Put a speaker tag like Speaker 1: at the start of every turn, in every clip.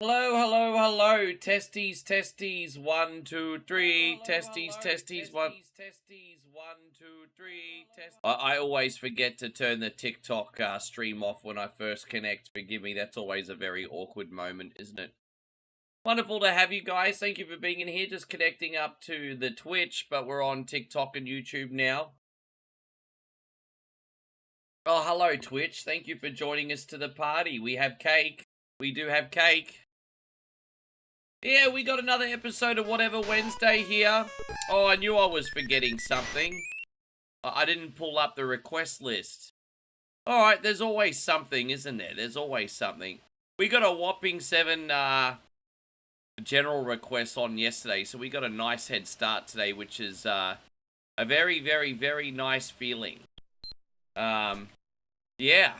Speaker 1: Hello, hello, hello. Testes, testes, 1, 2, 3.
Speaker 2: Hello,
Speaker 1: Testes,
Speaker 2: hello,
Speaker 1: testes, 1.
Speaker 2: testes, 1, 2, 3, test.
Speaker 1: I always forget to turn the TikTok stream off when I first connect. Forgive me, that's always a very awkward moment, isn't it? Wonderful to have you guys. Thank you for being in here. Just connecting up to the Twitch, but we're on TikTok and YouTube now. Oh, hello, Twitch. Thank you for joining us to the party. We have cake. We do have cake. Yeah, we got another episode of Whatever Wednesday here. Oh, I knew I was forgetting something. I didn't pull up the request list. Alright, there's always something, isn't there? There's always something. We got a whopping 7 general requests on yesterday, so we got a nice head start today, which is a very, very, very nice feeling. Yeah.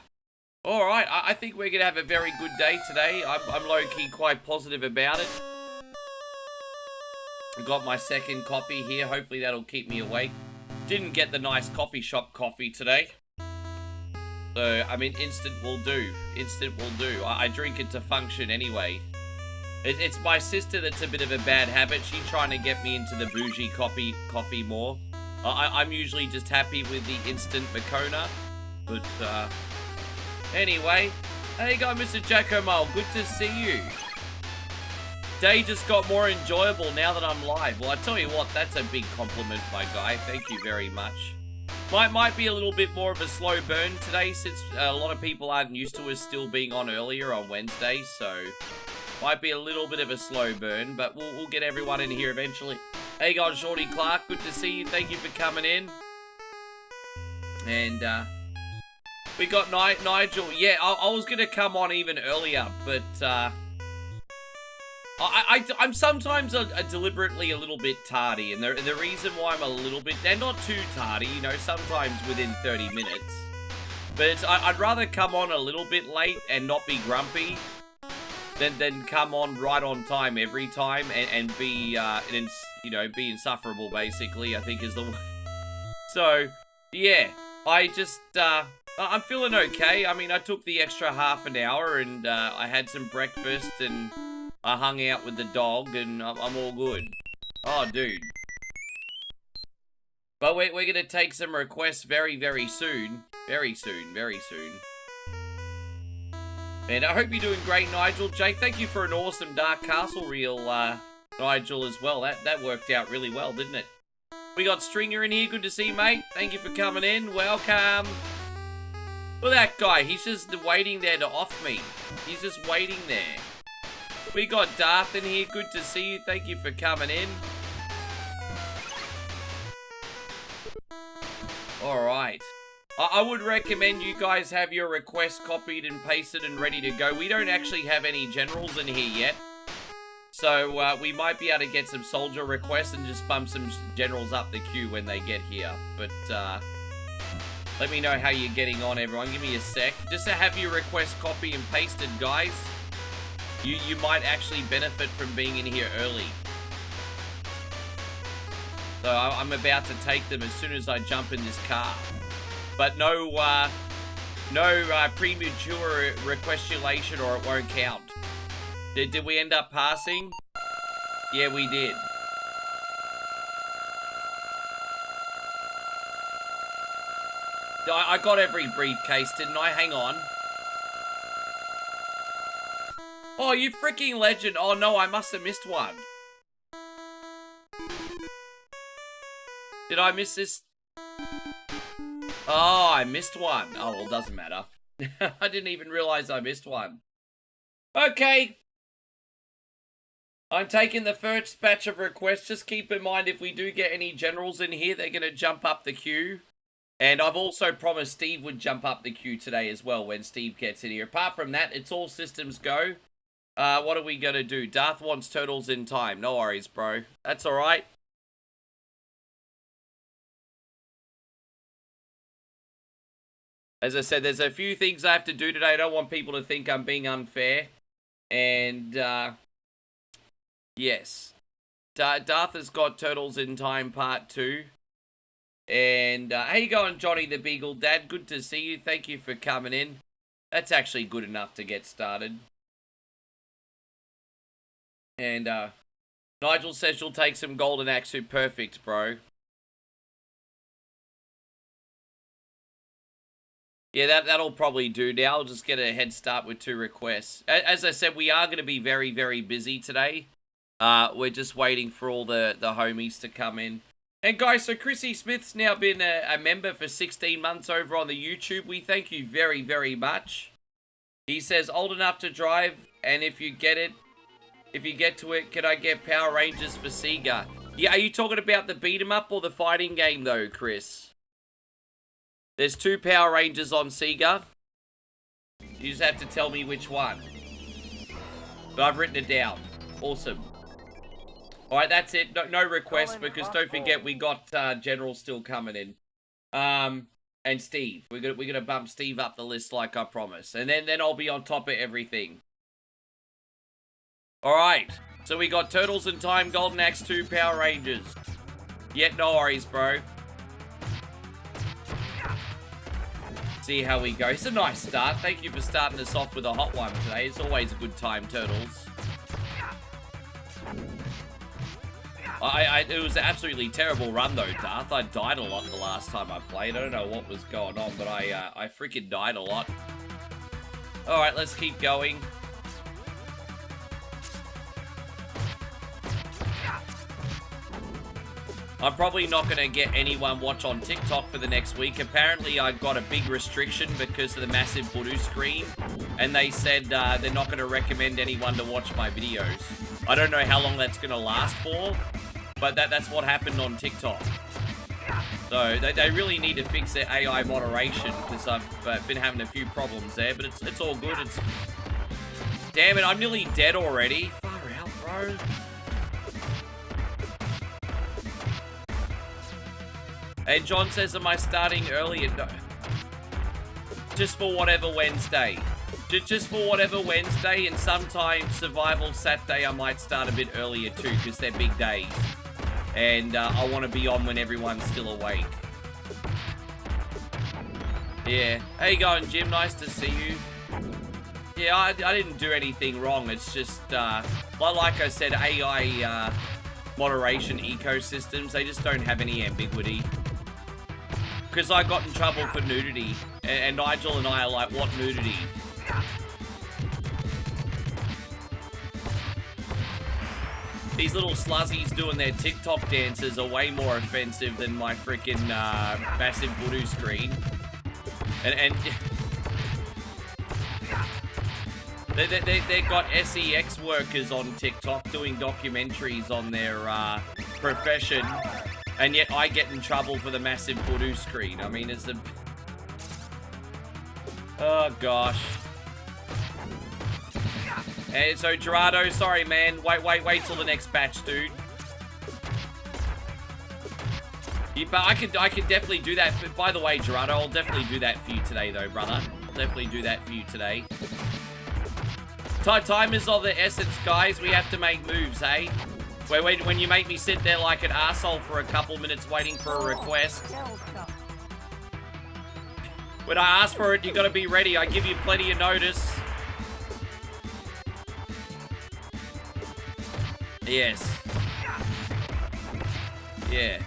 Speaker 1: Alright, I think we're going to have a very good day today. I'm low-key quite positive about it. I got my second coffee here. Hopefully that'll keep me awake. Didn't get the nice coffee shop coffee today. So, I mean, instant will do. Instant will do. I drink it to function anyway. It's my sister that's a bit of a bad habit. She's trying to get me into the bougie coffee more. I'm usually just happy with the instant Makona. But, anyway. There you go, Mr. Giacomo. Good to see you. Day just got more enjoyable now that I'm live. Well, I tell you what, that's a big compliment, my guy. Thank you very much. Might be a little bit more of a slow burn today, since a lot of people aren't used to us still being on earlier on Wednesdays, so might be a little bit of a slow burn, but we'll get everyone in here eventually. Hey guys, Shorty Clark, good to see you. Thank you for coming in. And we got Nigel. Yeah, I was gonna come on even earlier, but I'm sometimes deliberately a little bit tardy, and the reason why I'm a little bit, and not too tardy, you know, sometimes within 30 minutes, but I'd rather come on a little bit late and not be grumpy than come on right on time every time and be, you know, be insufferable, basically, I think is the So, yeah, I just, I'm feeling okay. I mean, I took the extra half an hour and I had some breakfast and I hung out with the dog, and I'm all good. Oh, dude. But we're going to take some requests very, very soon. Very soon, very soon. And I hope you're doing great, Nigel. Jake, thank you for an awesome Dark Castle reel, Nigel, as well. That worked out really well, didn't it? We got Stringer in here. Good to see you, mate. Thank you for coming in. Welcome. Look at that guy. He's just waiting there to off me. He's just waiting there. We got Darth in here. Good to see you. Thank you for coming in. Alright. I would recommend you guys have your request copied and pasted and ready to go. We don't actually have any generals in here yet. So, we might be able to get some soldier requests and just bump some generals up the queue when they get here. But, let me know how you're getting on, everyone. Give me a sec. Just to have your request copy and pasted, guys. You might actually benefit from being in here early. So I'm about to take them as soon as I jump in this car. But no premature requestulation or it won't count. Did we end up passing? Yeah, we did. I got every briefcase, didn't I? Hang on. Oh, you freaking legend. Oh, no, I must have missed one. Did I miss this? Oh, I missed one. Oh, well, doesn't matter. I didn't even realize I missed one. Okay. I'm taking the first batch of requests. Just keep in mind, if we do get any generals in here, they're going to jump up the queue. And I've also promised Steve would jump up the queue today as well when Steve gets in here. Apart from that, it's all systems go. What are we going to do? Darth wants turtles in time. No worries, bro. That's alright. As I said, there's a few things I have to do today. I don't want people to think I'm being unfair. And, yes. Darth has got Turtles in Time Part 2. And, how you going, Johnny the Beagle Dad? Good to see you. Thank you for coming in. That's actually good enough to get started. And, Nigel says she'll take some Golden Axe. Perfect, bro. Yeah, that'll probably do now. I'll just get a head start with 2 requests. As I said, we are going to be very, very busy today. We're just waiting for all the homies to come in. And guys, so Chrissy Smith's now been a member for 16 months over on the YouTube. We thank you very, very much. He says, old enough to drive, and if you get to it, can I get Power Rangers for Sega? Yeah, are you talking about the beat 'em up or the fighting game though, Chris? There's 2 Power Rangers on Sega. You just have to tell me which one. But I've written it down. Awesome. Alright, that's it. No requests, because don't forget we got General still coming in. And Steve. We're gonna bump Steve up the list like I promised. And then I'll be on top of everything. Alright. So we got Turtles in Time, Golden Axe 2, Power Rangers. Yeah, no worries, bro. See how we go. It's a nice start. Thank you for starting us off with a hot one today. It's always a good time, Turtles. It was an absolutely terrible run though, Darth. I died a lot the last time I played. I don't know what was going on, but I freaking died a lot. Alright, let's keep going. I'm probably not going to get anyone watch on TikTok for the next week. Apparently, I got a big restriction because of the massive blue screen. And they said they're not going to recommend anyone to watch my videos. I don't know how long that's going to last for. But that's what happened on TikTok. So, they really need to fix their AI moderation. Because I've been having a few problems there. But it's all good. Damn it, I'm nearly dead already. Far out, bro. And John says, am I starting earlier? No. Just for whatever Wednesday. Just for whatever Wednesday, and sometimes Survival Saturday I might start a bit earlier too, because they're big days. And I want to be on when everyone's still awake. Yeah. How you going, Jim? Nice to see you. Yeah, I didn't do anything wrong. It's just, like I said, AI moderation ecosystems, they just don't have any ambiguity. Because I got in trouble for nudity. And Nigel and I are like, what nudity? These little sluzzies doing their TikTok dances are way more offensive than my freaking massive blue screen. And they've got SEX workers on TikTok doing documentaries on their profession. And yet I get in trouble for the massive blue screen. I mean, it's a... Oh, gosh. And so, Gerardo, sorry, man. Wait till the next batch, dude. Yeah, but I could definitely do that. But by the way, Gerardo, I'll definitely do that for you today, though, brother. I'll definitely do that for you today. Time is of the essence, guys. We have to make moves, hey? Wait, when you make me sit there like an asshole for a couple minutes waiting for a request. When I ask for it, you gotta be ready. I give you plenty of notice. Yes. Yeah.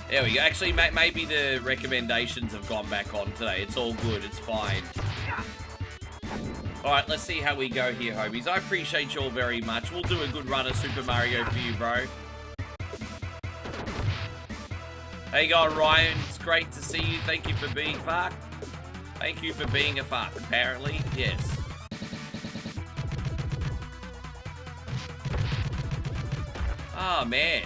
Speaker 1: There we go. Actually, maybe the recommendations have gone back on today. It's all good. It's fine. Alright, let's see how we go here, homies. I appreciate you all very much. We'll do a good run of Super Mario for you, bro. How you going, Ryan? It's great to see you. Thank you for being fuck. Thank you for being a fuck, apparently. Yes. Oh, man.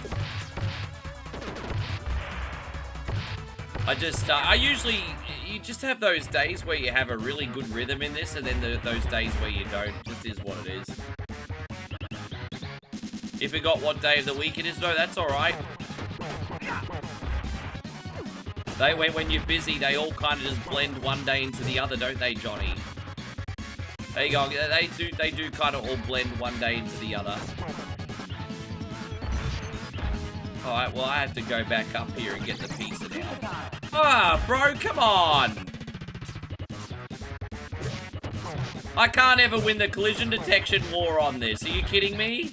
Speaker 1: I usually... You just have those days where you have a really good rhythm in this, and then those days where you don't. Just is what it is. You forgot what day of the week it is? No, that's alright. When you're busy, they all kind of just blend one day into the other, don't they, Johnny? There you go. They do kind of all blend one day into the other. Alright, well, I have to go back up here and get the pizza now. Ah, bro, come on! I can't ever win the collision detection war on this. Are you kidding me?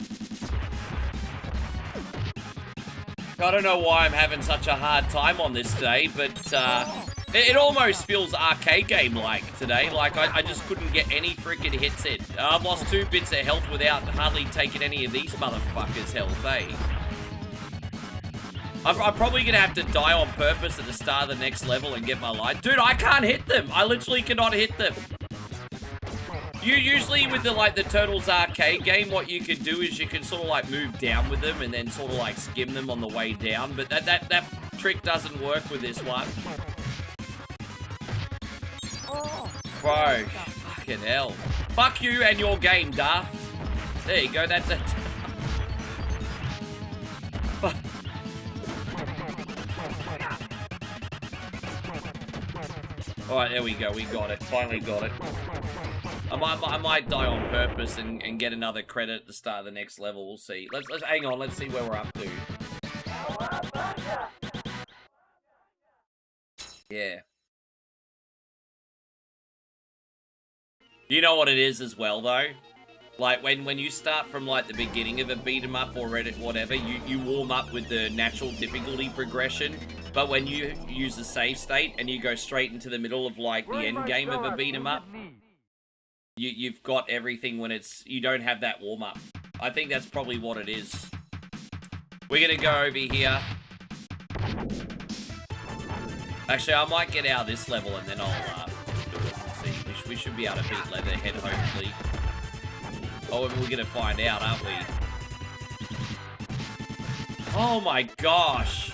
Speaker 1: I don't know why I'm having such a hard time on this today, but it almost feels arcade game-like today. Like, I just couldn't get any freaking hits in. I've lost 2 bits of health without hardly taking any of these motherfuckers' health, eh? I'm probably going to have to die on purpose at the start of the next level and get my life. Dude, I can't hit them. I literally cannot hit them. You usually with the Turtles arcade game, what you can do is you can sort of like move down with them and then sort of like skim them on the way down. But that trick doesn't work with this one. Bro, fucking hell. Fuck you and your game, Darth. There you go, that's it. Alright, there we go, we got it. Finally got it. I might die on purpose and get another credit at the start of the next level. We'll see. Let's hang on, let's see where we're up to. Yeah. You know what it is as well, though? Like, when you start from, like, the beginning of a beat-em-up or whatever, you warm up with the natural difficulty progression. But when you use the save state and you go straight into the middle of, like, the end game of a beat-em-up, you've got everything when you don't have that warm-up. I think that's probably what it is. We're gonna go over here. Actually, I might get out of this level and then I'll do it. See, we should be able to beat Leatherhead, hopefully. Oh, we're gonna find out, aren't we? Oh my gosh!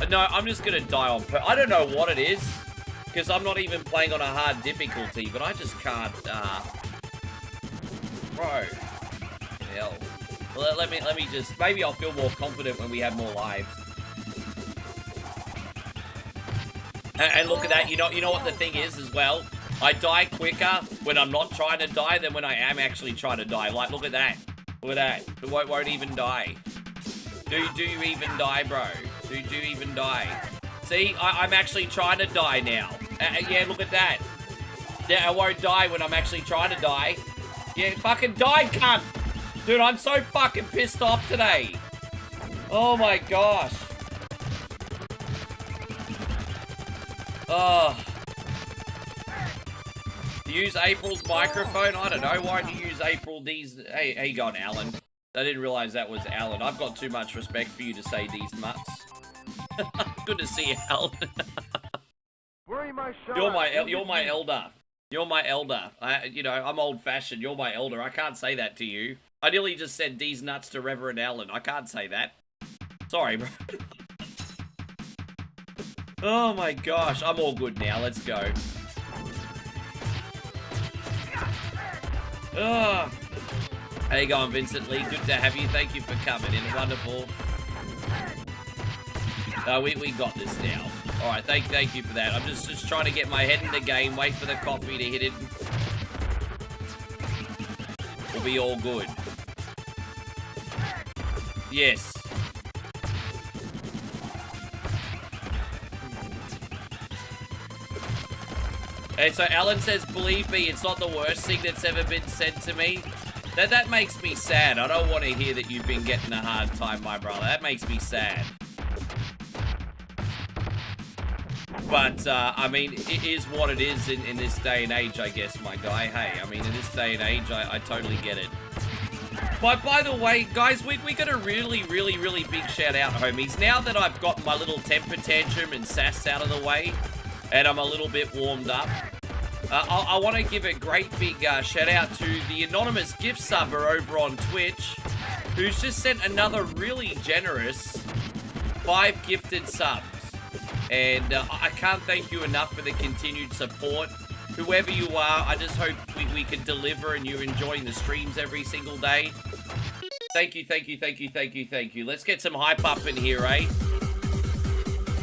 Speaker 1: No, I'm just gonna die on I don't know what it is, because I'm not even playing on a hard difficulty, but I just can't, Bro. Hell. Well, let me just, maybe I'll feel more confident when we have more lives. And look at that, you know what the thing is as well? I die quicker when I'm not trying to die than when I am actually trying to die. Like, look at that. Look at that. It won't even die. Do you even die, bro? Do you even die? See, I'm actually trying to die now. Yeah, look at that. Yeah, I won't die when I'm actually trying to die. Yeah, fucking die, cunt! Dude, I'm so fucking pissed off today. Oh my gosh. Oh. Use April's microphone? I don't know. Why don't you use April D's? Hey, how you going, Alan? I didn't realize that was Alan. I've got too much respect for you to say these nuts. Good to see you, Alan. You're my elder. You're my elder. I'm old-fashioned. You're my elder. I can't say that to you. I nearly just said these nuts to Reverend Alan. I can't say that. Sorry, bro. Oh my gosh. I'm all good now. Let's go. Oh. How you going, Vincent Lee? Good to have you. Thank you for coming in. Wonderful. We got this now. Alright, thank you for that. I'm just trying to get my head in the game, wait for the coffee to hit it. We'll be all good. Yes. Hey, so Alan says, believe me, it's not the worst thing that's ever been said to me. That makes me sad. I don't want to hear that you've been getting a hard time, my brother. That makes me sad. But, I mean, it is what it is in this day and age, I guess, my guy. Hey, I mean, in this day and age, I totally get it. But, by the way, guys, we got a really, really, really big shout-out, homies. Now that I've got my little temper tantrum and sass out of the way, and I'm a little bit warmed up, I want to give a great big shout-out to the anonymous gift subber over on Twitch, who's just sent another really generous 5 gifted subs. And I can't thank you enough for the continued support. Whoever you are, I just hope we can deliver and you're enjoying the streams every single day. Thank you, thank you, thank you, thank you, thank you. Let's get some hype up in here, eh?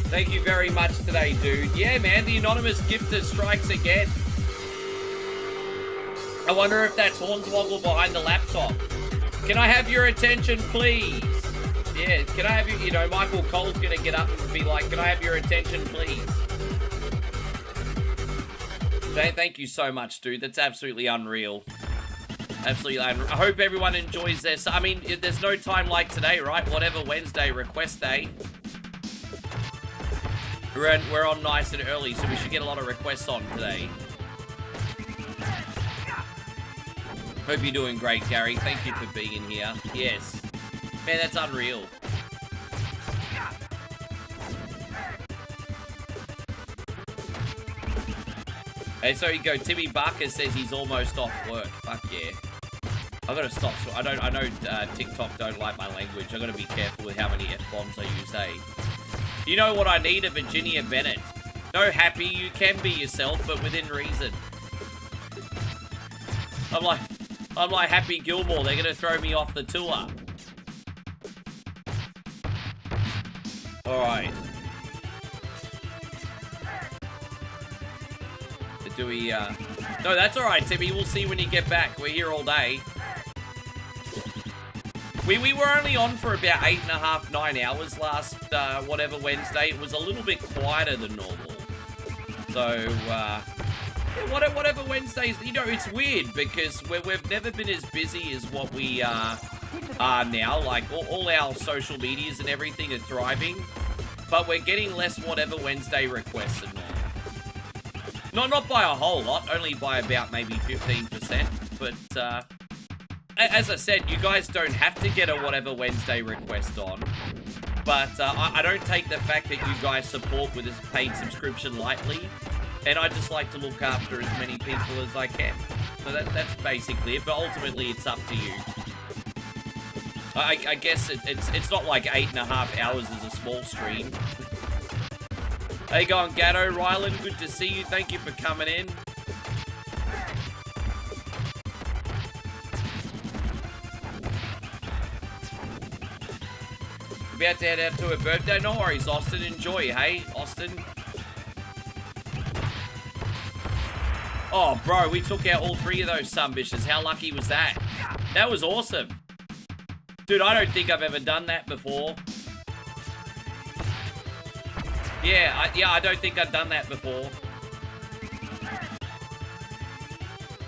Speaker 1: Thank you very much today, dude. Yeah, man, the anonymous gifter strikes again. I wonder if that's Hornswoggle behind the laptop. Can I have your attention, please? Yeah, can I have you know, Michael Cole's gonna get up and be like, can I have your attention, please? Thank you so much, dude. That's absolutely unreal. Absolutely unreal. I hope everyone enjoys this. I mean, there's no time like today, right? Whatever Wednesday, request day. We're on nice and early, so we should get a lot of requests on today. Hope you're doing great, Gary. Thank you for being here. Yes. Man, that's unreal. Hey, so you go. Timmy Barker says he's almost off work. Fuck yeah. I gotta stop. I know TikTok don't like my language. I gotta be careful with how many F-bombs I use, hey. You know what I need? A Virginia Bennett. No, Happy, you can be yourself, but within reason. I'm like Happy Gilmore. They're gonna throw me off the tour. All right. Do we? No, that's all right, Timmy. We'll see when you get back. We're here all day. We were only on for about 8.5, 9 hours last whatever Wednesday. It was a little bit quieter than normal. So yeah, whatever Wednesdays. You know, it's weird because we've never been as busy as what we are now. Like all our social medias and everything are thriving, but we're getting less whatever Wednesday requests than normal. Not by a whole lot, only by about maybe 15%. But as I said, you guys don't have to get a whatever Wednesday request on. But I don't take the fact that you guys support with this paid subscription lightly. And I just like to look after as many people as I can. So that's basically it. But ultimately, it's up to you. I guess it's not like 8.5 hours is a small stream. How you going, Gatto? Ryland, good to see you. Thank you for coming in. About to head out to a birthday. No worries, Austin. Enjoy, hey, Austin. Oh, bro, we took out all 3 of those sumbitches. How lucky was that? That was awesome. Dude, I don't think I've ever done that before. Yeah, I don't think I've done that before.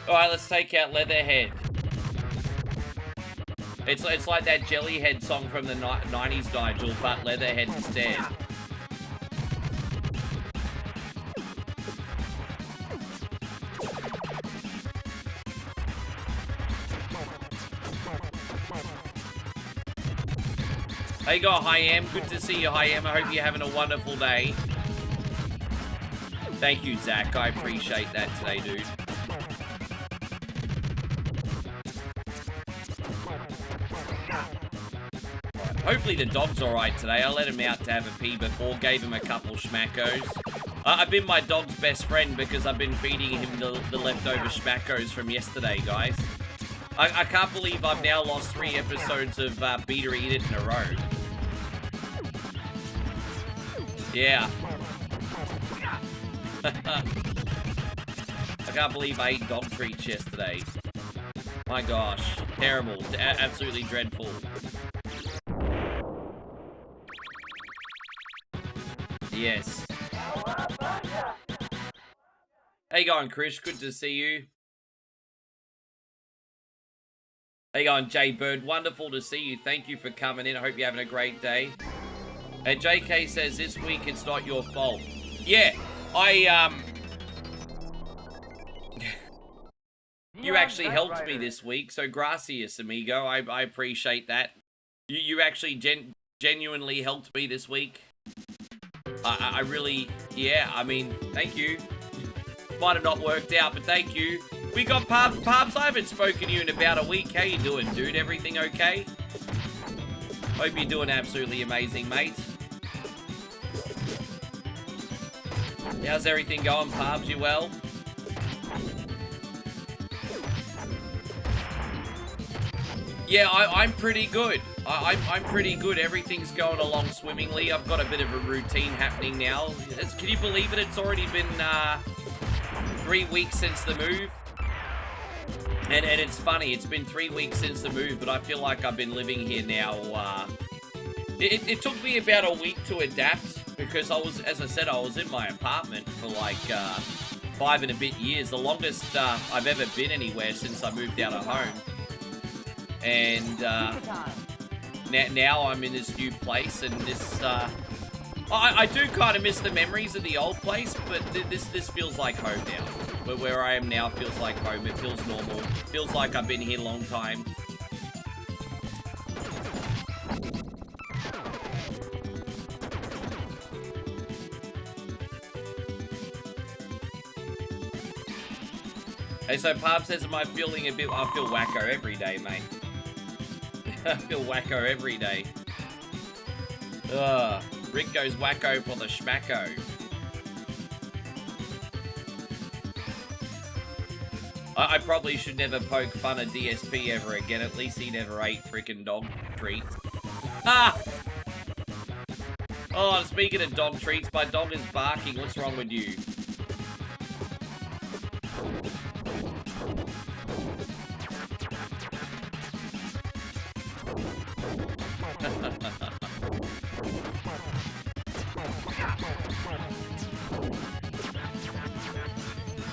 Speaker 1: Alright, let's take out Leatherhead. It's like that Jellyhead song from the 90s, Nigel, but Leatherhead instead. How you going, Hi-Am? Good to see you, Hi-Am. I hope you're having a wonderful day. Thank you, Zach. I appreciate that today, dude. Hopefully the dog's alright today. I let him out to have a pee before, gave him a couple schmackos. I've been my dog's best friend because I've been feeding him the leftover schmackos from yesterday, guys. I can't believe I've now lost 3 episodes of Beater Eat It in a row. Yeah. I can't believe I ate dog treats yesterday. My gosh. Terrible. Absolutely dreadful. Yes. How you going, Chris? Good to see you. How you going, Jay Bird? Wonderful to see you. Thank you for coming in. I hope you're having a great day. And JK says, this week it's not your fault. Yeah, you actually helped me this week, so gracias, amigo. I appreciate that. You actually genuinely helped me this week. I really, yeah, I mean, thank you. Might have not worked out, but thank you. We got Pubs. Pubs, I haven't spoken to you in about a week. How you doing, dude? Everything okay? Hope you're doing absolutely amazing, mate. How's everything going, Pubs? You well? Yeah, I'm pretty good. I'm pretty good. Everything's going along swimmingly. I've got a bit of a routine happening now. Can you believe it? It's already been 3 weeks since the move. And it's funny, it's been 3 weeks since the move, but I feel like I've been living here now. It took me about a week to adapt because as I said, I was in my apartment for like 5 and a bit years. The longest I've ever been anywhere since I moved out of home. And now I'm in this new place, and this I do kind of miss the memories of the old place, but this feels like home now. But where I am now feels like home. It feels normal. It feels like I've been here a long time. Hey, so Parb says, am I feeling a bit... I feel wacko every day, mate. I feel wacko every day. Ugh. Rick goes wacko for the schmacko. I probably should never poke fun at DSP ever again. At least he never ate freaking dog treats. Ah! Oh, speaking of dog treats, my dog is barking. What's wrong with you?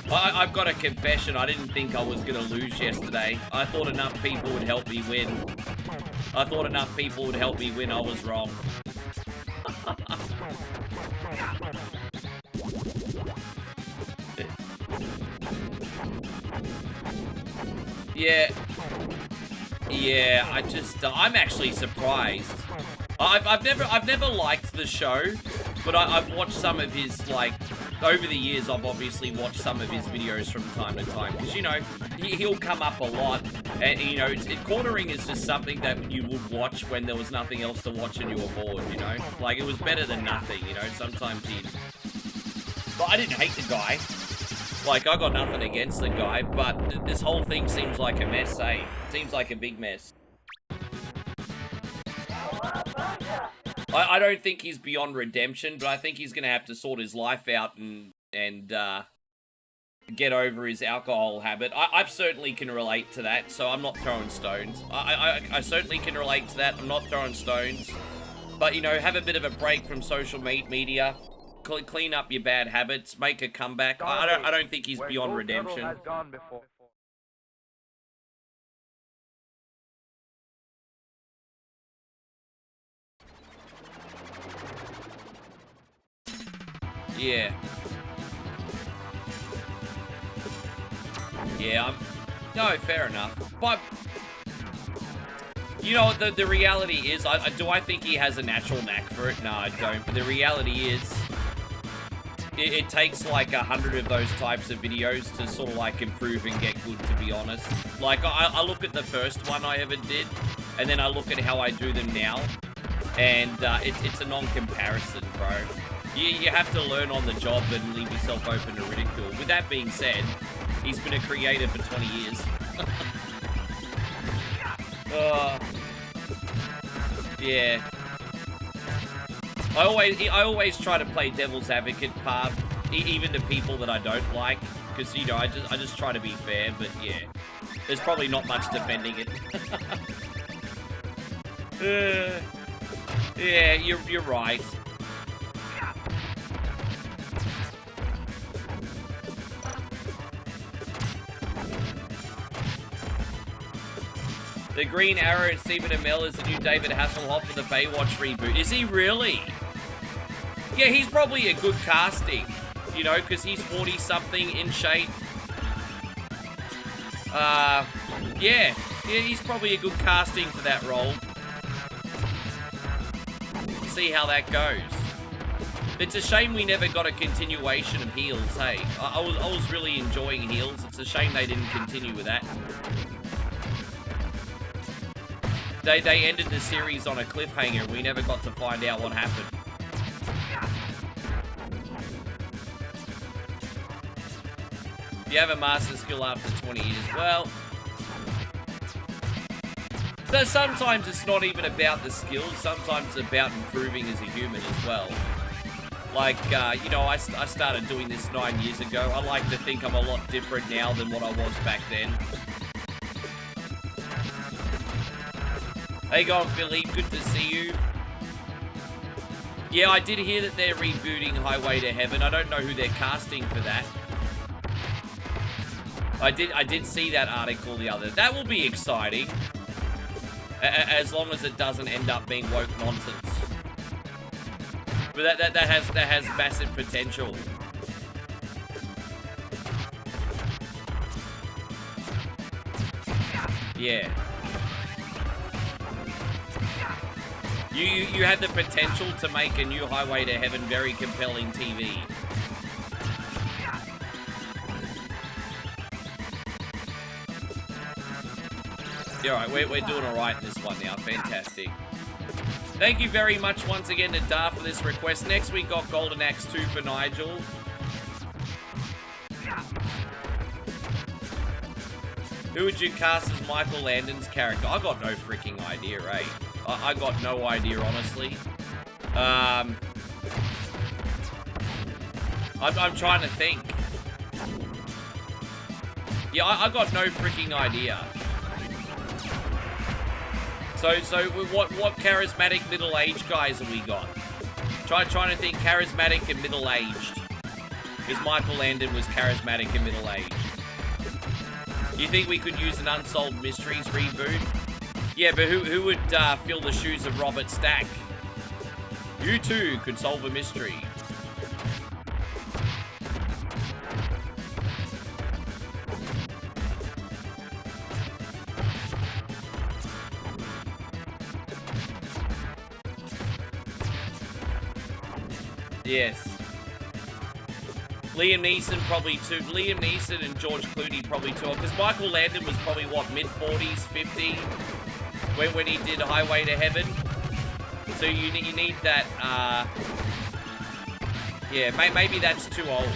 Speaker 1: I've got a confession. I didn't think I was going to lose yesterday. I thought enough people would help me win. I was wrong. Yeah, I'm actually surprised. I've never liked the show, but I've watched some of his, like, over the years, I've obviously watched some of his videos from time to time, because, you know, he'll come up a lot, and, you know, cornering is just something that you would watch when there was nothing else to watch and you were bored, you know? Like, it was better than nothing, you know? Sometimes but I didn't hate the guy. Like, I got nothing against the guy, but this whole thing seems like a mess, eh? Seems like a big mess. I don't think he's beyond redemption, but I think he's going to have to sort his life out and get over his alcohol habit. I certainly can relate to that, so I'm not throwing stones. I certainly can relate to that. I'm not throwing stones. But, you know, have a bit of a break from social media. Clean up your bad habits. Make a comeback. I don't think he's beyond redemption. Yeah. Yeah, no, fair enough. But, you know, the reality is, do I think he has a natural knack for it? No, I don't. But the reality is, it takes like 100 of those types of videos to sort of like improve and get good, to be honest. Like, I look at the first one I ever did, and then I look at how I do them now, and it's a non-comparison, bro. You have to learn on the job and leave yourself open to ridicule. With that being said, he's been a creator for 20 years. Yeah. I always try to play devil's advocate, Parb, even to people that I don't like, because, you know, I just try to be fair. But yeah, there's probably not much defending it. Yeah, you're right. The Green Arrow and Stephen Amell is the new David Hasselhoff for the Baywatch reboot. Is he really? Yeah, he's probably a good casting, you know, because he's 40-something, in shape. Yeah, he's probably a good casting for that role. See how that goes. It's a shame we never got a continuation of Heels, hey? I was really enjoying Heels. It's a shame they didn't continue with that. They ended the series on a cliffhanger. We never got to find out what happened. You have a master skill after 20 years. Well, so sometimes it's not even about the skills. Sometimes it's about improving as a human as well. Like, you know, I started doing this 9 years ago. I like to think I'm a lot different now than what I was back then. Hey, going, Philippe, good to see you. Yeah, I did hear that they're rebooting Highway to Heaven. I don't know who they're casting for that. I did see that article the other. That will be exciting. As long as it doesn't end up being woke nonsense. But that has massive potential. Yeah. You had the potential to make a new Highway to Heaven very compelling TV. Yeah, alright, we're doing alright in this one now. Fantastic. Thank you very much once again to Dar for this request. Next we got Golden Axe 2 for Nigel. Who would you cast as Michael Landon's character? I got no freaking idea, eh? I got no idea, honestly. I'm trying to think. Yeah, I got no freaking idea. So what charismatic middle-aged guys have we got? Trying to think charismatic and middle-aged. Because Michael Landon was charismatic and middle-aged. You think we could use an Unsolved Mysteries reboot? Yeah, but who would fill the shoes of Robert Stack? You too could solve a mystery. Yes. Liam Neeson probably too. Liam Neeson and George Clooney probably too. Because Michael Landon was probably, what, mid-40s, 50? When he did Highway to Heaven. So you need that, yeah, maybe that's too old.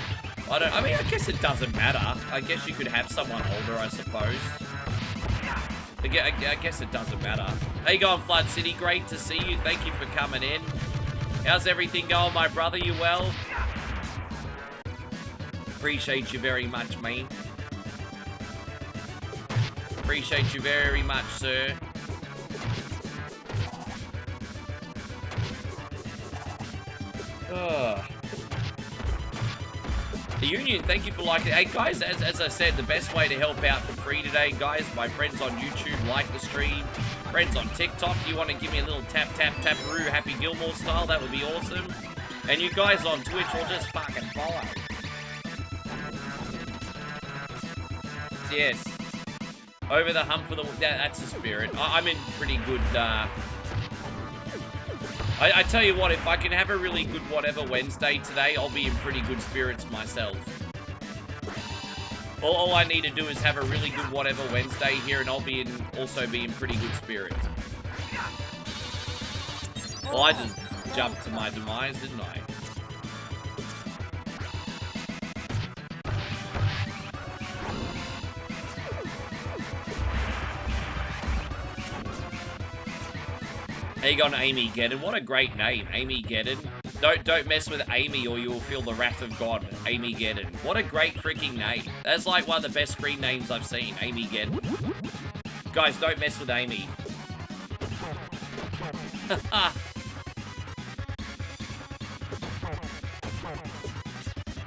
Speaker 1: I mean, I guess it doesn't matter. I guess you could have someone older, I suppose. I guess it doesn't matter. How you going, Flood City? Great to see you. Thank you for coming in. How's everything going, my brother? You well? Appreciate you very much, mate. Appreciate you very much, sir. The Union, thank you for liking it. Hey, guys, as I said, the best way to help out for free today, guys, my friends on YouTube, like the stream. Friends on TikTok, you want to give me a little tap-roo Happy Gilmore style? That would be awesome. And you guys on Twitch will just fucking follow. Yes. Over the hump for the... That's the spirit. I'm in pretty good... I tell you what, if I can have a really good whatever Wednesday today, I'll be in pretty good spirits myself. All I need to do is have a really good whatever Wednesday here, and I'll be also be in pretty good spirits. Well, I just jumped to my demise, didn't I? How you going, Amy Geddon? What a great name, Amy Geddon. Don't mess with Amy or you will feel the wrath of God, Amy Geddon. What a great freaking name. That's like one of the best screen names I've seen, Amy Geddon. Guys, don't mess with Amy.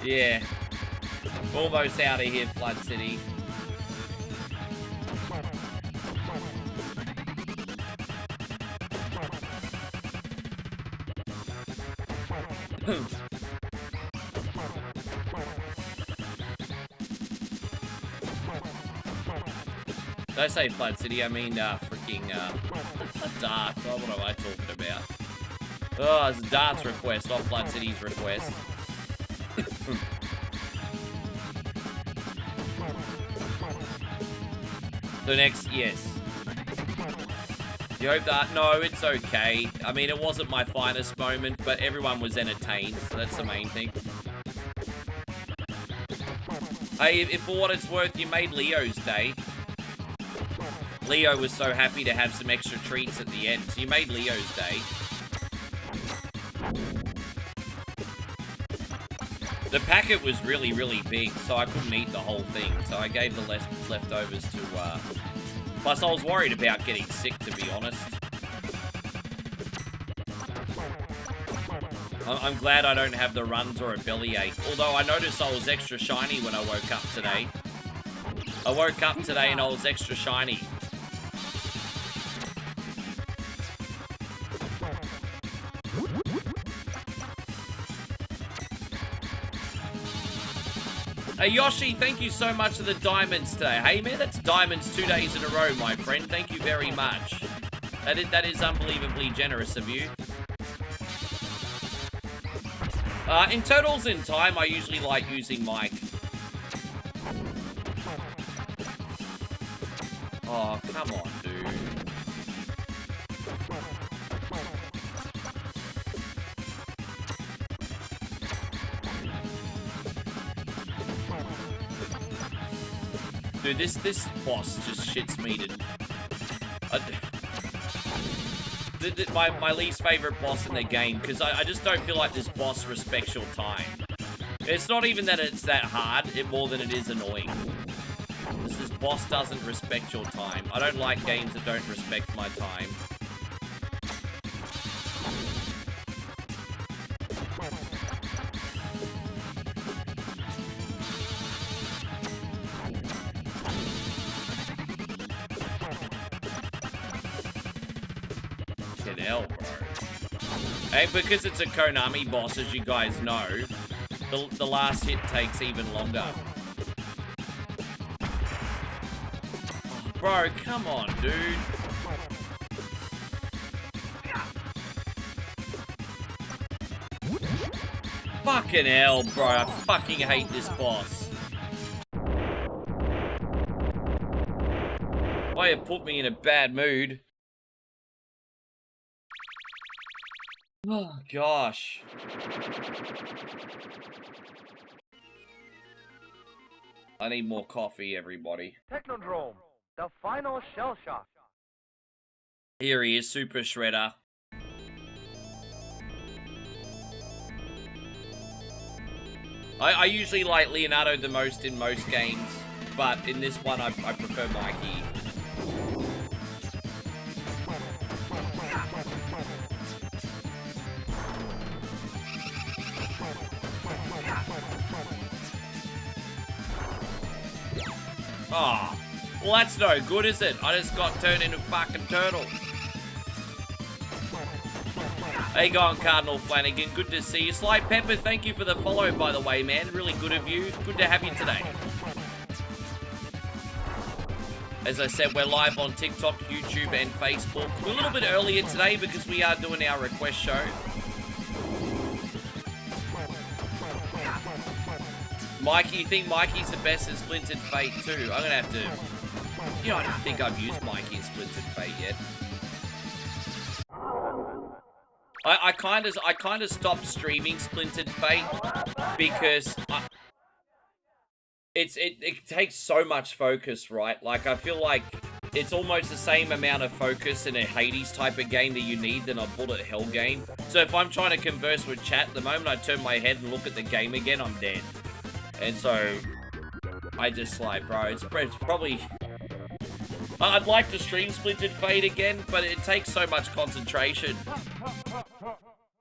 Speaker 1: Yeah. Almost out of here, Flood City. Did I say Flood City? I mean, freaking, Dark. Oh, what am I talking about? Oh, it's Dart's request, not Flood City's request. The next, yes. You hope that? No, it's okay. I mean, it wasn't my finest moment, but everyone was entertained, so that's the main thing. Hey, if for what it's worth, you made Leo's day. Leo was so happy to have some extra treats at the end, so you made Leo's day. The packet was really, really big, so I couldn't eat the whole thing, so I gave the leftovers to, Plus, I was worried about getting sick, to be honest. I'm glad I don't have the runs or a bellyache. Although I noticed I was extra shiny when I woke up today. I woke up today and I was extra shiny. Hey Yoshi, thank you so much for the diamonds today. Hey man, that's diamonds 2 days in a row, my friend. Thank you very much. That is unbelievably generous of you. In Turtles in Time, I usually like using Mike. Oh, come on, dude. Dude, this boss just shits me to... my least favorite boss in the game, because I just don't feel like this boss respects your time. It's not even that it's that hard, more than it is annoying. This boss doesn't respect your time. I don't like games that don't respect my time. Hell, bro. Hey, because it's a Konami boss, as you guys know, the last hit takes even longer. Bro, come on, dude. Fucking hell, bro. I fucking hate this boss. Why you put me in a bad mood? Oh, gosh. I need more coffee, everybody.
Speaker 3: Technodrome, the final shell shock.
Speaker 1: Here he is, Super Shredder. I usually like Leonardo the most in most games, but in this one I prefer Mikey. Oh, well that's no good, is it? I just got turned into a fucking turtle. Hey, going Cardinal Flanagan, good to see you. Sly Pepper, thank you for the follow, by the way, man. Really good of you. Good to have you today. As I said, we're live on TikTok, YouTube, and Facebook. We're a little bit earlier today because we are doing our request show. Mikey, you think Mikey's the best in Splintered Fate too? I'm gonna have to... You know, I don't think I've used Mikey in Splintered Fate yet. I kind of stopped streaming Splintered Fate because it takes so much focus, right? Like, I feel like it's almost the same amount of focus in a Hades type of game that you need than a bullet hell game. So if I'm trying to converse with chat, the moment I turn my head and look at the game again, I'm dead. And so, I just like, bro, it's probably... I'd like to stream Splintered Fate again, but it takes so much concentration.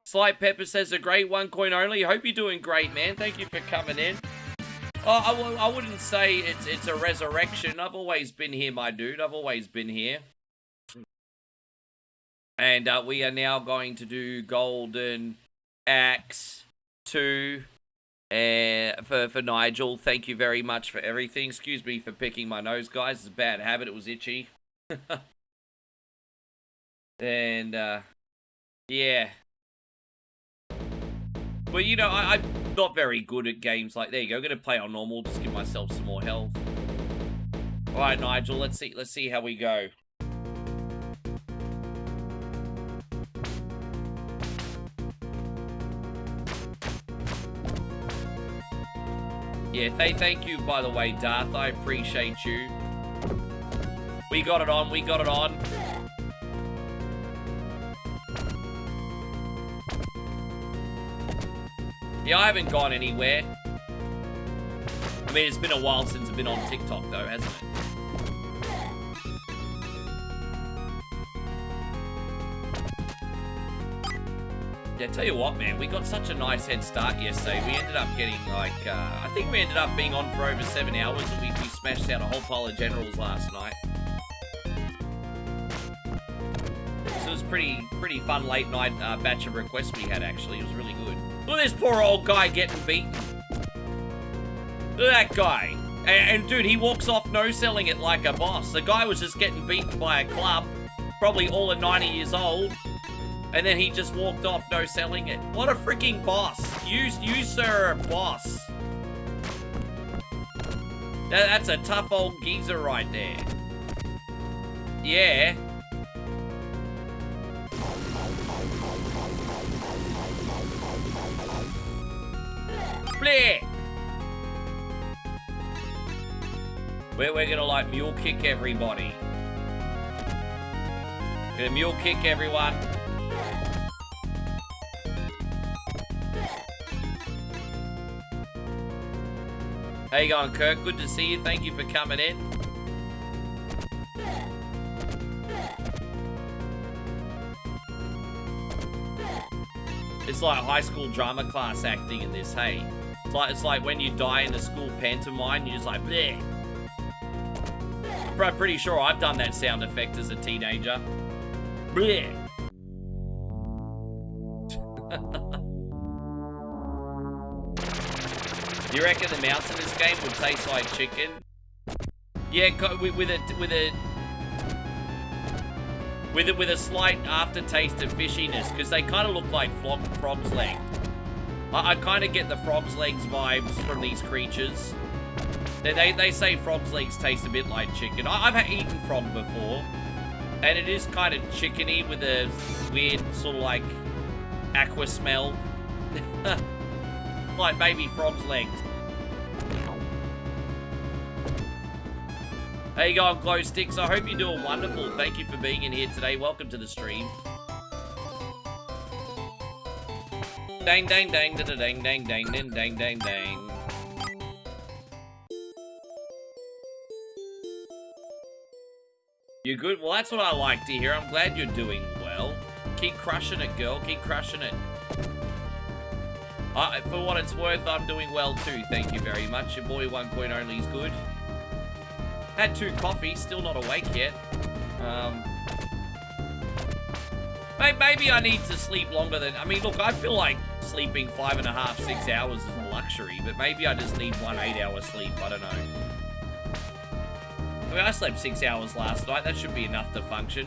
Speaker 1: Slight Pepper says, a great one coin only. Hope you're doing great, man. Thank you for coming in. Oh, I wouldn't say it's a resurrection. I've always been here, my dude. I've always been here. And we are now going to do Golden Axe 2. For Nigel, thank you very much for everything. Excuse me for picking my nose, guys. It's a bad habit. It was itchy. And, yeah. But, you know, I'm not very good at games like... There you go. I'm going to play on normal. Just give myself some more health. Alright, Nigel. Let's see how we go. Yeah, thank you, by the way, Darth. I appreciate you. We got it on. We got it on. Yeah, I haven't gone anywhere. I mean, it's been a while since I've been on TikTok, though, hasn't it? Yeah, tell you what, man, we got such a nice head start yesterday. We ended up getting, like, I think we ended up being on for over 7 hours, and we smashed out a whole pile of generals last night. So it was pretty fun late night batch of requests we had, actually. It was really good. Look at this poor old guy getting beaten. Look at that guy. And dude, he walks off no-selling it like a boss. The guy was just getting beaten by a club, probably all at 90 years old, and then he just walked off no-selling it. What a freaking boss. You sir, are a boss. That's a tough old geezer right there. Yeah. Bleh. We're gonna like mule kick everybody. Gonna mule kick everyone. How you going, Kirk? Good to see you. Thank you for coming in. It's like high school drama class acting in this, hey? It's like when you die in a school pantomime, you're just like, bleh. I'm pretty sure I've done that sound effect as a teenager. Bleh. You reckon the mounts in this game would taste like chicken? Yeah, with a slight aftertaste of fishiness, because they kind of look like frog's legs. I kind of get the frog's legs vibes from these creatures. They say frog's legs taste a bit like chicken. I've eaten frog before, and it is kind of chickeny with a weird sort of like aqua smell. Like baby frog's legs. How you going, Glow Sticks? I hope you're doing wonderful. Thank you for being in here today. Welcome to the stream. Dang, dang, dang, da, da, dang, dang, dang, dang, dang, dang, dang. You good? Well, that's what I like to hear. I'm glad you're doing well. Keep crushing it, girl. Keep crushing it. For what it's worth, I'm doing well too. Thank you very much. Your boy 1 Only is good. Had 2 coffees, still not awake yet. Maybe I need to sleep longer than... I mean, look, I feel like sleeping 5.5, 6 hours is a luxury, but maybe I just need 1 8-hour sleep. I don't know. I mean, I slept 6 hours last night. That should be enough to function.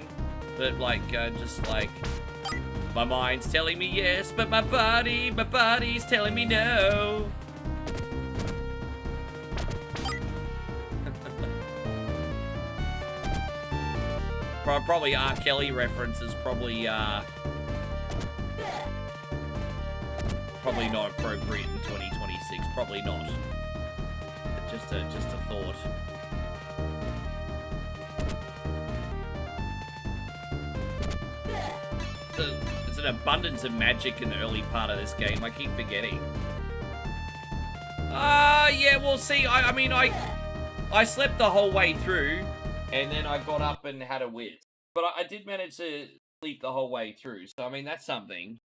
Speaker 1: But, like, just like... My mind's telling me yes, but my body's telling me no. Probably R. Kelly references, probably not appropriate in 2026. Probably not. But just a thought. There's an abundance of magic in the early part of this game. I keep forgetting. Yeah, well, see, I mean, I slept the whole way through, and then I got up and had a whiz. But I did manage to sleep the whole way through, so I mean, that's something.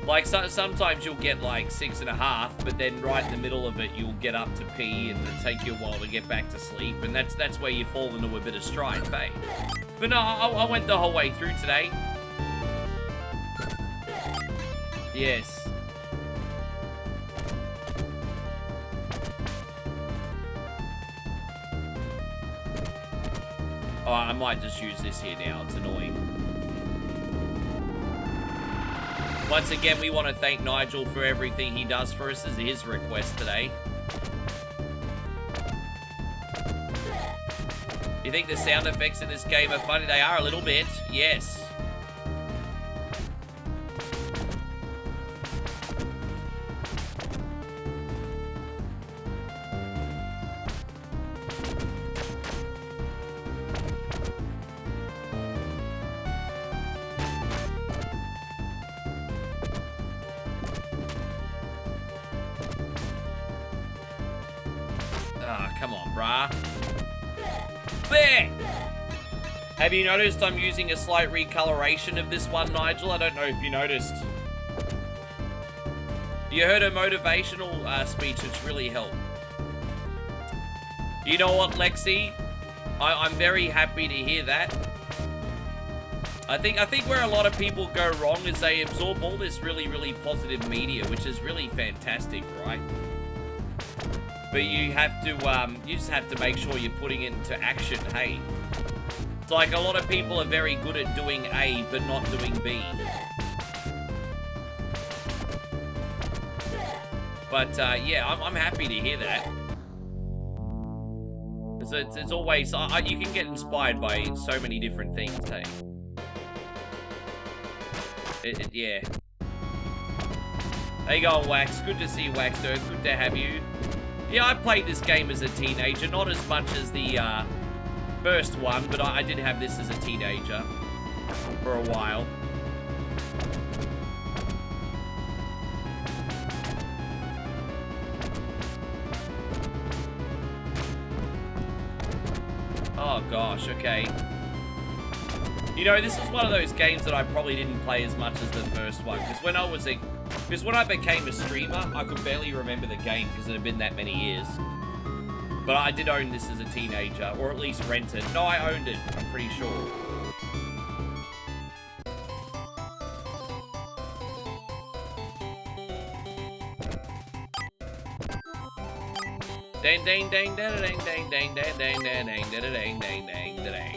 Speaker 1: Like, sometimes you'll get like 6.5, but then right in the middle of it, you'll get up to pee, and it'll take you a while to get back to sleep, and that's where you fall into a bit of strife, eh? But no, I went the whole way through today. Yes. Oh, I might just use this here now. It's annoying. Once again, we want to thank Nigel for everything he does for us as his request today. You think the sound effects in this game are funny? They are a little bit, yes. Come on, brah. There! Have you noticed I'm using a slight recoloration of this one, Nigel? I don't know if you noticed. You heard a motivational speech which really helped. You know what, Lexi? I'm very happy to hear that. I think where a lot of people go wrong is they absorb all this really, really positive media, which is really fantastic, right? But you have to, you just have to make sure you're putting it into action, hey? It's like a lot of people are very good at doing A, but not doing B. But, yeah, I'm happy to hear that. It's always, you can get inspired by so many different things, hey? Yeah. How you going, Wax? Good to see you, Waxer. Good to have you. Yeah, I played this game as a teenager, not as much as the first one, but I did have this as a teenager for a while. Oh gosh, okay. You know, this is one of those games that I probably didn't play as much as the first one, because when I became a streamer, I could barely remember the game because it had been that many years. But I did own this as a teenager, or at least rent it. No, I owned it, I'm pretty sure. Dang dang dang dang dang dang dang dang dang dang dang dang dang dang dang.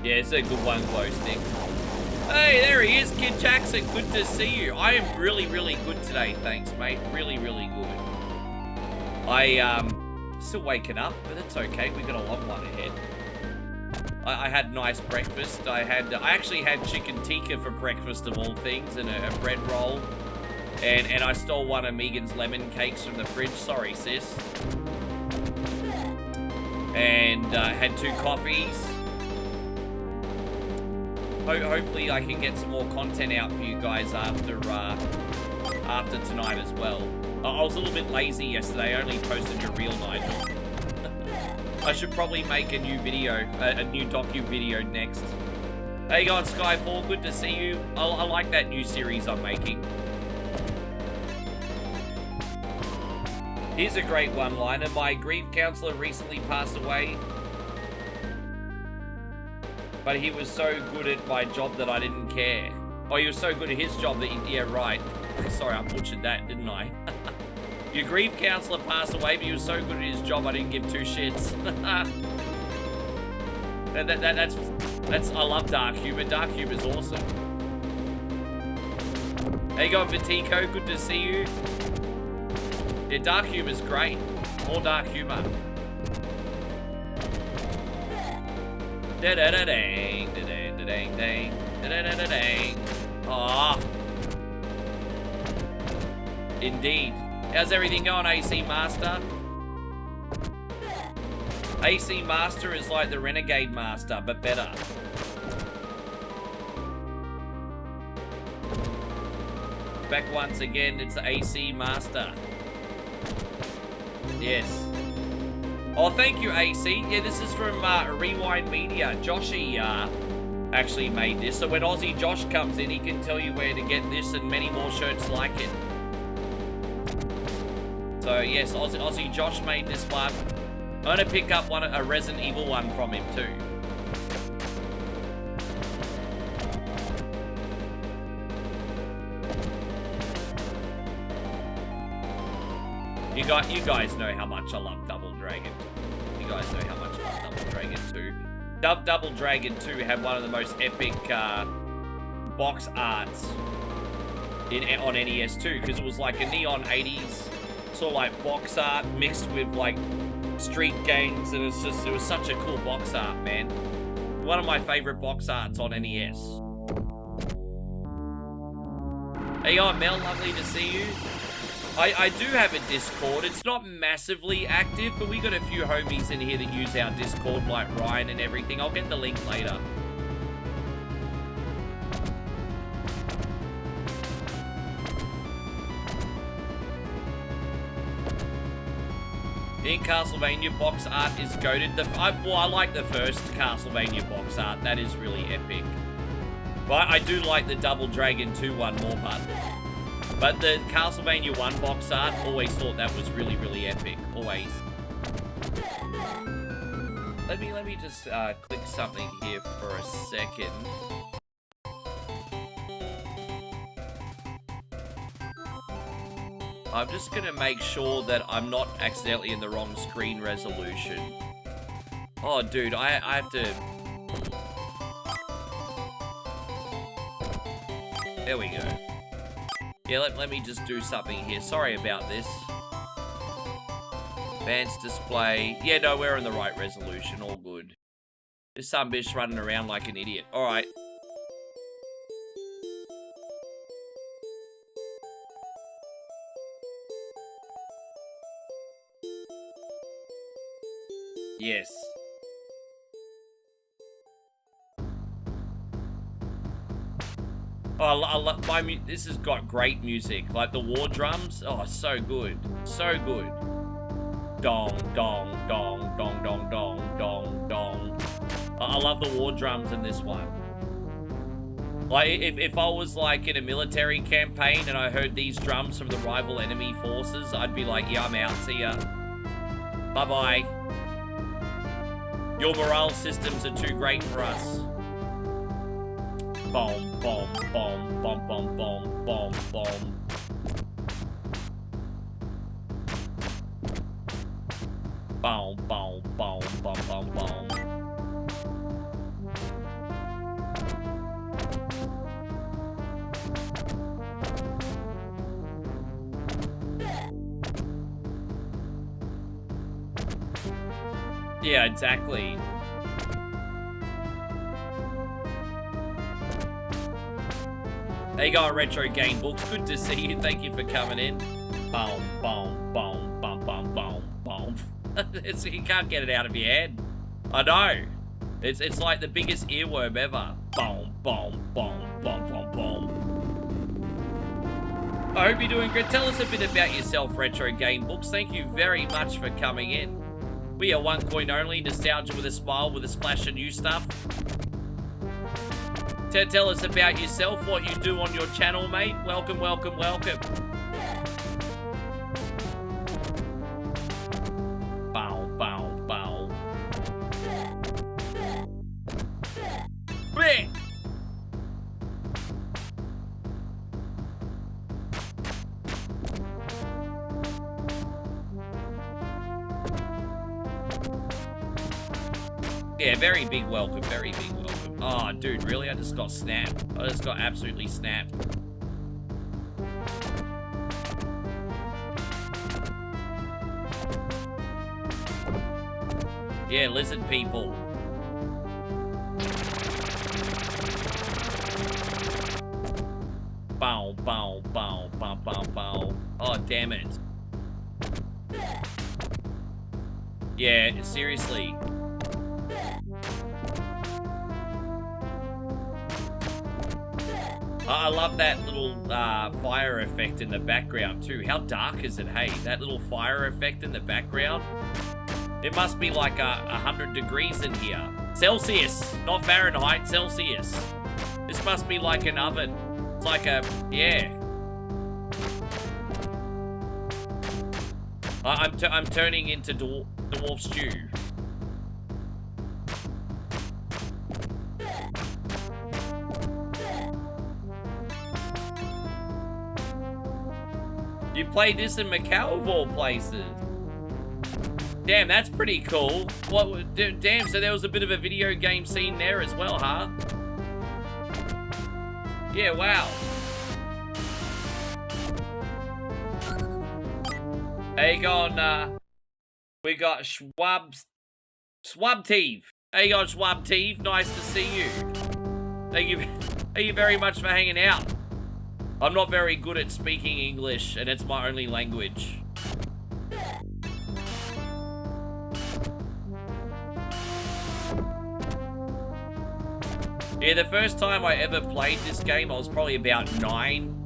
Speaker 1: Yeah, it's a good one, Glow Sticks. Hey, there he is, Kid Jackson. Good to see you. I am really, really good today. Thanks, mate. Really, really good. Still waking up, but it's okay. We got a long one ahead. I had nice breakfast. I actually had chicken tikka for breakfast of all things, and a bread roll. And I stole one of Megan's lemon cakes from the fridge. Sorry, sis. And had 2 coffees. Hopefully I can get some more content out for you guys after tonight as well. I was a little bit lazy yesterday. I only posted your reel, Nigel. I should probably make a new video, a new docu video next. How you going, Skyfall? Good to see you. I like that new series I'm making. Here's a great one-liner. My grief counselor recently passed away. But he was so good at my job that I didn't care. Oh, he was so good at his job that yeah, right. Sorry, I butchered that, didn't I? Your grief counselor passed away, but he was so good at his job I didn't give 2 shits. That's I love dark humor. Dark humor is awesome. How you going, Vitico? Good to see you. Yeah, dark humor is great. More dark humor. Da-da-da-dang, da-dang, da-da-da-dang. Aww. Indeed. How's everything going, AC Master? AC Master is like the Renegade Master, but better. Back once again, it's the AC Master. Yes. Oh, thank you, AC. Yeah, this is from Rewind Media. Joshy actually made this. So when Aussie Josh comes in, he can tell you where to get this and many more shirts like it. So, yes, Aussie Josh made this one. I'm going to pick up a Resident Evil one from him, too. You guys know how much I love Double Dragon. You guys know how much I love Double Dragon 2. Double Dragon 2 had one of the most epic box arts on NES 2, because it was like a neon 80s sort of like box art mixed with like street gangs, and it was such a cool box art, man. One of my favorite box arts on NES. Hey, Mel, lovely to see you. I do have a Discord. It's not massively active, but we got a few homies in here that use our Discord, like Ryan and everything. I'll get the link later. The Castlevania box art is goated. Well, I like the first Castlevania box art. That is really epic. But I do like the Double Dragon 2 one more, but the Castlevania 1 box art, always thought that was really, really epic. Always. Let me just click something here for a second. I'm just gonna make sure that I'm not accidentally in the wrong screen resolution. Oh, dude, I have to... There we go. Yeah, let me just do something here. Sorry about this. Advanced display. Yeah, no, we're in the right resolution. All good. There's some bitch running around like an idiot. Alright. Yes. Oh, I love this has got great music. Like the war drums. Oh, so good. So good. Dong, dong, dong, dong, dong, dong, dong, dong. I love the war drums in this one. Like, if I was like in a military campaign and I heard these drums from the rival enemy forces, I'd be like, yeah, I'm out. See ya. Bye-bye. Your morale systems are too great for us. Boom, boom, boom, boom, boom, boom, boom, boom. Boom, boom, boom, boom, boom, boom. Yeah, exactly. There you go, Retro Game Books. Good to see you. Thank you for coming in. Boom, boom, boom, boom, boom, boom, boom. You can't get it out of your head. I know. It's like the biggest earworm ever. Boom, boom, boom, boom, boom, boom. I hope you're doing good. Tell us a bit about yourself, Retro Game Books. Thank you very much for coming in. We are one coin only. Nostalgia with a smile with a splash of new stuff. Tell us about yourself, what you do on your channel, mate. Welcome, welcome, welcome. Bow, bow, bow. Bleh. Yeah, very big welcome, very big welcome. Oh, dude, really? I just got snapped. I just got absolutely snapped. Yeah, lizard people. Bow, bow, bow, bow, bow, bow. Oh, damn it. Yeah, seriously. I love that little fire effect in the background too. How dark is it, hey? That little fire effect in the background. It must be like 100 degrees in here. Celsius, not Fahrenheit, Celsius. This must be like an oven. It's like a, yeah. I'm turning into dwarf stew. You played this in Macau of all places. Damn, that's pretty cool. What? Damn, so there was a bit of a video game scene there as well, huh? Yeah, wow. Hey, going, we got Swabteeve. Hey, you got Swabteeve. Nice to see you. Thank you very much for hanging out. I'm not very good at speaking English, and it's my only language. Yeah, the first time I ever played this game, I was probably about 9.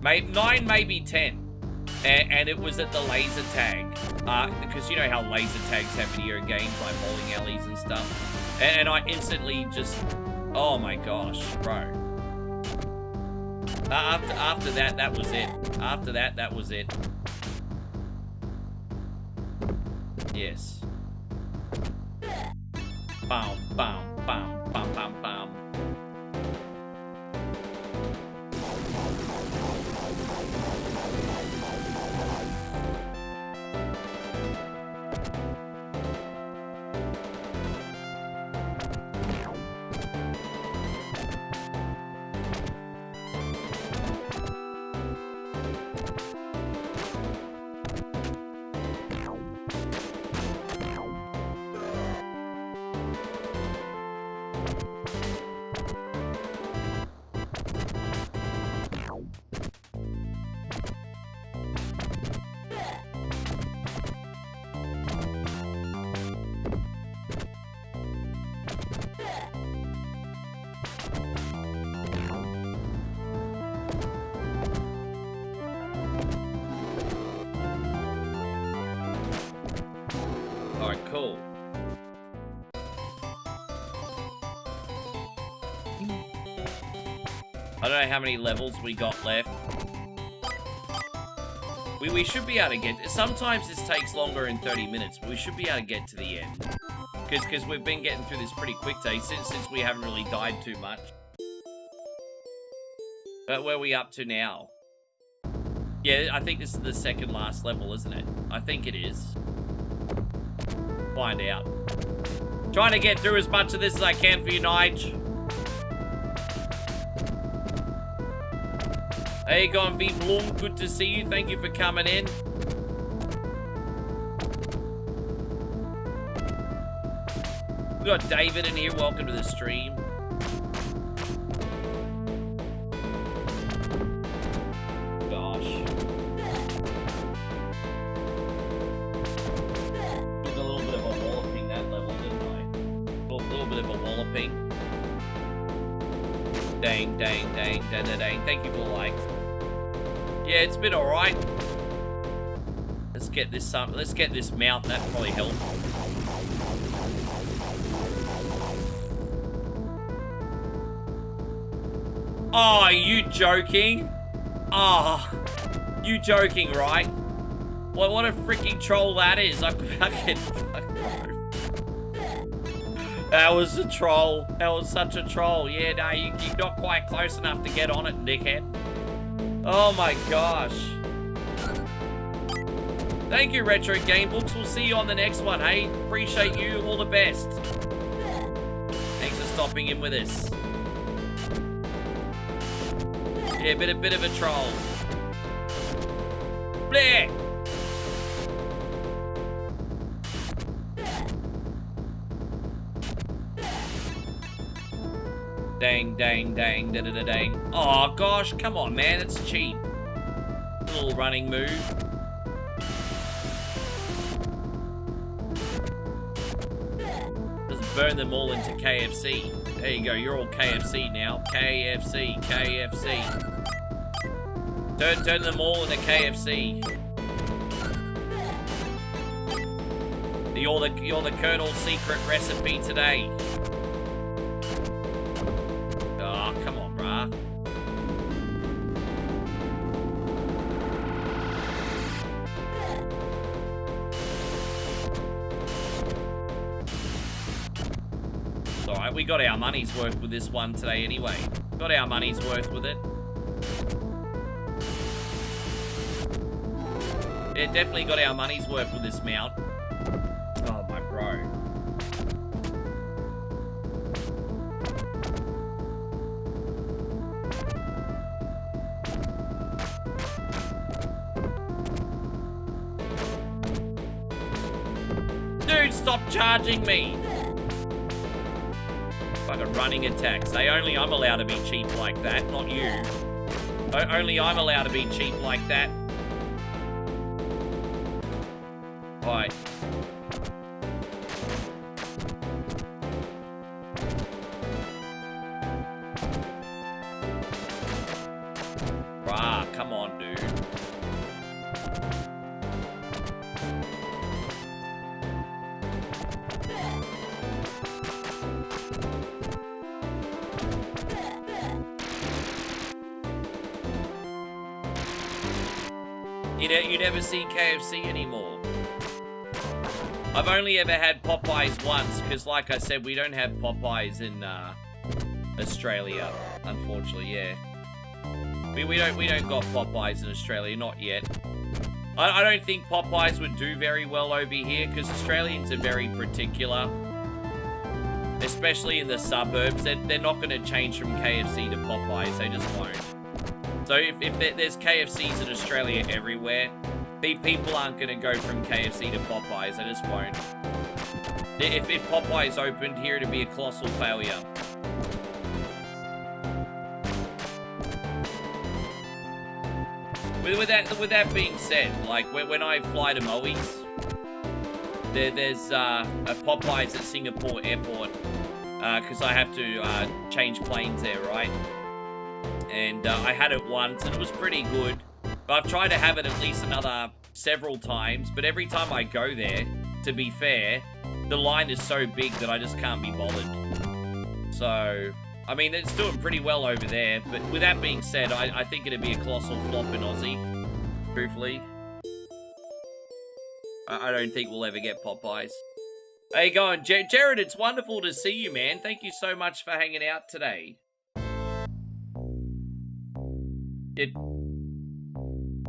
Speaker 1: 9, maybe 10. And it was at the laser tag. Because you know how laser tags have video games, like bowling alleys and stuff. And I instantly just... Oh my gosh, bro. After that, that was it. After that, that was it. Yes. Bam, bam, bam, bam, bam, bam. Cool. I don't know how many levels we got left. We should be able to get... Sometimes this takes longer in 30 minutes, but we should be able to get to the end. Because we've been getting through this pretty quick today, since we haven't really died too much. But where are we up to now? Yeah, I think this is the second last level, isn't it? I think it is. Find out. Trying to get through as much of this as I can for you, Nige. How you going, Vivlung? Good to see you. Thank you for coming in. We got David in here. Welcome to the stream. Dang. Thank you for the likes. Yeah, it's been alright. Let's get this mount. That'll probably help. Oh, are you joking? Oh, you joking, right? Well, what a freaking troll that is. I fucking... That was a troll. That was such a troll. Yeah, no, you're not quite close enough to get on it, dickhead. Oh my gosh. Thank you, Retro Gamebooks. We'll see you on the next one, hey? Appreciate you. All the best. Thanks for stopping in with us. Yeah, bit of a troll. Bleh! Dang. Oh, gosh, come on, man. It's cheap. Little running move. Just burn them all into KFC. There you go. You're all KFC now. KFC. Turn them all into KFC. You're the Colonel's secret recipe today. Come on, brah. Alright, we got our money's worth with this one today anyway. Got our money's worth with it. Yeah, definitely got our money's worth with this mount. Oh, my bro. Dude, stop charging me! Fucking running attacks. I'm allowed to be cheap like that, not you. Only I'm allowed to be cheap like that. Alright. Ah, come on, dude. You never see KFC anymore. I've only ever had Popeyes once, because like I said, we don't have Popeyes in Australia, unfortunately, yeah. We don't got Popeyes in Australia, not yet. I don't think Popeyes would do very well over here, because Australians are very particular. Especially in the suburbs. They're not going to change from KFC to Popeyes, they just won't. So if there's KFCs in Australia everywhere, people aren't going to go from KFC to Popeyes. They just won't. If Popeyes opened here, it'd be a colossal failure. With that being said, like when I fly to Moe's, there's a Popeyes at Singapore Airport because I have to change planes there, right? And I had it once, and it was pretty good. But I've tried to have it at least another several times. But every time I go there, to be fair, the line is so big that I just can't be bothered. So, I mean, it's doing pretty well over there. But with that being said, I think it'd be a colossal flop in Aussie, truthfully. I don't think we'll ever get Popeyes. How you going? Jared, it's wonderful to see you, man. Thank you so much for hanging out today.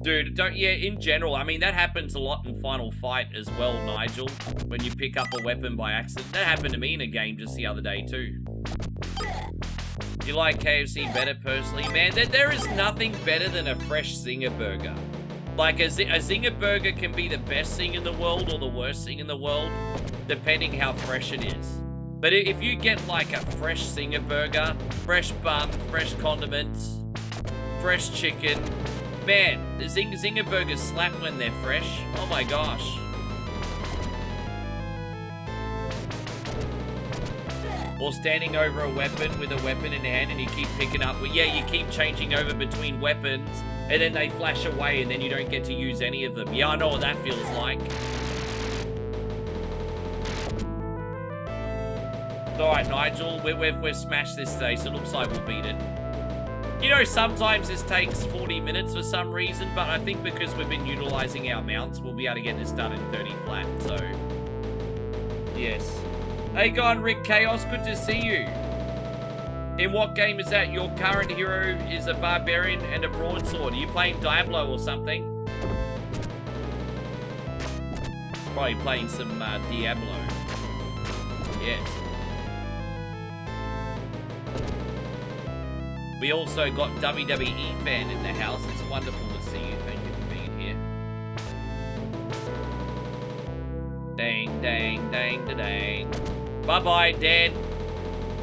Speaker 1: Dude, in general, I mean, that happens a lot in Final Fight as well, Nigel, when you pick up a weapon by accident. That happened to me in a game just the other day, too. You like KFC better, personally? Man, there is nothing better than a fresh Zinger burger. Like, a Zinger burger can be the best thing in the world or the worst thing in the world, depending how fresh it is. But if you get, like, a fresh Zinger burger, fresh bun, fresh condiments, fresh chicken, man, the Zinger burgers slap when they're fresh. Oh my gosh. Or standing over a weapon with a weapon in hand and you keep picking up. Well, yeah, you keep changing over between weapons and then they flash away and then you don't get to use any of them. Yeah, I know what that feels like. Alright, Nigel, we've smashed this today, so it looks like we'll beat it. You know, sometimes this takes 40 minutes for some reason, but I think because we've been utilizing our mounts, we'll be able to get this done in 30 flat, so... Yes. Hey, gone, Rick Chaos, good to see you. In what game is that? Your current hero is a barbarian and a broadsword. Are you playing Diablo or something? Probably playing some Diablo. Yes. We also got WWE fan in the house. It's wonderful to see you. Thank you for being here. Dang, dang, dang, dang. Bye-bye, Dad.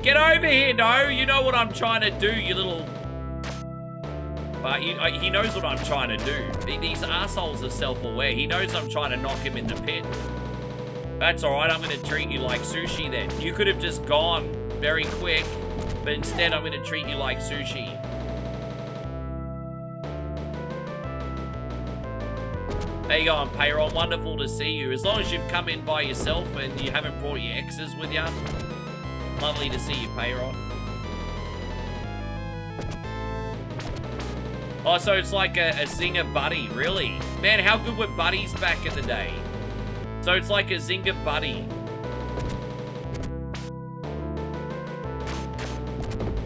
Speaker 1: Get over here, no. You know what I'm trying to do, you little... But he knows what I'm trying to do. These assholes are self-aware. He knows I'm trying to knock him in the pit. That's alright. I'm going to treat you like sushi then. You could have just gone very quick. But instead, I'm going to treat you like sushi. There you go, on payroll. Wonderful to see you. As long as you've come in by yourself and you haven't brought your exes with you. Lovely to see you, payroll. Oh, so it's like a Zinger buddy, really? Man, how good were buddies back in the day? So it's like a Zinger buddy.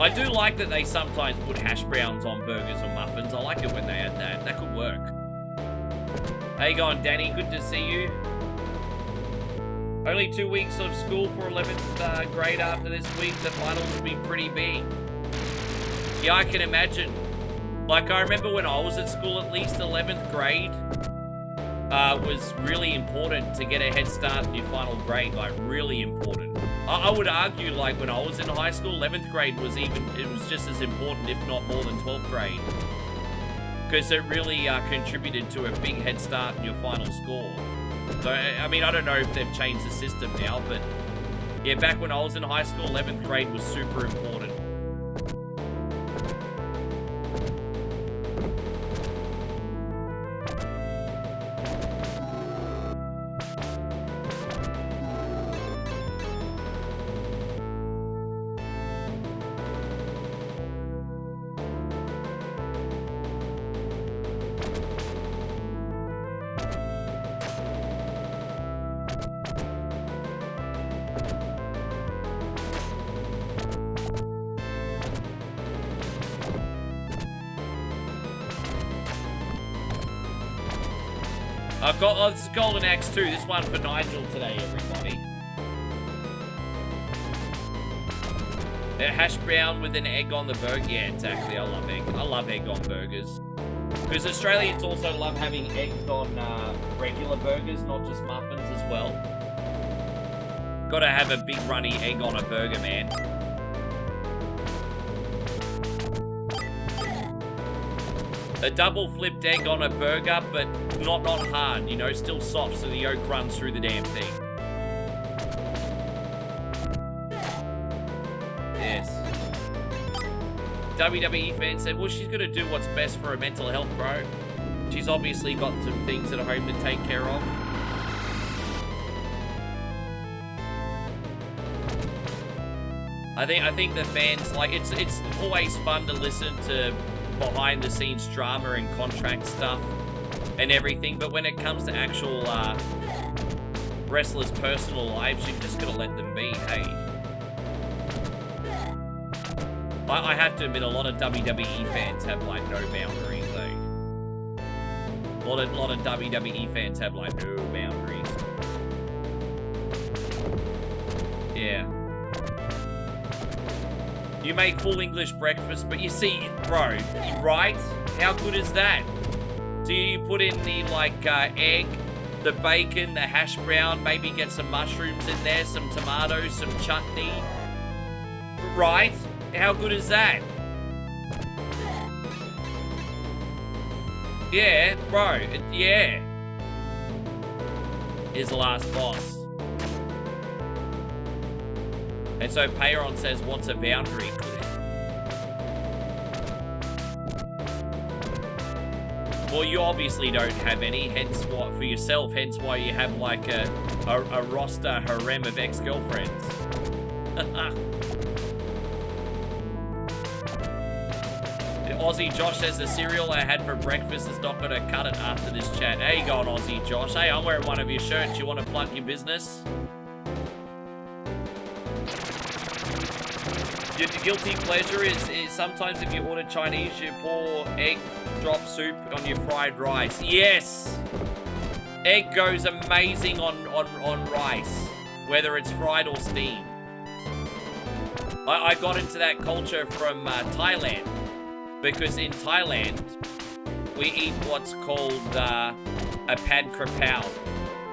Speaker 1: I do like that they sometimes put hash browns on burgers or muffins. I like it when they add that. That could work. How you going, Danny? Good to see you. Only 2 weeks of school for 11th grade after this week. The finals will be pretty big. Yeah, I can imagine. Like, I remember when I was at school, at least 11th grade was really important to get a head start in your final grade. Like, really important. I would argue, like, when I was in high school, 11th grade was just as important, if not more than 12th grade. because it really contributed to a big head start in your final score. So, I mean, I don't know if they've changed the system now, but yeah, back when I was in high school, 11th grade was super important. I've got, oh, this is Golden Axe too. This one for Nigel today, everybody. A hash brown with an egg on the burger. Yeah, exactly. I love egg. I love egg on burgers. Because Australians also love having eggs on regular burgers, not just muffins as well. Gotta have a big runny egg on a burger, man. A double flipped egg on a burger, but not hard, you know, still soft, so the yolk runs through the damn thing. Yes. WWE fan said, well, she's gonna do what's best for her mental health, bro. She's obviously got some things at home to take care of. I think the fans, like, it's always fun to listen to behind the scenes drama and contract stuff and everything, but when it comes to actual wrestlers' personal lives, you just gotta let them be. Hey, I have to admit, a lot of WWE fans have like no boundaries though. A lot of WWE fans have like no boundaries. Yeah. You make full English breakfast, but you see, bro, right? How good is that? So you put in the, like, egg, the bacon, the hash brown, maybe get some mushrooms in there, some tomatoes, some chutney. Right? How good is that? Yeah, bro, yeah. Here's the last boss. And so Payron says, what's a boundary? Well, you obviously don't have any, hence what for yourself, hence why you have like a roster harem of ex-girlfriends. Aussie Josh says the cereal I had for breakfast is not gonna cut it after this chat. How you going, Aussie Josh? Hey, I'm wearing one of your shirts. You want to plug your business? Your guilty pleasure is sometimes if you order Chinese, you pour egg drop soup on your fried rice. Yes! Egg goes amazing on rice, whether it's fried or steamed. I got into that culture from Thailand, because in Thailand, we eat what's called a pad krapao.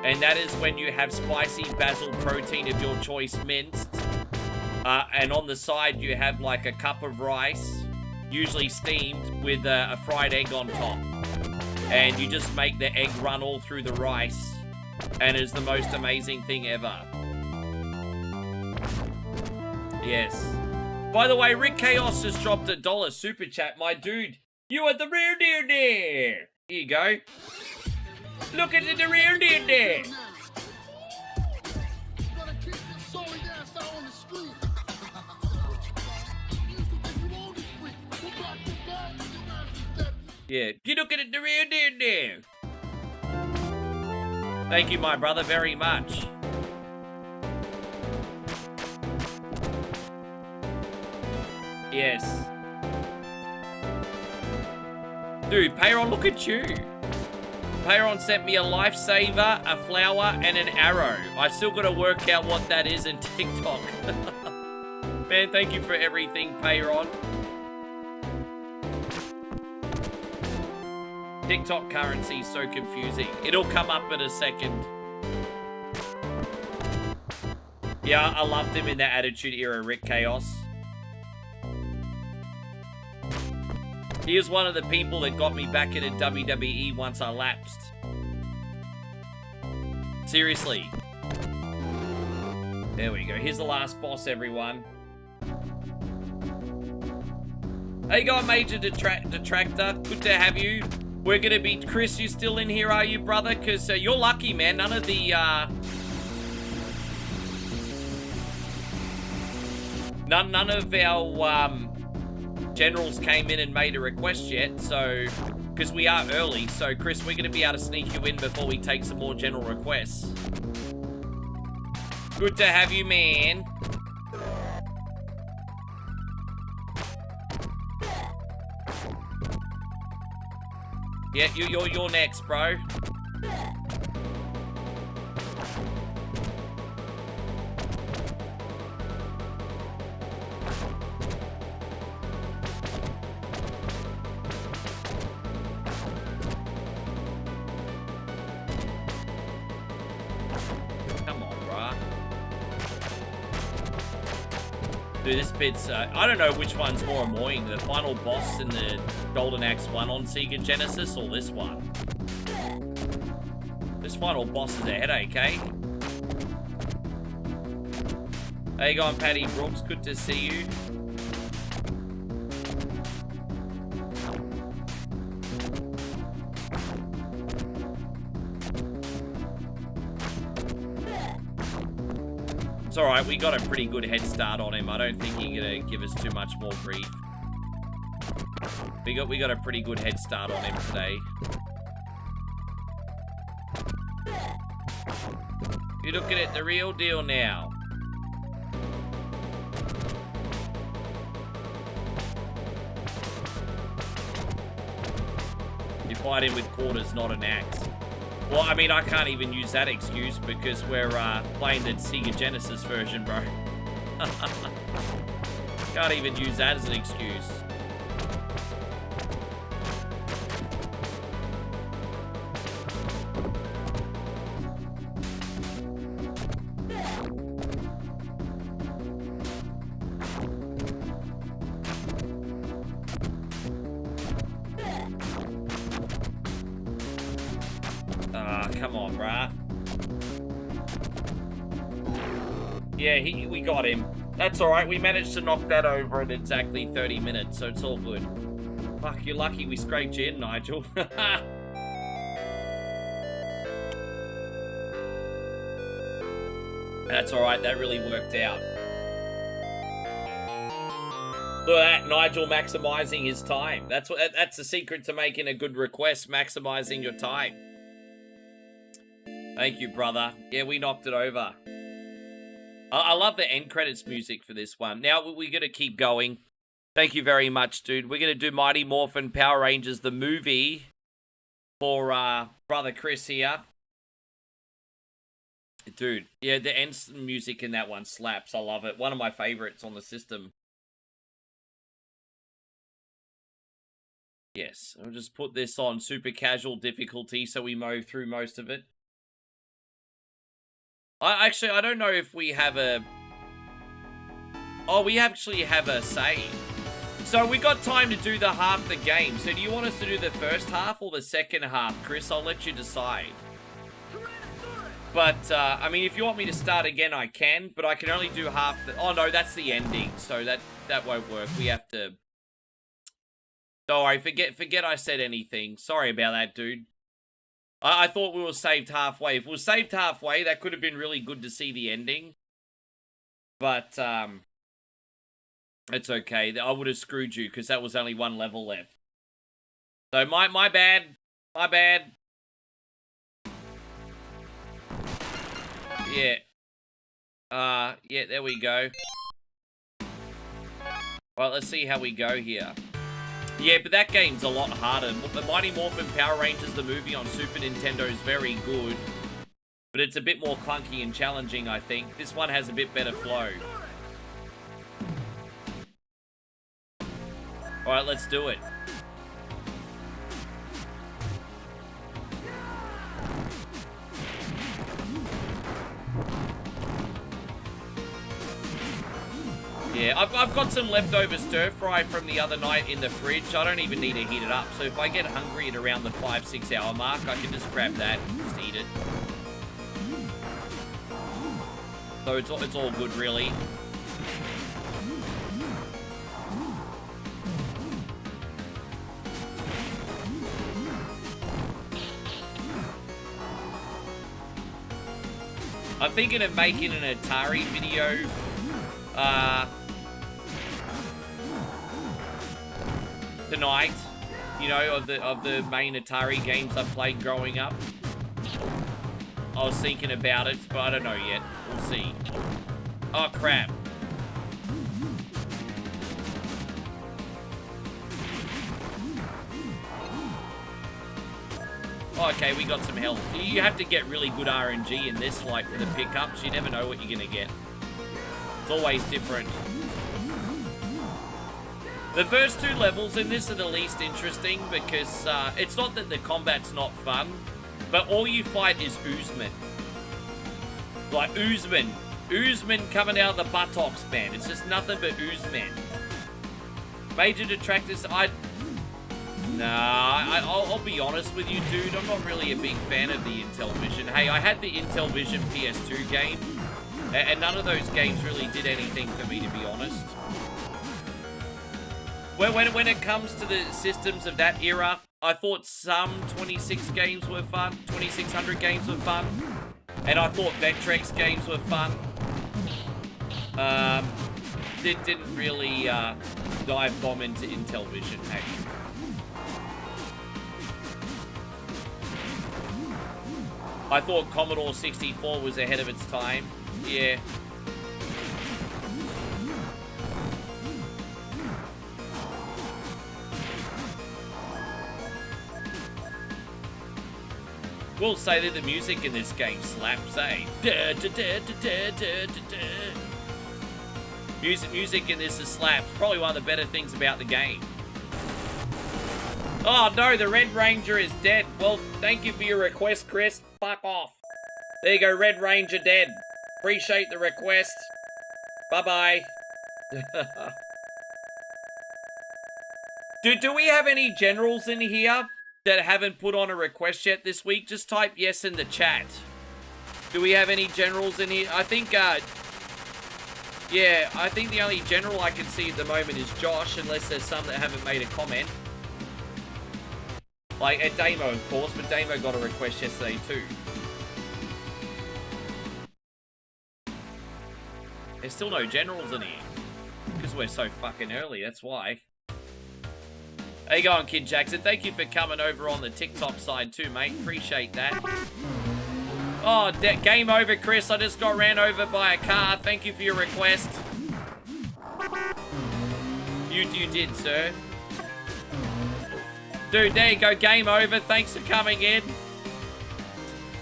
Speaker 1: And that is when you have spicy basil protein of your choice minced, and on the side, you have like a cup of rice, usually steamed, with a fried egg on top. And you just make the egg run all through the rice. And it's the most amazing thing ever. Yes. By the way, Rick Chaos just dropped $1 super chat. My dude, you are the real deal there. Here you go. Look at the real deal there. Yeah, you look at it, the real deal there. Thank you, my brother, very much. Yes. Dude, Payron, look at you. Payron sent me a lifesaver, a flower, and an arrow. I still got to work out what that is in TikTok. Man, thank you for everything, Payron. TikTok currency is so confusing. It'll come up in a second. Yeah, I loved him in that Attitude Era, Rick Chaos. He was one of the people that got me back into WWE once I lapsed. Seriously. There we go. Here's the last boss, everyone. How you going, Major Detractor? Good to have you. We're gonna be... Chris, you still in here, are you, brother? Because you're lucky, man. None of the... None of our generals came in and made a request yet, so... Because we are early, so Chris, we're gonna be able to sneak you in before we take some more general requests. Good to have you, man. Yeah, you're next, bro. Come on, bruh. Dude, this bit's, I don't know which one's more annoying, the final boss in the Golden Axe 1 on Sega Genesis or this one. This final boss is a headache, eh? How you going, Patty Brooks? Good to see you. It's alright, we got a pretty good head start on him. I don't think he's gonna give us too much more grief. We got a pretty good head start on him today. You're looking at the real deal now. You fight him with quarters, not an axe. Well, I mean, I can't even use that excuse because we're playing the Sega Genesis version, bro. Can't even use that as an excuse. Come on, bruh. Yeah, we got him. That's alright, we managed to knock that over in exactly 30 minutes, so it's all good. Fuck, you're lucky we scraped you in, Nigel. That's alright, that really worked out. Look at that, Nigel maximizing his time. That's the secret to making a good request, maximizing your time. Thank you, brother. Yeah, we knocked it over. I love the end credits music for this one. Now, we're going to keep going. Thank you very much, dude. We're going to do Mighty Morphin Power Rangers, the movie, for brother Chris here. Dude, yeah, the end music in that one slaps. I love it. One of my favorites on the system. Yes, I'll just put this on super casual difficulty so we mow through most of it. I don't know if we have a... Oh, we actually have a save. So we got time to do the half the game. So do you want us to do the first half or the second half, Chris? I'll let you decide. But, I mean, if you want me to start again, I can. But I can only do half the... Oh, no, that's the ending. So that won't work. We have to... Sorry, forget I said anything. Sorry about that, dude. I thought we were saved halfway. If we were saved halfway, that could have been really good to see the ending. But, it's okay. I would have screwed you because that was only one level left. So, my bad. My bad. Yeah. Yeah, there we go. Well, let's see how we go here. Yeah, but that game's a lot harder. The Mighty Morphin Power Rangers, the movie on Super Nintendo, is very good. But it's a bit more clunky and challenging, I think. This one has a bit better flow. Alright, let's do it. Yeah, I've got some leftover stir fry from the other night in the fridge. I don't even need to heat it up. So if I get hungry at around the 5-6 hour mark, I can just grab that and just eat it. So it's all good, really. I'm thinking of making an Atari video. Tonight, you know, of the main Atari games I played growing up. I was thinking about it, but I don't know yet. We'll see. Oh, crap. Oh, okay, we got some health. You have to get really good RNG in this, like, for the pickups. You never know what you're going to get. It's always different. The first 2 levels in this are the least interesting because it's not that the combat's not fun, but all you fight is oozement. Like, oozement. Oozement coming out of the buttocks, man. It's just nothing but oozement. Major detractors, I'll be honest with you, dude. I'm not really a big fan of the Intellivision. Hey, I had the Intellivision PS2 game, and none of those games really did anything for me, to be honest. When it comes to the systems of that era, I thought some 26 games were fun, 2600 games were fun, and I thought Vectrex games were fun. Didn't really dive bomb into Intellivision, hey. I thought Commodore 64 was ahead of its time, yeah. We'll say that the music in this game slaps, eh? Music in this is slaps. Probably one of the better things about the game. Oh no, the Red Ranger is dead. Well, thank you for your request, Chris. Fuck off. There you go, Red Ranger dead. Appreciate the request. Bye-bye. Do we have any generals in here that haven't put on a request yet this week? Just type yes in the chat. Do we have any generals in here? I think, yeah, I think the only general I can see at the moment is Josh, unless there's some that haven't made a comment. Like, at Damo, of course, but Damo got a request yesterday, too. There's still no generals in here. Because we're so fucking early, that's why. How you going, Kid Jackson? Thank you for coming over on the TikTok side too, mate. Appreciate that. Oh, game over, Chris. I just got ran over by a car. Thank you for your request. You did, sir. Dude, there you go. Game over. Thanks for coming in.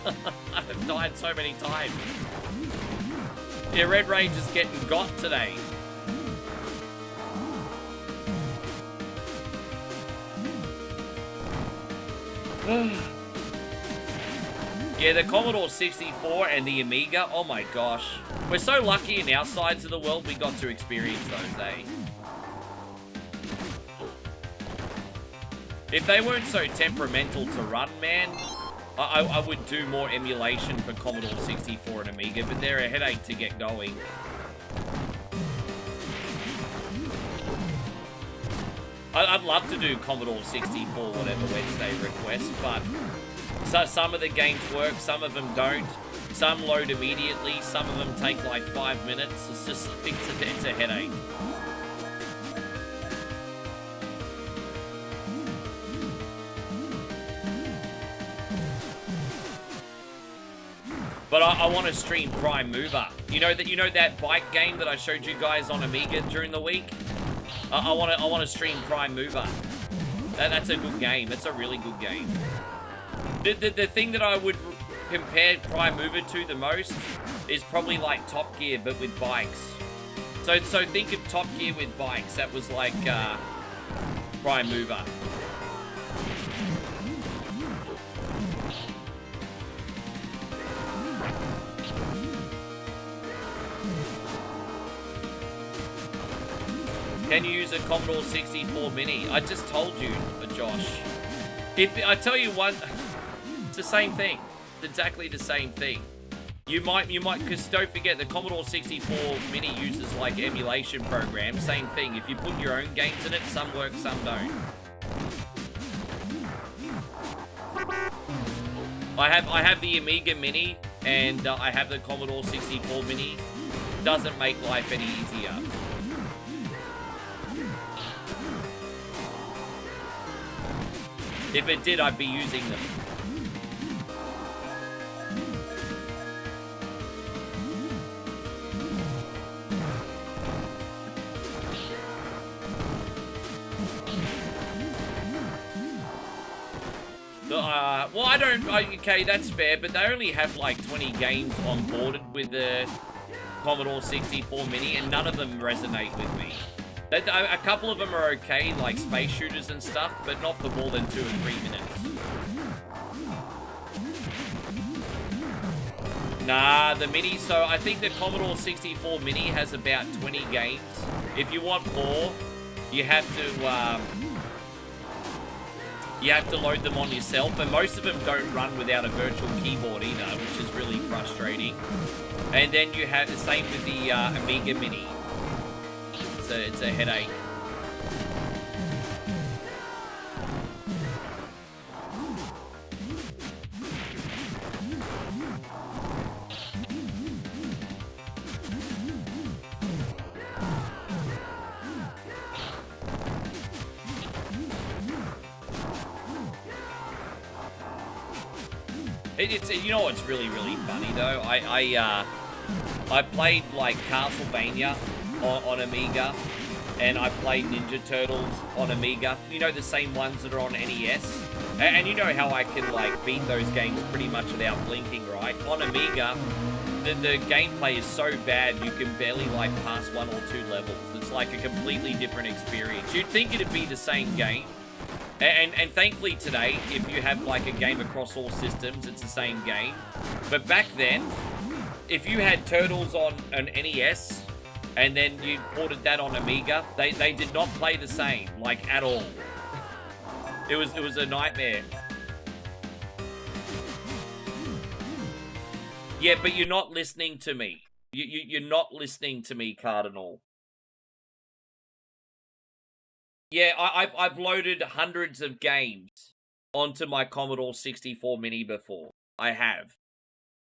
Speaker 1: I've died so many times. Yeah, Red Ranger's getting got today. Yeah, the Commodore 64 and the Amiga, oh my gosh. We're so lucky in our sides of the world we got to experience those, eh? If they weren't so temperamental to run, man, I would do more emulation for Commodore 64 and Amiga, but they're a headache to get going. I'd love to do Commodore 64 whatever Wednesday request, but so some of the games work, some of them don't. Some load immediately, some of them take like 5 minutes. It's just, it's a headache. But I want to stream Prime Mover. You know that bike game that I showed you guys on Amiga during the week? I want to stream Prime Mover. That's a good game. That's a really good game. The thing that I would compare Prime Mover to the most is probably like Top Gear, but with bikes. So think of Top Gear with bikes. That was like Prime Mover. Can you use a Commodore 64 Mini? I just told you, Josh. If I tell you one, it's the same thing. It's exactly the same thing. You might, because don't forget, the Commodore 64 Mini uses like emulation programs. Same thing. If you put your own games in it, some work, some don't. I have the Amiga Mini, and I have the Commodore 64 Mini. Doesn't make life any easier. If it did, I'd be using them. Well, I don't... Okay, that's fair, but they only have like 20 games onboarded with the Commodore 64 Mini, and none of them resonate with me. A couple of them are okay, like space shooters and stuff, but not for more than 2 or 3 minutes. Nah, the Mini, so I think the Commodore 64 Mini has about 20 games. If you want more, you have to load them on yourself, and most of them don't run without a virtual keyboard either, which is really frustrating. And then you have the same with the Amiga Mini. It's a headache. You know what's really funny though? I played like Castlevania on Amiga, and I played Ninja Turtles on Amiga. You know, the same ones that are on NES. And you know how I can like beat those games pretty much without blinking, right? On Amiga, the gameplay is so bad you can barely like pass 1 or 2 levels. It's like a completely different experience. You'd think it'd be the same game. And thankfully today, if you have like a game across all systems, it's the same game. But back then, if you had Turtles on an NES, and then you ported that on Amiga, they did not play the same, like at all. It was a nightmare. Yeah, but you're not listening to me. You're not listening to me, Cardinal. Yeah, I've loaded hundreds of games onto my Commodore 64 Mini before. I have.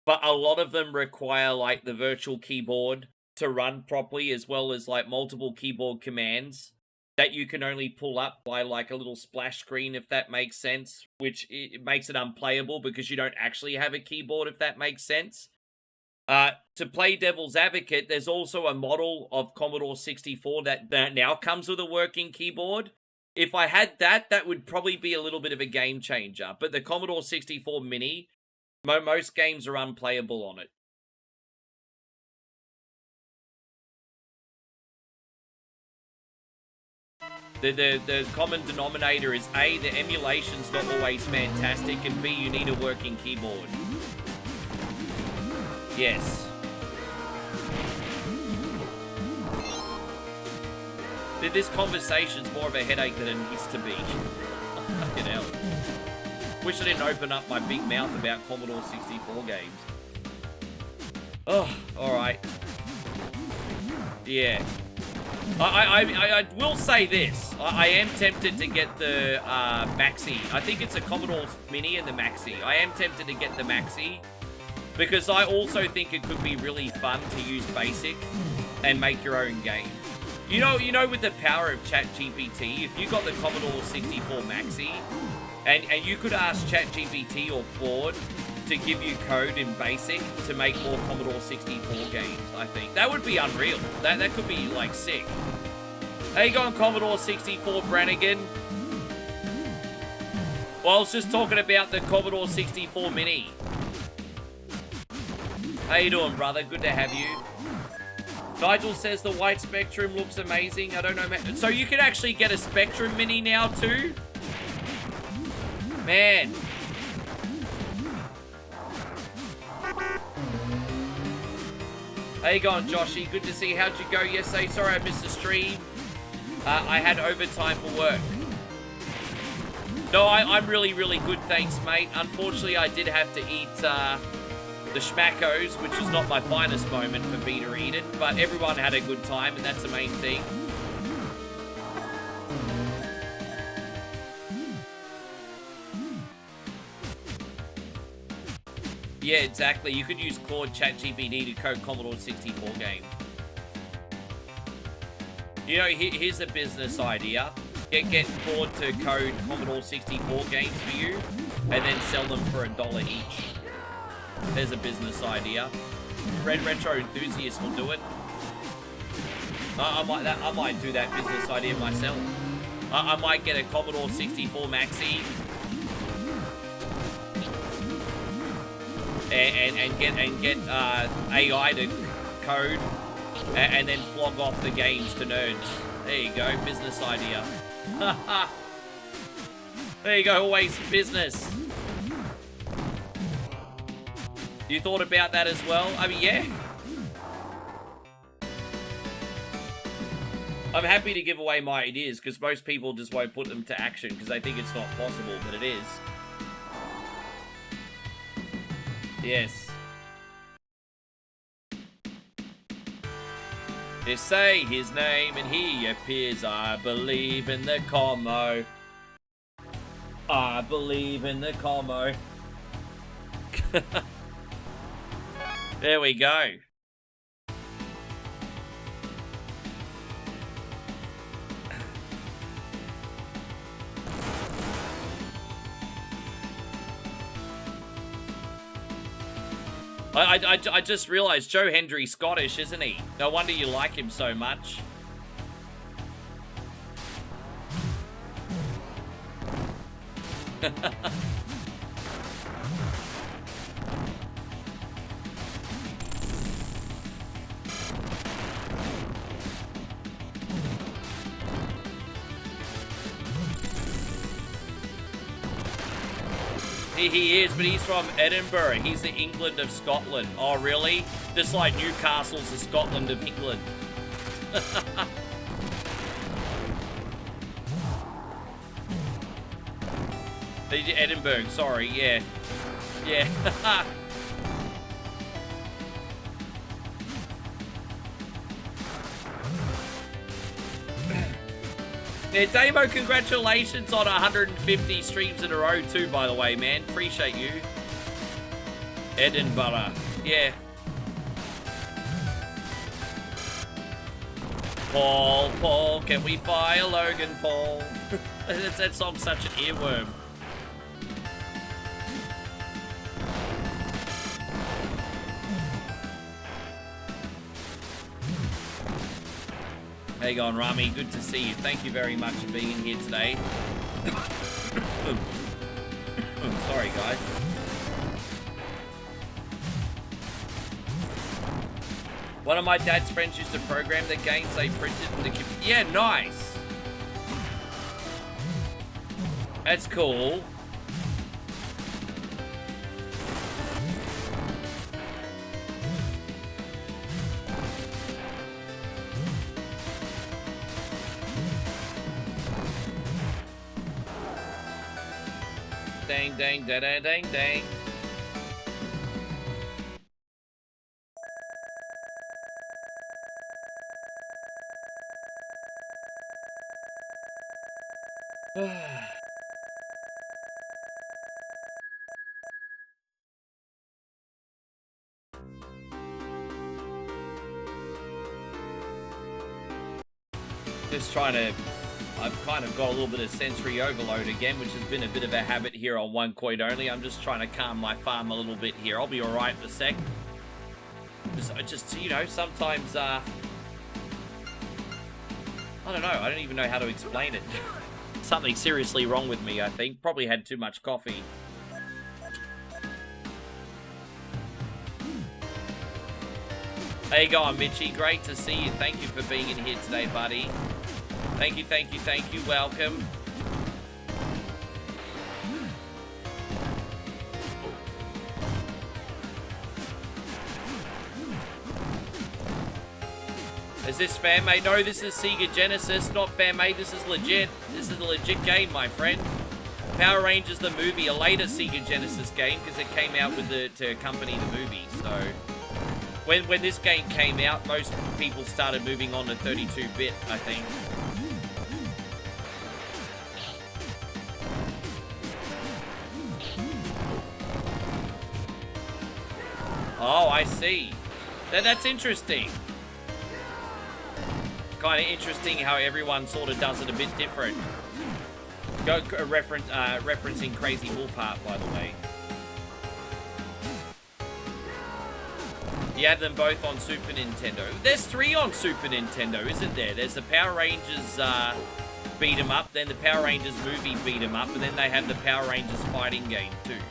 Speaker 1: But a lot of them require, like, the virtual keyboard to run properly, as well as, like, multiple keyboard commands that you can only pull up by, like, a little splash screen, if that makes sense, which it makes it unplayable because you don't actually have a keyboard, if that makes sense. To play devil's advocate, there's also a model of Commodore 64 that now comes with a working keyboard. If I had that, that would probably be a little bit of a game changer. But the Commodore 64 Mini, most games are unplayable on it. The common denominator is A, the emulation's not always fantastic, and B, you need a working keyboard. Yes. This conversation's more of a headache than it needs to be. Fucking hell. Wish I didn't open up my big mouth about Commodore 64 games. Oh, alright. Yeah. I will say this. I am tempted to get the Maxi. I think it's a Commodore Mini and the Maxi. I am tempted to get the Maxi, because I also think it could be really fun to use BASIC and make your own game. You know, with the power of ChatGPT, if you got the Commodore 64 Maxi, and you could ask ChatGPT or Claude to give you code in BASIC to make more Commodore 64 games, I think. That would be unreal. That could be, like, sick. How you going, Commodore 64 Brannigan? Well, I was just talking about the Commodore 64 Mini. How you doing, brother? Good to have you. Nigel says the white Spectrum looks amazing. I don't know, man. So you can actually get a Spectrum Mini now, too? Man. How you going, Joshy? Good to see you. How'd you go yesterday? Sorry I missed the stream. I had overtime for work. No, I'm really, really good, thanks, mate. Unfortunately, I did have to eat the schmackos, which was not my finest moment for me to eat it, but everyone had a good time, and that's the main thing. Yeah, exactly. You could use Claude ChatGPT to code Commodore 64 games. You know, here's a business idea. Get Claude to code Commodore 64 games for you, and then sell them for $1 each. There's a business idea. Red Retro Enthusiast will do it. I might do that business idea myself. I might get a Commodore 64 Maxi and get AI to code and then flog off the games to nerds. There you go, business idea. There you go, always business. You thought about that as well? I mean, yeah. I'm happy to give away my ideas because most people just won't put them to action because they think it's not possible, but it is. Yes. They say his name and he appears. I believe in the commo. I believe in the commo. There we go. I just realized Joe Hendry's Scottish, isn't he? No wonder you like him so much. He is, but he's from Edinburgh. He's the England of Scotland. Oh, really? Just like Newcastle's the Scotland of England. Edinburgh, sorry, yeah. Yeah. Yeah, Damo, congratulations on 150 streams in a row too, by the way, man. Appreciate you. Edinburgh. Yeah. Paul, can we fire Logan Paul? That song's such an earworm. How you going, Rami? Good to see you. Thank you very much for being here today. Sorry, guys. One of my dad's friends used to program the games they printed in the computer. Yeah, nice. That's cool. Dang, dang, da da dang, dang. Just trying to, I've kind of got a little bit of sensory overload again, which has been a bit of a habit here on One Coin Only. I'm just trying to calm my farm a little bit here. I'll be all right in a sec. Just you know, sometimes, I don't know. I don't even know how to explain it. Something seriously wrong with me, I think. Probably had too much coffee. How you going, Mitchie? Great to see you. Thank you for being in here today, buddy. Thank you, thank you, thank you. Welcome. Is this fan-made? No, this is Sega Genesis, not fan-made. This is legit. This is a legit game, my friend. Power Rangers the movie, a later Sega Genesis game, because it came out with to accompany the movie. So, when this game came out, most people started moving on to 32-bit, I think. Oh, I see. That's interesting. Kind of interesting how everyone sort of does it a bit different. Referencing Crazy Wolfheart, by the way. You have them both on Super Nintendo. There's 3 on Super Nintendo, isn't there? There's the Power Rangers beat 'em up, then the Power Rangers movie beat 'em up, and then they have the Power Rangers fighting game too.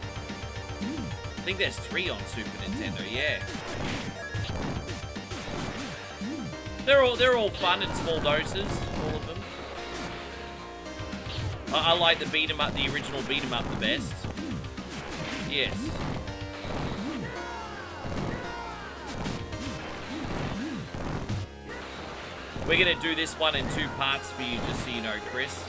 Speaker 1: I think there's 3 on Super Nintendo, yeah. They're all fun in small doses, all of them. I like the beat 'em up, the original beat 'em up the best. Yes. We're gonna do this one in 2 parts for you, just so you know, Chris.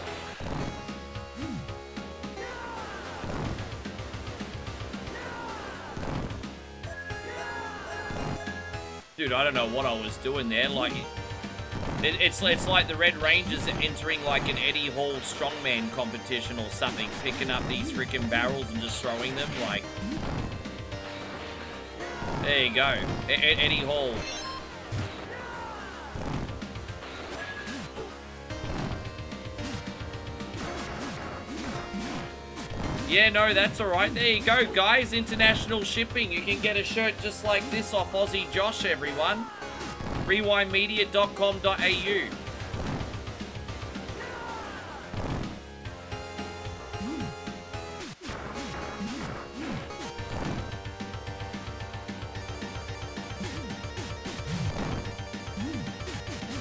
Speaker 1: Dude, I don't know what I was doing there. Like, it's like the Red Rangers entering like an Eddie Hall strongman competition or something, picking up these freaking barrels and just throwing them. Like, there you go, Eddie Hall. Yeah, no, that's alright. There you go, guys. International shipping. You can get a shirt just like this off Aussie Josh, everyone. rewindmedia.com.au.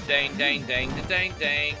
Speaker 1: Dang, dang, dang, dang, dang.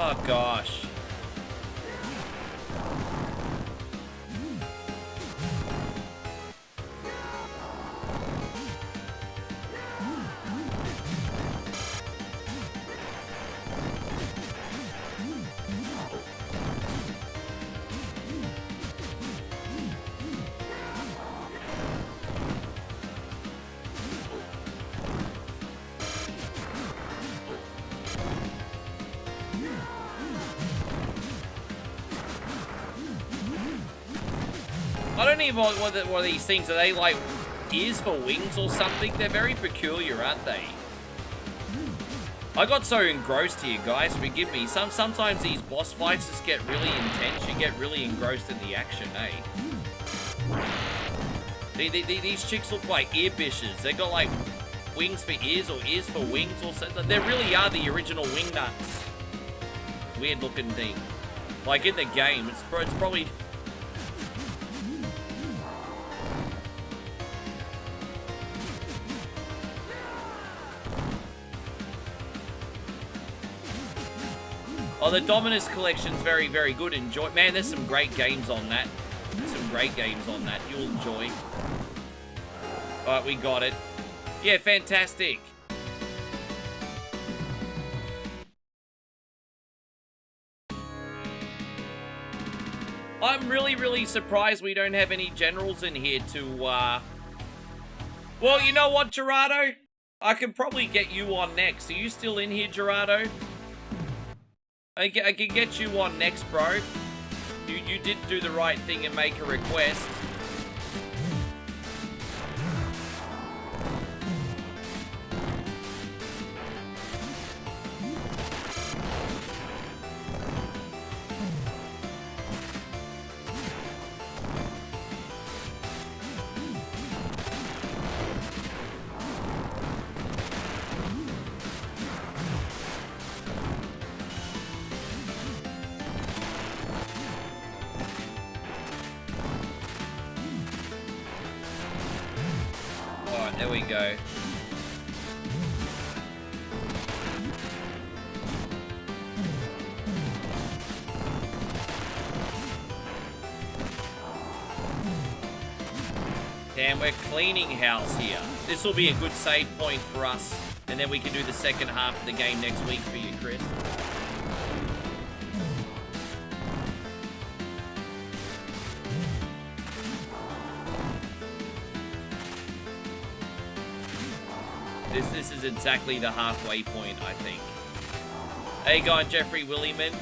Speaker 1: Oh, gosh. I don't even know what these things are. They like ears for wings or something? They're very peculiar, aren't they? I got so engrossed here, guys. Forgive me. Sometimes these boss fights just get really intense. You get really engrossed in the action, eh? These chicks look like ear bishes. They got like wings for ears or ears for wings or something. They really are the original wing nuts. Weird looking thing. Like in the game, it's probably. Oh, the Dominus collection's very, very good. Enjoy. Man, there's some great games on that. Some great games on that. You'll enjoy. Alright, we got it. Yeah, fantastic. I'm really, really surprised we don't have any generals in here to, Well, you know what, Gerardo? I can probably get you on next. Are you still in here, Gerardo? I can get you on next, bro. You did do the right thing and make a request. There we go. Damn, we're cleaning house here. This will be a good save point for us. And then we can do the second half of the game next week for you, Chris. This is exactly the halfway point, I think. Hey, going Jeffrey Williman.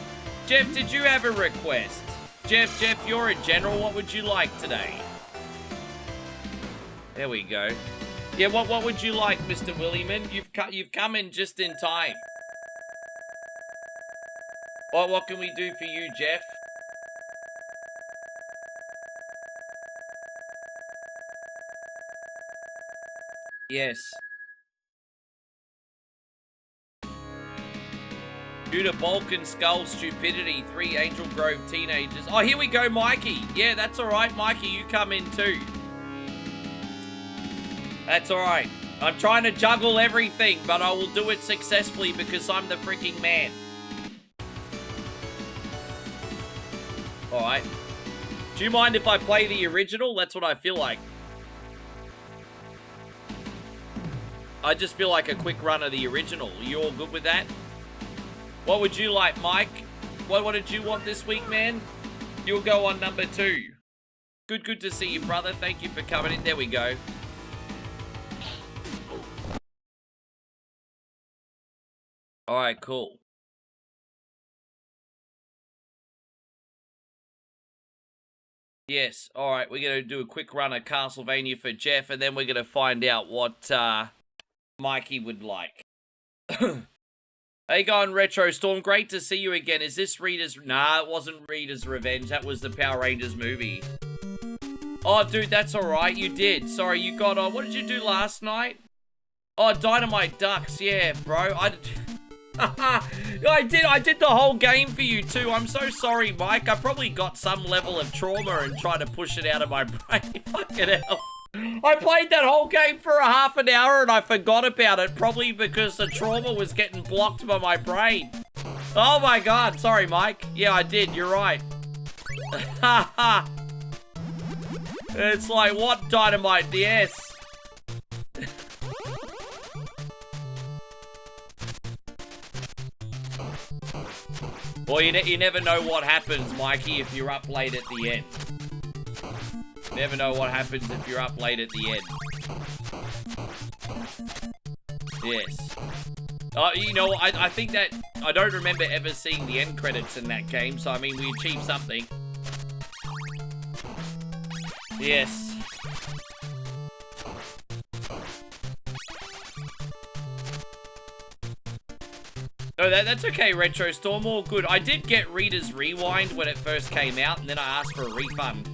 Speaker 1: Jeff, did you have a request? Jeff, you're a general. What would you like today? There we go. Yeah, what would you like, Mr. Williman? You've come in just in time. What can we do for you, Jeff? Yes. Due to Balkan Skull stupidity, 3 Angel Grove teenagers. Oh, here we go, Mikey. Yeah, that's all right, Mikey. You come in too. That's all right. I'm trying to juggle everything, but I will do it successfully because I'm the freaking man. All right. Do you mind if I play the original? That's what I feel like. I just feel like a quick run of the original. Are you all good with that? What would you like, Mike? What did you want this week, man? You'll go on number 2. Good to see you, brother. Thank you for coming in. There we go. All right, cool. Yes, all right. We're going to do a quick run of Castlevania for Jeff, and then we're going to find out what Mikey would like. Hey, going Retro Storm. Great to see you again. Is this Rita's... Nah, it wasn't Rita's Revenge. That was the Power Rangers movie. Oh, dude, that's all right. You did. Sorry, you got... what did you do last night? Oh, Dynamite Ducks. Yeah, bro. I did the whole game for you, too. I'm so sorry, Mike. I probably got some level of trauma and tried to push it out of my brain. Fucking hell. I played that whole game for a half an hour and I forgot about it, probably because the trauma was getting blocked by my brain. Oh my god, sorry Mike. Yeah, I did, you're right. It's like, what Dynamite? Yes. Well, you never know what happens, Mikey, if you're up late at the end. Never know what happens if you're up late at the end. Yes. You know, I think that... I don't remember ever seeing the end credits in that game, so I mean, we achieved something. Yes. No, that's okay, Retro Storm, all good. I did get Reader's Rewind when it first came out, and then I asked for a refund.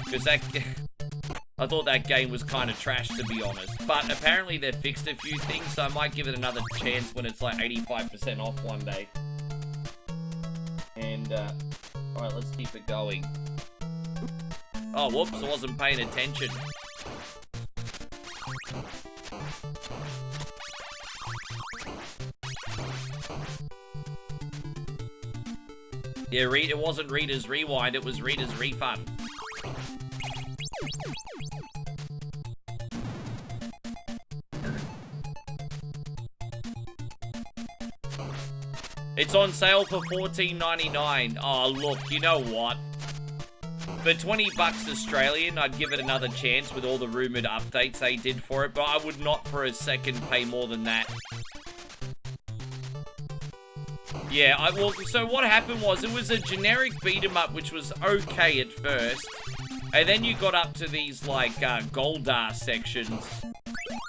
Speaker 1: Because I thought that game was kind of trash, to be honest. But apparently they've fixed a few things, so I might give it another chance when it's like 85% off one day. And, alright, let's keep it going. Oh, whoops, I wasn't paying attention. Yeah, it wasn't Reader's Rewind, it was Reader's Refund. It's on sale for $14.99. Oh, look, you know what? For 20 bucks Australian, I'd give it another chance with all the rumored updates they did for it, but I would not for a second pay more than that. Yeah, well, so what happened was, it was a generic beat-em-up, which was okay at first, and then you got up to these, like, Goldar sections,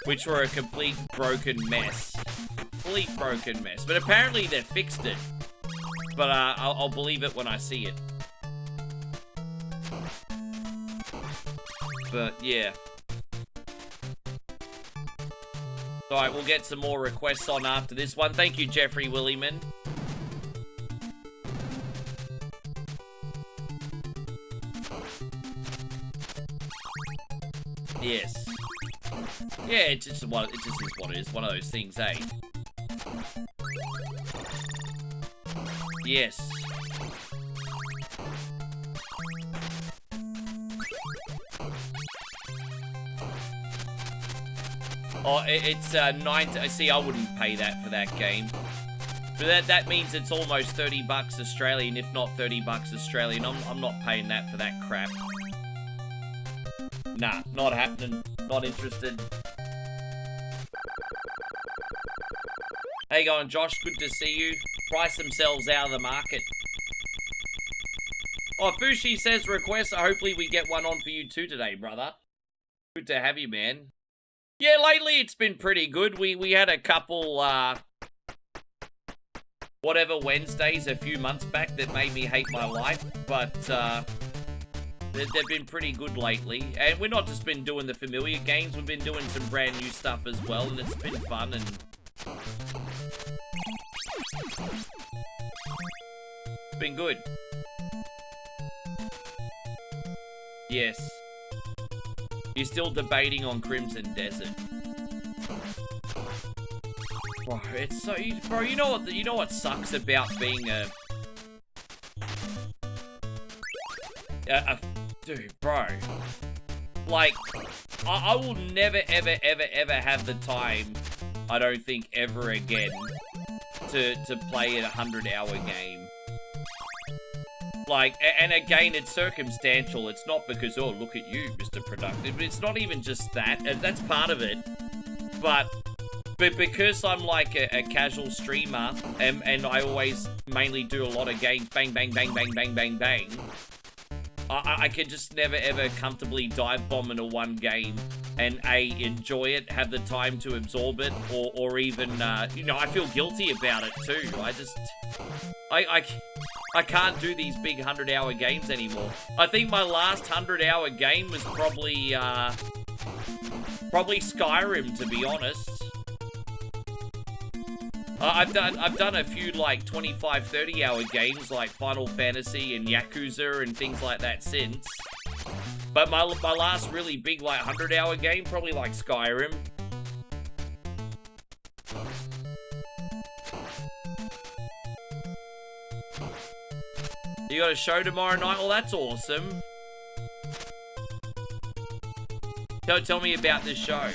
Speaker 1: which were a complete broken mess. Complete broken mess. But apparently they fixed it. But, I'll believe it when I see it. But, yeah. Alright, we'll get some more requests on after this one. Thank you, Jeffrey Williman. Yes. Yeah, it just is what it is. One of those things, eh? Yes. Oh, it's 9. See, I wouldn't pay that for that game. But that means it's almost 30 bucks Australian, if not 30 bucks Australian. I'm not paying that for that crap. Nah, not happening. Not interested. How you going, Josh? Good to see you. Price themselves out of the market. Oh, Fushi says request. Hopefully we get one on for you too today, brother. Good to have you, man. Yeah, lately it's been pretty good. We had a couple, whatever Wednesdays a few months back that made me hate my life, but, they've been pretty good lately. And we've not just been doing the familiar games, we've been doing some brand new stuff as well, and it's been fun, and it's been good. Yes. You're still debating on Crimson Desert. Bro, it's so... Bro, you know what sucks about being a... Dude, bro. Like, I will never, ever, ever, ever have the time, I don't think, ever again, to play a 100-hour game. Like, and again, it's circumstantial. It's not because, oh, look at you, Mr. Productive. It's not even just that. That's part of it. But because I'm like a casual streamer, and I always mainly do a lot of games, bang, bang, bang, bang, bang, bang, bang, I can just never, ever comfortably dive bomb into one game and, A, enjoy it, have the time to absorb it, or even, you know, I feel guilty about it, too. I can't do these big 100-hour games anymore. I think my last 100-hour game was probably Skyrim, to be honest. I've done a few, like, 25, 30-hour games, like Final Fantasy and Yakuza and things like that since. But my last really big, like, 100-hour game, probably like Skyrim. You got a show tomorrow night? Well, that's awesome. Tell me about this show.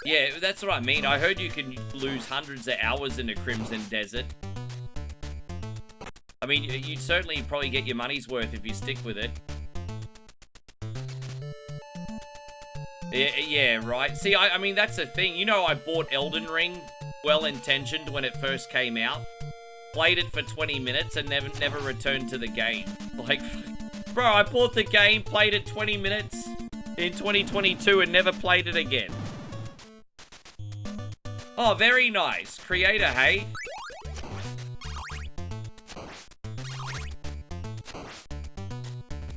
Speaker 1: Yeah, that's what I mean. I heard you can lose hundreds of hours in a Crimson Desert. I mean, you'd certainly probably get your money's worth if you stick with it. Yeah, right. See, I mean, that's the thing. You know, I bought Elden Ring, well-intentioned when it first came out. Played it for 20 minutes and never returned to the game. Like, bro, I bought the game, played it 20 minutes in 2022 and never played it again. Oh, very nice. Creator, hey?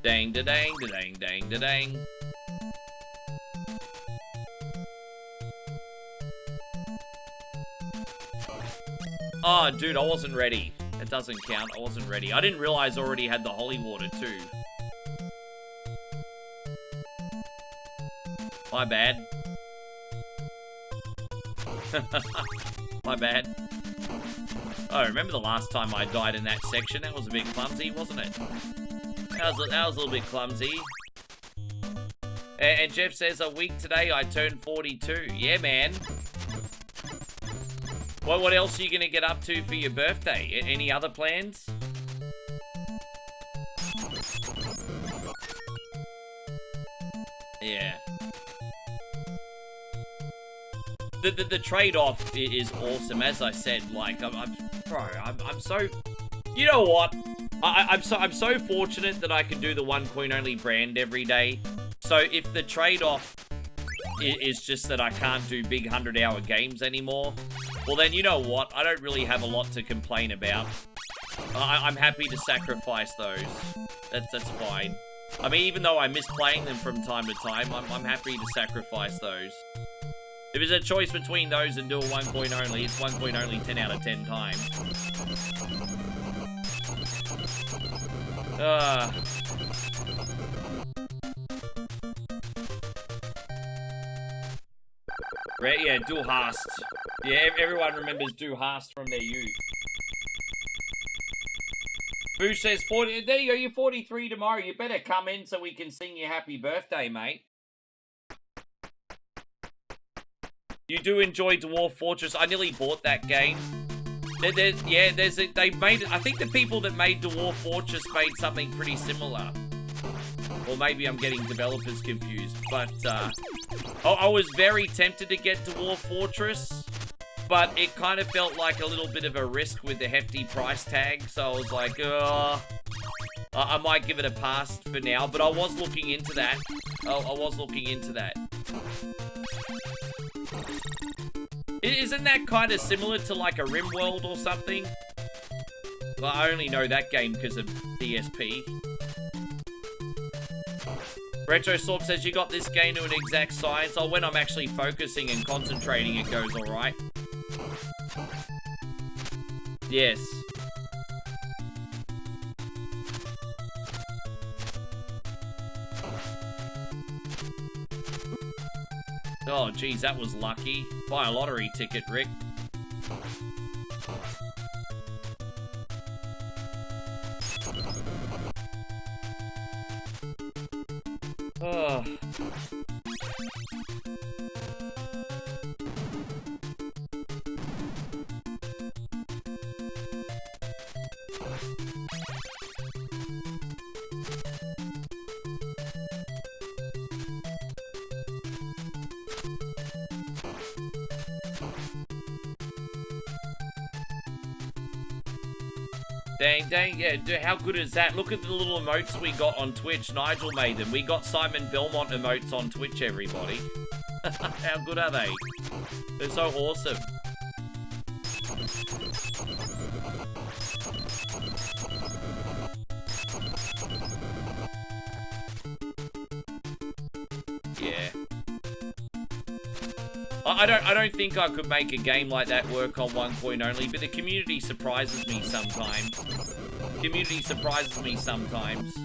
Speaker 1: Dang, da dang, da dang, dang, da dang. Oh, dude, I wasn't ready. It doesn't count. I wasn't ready. I didn't realize I already had the holy water, too. My bad. My bad. Oh, remember the last time I died in that section? That was a bit clumsy, wasn't it? That was a little bit clumsy. And Jeff says, a week today I turned 42. Yeah, man. What else are you gonna get up to for your birthday? Any other plans? Yeah. The trade-off is awesome. As I said, like I'm so, you know what? I'm so fortunate that I can do the one coin only brand every day. So if the trade-off is just that I can't do big 100-hour games anymore, well then you know what? I don't really have a lot to complain about. I'm happy to sacrifice those. That's fine. I mean, even though I miss playing them from time to time, I'm happy to sacrifice those. If there's a choice between those and do a one coin only, it's one coin only 10 out of 10 times. Yeah, Du Hast. Yeah, everyone remembers Du Hast from their youth. Boosh says, 40, there you go, you're 43 tomorrow. You better come in so we can sing you happy birthday, mate. You do enjoy Dwarf Fortress. I nearly bought that game. They made it. I think the people that made Dwarf Fortress made something pretty similar. Or maybe I'm getting developers confused. But I was very tempted to get Dwarf Fortress, but it kind of felt like a little bit of a risk with the hefty price tag. So I was like, I might give it a pass for now. But I was looking into that. I was looking into that. Isn't that kind of similar to like a RimWorld or something? Well, I only know that game because of DSP. RetroSorb says you got this game to an exact science. Oh, when I'm actually focusing and concentrating, it goes alright. Yes. Oh, geez, that was lucky. Buy a lottery ticket, Rick. Oh. Dang, yeah, dude, how good is that? Look at the little emotes we got on Twitch. Nigel made them. We got Simon Belmont emotes on Twitch, everybody. How good are they? They're so awesome. Yeah. I don't think I could make a game like that work on one coin only, but the community surprises me sometimes. Community surprises me sometimes.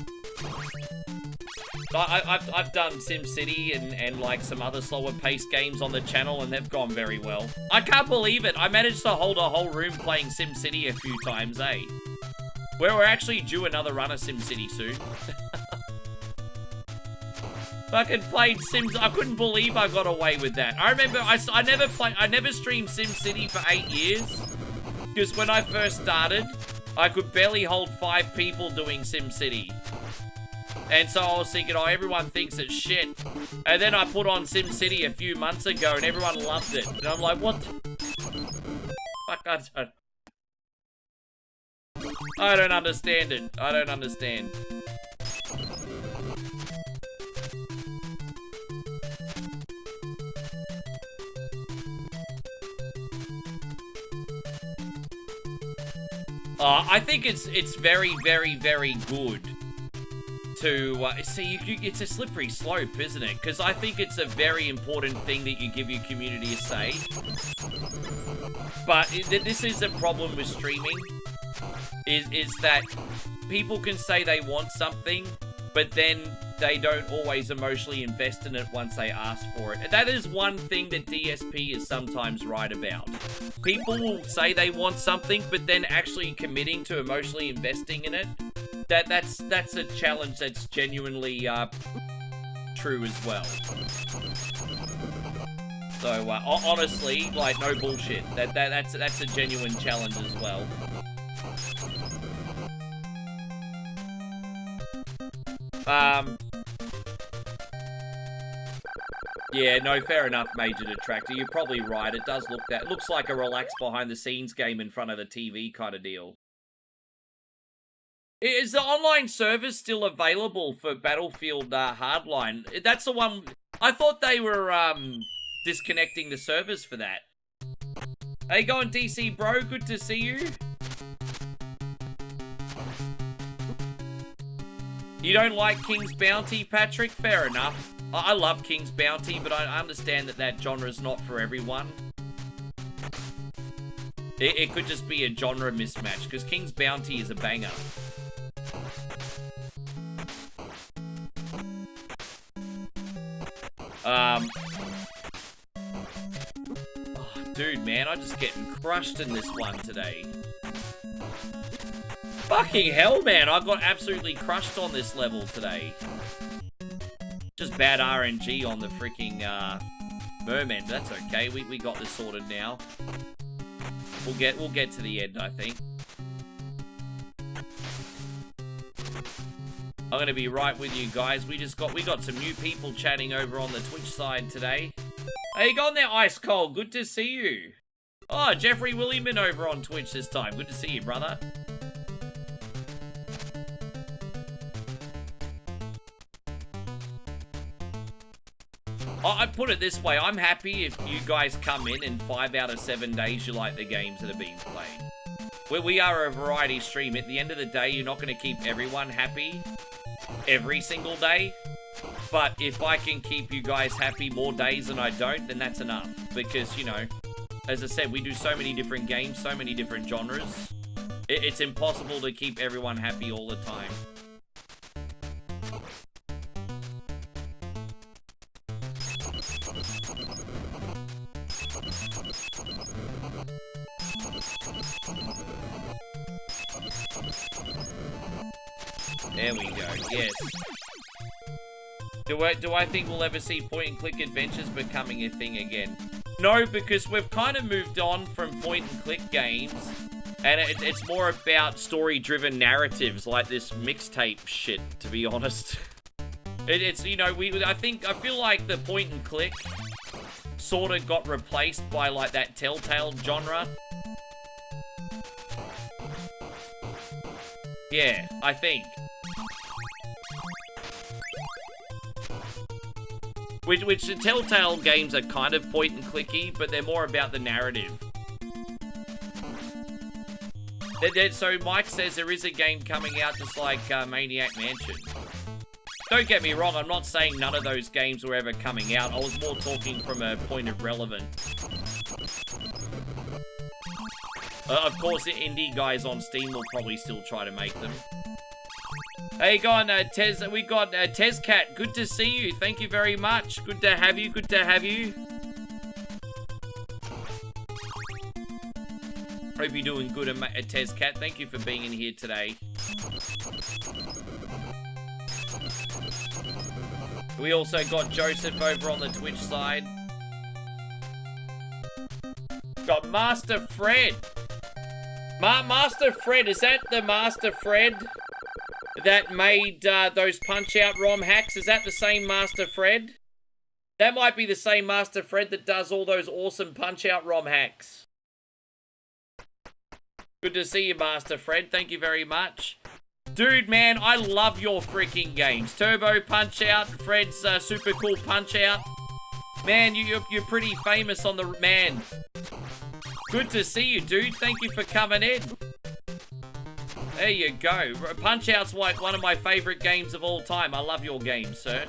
Speaker 1: I've done SimCity and like some other slower paced games on the channel, and they've gone very well. I can't believe it. I managed to hold a whole room playing SimCity a few times, eh? We're actually due another run of SimCity soon. Fucking played Sims. I couldn't believe I got away with that. I remember I never streamed SimCity for 8 years. Because when I first started, I could barely hold 5 people doing SimCity. And so I was thinking, oh, everyone thinks it's shit. And then I put on SimCity a few months ago and everyone loved it. And I'm like, what? Fuck, I don't understand it. I don't understand. I think it's very, very, very good to see. It's a slippery slope, isn't it? Because I think it's a very important thing that you give your community a say. But this is a problem with streaming. Is that people can say they want something, but then they don't always emotionally invest in it once they ask for it. And that is one thing that DSP is sometimes right about. People will say they want something, but then actually committing to emotionally investing in it, that's a challenge that's genuinely true as well. So, honestly, like, no bullshit. That's a genuine challenge as well. Yeah, no, fair enough, Major Detractor. You're probably right. It does look that. It looks like a relaxed behind-the-scenes game in front of the TV kind of deal. Is the online service still available for Battlefield Hardline? That's the one... I thought they were, disconnecting the servers for that. How you going, DC bro? Good to see you. You don't like King's Bounty, Patrick? Fair enough. I love King's Bounty, but I understand that that genre's not for everyone. It could just be a genre mismatch, because King's Bounty is a banger. Oh, dude, man, I'm just getting crushed in this one today. Fucking hell, man, I got absolutely crushed on this level today. Just bad RNG on the freaking merman. That's okay. We got this sorted now. We'll get to the end, I think. I'm gonna be right with you guys. We got some new people chatting over on the Twitch side today. How you going there, Ice Cold? Good to see you. Oh, Jeffrey Williamson over on Twitch this time. Good to see you, brother. I put it this way, I'm happy if you guys come in and 5 out of 7 days you like the games that are being played. We are a variety stream. At the end of the day, you're not going to keep everyone happy every single day. But if I can keep you guys happy more days than I don't, then that's enough. Because, you know, as I said, we do so many different games, so many different genres. It's impossible to keep everyone happy all the time. There we go, yes. Do I think we'll ever see point-and-click adventures becoming a thing again? No, because we've kind of moved on from point-and-click games, and it's more about story-driven narratives like this mixtape shit, to be honest. It's, you know, I feel like the point-and-click sort of got replaced by, like, that Telltale genre. Yeah, I think. Which the Telltale games are kind of point-and-clicky, but they're more about the narrative. So Mike says there is a game coming out just like Maniac Mansion. Don't get me wrong, I'm not saying none of those games were ever coming out. I was more talking from a point of relevance. Of course, the indie guys on Steam will probably still try to make them. Hey, going, Tez, we got Tezcat. Good to see you. Thank you very much. Good to have you. Good to have you. Hope you're doing good, Tezcat. Thank you for being in here today. We also got Joseph over on the Twitch side. Got Master Fred. Master Fred, is that the Master Fred that made those Punch-Out ROM hacks? Is that the same Master Fred? That might be the same Master Fred that does all those awesome Punch-Out ROM hacks. Good to see you, Master Fred. Thank you very much. Dude, man, I love your freaking games. Turbo Punch-Out, Fred's super cool Punch-Out. Man, you're pretty famous on the... Man. Good to see you, dude. Thank you for coming in. There you go. Punch-Out's like one of my favorite games of all time. I love your game, sir.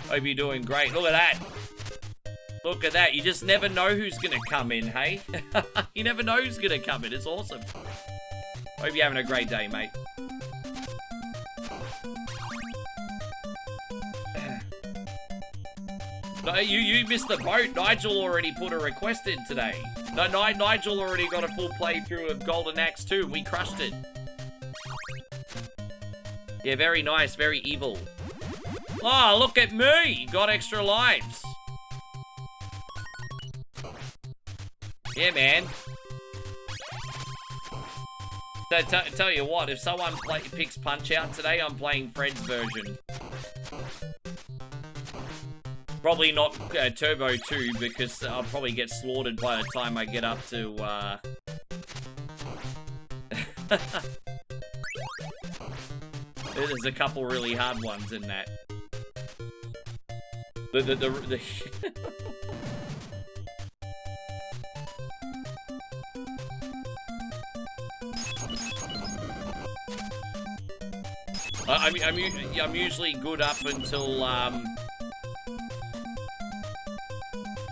Speaker 1: Hope you're doing great. Look at that. Look at that. You just never know who's going to come in, hey? You never know who's going to come in. It's awesome. Hope you're having a great day, mate. No, you missed the boat. Nigel already put a request in today. No, Nigel already got a full playthrough of Golden Axe 2, and we crushed it. Yeah, very nice, very evil. Oh, look at me! Got extra lives. Yeah, man. So tell you what, if someone picks Punch-Out today, I'm playing Fred's version. Probably not Turbo 2, because I'll probably get slaughtered by the time I get up to, There's a couple really hard ones in that. I'm usually good up until,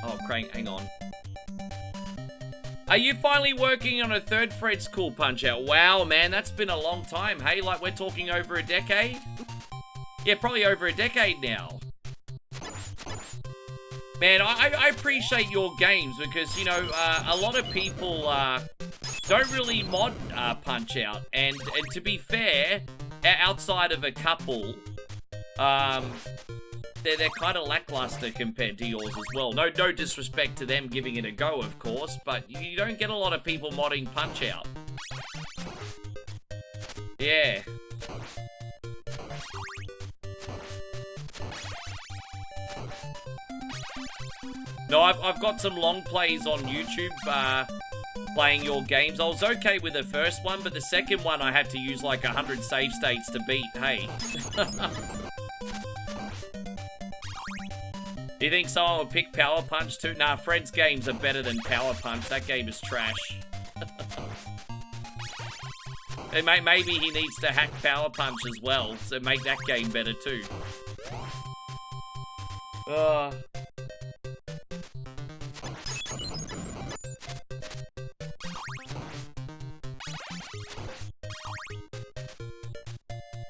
Speaker 1: Oh, Crank, hang on. Are you finally working on a third Fred's Cool Punch-Out? Wow, man, that's been a long time, hey? Like, we're talking over a decade? Yeah, probably over a decade now. Man, I appreciate your games because, you know, a lot of people don't really mod Punch-Out. And to be fair, outside of a couple, they're kind of lackluster compared to yours as well. No disrespect to them giving it a go, of course, but you don't get a lot of people modding Punch-Out. Yeah. No, I've got some long plays on YouTube, playing your games. I was okay with the first one, but the second one I had to use like 100 save states to beat, hey. Do you think someone would pick Power Punch too? Nah, Fred's games are better than Power Punch. That game is trash. And maybe he needs to hack Power Punch as well, so make that game better too.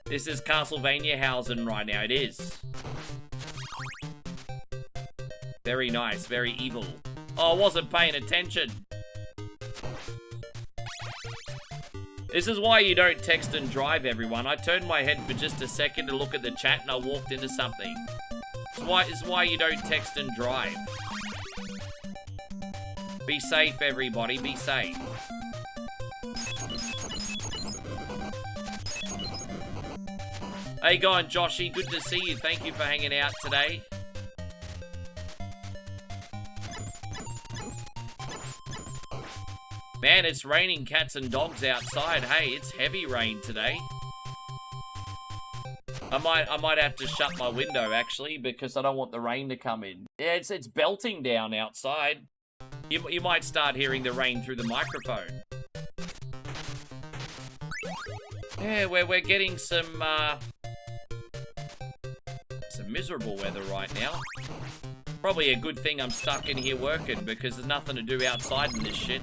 Speaker 1: This is Castlevania Hausen right now. It is. Very nice, very evil. Oh, I wasn't paying attention. This is why you don't text and drive, everyone. I turned my head for just a second to look at the chat and I walked into something. It's why you don't text and drive. Be safe, everybody. Be safe. How you going, Joshy? Good to see you. Thank you for hanging out today. Man, it's raining cats and dogs outside. Hey, it's heavy rain today. I might have to shut my window, actually, because I don't want the rain to come in. Yeah, it's belting down outside. You might start hearing the rain through the microphone. Yeah, we're getting some miserable weather right now. Probably a good thing I'm stuck in here working, because there's nothing to do outside in this shit.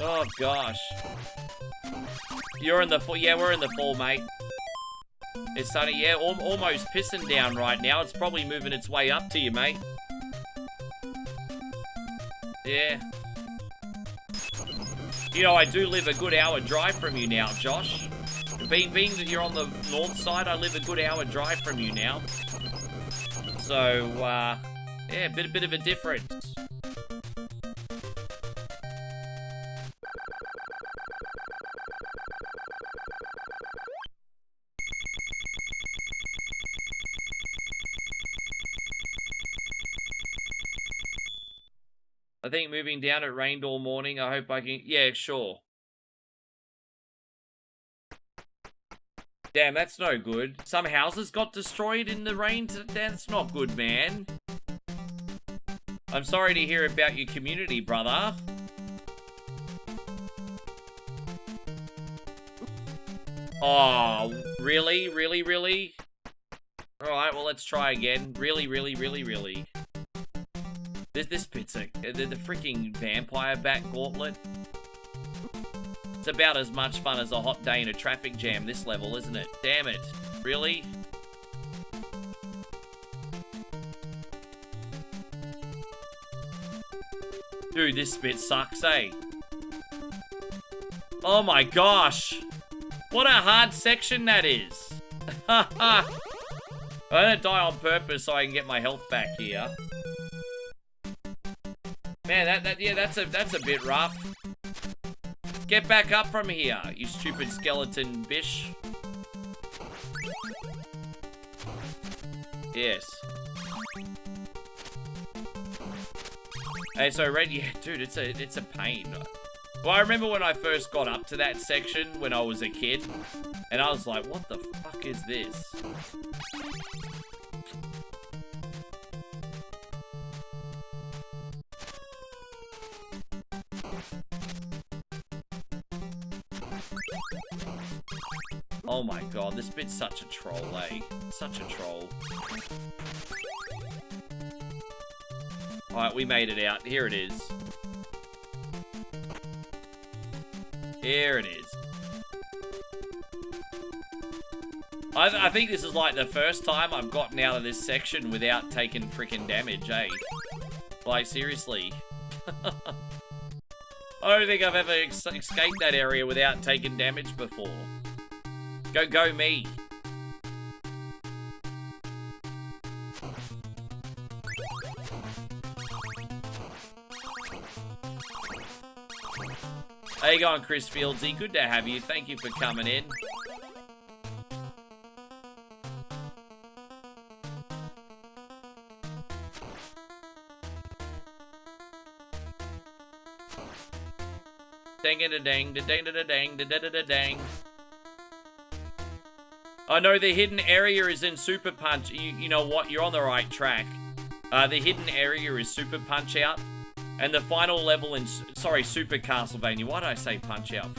Speaker 1: Oh, gosh. You're in the fall. Yeah, we're in the fall, mate. It's sunny. Yeah, almost pissing down right now. It's probably moving its way up to you, mate. Yeah. You know, I do live a good hour drive from you now, Josh. Being that you're on the north side, I live a good hour drive from you now. So, yeah, a bit of a difference. I think moving down, it rained all morning. I hope I can... Yeah, sure. Damn, that's no good. Some houses got destroyed in the rain. That's not good, man. I'm sorry to hear about your community, brother. Oh, really? Really, really? Alright, well, let's try again. Really, really, really, really. This bit's the freaking vampire bat gauntlet. It's about as much fun as a hot day in a traffic jam, this level, isn't it? Damn it. Really? Dude, this bit sucks, eh? Oh my gosh. What a hard section that is. I'm gonna die on purpose so I can get my health back here. Man, that's a bit rough. Get back up from here, you stupid skeleton bish. Yes. And so red, yeah, dude, it's a pain. Well, I remember when I first got up to that section when I was a kid, and I was like, what the fuck is this? Oh my god, this bit's such a troll, eh? Such a troll. Alright, we made it out. Here it is. Here it is. I think this is like the first time I've gotten out of this section without taking freaking damage, eh? Like, seriously. I don't think I've ever escaped that area without taking damage before. Go me. How you going, Chris Fieldsy? Good to have you. Thank you for coming in. Dang-a-da-dang, da-dang-da-da-dang, da-da-da-da-dang. I know the hidden area is in Super Punch. You know what? You're on the right track. The hidden area is Super Punch Out. And the final level in... Sorry, Super Castlevania. Why did I say Punch Out?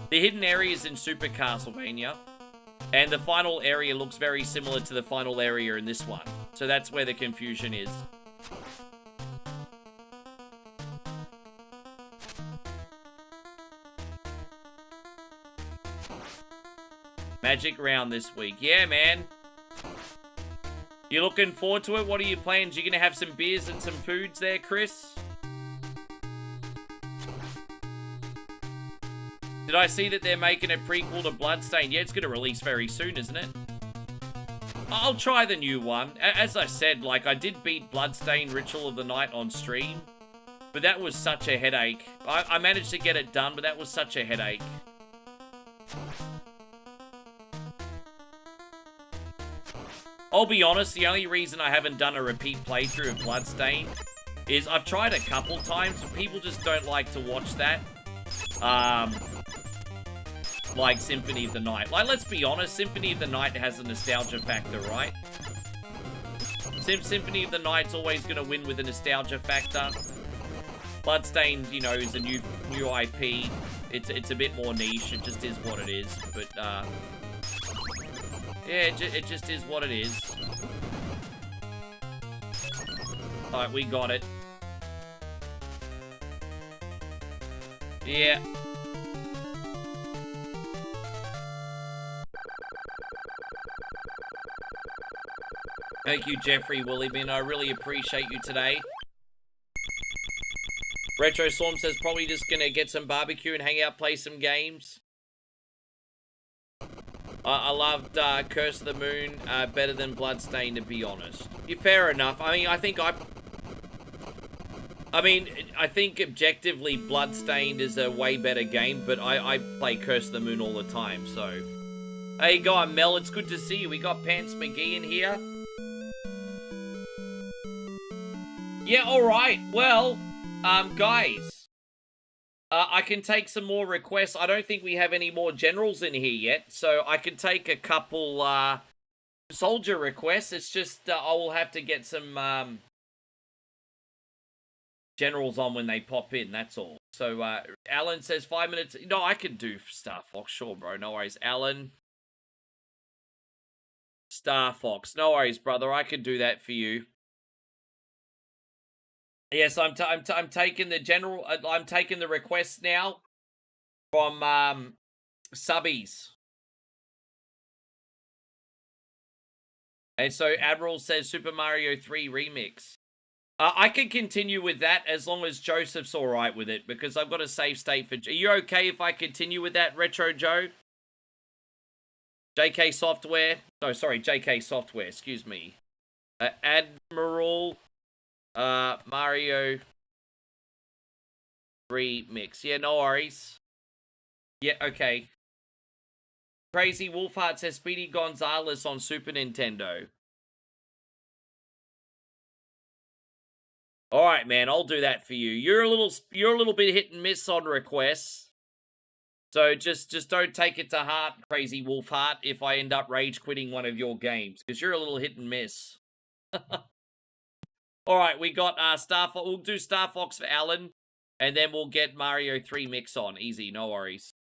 Speaker 1: The hidden area is in Super Castlevania. And the final area looks very similar to the final area in this one. So that's where the confusion is. Magic round this week. Yeah, man. You looking forward to it? What are your plans? You gonna have some beers and some foods there, Chris? Did I see that they're making a prequel to Bloodstained? Yeah, it's gonna release very soon, isn't it? I'll try the new one. As I said, like, I did beat Bloodstained Ritual of the Night on stream, but that was such a headache. I managed to get it done, but that was such a headache. I'll be honest, the only reason I haven't done a repeat playthrough of Bloodstained is I've tried a couple times, but people just don't like to watch that. Like Symphony of the Night. Like, let's be honest, Symphony of the Night has a nostalgia factor, right? Symphony of the Night's always going to win with a nostalgia factor. Bloodstained, you know, is a new IP. It's a bit more niche. It just is what it is. But, yeah, it just is what it is. Alright, we got it. Yeah. Thank you, Jeffrey Williman. I really appreciate you today. Retro Storm says probably just gonna get some barbecue and hang out, play some games. I loved Curse of the Moon better than Bloodstained, to be honest. Fair enough. I mean, I think objectively Bloodstained is a way better game, but I play Curse of the Moon all the time, so. Hey, you going, Mel? It's good to see you. We got Pants McGee in here. Yeah, alright. Well, guys. I can take some more requests. I don't think we have any more generals in here yet, so I can take a couple soldier requests. It's just I will have to get some generals on when they pop in, that's all. So Alan says 5 minutes. No, I can do Star Fox. Sure, bro. No worries. Alan. Star Fox. No worries, brother. I can do that for you. Yes, I'm taking the general. I'm taking the requests now from subbies. And so Admiral says Super Mario 3 remix. I can continue with that as long as Joseph's all right with it, because I've got a save state for... Are you okay if I continue with that, Retro Joe? JK Software? No, sorry, JK Software, excuse me. Admiral Mario Remix. Yeah, no worries. Yeah, okay. Crazy Wolfheart says Speedy Gonzalez on Super Nintendo. All right, man, I'll do that for you. You're a little bit hit and miss on requests. So just don't take it to heart, Crazy Wolfheart, if I end up rage quitting one of your games, because you're a little hit and miss. All right, we got Star Fox. We'll do Star Fox for Alan, and then we'll get Mario 3 Mix on. Easy, no worries.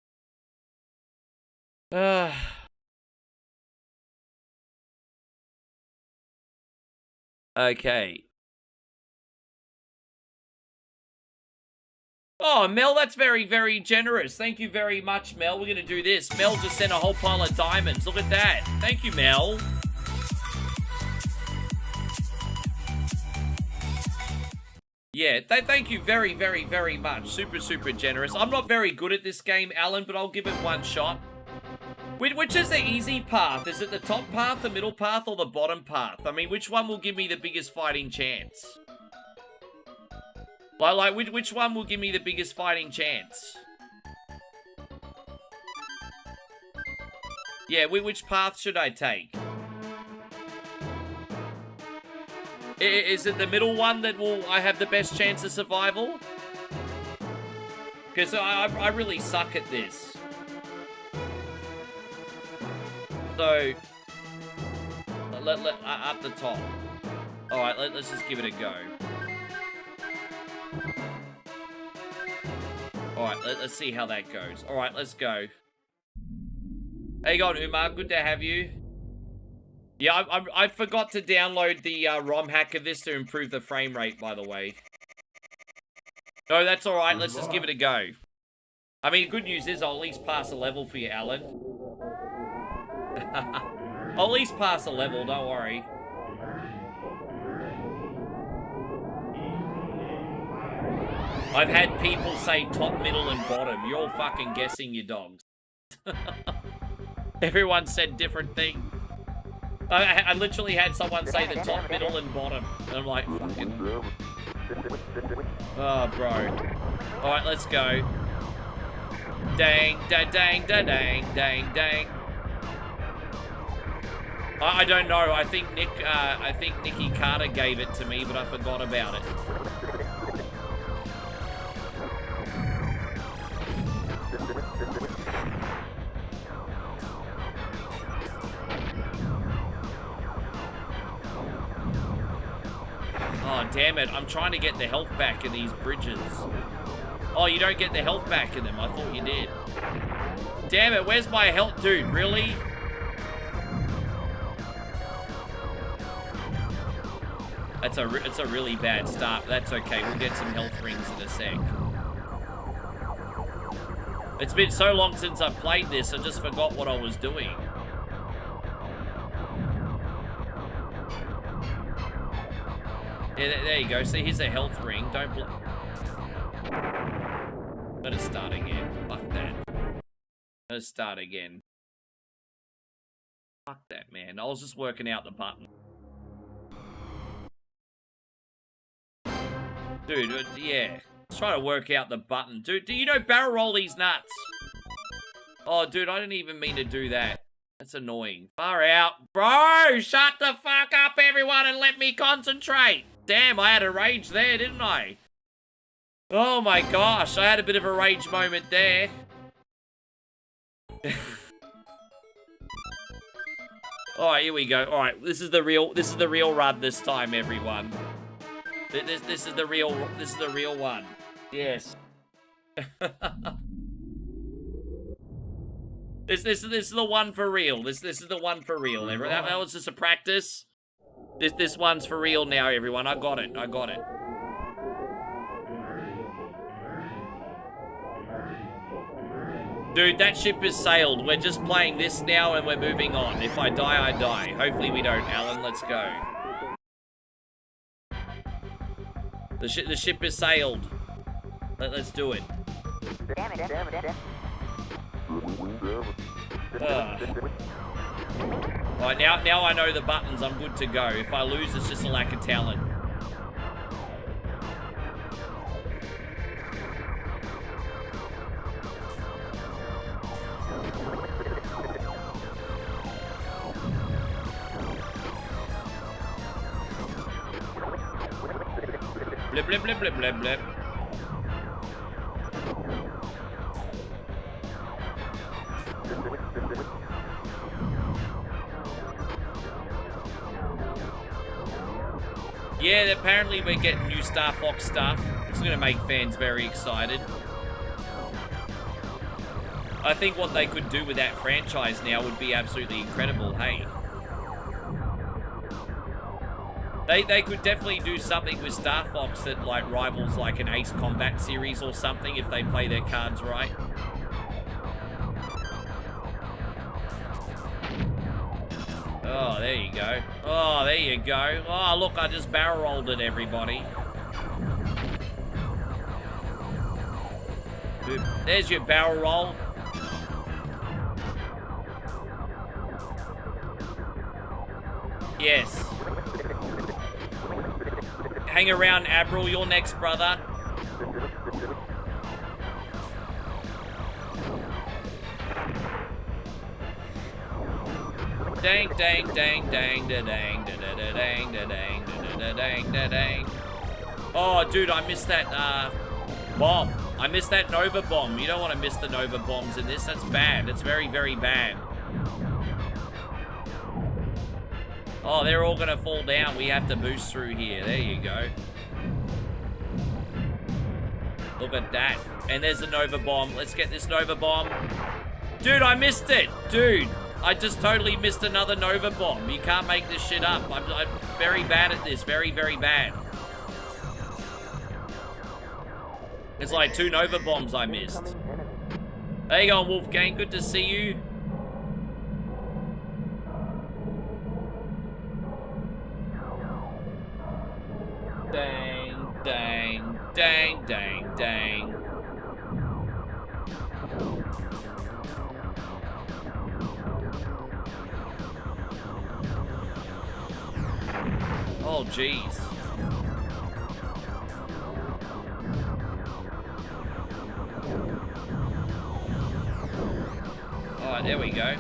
Speaker 1: Okay. Oh, Mel, that's very, very generous. Thank you very much, Mel. We're going to do this. Mel just sent a whole pile of diamonds. Look at that. Thank you, Mel. Yeah, thank you very, very, very much. Super, super generous. I'm not very good at this game, Alan, but I'll give it one shot. Which is the easy path? Is it the top path, the middle path, or the bottom path? I mean, which one will give me the biggest fighting chance? Like, which one will give me the biggest fighting chance? Yeah, which path should I take? Is it the middle one that I have the best chance of survival? Because I really suck at this. So, up the top. Alright, let's just give it a go. Alright, let's see how that goes. Alright, let's go. How you going, Umar? Good to have you. Yeah, I forgot to download the ROM hack of this to improve the frame rate, by the way. No, that's alright. Let's just give it a go. I mean, good news is I'll at least pass a level for you, Alan. I'll at least pass a level, don't worry. I've had people say top, middle, and bottom. You're all fucking guessing, you dogs. Everyone said different things. I literally had someone say the top, middle, and bottom. And I'm like, fucking... Oh, bro. Alright, let's go. Dang, da, dang, da, dang, dang, dang. I don't know. I think Nicky Carter gave it to me, but I forgot about it. Oh, damn it. I'm trying to get the health back in these bridges. Oh, you don't get the health back in them. I thought you did. Damn it. Where's my health, dude? Really? It's a really bad start. That's okay. We'll get some health rings in a sec. It's been so long since I've played this, I just forgot what I was doing. Yeah, there you go. See, here's a health ring. Don't block. Let us start again. Fuck that. Let us start again. Fuck that, man. I was just working out the button. Dude, yeah. Let's try to work out the button. Dude, do you know barrel roll these nuts? Oh, dude, I didn't even mean to do that. That's annoying. Far out. Bro, shut the fuck up, everyone, and let me concentrate. Damn, I had a rage there, didn't I? Oh my gosh, I had a bit of a rage moment there. Alright, here we go. Alright, this is the real run this time, everyone. This is the real one. Yes. This is the one for real. This is the one for real. That was just a practice. This one's for real now, everyone. I got it. I got it. Dude, that ship has sailed. We're just playing this now and we're moving on. If I die, I die. Hopefully we don't, Alan. Let's go. The ship has sailed. Let's do it. Alright, now I know the buttons. I'm good to go. If I lose, it's just a lack of talent. Blip, blip, blip, blip, blip, blip. Yeah, apparently we're getting new Star Fox stuff. It's going to make fans very excited. I think what they could do with that franchise now would be absolutely incredible, hey? They could definitely do something with Star Fox that like rivals like an Ace Combat series or something if they play their cards right. Oh, there you go. Oh, there you go. Oh, look, I just barrel rolled it, everybody. There's your barrel roll. Yes. Hang around, Abril, you're next, brother. Dang, dang, dang, dang, da dang, da da da dang, da dang, da da dang, da dang. Oh, dude, I missed that bomb. I missed that Nova bomb. You don't want to miss the Nova bombs in this. That's bad. That's very, very bad. Oh, they're all gonna fall down. We have to boost through here. There you go. Look at that. And there's the Nova bomb. Let's get this Nova bomb. Dude, I missed it. Dude, I just totally missed another Nova bomb. You can't make this shit up. I'm very bad at this. Very, very bad. It's like 2 Nova bombs I missed. There you go, Wolfgang. Good to see you. Dang, dang, dang, dang, dang. Oh, jeez. Alright, there we go.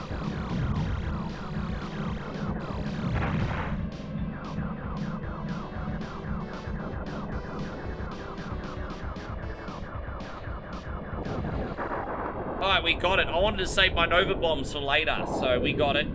Speaker 1: Alright, we got it. I wanted to save my Nova bombs for later, so we got it.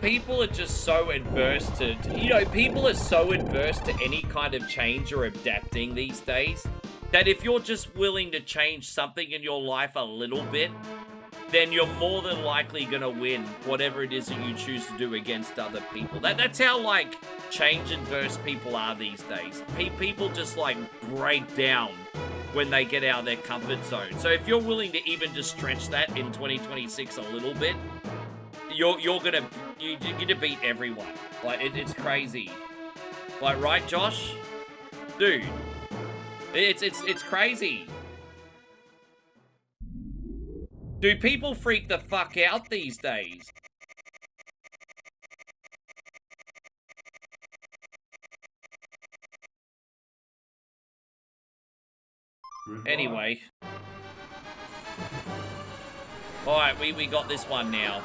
Speaker 1: People are just so adverse to, you know, people are so adverse to any kind of change or adapting these days that if you're just willing to change something in your life a little bit, then you're more than likely gonna win whatever it is that you choose to do against other people. That's how, like, change adverse people are these days. People just, like, break down when they get out of their comfort zone. So if you're willing to even just stretch that in 2026 a little bit, you're gonna beat everyone. Like, it's crazy. Like, right, Josh? Dude, it's crazy. Dude, people freak the fuck out these days. Anyway. Alright, we got this one now.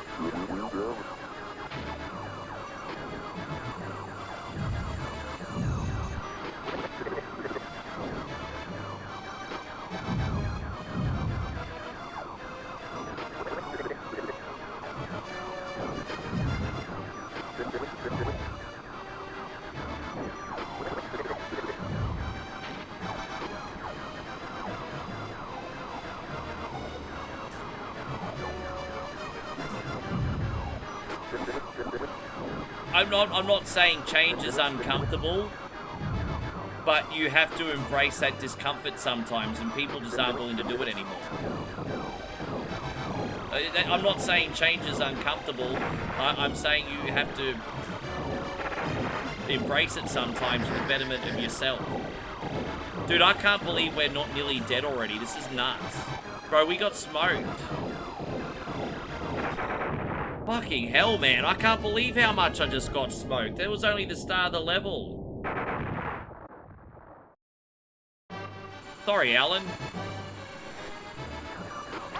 Speaker 1: I'm not saying change is uncomfortable, but you have to embrace that discomfort sometimes, and people just aren't willing to do it anymore. I'm not saying change is uncomfortable. I'm saying you have to embrace it sometimes for the betterment of yourself. Dude, I can't believe we're not nearly dead already. This is nuts. Bro, we got smoked. Fucking hell, man. I can't believe how much I just got smoked. That was only the start of the level. Sorry, Alan.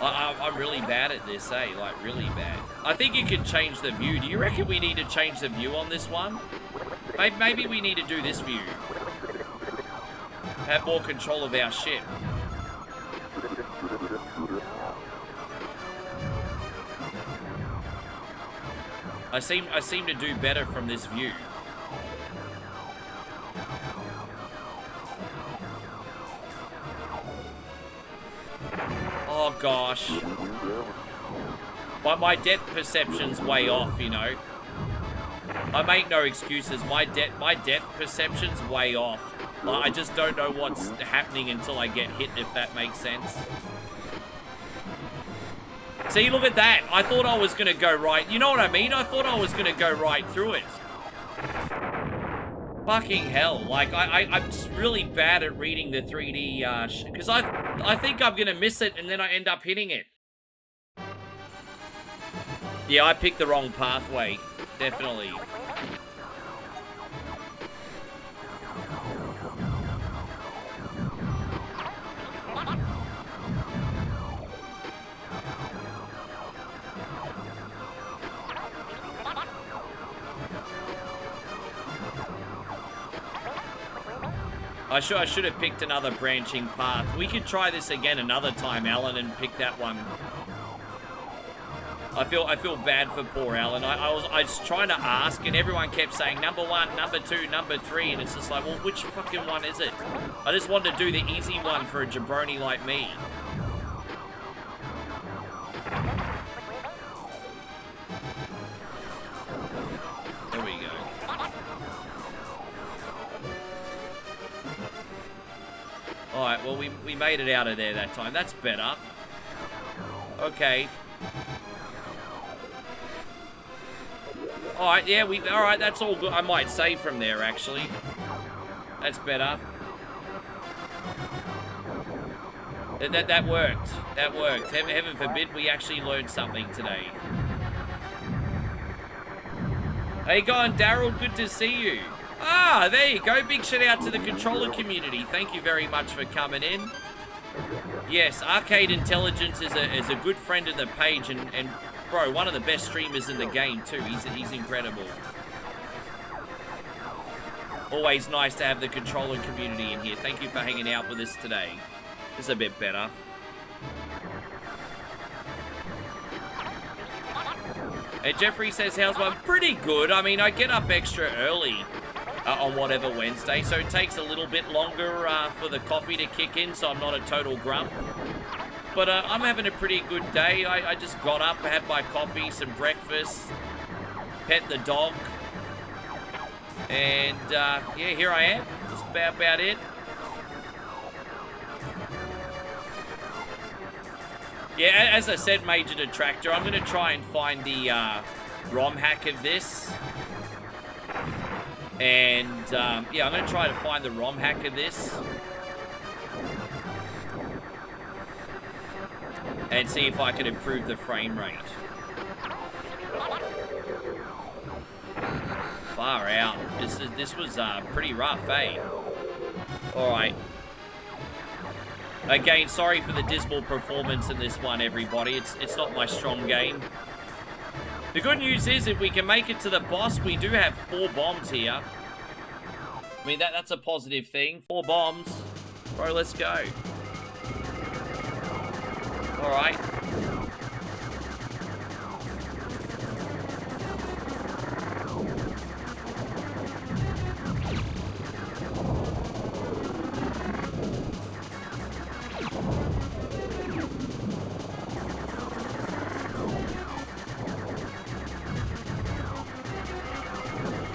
Speaker 1: I'm really bad at this, eh? Like, really bad. I think you can change the view. Do you reckon we need to change the view on this one? Maybe we need to do this view. Have more control of our ship. I seem to do better from this view. Oh gosh. But my depth perception's way off, you know. I make no excuses. My depth perception's way off. I just don't know what's happening until I get hit, if that makes sense. See, look at that. I thought I was going to go right. You know what I mean? I thought I was going to go right through it. Fucking hell. Like, I'm just really bad at reading the 3D, because I think I'm going to miss it, and then I end up hitting it. Yeah, I picked the wrong pathway. Definitely. I should have picked another branching path. We could try this again another time, Alan, and pick that one. I feel bad for poor Alan. I was trying to ask, and everyone kept saying number 1, number 2, number 3, and it's just like, well, which fucking one is it? I just wanted to do the easy one for a jabroni like me. There we go. Alright, well, we made it out of there that time. That's better. Okay. Alright, yeah, alright, that's all good. I might save from there, actually. That's better. That worked. That worked. Heaven forbid we actually learned something today. How you going, Daryl? Good to see you. Ah, there you go. Big shout out to the controller community. Thank you very much for coming in. Yes, Arcade Intelligence is a good friend of the page, and bro, one of the best streamers in the game too. He's incredible. Always nice to have the controller community in here. Thank you for hanging out with us today. It's a bit better. And Jeffrey says, how's one? Pretty good. I mean, I get up extra early on whatever Wednesday, so it takes a little bit longer for the coffee to kick in, so I'm not a total grump. But I'm having a pretty good day. I just got up, had my coffee, some breakfast, pet the dog, and yeah, here I am. That's about it. Yeah, as I said, Major Detractor, I'm going to try and find the ROM hack of this. And, yeah, I'm going to try to find the ROM hack of this. And see if I can improve the frame rate. Far out. This was pretty rough, eh? Alright. Again, sorry for the dismal performance in this one, everybody. It's not my strong game. The good news is, if we can make it to the boss, we do have 4 bombs here. I mean, that's a positive thing. 4 bombs. Bro, let's go. Alright.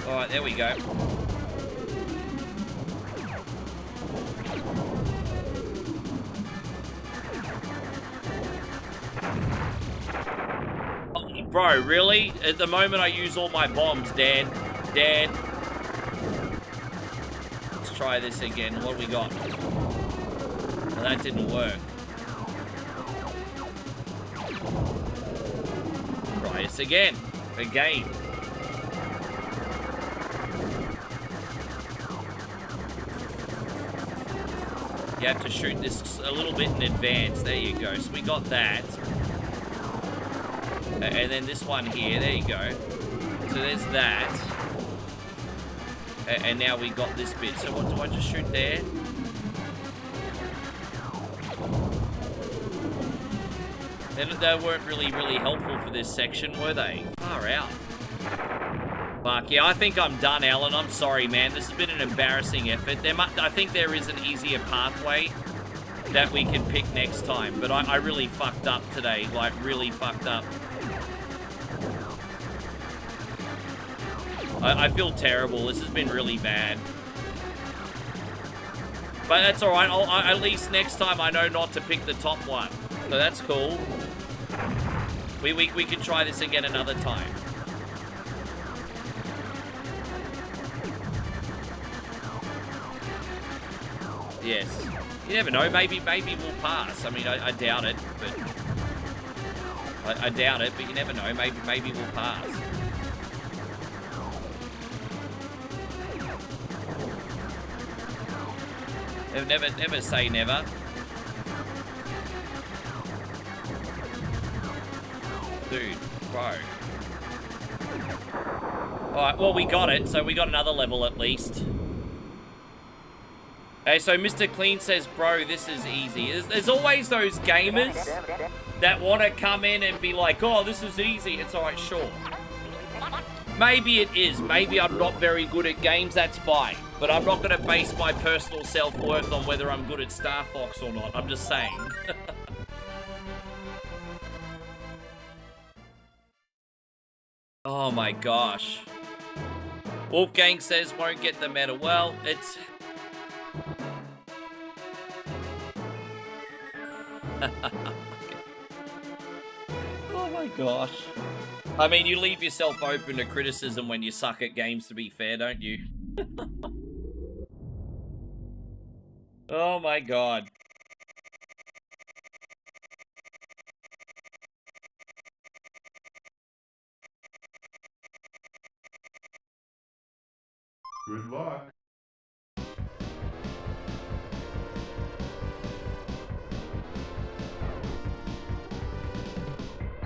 Speaker 1: Alright, there we go. Bro, really? At the moment I use all my bombs, Dad. Dad. Let's try this again. What do we got? Well, that didn't work. Try this again. Again. You have to shoot this a little bit in advance. There you go. So we got that. And then this one here. There you go. So there's that. And now we got this bit. So what do I just shoot there? They weren't really helpful for this section, were they? Far out. Fuck, yeah, I think I'm done, Alan. I'm sorry, man. This has been an embarrassing effort. I think there is an easier pathway that we can pick next time, but I really fucked up today. Like, really fucked up. I feel terrible. This has been really bad. But that's alright. At least next time I know not to pick the top one. So that's cool. We can try this again another time. Yes. You never know. Maybe we'll pass. I mean, I doubt it, but I doubt it. But you never know. Maybe we'll pass. Never say never. Dude, bro. Alright, well, we got it, so we got another level at least. Hey, so Mr. Clean says, bro, this is easy. There's always those gamers that want to come in and be like, oh, this is easy. It's alright, sure. Maybe it is. Maybe I'm not very good at games, that's fine. But I'm not going to base my personal self-worth on whether I'm good at Star Fox or not. I'm just saying. Oh my gosh. Wolfgang says won't get the medal. Well, it's... Oh my gosh. I mean, you leave yourself open to criticism when you suck at games, to be fair, don't you? Oh my god.
Speaker 4: Good luck.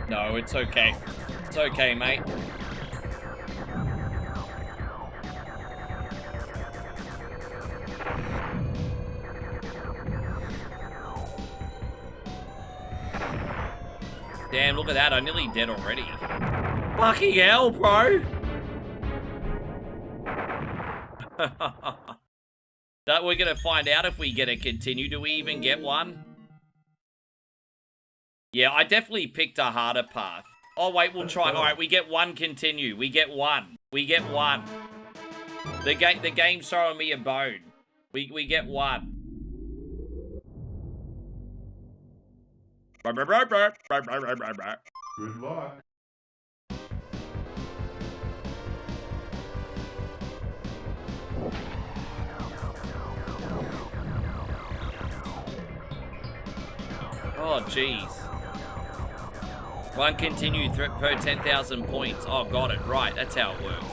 Speaker 1: No, it's okay. It's okay, mate. Damn, look at that. I'm nearly dead already. Fucking hell, bro. That we're gonna find out if we get a continue. Do we even get one? Yeah, I definitely picked a harder path. Oh, wait, we'll try. All right, we get one continue. We get one. We get one. The game's throwing me a bone. We get one.
Speaker 4: Good luck.
Speaker 1: Oh, jeez. One continue per 10,000 points. Oh, got it. Right, that's how it works.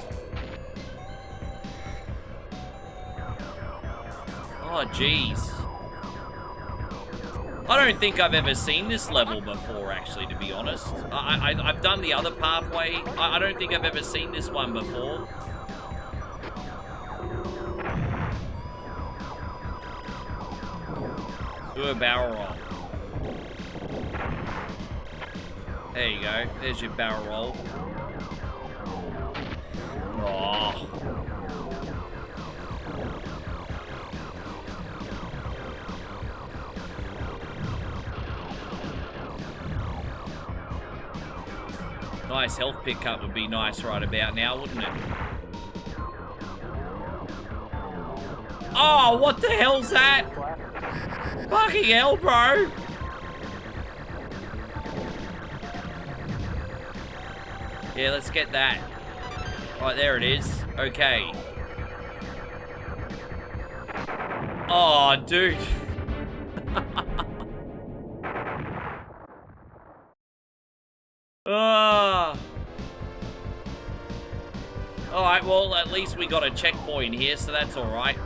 Speaker 1: Oh, jeez. I don't think I've ever seen this level before, actually, to be honest. I've done the other pathway. I don't think I've ever seen this one before. Do a barrel roll. There you go. There's your barrel roll. Oh. Nice health pickup would be nice right about now, wouldn't it? Oh, what the hell's that? Fucking hell, bro. Yeah, let's get that. Right, there it is. Okay. Oh, dude. Ah. Alright, well, at least we got a checkpoint here, so that's alright.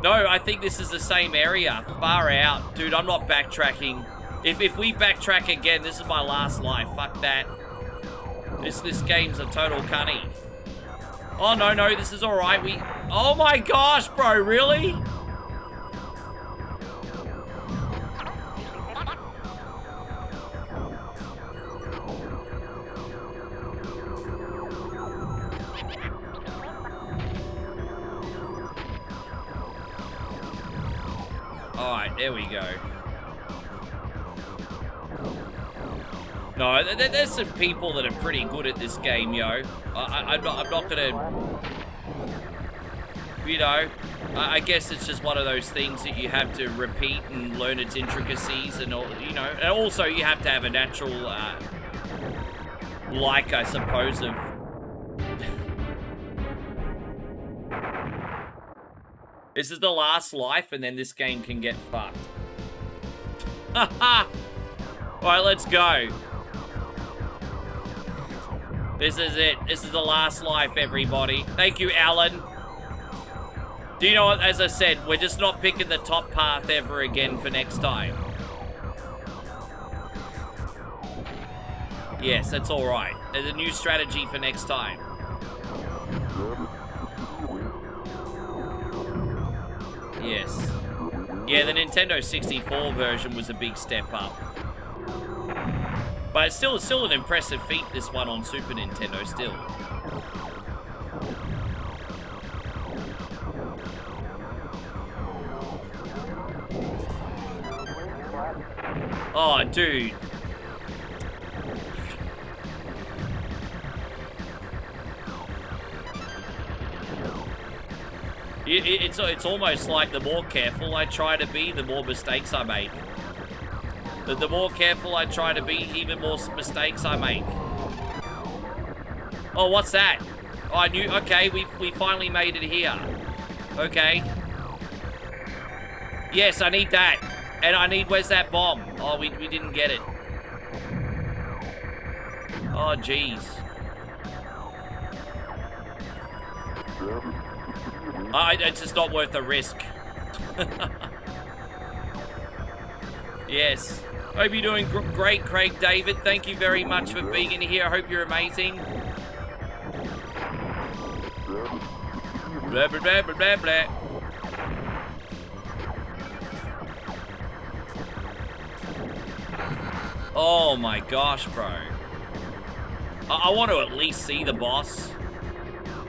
Speaker 1: No, I think this is the same area. Far out. Dude, I'm not backtracking. If we backtrack again, this is my last life. Fuck that. This game's a total cunny. Oh, no, this is alright. Oh my gosh, bro, really? Alright, there we go. No, there's some people that are pretty good at this game, yo. I'm not gonna... You know, I guess it's just one of those things that you have to repeat and learn its intricacies and all, you know. And also you have to have a natural, like, I suppose, of... This is the last life, and then this game can get fucked. Haha! Alright, let's go. This is it. This is the last life, everybody. Thank you, Alan. Do you know what? As I said, we're just not picking the top path ever again for next time. Yes, that's alright. There's a new strategy for next time. Yes. Yeah, the Nintendo 64 version was a big step up. But it's still an impressive feat, this one on Super Nintendo, still. Oh, dude. It's almost like the more careful I try to be, the more mistakes I make. The more careful I try to be, even more mistakes I make. Oh, what's that? Oh, I knew... Okay, we finally made it here. Okay. Yes, I need that. And I need... Where's that bomb? Oh, we didn't get it. Oh, jeez. It's just not worth the risk. Yes. Hope you're doing great, Craig David. Thank you very much for being in here. I hope you're amazing. Blah, blah, blah, blah, blah, blah. Oh my gosh, bro. I want to at least see the boss.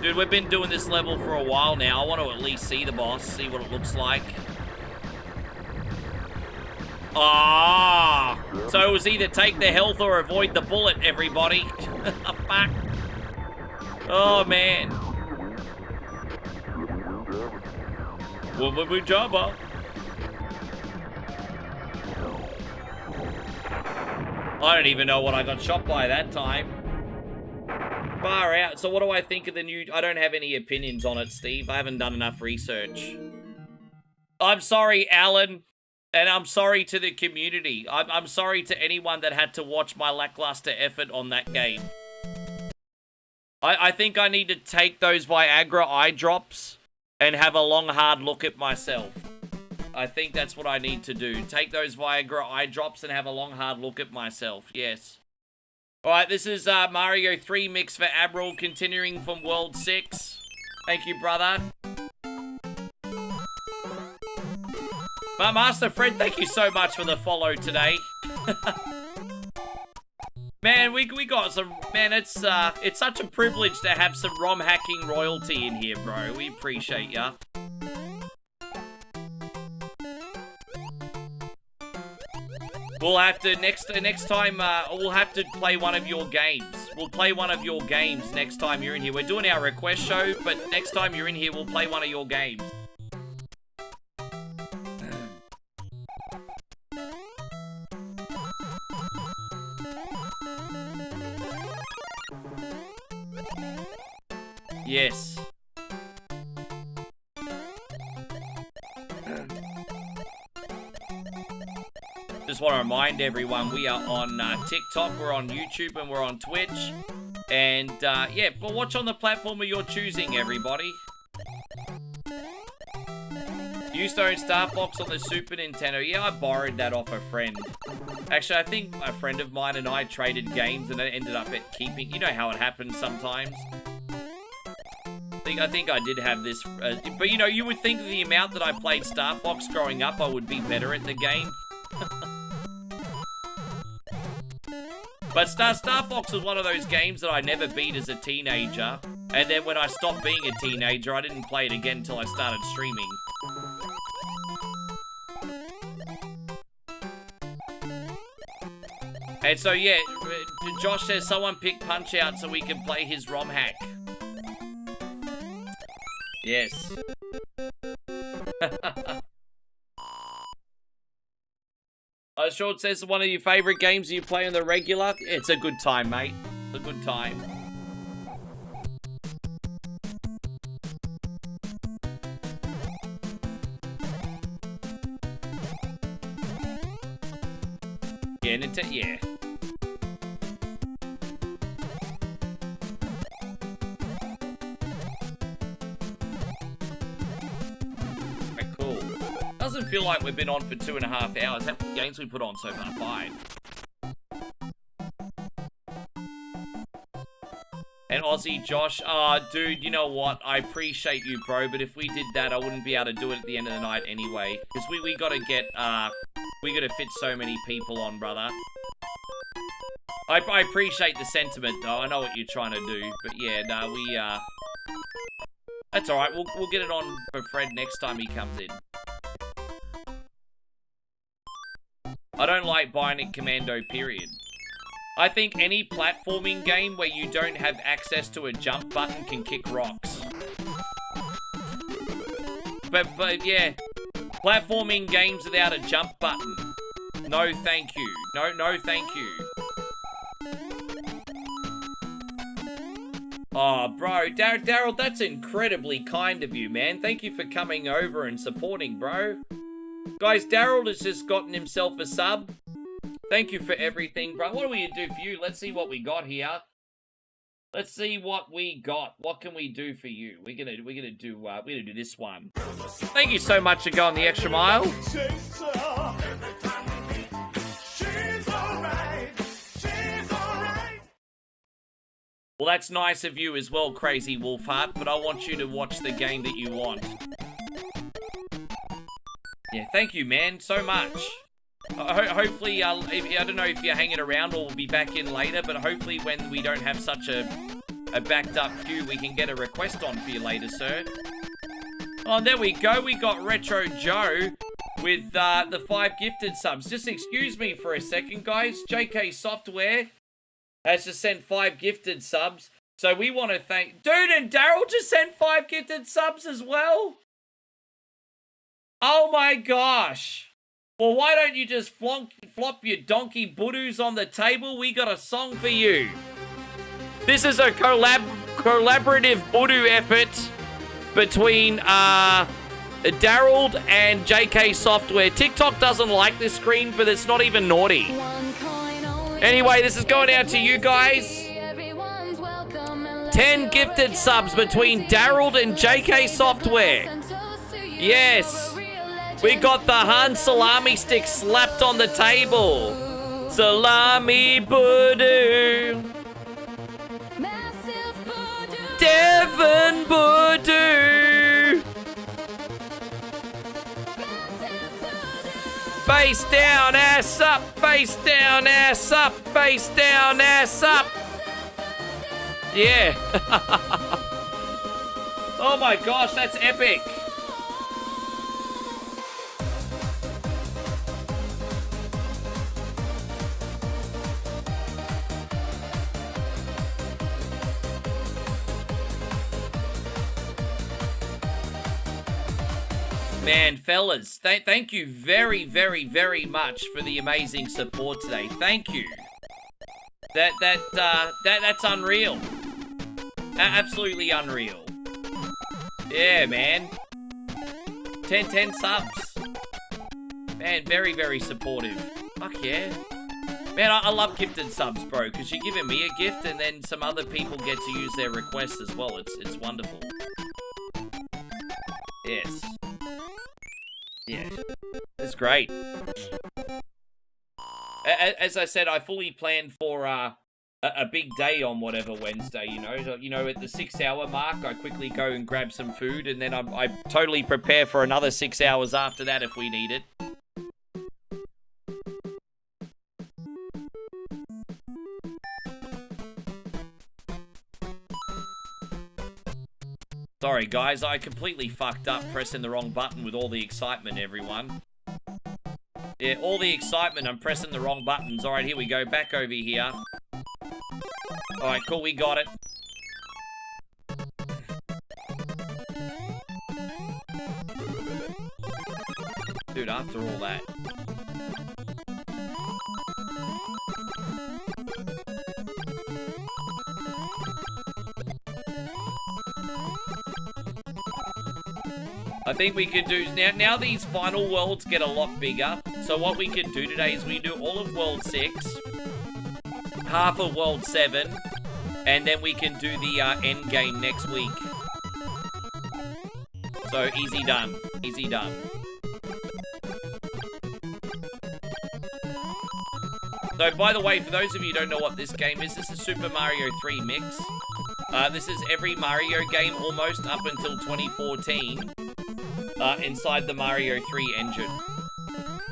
Speaker 1: Dude, we've been doing this level for a while now. I want to at least see the boss, see what it looks like. Ah, so it was either take the health or avoid the bullet, everybody. Fuck. Oh, man. Well, jobber. I don't even know what I got shot by that time. Far out. So what do I think of the new... I don't have any opinions on it, Steve. I haven't done enough research. I'm sorry, Alan. And I'm sorry to the community. I'm sorry to anyone that had to watch my lackluster effort on that game. I think I need to take those Viagra eye drops and have a long, hard look at myself. I think that's what I need to do. Take those Viagra eye drops and have a long, hard look at myself. Yes. Alright, this is Mario 3 mix for Admiral, continuing from World 6. Thank you, brother. Master Fred, thank you so much for the follow today. Man, we got some... Man, it's such a privilege to have some ROM hacking royalty in here, bro. We appreciate ya. We'll have to, next time, we'll have to play one of your games. We'll play one of your games next time you're in here. We're doing our request show, but next time you're in here, we'll play one of your games. Yes. Just want to remind everyone, we are on TikTok, we're on YouTube, and we're on Twitch. And, yeah, but watch on the platform of your choosing, everybody. Used to own Star Fox on the Super Nintendo. Yeah, I borrowed that off a friend. Actually, I think a friend of mine and I traded games and it ended up at keeping... You know how it happens sometimes. I think I did have this... but, you know, you would think the amount that I played Star Fox growing up, I would be better at the game. But Star Fox was one of those games that I never beat as a teenager. And then when I stopped being a teenager, I didn't play it again until I started streaming. And so, yeah, Josh says someone pick Punch-Out so we can play his ROM hack. Yes. Short says one of your favorite games you play on the regular. It's a good time, mate. It's a good time. Yeah, Nintendo, yeah. Doesn't feel like we've been on for 2.5 hours. How many games we put on so far? 5. And Aussie Josh, dude, you know what? I appreciate you, bro, but if we did that, I wouldn't be able to do it at the end of the night anyway. Because we gotta get, we gotta fit so many people on, brother. I appreciate the sentiment, though. I know what you're trying to do. But yeah, no, we, that's alright. We'll get it on for Fred next time he comes in. I don't like Bionic Commando, period. I think any platforming game where you don't have access to a jump button can kick rocks. But yeah, platforming games without a jump button. No, thank you. No, thank you. Oh, bro, Daryl, that's incredibly kind of you, man. Thank you for coming over and supporting, bro. Guys, Daryl has just gotten himself a sub. Thank you for everything, bro. What are we gonna do for you? Let's see what we got here. Let's see what we got. What can we do for you? We're gonna do this one. Thank you so much for going the extra mile. Well, that's nice of you as well, Crazy Wolfheart, but I want you to watch the game that you want. Yeah, thank you, man, so much. Hopefully, I don't know if you're hanging around or we'll be back in later, but hopefully when we don't have such a backed up queue, we can get a request on for you later, sir. Oh, there we go. We got Retro Joe with the 5 gifted subs. Just excuse me for a second, guys. JK Software has just sent 5 gifted subs. So we want to thank... Dude, and Daryl just sent 5 gifted subs as well? Oh my gosh. Well, why don't you just flop your donkey boodoos on the table? We got a song for you. This is a collaborative voodoo effort between Daryl and JK Software. TikTok doesn't like this screen, but it's not even naughty. Anyway, this is going out to you guys. 10 gifted subs between Daryl and JK Software. Yes. We got the Han salami stick slapped on the table. Salami voodoo. Devon voodoo. Face down, ass up. Face down, ass up. Face down, ass up. Yeah. Oh my gosh, that's epic. Man, fellas, thank you very, very, very much for the amazing support today. Thank you. That's unreal. Absolutely unreal. Yeah, man. 10 subs. Man, very, very supportive. Fuck yeah. Man, I love gifted subs, bro, because you're giving me a gift and then some other people get to use their requests as well. It's wonderful. Yes. Yeah. It's great. As I said, I fully planned for a big day on whatever Wednesday, you know. You know, at the 6-hour mark, I quickly go and grab some food, and then I totally prepare for another 6 hours after that if we need it. Sorry, guys, I completely fucked up pressing the wrong button with all the excitement, everyone. Yeah, all the excitement, I'm pressing the wrong buttons. Alright, here we go, back over here. Alright, cool, we got it. Dude, after all that. I think we could do, now these final worlds get a lot bigger, so what we could do today is we do all of World 6, half of World 7, and then we can do the end game next week. So, easy done. Easy done. So, by the way, for those of you who don't know what this game is, this is Super Mario 3 Mix. This is every Mario game almost up until 2014. Inside the Mario 3 engine.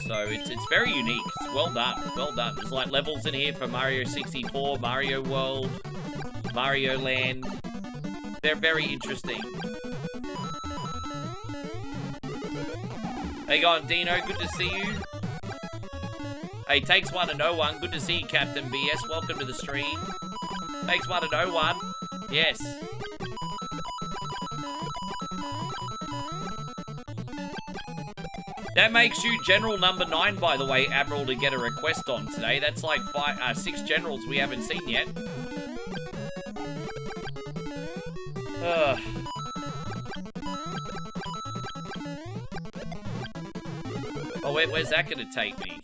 Speaker 1: So it's very unique. It's well done. Well done. There's like levels in here for Mario 64, Mario World, Mario Land. They're very interesting. Hey, going Dino, good to see you. Hey, takes one to know one. Good to see you, Captain BS. Welcome to the stream. Takes one to know one. Yes. That makes you General number 9, by the way, Admiral, to get a request on today. That's like 6 generals we haven't seen yet. Oh, where's that gonna take me?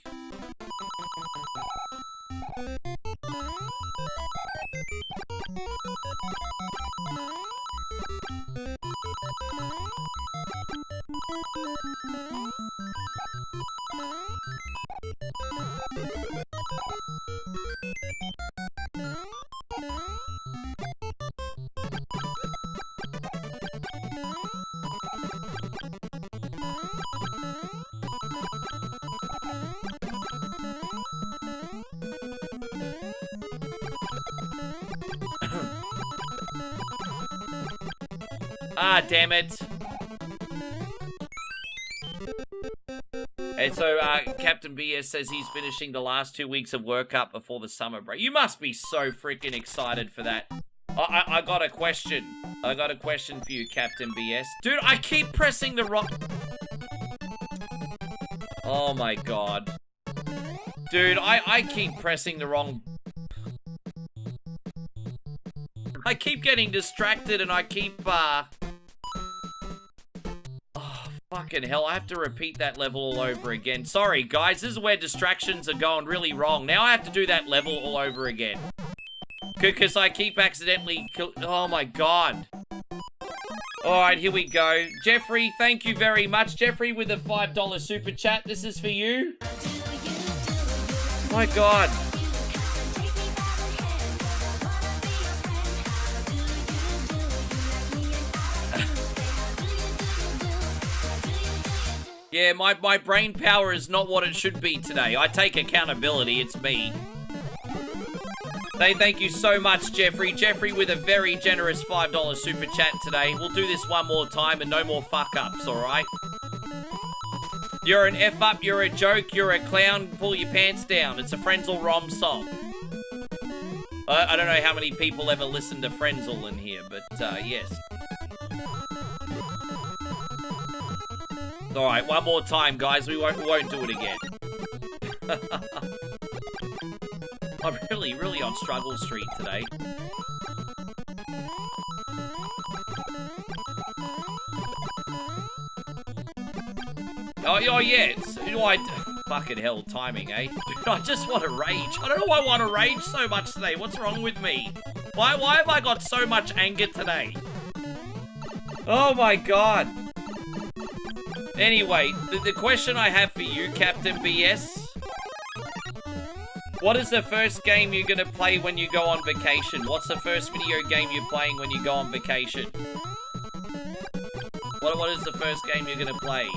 Speaker 1: Ah, damn it. And so, Captain BS says he's finishing the last 2 weeks of work up before the summer break. You must be so freaking excited for that. I got a question. I got a question for you, Captain BS. Dude, I keep pressing the wrong... Oh my god. Dude, I keep pressing the wrong... I keep getting distracted and I keep, fucking hell, I have to repeat that level all over again. Sorry, guys, this is where distractions are going really wrong. Now I have to do that level all over again. Because I keep accidentally... Oh, my God. Alright, here we go. Jeffrey, thank you very much. Jeffrey with a $5 super chat. This is for you. My God. Yeah, my brain power is not what it should be today. I take accountability, it's me. Thank you so much, Jeffrey. Jeffrey with a very generous $5 super chat today. We'll do this one more time and no more fuck-ups, alright? You're an F-up, you're a joke, you're a clown, pull your pants down. It's a Frenzel Rom song. I don't know how many people ever listen to Frenzel in here, but yes. Alright, one more time, guys. We won't do it again. I'm really on struggle street today. Oh yeah, fucking hell, timing, eh? I just want to rage. I don't know why I want to rage so much today. What's wrong with me? Why have I got so much anger today? Oh my god. Anyway, the question I have for you, Captain BS. What is the first game you're gonna play when you go on vacation? What's the first video game you're playing when you go on vacation? What is the first game you're gonna play?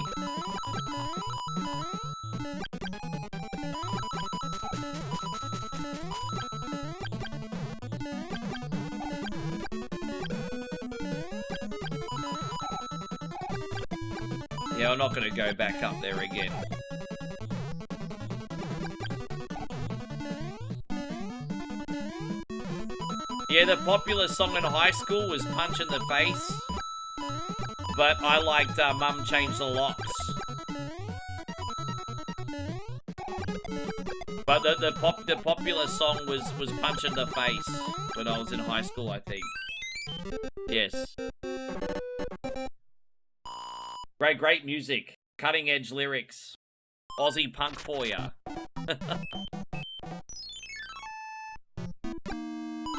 Speaker 1: Yeah, I'm not gonna go back up there again. Yeah, the popular song in high school was Punch in the Face. But I liked Mum Changed the Locks. But the popular song was Punch in the Face when I was in high school, I think. Yes. Great music. Cutting edge lyrics. Aussie punk for ya.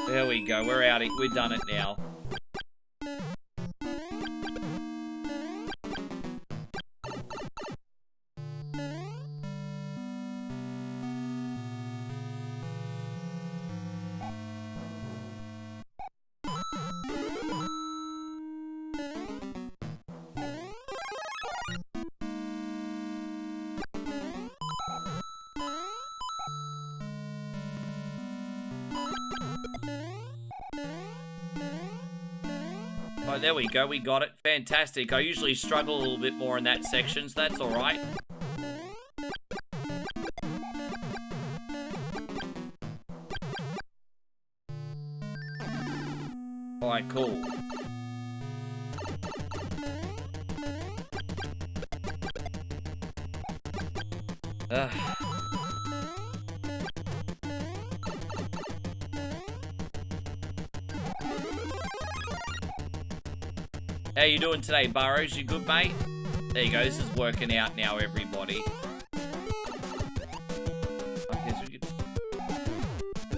Speaker 1: There we go. We're out. We're done it now. Oh, there we go. We got it. Fantastic. I usually struggle a little bit more in that section, so that's alright. Alright, cool. How you doing today, Burrows? You good, mate? There you go. This is working out now, everybody.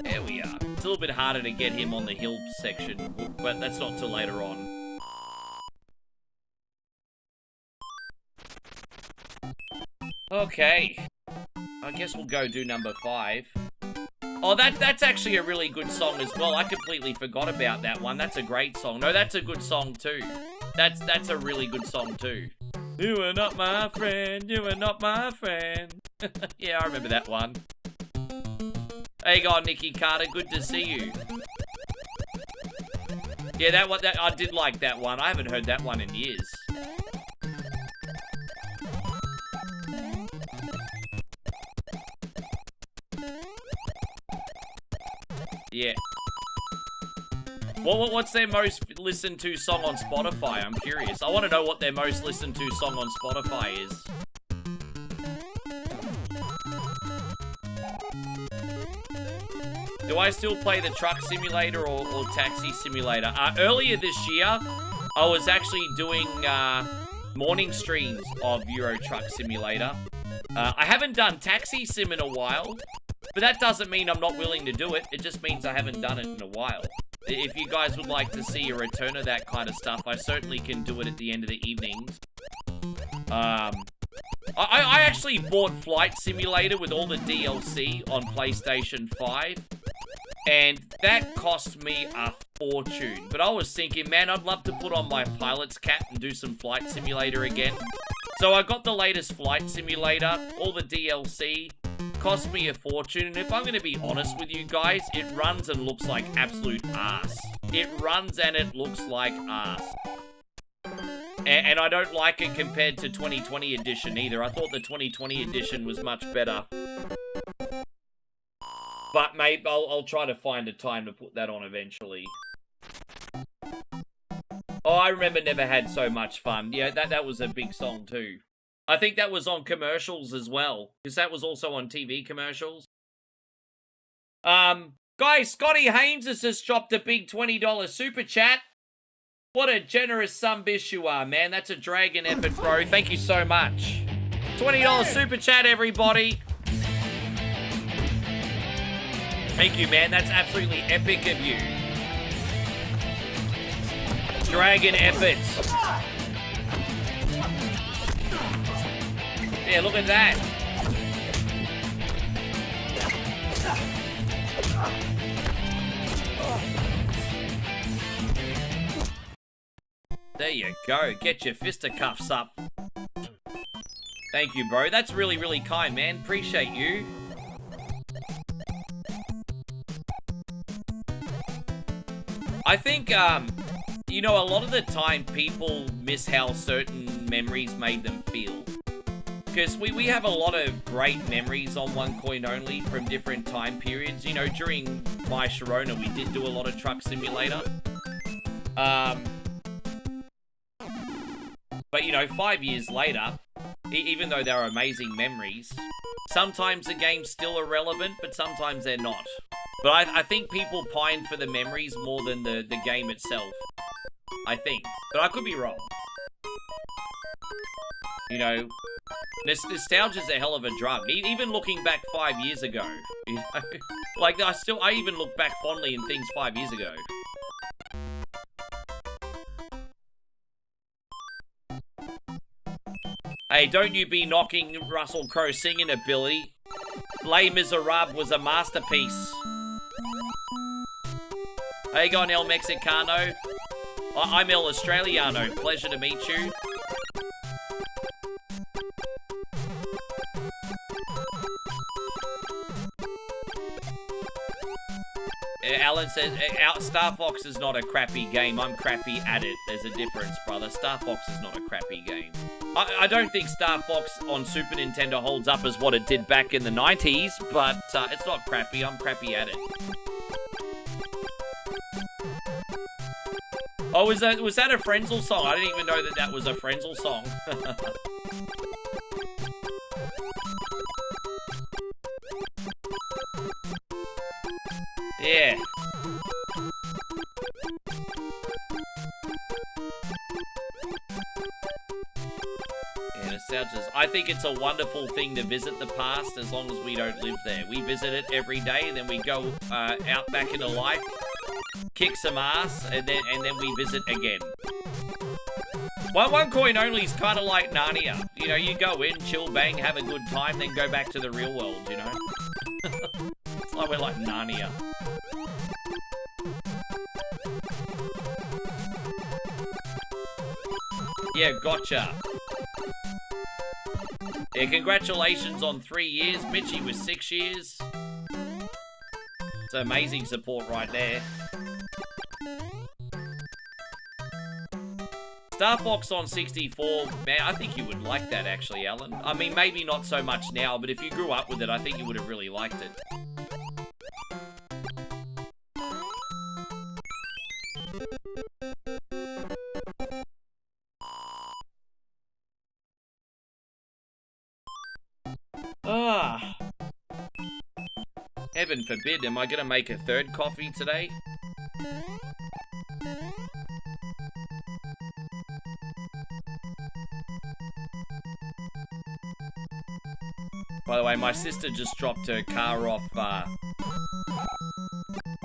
Speaker 1: There we are. It's a little bit harder to get him on the hill section, but that's not till later on. Okay. I guess we'll go do number 5. Oh, that's actually a really good song as well. I completely forgot about that one. That's a great song. No, that's a good song too. That's a really good song too. You are not my friend. You are not my friend. Yeah, I remember that one. Hey, go on, Nikki Carter. Good to see you. Yeah, that one. I did like that one. I haven't heard that one in years. Yeah. What's their most listened to song on Spotify? I'm curious. I want to know what their most listened to song on Spotify is. Do I still play the Truck Simulator or Taxi Simulator? Earlier this year, I was actually doing morning streams of Euro Truck Simulator. I haven't done Taxi Sim in a while. But that doesn't mean I'm not willing to do it. It just means I haven't done it in a while. If you guys would like to see a return of that kind of stuff, I certainly can do it at the end of the evenings. I actually bought Flight Simulator with all the DLC on PlayStation 5. And that cost me a fortune. But I was thinking, man, I'd love to put on my pilot's cap and do some Flight Simulator again. So I got the latest Flight Simulator, all the DLC. Cost me a fortune, and if I'm going to be honest with you guys, it runs and looks like absolute ass. It runs and it looks like ass. And I don't like it compared to 2020 edition either. I thought the 2020 edition was much better. But maybe I'll try to find a time to put that on eventually. Oh, I remember Never Had So Much Fun. Yeah, that was a big song too. I think that was on commercials as well, because that was also on TV commercials. Guys, Scotty Haynes has just dropped a big $20 super chat. What a generous son bitch you are, man. That's a dragon effort, bro. Thank you so much. $20 super chat, everybody. Thank you, man. That's absolutely epic of you. Dragon efforts. Yeah, look at that. There you go. Get your fisticuffs up. Thank you, bro. That's really, really kind, man. Appreciate you. I think, you know, a lot of the time people miss how certain memories made them feel. Because we have a lot of great memories on One Coin Only from different time periods. You know, during my Sharona, we did do a lot of Truck Simulator. But, you know, 5 years later, even though they're amazing memories, sometimes the game's still irrelevant, but sometimes they're not. But I think people pine for the memories more than the game itself. I think. But I could be wrong. You know, nostalgia's a hell of a drug. Even looking back 5 years ago. You know? Like, I even look back fondly in things 5 years ago. Hey, don't you be knocking Russell Crowe's singing ability. Les Miserables was a masterpiece. How you going, El Mexicano? I'm El Australiano. Pleasure to meet you. Alan says, Star Fox is not a crappy game. I'm crappy at it. There's a difference, brother. Star Fox is not a crappy game. I don't think Star Fox on Super Nintendo holds up as what it did back in the 90s, but it's not crappy. I'm crappy at it. Oh, was that a Frenzel song? I didn't even know that was a Frenzel song. Yeah. Nostalgia's. I think it's a wonderful thing to visit the past as long as we don't live there. We visit it every day, and then we go out back into life, kick some ass, and then we visit again. One Coin Only is kind of like Narnia. You know, you go in, chill, bang, have a good time, then go back to the real world, you know? It's like we're like Narnia. Yeah, gotcha. Yeah, congratulations on 3 years. Mitchie was 6 years. It's amazing support right there. Star Fox on 64, man, I think you would like that actually, Alan. I mean, maybe not so much now, but if you grew up with it, I think you would have really liked it. Heaven forbid, am I gonna make a third coffee today? By the way, my sister just dropped her car off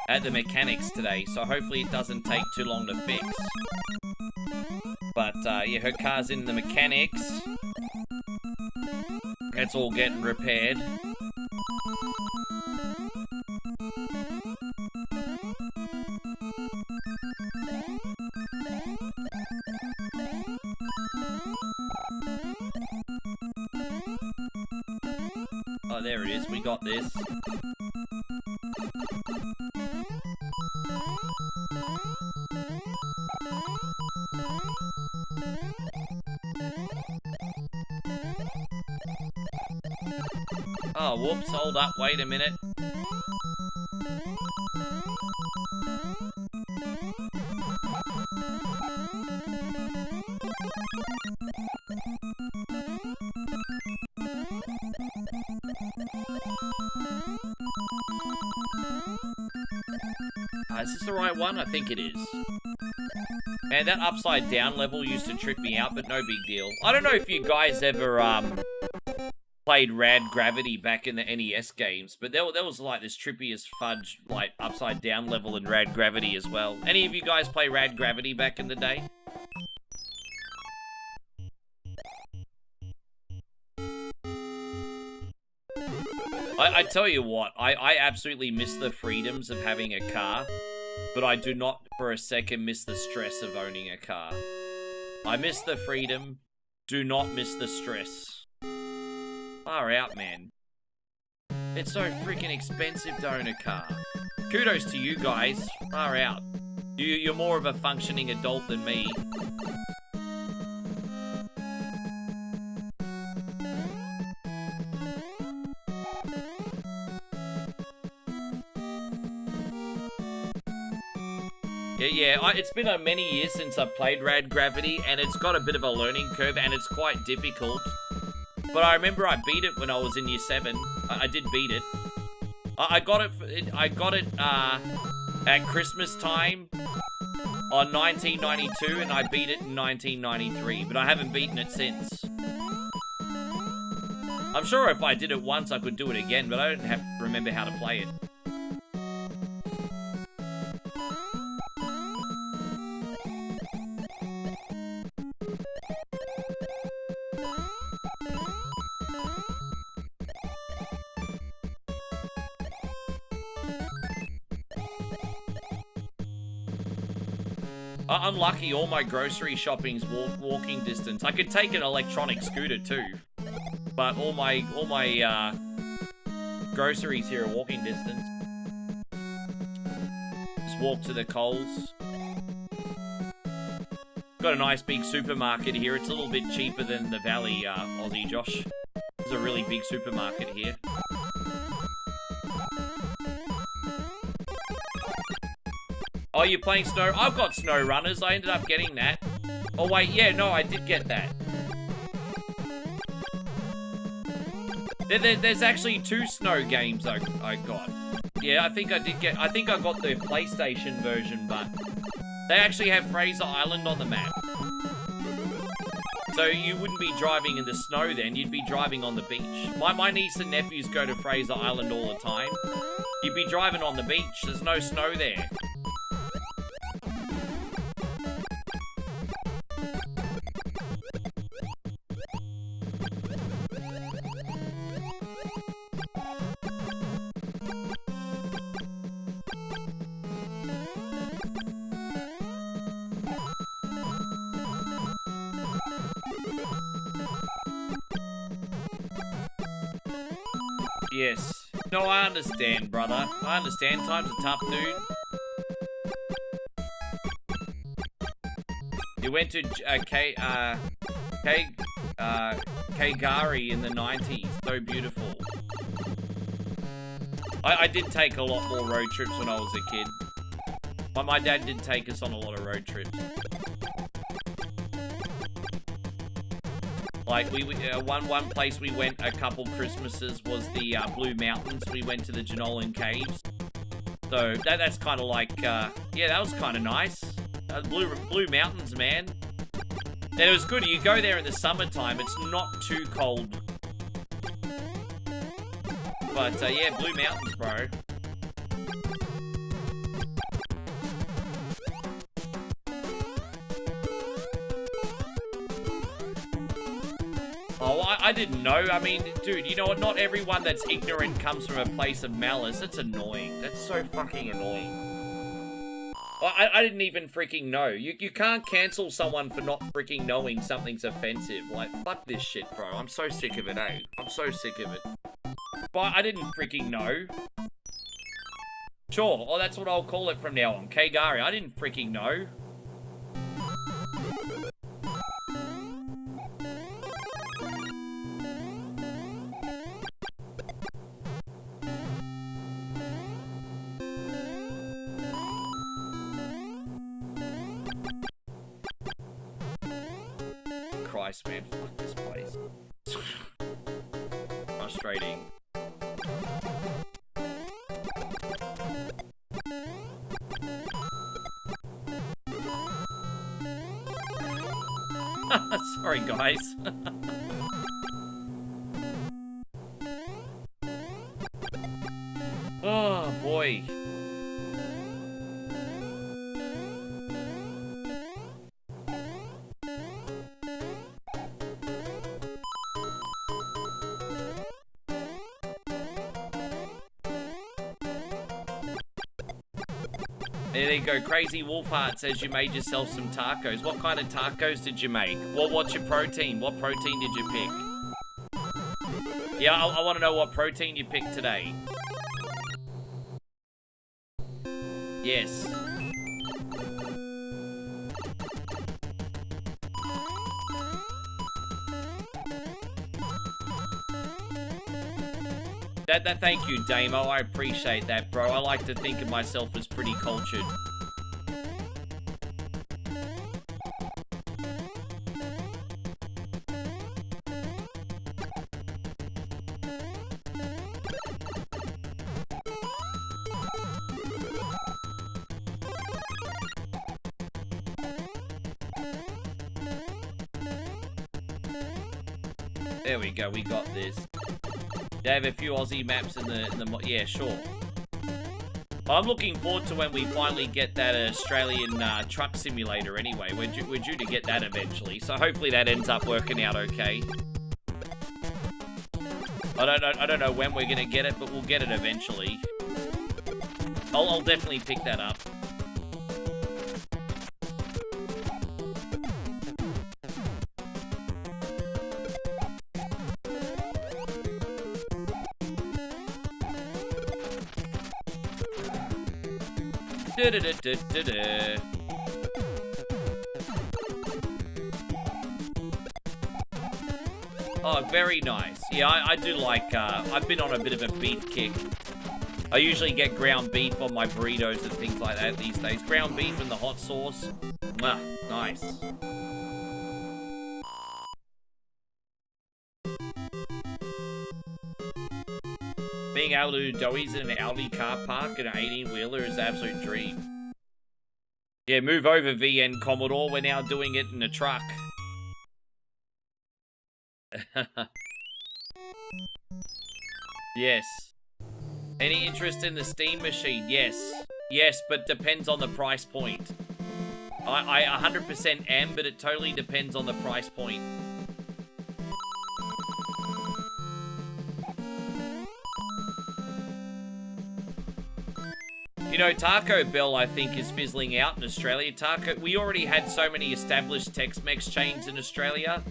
Speaker 1: at the mechanics today, so hopefully it doesn't take too long to fix. But yeah, her car's in the mechanics. It's all getting repaired. Oh, there it is. We got this. Oh, whoops. Hold up. Wait a minute. Is this the right one? I think it is. Man, that upside down level used to trip me out, but no big deal. I don't know if you guys ever played Rad Gravity back in the NES games, but there was like this trippy as fudge, like upside down level in Rad Gravity as well. Any of you guys play Rad Gravity back in the day? I tell you what, I absolutely miss the freedoms of having a car, but I do not for a second miss the stress of owning a car. I miss the freedom, do not miss the stress. Far out, man. It's so freaking expensive to own a car. Kudos to you guys, far out. You're more of a functioning adult than me. Yeah, it's been many years since I've played Rad Gravity, and it's got a bit of a learning curve, and it's quite difficult. But I remember I beat it when I was in Year 7. I did beat it. I got it at Christmas time on 1992, and I beat it in 1993, but I haven't beaten it since. I'm sure if I did it once, I could do it again, but I don't remember how to play it. I'm lucky all my grocery shopping's walking distance. I could take an electronic scooter too, but all my groceries here are walking distance. Just walk to the Coles. Got a nice big supermarket here. It's a little bit cheaper than the Valley, Aussie Josh. There's a really big supermarket here. Oh, you're playing Snow? I've got Snow Runners. I ended up getting that. Oh, wait. Yeah, no, I did get that. There's actually 2 Snow games I got. Yeah, I think I got the PlayStation version, but they actually have Fraser Island on the map. So you wouldn't be driving in the snow then. You'd be driving on the beach. My niece and nephews go to Fraser Island all the time. You'd be driving on the beach. There's no snow there. Yes. No, I understand, brother. I understand. Times are tough, dude. You went to Kagari in the 90s. So beautiful. I did take a lot more road trips when I was a kid. My dad did take us on a lot of road trips. Like, one place we went a couple Christmases was the Blue Mountains. We went to the Janolan Caves. So, that's kind of like, yeah, that was kind of nice. Blue Mountains, man. And it was good. You go there in the summertime. It's not too cold. But, yeah, Blue Mountains, bro. Oh, I didn't know. I mean, dude, you know what? Not everyone that's ignorant comes from a place of malice. That's annoying. That's so fucking annoying. I didn't even freaking know. You can't cancel someone for not freaking knowing something's offensive. Like, fuck this shit, bro. I'm so sick of it, eh? I'm so sick of it. But I didn't freaking know. Sure. Oh, that's what I'll call it from now on. Kagari. I didn't freaking know. Christ, man, fuck this place. Frustrating. Sorry, guys. boy. There you go. Crazy Wolfheart says you made yourself some tacos. What kind of tacos did you make? What's your protein? What protein did you pick? Yeah, I want to know what protein you picked today. Yes. Thank you, Damo. I appreciate that, bro. I like to think of myself as pretty cultured. There we go. We got this. They have a few Aussie maps in the yeah, sure. I'm looking forward to when we finally get that Australian truck simulator anyway. We're due to get that eventually, so hopefully that ends up working out okay. I don't know when we're gonna get it, but we'll get it eventually. I'll definitely pick that up. Oh, very nice. Yeah, I do like, I've been on a bit of a beef kick. I usually get ground beef on my burritos and things like that these days. Ground beef and the hot sauce. Mwah, nice. Being able to do doughies in an Audi car park and an 18-wheeler is an absolute dream. Yeah, move over, VN Commodore. We're now doing it in a truck. Yes. Any interest in the Steam machine? Yes. Yes, but depends on the price point. I 100% am, but it totally depends on the price point. You know, Taco Bell, I think, is fizzling out in Australia. We already had so many established Tex-Mex chains in Australia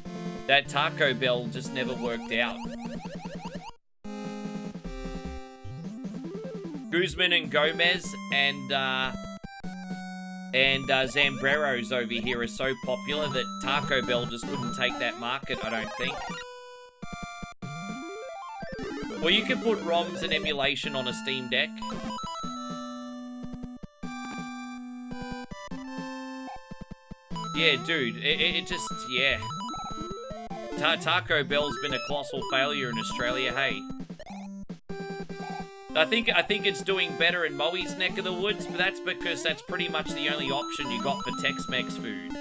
Speaker 1: that Taco Bell just never worked out. Guzman and Gomez and Zambreros over here are so popular that Taco Bell just couldn't take that market, I don't think. Well, you can put ROMs and emulation on a Steam Deck. Yeah, dude, it just, yeah. Taco Bell's been a colossal failure in Australia, hey. I think it's doing better in Moe's neck of the woods, but that's because that's pretty much the only option you got for Tex-Mex food.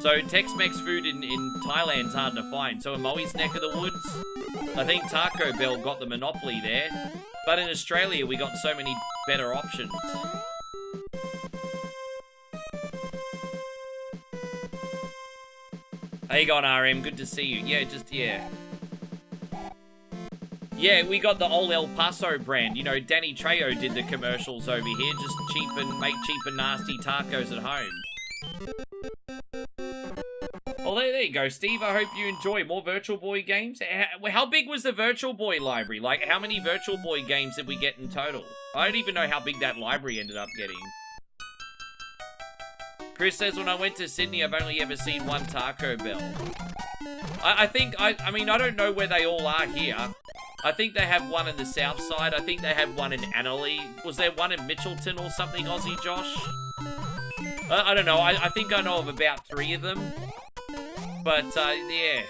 Speaker 1: So Tex-Mex food in Thailand's hard to find. So in Moe's neck of the woods, I think Taco Bell got the monopoly there. But in Australia, we got so many better options. How you going, RM? Good to see you. Yeah, just, yeah. Yeah, we got the old El Paso brand. You know, Danny Trejo did the commercials over here. Just make cheap and nasty tacos at home. Well, there you go, Steve. I hope you enjoy more Virtual Boy games. How big was the Virtual Boy library? Like, how many Virtual Boy games did we get in total? I don't even know how big that library ended up getting. Chris says, when I went to Sydney, I've only ever seen one Taco Bell. I mean, I don't know where they all are here. I think they have one in the south side. I think they have one in Annalee. Was there one in Mitchelton or something, Aussie Josh? I don't know. I think I know of about 3 of them. But, yeah.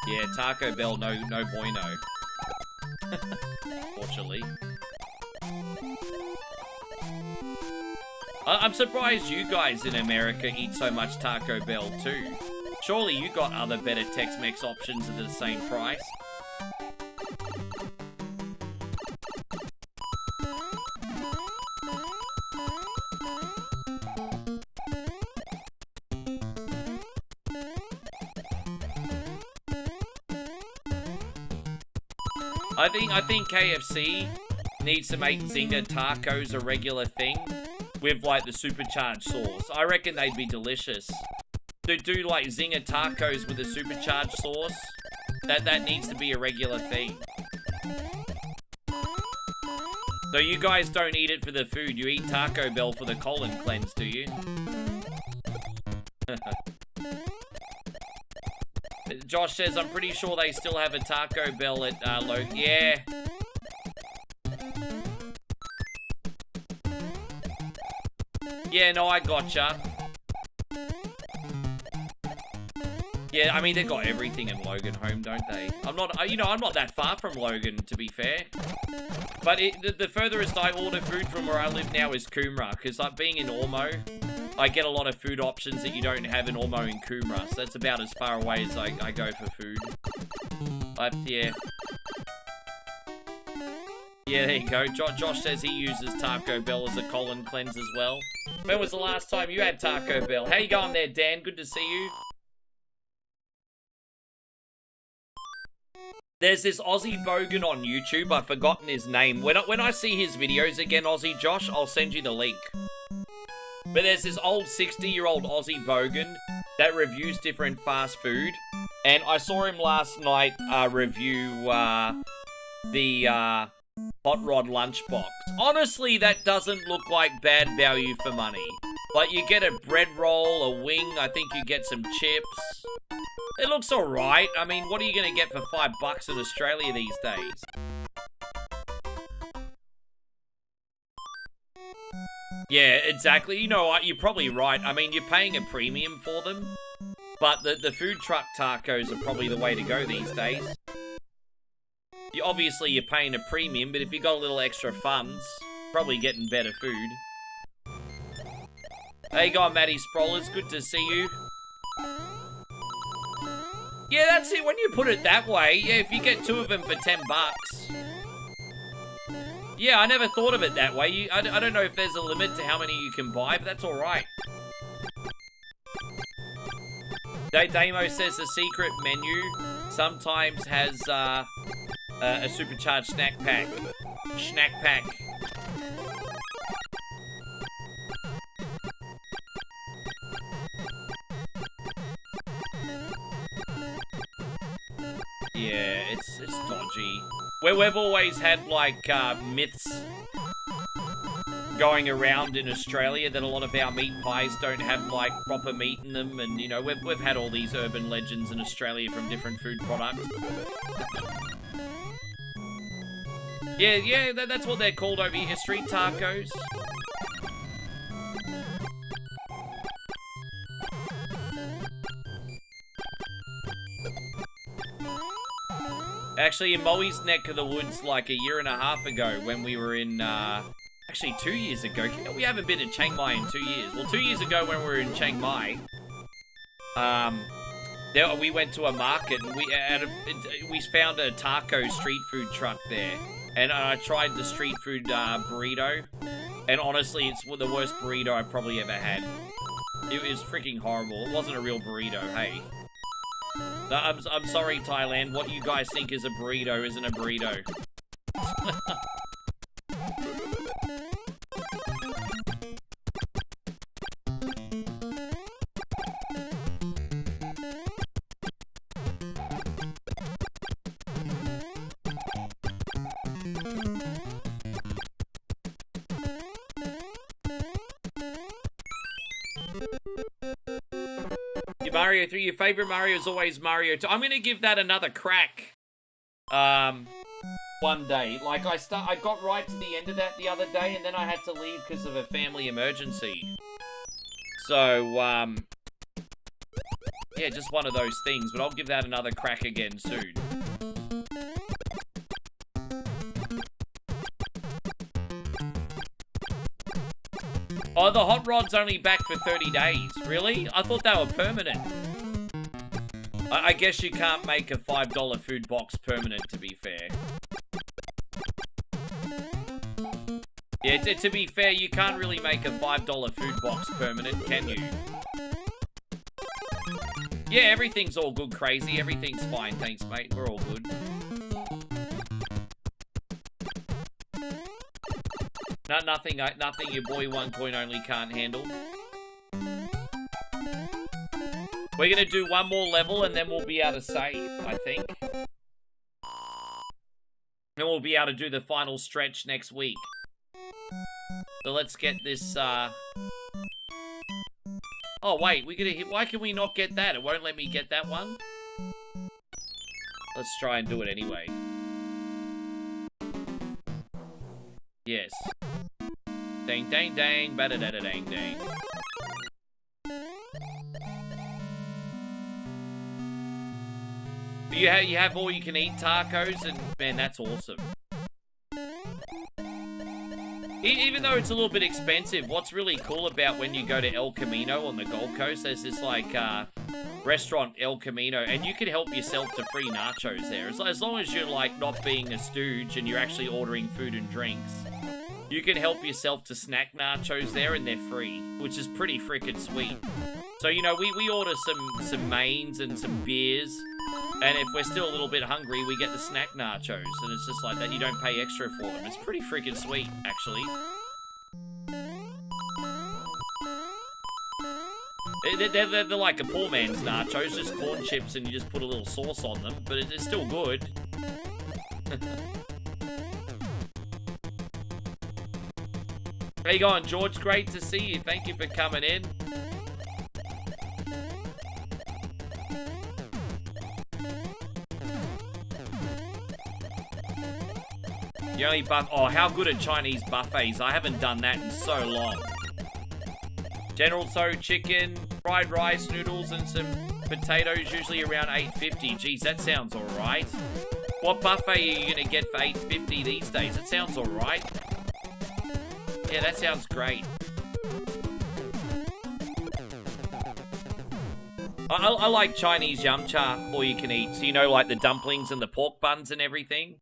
Speaker 1: Yeah, Taco Bell, no bueno. Fortunately. I'm surprised you guys in America eat so much Taco Bell too. Surely you got other better Tex-Mex options at the same price. I think KFC needs to make Zinger tacos a regular thing with like the supercharged sauce. I reckon they'd be delicious. Do like Zinger tacos with the supercharged sauce. That needs to be a regular thing. So you guys don't eat it for the food. You eat Taco Bell for the colon cleanse, do you? Josh says, I'm pretty sure they still have a Taco Bell at Logan. Yeah. Yeah, no, I gotcha. Yeah, I mean, they've got everything in Logan Home, don't they? I'm not, you know, I'm not that far from Logan, to be fair. But the furthest I order food from where I live now is Coomera, because like being in Ormo, I get a lot of food options that you don't have in Ormo and Coomera, so that's about as far away as I go for food. But, yeah. Yeah, there you go. Josh says he uses Taco Bell as a colon cleanse as well. When was the last time you had Taco Bell? How you going there, Dan? Good to see you. There's this Aussie bogan on YouTube. I've forgotten his name. When I see his videos again, Aussie Josh, I'll send you the link. But there's this old 60-year-old Aussie bogan that reviews different fast food. And I saw him last night review the Hot Rod Lunchbox. Honestly, that doesn't look like bad value for money. Like, you get a bread roll, a wing, I think you get some chips. It looks alright. I mean, what are you going to get for $5 in Australia these days? Yeah, exactly. You know what? You're probably right. I mean, you're paying a premium for them. But the food truck tacos are probably the way to go these days. Obviously, you're paying a premium, but if you got a little extra funds, probably getting better food. Hey, go on, Matty Sprollers. Good to see you. Yeah, that's it. When you put it that way, yeah, if you get two of them for $10. Yeah, I never thought of it that way. I don't know if there's a limit to how many you can buy, but that's alright. Damo says the secret menu sometimes has a supercharged snack pack. Snack pack. Yeah, it's dodgy. We've always had, like, myths going around in Australia that a lot of our meat pies don't have, like, proper meat in them. And, you know, we've had all these urban legends in Australia from different food products. Yeah, that's what they're called over here, street tacos. Actually, in Moe's neck of the woods, like a year and a half ago, when we were in, actually 2 years ago. We haven't been to Chiang Mai in 2 years. Well, 2 years ago when we were in Chiang Mai, we went to a market and we found a taco street food truck there. And I tried the street food burrito. And honestly, it's the worst burrito I've probably ever had. It was freaking horrible. It wasn't a real burrito, hey. No, I'm sorry, Thailand. What you guys think is a burrito isn't a burrito. Mario 3, your favorite Mario is always Mario 2. I'm gonna give that another crack. One day. Like, I got right to the end of that the other day, and then I had to leave because of a family emergency. So, Yeah, just one of those things, but I'll give that another crack again soon. Oh, the hot rod's only back for 30 days. Really? I thought they were permanent. I guess you can't make a $5 food box permanent, to be fair. Yeah, to be fair, you can't really make a $5 food box permanent, can you? Yeah, everything's all good, Crazy. Everything's fine, thanks, mate. We're all good. Nothing your boy OneCoin only can't handle. We're gonna do one more level and then we'll be able to save, I think. Then we'll be able to do the final stretch next week. So let's get this, Oh, wait, we're gonna hit... Why can we not get that? It won't let me get that one? Let's try and do it anyway. Yes. Dang, dang, dang, ba-da-da-da-dang, dang. You have all-you-can-eat tacos, and, man, that's awesome. Even though it's a little bit expensive, what's really cool about when you go to El Camino on the Gold Coast, there's this, like, restaurant, El Camino, and you can help yourself to free nachos there. As long as you're, like, not being a stooge and you're actually ordering food and drinks, you can help yourself to snack nachos there, and they're free, which is pretty freaking sweet. So, you know, we order some mains and some beers, and if we're still a little bit hungry, we get the snack nachos, and it's just like that. You don't pay extra for them. It's pretty freaking sweet, actually. They're like a poor man's nachos, just corn chips, and you just put a little sauce on them, but it's still good. How you going, George? Great to see you. Thank you for coming in. The only buff... Oh, how good are Chinese buffets? I haven't done that in so long. General Tso chicken, fried rice, noodles, and some potatoes, usually around $8.50. Geez, that sounds alright. What buffet are you going to get for $8.50 these days? It sounds alright. Yeah, that sounds great. I like Chinese yum cha, all you can eat. So, you know, like the dumplings and the pork buns and everything.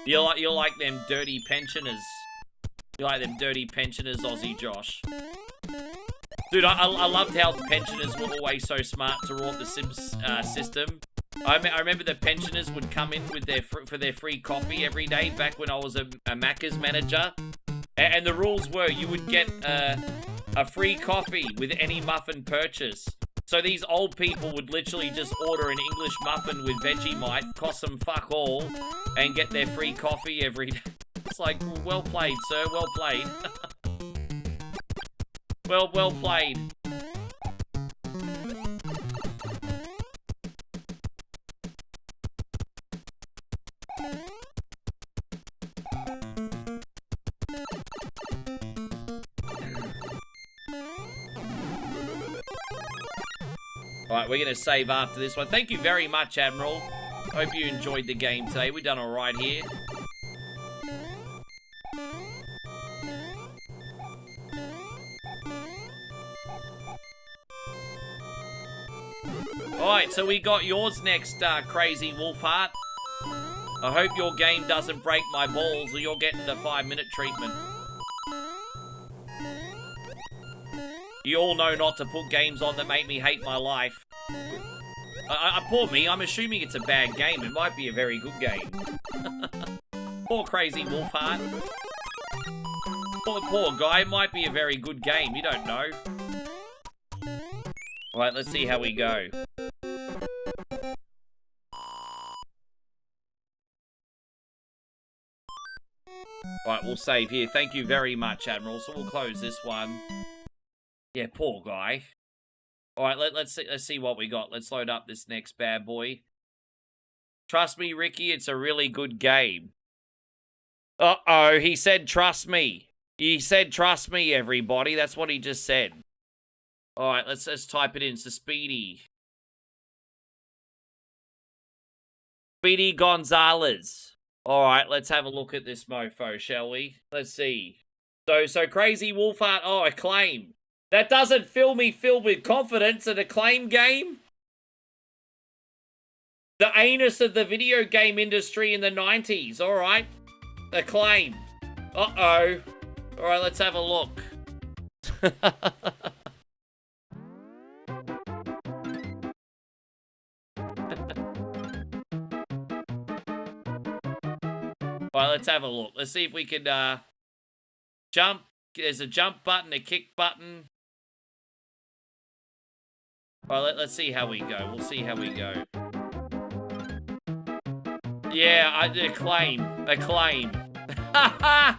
Speaker 1: You're like them dirty pensioners. You like them dirty pensioners, Aussie Josh. Dude, I loved how the pensioners were always so smart to run the Sims system. I remember the pensioners would come in with for their free coffee every day back when I was a Macca's manager. And the rules were you would get a free coffee with any muffin purchase. So these old people would literally just order an English muffin with Vegemite, cost them fuck all, and get their free coffee every day. It's like, well played, sir, well played. Well played. Alright, we're going to save after this one. Thank you very much, Admiral. Hope you enjoyed the game today. We've done alright here. Alright, so we got yours next, Crazy Wolfheart. I hope your game doesn't break my balls or you're getting the 5-minute treatment. You all know not to put games on that make me hate my life. Poor me, I'm assuming it's a bad game. It might be a very good game. Poor Crazy Wolfheart. Poor guy, it might be a very good game. You don't know. Alright, let's see how we go. Alright, we'll save here. Thank you very much, Admiral. So we'll close this one. Yeah, poor guy. Alright, let's see what we got. Let's load up this next bad boy. Trust me, Ricky, it's a really good game. Uh-oh, he said trust me. He said, trust me, everybody. That's what he just said. All right, let's type it in. So Speedy. Speedy Gonzalez. All right, let's have a look at this mofo, shall we? Let's see. So Crazy Wolfheart. Oh, Acclaim. That doesn't fill me filled with confidence. An Acclaim game? The anus of the video game industry in the 90s. All right. Acclaim. Uh-oh. All right, let's have a look. All right, let's have a look. Let's see if we can jump. There's a jump button, a kick button. All right, let's see how we go. We'll see how we go. Yeah, Acclaim. Acclaim. Ha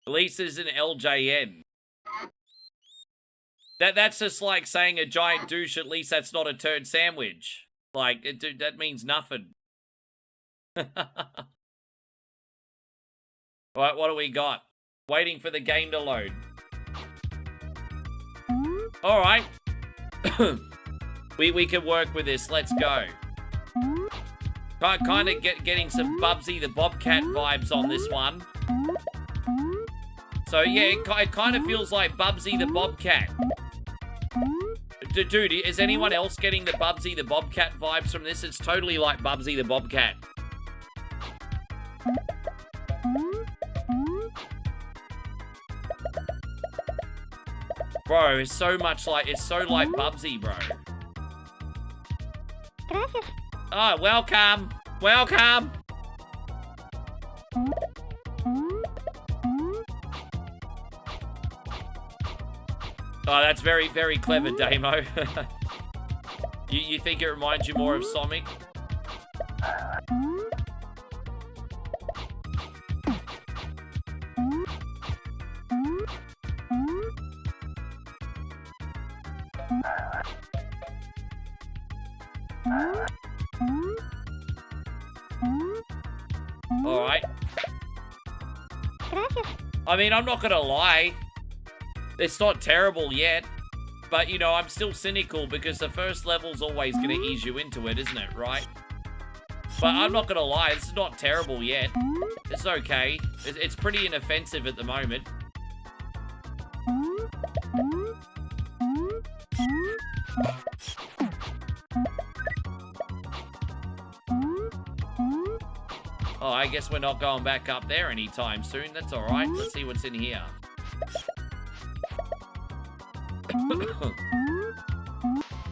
Speaker 1: At least it's an LJN. That's just like saying a giant douche, at least that's not a turd sandwich. Like, dude, that means nothing. Alright, what do we got? Waiting for the game to load. Alright. we can work with this, let's go. Kind of getting some Bubsy the Bobcat vibes on this one. So yeah, it kind of feels like Bubsy the Bobcat. Dude, is anyone else getting the Bubsy the Bobcat vibes from this? It's totally like Bubsy the Bobcat. Bro, it's so like Bubsy, bro.
Speaker 5: Gracias.
Speaker 1: Oh, welcome. Welcome. Oh, that's very, very clever, Damo. you think it reminds you more of Sonic? Alright. I mean, I'm not gonna lie. It's not terrible yet. But, you know, I'm still cynical because the first level's always gonna ease you into it, isn't it, right? But I'm not gonna lie, it's not terrible yet. It's okay. It's pretty inoffensive at the moment. Oh, I guess we're not going back up there anytime soon. That's alright. Let's see what's in here.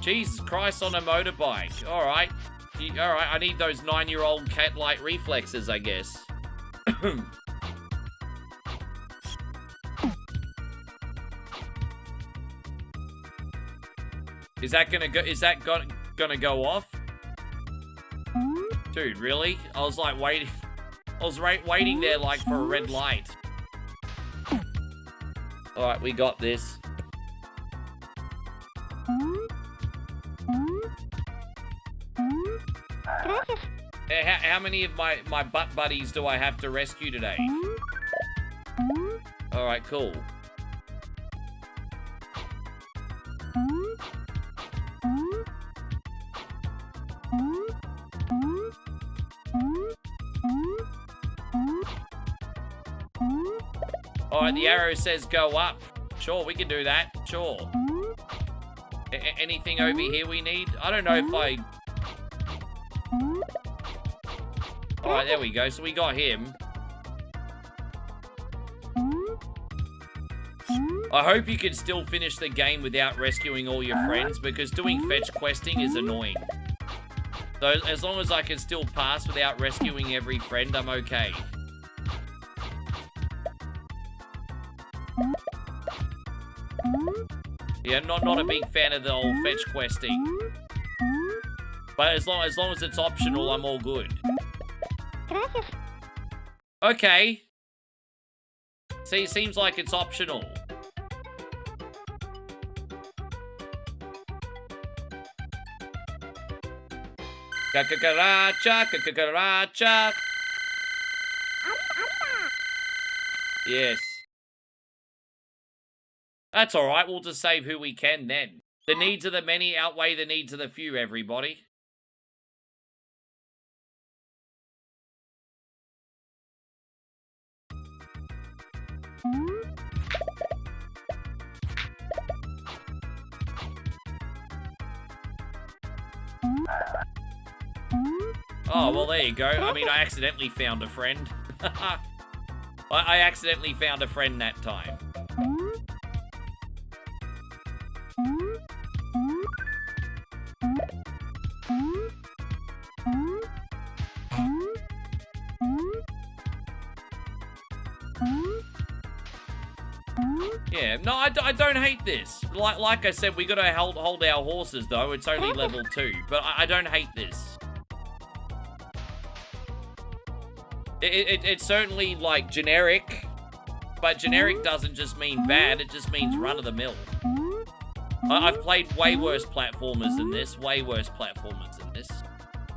Speaker 1: Jesus Christ on a motorbike. Alright. Alright, I need those 9-year-old cat-like reflexes, I guess. Is that gonna go off? Dude, really? I was like waiting. I was waiting there like for a red light. Alright, we got this. How many of my butt buddies do I have to rescue today? Alright, cool. Alright, the arrow says go up. Sure, we can do that. Sure. Anything over here we need? I don't know if I... Alright, there we go. So we got him. I hope you can still finish the game without rescuing all your friends, because doing fetch questing is annoying. So as long as I can still pass without rescuing every friend, I'm okay. Yeah, not a big fan of the old fetch questing. But as long as it's optional, I'm all good. Okay. See, it seems like it's optional. Kakakaracha, kakakaracha. Yes. That's alright, we'll just save who we can then. The needs of the many outweigh the needs of the few, everybody. Oh, well, there you go. I mean, I accidentally found a friend. I accidentally found a friend that time. Yeah, no, I don't hate this. Like I said, we gotta hold our horses, though. It's only level 2, but I don't hate this. It's certainly, like, generic, but generic doesn't just mean bad, it just means run-of-the-mill. I've played way worse platformers than this,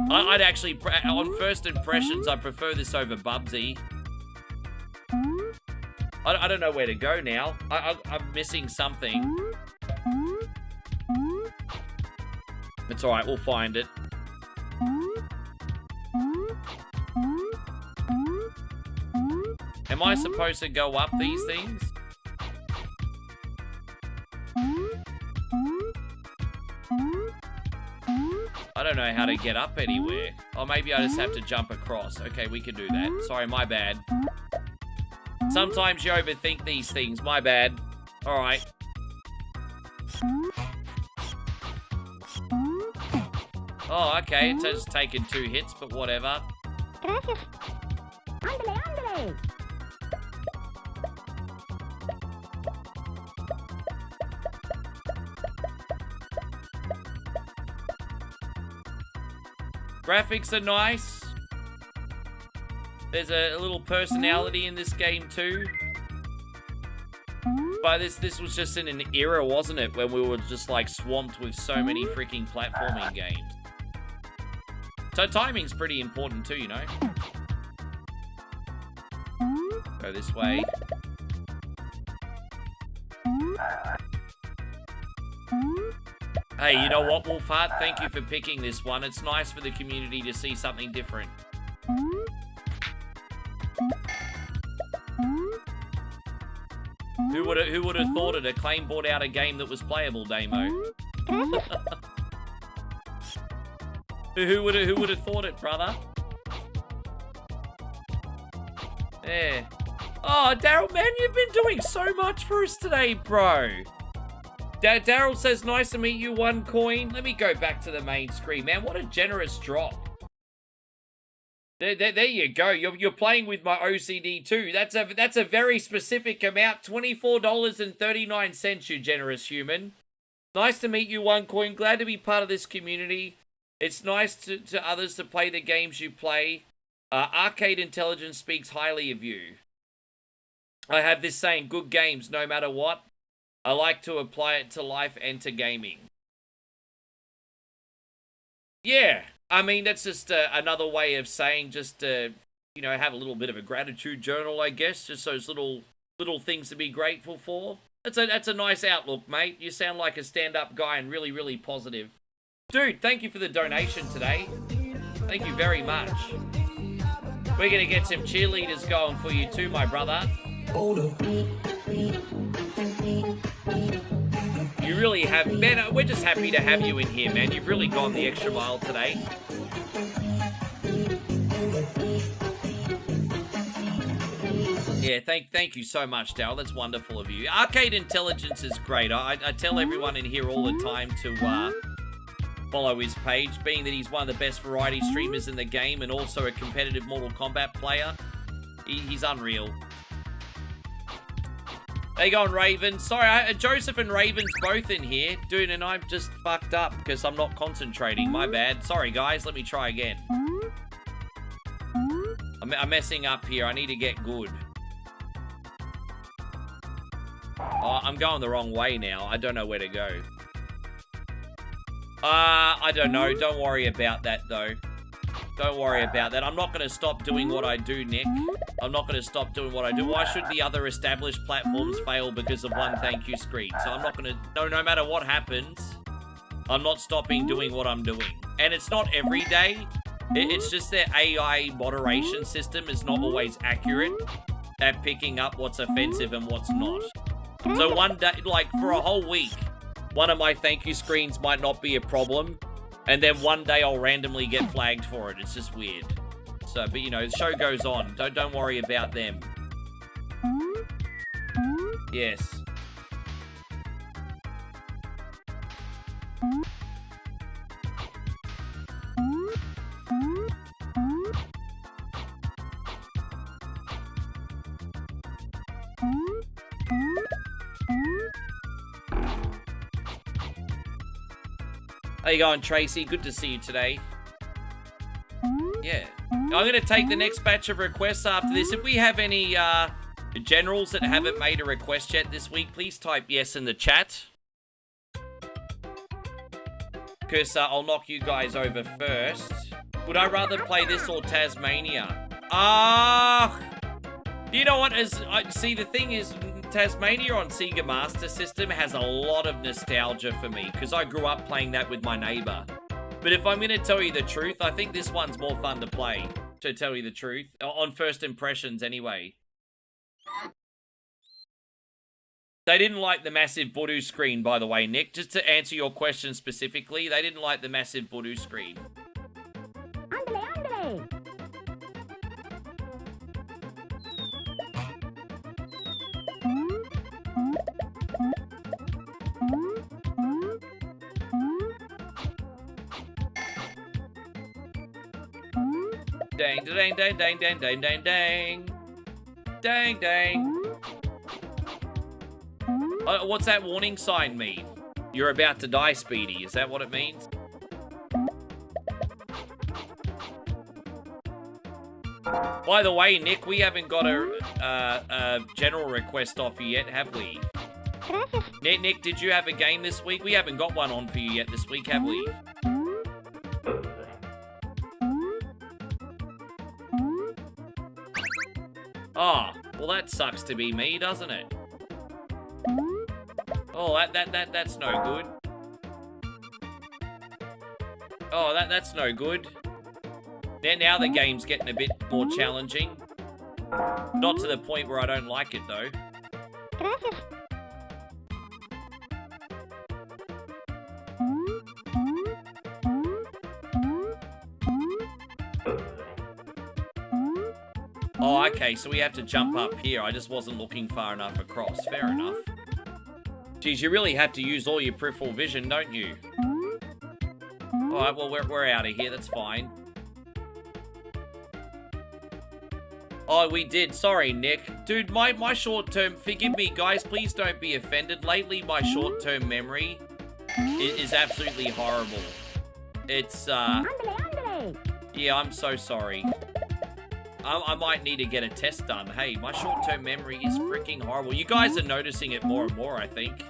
Speaker 1: I'd actually, on first impressions, I prefer this over Bubsy. I don't know where to go now. I'm missing something. It's alright, we'll find it. Am I supposed to go up these things? I don't know how to get up anywhere. Oh, maybe I just have to jump across. Okay, we can do that. Sorry, my bad. Sometimes you overthink these things. My bad. Alright. Oh, okay. It's just taken 2 hits, but whatever.
Speaker 5: Gracias. Ándale, ándale.
Speaker 1: Graphics are nice. There's a little personality in this game too. But this was just in an era, wasn't it, when we were just like swamped with so many freaking platforming games. So timing's pretty important too, you know. Go this way. Hey, you know what, Wolfheart? Thank you for picking this one. It's nice for the community to see something different. Who would have thought it? Acclaim brought out a game that was playable, Damo. Who would have thought it, brother? There. Oh, Daryl, man, you've been doing so much for us today, bro. Daryl says, nice to meet you, OneCoin. Let me go back to the main screen, man. What a generous drop. There you go. You're playing with my OCD too. That's a very specific amount. $24.39, you generous human. Nice to meet you, OneCoin. Glad to be part of this community. It's nice to others to play the games you play. Arcade Intelligence speaks highly of you. I have this saying, good games no matter what. I like to apply it to life and to gaming. Yeah, I mean, that's just another way of saying just, you know, have a little bit of a gratitude journal, I guess. Just those little things to be grateful for. That's a nice outlook, mate. You sound like a stand-up guy and really, really positive. Dude, thank you for the donation today. Thank you very much. We're going to get some cheerleaders going for you too, my brother. You really have, man, we're just happy to have you in here, man. You've really gone the extra mile today. Yeah, thank you so much, Daryl. That's wonderful of you. Arcade Intelligence is great. I tell everyone in here all the time to follow his page, being that he's one of the best variety streamers in the game and also a competitive Mortal Kombat player. He's unreal. How you going, Raven? Sorry, Joseph and Raven's both in here. Dude, and I'm just fucked up because I'm not concentrating. My bad. Sorry, guys. Let me try again. I'm messing up here. I need to get good. Oh, I'm going the wrong way now. I don't know where to go. I don't know. Don't worry about that, though. Don't worry about that. I'm not going to stop doing what I do, Nick. I'm not going to stop doing what I do. Why should the other established platforms fail because of one thank you screen? So I'm not going to... No matter what happens, I'm not stopping doing what I'm doing. And it's not every day. It's just their AI moderation system is not always accurate at picking up what's offensive and what's not. So one day, like for a whole week, one of my thank you screens might not be a problem. And then one day I'll randomly get flagged for it. It's just weird. So, but you know, the show goes on. Don't worry about them. Yes. How you going, Tracy? Good to see you today. Yeah. I'm going to take the next batch of requests after this. If we have any generals that haven't made a request yet this week, please type yes in the chat. Because I'll knock you guys over first. Would I rather play this or Tasmania? You know what? See, the thing is, Tasmania on Sega Master System has a lot of nostalgia for me because I grew up playing that with my neighbor. But if I'm going to tell you the truth, I think this one's more fun to play, to tell you the truth. On first impressions, anyway. They didn't like the massive Voodoo screen, by the way, Nick. Just to answer your question specifically, they didn't like the massive Voodoo screen.
Speaker 5: Ándale, ándale.
Speaker 1: Dang, dang, dang, dang, dang, dang, dang, dang. Dang, dang. What's that warning sign mean? You're about to die, Speedy. Is that what it means? By the way, Nick, we haven't got a general request off you yet, have we?
Speaker 5: Gracias.
Speaker 1: Nick, did you have a game this week? We haven't got one on for you yet this week, have we? Oh, well that sucks to be me, doesn't it? Oh, that's no good. Oh, that's no good. Now the game's getting a bit more challenging. Not to the point where I don't like it, though.
Speaker 5: Gracias.
Speaker 1: Oh, okay, so we have to jump up here. I just wasn't looking far enough across. Fair enough. Geez, you really have to use all your peripheral vision, don't you? Alright, well, we're out of here. That's fine. Oh, we did. Sorry, Nick. Dude, my short-term... Forgive me, guys. Please don't be offended. Lately, my short-term memory is absolutely horrible. It's,
Speaker 5: Ándale, ándale.
Speaker 1: Yeah, I'm so sorry. I might need to get a test done. Hey, my short-term memory is freaking horrible. You guys are noticing it more and more, I think.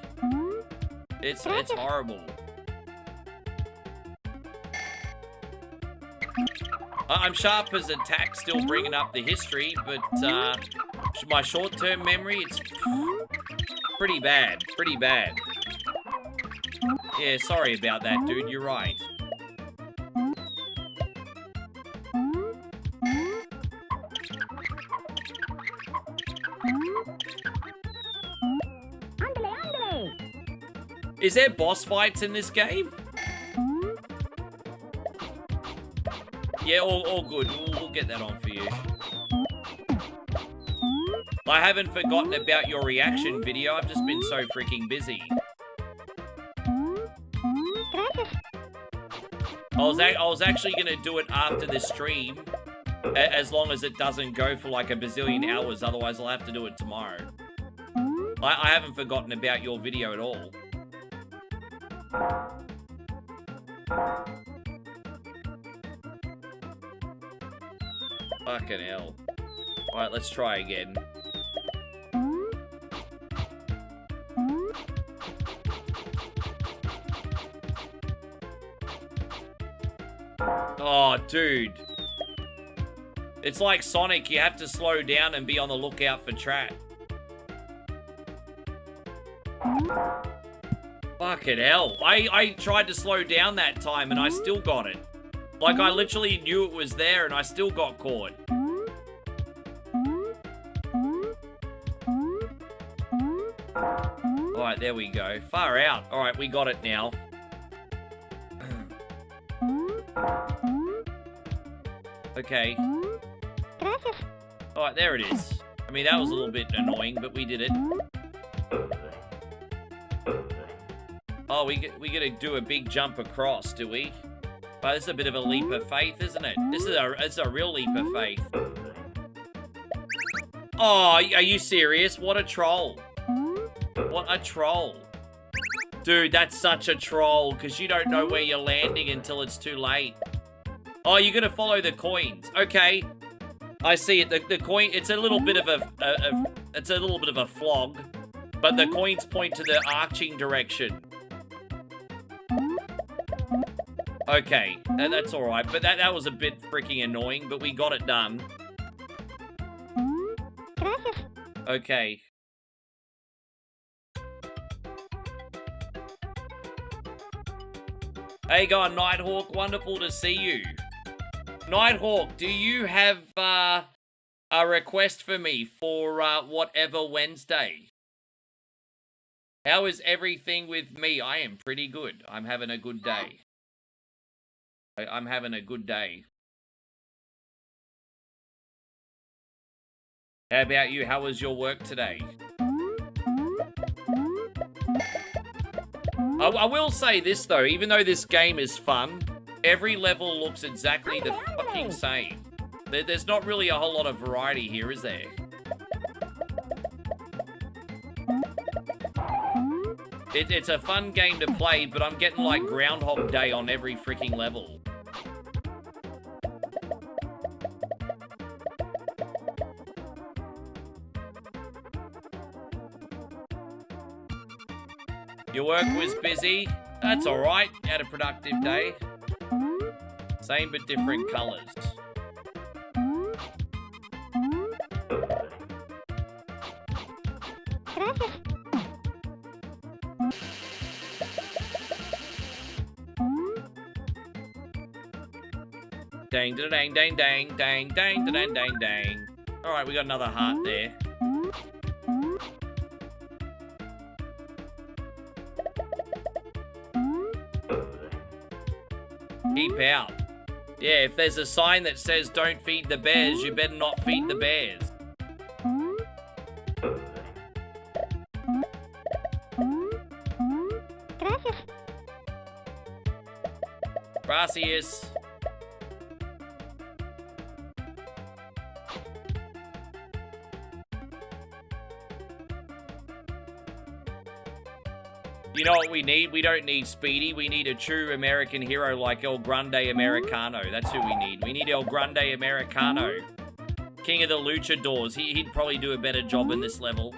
Speaker 1: It's horrible. I'm sharp as a tack, still bringing up the history, but my short-term memory, it's pretty bad. Pretty bad. Yeah, sorry about that, dude. You're right.
Speaker 5: Ándale, ándale.
Speaker 1: Is there boss fights in this game? Yeah, all good. We'll get that on for you. I haven't forgotten about your reaction video. I've just been so freaking busy.
Speaker 5: Gracias.
Speaker 1: I was actually going to do it after the stream, as long as it doesn't go for like a bazillion hours. Otherwise, I'll have to do it tomorrow. I haven't forgotten about your video at all. Fucking hell. Alright, let's try again. Oh, dude. It's like Sonic, you have to slow down and be on the lookout for trap. Fucking hell. I tried to slow down that time and I still got it. Like, I literally knew it was there and I still got caught. Alright, there we go. Far out. Alright, we got it now. Okay. Alright, there it is. I mean, that was a little bit annoying, but we did it. Oh, we gotta do a big jump across, do we? But this is a bit of a leap of faith, isn't it? It's a real leap of faith. Oh, are you serious? What a troll. What a troll. Dude, that's such a troll, because you don't know where you're landing until it's too late. Oh, you're gonna follow the coins. Okay. I see it. The coin, it's a little bit of a flog, but the coins point to the arching direction. Okay, that's alright, but that was a bit freaking annoying, but we got it done. Okay. Hey, God, Nighthawk, wonderful to see you. Nighthawk, do you have a request for me for whatever Wednesday? How is everything with me? I am pretty good. I'm having a good day. I'm having a good day. How about you? How was your work today? I will say this, though. Even though this game is fun, every level looks exactly the fucking same. There's not really a whole lot of variety here, is there? It's a fun game to play, but I'm getting like Groundhog Day on every freaking level. Your work was busy? That's alright. Had a productive day. Same but different colors. Dang, da dang, dang, dang, dang, dang, da dang, dang, dang. Alright, we got another heart there. Keep out. Yeah, if there's a sign that says don't feed the bears, you better not feed the bears. Gracias. You know what we need? We don't need Speedy. We need a true American hero like El Grande Americano. That's who we need. We need El Grande Americano. King of the Luchadors. He'd probably do a better job in this level.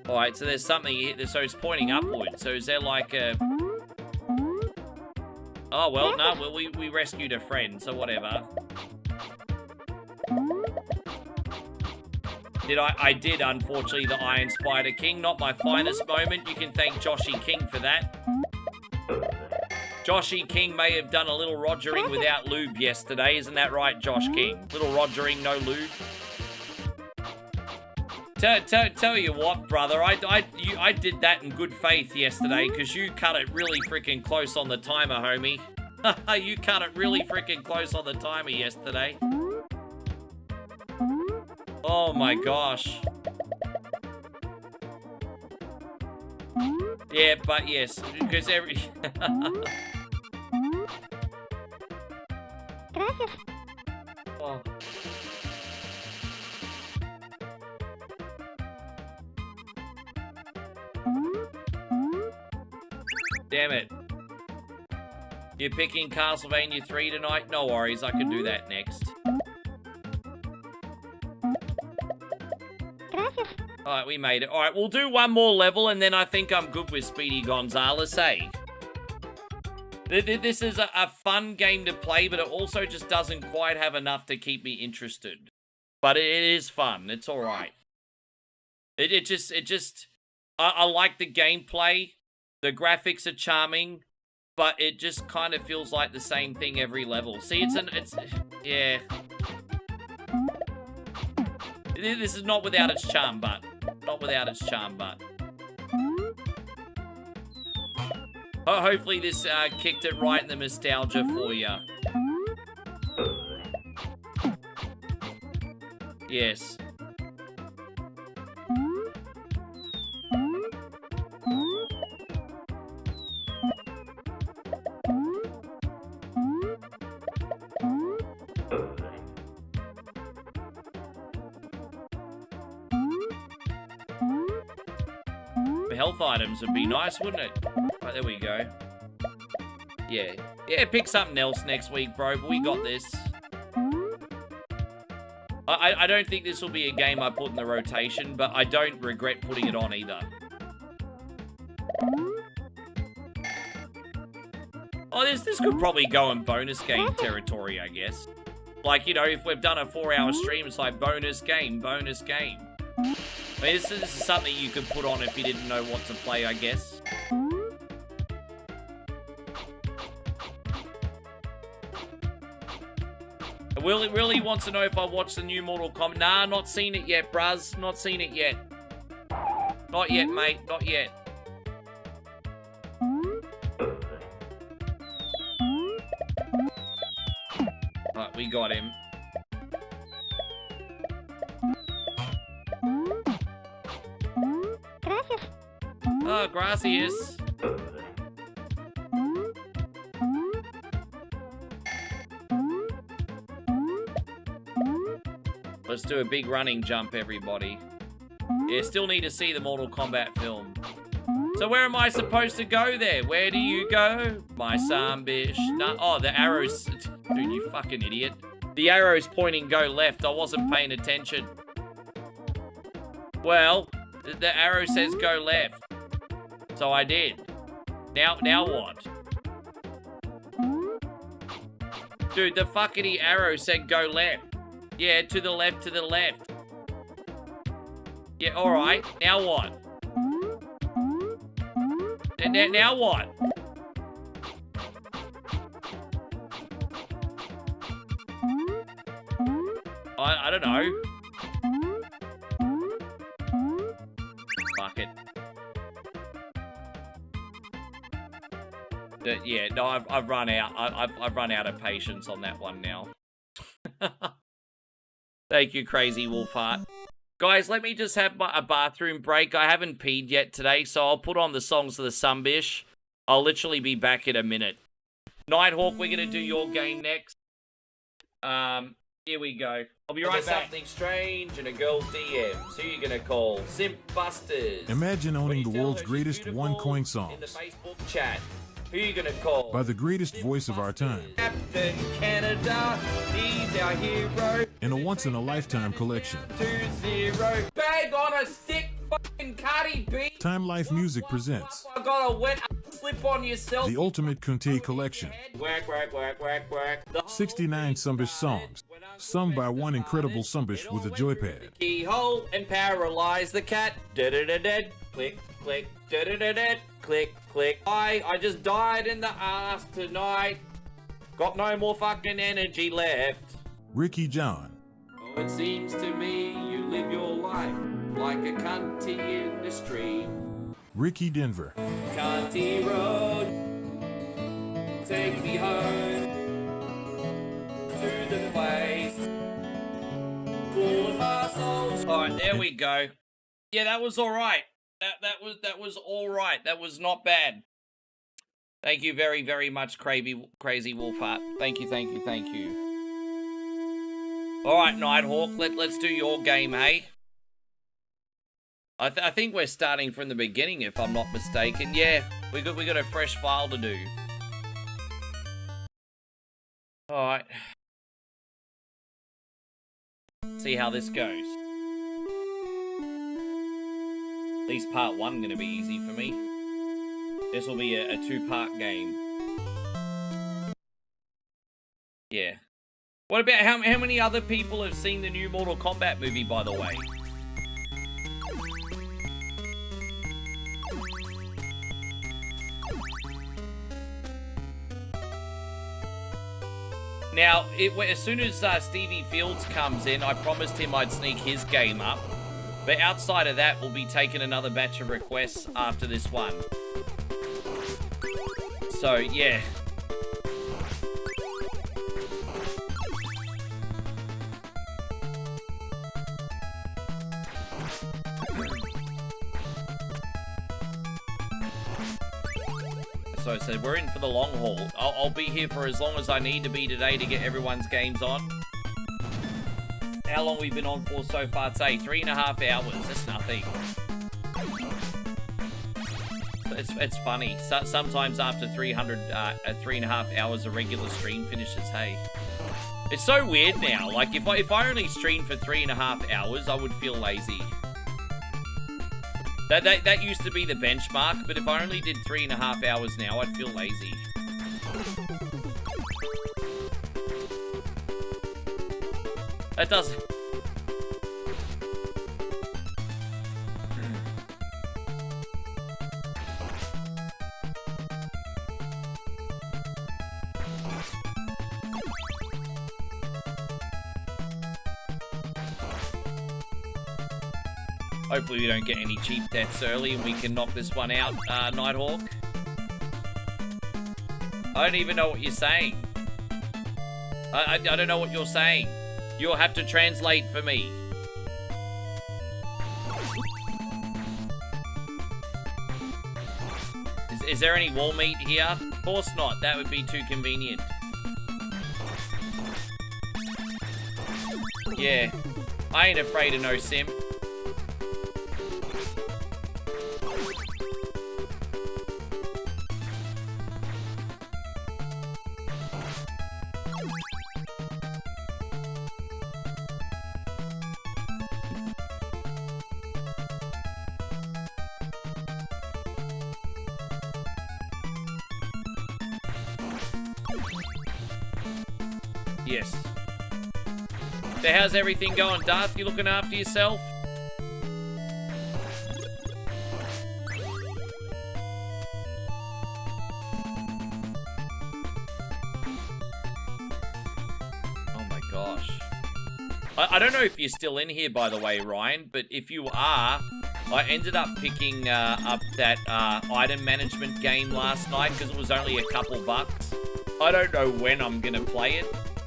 Speaker 1: Alright, so there's something here. So it's pointing upwards. So is there like a... Oh, well, no. Well, we rescued a friend, so whatever. I did, unfortunately, the Iron Spider King. Not my finest moment. You can thank Joshy King for that. Joshy King may have done a little rogering without lube yesterday. Isn't that right, Josh King? Little rogering, no lube. Tell you what, brother, I did that in good faith yesterday, because you cut it really freaking close on the timer, homie. You cut it really freaking close on the timer yesterday. Oh my gosh. Yeah, but yes, because every... Oh. Damn it. You're picking Castlevania 3 tonight? No worries, I can do that next.
Speaker 5: Gracias.
Speaker 1: Alright, we made it. Alright, we'll do one more level, and then I think I'm good with Speedy Gonzalez, hey? This is a fun game to play, but it also just doesn't quite have enough to keep me interested. But it is fun. It's alright. I like the gameplay. The graphics are charming, but it just kind of feels like the same thing every level. See, yeah. This is not without its charm, but. Not without its charm, but. Hopefully this kicked it right in the nostalgia for you. Yes. Health items would be nice, wouldn't it? Right, there we go. Yeah. Yeah, pick something else next week, bro, but we got this. I don't think this will be a game I put in the rotation, but I don't regret putting it on either. Oh, this could probably go in bonus game territory, I guess. Like, you know, if we've done a 4-hour stream, it's like bonus game, bonus game. I mean, this is something you could put on if you didn't know what to play, I guess. Willie really wants to know if I watched the new Mortal Kombat. Nah, not seen it yet, bruz. Not seen it yet. Not yet, mate. Not yet. Right, we got him.
Speaker 5: Gracias.
Speaker 1: Oh, gracias. Let's do a big running jump, everybody. Yeah, still need to see the Mortal Kombat film. So where am I supposed to go there? Where do you go? My son, bish. No, oh, the arrows. Dude, you fucking idiot. The arrow's pointing go left. I wasn't paying attention. Well, the arrow says go left. So I did. Now what? Dude, the fuckity arrow said go left. Yeah, to the left, to the left. Yeah, alright. Now what? Now what? I don't know. Fuck it. Yeah, no, I've run out. I've run out of patience on that one now. Thank you, Crazy Wolf Heart. Guys, let me just have a bathroom break. I haven't peed yet today, so I'll put on the songs of the Sunbish. I'll literally be back in a minute. Nighthawk, we're gonna do your game next. Here we go. I'll be right back. Something strange in a girl's DMs. Who you gonna call? Simp Busters.
Speaker 6: Imagine owning the world's greatest one-coin songs.
Speaker 1: In the Facebook chat. Who you gonna call?
Speaker 6: By the greatest voice of our time.
Speaker 1: Captain Canada, he's our hero.
Speaker 6: In a once-in-a-lifetime collection.
Speaker 1: 2-0. Bag on a stick, fucking Cardi B.
Speaker 6: Time Life Music presents.
Speaker 1: I got a wet slip on yourself.
Speaker 6: The Ultimate Kunte Collection.
Speaker 1: Whack, whack, whack, whack, whack.
Speaker 6: 69 Sunbish songs. Sung by one incredible Sunbish with a joypad.
Speaker 1: Keyhole and paralyze the cat. Da-da-da-da. Click, click, da-da-da-da. Click, click. I just died in the ass tonight. Got no more fucking energy left.
Speaker 6: Ricky John.
Speaker 1: Oh, it seems to me you live your life like a cunty in the stream.
Speaker 6: Ricky Denver.
Speaker 1: Cunty road, take me home to the place full of assholes. All right, there we go. Yeah, that was all right. That was all right. That was not bad. Thank you very, very much, Crazy Wolfheart. Thank you, thank you, thank you. All right, Nighthawk, let's do your game, hey? I think we're starting from the beginning, if I'm not mistaken. Yeah, we got a fresh file to do. Alright. See how this goes. At least part 1 gonna be easy for me. This will be a 2-part game. Yeah. What about how many other people have seen the new Mortal Kombat movie, by the way? Now, as soon as Stevie Fields comes in, I promised him I'd sneak his game up. But outside of that, we'll be taking another batch of requests after this one. So, yeah. So I said, we're in for the long haul. I'll be here for as long as I need to be today to get everyone's games on. How long we've been on for so far today? 3.5 hours. That's nothing. It's funny. Sometimes after 3.5 hours, a regular stream finishes. Hey, it's so weird now. Like if I only streamed for 3.5 hours, I would feel lazy. That used to be the benchmark, but if I only did 3.5 hours now, I'd feel lazy. That doesn't... Hopefully we don't get any cheap deaths early and we can knock this one out, Nighthawk. I don't even know what you're saying. I don't know what you're saying. You'll have to translate for me. Is there any wall meat here? Of course not. That would be too convenient. Yeah. I ain't afraid of no sim. Yes. So how's everything going, Darth? You looking after yourself? Oh my gosh. I don't know if you're still in here, by the way, Ryan, but if you are, I ended up picking up that item management game last night because it was only a couple bucks. I don't know when I'm going to play it,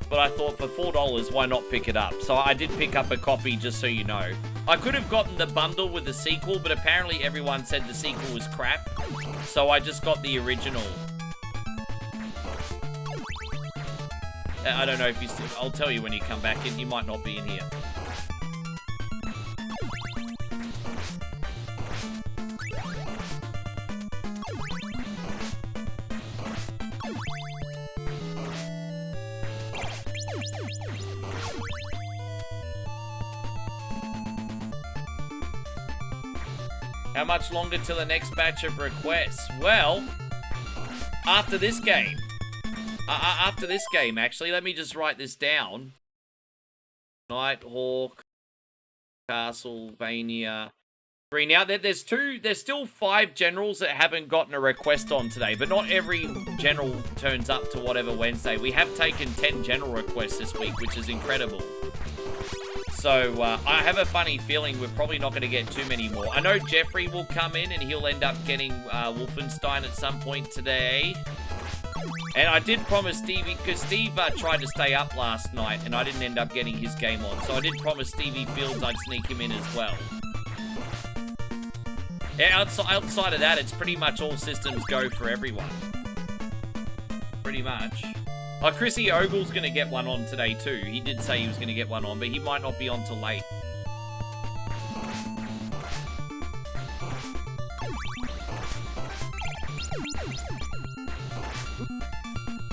Speaker 1: but I thought for $4, why not pick it up? So I did pick up a copy, just so you know. I could have gotten the bundle with the sequel, but apparently everyone said the sequel was crap. So I just got the original. I don't know if you still... I'll tell you when you come back in. You might not be in here. How much longer till the next batch of requests? Well, after this game. After this game, actually. Let me just write this down. Nighthawk, Castlevania 3. Now, there's still 5 generals that haven't gotten a request on today, but not every general turns up to whatever Wednesday. We have taken 10 general requests this week, which is incredible. So, I have a funny feeling we're probably not going to get too many more. I know Jeffrey will come in and he'll end up getting Wolfenstein at some point today. And I did promise Stevie, because Steve tried to stay up last night and I didn't end up getting his game on. So I did promise Stevie Fields I'd sneak him in as well. Yeah, outside of that, it's pretty much all systems go for everyone. Pretty much. Oh, Chrissy Ogle's going to get one on today too. He did say he was going to get one on, but he might not be on till late.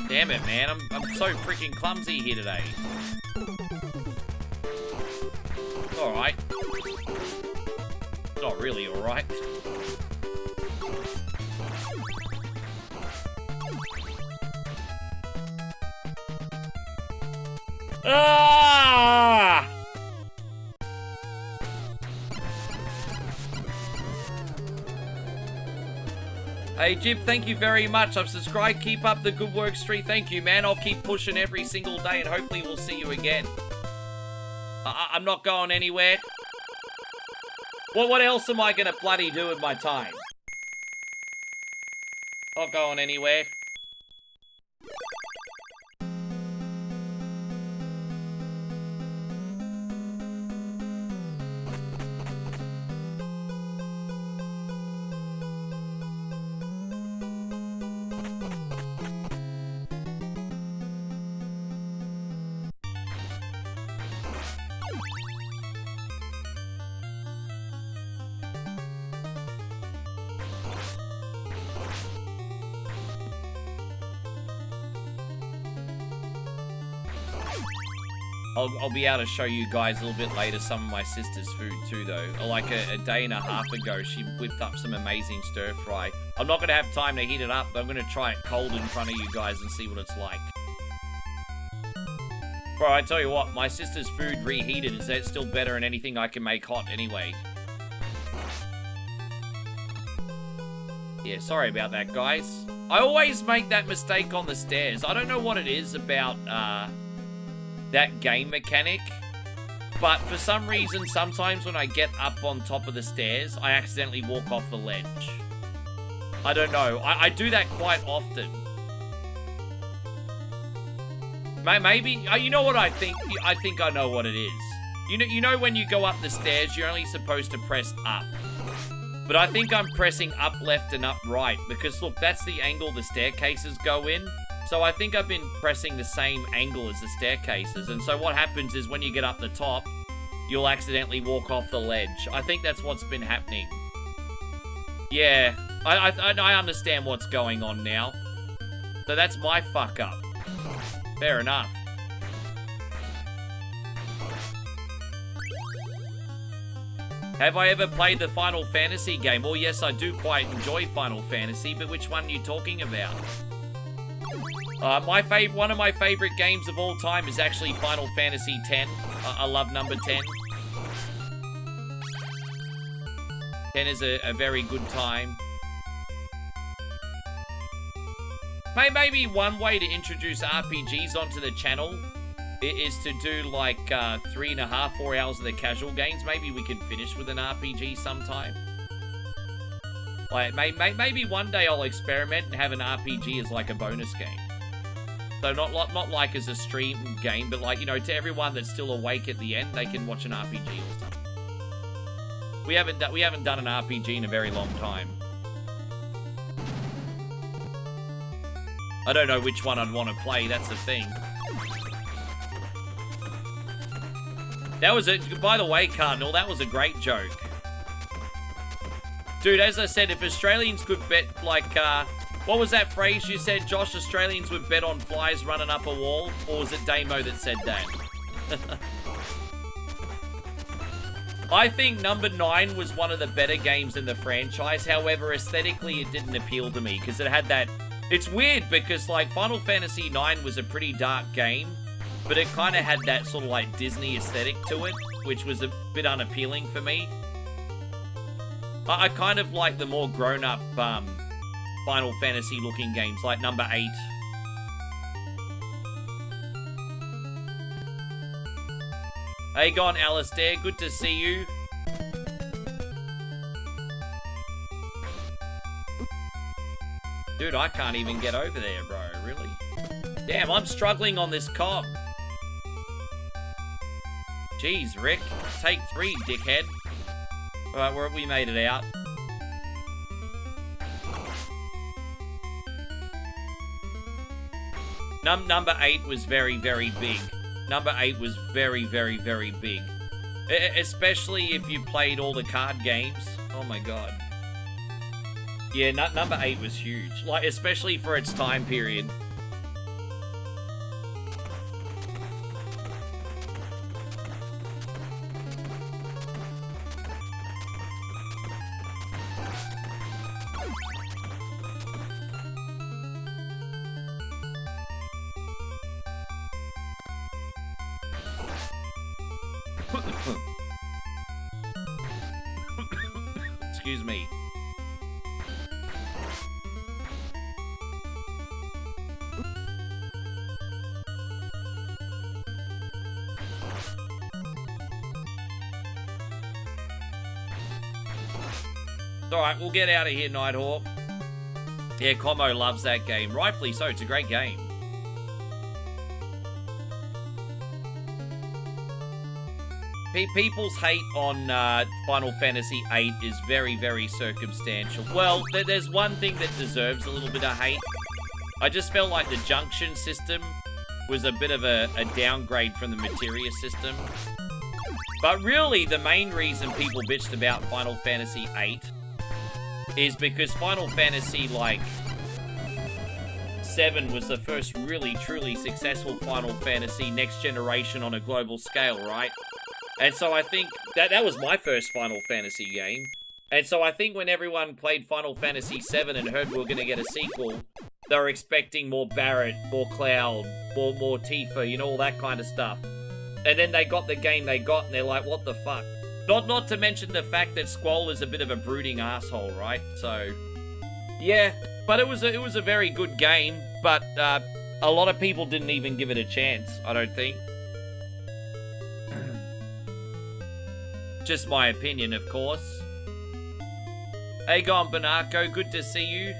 Speaker 1: Damn damn it, man. I'm so freaking clumsy here today. Alright. Not really alright. Ah! Hey, Jib, thank you very much. I've subscribed. Keep up the good work streak. Thank you, man. I'll keep pushing every single day, and hopefully we'll see you again. I'm not going anywhere. Well, what else am I going to bloody do with my time? Not going anywhere. I'll be able to show you guys a little bit later some of my sister's food too, though. Like a day and a half ago, she whipped up some amazing stir fry. I'm not going to have time to heat it up, but I'm going to try it cold in front of you guys and see what it's like. Bro, I tell you what, my sister's food reheated is still better than anything I can make hot anyway. Yeah, sorry about that, guys. I always make that mistake on the stairs. I don't know what it is about, that game mechanic, but for some reason, sometimes when I get up on top of the stairs, I accidentally walk off the ledge. I don't know. I do that quite often. Maybe, you know what I think? I think I know what it is. You know when you go up the stairs, you're only supposed to press up. But I think I'm pressing up left and up right, because look, that's the angle the staircases go in. So I think I've been pressing the same angle as the staircases. And so what happens is when you get up the top, you'll accidentally walk off the ledge. I think that's what's been happening. Yeah, I understand what's going on now. So that's my fuck up. Fair enough. Have I ever played the Final Fantasy game? Well, yes, I do quite enjoy Final Fantasy, but which one are you talking about? One of my favorite games of all time is actually Final Fantasy X. I love number 10. 10 is a very good time. Maybe one way to introduce RPGs onto the channel is to do like 3.5, 4 hours of the casual games. Maybe we could finish with an RPG sometime. Like maybe one day I'll experiment and have an RPG as like a bonus game. So not like as a stream game, but like, you know, to everyone that's still awake at the end, they can watch an RPG or something. We haven't done an RPG in a very long time. I don't know which one I'd want to play, that's the thing. That was by the way, Cardinal, that was a great joke. Dude, as I said, if Australians could bet, like, what was that phrase you said, Josh? Australians would bet on flies running up a wall? Or was it Damo that said that? I think number 9 was one of the better games in the franchise. However, aesthetically, it didn't appeal to me because it had that... It's weird because, like, Final Fantasy 9 was a pretty dark game, but it kind of had that sort of, like, Disney aesthetic to it, which was a bit unappealing for me. I kind of like the more grown-up, Final Fantasy looking games, like number 8. Hey, gone, Alistair. Good to see you. Dude, I can't even get over there, bro. Really? Damn, I'm struggling on this cob. Jeez, Rick. Take 3, dickhead. Alright, we made it out. Number 8 was very, very big. Number 8 was very, very, very big. Especially if you played all the card games. Oh my god. Yeah, number 8 was huge. Like, especially for its time period. Excuse me. Alright, we'll get out of here, Nighthawk. Yeah, Como loves that game. Rightfully so, it's a great game. People's hate on Final Fantasy VIII is very, very circumstantial. Well, there's one thing that deserves a little bit of hate. I just felt like the junction system was a bit of a downgrade from the materia system. But really, the main reason people bitched about Final Fantasy VIII is because Final Fantasy, like, 7 was the first really, truly successful Final Fantasy next generation on a global scale, right? And so I think that was my first Final Fantasy game. And so I think when everyone played Final Fantasy 7 and heard we were going to get a sequel, they were expecting more Barret, more Cloud, more Tifa, you know, all that kind of stuff. And then they got the game they got, and they're like, what the fuck? Not to mention the fact that Squall is a bit of a brooding asshole, right? So, yeah. But it was a very good game, but a lot of people didn't even give it a chance, I don't think. Just my opinion, of course. Hey, gone, Banarco, good to see you.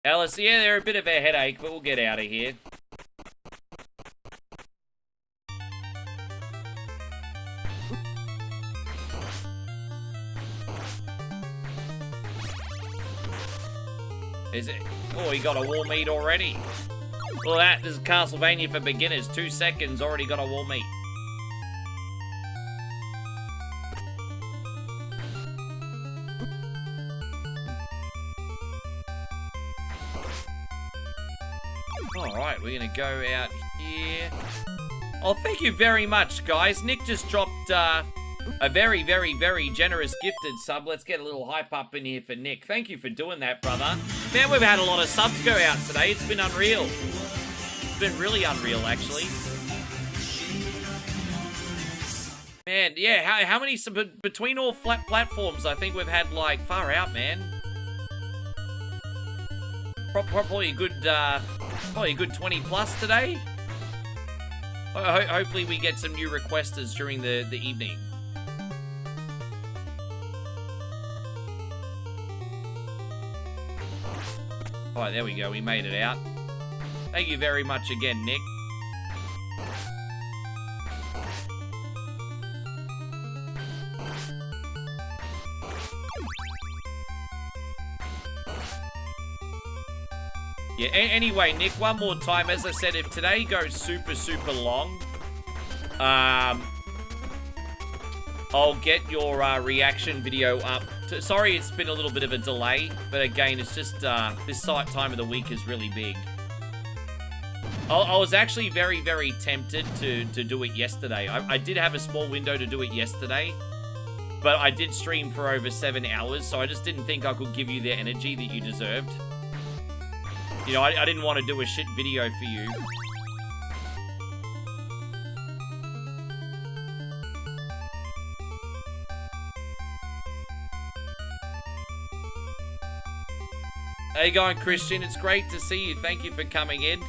Speaker 1: Alice, yeah, they're a bit of a headache, but we'll get out of here. Is it? Oh, he got a war meat already. Well, this is Castlevania for beginners. 2 seconds, already got a war meat. Alright, we're gonna go out here. Oh, thank you very much, guys. Nick just dropped a very, very, very generous gifted sub. Let's get a little hype up in here for Nick. Thank you for doing that, brother. Man, we've had a lot of subs go out today. It's been unreal. It's been really unreal, actually. Man, yeah, how many, between all flat platforms, I think we've had, like, far out, man. Probably a good 20 plus today. Hopefully we get some new requesters during the evening. Alright, there we go. We made it out. Thank you very much again, Nick. Yeah, anyway, Nick, one more time. As I said, if today goes super, super long, I'll get your reaction video up. Sorry it's been a little bit of a delay, but again, it's just this time of the week is really big. I was actually very, very tempted to do it yesterday. I did have a small window to do it yesterday, but I did stream for over 7 hours, so I just didn't think I could give you the energy that you deserved. You know, I didn't want to do a shit video for you. How you going, Christian? It's great to see you. Thank you for coming in.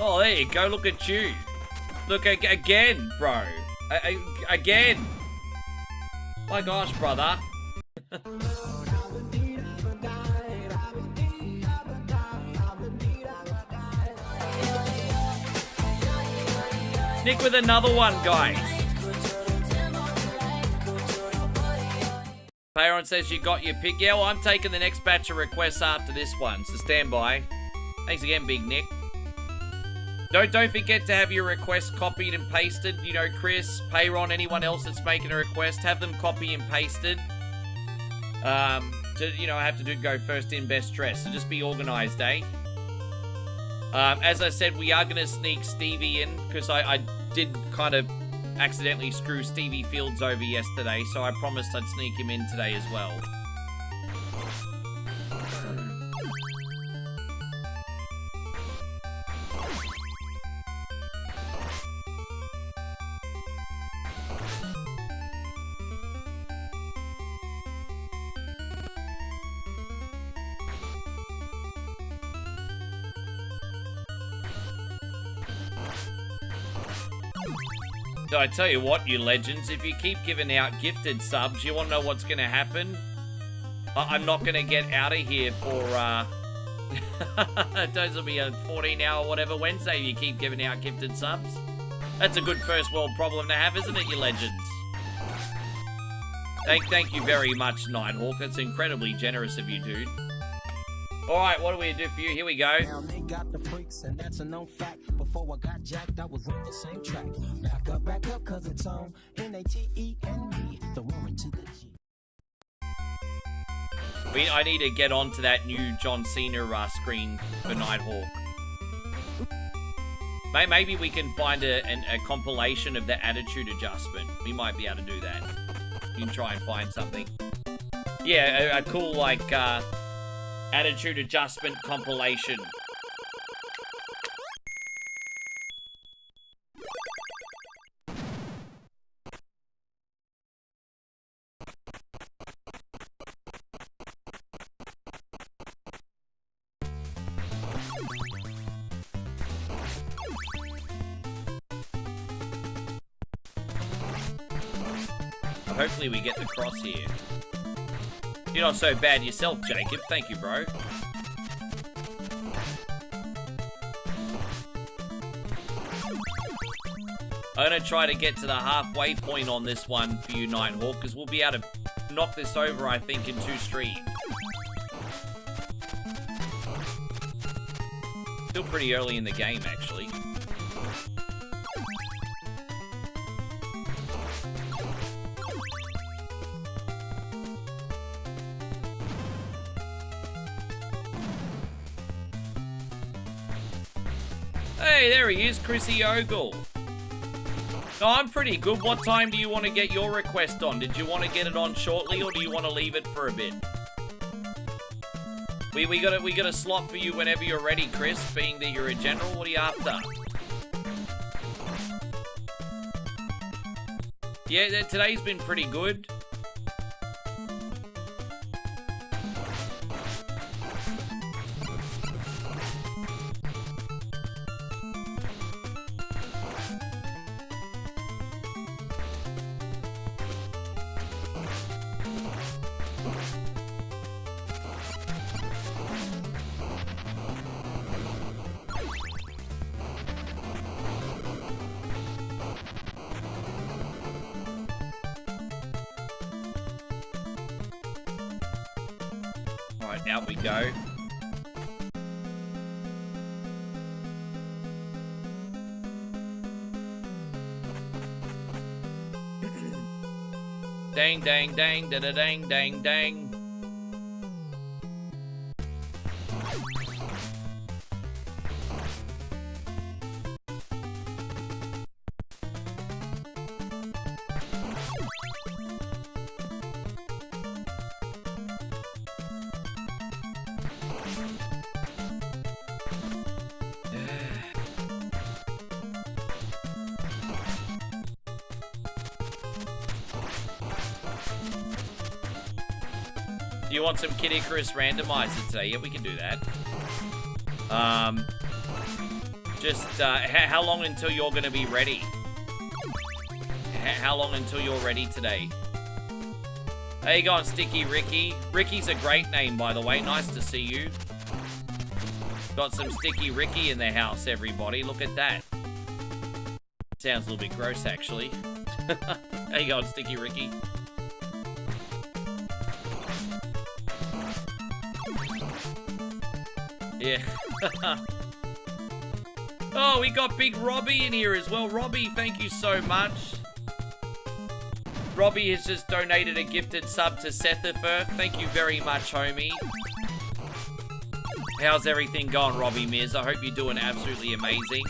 Speaker 1: Oh, there you go. Look at you. Look again, bro. Again. My gosh, brother. Nick with another one, guys. Payron says you got your pick. Yeah, well, I'm taking the next batch of requests after this one, so stand by. Thanks again, Big Nick. Don't forget to have your requests copied and pasted. You know, Chris, Payron, anyone else that's making a request, have them copy and pasted. To, you know, I have to go first in, best dressed. So just be organized, eh? As I said, we are going to sneak Stevie in because I did kind of accidentally screw Stevie Fields over yesterday, so I promised I'd sneak him in today as well. So I tell you what, you legends, if you keep giving out gifted subs, you want to know what's going to happen? I'm not going to get out of here for, those will be a 14-hour whatever Wednesday if you keep giving out gifted subs. That's a good first world problem to have, isn't it, you legends? Thank you very much, Nighthawk. That's incredibly generous of you, dude. Alright, what do we do for you? Here we go.
Speaker 7: Now they got the freaks, and that's a known fact. Before I got jacked, I was on the same track. Back up, cause it's on N-A-T-E-N-E, the woman to the G.
Speaker 1: I need to get onto that new John Cena screen for Nighthawk. Maybe we can find a compilation of the attitude adjustment. We might be able to do that. You can try and find something. Yeah, a cool, like, attitude adjustment compilation. Hopefully we get the cross here. You're not so bad yourself, Jacob. Thank you, bro. I'm going to try to get to the halfway point on this one for you, Nighthawk, because we'll be able to knock this over, I think, in 2 streams. Still pretty early in the game, actually. Hey, there he is, Chrissy Ogle. No, I'm pretty good. What time do you want to get your request on? Did you want to get it on shortly, or do you want to leave it for a bit? We got a slot for you whenever you're ready, Chris, being that you're a general. What are you after? Yeah, today's been pretty good. Out we go. Dang, dang, dang, da da dang, dang, dang. Do you want some Kid Icarus Randomizer today? Yeah, we can do that. How long until you're going to be ready? How long until you're ready today? How you going, Sticky Ricky? Ricky's a great name, by the way. Nice to see you. Got some Sticky Ricky in the house, everybody. Look at that. Sounds a little bit gross, actually. How you going, Sticky Ricky? Yeah. Oh, we got Big Robbie in here as well. Robbie, thank you so much. Robbie has just donated a gifted sub to Sethifer. Thank you very much, homie. How's everything going, Robbie Miz? I hope you're doing absolutely amazing.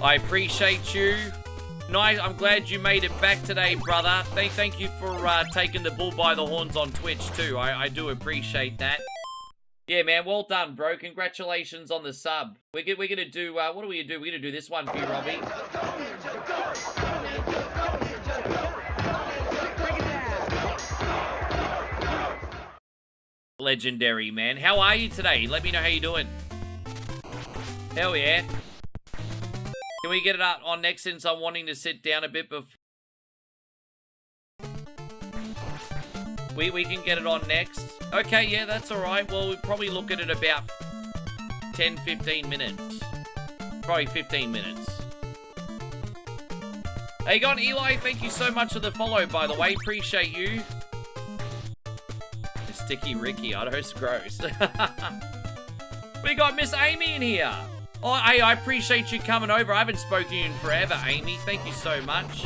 Speaker 1: I appreciate you. Nice. I'm glad you made it back today, brother. Thank you for taking the bull by the horns on Twitch, too. I do appreciate that. Yeah, man, well done, bro. Congratulations on the sub. We're gonna do, what are we gonna do? We're gonna do this one for you, Robbie. Legendary, man. How are you today? Let me know how you're doing. Hell yeah. Can we get it on next since I'm wanting to sit down a bit before... We can get it on next. Okay, yeah, that's alright. Well, we'll probably look at it about 10-15 minutes. Probably 15 minutes. Hey, gone, Eli. Thank you so much for the follow, by the way. Appreciate you. Sticky Ricky. I know it's gross. We got Miss Amy in here. Oh, hey, I appreciate you coming over. I haven't spoken to you in forever, Amy. Thank you so much.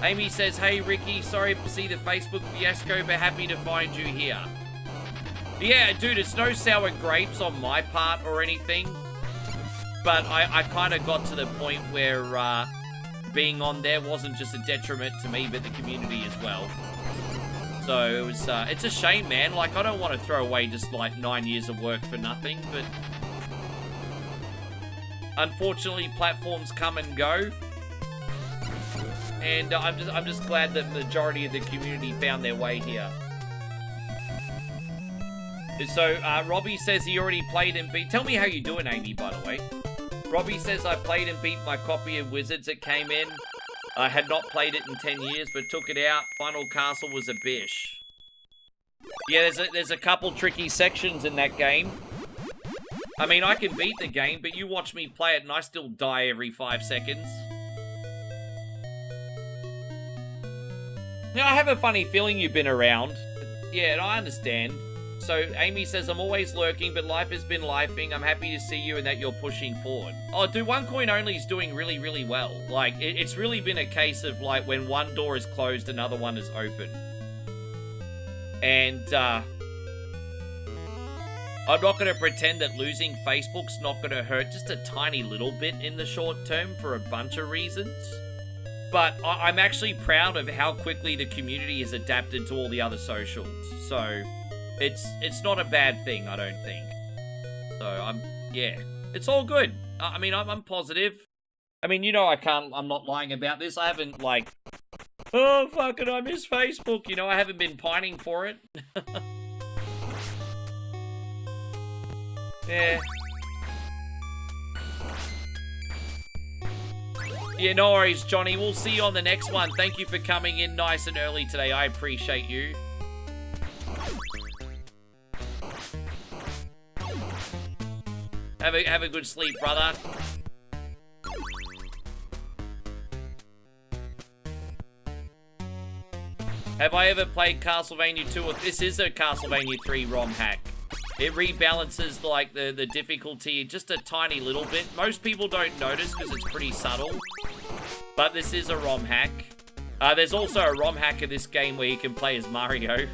Speaker 1: Amy says, hey, Ricky, sorry to see the Facebook fiasco, but happy to find you here. Yeah, dude, it's no sour grapes on my part or anything. But I kind of got to the point where being on there wasn't just a detriment to me, but the community as well. So it was, it's a shame, man. Like, I don't want to throw away just like 9 years of work for nothing, but... Unfortunately, platforms come and go, and I'm just glad that the majority of the community found their way here. So Robbie says he already played and beat. Tell me how you're doing, Amy. By the way, Robbie says I played and beat my copy of Wizards that came in. I had not played it in 10 years, but took it out. Final Castle was a bish. Yeah, there's a couple tricky sections in that game. I mean, I can beat the game, but you watch me play it and I still die every 5 seconds. Now, I have a funny feeling you've been around. Yeah, and I understand. So, Amy says, I'm always lurking, but life has been lifing. I'm happy to see you and that you're pushing forward. Oh, dude, One Coin Only is doing really, really well. Like, it's really been a case of, like, when one door is closed, another one is open. And, I'm not going to pretend that losing Facebook's not going to hurt just a tiny little bit in the short term for a bunch of reasons. But I'm actually proud of how quickly the community has adapted to all the other socials. So, it's not a bad thing, I don't think. So, yeah, it's all good. I mean, I'm positive. I mean, you know I'm not lying about this. I haven't, like, oh, fuck it, I miss Facebook. You know, I haven't been pining for it. Yeah. Yeah, no worries, Johnny. We'll see you on the next one. Thank you for coming in nice and early today. I appreciate you. Have a good sleep, brother. Have I ever played Castlevania 2? This is a Castlevania 3 ROM hack. It rebalances, like, the difficulty just a tiny little bit. Most people don't notice because it's pretty subtle. But this is a ROM hack. There's also a ROM hack of this game where you can play as Mario.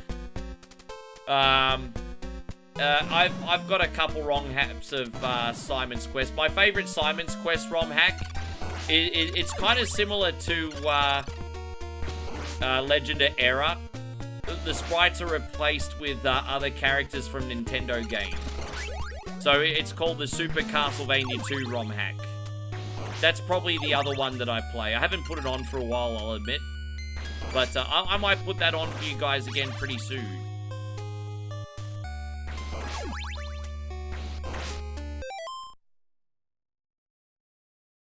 Speaker 1: I've got a couple ROM hacks of Simon's Quest. My favorite Simon's Quest ROM hack, it's kind of similar to Legend of Error. The sprites are replaced with other characters from Nintendo games. So it's called the Super Castlevania 2 ROM hack. That's probably the other one that I play. I haven't put it on for a while, I'll admit. But I might put that on for you guys again pretty soon.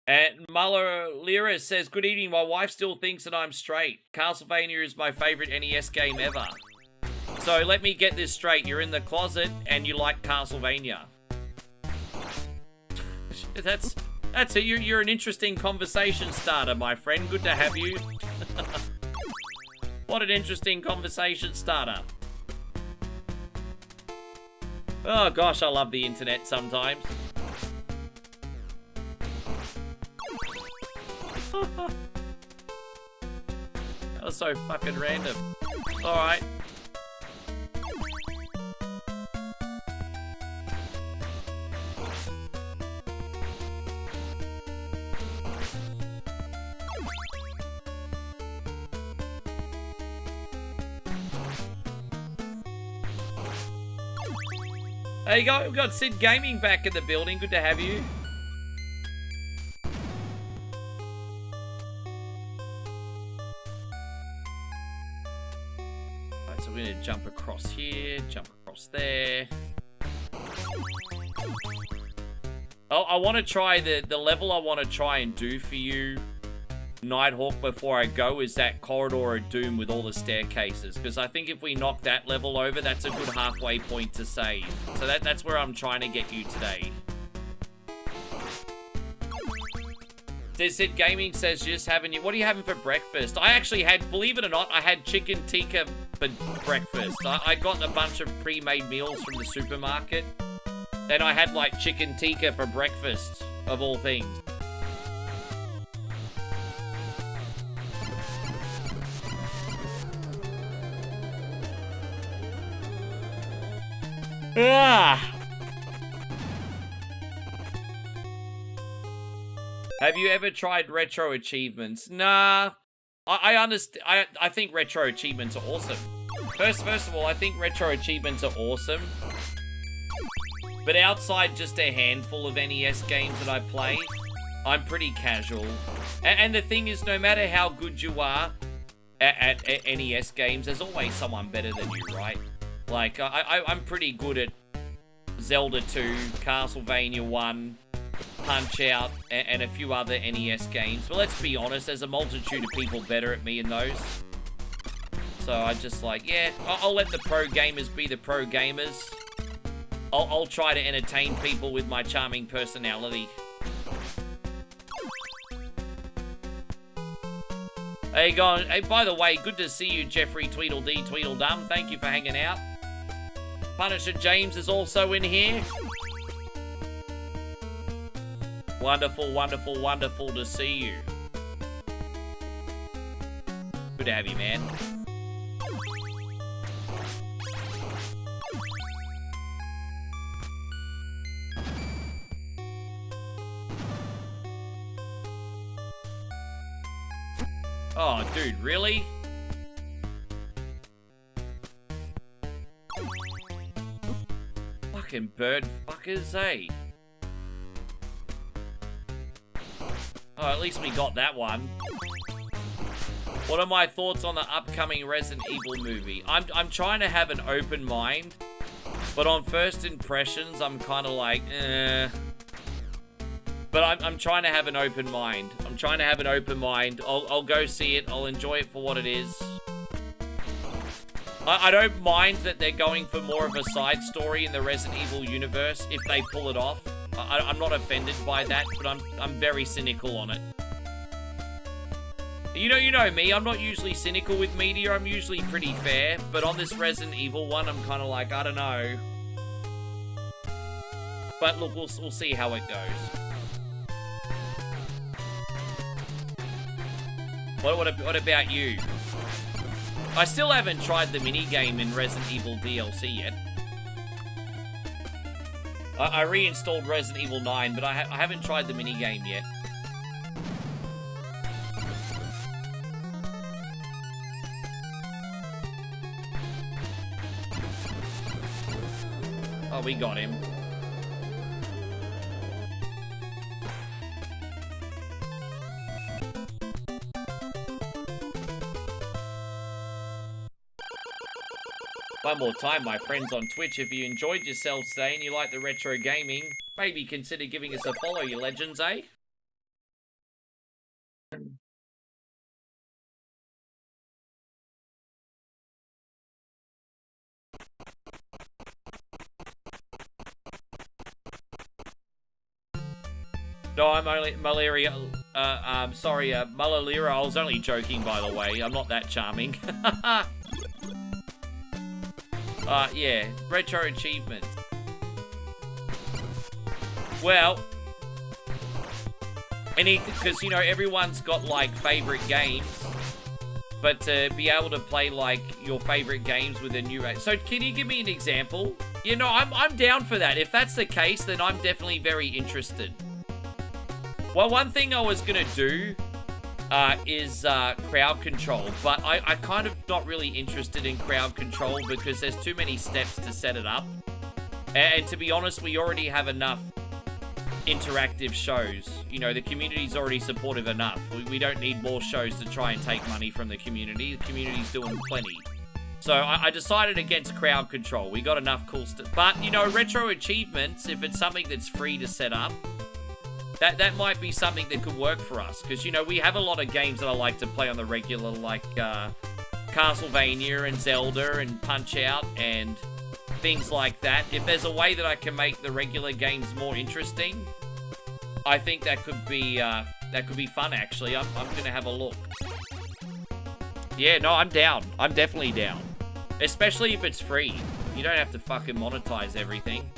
Speaker 1: And Muller Lira says, good evening, my wife still thinks that I'm straight. Castlevania is my favorite NES game ever. So let me get this straight. You're in the closet and you like Castlevania. That's it. You're an interesting conversation starter, my friend. Good to have you. What an interesting conversation starter. Oh gosh, I love the internet sometimes. That was so fucking random. Alright. There you go, we've got Sid Gaming back in the building. Good to have you. Alright, so we're gonna jump across here, jump across there. Oh, I want to try the level I want to try and do for you, Nighthawk, before I go is that Corridor of Doom with all the staircases, because I think if we knock that level over, that's a good halfway point to save. So that's where I'm trying to get you today. Sid Gaming says, just having you. What are you having for breakfast? I actually had, believe it or not, I had chicken tikka for breakfast. I got a bunch of pre-made meals from the supermarket. Then I had like chicken tikka for breakfast, of all things. Ah! Have you ever tried retro achievements? Nah. I understand. I think retro achievements are awesome. First of all, I think retro achievements are awesome. But outside just a handful of NES games that I play, I'm pretty casual. And the thing is, no matter how good you are at NES games, there's always someone better than you, right? Like, I'm pretty good at Zelda 2, Castlevania 1, Punch-Out, and a few other NES games. But let's be honest, there's a multitude of people better at me in those. So I just like, yeah, I'll let the pro gamers be the pro gamers. I'll try to entertain people with my charming personality. There you go. Hey, by the way, good to see you, Jeffrey Tweedledee Tweedledum. Thank you for hanging out. Punisher James is also in here. Wonderful, wonderful, wonderful to see you. Good to have you, man. Oh, dude, really? Fucking bird fuckers, eh? Oh, at least we got that one. What are my thoughts on the upcoming Resident Evil movie? I'm trying to have an open mind, but on first impressions, I'm kind of like, eh. But I'm trying to have an open mind. I'm trying to have an open mind. I'll go see it. I'll enjoy it for what it is. I don't mind that they're going for more of a side story in the Resident Evil universe if they pull it off. I'm not offended by that, but I'm very cynical on it. You know me. I'm not usually cynical with media. I'm usually pretty fair. But on this Resident Evil one, I'm kind of like, I don't know. But look, we'll see how it goes. What about you? I still haven't tried the minigame in Resident Evil DLC yet. I reinstalled Resident Evil 9, but I haven't tried the minigame yet. Oh, we got him. One more time, my friends on Twitch, if you enjoyed yourselves today and you like the retro gaming, maybe consider giving us a follow, you legends, eh? No, I'm only malaria. Sorry, Malalira. I was only joking, by the way. I'm not that charming. Yeah, retro achievements. Well, because, you know, everyone's got, like, favorite games. But to be able to play, like, your favorite games with a new... So, can you give me an example? You know, I'm down for that. If that's the case, then I'm definitely very interested. Well, one thing I was going to do is crowd control. But I kind of not really interested in crowd control because there's too many steps to set it up. And to be honest, we already have enough interactive shows. You know, the community's already supportive enough. We don't need more shows to try and take money from the community. The community's doing plenty. So I decided against crowd control. We got enough cool stuff. But, you know, retro achievements, if it's something that's free to set up, that might be something that could work for us. Because, you know, we have a lot of games that I like to play on the regular, like Castlevania and Zelda and Punch-Out and things like that. If there's a way that I can make the regular games more interesting, I think that could be fun, actually. I'm gonna have a look. Yeah, no, I'm down. I'm definitely down. Especially if it's free. You don't have to fucking monetize everything.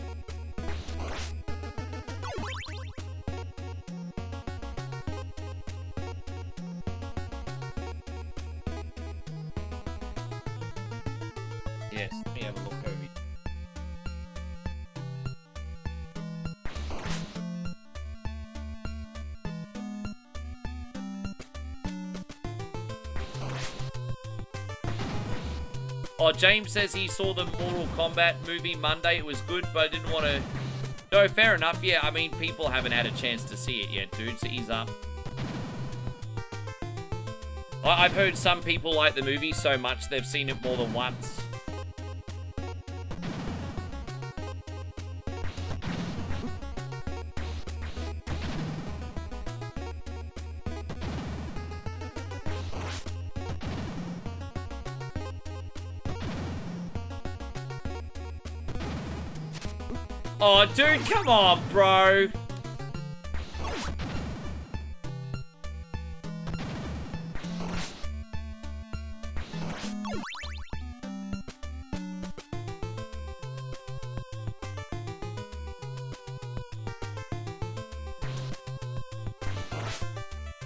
Speaker 1: Yes, let me have a look over here. Oh, James says he saw the Mortal Kombat movie Monday. It was good, but I didn't want to... No, fair enough. Yeah, I mean, people haven't had a chance to see it yet, dude, so ease up. I've heard some people like the movie so much they've seen it more than once. Oh, dude, come on, bro.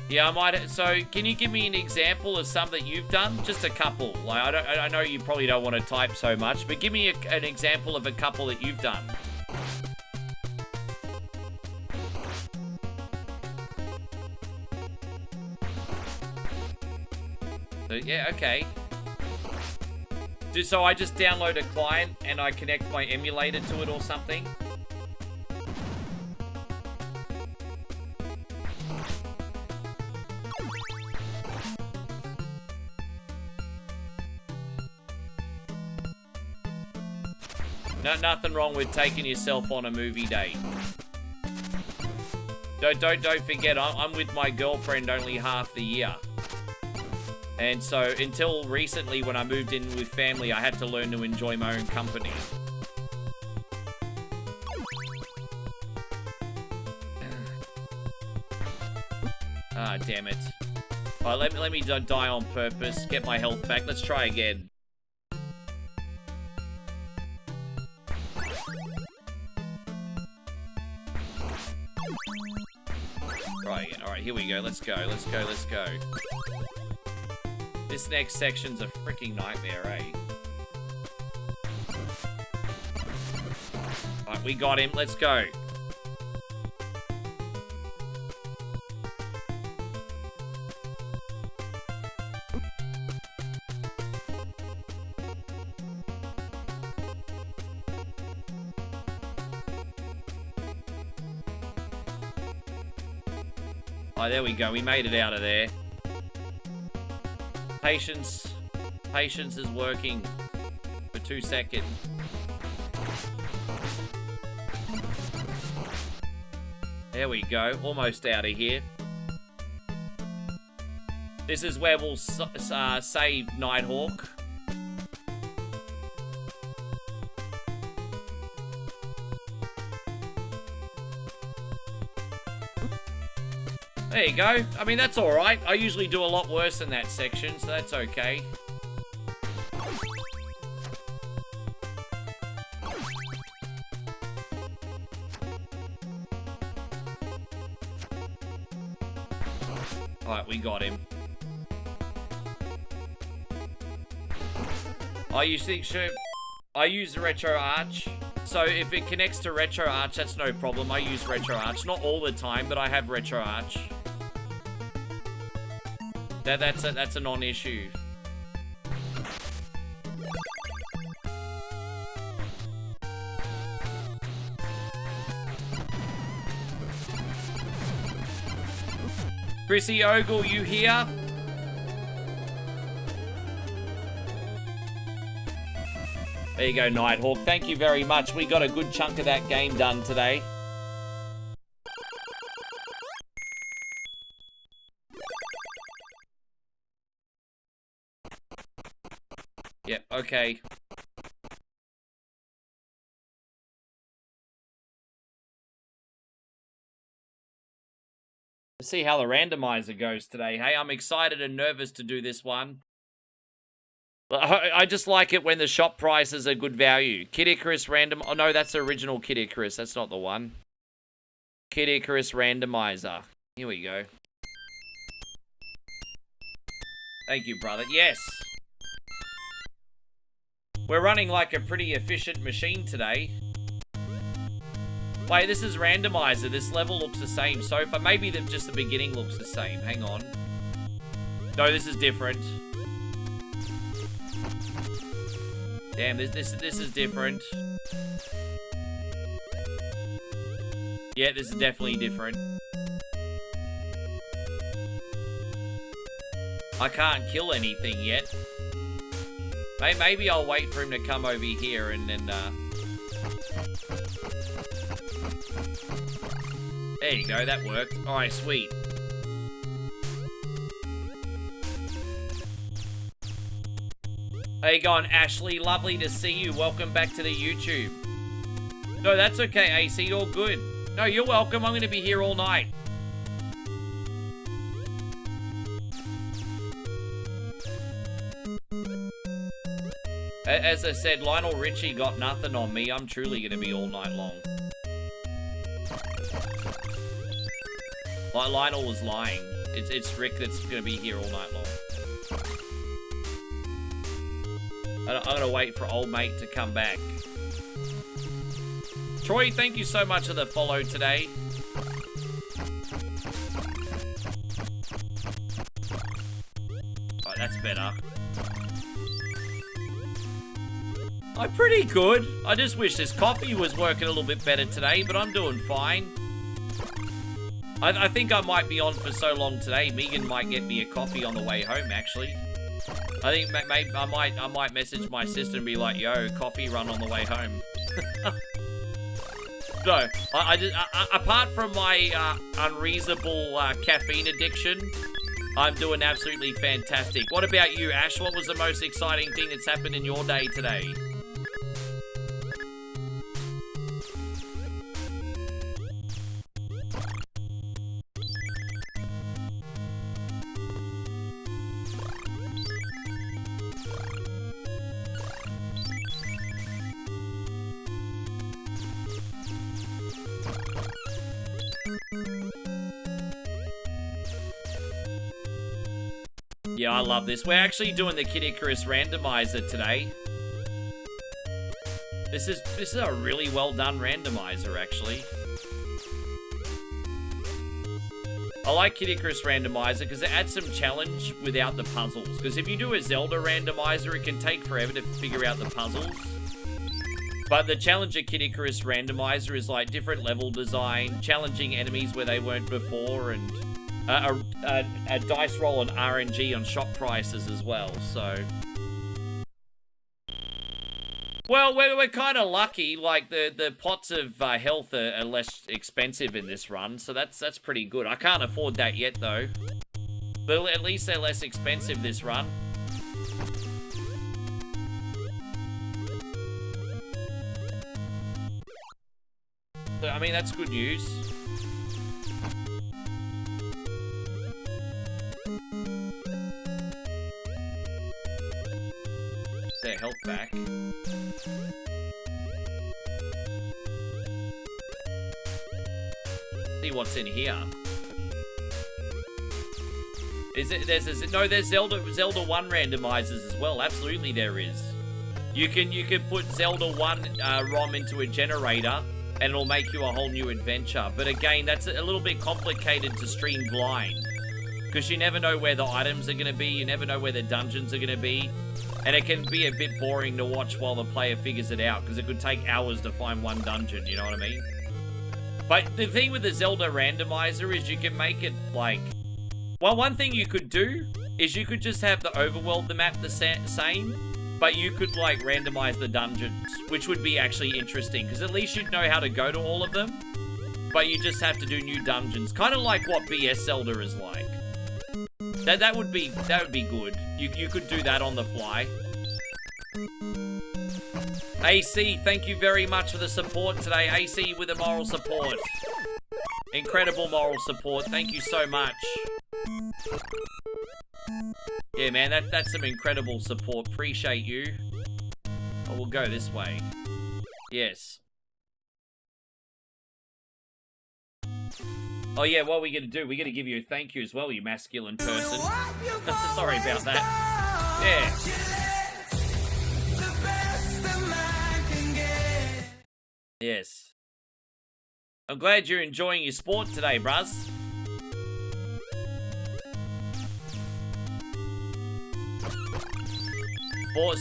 Speaker 1: Yeah, I might. So, can you give me an example of some that you've done? Just a couple. Like, I know you probably don't want to type so much, but give me an example of a couple that you've done. Yeah, okay. So I just download a client and I connect my emulator to it or something? Nothing wrong with taking yourself on a movie date. Don't forget, I'm with my girlfriend only half the year. And so, until recently, when I moved in with family, I had to learn to enjoy my own company. Ah, damn it. Alright, let me die on purpose, get my health back. Let's try again. Try again. Alright, here we go. Let's go, let's go, let's go. This next section's a freaking nightmare, eh? Alright, we got him. Let's go. Oh, there we go. We made it out of there. Patience is working for 2 seconds. There we go, almost out of here. This is where we'll save Nighthawk. There you go. I mean, that's all right. I usually do a lot worse in that section, so that's okay. All right, we got him. I use the Retro Arch. So if it connects to Retro Arch, that's no problem. I use Retro Arch. Not all the time, but I have Retro Arch. That's a non-issue. Chrissy Ogle, you here? There you go, Nighthawk. Thank you very much. We got a good chunk of that game done today. Yep, okay. Let's see how the randomizer goes today. Hey, I'm excited and nervous to do this one. I just like it when the shop prices are good value. Kid Icarus Random... Oh, no, that's the original Kid Icarus. That's not the one. Kid Icarus Randomizer. Here we go. Thank you, brother. Yes. We're running like a pretty efficient machine today. Wait, this is Randomizer. This level looks the same so far. Maybe just the beginning looks the same. Hang on. No, this is different. Damn, this is different. Yeah, this is definitely different. I can't kill anything yet. Maybe I'll wait for him to come over here and then, There you go, that worked. Alright, sweet. How you going, Ashley? Lovely to see you. Welcome back to the YouTube. No, that's okay, AC. You're good. No, you're welcome. I'm going to be here all night. As I said, Lionel Richie got nothing on me. I'm truly going to be all night long. Lionel was lying. It's Rick that's going to be here all night long. I'm gonna wait for old mate to come back. Troy, thank you so much for the follow today. Alright, that's better. I'm pretty good. I just wish this coffee was working a little bit better today, but I'm doing fine. I think I might be on for so long today. Megan might get me a coffee on the way home, actually. I think maybe I might message my sister and be like, "Yo, coffee run on the way home." No, I just apart from my unreasonable caffeine addiction, I'm doing absolutely fantastic. What about you, Ash? What was the most exciting thing that's happened in your day today? Yeah, I love this. We're actually doing the Kid Icarus Randomizer today. This is a really well done randomizer, actually. I like Kid Icarus Randomizer because it adds some challenge without the puzzles. Because if you do a Zelda randomizer, it can take forever to figure out the puzzles. But the challenge of Kid Icarus Randomizer is like different level design, challenging enemies where they weren't before, and a dice roll and RNG on shop prices as well, so... Well, we're kind of lucky, like the pots of health are less expensive in this run, so that's pretty good. I can't afford that yet, though. But at least they're less expensive this run. So, I mean, that's good news. their health back. See what's in here. Is it? There's Zelda 1 randomizers as well. Absolutely, there is. You can put Zelda 1 ROM into a generator, and it'll make you a whole new adventure. But again, that's a little bit complicated to stream blind, because you never know where the items are going to be. You never know where the dungeons are going to be, and it can be a bit boring to watch while the player figures it out, because it could take hours to find one dungeon. You know what I mean? But the thing with the Zelda randomizer is you can make it like... Well, one thing you could do is you could just have the overworld, the map the same, but you could like randomize the dungeons, which would be actually interesting, because at least you'd know how to go to all of them, but you just have to do new dungeons. Kind of like what BS Zelda is like. That would be good. You could do that on the fly. AC, thank you very much for the support today. AC with the moral support. Incredible moral support. Thank you so much. Yeah, man, that's some incredible support. Appreciate you. Oh, we'll go this way. Yes. Oh, yeah, what are we going to do? We're going to give you a thank you as well, you masculine person. Sorry about that. Yeah. Yes. I'm glad you're enjoying your sport today, bruz.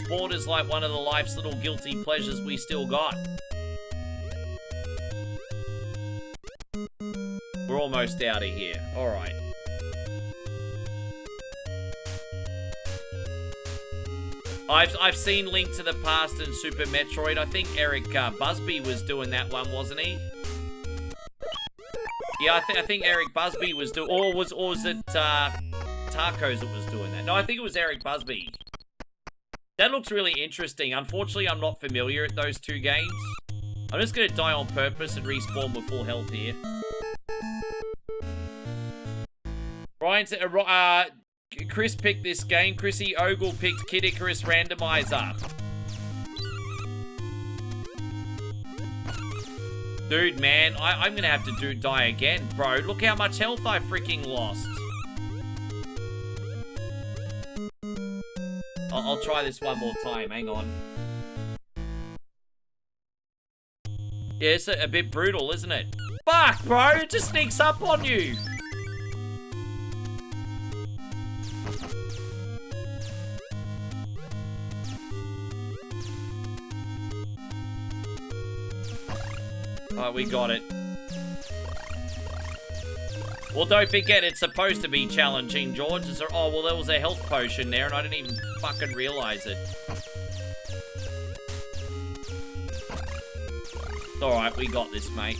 Speaker 1: Sport is like one of the life's little guilty pleasures we still got. We're almost out of here. Alright. I've seen Link to the Past and Super Metroid. I think Eric Busby was doing that one, wasn't he? Yeah, I think Eric Busby was doing... Or was it Tacos that was doing that? No, I think it was Eric Busby. That looks really interesting. Unfortunately, I'm not familiar with those two games. I'm just going to die on purpose and respawn with full health here. Ryan said... Chris picked this game. Chrissy Ogle picked Kid Icarus Randomizer. Dude, man, I'm going to have to die again, bro. Look how much health I freaking lost. I'll try this one more time. Hang on. Yeah, it's a bit brutal, isn't it? Fuck, bro. It just sneaks up on you. Alright, we got it. Well, don't forget, it's supposed to be challenging, George. Oh, well, there was a health potion there, and I didn't even fucking realize it. Alright, we got this, mate.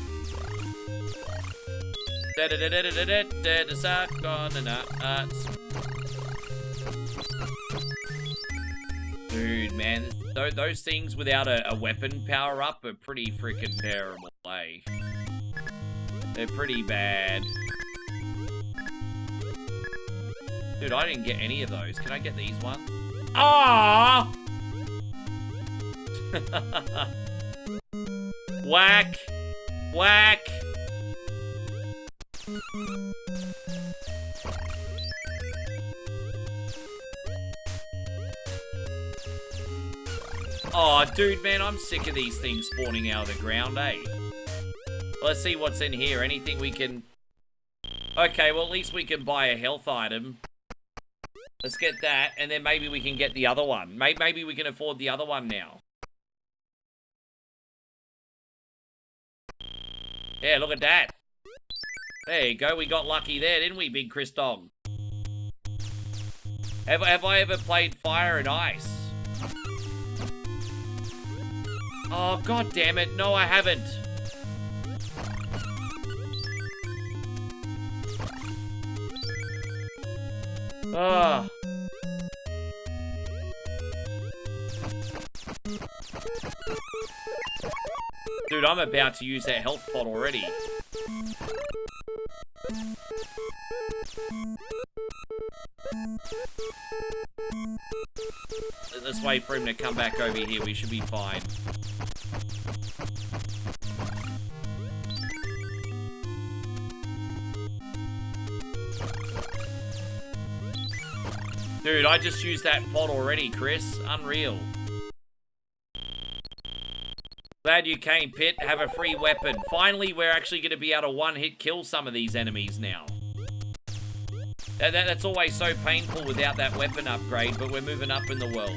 Speaker 1: Dude, man, those things without a weapon power-up are pretty freaking terrible, eh? They're pretty bad. Dude, I didn't get any of those. Can I get these ones? Ah! Whack! Whack! Oh, dude, man, I'm sick of these things spawning out of the ground, eh? Let's see what's in here. Anything we can... Okay, well, at least we can buy a health item. Let's get that, and then maybe we can get the other one. Maybe we can afford the other one now. Yeah, look at that. There you go. We got lucky there, didn't we, Big Chris Dog? Have I ever played Fire and Ice? Oh, god damn it. No, I haven't. Ah. Dude, I'm about to use that health pot already. Let's wait for him to come back over here. We should be fine. Dude, I just used that pot already, Chris. Unreal. Glad you came, Pit. Have a free weapon. Finally, we're actually going to be able to one-hit kill some of these enemies now. That's always so painful without that weapon upgrade, but we're moving up in the world.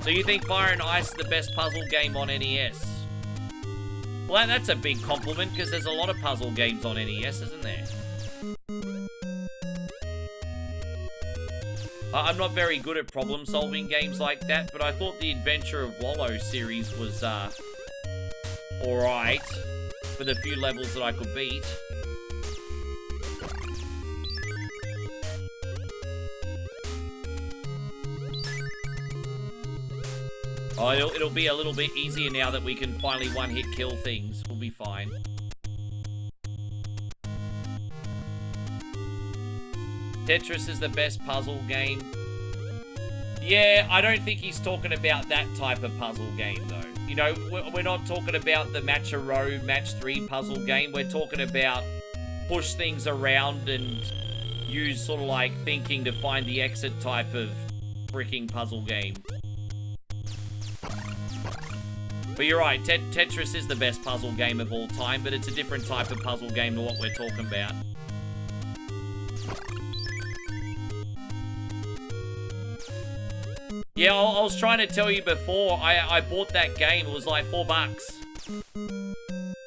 Speaker 1: So you think Fire and Ice is the best puzzle game on NES? Well, that's a big compliment, because there's a lot of puzzle games on NES, isn't there? I'm not very good at problem-solving games like that, but I thought the Adventure of Wallow series was, alright, for the few levels that I could beat. Oh, it'll be a little bit easier now that we can finally one-hit kill things. We'll be fine. Tetris is the best puzzle game. Yeah, I don't think he's talking about that type of puzzle game, though. You know, we're not talking about the match a row, match 3 puzzle game. We're talking about push things around and use sort of like thinking to find the exit type of freaking puzzle game. But you're right, Tetris is the best puzzle game of all time, but it's a different type of puzzle game to what we're talking about. Yeah, I was trying to tell you before, I bought that game. It was like $4.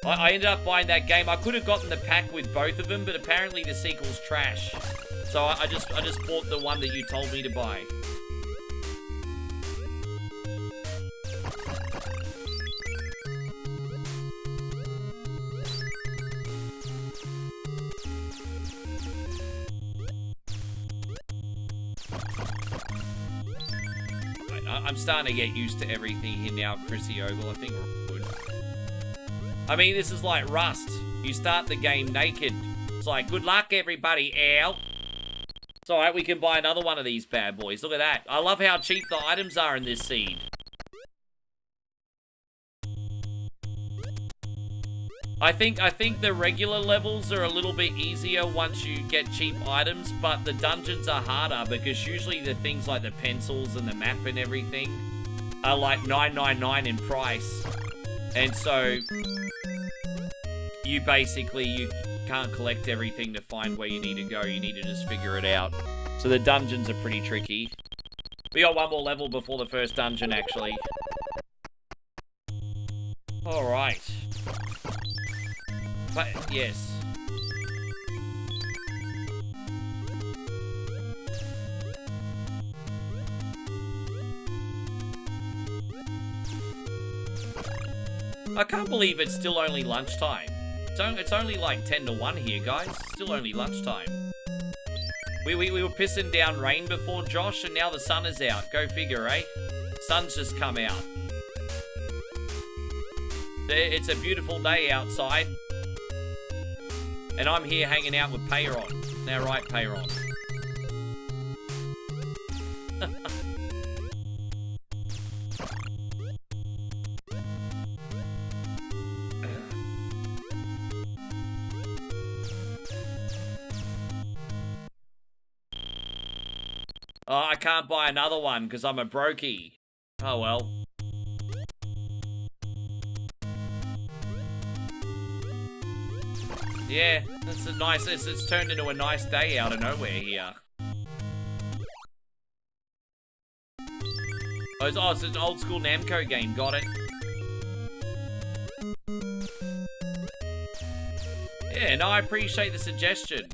Speaker 1: I ended up buying that game. I could have gotten the pack with both of them, but apparently the sequel's trash. So I just bought the one that you told me to buy. I'm starting to get used to everything here now, Chrissy Ogle. I think we're good. I mean, this is like Rust. You start the game naked. It's like, good luck, everybody. Ow. It's alright, we can buy another one of these bad boys. Look at that. I love how cheap the items are in this seed. I think the regular levels are a little bit easier once you get cheap items, but the dungeons are harder because usually the things like the pencils and the map and everything are like $9.99 in price. And so you can't collect everything to find where you need to go. You need to just figure it out. So the dungeons are pretty tricky. We got one more level before the first dungeon, actually. Alright. But, yes. I can't believe it's still only lunchtime. It's only like 10 to 1 here, guys. Still only lunchtime. We were pissing down rain before, Josh, and now the sun is out. Go figure, eh? Sun's just come out. It's a beautiful day outside. And I'm here hanging out with Payron. Now, right, Payron. Oh, I can't buy another one because I'm a brokey. Oh, well. Yeah, that's a nice, it's turned into a nice day out of nowhere here. Oh, it's an old school Namco game, got it. Yeah, no, I appreciate the suggestion.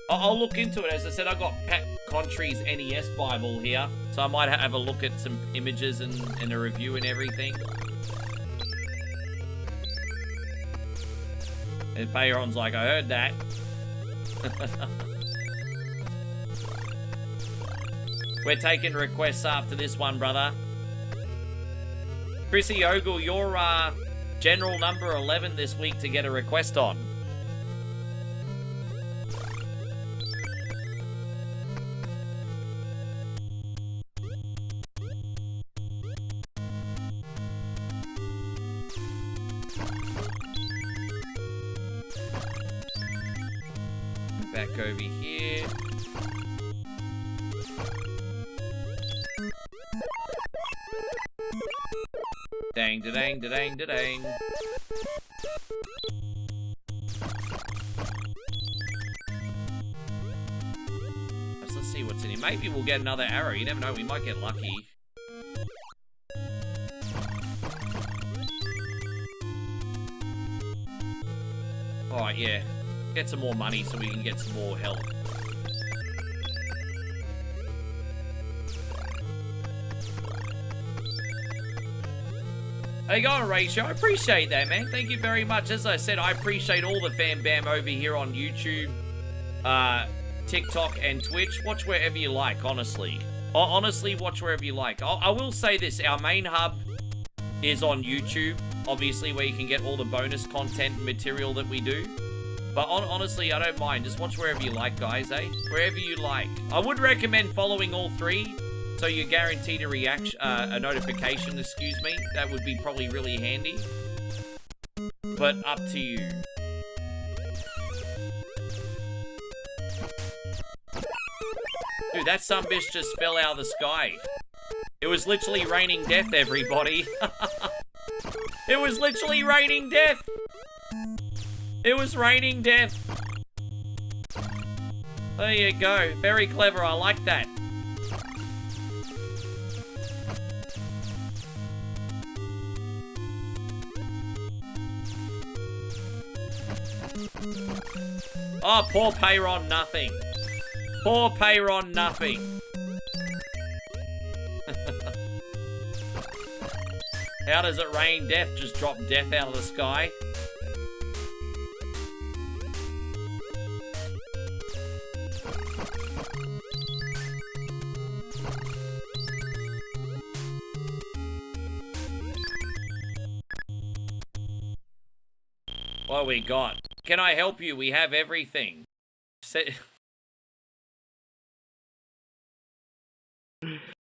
Speaker 1: I'll look into it. As I said, I got Pat Contry's NES Bible here, so I might have a look at some images and a review and everything. And Payron's like, I heard that. We're taking requests after this one, brother. Chrissy Ogle, you're general number 11 this week to get a request on. back over here. Dang, da-dang, da-dang, da-dang. Let's see what's in here. Maybe we'll get another arrow. You never know. We might get lucky. Alright, yeah. Get some more money so we can get some more health. How you going, Ratio? I appreciate that, man. Thank you very much. As I said, I appreciate all the fam bam over here on YouTube, TikTok, and Twitch. Watch wherever you like, honestly. Honestly, watch wherever you like. I will say this. Our main hub is on YouTube, obviously, where you can get all the bonus content and material that we do. But honestly, I don't mind. Just watch wherever you like, guys, eh? Wherever you like. I would recommend following all three, so you're guaranteed a notification, excuse me. That would be probably really handy. But up to you. Dude, that sumbitch just fell out of the sky. It was literally raining death, everybody. It was literally raining death. It was raining death. There you go. Very clever. I like that. Oh, poor Payron, nothing. Poor Payron, nothing. How does it rain death? Just drop death out of the sky? What we got? Can I help you? We have everything.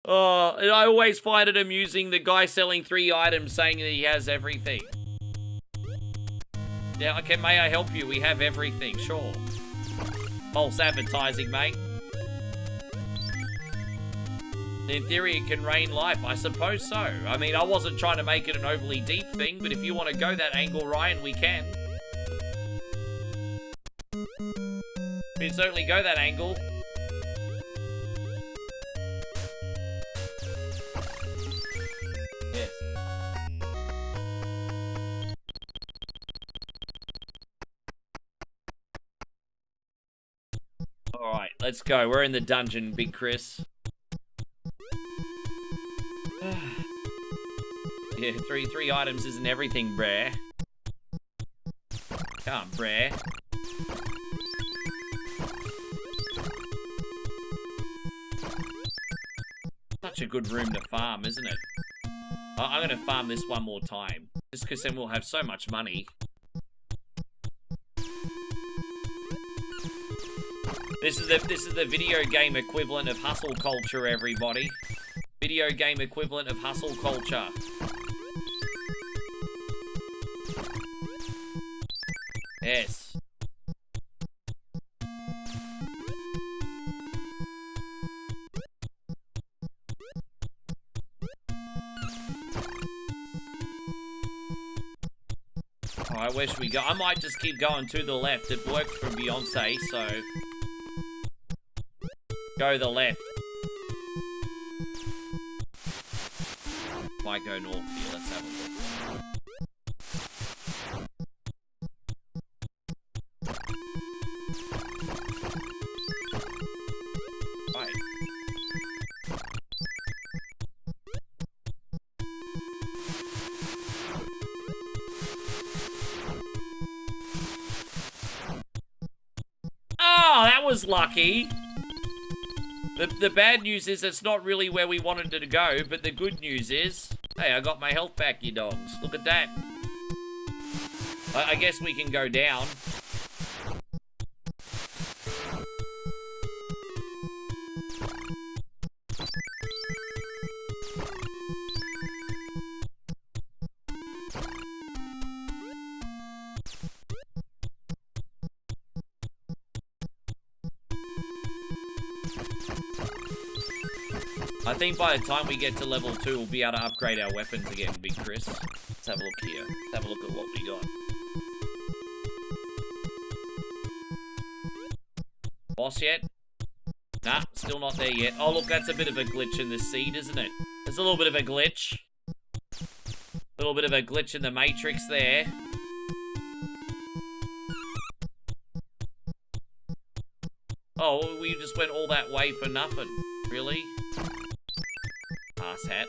Speaker 1: Oh, and I always find it amusing, the guy selling 3 items saying that he has everything. Yeah, okay, may I help you? We have everything, sure. False advertising, mate. In theory, it can rain life. I suppose so. I mean, I wasn't trying to make it an overly deep thing, but if you want to go that angle, Ryan, we can. We can certainly go that angle. Yes. Alright, let's go. We're in the dungeon, Big Chris. Yeah, three items isn't everything, bruh. Come on, bruh. Such a good room to farm, isn't it? I'm gonna farm this one more time, just because then we'll have so much money. This is the video game equivalent of hustle culture, everybody. Video game equivalent of hustle culture. Yes. Alright, where should we go? I might just keep going to the left. It worked for Beyonce, so... Go the left. Might go north here. Let's have a look. Right. Oh, that was lucky. The bad news is it's not really where we wanted it to go, but the good news is, hey, I got my health back, you dogs. Look at that. I guess we can go down. I think by the time we get to level 2, we'll be able to upgrade our weapons again, Big Chris. Let's have a look here. Let's have a look at what we got. Boss yet? Nah, still not there yet. Oh, look, that's a bit of a glitch in the seed, isn't it? There's a little bit of a glitch. A little bit of a glitch in the matrix there. Oh, we just went all that way for nothing. Really? Ass hat.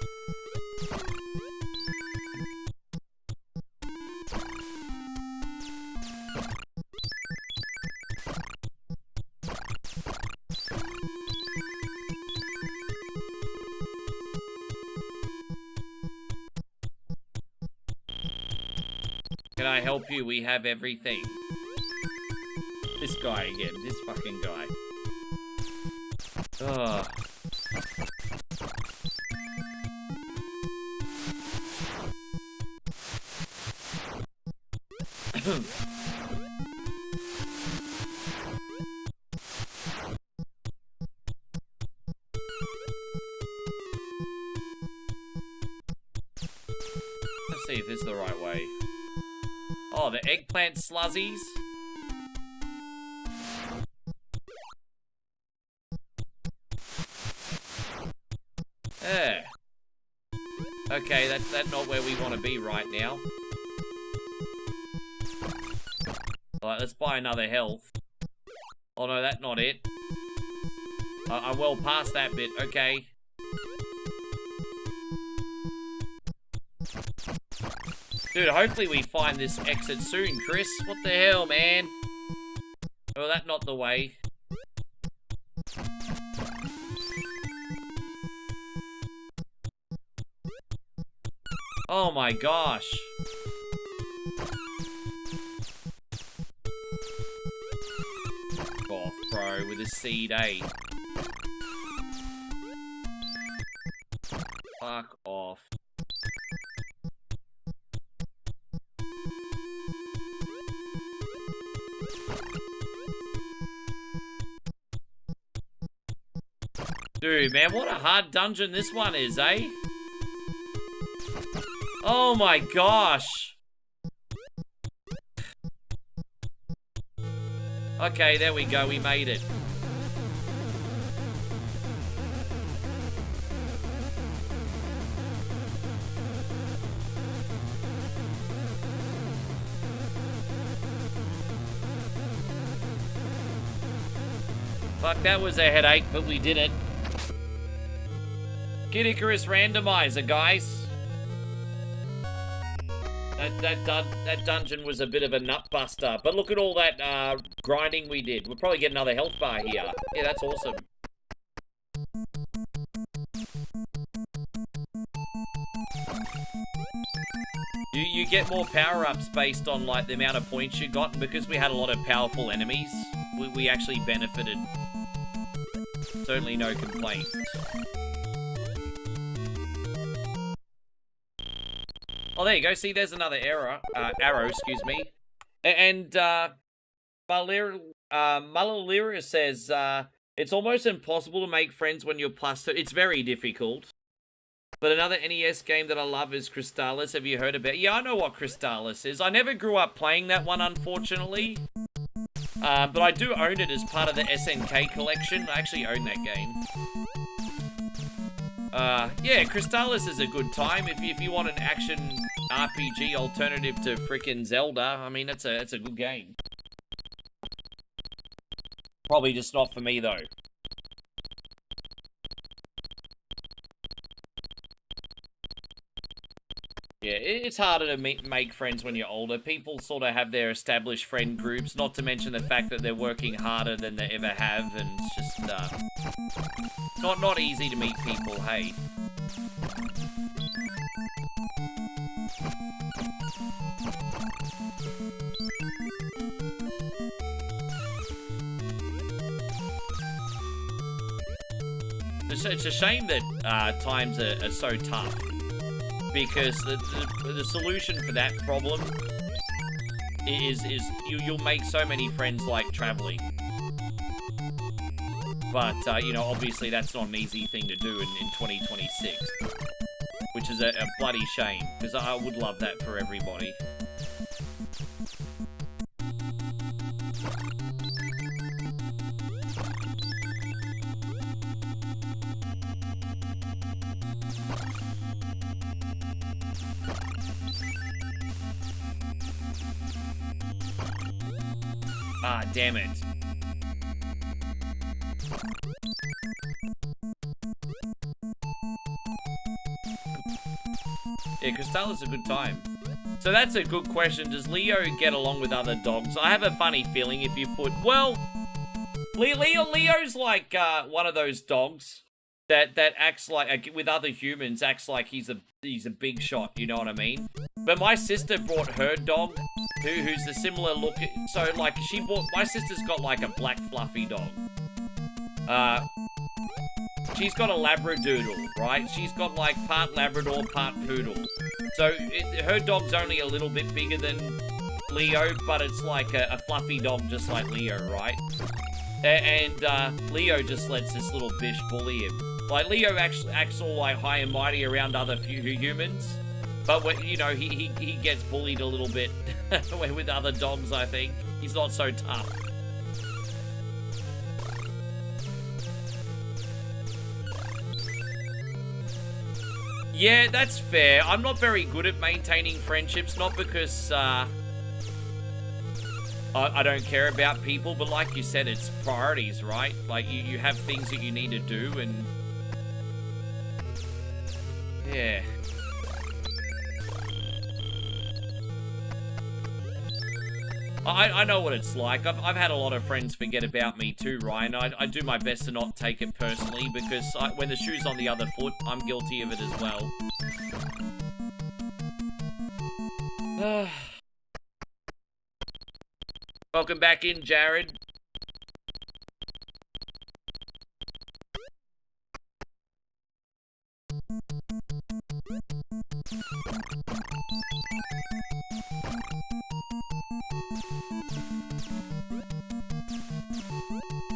Speaker 1: Can I help you? We have everything. This guy again. This fucking guy. Ugh. Let's see if this is the right way. Oh, the eggplant sluzzies. Yeah. Okay, that's not where we want to be right now. Alright, let's buy another health. Oh no, that's not it. I'm well past that bit. Okay. Dude, hopefully we find this exit soon, Chris. What the hell, man? Oh, that's not the way. Oh my gosh. Fuck off, bro, with a seed, eh? Fuck off. Dude, man, what a hard dungeon this one is, eh? Oh my gosh. Okay, there we go. We made it. Fuck, that was a headache, but we did it. Get Icarus Randomizer, guys. That dungeon was a bit of a nut buster, but look at all that grinding we did. We'll probably get another health bar here. Yeah, that's awesome. You get more power-ups based on like the amount of points you got, and because we had a lot of powerful enemies, we actually benefited. Certainly no complaints. Oh, there you go. See, there's another arrow, excuse me. And Malalira says, it's almost impossible to make friends when you're +2. It's very difficult. But another NES game that I love is Crystalis. Have you heard about it? Yeah, I know what Crystalis is. I never grew up playing that one, unfortunately. But I do own it as part of the SNK collection. I actually own that game. Yeah, Crystalis is a good time if you want an action RPG alternative to frickin' Zelda. I mean, it's a good game. Probably just not for me though. Yeah, it's harder to make friends when you're older. People sort of have their established friend groups, not to mention the fact that they're working harder than they ever have, and it's just, not easy to meet people, hey. It's a shame that times are so tough. Because the solution for that problem is you'll make so many friends like traveling. But, you know, obviously that's not an easy thing to do in 2026. Which is a bloody shame, because I would love that for everybody. Ah, damn it. Yeah, Cristal is a good time. So that's a good question. Does Leo get along with other dogs? I have a funny feeling if you put... Well, Leo's like one of those dogs that acts like, with other humans, acts like he's a big shot, you know what I mean? But my sister brought her dog, who's a similar look. So, like, my sister's got, like, a black fluffy dog. She's got a Labradoodle, right? She's got, like, part Labrador, part Poodle. So, her dog's only a little bit bigger than Leo, but it's like a fluffy dog just like Leo, right? And Leo just lets this little bish bully him. Like, Leo actually acts all, like, high and mighty around other humans. But, when, you know, he gets bullied a little bit with other dogs, I think. He's not so tough. Yeah, that's fair. I'm not very good at maintaining friendships, not because I don't care about people, but like you said, it's priorities, right? Like, you have things that you need to do, and... yeah. I know what it's like. I've had a lot of friends forget about me too, Ryan. I do my best to not take it personally, because when the shoe's on the other foot, I'm guilty of it as well. Welcome back in, Jared.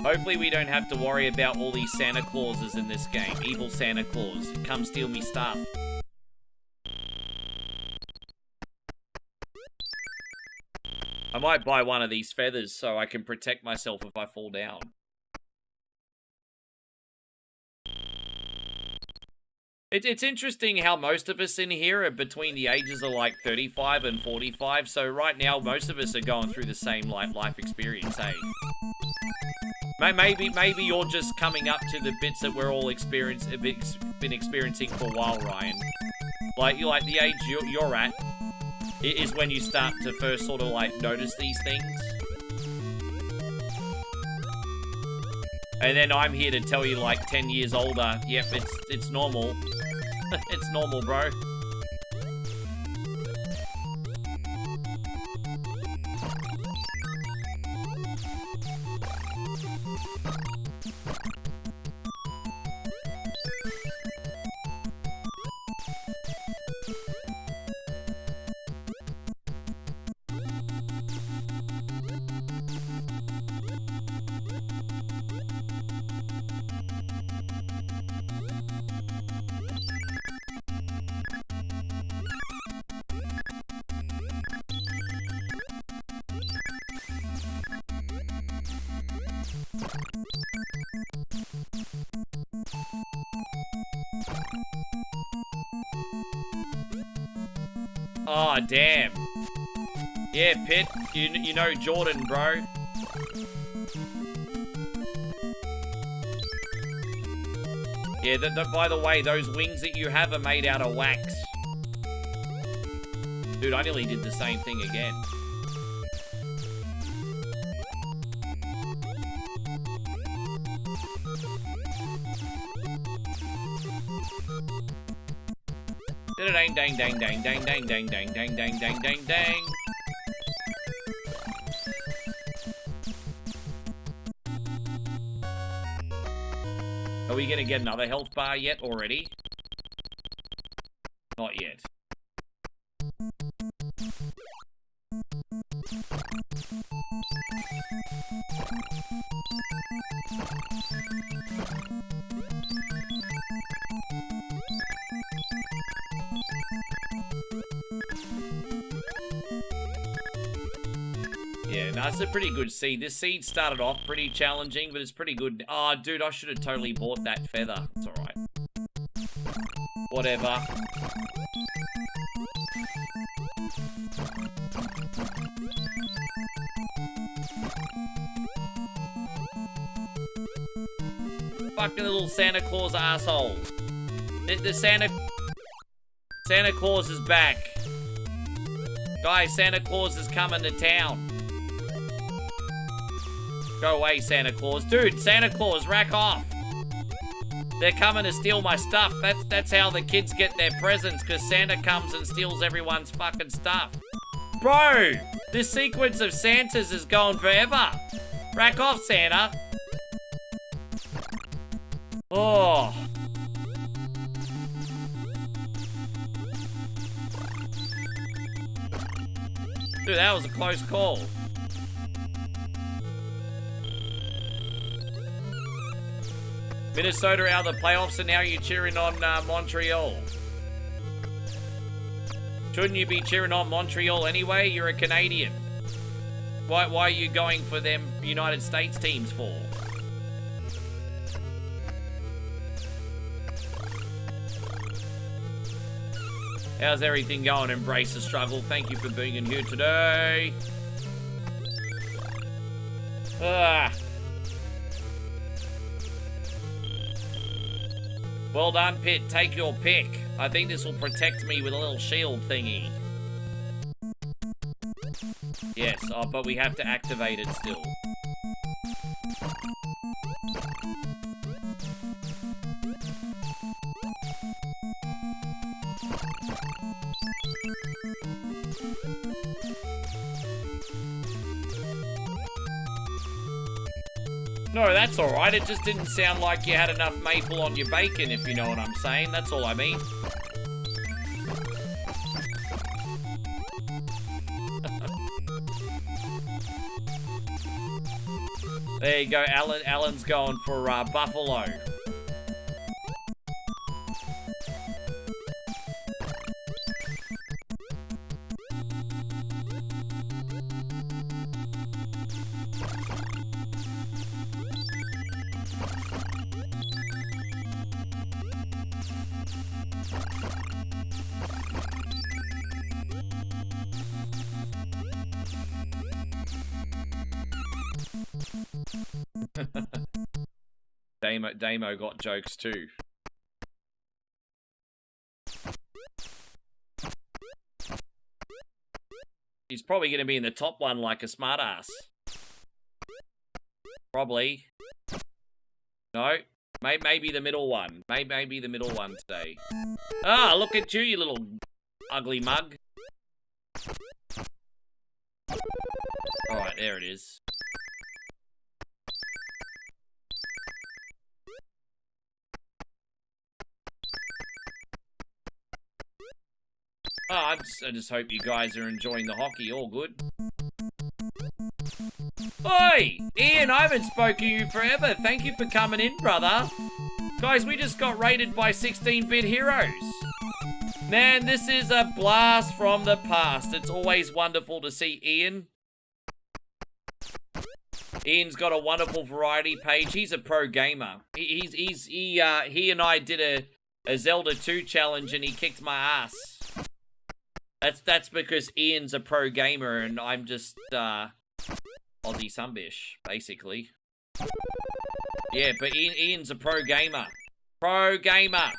Speaker 1: Hopefully we don't have to worry about all these Santa Clauses in this game. Evil Santa Claus. Come steal me stuff. I might buy one of these feathers so I can protect myself if I fall down. It's interesting how most of us in here are between the ages of like 35 and 45. So right now, most of us are going through the same like life experience, hey? Maybe you're just coming up to the bits that we're all been experiencing for a while, Ryan. Like the age you're at is when you start to first sort of like notice these things. And then I'm here to tell you, like 10 years older, yep, it's normal. It's normal, bro. Oh, damn. Yeah, Pitt, you know Jordan, bro. Yeah, by the way, those wings that you have are made out of wax. Dude, I nearly did the same thing again. Dang dang dang dang dang dang dang dang dang dang dang dang dang. Are we gonna get another health bar yet already? Not yet. Yeah, no, it's a pretty good seed. This seed started off pretty challenging, but it's pretty good. Oh, dude, I should have totally bought that feather. It's alright. Whatever. Fucking little Santa Claus asshole. The Santa Claus is back. Guys, Santa Claus is coming to town. Go away, Santa Claus. Dude, Santa Claus, rack off. They're coming to steal my stuff. That's how the kids get their presents, because Santa comes and steals everyone's fucking stuff. Bro, this sequence of Santas is going forever. Rack off, Santa. Oh. Dude, that was a close call. Minnesota out of the playoffs, and now you're cheering on Montreal. Shouldn't you be cheering on Montreal anyway? You're a Canadian. Why are you going for them United States teams for? How's everything going? Embrace the struggle. Thank you for being in here today. Well done, Pit. Take your pick. I think this will protect me with a little shield thingy. Yes, but we have to activate it still. No, that's alright. It just didn't sound like you had enough maple on your bacon, if you know what I'm saying. That's all I mean. There you go. Alan's going for Buffalo. Damo got jokes too. He's probably going to be in the top one like a smartass. Probably. No. Maybe the middle one. Maybe the middle one today. Ah, look at you, you little ugly mug. Alright, there it is. Oh, I just hope you guys are enjoying the hockey. All good. Oi! Ian, I haven't spoken to you forever. Thank you for coming in, brother. Guys, we just got raided by 16-bit heroes. Man, this is a blast from the past. It's always wonderful to see Ian. Ian's got a wonderful variety page. He's a pro gamer. He and I did a Zelda 2 challenge and he kicked my ass. That's because Ian's a pro gamer and I'm just Aussie Sunbish, basically. Yeah, but Ian's a pro gamer. Pro gamer.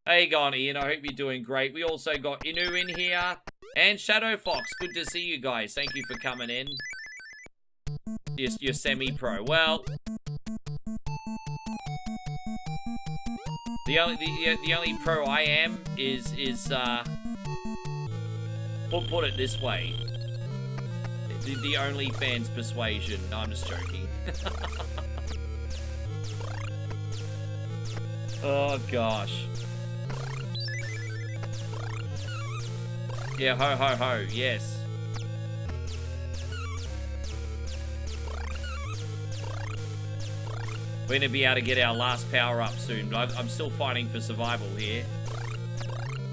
Speaker 1: How you going, Ian? I hope you're doing great. We also got Inu in here and Shadow Fox. Good to see you guys. Thank you for coming in. You're semi-pro. Well, the only pro I am is put it this way. The OnlyFans persuasion. No, I'm just joking. Oh gosh. Yeah, ho, ho, ho. Yes. We're going to be able to get our last power up soon, but I'm still fighting for survival here.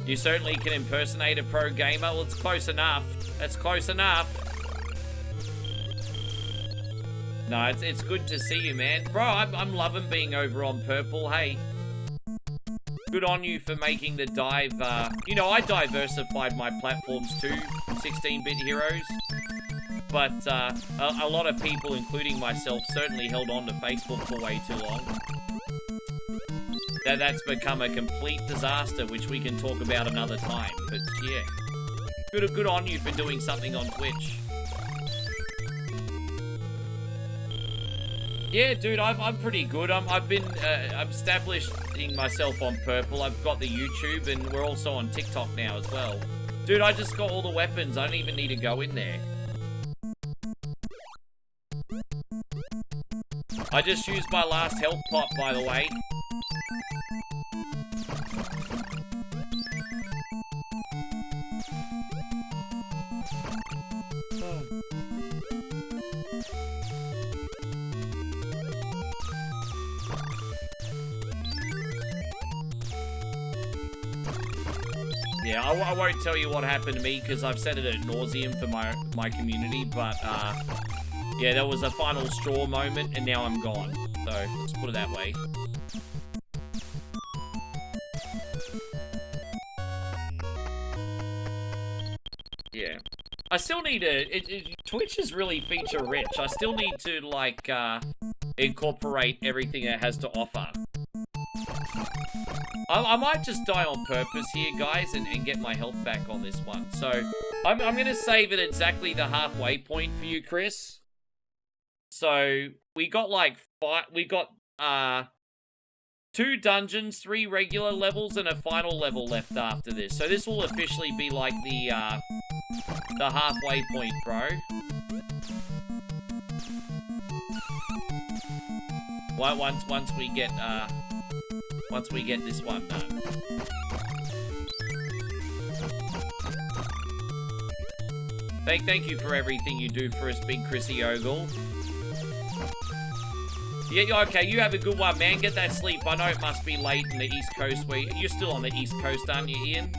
Speaker 1: You certainly can impersonate a pro gamer. Well, it's close enough. That's close enough. No, it's good to see you, man. Bro, I'm loving being over on purple. Hey. Good on you for making the dive. You know, I diversified my platforms too, 16-bit heroes. But a lot of people, including myself, certainly held on to Facebook for way too long. That's become a complete disaster, which we can talk about another time. But yeah, good on you for doing something on Twitch. Yeah, dude, I'm pretty good. I'm establishing myself on purple. I've got the YouTube, and we're also on TikTok now as well. Dude, I just got all the weapons. I don't even need to go in there. I just used my last health pot, by the way. Yeah, I won't tell you what happened to me because I've said it ad nauseum for my community, but yeah, there was a final straw moment and now I'm gone. So, let's put it that way. Yeah. I still need to... Twitch is really feature-rich. I still need to, like, incorporate everything it has to offer. I might just die on purpose here, guys, and get my health back on this one. So, I'm going to save it exactly the halfway point for you, Chris. So, we got, like, we got, 2 dungeons, 3 regular levels, and a final level left after this. So, this will officially be, like, the halfway point, bro. Once we get this one done. Thank you for everything you do for us, Big Chrissy Ogle. Yeah, okay, you have a good one, man. Get that sleep. I know it must be late in the East Coast. You're still on the East Coast, aren't you, Ian?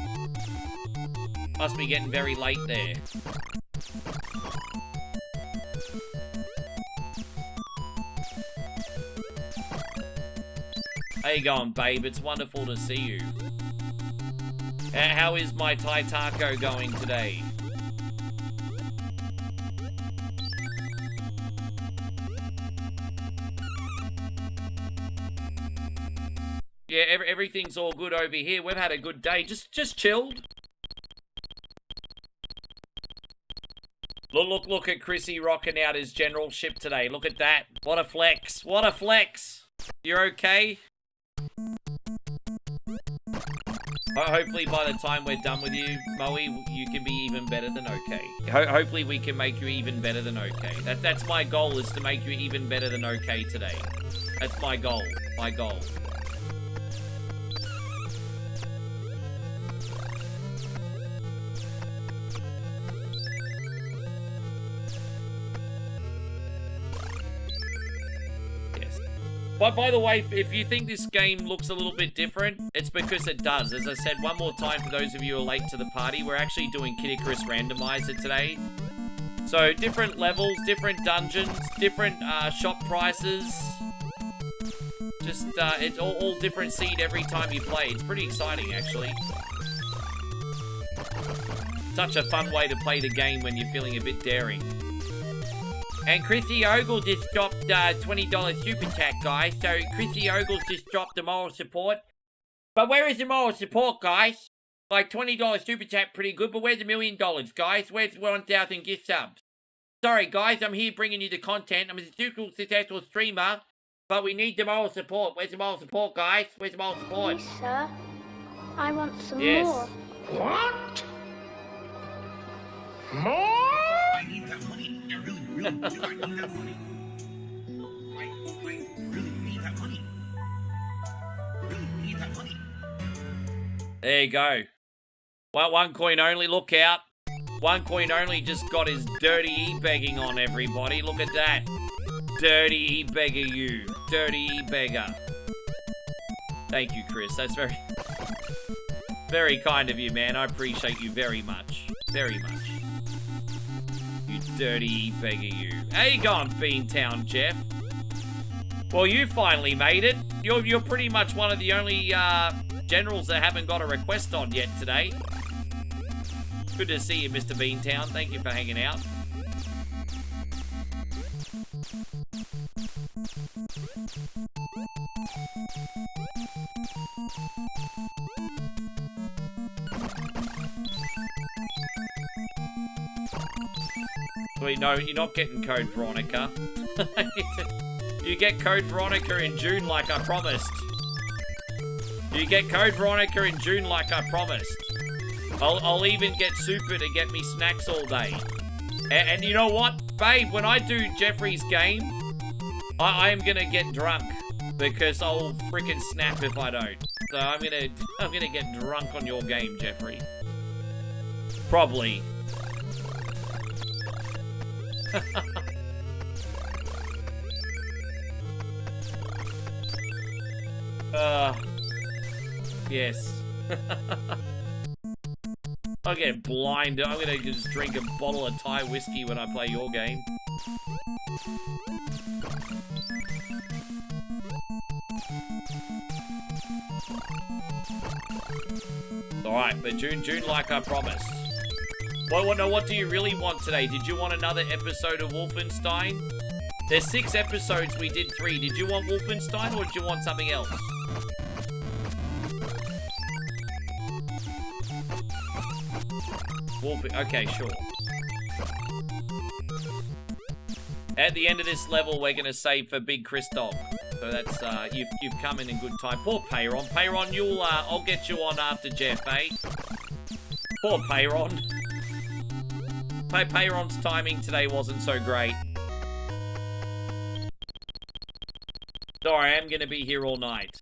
Speaker 1: Must be getting very late there. How you going, babe? It's wonderful to see you. How is my Thai taco going today? Yeah, everything's all good over here. We've had a good day. Just chilled. Look at Chrissy rocking out his generalship today. Look at that. What a flex. What a flex. You're okay? Hopefully by the time we're done with you, Moe, you can be even better than okay. Hopefully we can make you even better than okay. That's my goal, is to make you even better than okay today. That's my goal. My goal. But by the way, if you think this game looks a little bit different, it's because it does. As I said, one more time for those of you who are late to the party, we're actually doing Icarus Randomizer today. So, different levels, different dungeons, different shop prices. Just, it's all different seed every time you play. It's pretty exciting, actually. Such a fun way to play the game when you're feeling a bit daring. And Chrissy Ogle just dropped $20 super chat, guys. So Chrissy Ogle's just dropped the moral support. But where is the moral support, guys? Like $20 super chat, pretty good. But where's $1 million, guys? Where's 1,000 gift subs? Sorry, guys. I'm here bringing you the content. I'm a super successful streamer. But we need the moral support. Where's the moral support, guys? Where's the moral support?
Speaker 5: Please, sir. I want some
Speaker 1: Yes.
Speaker 5: more.
Speaker 4: What? More?
Speaker 8: I need that money. I really do. I need that money. I really need that money. Really need that money.
Speaker 1: There you go. Well, one coin only, look out. One coin only just got his dirty e-begging on, everybody. Look at that. Dirty e-beggar, you. Dirty e-beggar. Thank you, Chris. That's very, very kind of you, man. I appreciate you very much. Very much. You dirty e-beggar, you. How you going, Beantown Jeff? Well, you finally made it. You're pretty much one of the only generals that haven't got a request on yet today. Good to see you, Mr. Beantown. Thank you for hanging out. Wait, no, you're not getting Code Veronica. You get Code Veronica in June like I promised. You get Code Veronica in June like I promised. I'll even get Super to get me snacks all day. And you know what, babe? When I do Jeffrey's game, I am gonna get drunk because I'll freaking snap if I don't. So I'm gonna get drunk on your game, Jeffrey. Probably. Yes. I'll get blind. I'm gonna just drink a bottle of Thai whiskey when I play your game. Alright, but June like I promised. What do you really want today? Did you want another episode of Wolfenstein? There's 6 episodes, we did 3. Did you want Wolfenstein or did you want something else? Okay, sure. At the end of this level, we're gonna save for Big Chris Dog. So that's you've come in good time. Poor Payron. Payron, you'll I'll get you on after Jeff, eh? Poor Payron. Payron's timing today wasn't so great. Sorry, I am gonna be here all night.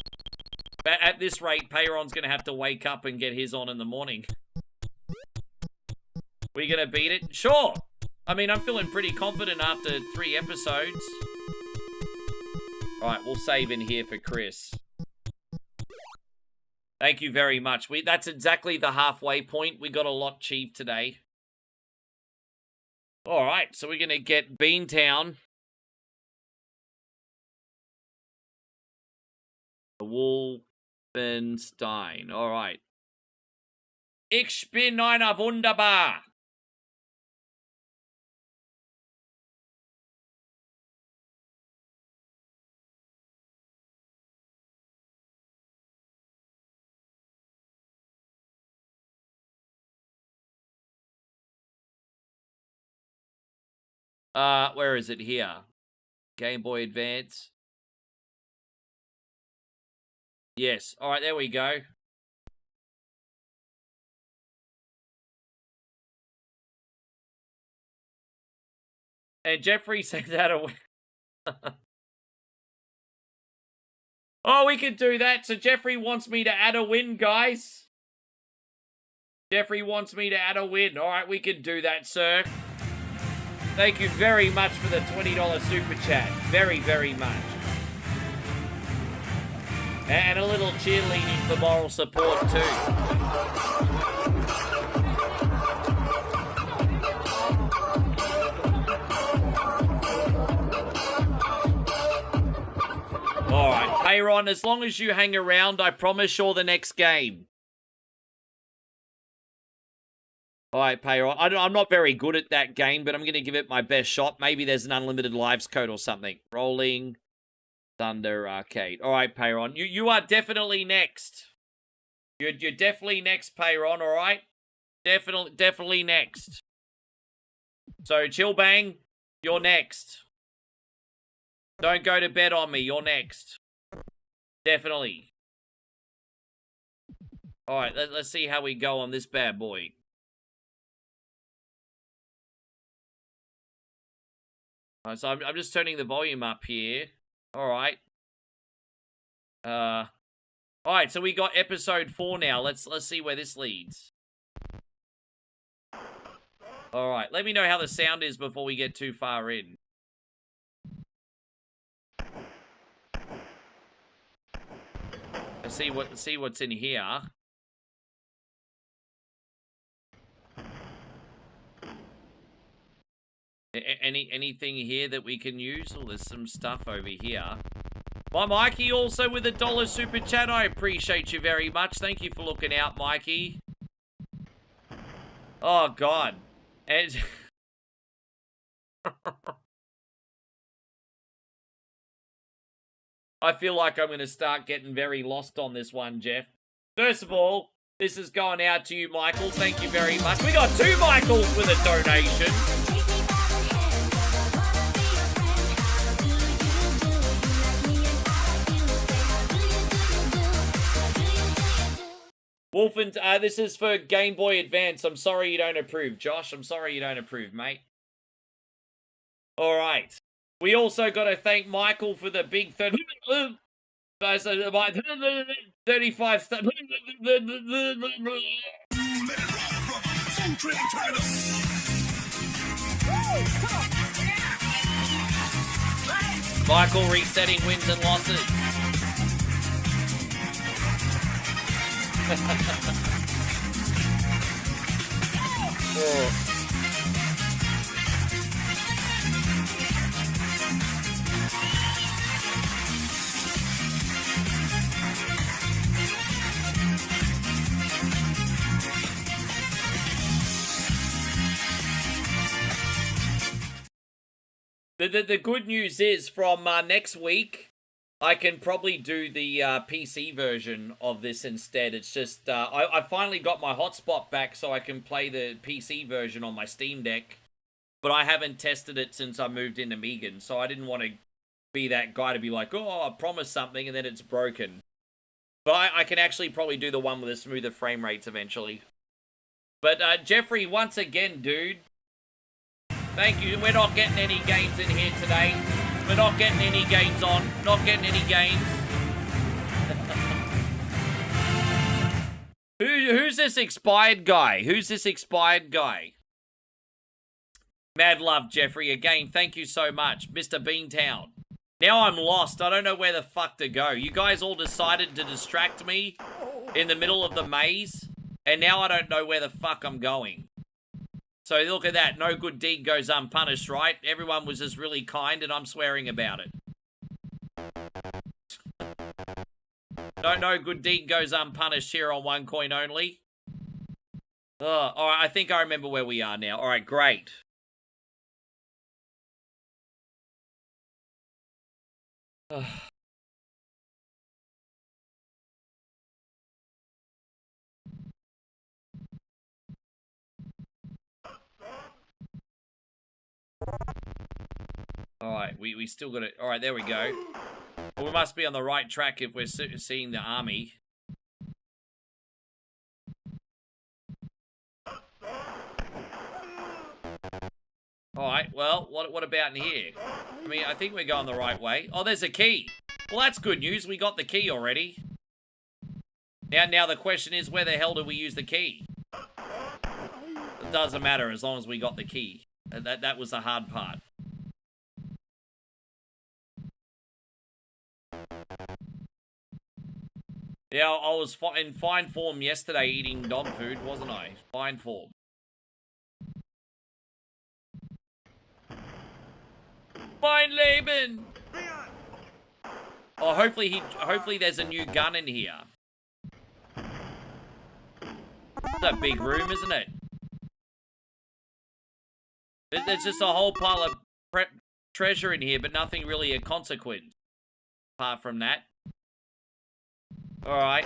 Speaker 1: But at this rate, Payron's gonna have to wake up and get his on in the morning. We gonna beat it? Sure! I mean, I'm feeling pretty confident after 3 episodes. Alright, we'll save in here for Chris. Thank you very much. That's exactly the halfway point. We got a lot cheap today. Alright, so we're gonna get Beantown. Wolfenstein. Alright. Ich bin einer wunderbar. Where is it here? Game Boy Advance. Yes. All right, there we go. And Jeffrey said that away. Oh, we could do that. So Jeffrey wants me to add a win, guys. Jeffrey wants me to add a win. All right, we can do that, sir. Thank you very much for the $20 super chat. Very, very much. And a little cheerleading for moral support, too. Alright, Payron, as long as you hang around, I promise you're the next game. Alright, Payron. I'm not very good at that game, but I'm going to give it my best shot. Maybe there's an unlimited lives code or something. Rolling Thunder Arcade. Alright, Payron. You are definitely next. You're definitely next, Payron, alright? Definitely next. So, Chillbang, you're next. Don't go to bed on me. You're next. Definitely. Alright, let's see how we go on this bad boy. Alright, so I'm just turning the volume up here. Alright. Alright, so we got episode 4 now. Let's see where this leads. Alright, let me know how the sound is before we get too far in. Let's see what's in here. Anything here that we can use? Oh, there's some stuff over here. My Mikey also with $1 super chat. I appreciate you very much. Thank you for looking out, Mikey. Oh, God. And... I feel like I'm going to start getting very lost on this one, Jeff. First of all, this is going out to you, Michael. Thank you very much. We got 2 Michaels with a donation. Wolfen, this is for Game Boy Advance. I'm sorry you don't approve, Josh. I'm sorry you don't approve, mate. All right. We also got to thank Michael for the big 35. Michael resetting wins and losses. Oh. The good news is from next week, I can probably do the PC version of this instead. It's just, I finally got my hotspot back so I can play the PC version on my Steam Deck. But I haven't tested it since I moved into Megan, so I didn't want to be that guy to be like, oh, I promised something and then it's broken. But I can actually probably do the one with the smoother frame rates eventually. But Jeffrey, once again, dude, thank you. We're not getting any games in here today. We're not getting any games on. Not getting any games. Who's this expired guy? Who's this expired guy? Mad love, Jeffrey. Again, thank you so much. Mr. Beantown. Now I'm lost. I don't know where the fuck to go. You guys all decided to distract me in the middle of the maze. And now I don't know where the fuck I'm going. So look at that. No good deed goes unpunished, right? Everyone was just really kind and I'm swearing about it. No good deed goes unpunished here on One Coin Only. Alright, I think I remember where we are now. Alright, great. Alright, we still got it. Alright, there we go. Well, we must be on the right track if we're seeing the army. Alright, well, what about in here? I mean, I think we're going the right way. Oh, there's a key. Well, that's good news. We got the key already. Now the question is, where the hell do we use the key? It doesn't matter as long as we got the key. That was the hard part. Yeah, I was in fine form yesterday eating dog food, wasn't I? Fine form. Fine Laban! Oh, hopefully there's a new gun in here. It's a big room, isn't it? There's just a whole pile of treasure in here, but nothing really of consequence. Apart from that. Alright.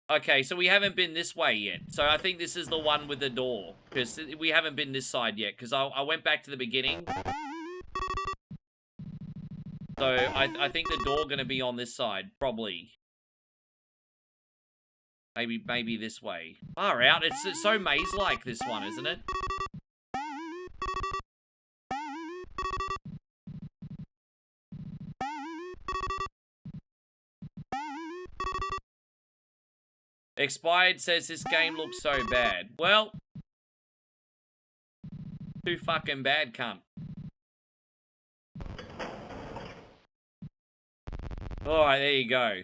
Speaker 1: Okay, so we haven't been this way yet. So I think this is the one with the door. Because we haven't been this side yet. Because I went back to the beginning. So I think the door going to be on this side. Probably. Maybe this way. Far out. It's so maze-like, this one, isn't it? Expired says this game looks so bad. Well, Too fucking bad, cunt. Alright, there you go.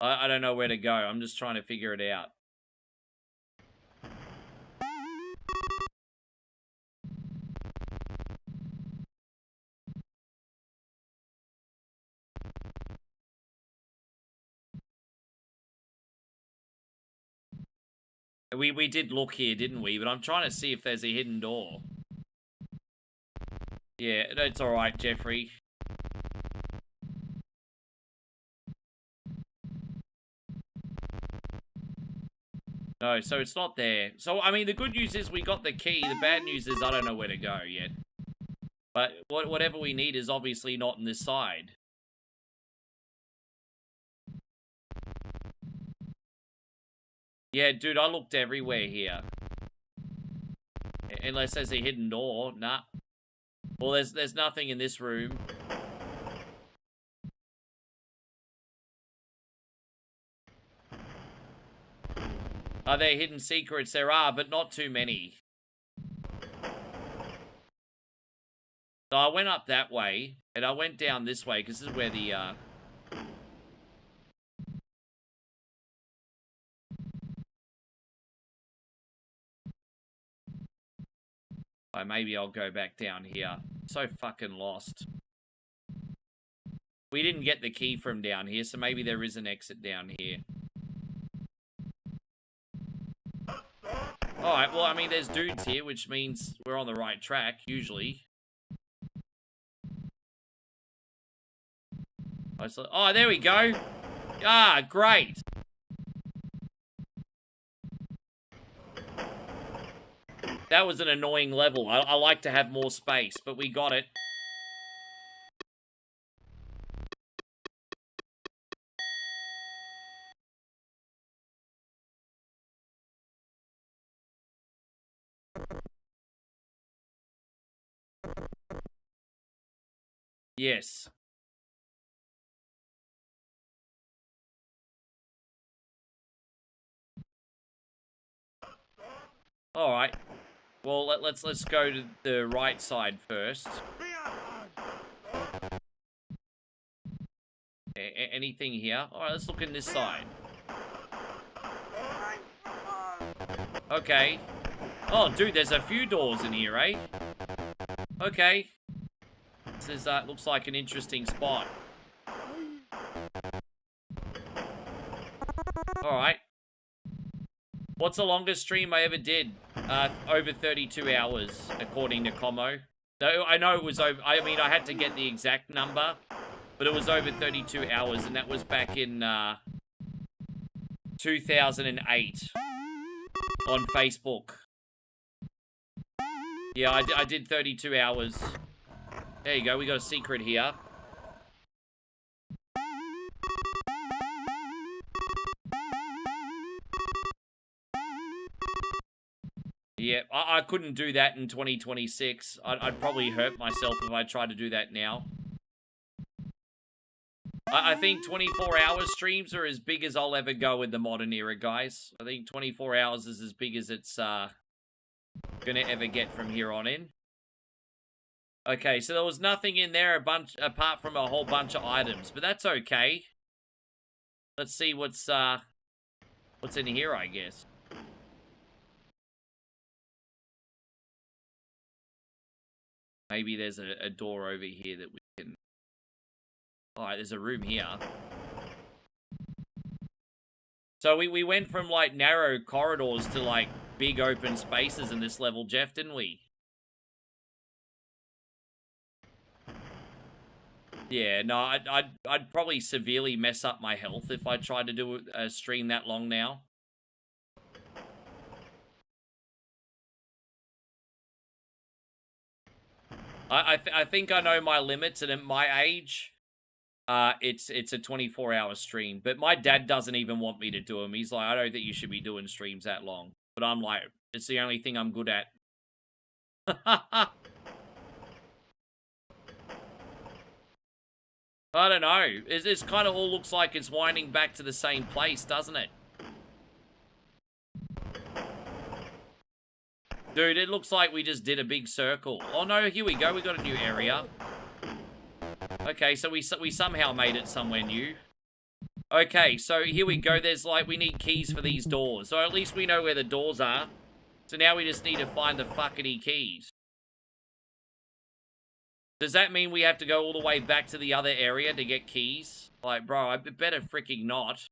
Speaker 1: I don't know where to go. I'm just trying to figure it out. We did look here, didn't we? But I'm trying to see if there's a hidden door. Yeah, it's alright, Jeffrey. No, so it's not there. So, I mean, the good news is we got the key. The bad news is I don't know where to go yet. But whatever we need is obviously not on this side. Yeah, dude, I looked everywhere here. Unless there's a hidden door. Nah. Well, there's nothing in this room. Are there hidden secrets? There are, but not too many. So I went up that way, and I went down this way, because this is where the, maybe I'll go back down here. So fucking lost. We didn't get the key from down here, so maybe there is an exit down here. Alright, well, I mean, there's dudes here, which means we're on the right track, usually. Oh, there we go. Ah, great. That was an annoying level. I like to have more space, but we got it. Yes. All right. Well, let's go to the right side first. Anything here? All right, let's look in this side. Okay. Oh, dude, there's a few doors in here, eh? Okay. This is, looks like an interesting spot. All right. What's the longest stream I ever did? Over 32 hours, according to Como. No, I know it was over. I mean, I had to get the exact number, but it was over 32 hours, and that was back in 2008 on Facebook. Yeah, I did 32 hours. There you go. We got a secret here. Yeah, I couldn't do that in 2026. I'd probably hurt myself if I tried to do that now. I think 24-hour streams are as big as I'll ever go in the modern era, guys. I think 24 hours is as big as it's gonna ever get from here on in. Okay, so there was nothing in there apart from a whole bunch of items, but that's okay. Let's see what's in here, I guess. Maybe there's a door over here that we can... Alright, there's a room here. So we went from, like, narrow corridors to, like, big open spaces in this level, Jeff, didn't we? Yeah, no, I'd probably severely mess up my health if I tried to do a stream that long now. I think I know my limits, and at my age, it's a 24-hour stream. But my dad doesn't even want me to do them. He's like, I don't think you should be doing streams that long. But I'm like, it's the only thing I'm good at. I don't know. This kind of all looks like it's winding back to the same place, doesn't it? Dude, it looks like we just did a big circle. Oh no, here we go. We got a new area. Okay, so we somehow made it somewhere new. Okay, so here we go. There's like, we need keys for these doors. So at least we know where the doors are. So now we just need to find the fuckity keys. Does that mean we have to go all the way back to the other area to get keys? Like, bro, I better freaking not.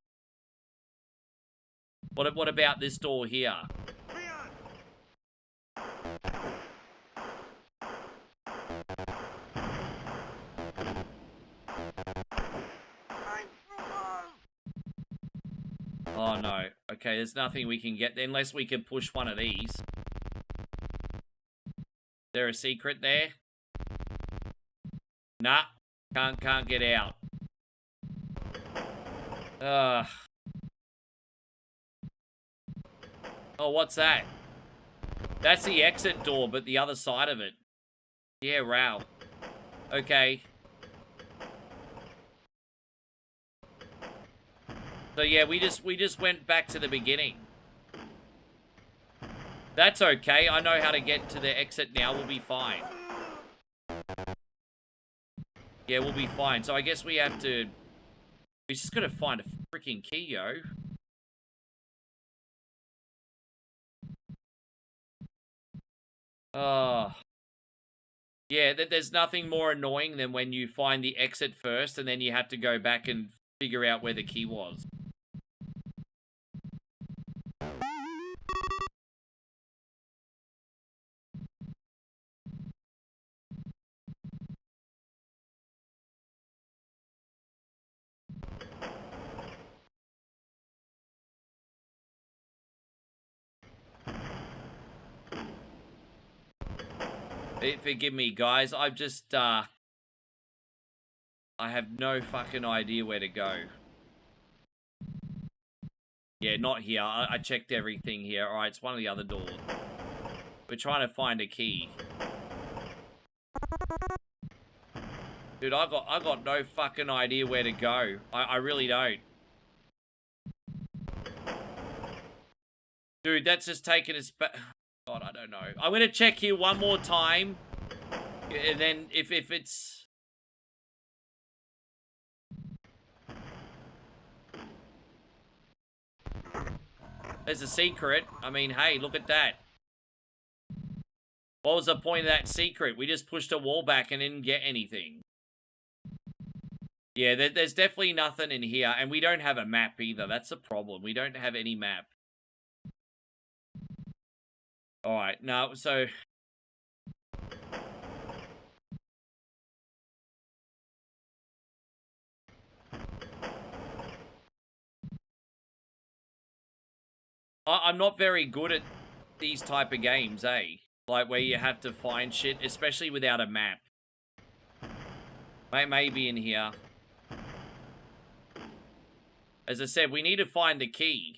Speaker 1: What about this door here? Oh no. Okay, there's nothing we can get there unless we can push one of these. Is there a secret there? Nah. Can't get out. Oh, what's that? That's the exit door, but the other side of it. Yeah, wow. Okay. So yeah, we just went back to the beginning. That's okay. I know how to get to the exit now. We'll be fine. Yeah, we'll be fine. So I guess we have to... We just gotta find a freaking key, yo. Oh. Yeah, there's nothing more annoying than when you find the exit first and then you have to go back and figure out where the key was. Forgive me, guys. I've just, I have no fucking idea where to go. Yeah, not here. I checked everything here. Alright, it's one of the other doors. We're trying to find a key. Dude, I got no fucking idea where to go. I really don't. Dude, that's just taking us back. God, I don't know. I'm gonna check here one more time. And then if it's... There's a secret. I mean, hey, look at that. What was the point of that secret? We just pushed a wall back and didn't get anything. Yeah, there's definitely nothing in here. And we don't have a map either. That's the problem. We don't have any map. Alright, no, so... I'm not very good at these type of games, eh? Like, where you have to find shit, especially without a map. Maybe in here. As I said, we need to find the key.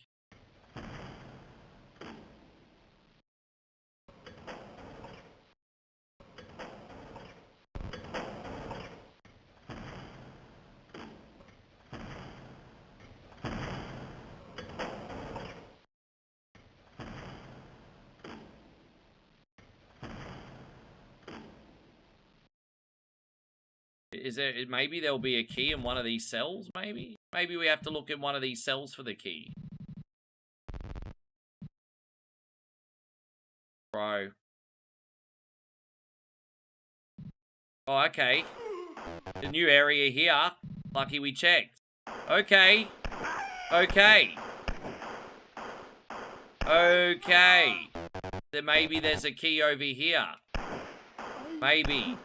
Speaker 1: Is there, maybe there'll be a key in one of these cells, maybe? Maybe we have to look in one of these cells for the key. Bro. Oh, okay. The new area here. Lucky we checked. Okay. Okay. Okay. Then maybe there's a key over here. Maybe.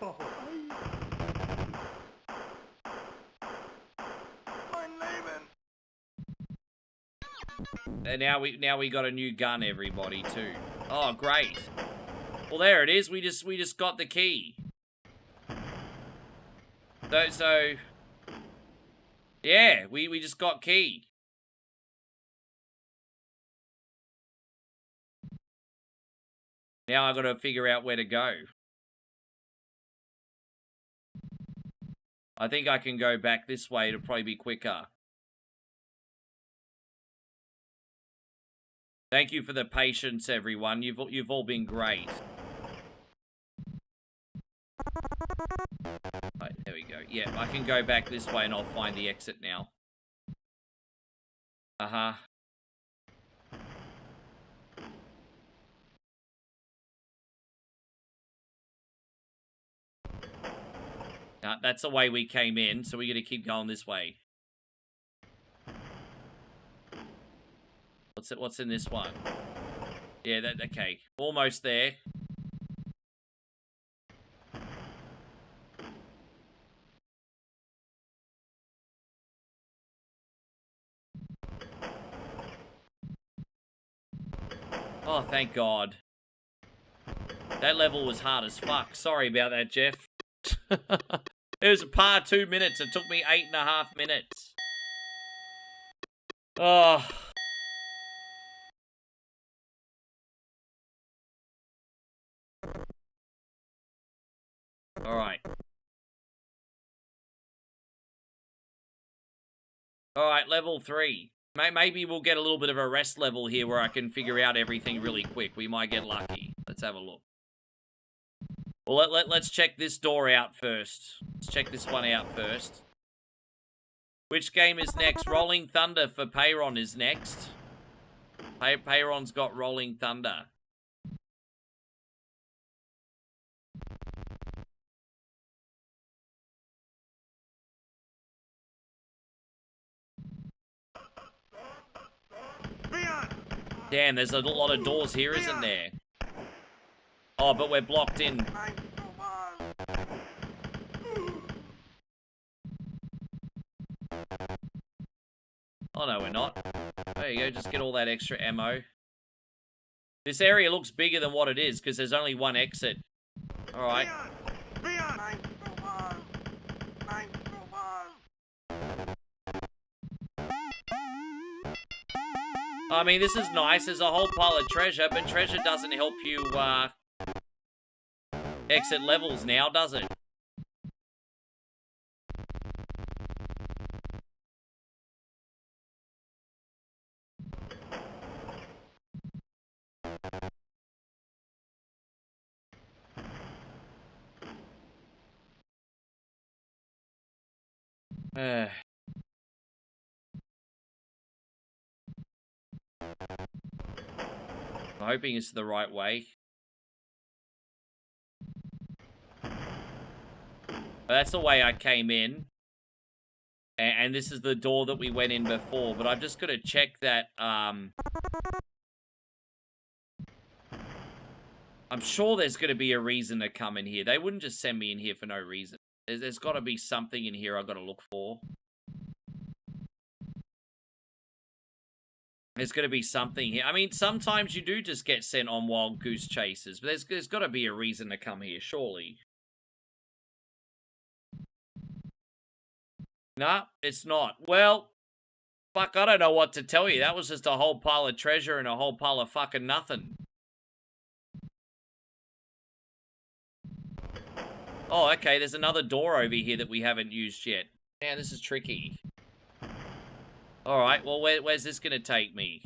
Speaker 1: And now we got a new gun, everybody, too. Oh, great. Well, there it is. We just got the key. So yeah, we just got key. Now I got to figure out where to go. I think I can go back this way. It'll probably be quicker. Thank you for the patience, everyone. You've all been great. Right, there we go. Yeah, I can go back this way and I'll find the exit now. Uh-huh. That's the way we came in, so we're gonna keep going this way. What's in this one? Yeah, okay. Almost there. Oh, thank God. That level was hard as fuck. Sorry about that, Jeff. It was a par 2 minutes. It took me 8.5 minutes. Oh. Alright. Alright, level 3. Maybe we'll get a little bit of a rest level here where I can figure out everything really quick. We might get lucky. Let's have a look. Well, let's check this door out first. Let's check this one out first. Which game is next? Rolling Thunder for Payron is next. Payron's got Rolling Thunder. Damn, there's a lot of doors here, isn't there? Oh, but we're blocked in. Oh, no, we're not. There you go, just get all that extra ammo. This area looks bigger than what it is, because there's only one exit. Alright. I mean, this is nice. There's a whole pile of treasure, but treasure doesn't help you, exit levels now, does it? I'm hoping it's the right way. That's the way I came in. And this is the door that we went in before. But I've just got to check that, I'm sure there's going to be a reason to come in here. They wouldn't just send me in here for no reason. There's got to be something in here I've got to look for. There's going to be something here. I mean, sometimes you do just get sent on wild goose chases. But there's got to be a reason to come here, surely. Nah, it's not. Well, fuck, I don't know what to tell you. That was just a whole pile of treasure and a whole pile of fucking nothing. Oh, okay, there's another door over here that we haven't used yet. Man, this is tricky. Alright, well, where's this gonna take me?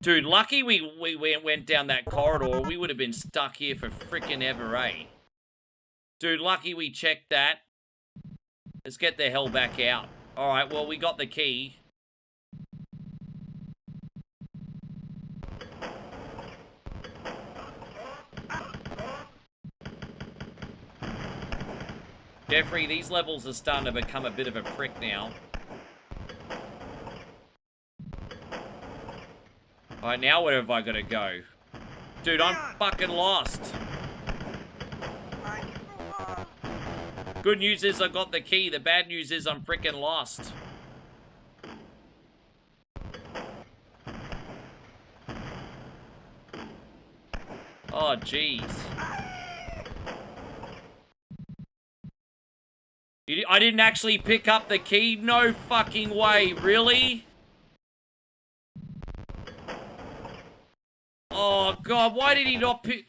Speaker 1: Dude, lucky we went down that corridor. We would have been stuck here for frickin' ever, eh? Dude, lucky we checked that. Let's get the hell back out. Alright, well, we got the key. Jeffrey, these levels are starting to become a bit of a prick now. Alright, now where have I got to go? Dude, I'm fucking lost. Good news is I got the key. The bad news is I'm freaking lost. Oh, jeez. I didn't actually pick up the key? No fucking way. Really? Oh, God. Why did he not pick...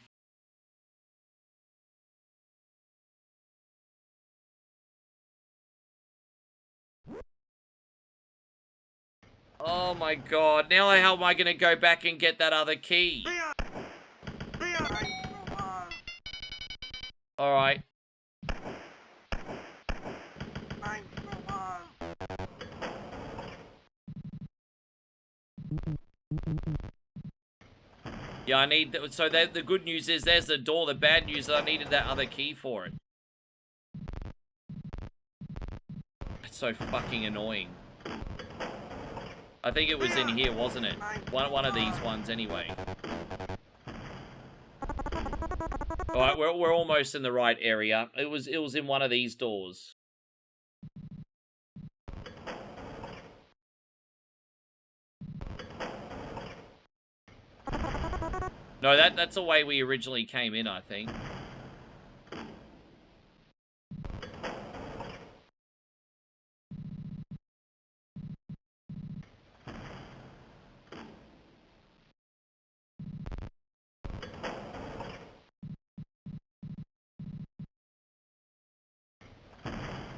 Speaker 1: Oh my god. Now how am I going to go back and get that other key? Alright. Yeah, I need... So the good news is there's the door. The bad news is I needed that other key for it. It's so fucking annoying. I think it was in here, wasn't it? One of these ones, anyway. Alright, we're almost in the right area. It was in one of these doors. No, that's the way we originally came in, I think.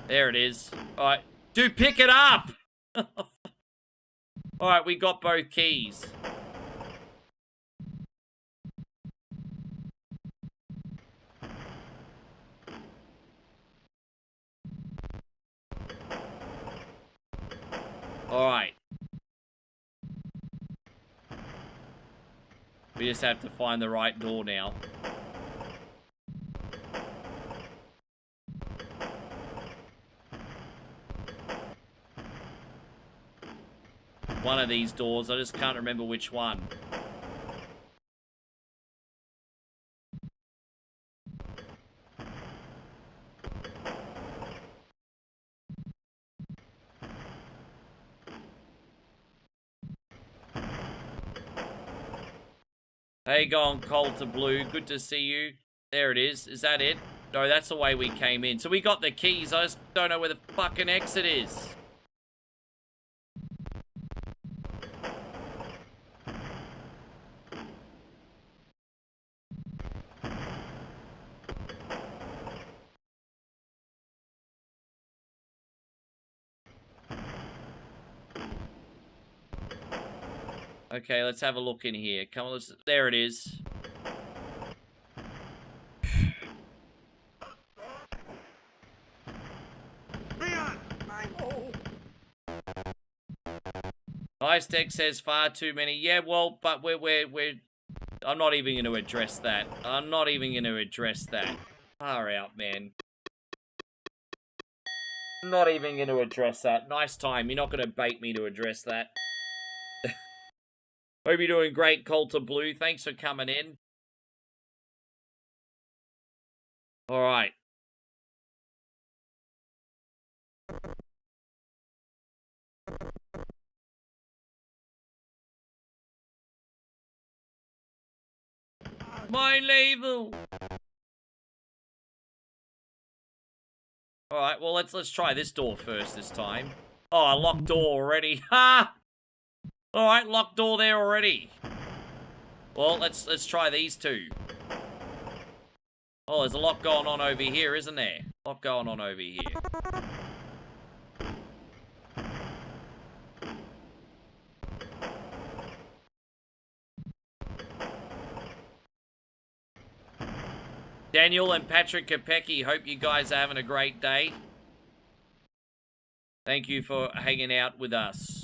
Speaker 1: There it is. Alright. Dude, pick it up! Alright, we got both keys. Alright. We just have to find the right door now. One of these doors, I just can't remember which one. Hey, going cold to blue. Good to see you. There it is. Is that it? No, that's the way we came in. So we got the keys. I just don't know where the fucking exit is. Okay, let's have a look in here. Come on, there it is. Ice Tech says far too many. Yeah, well, but we're I'm not even going to address that. I'm not even going to address that. Far out, man. Not even going to address that. Nice time. You're not going to bait me to address that. Hope you're doing great, Coulter Blue. Thanks for coming in. Alright. My label. Alright, well let's try this door first this time. Oh, a locked door already. Ha! Alright, locked door there already. Well, let's try these two. Oh, there's a lot going on over here, isn't there? A lot going on over here. Daniel and Patrick Kopecki, hope you guys are having a great day. Thank you for hanging out with us.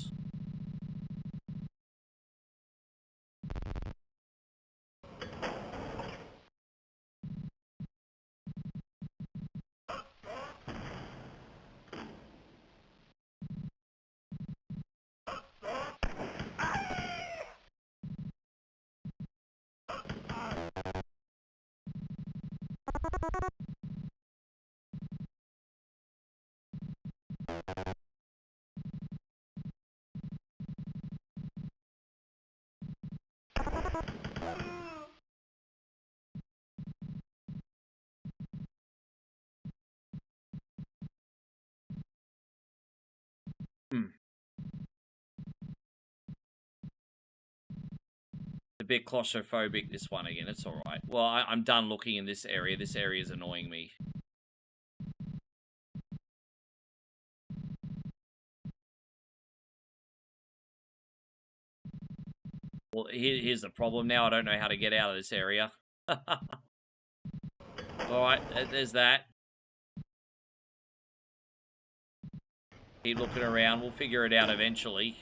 Speaker 1: A bit claustrophobic, this one again. It's alright. Well, I'm done looking in this area. This area is annoying me. Well, here's the problem. Now I don't know how to get out of this area. Alright, there's that. Keep looking around. We'll figure it out eventually.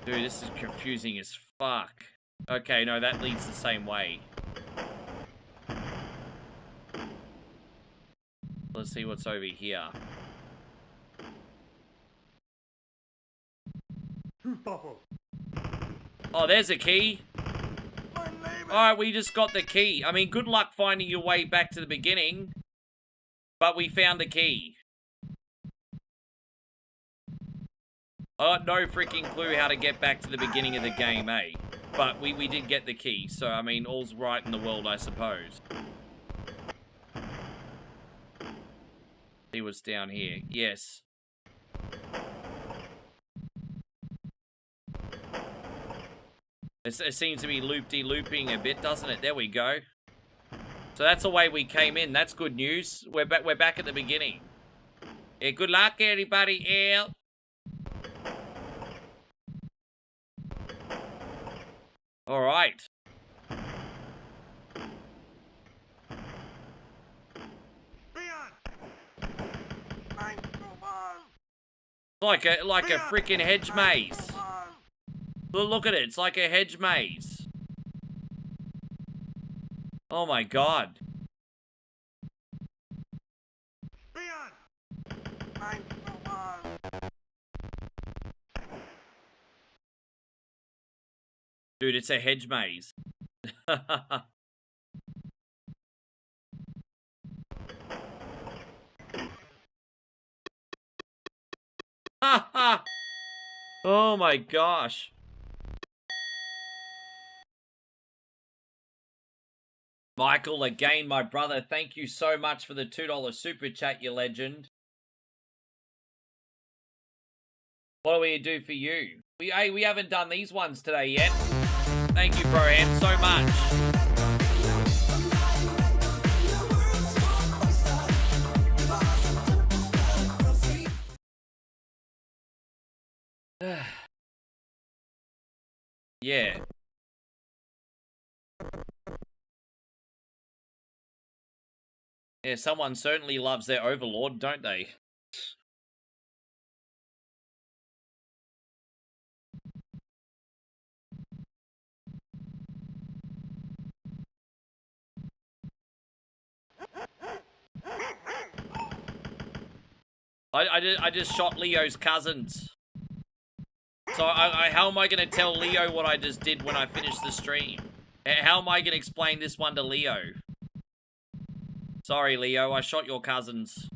Speaker 1: Dude, this is confusing as fuck. Okay, no, that leads the same way. Let's see what's over here. Oh, there's a key. Alright, we just got the key. I mean, good luck finding your way back to the beginning. But we found the key. I got no freaking clue how to get back to the beginning of the game, eh? But we did get the key, so, I mean, all's right in the world, I suppose. See what's down here. Yes. It seems to be loop-de-looping a bit, doesn't it? There we go. So that's the way we came in. That's good news. We're back at the beginning. Yeah, good luck, everybody out. All right. Like a freaking hedge maze. Look at it. It's like a hedge maze. Oh my god. Dude, it's a hedge maze. Oh my gosh. Michael, again, my brother, thank you so much for the $2 super chat, you legend. What do we do for you? We haven't done these ones today yet. Thank you, Broham, so much. Yeah. Yeah, someone certainly loves their overlord, don't they? I just shot Leo's cousins. So how am I going to tell Leo what I just did when I finish the stream? How am I going to explain this one to Leo? Sorry, Leo, I shot your cousins.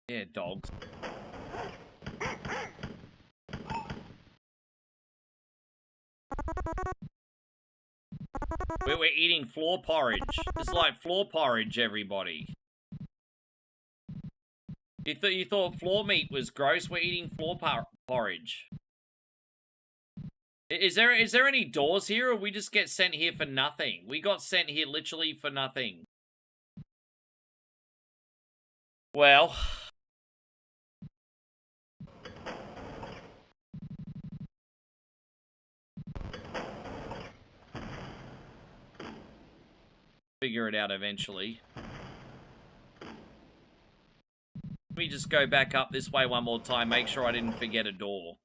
Speaker 1: Yeah, dogs. We're eating floor porridge. It's like floor porridge, everybody. You thought floor meat was gross? We're eating floor porridge. Is there any doors here, or we just get sent here for nothing? We got sent here literally for nothing. Well... figure it out eventually. Let me just go back up this way one more time, make sure I didn't forget a door.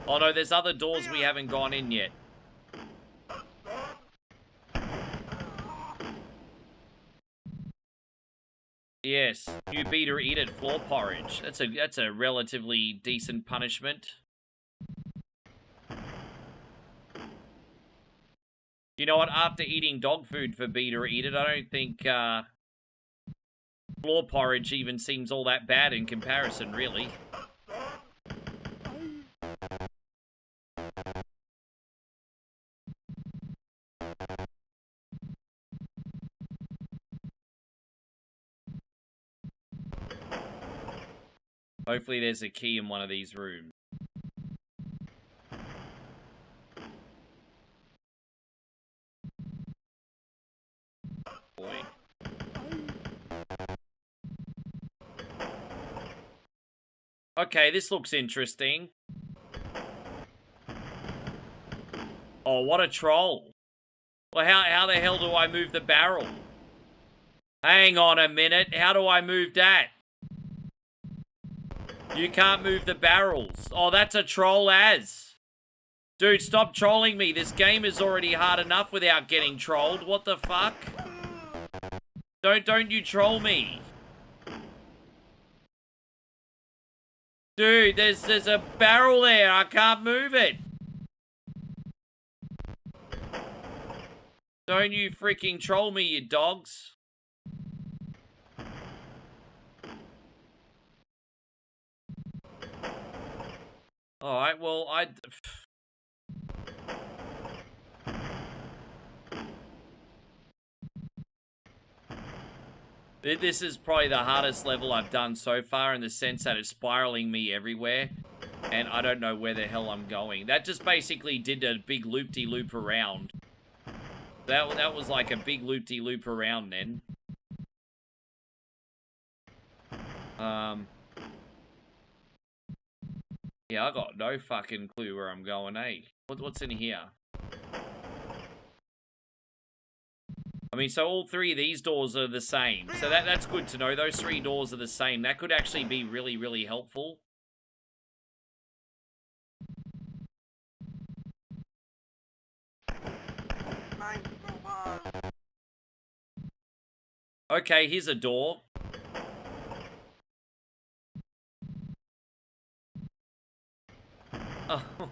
Speaker 1: Oh no, there's other doors we haven't gone in yet. yes. You beat or eat it, floor porridge. That's a relatively decent punishment. You know what? After eating dog food for beat or eat it, I don't think floor porridge even seems all that bad in comparison, really. Hopefully there's a key in one of these rooms. Boy. Okay, this looks interesting. Oh, what a troll. Well, how the hell do I move the barrel? Hang on a minute. How do I move that? You can't move the barrels. Oh, that's a troll as. Dude, stop trolling me. This game is already hard enough without getting trolled. What the fuck? Don't you troll me. Dude, there's a barrel there. I can't move it. Don't you freaking troll me, you dogs. Alright, well, This is probably the hardest level I've done so far in the sense that it's spiraling me everywhere. And I don't know where the hell I'm going. That just basically did a big loop-de-loop around. That was like a big loop-de-loop around then. Yeah, I got no fucking clue where I'm going, eh? What's in here? I mean, so all three of these doors are the same. So that's good to know. Those three doors are the same. That could actually be really, really helpful. Okay, here's a door. Oh.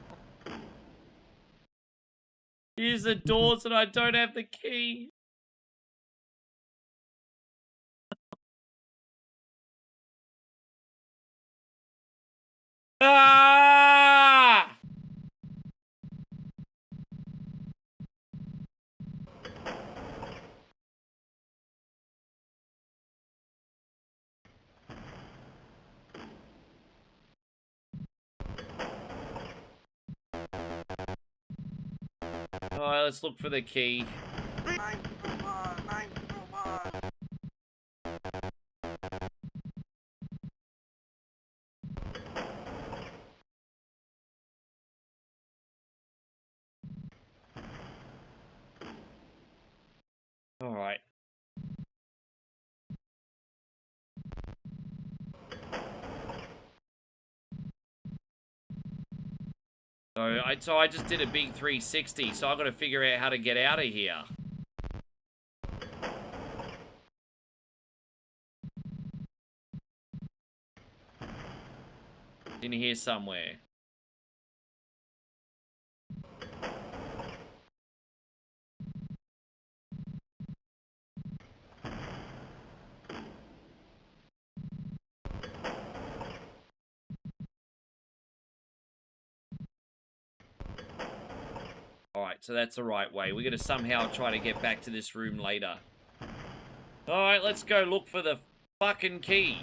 Speaker 1: Here's the doors and I don't have the key. Ah! Alright, let's look for the key. Alright. So I just did a big 360, so I've got to figure out how to get out of here. In here somewhere. Alright, so that's the right way. We're gonna somehow try to get back to this room later. Alright, let's go look for the fucking key.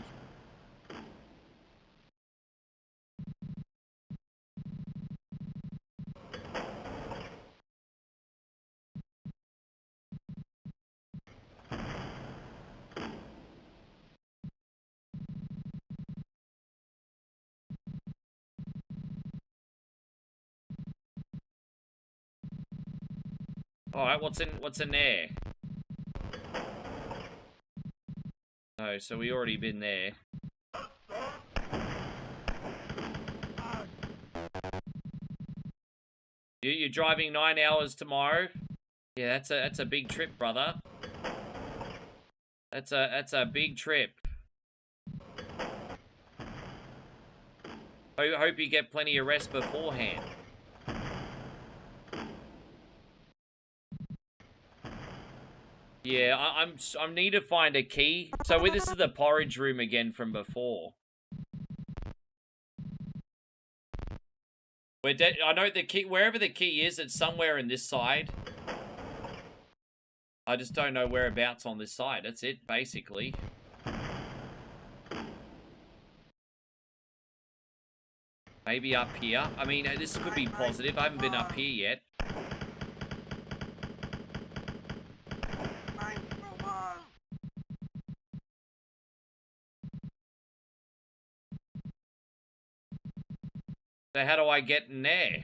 Speaker 1: Alright, what's in there? Oh, so we already been there. You're driving 9 hours tomorrow? Yeah, that's a big trip, brother. That's a big trip. I hope you get plenty of rest beforehand. Yeah, I need to find a key. So this is the porridge room again from before. I know the key, wherever the key is, it's somewhere in this side. I just don't know whereabouts on this side. That's it, basically. Maybe up here. I mean, this could be positive. I haven't been up here yet. So how do I get in there?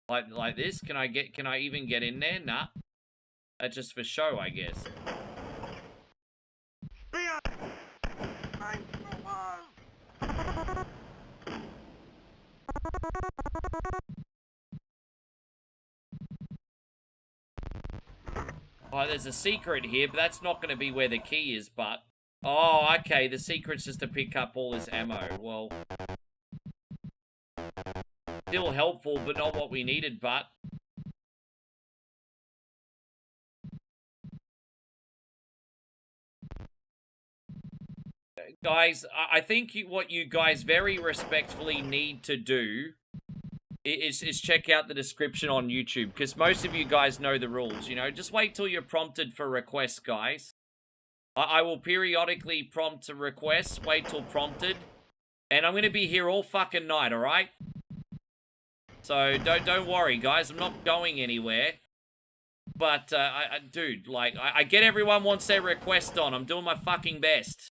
Speaker 1: Like this? Can I even get in there? Nah. That's just for show, I guess. Oh, there's a secret here, but that's not going to be where the key is, but... Oh, okay, the secret's just to pick up all this ammo. Well... Still helpful, but not what we needed, but... Guys, I think what you guys very respectfully need to do is check out the description on YouTube, because most of you guys know the rules, you know? Just wait till you're prompted for requests, guys. I will periodically prompt a request, wait till prompted, and I'm going to be here all fucking night, alright? So, don't worry, guys, I'm not going anywhere. But, dude, like, I get everyone wants their request on, I'm doing my fucking best.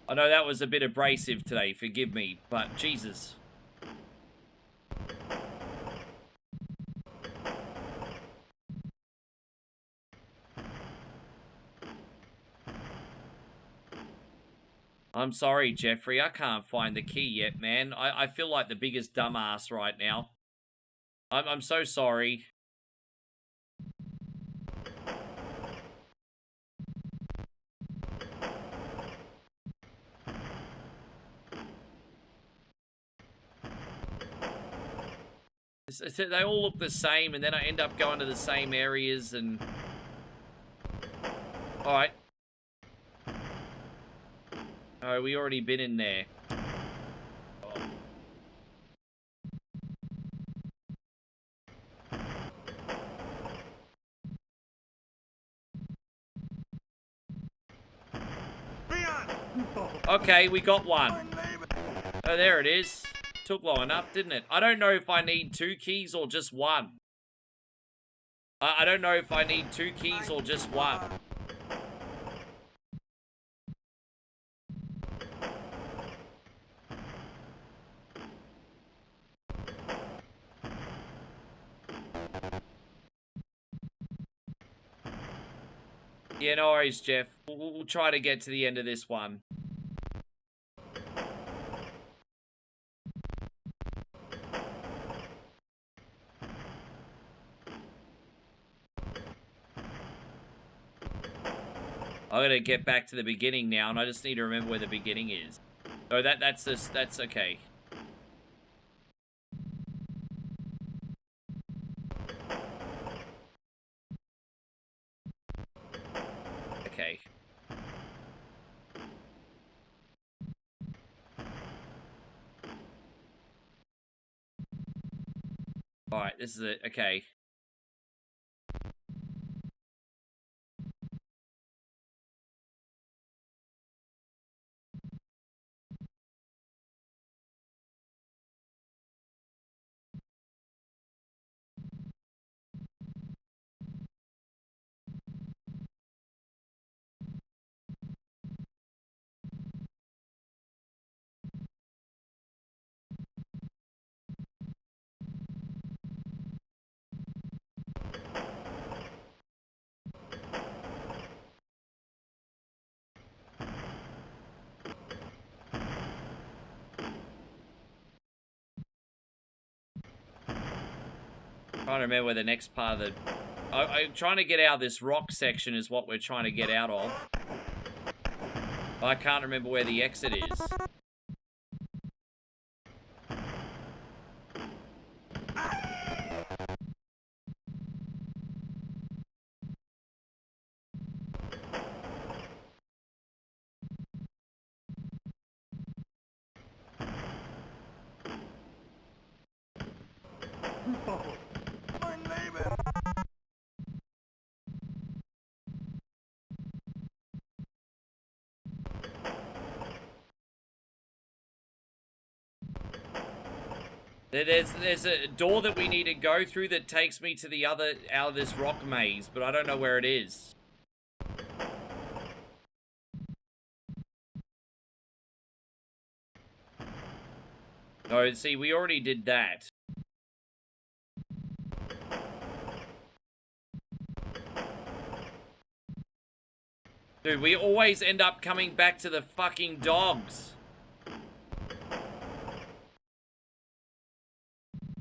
Speaker 1: I know that was a bit abrasive today, forgive me, but Jesus. I'm sorry, Jeffrey, I can't find the key yet, man. I feel like the biggest dumbass right now. I'm so sorry. They all look the same, and then I end up going to the same areas, and... Alright. Oh, we already been in there. Okay, we got one. Oh, there it is. Took long enough, didn't it? I don't know if I need 2 keys or just 1. I don't know if I need 2 keys or just 1. Yeah, no worries, Jeff. We'll try to get to the end of this one. I gotta get back to the beginning now, and I just need to remember where the beginning is. Oh, that's okay. Okay. Alright, this is it. Okay. Trying to remember where the next part of the... I'm trying to get out of this rock section is what we're trying to get out of. I can't remember where the exit is. There's a door that we need to go through that takes me to the other, out of this rock maze, but I don't know where it is. Oh, see, we already did that. Dude, we always end up coming back to the fucking dogs.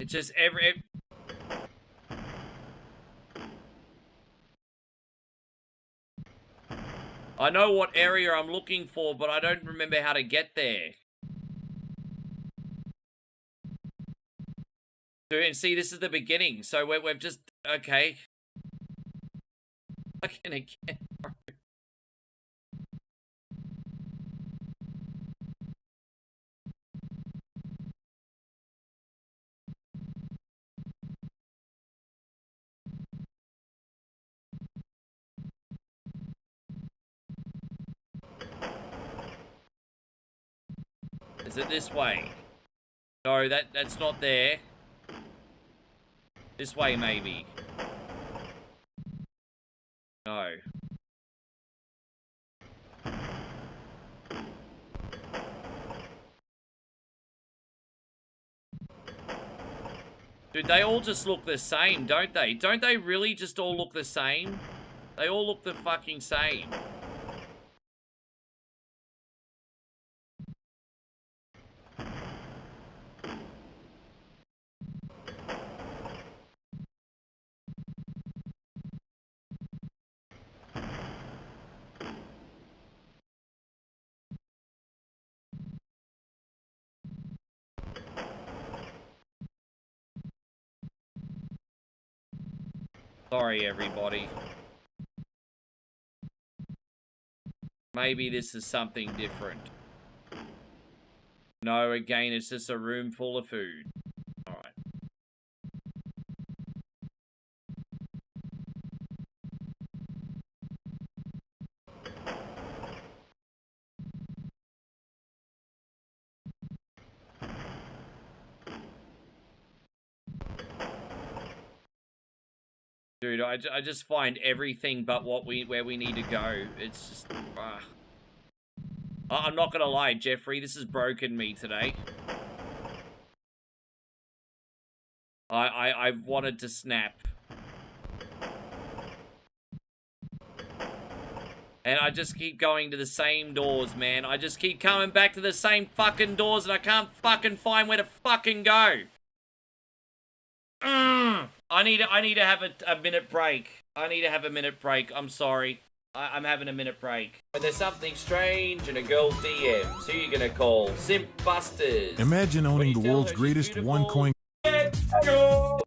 Speaker 1: It's just I know what area I'm looking for, but I don't remember how to get there. Dude, and see, this is the beginning, so we've just... Okay. Fucking again, bro. Is it this way? No, that's not there. This way, maybe. No. Dude, they all just look the same, don't they? Don't they really just all look the same? They all look the fucking same. Sorry, everybody. Maybe this is something different. No, again, it's just a room full of food. Alright. Dude, I just find everything but where we need to go. It's just... I'm not gonna lie, Jeffrey, this has broken me today. I've wanted to snap. And I just keep going to the same doors, man. I just keep coming back to the same fucking doors and I can't fucking find where to fucking go. I need to have a minute break. I need to have a minute break. I'm sorry. I'm having a minute break. When there's something strange in a girl's DMs, who you gonna call? Simp Busters.
Speaker 6: Imagine owning the world's greatest one-coin...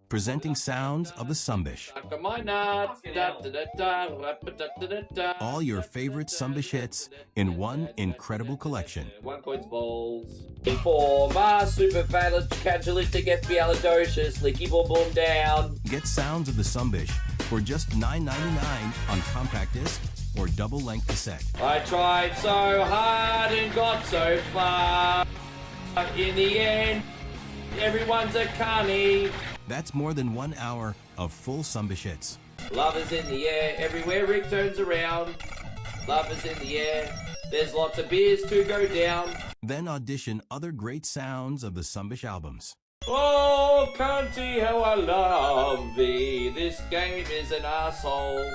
Speaker 7: Presenting sounds of the Sumbish. All your favorite Sumbish hits in one incredible collection.
Speaker 1: One coins balls. Informer, super valid, cadulistic, FBLadocious, licky boom boom down.
Speaker 7: Get sounds of the Sumbish for just $9.99 on compact disc or double-length cassette.
Speaker 1: I tried so hard and got so far. In the end, everyone's a carny.
Speaker 7: That's more than 1 hour of full Sumbish hits.
Speaker 1: Love is in the air, everywhere Rick turns around. Love is in the air, there's lots of beers to go down.
Speaker 7: Then audition other great sounds of the Sumbish albums.
Speaker 1: Oh, cunty, how I love thee. This game is an asshole.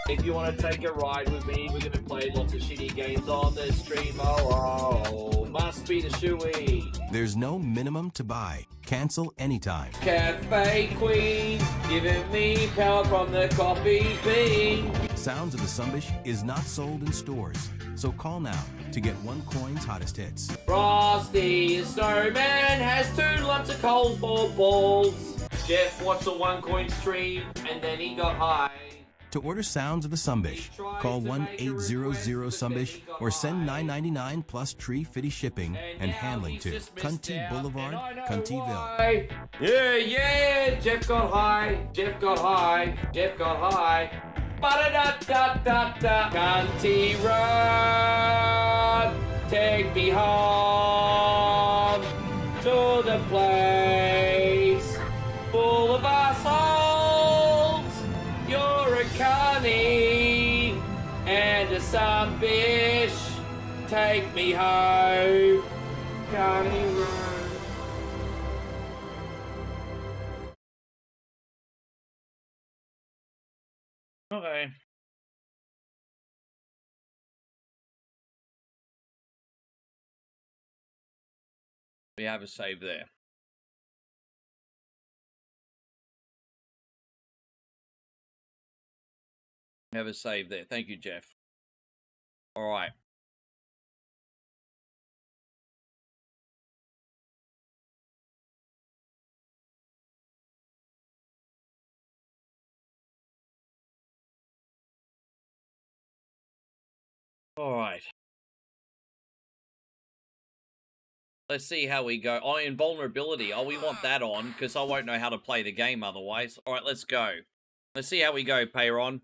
Speaker 2: If you want to take a ride with me, we're going to play lots of shitty games on the stream. Oh, must be the shoey.
Speaker 7: There's no minimum to buy. Cancel anytime.
Speaker 2: Cafe Queen, giving me power from the coffee bean.
Speaker 7: Sounds of the Sumbish is not sold in stores, so call now to get one coin's hottest hits.
Speaker 2: Frosty the Snowman has 2 lots of coal for balls. Jeff watched a 1 coin stream and then he got high.
Speaker 7: To order Sounds of the Sumbish, call 1-800-SUMBISH or send $9.99 plus tree-fitty shipping and handling to Cunty Boulevard, Cuntyville.
Speaker 2: Yeah, Jeff got high, Jeff got high, Jeff got high. Ba-da-da-da-da-da, Cunty Road, take me home to the place full of assholes. You're a cunny and a Sumbish. Take me home, Cunty Road.
Speaker 1: Okay. We have a save there. We have a save there. Thank you, Jeff. All right. All right. Let's see how we go. Oh, invulnerability. Oh, we want that on, because I won't know how to play the game otherwise. All right, let's go. Let's see how we go, Payron.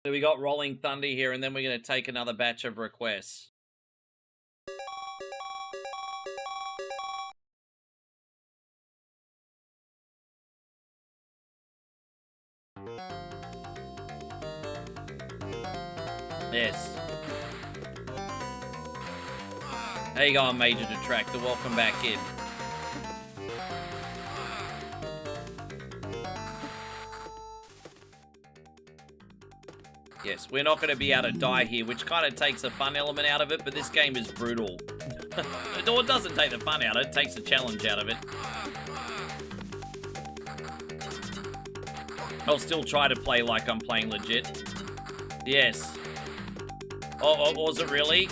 Speaker 1: So we got Rolling Thunder here, and then we're going to take another batch of requests. Yes. How you going, Major Detractor? Welcome back in. Yes, we're not going to be able to die here, which kind of takes the fun element out of it, but this game is brutal. No, it doesn't take the fun out of it, it takes the challenge out of it. I'll still try to play like I'm playing legit. Yes. Oh, was it really?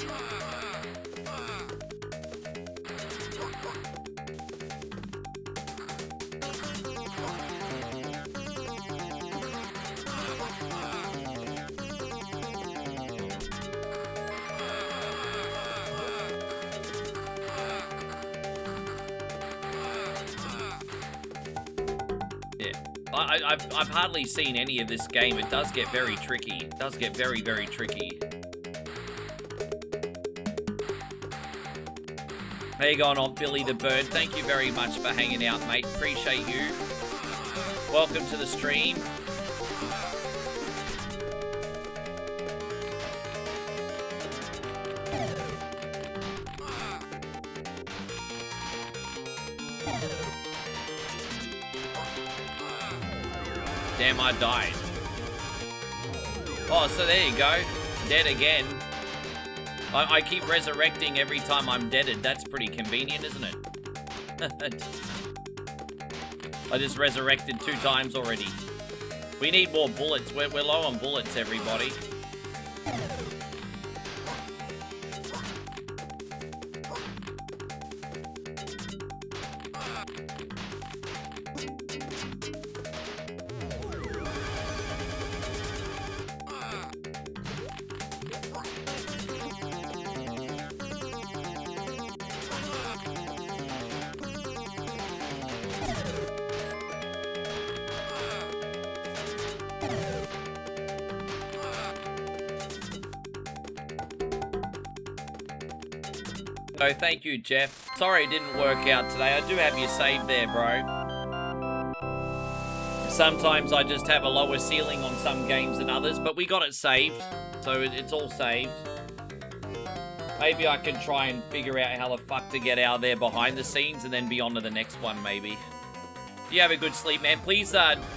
Speaker 1: I've hardly seen any of this game. It does get very tricky. It does get very, very tricky. How you going on, Billy the Bird? Thank you very much for hanging out, mate. Appreciate you. Welcome to the stream. Damn, I died. Oh, so there you go. Dead again. I keep resurrecting every time I'm deaded. That's pretty convenient, isn't it? I just resurrected 2 times already. We need more bullets. We're low on bullets, everybody. Oh, thank you, Jeff. Sorry it didn't work out today. I do have you saved there, bro. Sometimes I just have a lower ceiling on some games than others, but we got it saved, so it's all saved. Maybe I can try and figure out how the fuck to get out of there behind the scenes and then be on to the next one, maybe. You have a good sleep, man. Please,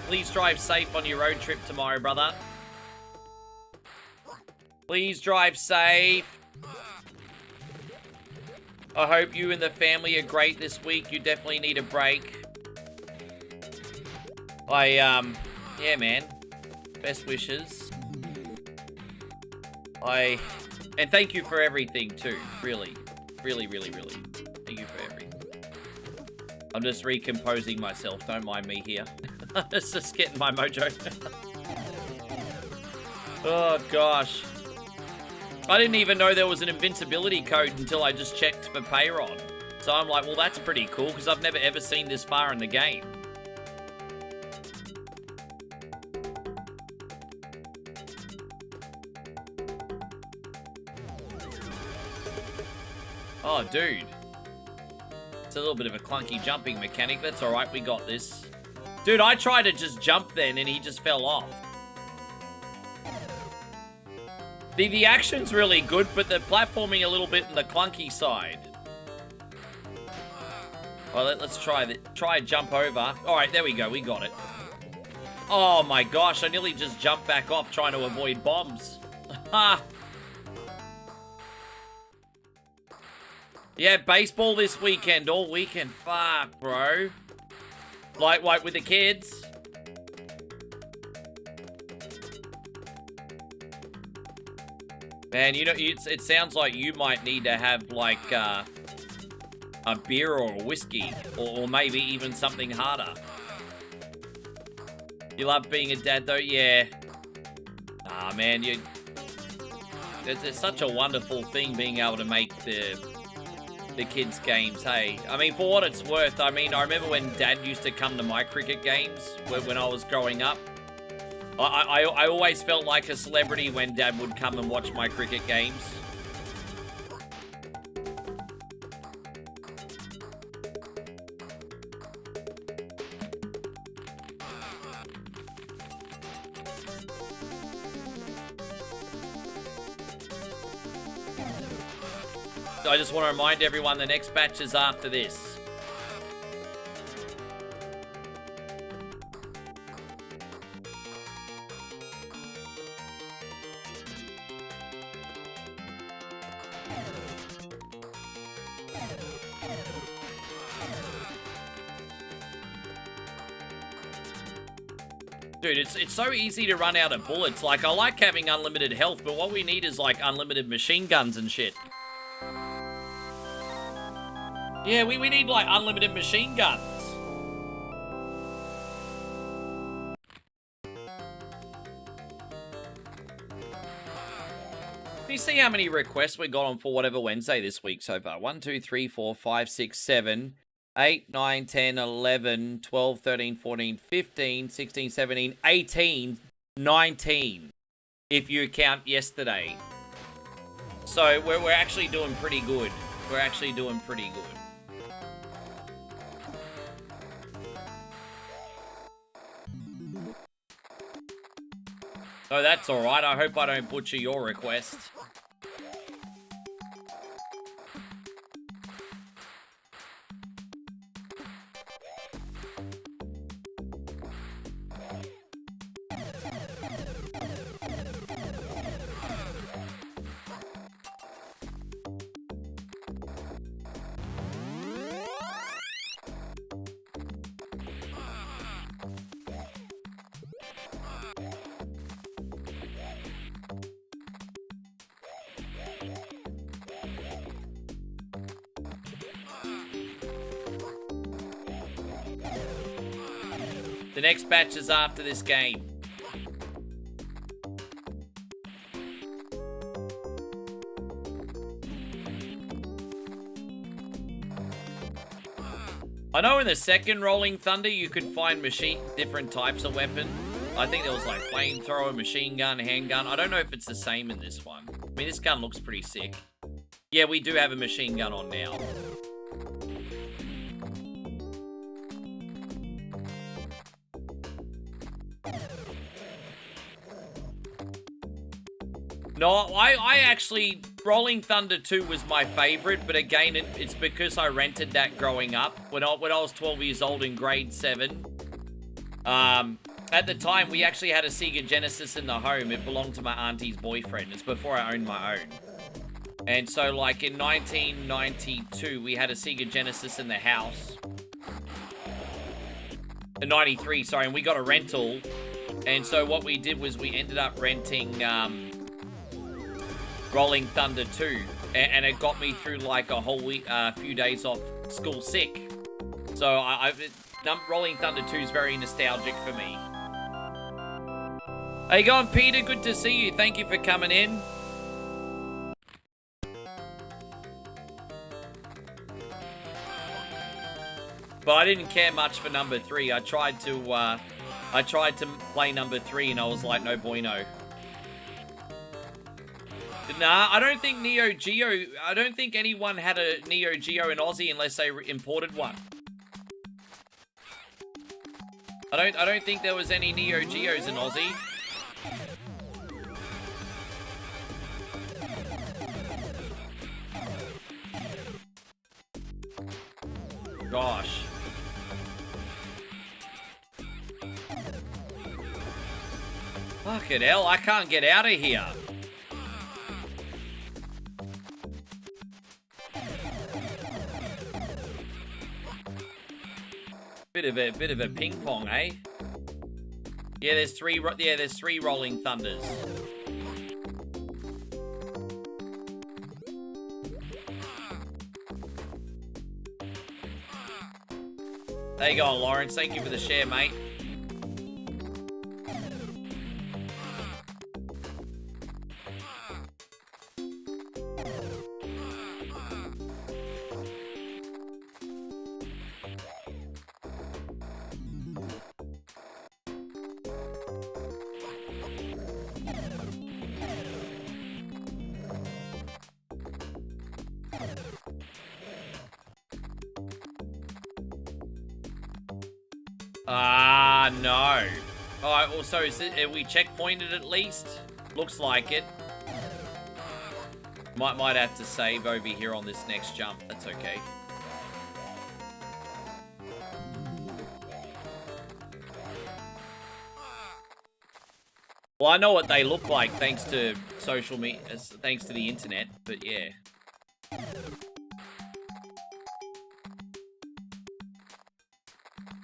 Speaker 1: please drive safe on your road trip tomorrow, brother. Please drive safe. I hope you and the family are great this week. You definitely need a break. Yeah, man. Best wishes. And thank you for everything, too. Really. Really, really, really. Thank you for everything. I'm just recomposing myself. Don't mind me here. It's just getting my mojo. Oh, gosh. I didn't even know there was an invincibility code until I just checked for Payron. So I'm like, well, that's pretty cool, because I've never ever seen this far in the game. Oh, dude. It's a little bit of a clunky jumping mechanic. That's alright, we got this. Dude, I tried to just jump then, and he just fell off. The action's really good, but the platforming a little bit on the clunky side. Well, let's try jump over. Alright, there we go, we got it. Oh my gosh, I nearly just jumped back off trying to avoid bombs. Ha! Yeah, baseball this weekend, all weekend. Fuck, bro. Like with the kids. Man, you know, it sounds like you might need to have, like, a beer or a whiskey. Or maybe even something harder. You love being a dad, though? Yeah. Ah, man, it's such a wonderful thing being able to make the kids' games, hey. I mean, for what it's worth, I mean, I remember when Dad used to come to my cricket games when I was growing up. I always felt like a celebrity when Dad would come and watch my cricket games. I just want to remind everyone the next batch is after this. Dude, it's so easy to run out of bullets. Like, I like having unlimited health, but what we need is, like, unlimited machine guns and shit. Yeah, we need, like, unlimited machine guns. Can you see how many requests we got on for whatever Wednesday this week so far? 1, 2, 3, 4, 5, 6, 7, 8, 9, 10, 11, 12, 13, 14, 15, 16, 17, 18, 19, if you count yesterday. So we're actually doing pretty good. We're actually doing pretty good. Oh, that's alright. I hope I don't butcher your request. The next batch is after this game. I know in the second Rolling Thunder you could find different types of weapon. I think there was like flamethrower, machine gun, handgun. I don't know if it's the same in this one. I mean, this gun looks pretty sick. Yeah, we do have a machine gun on now. No, I actually Rolling Thunder 2 was my favorite, but again, it's because I rented that growing up. When I was 12 years old in grade 7, at the time, we actually had a Sega Genesis in the home. It belonged to my auntie's boyfriend. It's before I owned my own. And so, like, in 1992, we had a Sega Genesis in the house. In 93, sorry, and we got a rental. And so what we did was we ended up renting Rolling Thunder 2. And it got me through, like, a whole week, few days off school sick. So, Rolling Thunder 2 is very nostalgic for me. How you going, Peter? Good to see you. Thank you for coming in. But I didn't care much for number 3. I tried to play number 3 and I was like, no bueno. Nah, I don't think Neo Geo, I don't think anyone had a Neo Geo in Aussie unless they imported one. I don't think there was any Neo Geos in Aussie. Gosh. Fucking hell, I can't get out of here. Bit of a ping pong, eh? Yeah, there's three Rolling Thunders. There you go, Lawrence. Thank you for the share, mate. No. Alright, also, are we checkpointed at least? Looks like it. Might have to save over here on this next jump. That's okay. Well, I know what they look like thanks to social media, thanks to the internet, but yeah.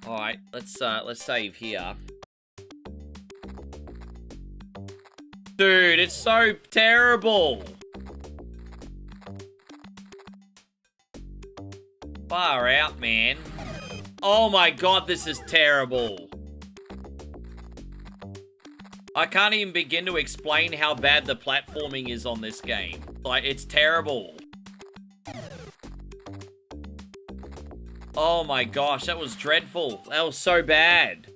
Speaker 1: Alright, let's save here. Dude, it's so terrible. Far out, man. Oh my god, this is terrible. I can't even begin to explain how bad the platforming is on this game. Like, it's terrible. Oh my gosh, that was dreadful. That was so bad.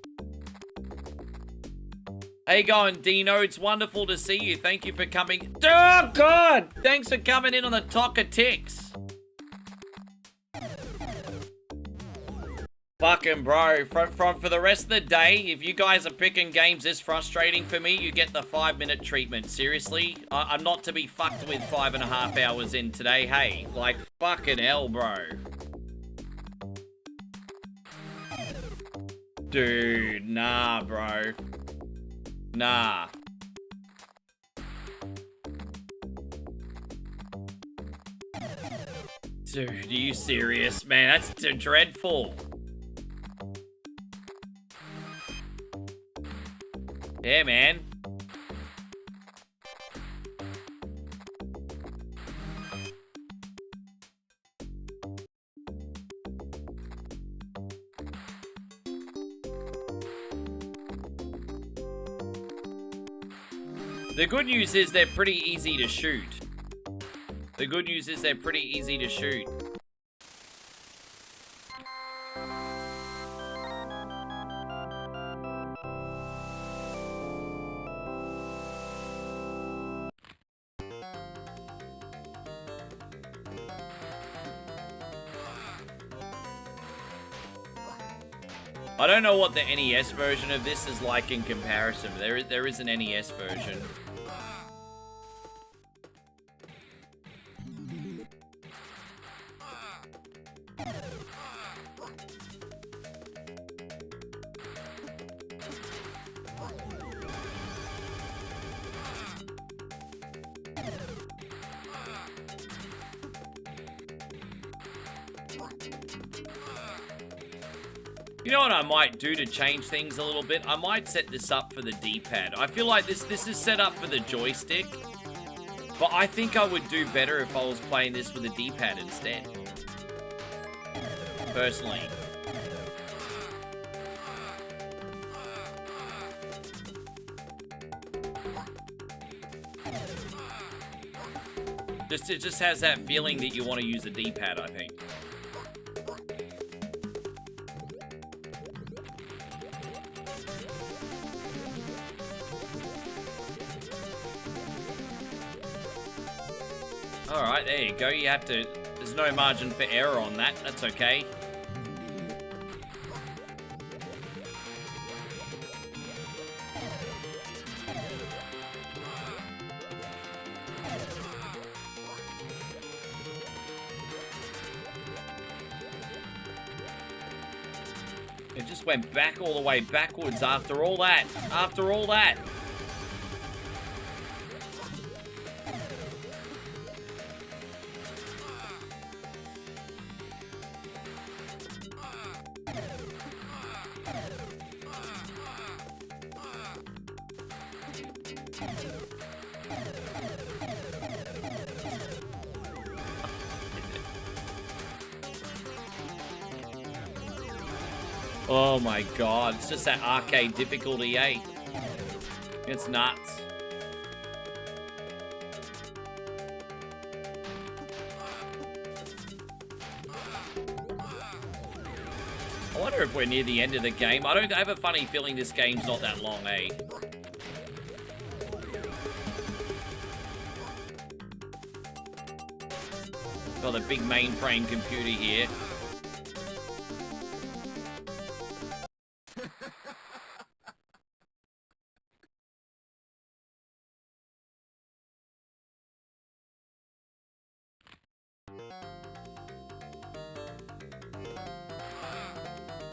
Speaker 1: How you going, Dino? It's wonderful to see you. Thank you for coming. Oh god! Thanks for coming in on the Talk of Ticks. Fucking bro, for the rest of the day, if you guys are picking games this frustrating for me, you get the 5-minute treatment. Seriously? I'm not to be fucked with 5.5 hours in today. Hey, like, fucking hell, bro. Dude, nah, bro. Nah. Dude, are you serious, man? That's dreadful. Yeah, man. The good news is they're pretty easy to shoot. The good news is they're pretty easy to shoot. I don't know what the NES version of this is like in comparison. There is an NES version. You know what I might do to change things a little bit? I might set this up for the D-pad. I feel like this is set up for the joystick, but I think I would do better if I was playing this with a D-pad instead. Personally. It just has that feeling that you want to use a D-pad, I think. Alright, there you go. You have to... There's no margin for error on that. That's okay. It just went back all the way backwards after all that. After all that. Oh my god, it's just that arcade difficulty, eh? It's nuts. I wonder if we're near the end of the game. I have a funny feeling this game's not that long, eh? Got a big mainframe computer here.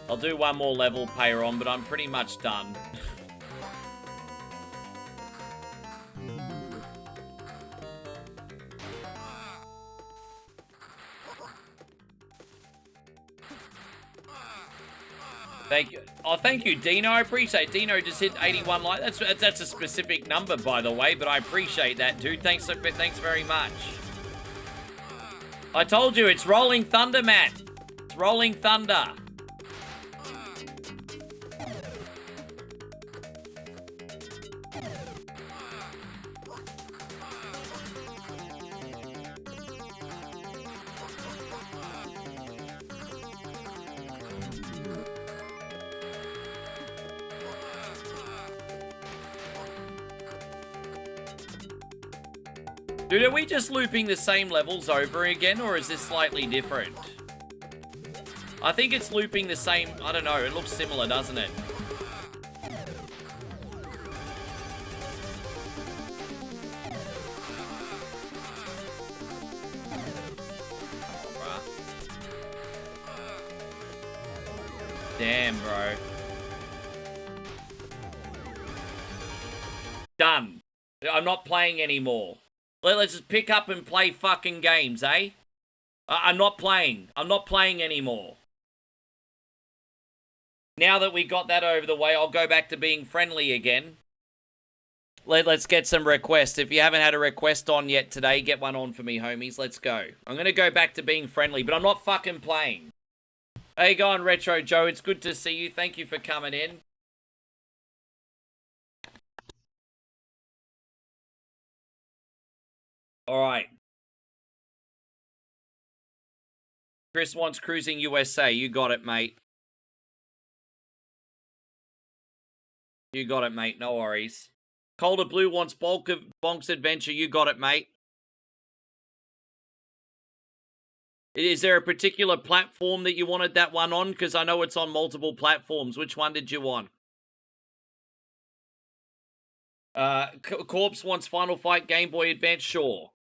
Speaker 1: I'll do one more level, pair on, but I'm pretty much done. Thank you. Oh, thank you, Dino. I appreciate it. Dino just hit 81 likes. That's a specific number, by the way, but I appreciate that, dude. Thanks very much. I told you, it's Rolling Thunder, Matt. It's Rolling Thunder. Dude, are we just looping the same levels over again, or is this slightly different? I think it's looping the same... I don't know, it looks similar, doesn't it? Damn, bro. Done. I'm not playing anymore. Let's just pick up and play fucking games, eh? I'm not playing. I'm not playing anymore. Now that we got that over the way, I'll go back to being friendly again. Let's get some requests. If you haven't had a request on yet today, get one on for me, homies. Let's go. I'm going to go back to being friendly, but I'm not fucking playing. How you going, Retro Joe? It's good to see you. Thank you for coming in. Alright. Chris wants Cruising USA. You got it, mate. You got it, mate. No worries. Colder Blue wants Bonk's Adventure. You got it, mate. Is there a particular platform that you wanted that one on? Because I know it's on multiple platforms. Which one did you want? Corpse wants Final Fight Game Boy Advance. Sure.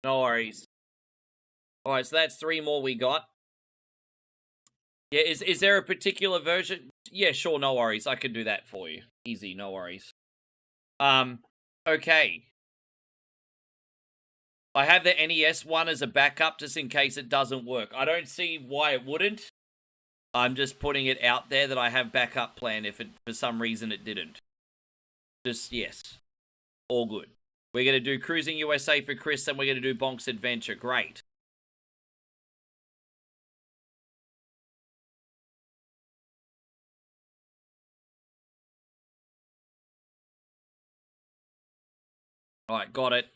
Speaker 1: No worries. Alright, so that's 3 more we got. Yeah, is there a particular version? Yeah, sure, no worries. I can do that for you. Easy, no worries. Okay. I have the NES one as a backup just in case it doesn't work. I don't see why it wouldn't. I'm just putting it out there that I have backup plan if it, for some reason it didn't. Just, yes. All good. We're going to do Cruising USA for Chris, and we're going to do Bonk's Adventure. Great. Alright, got it.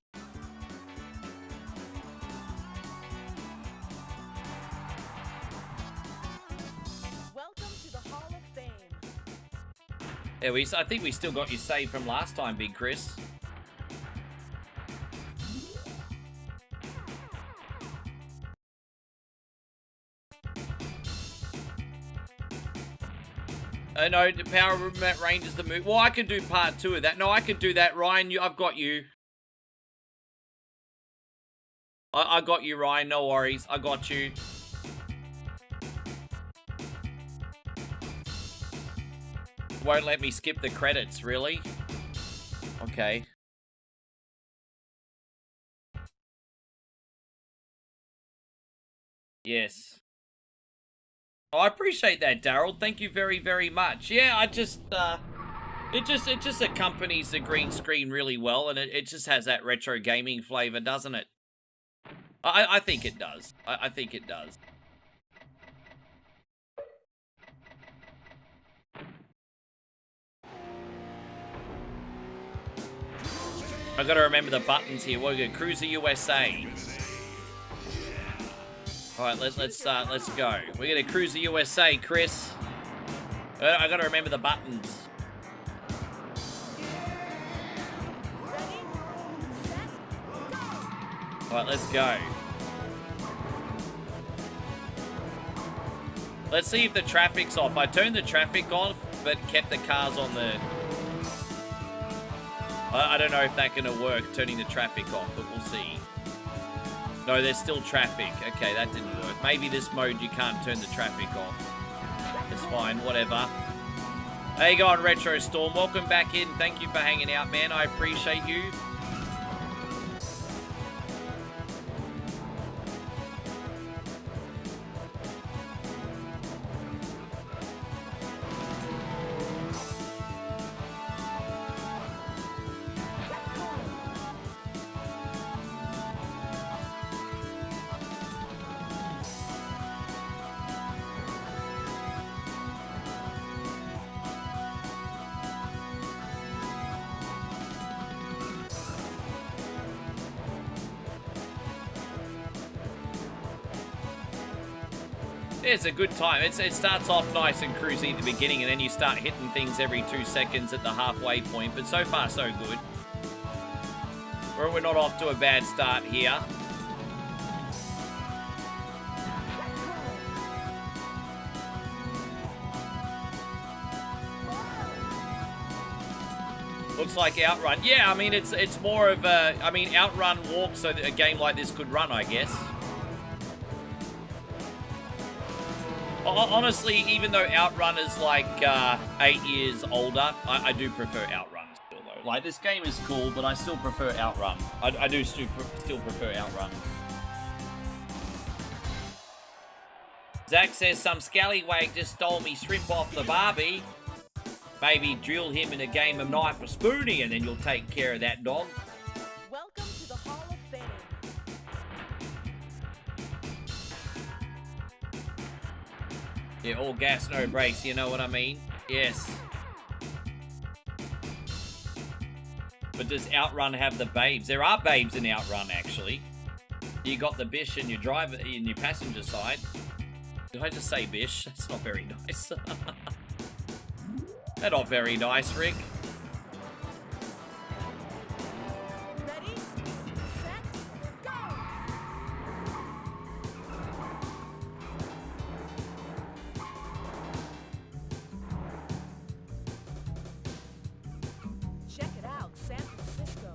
Speaker 9: Welcome to the Hall of Fame.
Speaker 1: Yeah, I think we still got you saved from last time, Big Chris. No, the Power Rangers the movie. Well, I can do part 2 of that. No, I can do that, Ryan. I've got you. I got you, Ryan. No worries. I got you. Won't let me skip the credits, really? Okay. Yes. Oh, I appreciate that, Daryl. Thank you very, very much. Yeah, I just, it just accompanies the green screen really well, and it just has that retro gaming flavor, doesn't it? I think it does. I think it does. I gotta remember the buttons here. We're gonna Cruiser USA. All right, let's go. We're gonna Cruiser USA, Chris. I gotta remember the buttons. All right, let's go. Let's see if the traffic's off. I turned the traffic off, but kept the cars on the... I don't know if that's gonna work, turning the traffic off, but we'll see. No, there's still traffic. Okay, that didn't work. Maybe this mode you can't turn the traffic off. It's fine, whatever. How you going, Retro Storm? Welcome back in. Thank you for hanging out, man. I appreciate you. It's a good time. It starts off nice and cruisy at the beginning, and then you start hitting things every 2 seconds at the halfway point, but so far so good. We're not off to a bad start here. Looks like Outrun. Yeah, I mean, it's more of a... I mean, Outrun walks so that a game like this could run, I guess. Honestly, even though Outrun is like 8 years older, I do prefer Outrun still, though. Like, this game is cool, but I still prefer Outrun. I do still prefer Outrun. Zach says, some scallywag just stole me shrimp off the barbie. Maybe drill him in a game of Knife or Spoony, and then you'll take care of that dog.
Speaker 9: Welcome to the Hall of Fame.
Speaker 1: Yeah, all gas, no brakes, you know what I mean? Yes. But does Outrun have the babes? There are babes in Outrun, actually. You got the bish in your driver, in your passenger side. Did I just say bish? That's not very nice. That's not very nice, Rick.
Speaker 9: Ready, set, go! Check it out, San Francisco.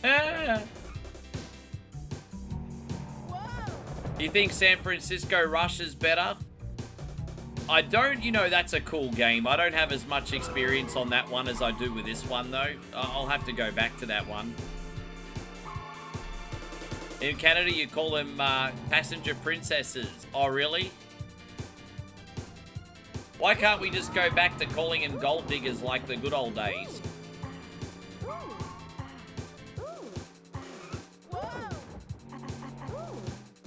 Speaker 1: Ah.
Speaker 9: Whoa!
Speaker 1: You think San Francisco Rush is better? I don't, you know, that's a cool game. I don't have as much experience on that one as I do with this one, though. I'll have to go back to that one. In Canada, you call them passenger princesses. Oh, really? Why can't we just go back to calling them gold diggers like the good old days?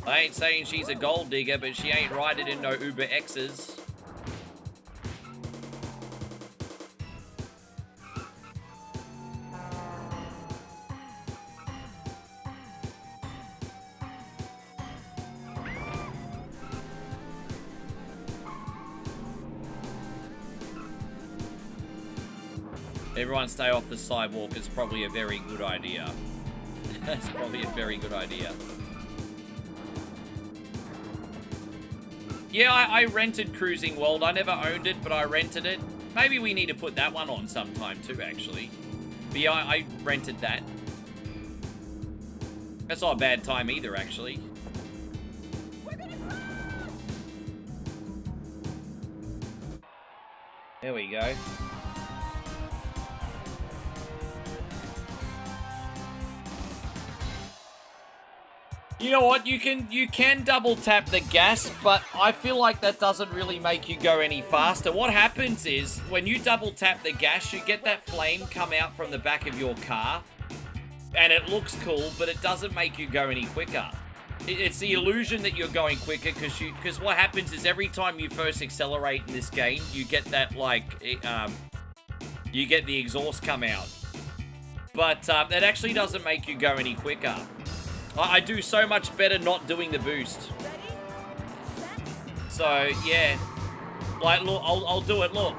Speaker 1: I ain't saying she's a gold digger, but she ain't riding in no Uber X's. Everyone stay off the sidewalk is probably a very good idea. That's probably a very good idea. Yeah, I rented Cruising World. I never owned it, but I rented it. Maybe we need to put that one on sometime too, actually. But yeah, I rented that. That's not a bad time either, actually. There we go. You know what, you can double tap the gas, but I feel like that doesn't really make you go any faster. What happens is, when you double tap the gas, you get that flame come out from the back of your car, and it looks cool, but it doesn't make you go any quicker. It's the illusion that you're going quicker, because what happens is every time you first accelerate in this game, you get that, like, you get the exhaust come out. But that actually doesn't make you go any quicker. I do so much better not doing the boost. So, yeah. Like, look, I'll do it, look.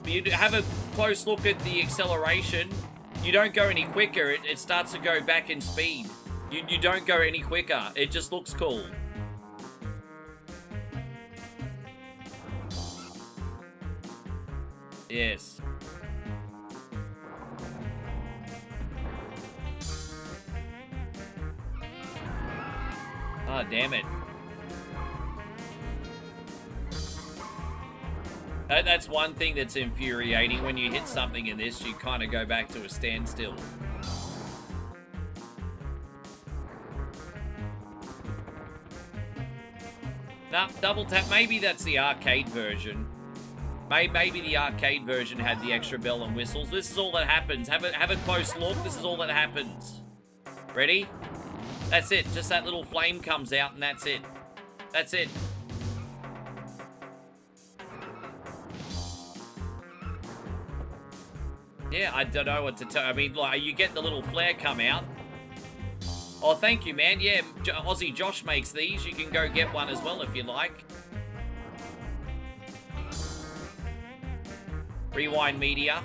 Speaker 1: You have a close look at the acceleration. You don't go any quicker. It starts to go back in speed. You don't go any quicker. It just looks cool. Yes. Oh, damn it. That's one thing that's infuriating. When you hit something in this, you kind of go back to a standstill. Nah, double tap. Maybe that's the arcade version. Maybe the arcade version had the extra bell and whistles. This is all that happens. Have a close look. This is all that happens. Ready? That's it. Just that little flame comes out and that's it. That's it. Yeah, I don't know what to tell. I mean, like, you get the little flare come out. Oh, thank you, man. Yeah, Aussie Josh makes these. You can go get one as well if you like. Rewind Media.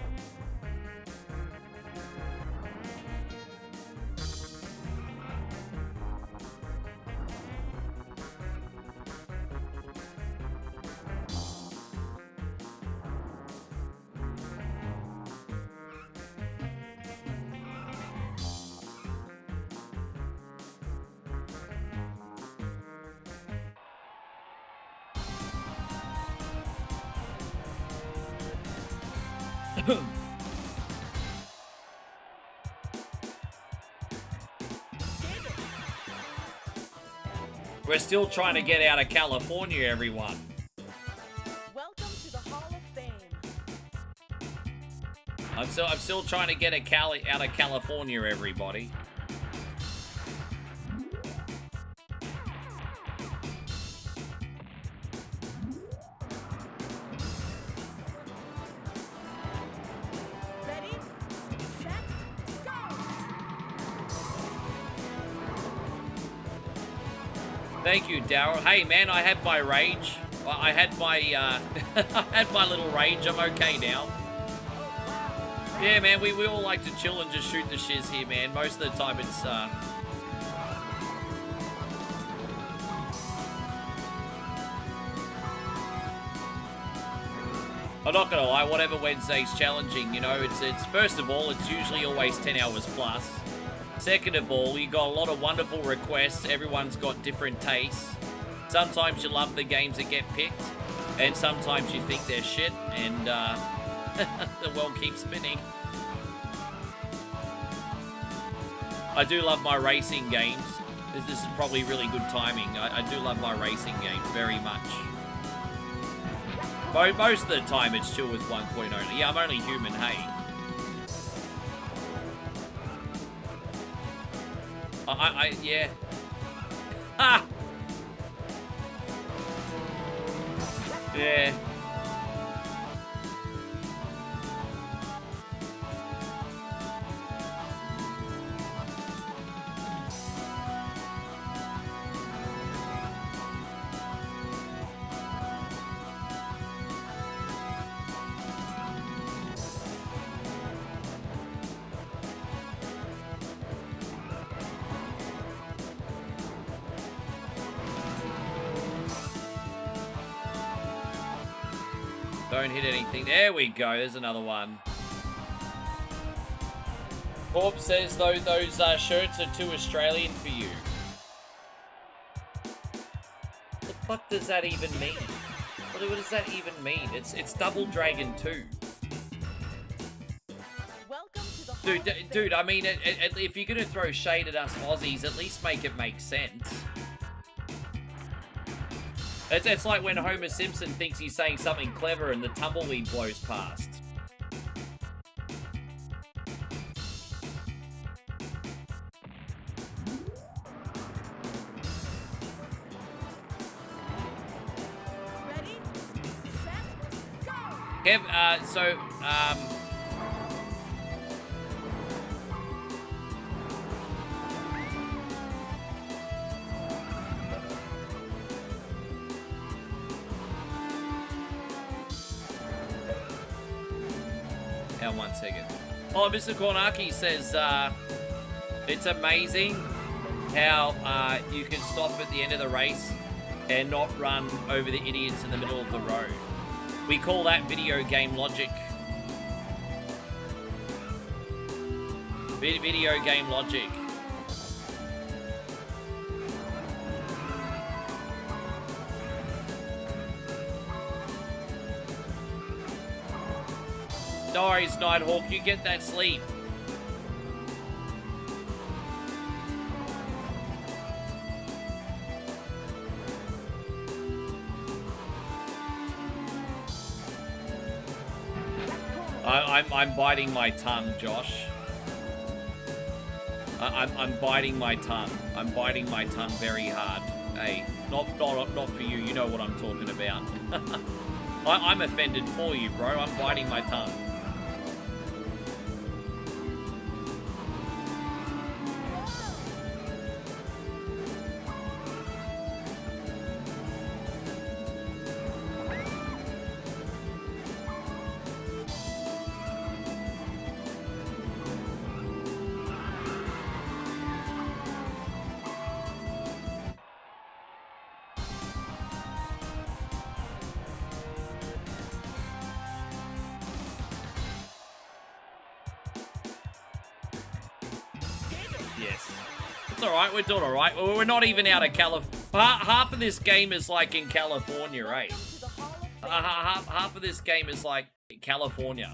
Speaker 1: We're still trying to get out of California, everyone.
Speaker 9: Welcome to the Hall of Fame.
Speaker 1: I'm still trying to get out of California, everybody.
Speaker 9: Ready, set, go!
Speaker 1: Thank you, Daryl. Hey, man, I had my rage. I had my, I had my little rage. I'm okay now. Yeah, man, we all like to chill and just shoot the shiz here, man. Most of the time it's, I'm not gonna lie, whatever Wednesday's challenging, you know, it's first of all, it's usually always 10 hours plus. Second of all, you got a lot of wonderful requests. Everyone's got different tastes. Sometimes you love the games that get picked. And sometimes you think they're shit, and the world keeps spinning. I do love my racing games. This is probably really good timing. I do love my racing games very much. Most of the time it's chill with 1 coin only. Yeah, I'm only human, hey. Yeah. Ah! Yeah. Don't hit anything. There we go. There's another one. Corp says, though, those shirts are too Australian for you. What the fuck does that even mean? What does that even mean? It's Double Dragon 2.
Speaker 9: Welcome to the Hall of Fame.
Speaker 1: Dude, I mean, if you're gonna throw shade at us Aussies, at least make it make sense. It's like when Homer Simpson thinks he's saying something clever and the tumbleweed blows past.
Speaker 9: Ready, set, go!
Speaker 1: Kev, Now, 1 second. Oh, Mr. Kornaki says, it's amazing how you can stop at the end of the race and not run over the idiots in the middle of the road. We call that video game logic. Video game logic. No worries, Nighthawk, you get that sleep. I'm biting my tongue, Josh. I'm biting my tongue. I'm biting my tongue very hard. Hey, not for you. You know what I'm talking about. I'm offended for you, bro. I'm biting my tongue. Yes. It's alright, we're doing alright. We're not even out of California. Half of this game is like in California, right?
Speaker 9: To the Hall of Fame.
Speaker 1: Half of this game is like California.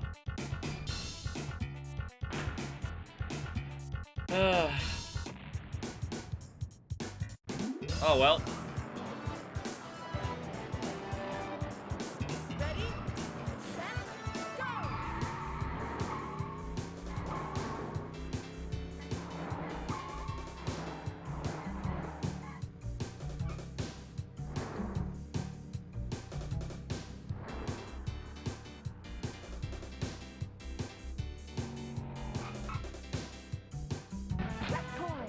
Speaker 1: Oh well.
Speaker 9: Ready, set, go! Set coin.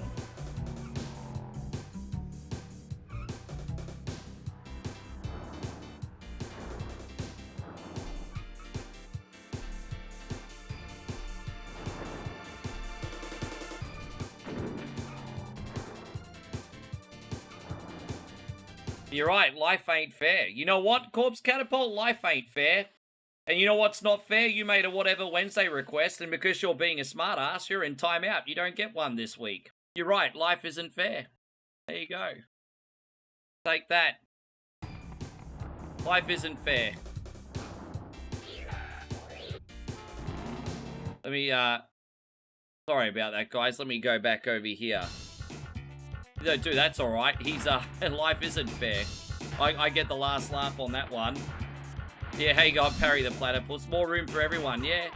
Speaker 1: You're right, life ain't fair. You know what, Corpse Catapult? Life ain't fair. And you know what's not fair? You made a Whatever Wednesday request, and because you're being a smartass, you're in timeout. You don't get one this week. You're right, life isn't fair. There you go. Take that. Life isn't fair. Let me, sorry about that, guys. Let me go back over here. No, dude, that's alright. He's, life isn't fair. I get the last laugh on that one. Yeah, hey, God, parry the platypus. More room for everyone, yeah.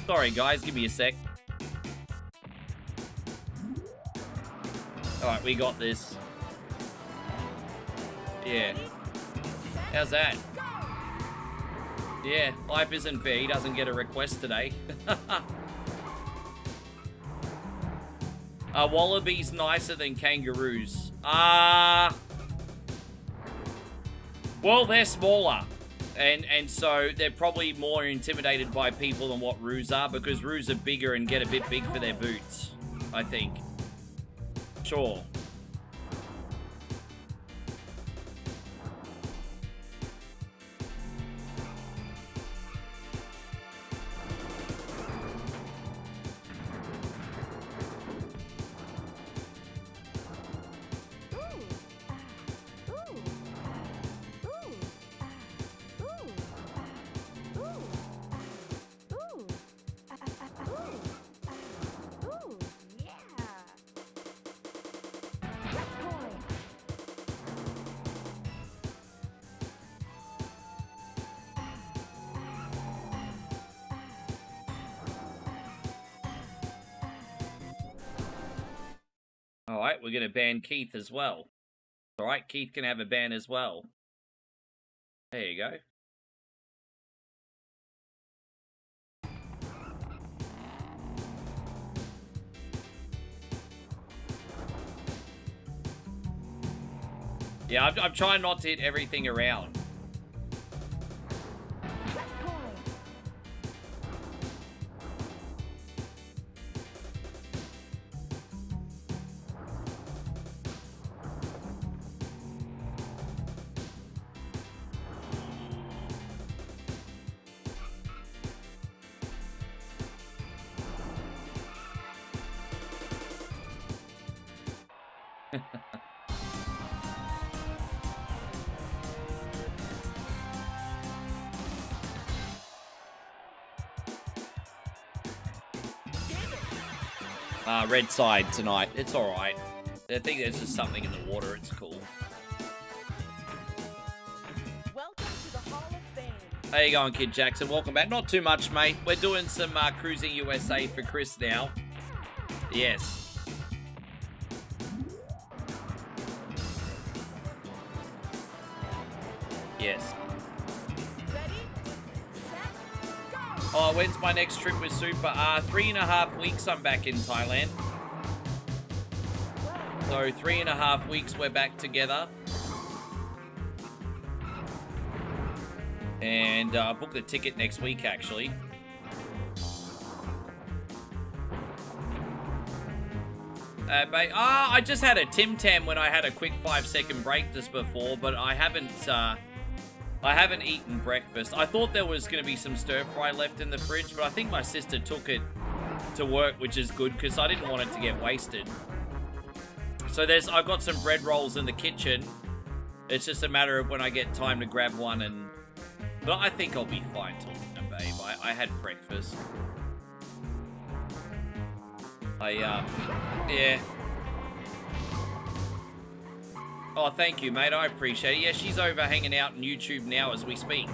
Speaker 1: Sorry, guys. Give me a sec. Alright, we got this. Yeah. How's that? Yeah, life isn't fair. He doesn't get a request today. Wallabies nicer than kangaroos. Well, they're smaller. And so they're probably more intimidated by people than what roos are, because roos are bigger and get a bit big for their boots, I think. Sure. Alright, we're going to ban Keith as well. Alright, Keith can have a ban as well. There you go. Yeah, I'm trying not to hit everything around. Red side tonight. It's alright. I think there's just something in the water. It's cool.
Speaker 9: Welcome to the Hall of Fame.
Speaker 1: How you going, Kid Jackson? Welcome back. Not too much, mate. We're doing some Cruising USA for Chris now. Yes. Yes.
Speaker 9: Ready, set, go!
Speaker 1: Oh, when's my next trip with Super? 3.5 weeks I'm back in Thailand. So 3.5 weeks we're back together. And I booked the ticket next week, actually. Mate, I just had a Tim Tam when I had a quick 5-second break just before, but I haven't eaten breakfast. I thought there was going to be some stir fry left in the fridge, but I think my sister took it to work, which is good because I didn't want it to get wasted. So I've got some bread rolls in the kitchen. It's just a matter of when I get time to grab one, but I think I'll be fine till then, babe. I had breakfast. Yeah. Oh, thank you, mate. I appreciate it. Yeah, she's over hanging out on YouTube now as we speak.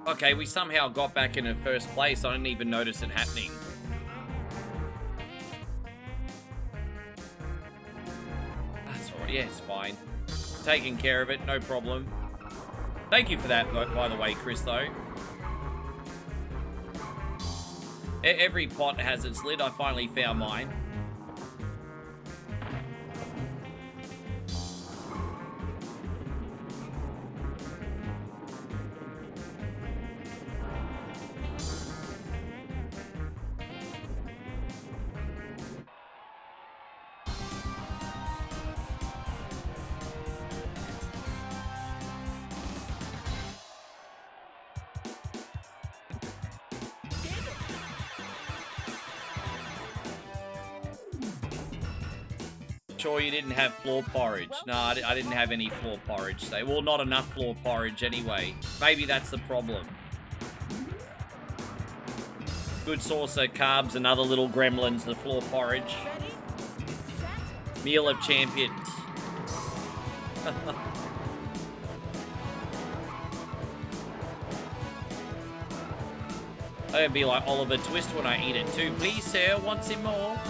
Speaker 1: Okay, we somehow got back in first place. I didn't even notice it happening. That's alright. Yeah, it's fine. Taking care of it, no problem. Thank you for that, by the way, Chris, though. Every pot has its lid. I finally found mine. sure you didn't have floor porridge. No, I didn't have any floor porridge today. Well, not enough floor porridge anyway. Maybe that's the problem. Good source of carbs and other little gremlins, the floor porridge.
Speaker 9: Ready, set,
Speaker 1: Meal of champions. I'm gonna be like Oliver Twist when I eat it too. Please, sir, want some more?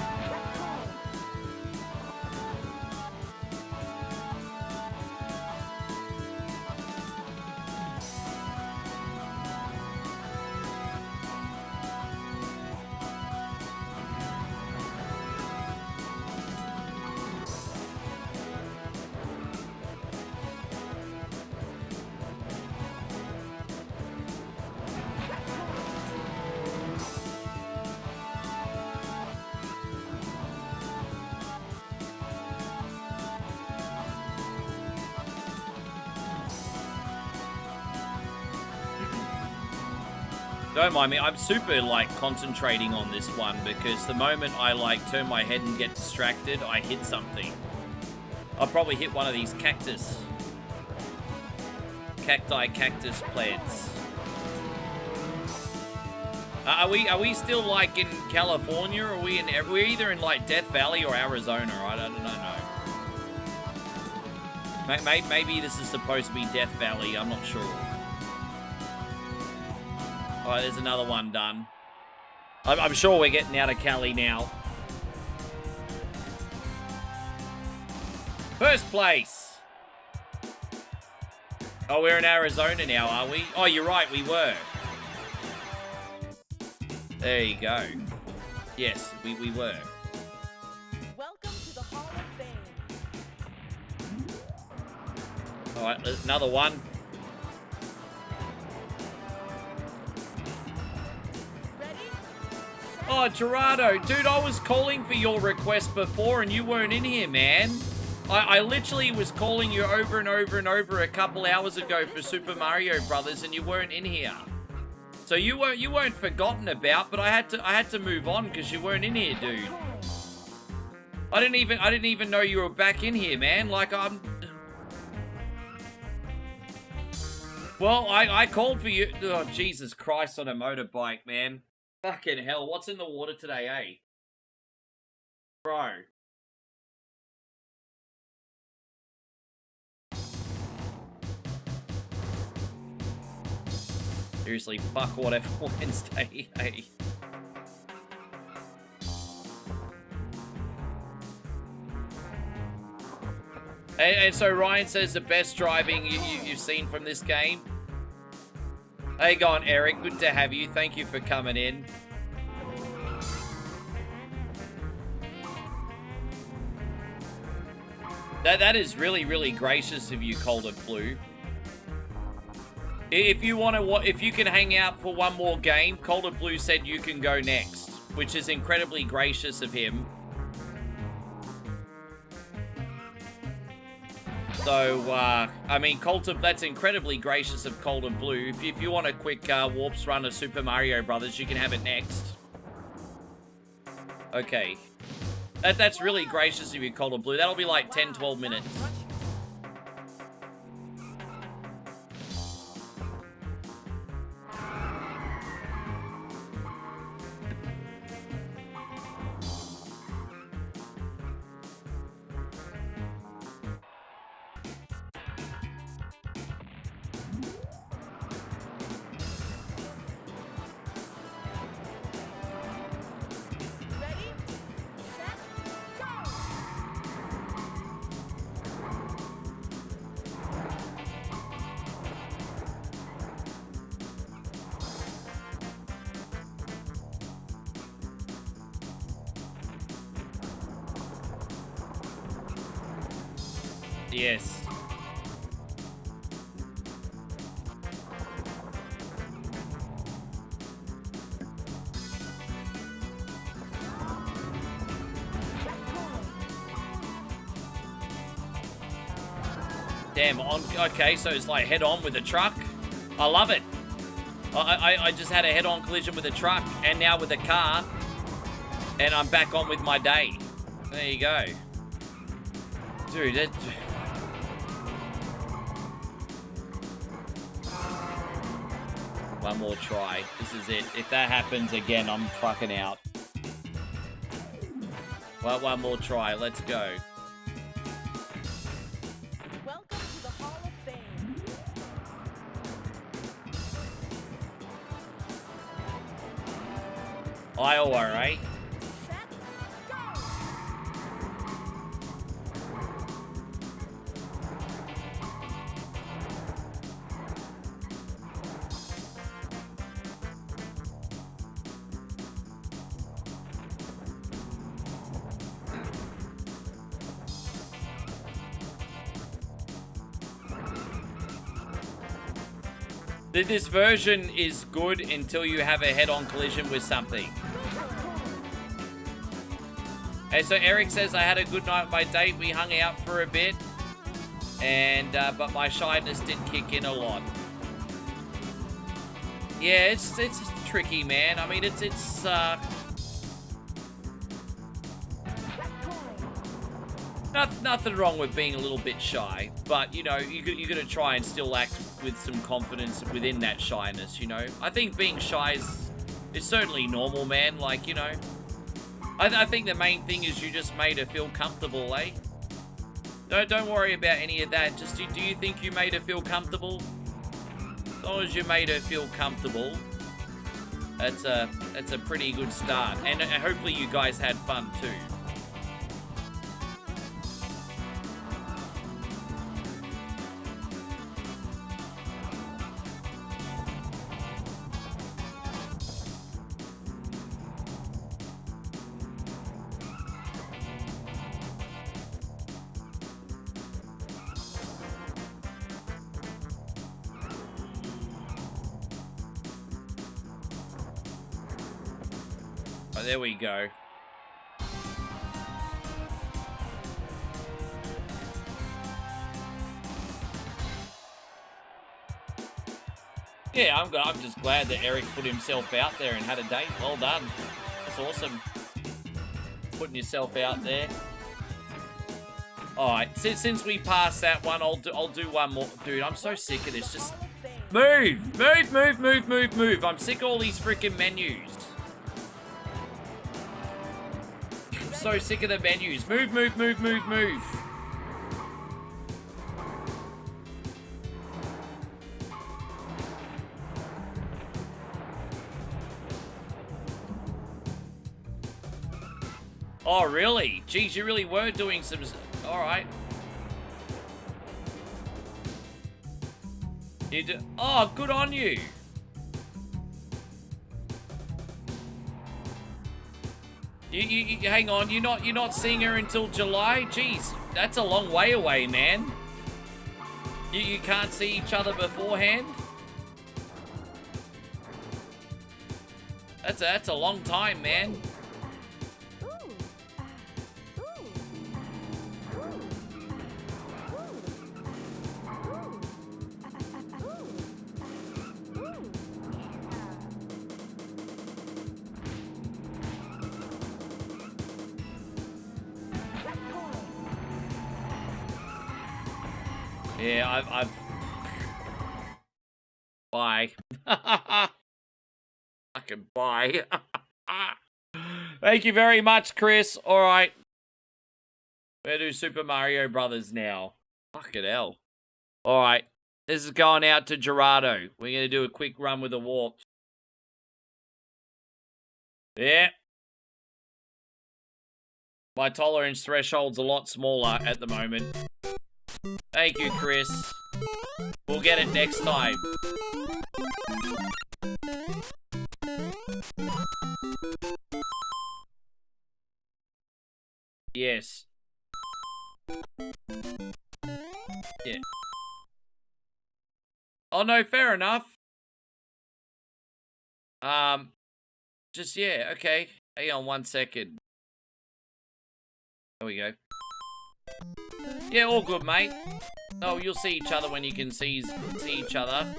Speaker 1: Don't mind me, I'm super, like, concentrating on this one because the moment I, like, turn my head and get distracted, I hit something. I'll probably hit one of these cactus plants. Are we still, like, in California? Or are we we're either in, like, Death Valley or Arizona? I don't know. Maybe this is supposed to be Death Valley, I'm not sure. Alright, there's another one done. I'm sure we're getting out of Cali now. First place! Oh, we're in Arizona now, are we? Oh, you're right, we were. There you go. Yes, we were.
Speaker 9: welcome to the Hall of Fame.
Speaker 1: Alright, there's another one. Oh, Gerardo, dude, I was calling for your request before and you weren't in here, man. I literally was calling you over and over and over a couple hours ago for Super Mario Brothers and you weren't in here. So you weren't forgotten about, but I had to move on because you weren't in here, dude. I didn't even know you were back in here, man. Like Well, I called for you. Oh, Jesus Christ on a motorbike, man. Fucking hell, what's in the water today, eh? Bro. Seriously, fuck whatever Wednesday, eh? And so Ryan says the best driving you've seen from this game. Hey, go on, Eric. Good to have you. Thank you for coming in. That is really, really gracious of you, Colded Blue. If you can hang out for one more game, Colded Blue said you can go next, which is incredibly gracious of him. So, I mean, that's incredibly gracious of Colded Blue. If you want a quick warps run of Super Mario Brothers, you can have it next. Okay. That's really gracious of you, Colded Blue. That'll be like 10, 12 minutes. Yes. Damn, okay, so it's like head-on with a truck. I love it. I just had a head-on collision with a truck and now with a car. And I'm back on with my day. There you go. Dude, that... One more try. This is it. If that happens again, I'm fucking out. Well, one more try. Let's go.
Speaker 9: Welcome to the Hall of Fame.
Speaker 1: Iowa, right?
Speaker 9: Set, go!
Speaker 1: This version is good until you have a head-on collision with something. Hey, so Eric says, I had a good night with my date. We hung out for a bit. And, but my shyness did kick in a lot. Yeah, it's tricky, man. I mean, it's nothing wrong with being a little bit shy, but you know, you got to try and still act with some confidence within that shyness. You know, I think being shy is certainly normal, man. Like, you know, I think the main thing is you just made her feel comfortable, eh? Don't worry about any of that. Just do you think you made her feel comfortable? As long as you made her feel comfortable, that's a pretty good start, and hopefully you guys had fun too. Oh, there we go. Yeah, I'm just glad that Eric put himself out there and had a date. Well done. That's awesome. Putting yourself out there. All right, since we passed that one, I'll do one more. Dude, I'm so sick of this. Just move, move, move, move, move, move. I'm sick of all these freaking menus. So sick of the menus. Move, move, move, move, move. Oh, really? Geez, you really were doing some... All right. Oh, good on you. You hang on, you're not seeing her until July? Jeez, that's a long way away, man. You can't see each other beforehand? That's a long time, man. Yeah, I've... Bye. Fucking bye. Thank you very much, Chris. All right. We're gonna do Super Mario Brothers now. Fucking hell. All right. This is going out to Gerardo. We're gonna do a quick run with the warp. Yeah. My tolerance threshold's a lot smaller at the moment. Thank you, Chris. We'll get it next time. Yes. Yeah. Oh, no, fair enough. Just, yeah, okay. Hang on 1 second. There we go. Yeah, all good, mate. Oh, you'll see each other when you can see each other.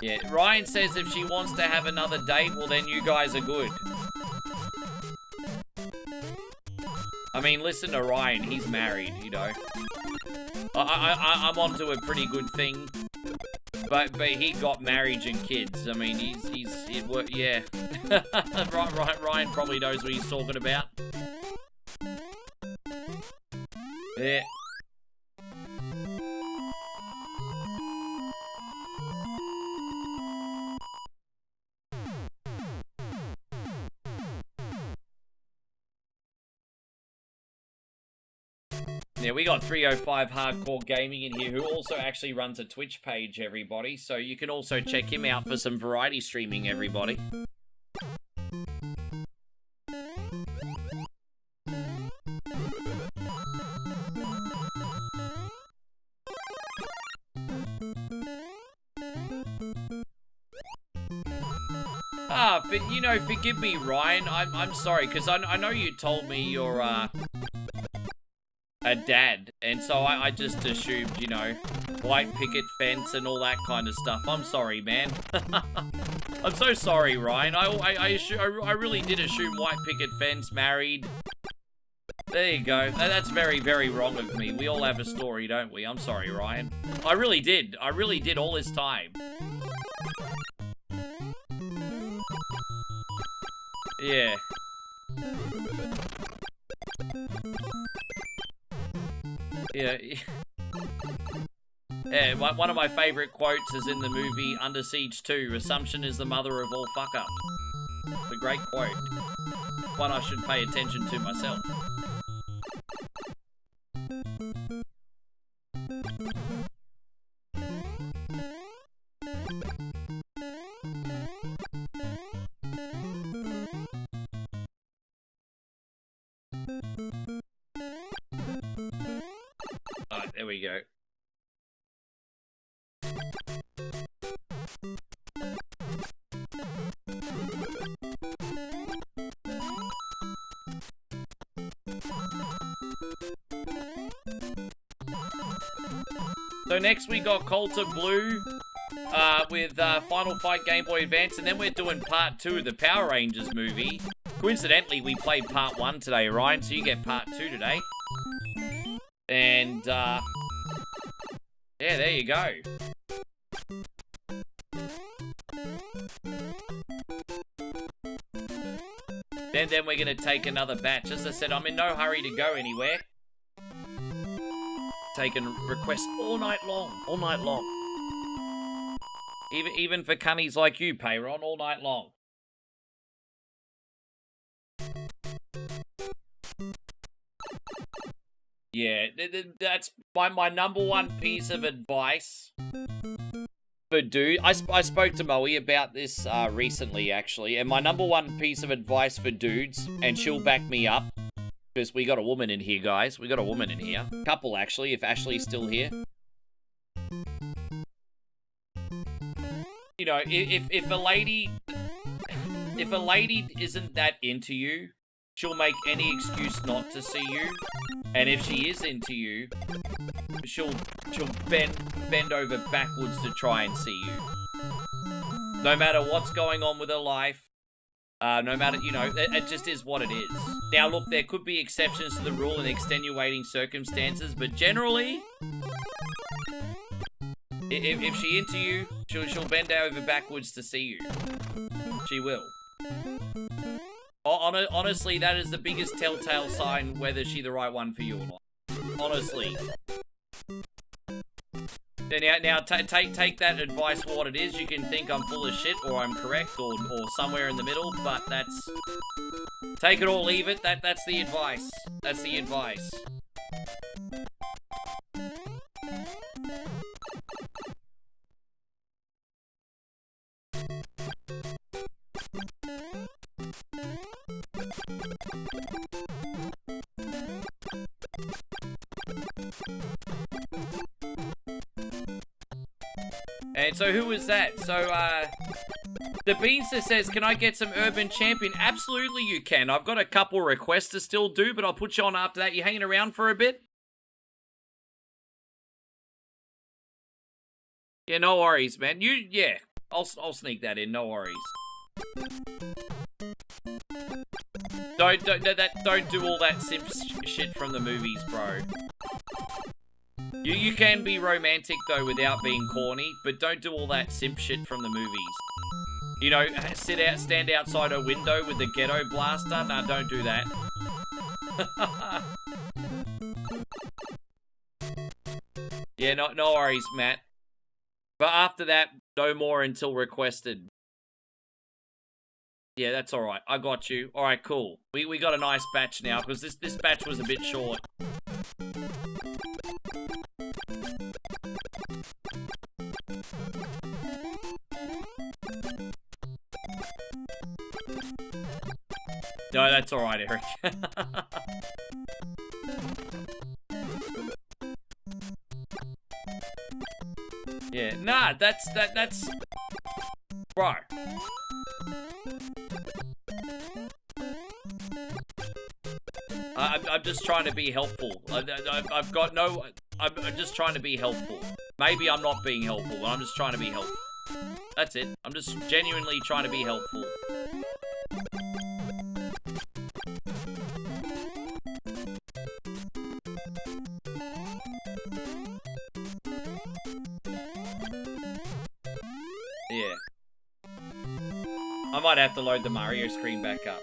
Speaker 1: Yeah, Ryan says if she wants to have another date, well then you guys are good. I mean, listen to Ryan, he's married, you know. I'm onto a pretty good thing. But he got marriage and kids. I mean, yeah. Ryan probably knows what he's talking about. Yeah. Yeah, we got 305 Hardcore Gaming in here, who also actually runs a Twitch page, everybody. So you can also check him out for some variety streaming, everybody. You know, forgive me, Ryan. I'm sorry, because I know you told me you're a dad, and so I just assumed, you know, white picket fence and all that kind of stuff. I'm sorry, man. I'm so sorry, Ryan. I really did assume white picket fence, married. There you go. That's very, very wrong of me. We all have a story, don't we? I'm sorry, Ryan. I really did. I really did all this time. Yeah. Yeah. Yeah, one of my favorite quotes is in the movie Under Siege 2, "Assumption is the mother of all fuck-up." It's a great quote. One I should pay attention to myself. Alright, there we go. So next we got Coulter Blue with Final Fight Game Boy Advance, and then we're doing part 2 of the Power Rangers movie. Coincidentally, we played part 1 today, Ryan, so you get part 2 today. And, yeah, there you go. Then we're gonna take another batch. As I said, I'm in no hurry to go anywhere. Taking requests all night long. All night long. Even for cunnies like you, Payron, all night long. Yeah, that's my number one piece of advice for dude. I spoke to Moe about this recently, actually, and my number one piece of advice for dudes, and she'll back me up, because we got a woman in here, guys. We got a woman in here. Couple, actually, if Ashley's still here. You know, if a lady isn't that into you, she'll make any excuse not to see you. And if she is into you, she'll bend over backwards to try and see you. No matter what's going on with her life, no matter, you know, it just is what it is. Now, look, there could be exceptions to the rule in extenuating circumstances, but generally, if she into you, she'll bend over backwards to see you. She will. Honestly, that is the biggest telltale sign whether she's the right one for you or not. Honestly. Now take that advice for what it is. You can think I'm full of shit, or I'm correct, or somewhere in the middle, but that's... Take it or leave it, that's the advice. That's the advice. And so who was that? So, the Beanster says, can I get some Urban Champion? Absolutely you can. I've got a couple requests to still do, but I'll put you on after that. You hanging around for a bit? Yeah, no worries, man. Yeah. I'll sneak that in. No worries. Don't do all that simp shit from the movies, bro. You can be romantic though without being corny, but don't do all that simp shit from the movies. You know, stand outside a window with the ghetto blaster. Nah, don't do that. Yeah, no worries, Matt. But after that, no more until requested. Yeah, that's alright. I got you. Alright, cool. We got a nice batch now, because this batch was a bit short. No, that's alright, Eric. Yeah, nah, that's... Bro. I'm just trying to be helpful. I've got no... I'm just trying to be helpful. Maybe I'm not being helpful, but I'm just trying to be helpful. That's it. I'm just genuinely trying to be helpful. Yeah. I might have to load the Mario screen back up.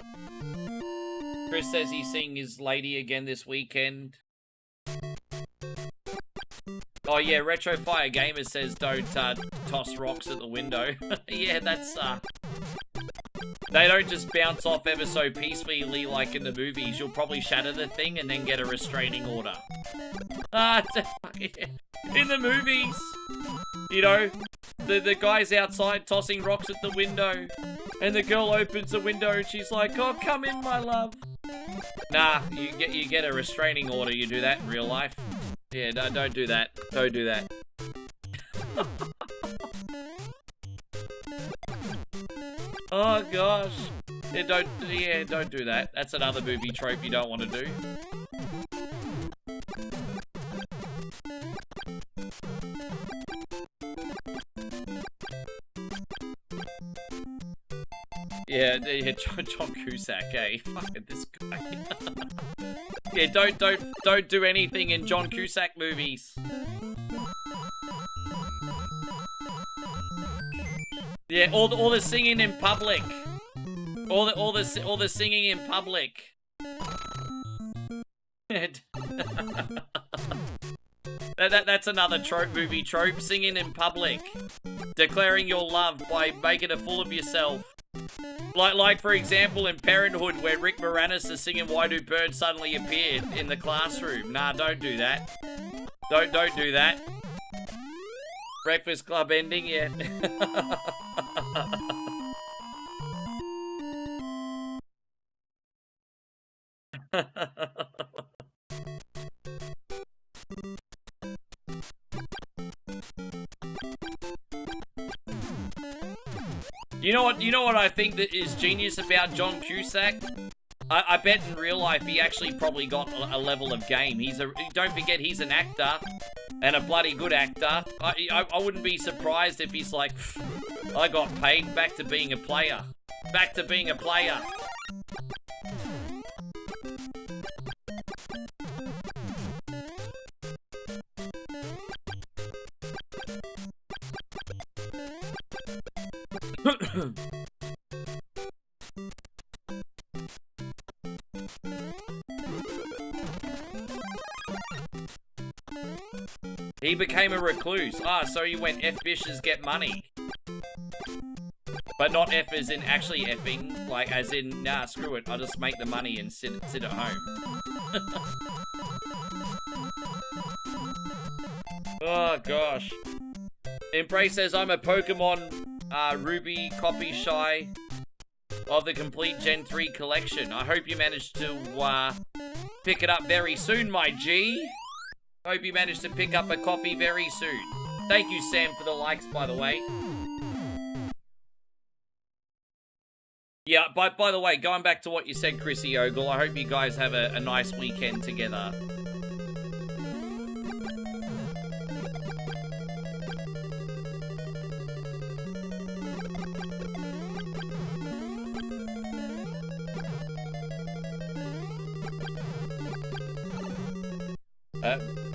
Speaker 1: Chris says he's seeing his lady again this weekend. Oh yeah, Retro Fire Gamer says don't toss rocks at the window. Yeah, that's they don't just bounce off ever so peacefully like in the movies. You'll probably shatter the thing and then get a restraining order. In the movies, you know, the guy's outside tossing rocks at the window, and the girl opens the window and she's like, "Oh, come in, my love." Nah, you get a restraining order. You do that in real life. Yeah, no, don't do that. Don't do that. Oh gosh. Yeah, don't do that. That's another movie trope you don't want to do. Yeah, John Cusack, eh? Fucking this guy. Yeah, don't do anything in John Cusack movies. Yeah, all the singing in public. All the singing in public. That's another movie trope. Singing in public, declaring your love by making a fool of yourself. Like for example in Parenthood, where Rick Moranis is singing "Why Do Birds Suddenly Appear" in the classroom. Nah, don't do that. Don't do that. Breakfast Club ending, yeah. You know what I think that is genius about John Cusack? I bet in real life he actually probably got a level of game. Don't forget he's an actor, and a bloody good actor. I wouldn't be surprised if he's like, I got paid, back to being a player. Back to being a player. He became a recluse. So he went F-bishes get money. But not F as in actually effing, like as in, nah, screw it, I'll just make the money and sit at home. Oh gosh. Embrace says, I'm a Pokemon Ruby copy shy of the complete Gen 3 collection. I hope you managed to pick it up very soon, my G. Hope you managed to pick up a copy very soon. Thank you, Sam, for the likes, by the way. Yeah, by the way, going back to what you said, Chrissy Ogle, I hope you guys have a nice weekend together.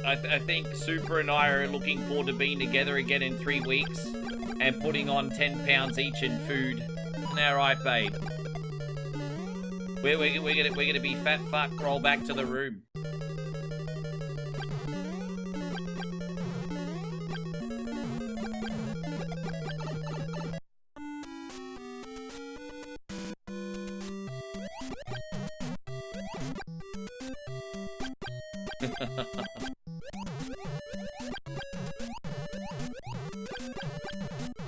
Speaker 1: I think Super and I are looking forward to being together again in 3 weeks and putting on 10 pounds each in food. Isn't that right, babe? We're gonna be fat fuck. Roll back to the room.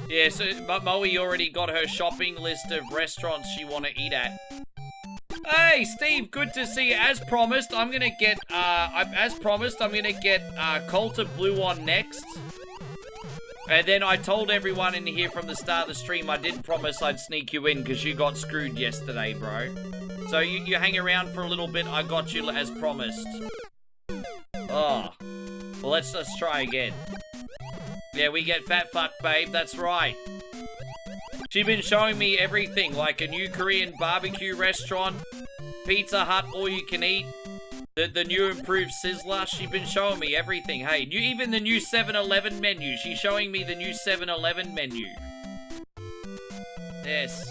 Speaker 1: Yeah, so Moe already got her shopping list of restaurants she want to eat at. Hey, Steve, good to see you. As promised, I'm gonna get Cult of Blue on next. And then I told everyone in here from the start of the stream I did promise I'd sneak you in because you got screwed yesterday, bro. So you hang around for a little bit. I got you as promised. Oh, well, let's try again. Yeah, we get fat fuck, babe. That's right. She's been showing me everything, like a new Korean barbecue restaurant, Pizza Hut, all you can eat, the new improved Sizzler. She's been showing me everything. Hey, even the new 7-Eleven menu. She's showing me the new 7-Eleven menu. Yes.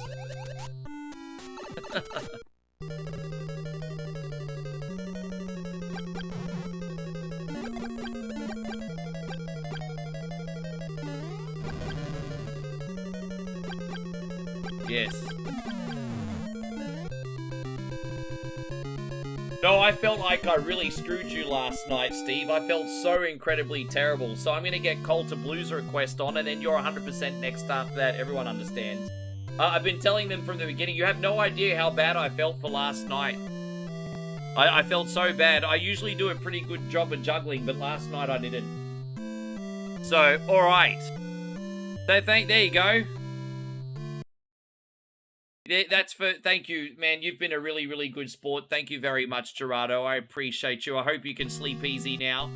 Speaker 1: Yes. No, I felt like I really screwed you last night, Steve. I felt so incredibly terrible. So I'm going to get Cult of Blues request on, and then you're 100% next after that. Everyone understands. I've been telling them from the beginning, you have no idea how bad I felt for last night. I felt so bad. I usually do a pretty good job of juggling, but last night I didn't. So, alright. So, there you go. Thank you, man. You've been a really, really good sport. Thank you very much, Gerardo. I appreciate you. I hope you can sleep easy now.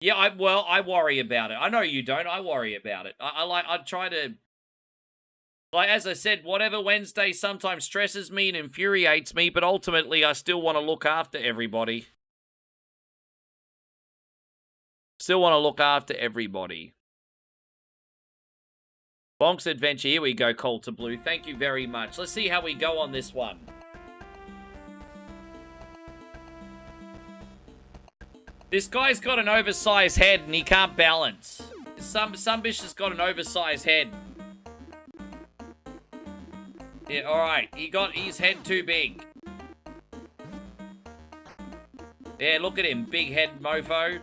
Speaker 1: Yeah, I worry about it. I know you don't. I worry about it. I try to, like, as I said, whatever Wednesday sometimes stresses me and infuriates me, but ultimately I still want to look after everybody. Still want to look after everybody. Bonk's Adventure, here we go, Cult of Blue. Thank you very much. Let's see how we go on this one. This guy's got an oversized head and he can't balance. Some bitch has got an oversized head. Yeah, alright. He got his head too big. Yeah, look at him. Big head mofo.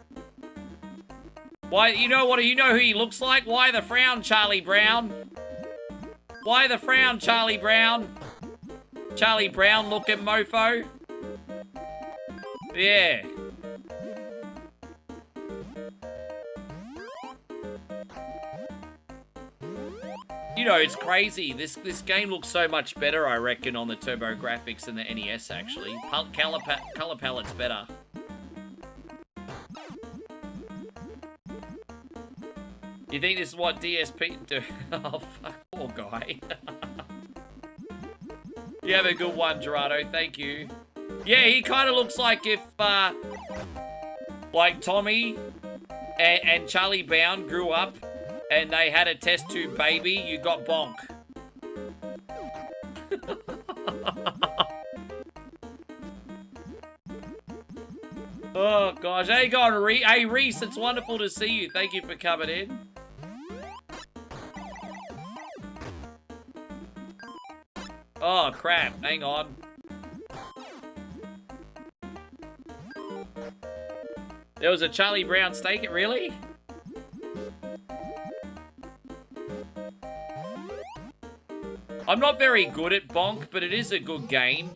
Speaker 1: Why, you know who he looks like? Why the frown, Charlie Brown? Why the frown, Charlie Brown? Charlie Brown looking mofo? Yeah. You know, it's crazy. This game looks so much better, I reckon, on the TurboGrafx and the NES, actually. Color palette's better. You think this is what DSP do? Oh, fuck, poor guy. You have a good one, Gerardo. Thank you. Yeah, he kind of looks like if, like Tommy and Charlie Brown grew up and they had a test tube baby, you got Bonk. Oh, gosh. Hey, hey, Reese, it's wonderful to see you. Thank you for coming in. Oh, crap. Hang on. There was a Charlie Brown steak. Really? I'm not very good at Bonk, but it is a good game.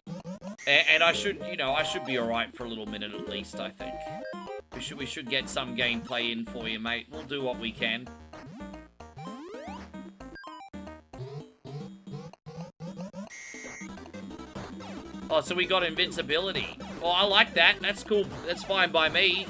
Speaker 1: And I should, you know, I should be alright for a little minute at least, I think. We should get some gameplay in for you, mate. We'll do what we can. Oh, so we got invincibility. Oh, I like that. That's cool. That's fine by me.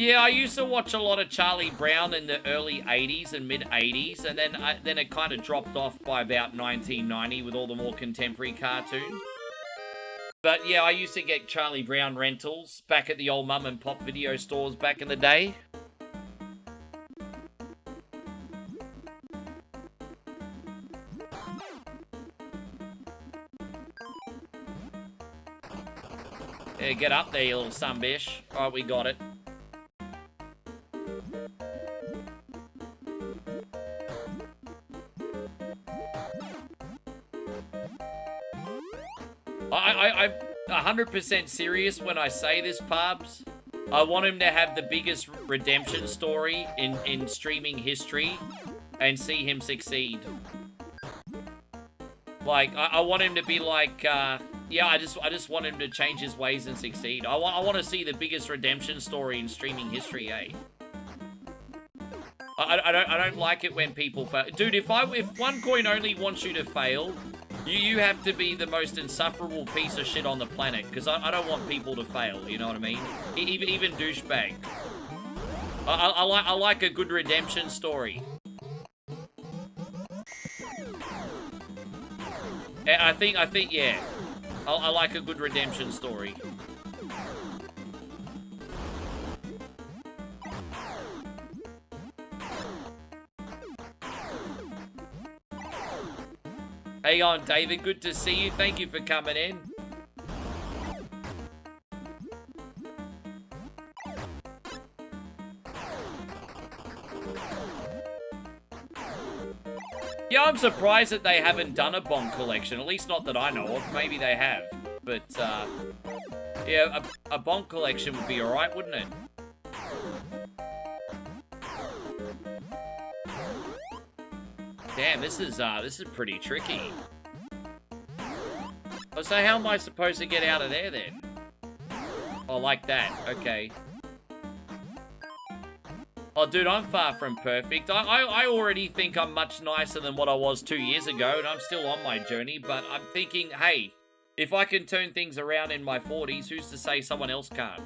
Speaker 1: Yeah, I used to watch a lot of Charlie Brown in the early 80s and mid 80s, and then it kind of dropped off by about 1990 with all the more contemporary cartoons. But yeah, I used to get Charlie Brown rentals back at the old mum and pop video stores back in the day. Yeah, get up there, you little sunbish. Alright, we got it. I'm 100% serious when I say this, Pubs. I want him to have the biggest redemption story in streaming history and see him succeed. Like, I want him to be like, yeah, I just want him to change his ways and succeed. I want to see the biggest redemption story in streaming history, eh? I don't like it when people fail. Dude, if OneCoin only wants you to fail, you have to be the most insufferable piece of shit on the planet, because I don't want people to fail, you know what I mean? Even douchebag. I like a good redemption story. I think, yeah. I like a good redemption story. Hey on, David. Good to see you. Thank you for coming in. Yeah, I'm surprised that they haven't done a Bond collection. At least not that I know of. Maybe they have. But, yeah, a Bond collection would be alright, wouldn't it? Damn, this is pretty tricky. Oh, so how am I supposed to get out of there, then? Oh, like that. Okay. Oh, dude, I'm far from perfect. I already think I'm much nicer than what I was 2 years ago, and I'm still on my journey, but I'm thinking, hey, if I can turn things around in my 40s, who's to say someone else can't?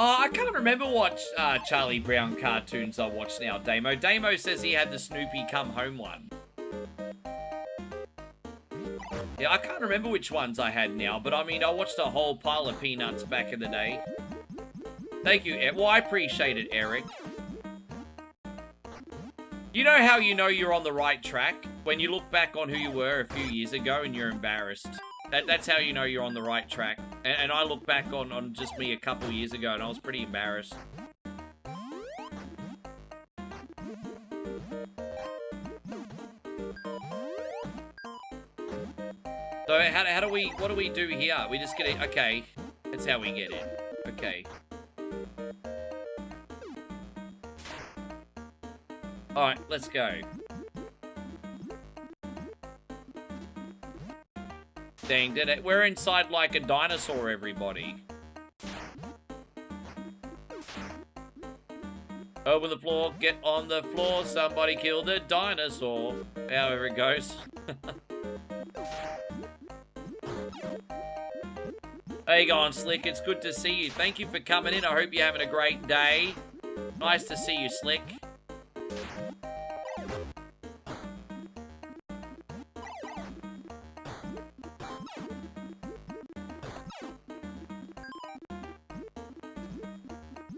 Speaker 1: Oh, I can't remember what Charlie Brown cartoons I watch now, Damo. Damo says he had the Snoopy Come Home one. Yeah, I can't remember which ones I had now, but I mean, I watched a whole pile of Peanuts back in the day. Thank you, well, I appreciate it, Eric. You know how you know you're on the right track? When you look back on who you were a few years ago and you're embarrassed. That's how you know you're on the right track. And I look back on just me a couple years ago and I was pretty embarrassed. So what do we do here? We just get it, okay. That's how we get it. Okay. Alright, let's go. Dang, did it? We're inside like a dinosaur, everybody. Open the floor, get on the floor, somebody killed a dinosaur. However it goes. How you going, Slick? It's good to see you. Thank you for coming in. I hope you're having a great day. Nice to see you, Slick.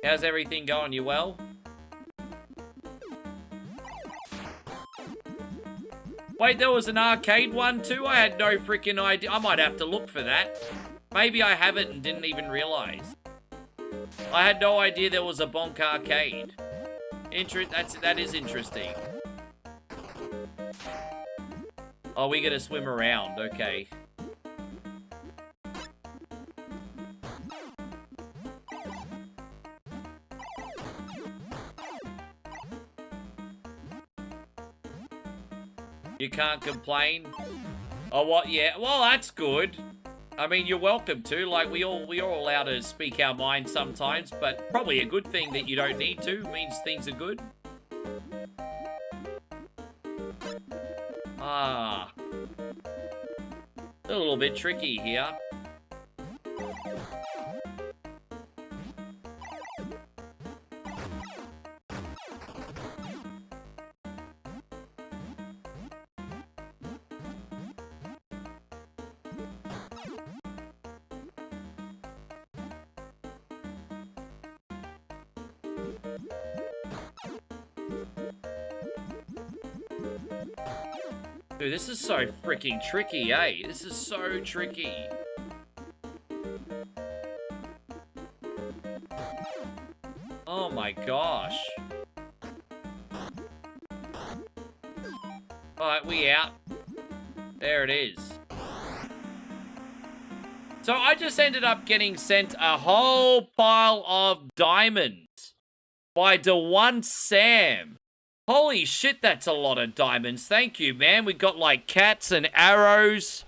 Speaker 1: How's everything going? You well? Wait, there was an arcade one too? I had no freaking idea. I might have to look for that. Maybe I have it and didn't even realize. I had no idea there was a Bonk arcade. That is interesting. Oh, we gotta swim around. Okay. You can't complain. Oh, what? Yeah. Well, that's good. I mean, you're welcome to. Like, we all allowed to speak our mind sometimes, but probably a good thing that you don't need to. Means things are good. Ah. A little bit tricky here. Dude, this is so freaking tricky, eh? This is so tricky. Oh my gosh. Alright, we out. There it is. So I just ended up getting sent a whole pile of diamonds by the one Sam. Holy shit, that's a lot of diamonds. Thank you, man. We got like cats and arrows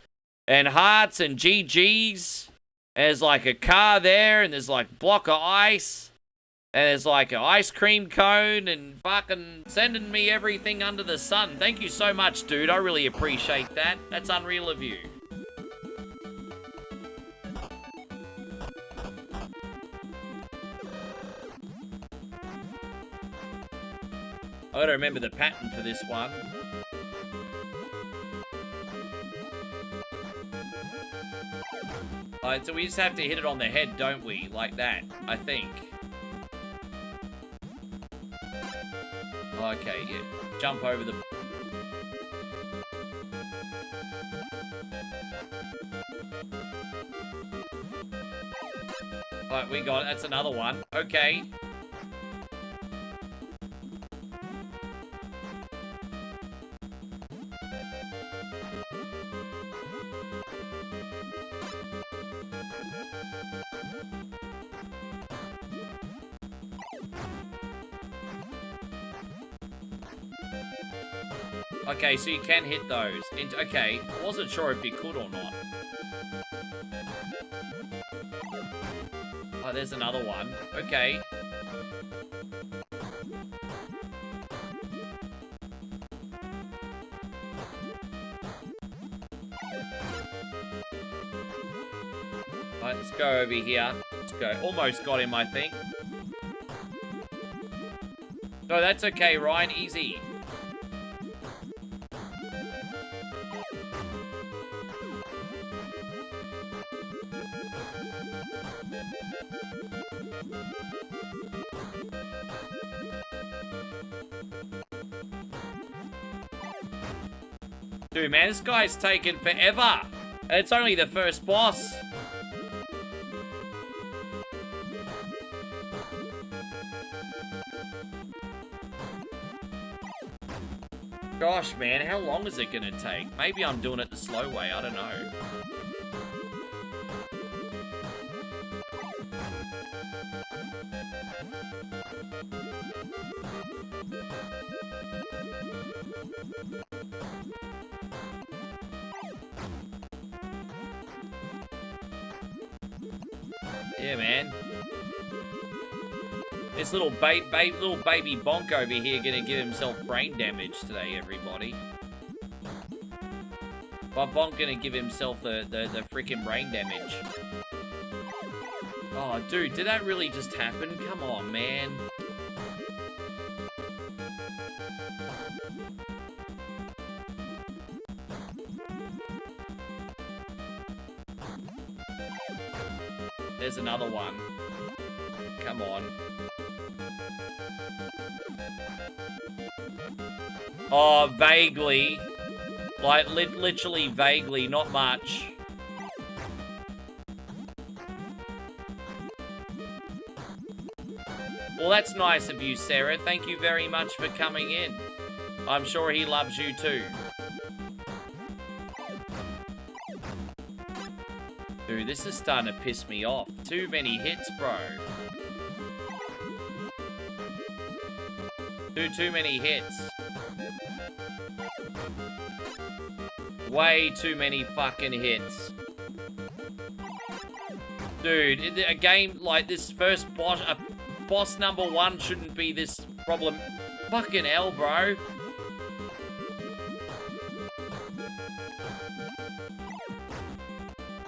Speaker 1: and hearts and GGs. And there's like a car there and there's like a block of ice. And there's like an ice cream cone and fucking sending me everything under the sun. Thank you so much, dude. I really appreciate that. That's unreal of you. I gotta remember the pattern for this one. So we just have to hit it on the head, don't we? Like that, I think. Okay, yeah. Jump over the... Alright, we got it. That's another one. Okay. Okay, so you can hit those. Okay, I wasn't sure if you could or not. Oh, there's another one. Okay. Alright, let's go over here. Let's go. Almost got him, I think. No, that's okay, Ryan. Easy. Dude, man, this guy's taken forever. And it's only the first boss. Gosh, man, how long is it gonna take? Maybe I'm doing it the slow way, I don't know. Yeah, man. This little baby bonk over here gonna give himself brain damage today, everybody. My bonk gonna give himself the freaking brain damage. Oh, dude, did that really just happen? Come on, man. There's another one. Come on. Oh, vaguely. Like, literally vaguely, not much. Well, that's nice of you, Sarah. Thank you very much for coming in. I'm sure he loves you too. Dude, this is starting to piss me off. Too many hits, bro. Too many hits. Way too many fucking hits. Dude, a game like this first boss, boss number 1 shouldn't be this problem. Fucking hell, bro.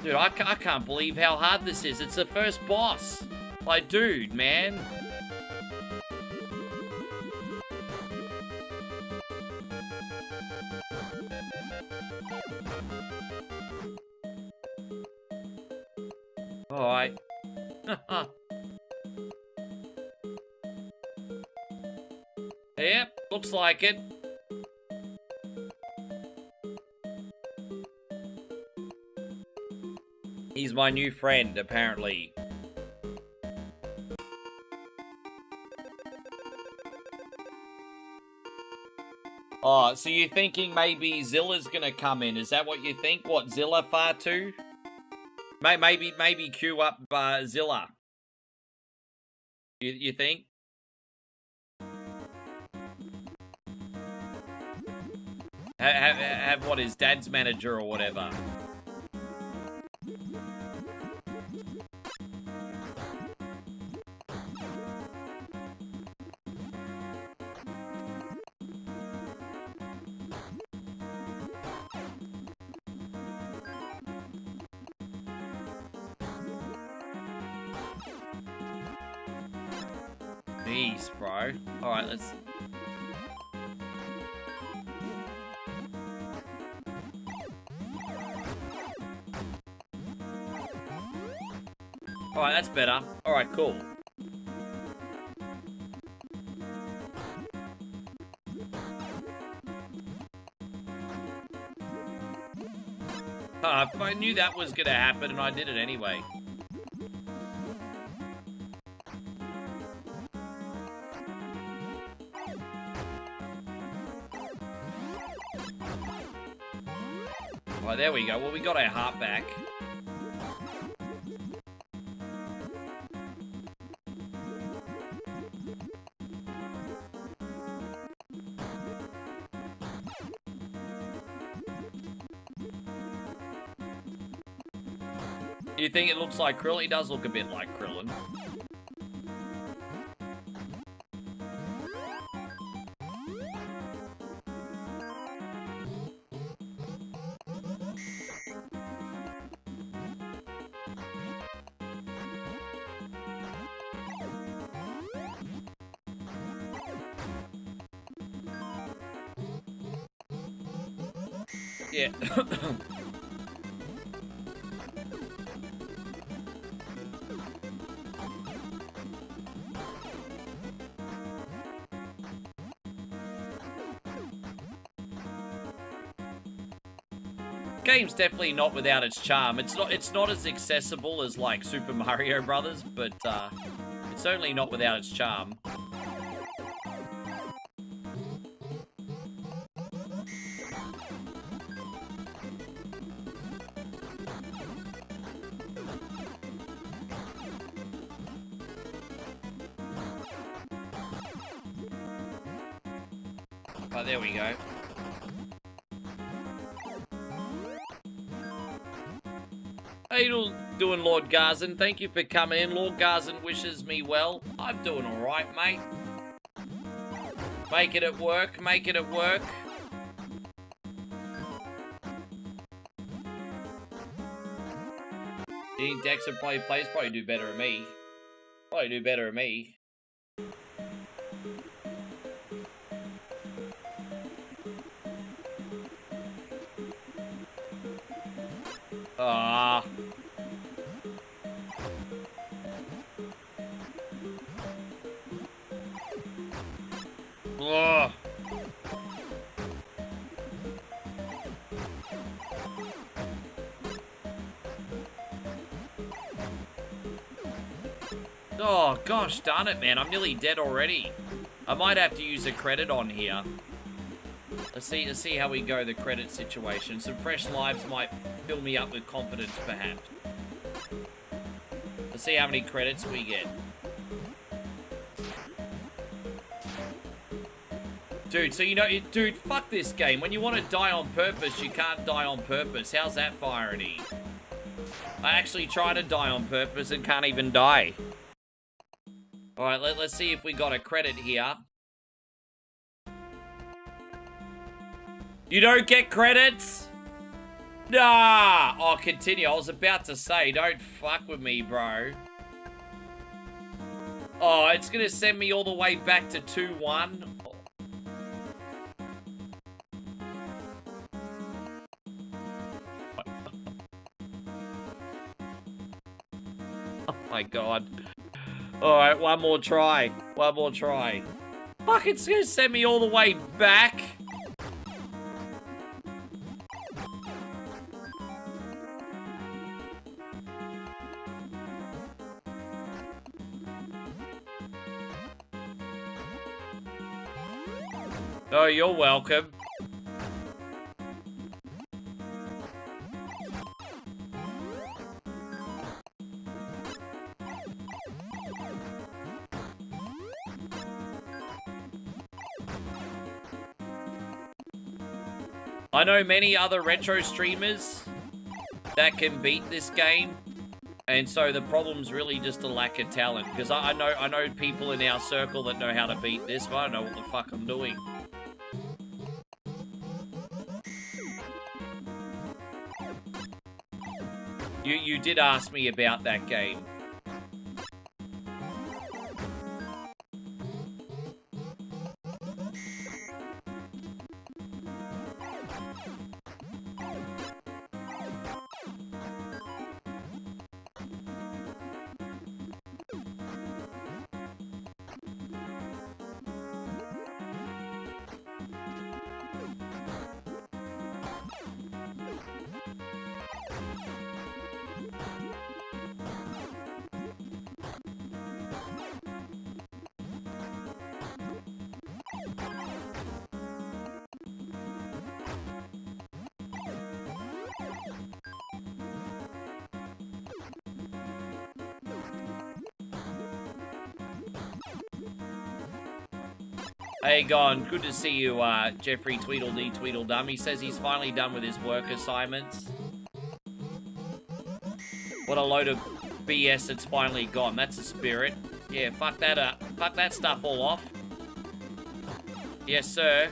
Speaker 1: Dude, I can't believe how hard this is. It's the first boss. Like, dude, man. Alright. Yep, looks like it. He's my new friend, apparently. Oh, so you're thinking maybe Zilla's gonna come in? Is that what you think? What, Zilla far too? Maybe queue up Zilla. You think? Have what, his dad's manager or whatever. Jeez, bro. Alright, let's... Alright, that's better. Alright, cool. I knew that was gonna happen and I did it anyway. Right, there we go. Well, we got our heart back. You think it looks like Krill? He does look a bit like Krillin. Yeah. Game's definitely not without its charm. It's not as accessible as like Super Mario Brothers, but it's certainly not without its charm. Oh, there we go. How you doing, Lord Garzan? Thank you for coming in. Lord Garzan wishes me well. I'm doing alright, mate. Making it work, making it work. Do you think Dexter plays? Probably do better than me. Probably do better than me. Ah. Ugh. Oh, gosh darn it, man. I'm nearly dead already. I might have to use a credit on here. Let's see how we go, the credit situation. Some fresh lives might fill me up with confidence, perhaps. Let's see how many credits we get. Dude, so you know, dude, fuck this game. When you want to die on purpose, you can't die on purpose. How's that for irony? I actually try to die on purpose and can't even die. Alright, let's see if we got a credit here. You don't get credits? Nah! Oh, continue. I was about to say, don't fuck with me, bro. Oh, it's gonna send me all the way back to 2-1. Oh my god. Alright, one more try. One more try. Fuck, it's gonna send me all the way back. Oh, you're welcome. I know many other retro streamers that can beat this game, and so the problem's really just a lack of talent. Because I know people in our circle that know how to beat this, but I don't know what the fuck I'm doing. You did ask me about that game. Hey, Gon, good to see you, Jeffrey Tweedledee Tweedledum. He says he's finally done with his work assignments. What a load of BS it's finally gone. That's the spirit. Yeah, fuck that up. Fuck that stuff all off. Yes, sir.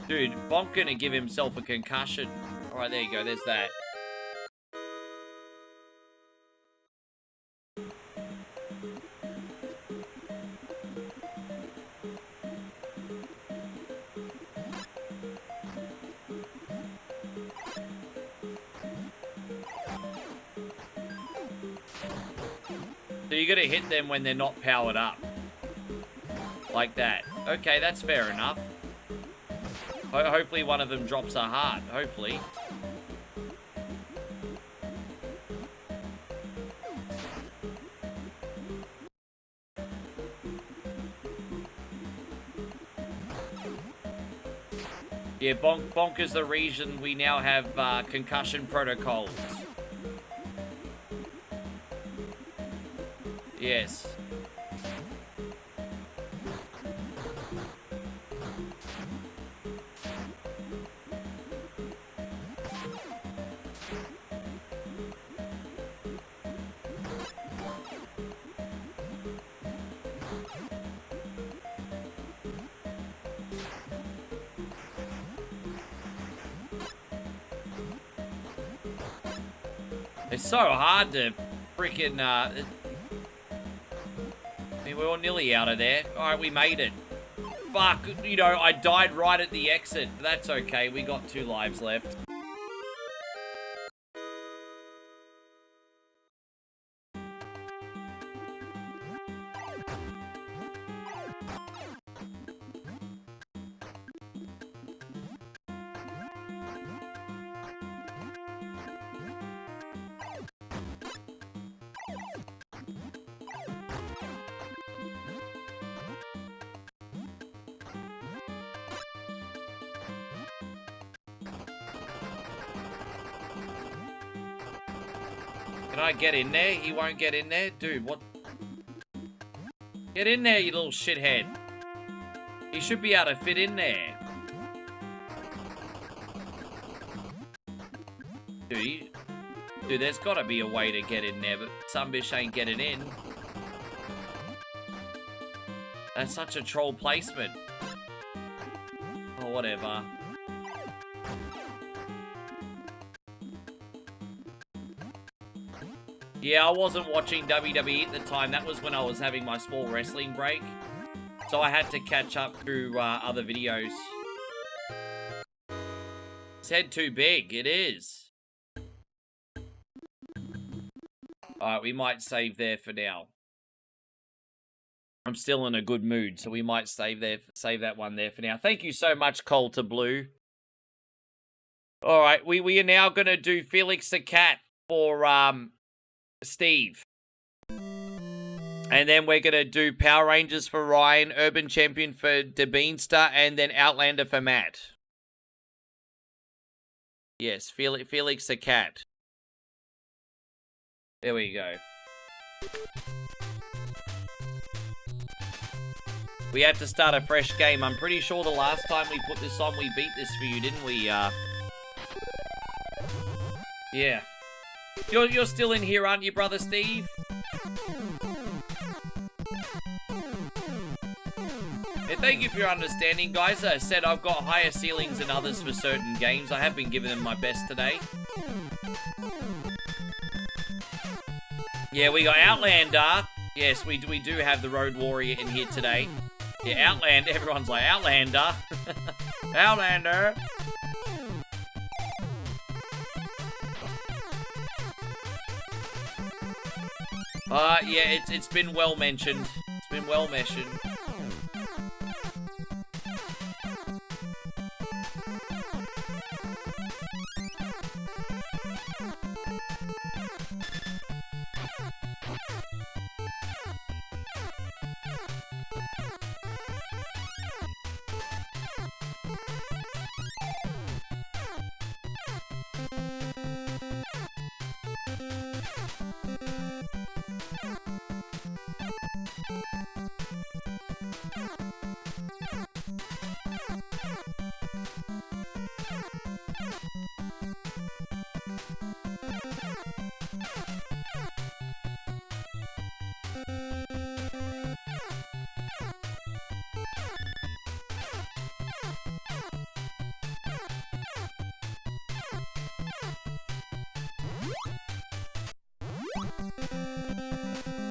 Speaker 1: Dude, Bonk gonna give himself a concussion. Alright, there you go, there's that. So you gotta hit them when they're not powered up. Like that. Okay, that's fair enough. Hopefully one of them drops a heart. Hopefully. Yeah, Bonk is the reason we now have concussion protocols. Yes. It's so hard to freaking, I mean, we're all nearly out of there. Alright, we made it. Fuck, you know, I died right at the exit. That's okay, we got 2 lives left. Can I get in there? He won't get in there? Dude, what? Get in there, you little shithead. He should be able to fit in there. Dude, there's got to be a way to get in there, but Sunbish ain't getting in. That's such a troll placement. Oh, whatever. Yeah, I wasn't watching WWE at the time. That was when I was having my small wrestling break. So I had to catch up through other videos. His head too big. It is. Alright, we might save there for now. I'm still in a good mood, so we might save that one there for now. Thank you so much, Cole to Blue. Alright, we are now going to do Felix the Cat for Steve. And then we're going to do Power Rangers for Ryan, Urban Champion for DeBeanstar, and then Outlander for Matt. Yes, Felix the Cat. There we go. We had to start a fresh game. I'm pretty sure the last time we put this on, we beat this for you, didn't we? Yeah. You're still in here, aren't you, brother Steve? Yeah, thank you for your understanding, guys. As I said, I've got higher ceilings than others for certain games. I have been giving them my best today. Yeah, we got Outlander. Yes, we do have the Road Warrior in here today. Yeah, Outlander. Everyone's like, Outlander. Outlander. Yeah, it's been well mentioned. It's been well mentioned.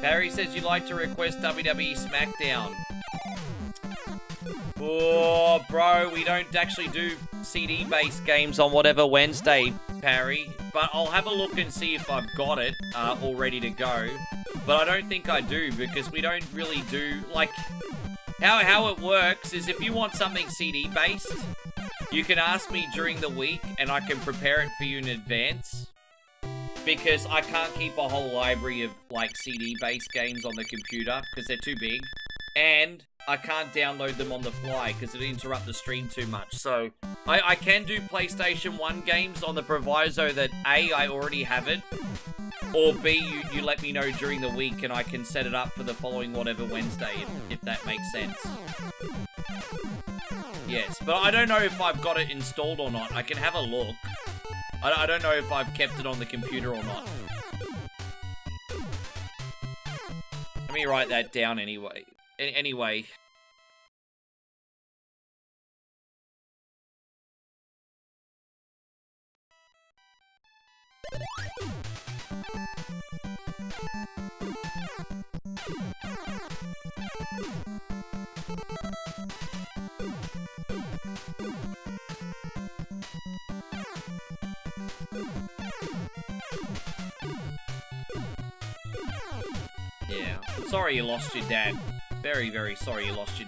Speaker 1: Barry says you'd like to request WWE SmackDown. Oh, bro, we don't actually do CD-based games on whatever Wednesday, Parry. But I'll have a look and see if I've got it all ready to go. But I don't think I do, because we don't really do, like... How it works is if you want something CD-based, you can ask me during the week, and I can prepare it for you in advance. Because I can't keep a whole library of, like, CD-based games on the computer, because they're too big. And I can't download them on the fly, because it'll interrupt the stream too much. So, I can do PlayStation 1 games on the proviso that, A, I already have it, or B, you let me know during the week, and I can set it up for the following whatever Wednesday, if that makes sense. Yes, but I don't know if I've got it installed or not. I can have a look. I don't know if I've kept it on the computer or not. Let me write that down anyway. Anyway. Yeah, I'm sorry you lost your dad. Very, very sorry you lost your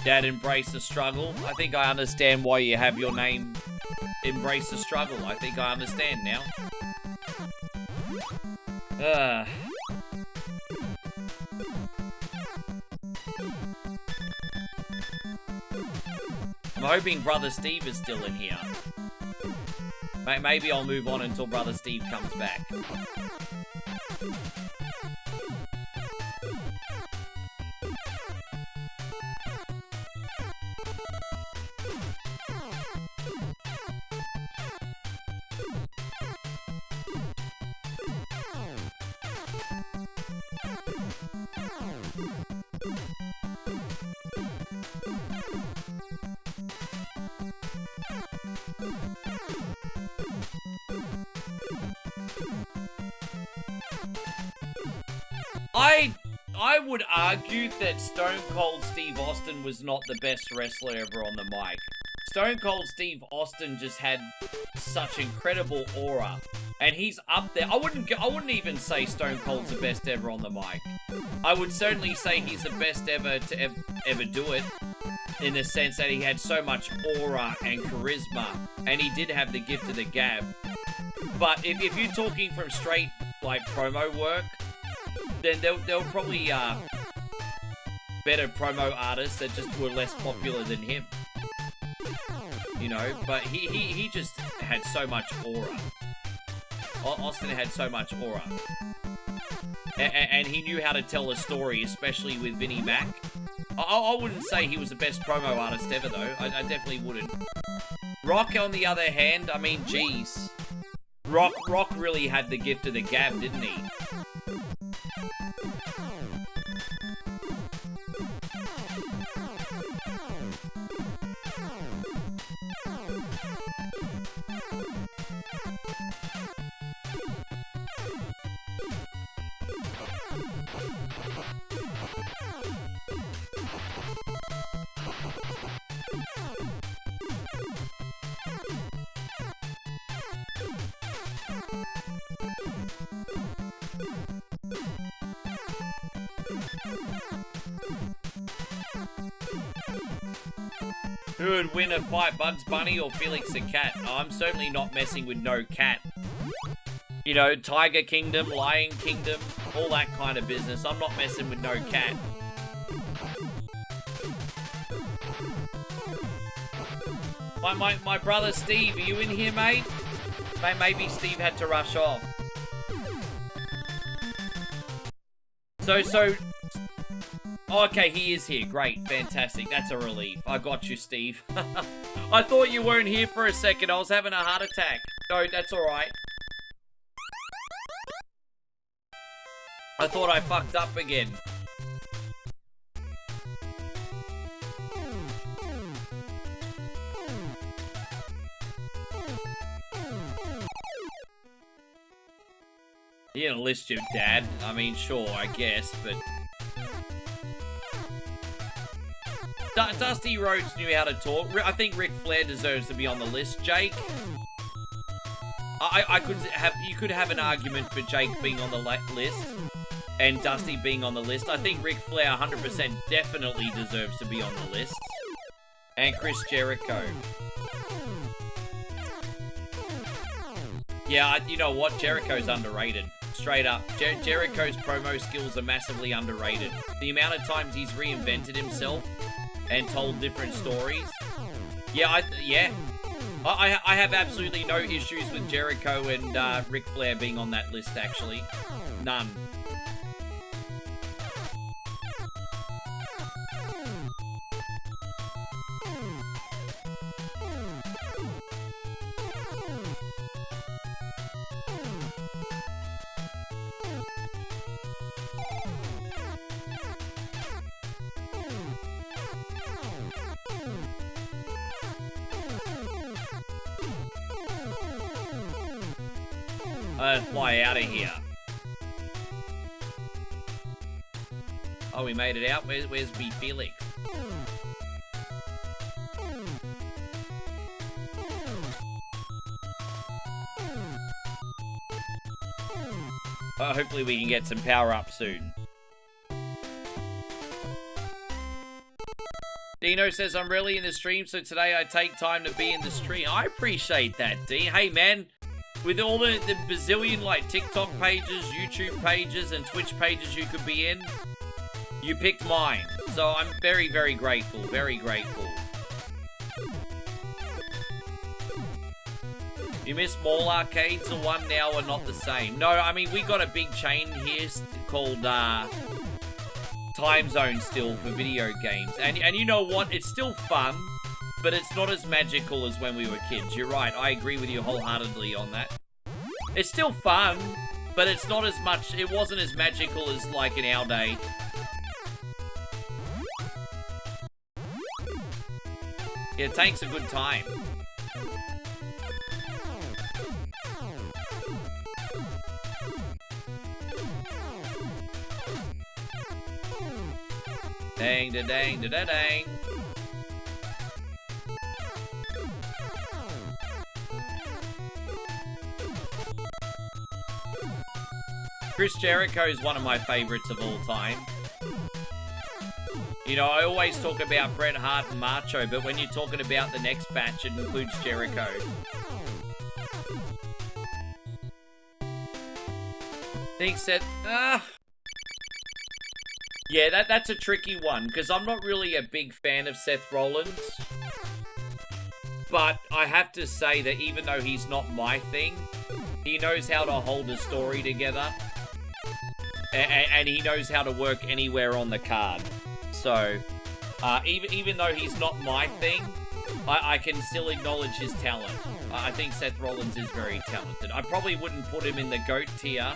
Speaker 1: dad. Embrace the struggle. I think I understand why you have your name Embrace the Struggle. I think I understand now. I'm hoping Brother Steve is still in here. Maybe I'll move on until Brother Steve comes back. I would argue that Stone Cold Steve Austin was not the best wrestler ever on the mic. Stone Cold Steve Austin just had such incredible aura, and he's up there. I wouldn't even say Stone Cold's the best ever on the mic. I would certainly say he's the best ever to ever do it, in the sense that he had so much aura and charisma, and he did have the gift of the gab. But if you're talking from straight like promo work, then there were probably better promo artists that just were less popular than him. You know, but he just had so much aura. Austin had so much aura. And he knew how to tell a story, especially with Vinnie Mac. I wouldn't say he was the best promo artist ever, though. I definitely wouldn't. Rock, on the other hand, I mean, geez. Rock really had the gift of the gab, didn't he? Who would win a fight, Bugs Bunny or Felix the Cat? Oh, I'm certainly not messing with no cat. You know, Tiger Kingdom, Lion Kingdom, all that kind of business. I'm not messing with no cat. My brother Steve, are you in here, mate? Maybe Steve had to rush off. Oh, okay, he is here. Great, fantastic. That's a relief. I got you, Steve. I thought you weren't here for a second. I was having a heart attack. No, that's alright. I thought I fucked up again. You're gonna list your dad? I mean, sure, I guess, but... Dusty Rhodes knew how to talk. I think Ric Flair deserves to be on the list. Jake, you could have an argument for Jake being on the list and Dusty being on the list. I think Ric Flair 100% definitely deserves to be on the list. And Chris Jericho. Yeah, you know what? Jericho's underrated. Straight up. Jericho's promo skills are massively underrated. The amount of times he's reinvented himself and told different stories. Yeah, I have absolutely no issues with Jericho and Ric Flair being on that list, actually. None. Fly out of here. Oh, we made it out. Where's B Felix? Hopefully we can get some power up soon. Dino says, I'm really in the stream, so today I take time to be in the stream. I appreciate that, Dean. Hey, man. With all the bazillion, like, TikTok pages, YouTube pages, and Twitch pages you could be in, you picked mine. So I'm very, very grateful. Very grateful. You miss mall arcades, or one now are not the same? No, I mean, we got a big chain here called Time Zone still for video games. And you know what? It's still fun, but it's not as magical as when we were kids. You're right. I agree with you wholeheartedly on that. It's still fun, but it's not as much, it wasn't as magical as like in our day. Yeah, it takes a good time. Dang da dang da da dang. Chris Jericho is one of my favorites of all time. You know, I always talk about Bret Hart and Macho, but when you're talking about the next batch, it includes Jericho. Thanks, Seth. Yeah, that's a tricky one, because I'm not really a big fan of Seth Rollins. But I have to say that even though he's not my thing, he knows how to hold a story together. And he knows how to work anywhere on the card. So, even though he's not my thing, I can still acknowledge his talent. I think Seth Rollins is very talented. I probably wouldn't put him in the GOAT tier,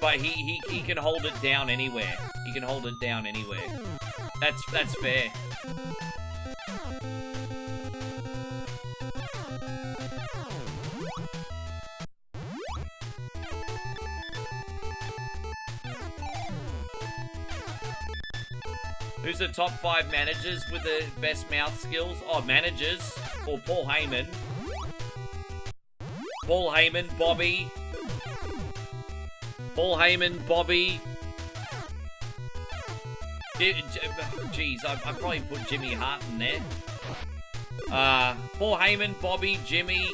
Speaker 1: but he can hold it down anywhere. He can hold it down anywhere. That's fair. Who's the top 5 managers with the best mouth skills? Oh, managers. Or Paul Heyman. Paul Heyman, Bobby. Paul Heyman, Bobby. Jeez, I probably put Jimmy Hart in there. Paul Heyman, Bobby, Jimmy.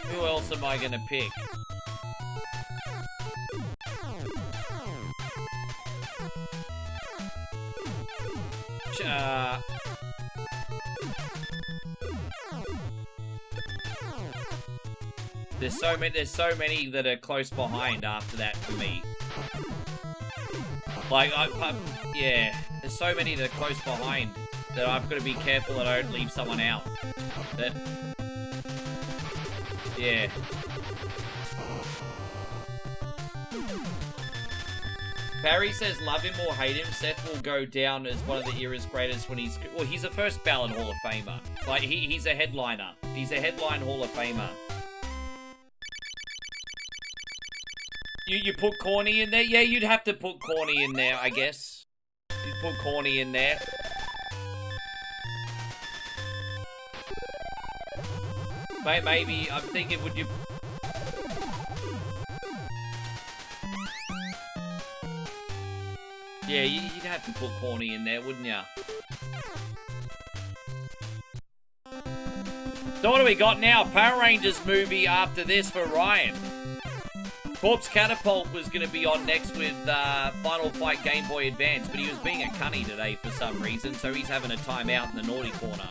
Speaker 1: Who else am I gonna pick? There's so many that are close behind after that for me. Like, yeah, there's so many that are close behind that I've got to be careful that I don't leave someone out. That, yeah. Barry says, love him or hate him, Seth will go down as one of the era's greatest when he's... Well, he's a first ballot Hall of Famer. Like, he's a headliner. He's a headline Hall of Famer. You put Corny in there? Yeah, you'd have to put Corny in there, I guess. You'd put Corny in there. Maybe, I'm thinking, would you... Yeah, you'd have to put Corny in there, wouldn't ya? So what do we got now? Power Rangers movie after this for Ryan. Corpse Catapult was going to be on next with Final Fight Game Boy Advance, but he was being a cunny today for some reason, so he's having a timeout in the naughty corner.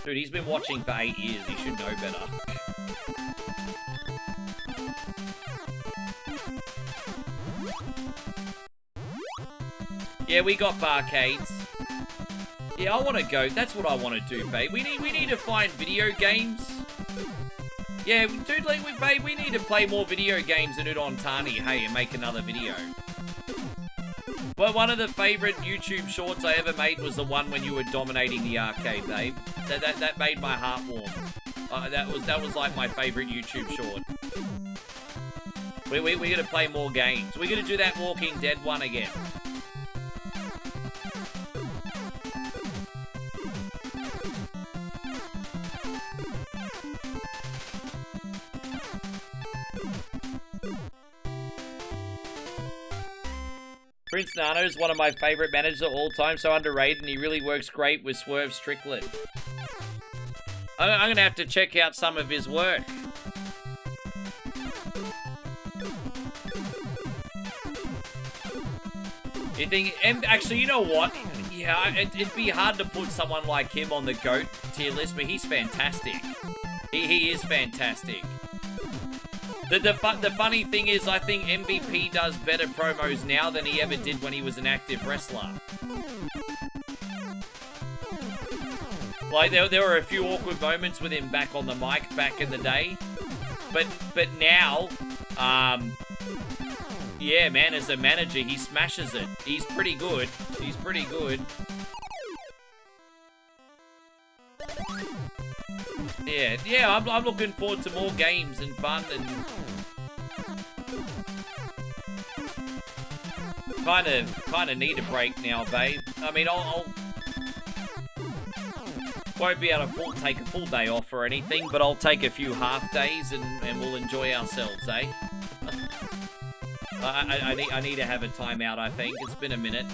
Speaker 1: Dude, he's been watching for 8 years. He should know better. Yeah, we got barcades. Yeah, I want to go. That's what I want to do, babe. We need to find video games. Yeah, dude, babe, we need to play more video games and do it on Tani, hey, and make another video. Well, one of the favorite YouTube shorts I ever made was the one when you were dominating the arcade, babe. That made my heart warm. That was like my favorite YouTube short. We're gonna play more games. We're gonna do that Walking Dead one again. Prince Nano is one of my favorite managers of all time, so underrated, and he really works great with Swerve Strickland. I'm going to have to check out some of his work. You think, and actually, you know what? Yeah, it'd be hard to put someone like him on the GOAT tier list, but he's fantastic. He is fantastic. The funny thing is, I think MVP does better promos now than he ever did when he was an active wrestler. Like, there were a few awkward moments with him back on the mic back in the day. But now, yeah, man, as a manager, he smashes it. He's pretty good. He's pretty good. Yeah, I'm looking forward to more games and fun and kind of need a break now, babe. I mean, I'll won't be able to take a full day off or anything, but I'll take a few half days and we'll enjoy ourselves, eh? I need to have a timeout, I think. It's been a minute.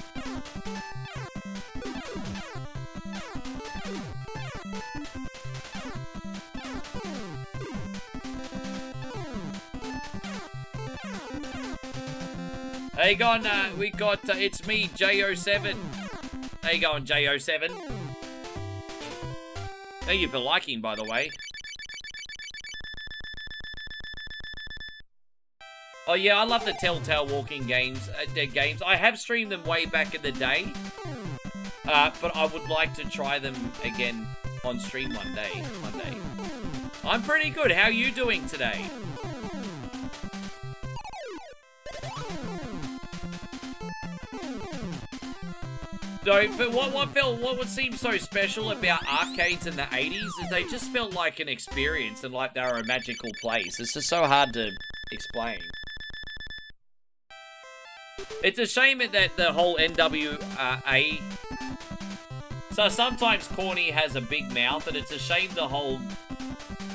Speaker 1: How you going? We got, it's me, J07. How you going, J07? Thank you for liking, by the way. Oh yeah, I love the Telltale walking games. I have streamed them way back in the day, but I would like to try them again on stream one day. I'm pretty good. How are you doing today? No, but what seems so special about arcades in the 80s is they just felt like an experience and like they were a magical place. It's just so hard to explain. It's a shame that the whole NWA... So sometimes Corny has a big mouth, and it's a shame the whole...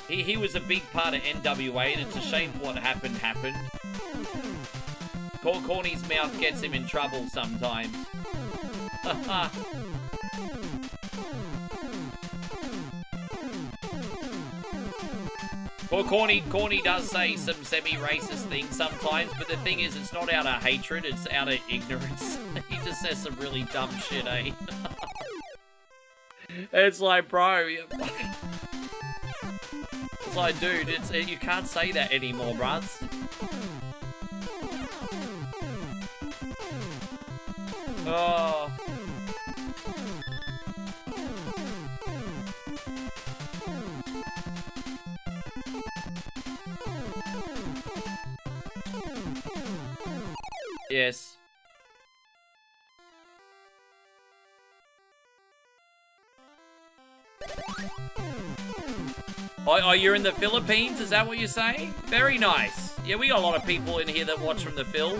Speaker 1: He was a big part of NWA, and it's a shame what happened. Corny's mouth gets him in trouble sometimes. Well, Corny does say some semi-racist things sometimes, but the thing is, it's not out of hatred, it's out of ignorance. He just says some really dumb shit, eh? It's like, bro, it's like, dude, you can't say that anymore, bruh. Oh. Yes. Oh, you're in the Philippines? Is that what you're saying? Very nice. Yeah, we got a lot of people in here that watch from the Phil.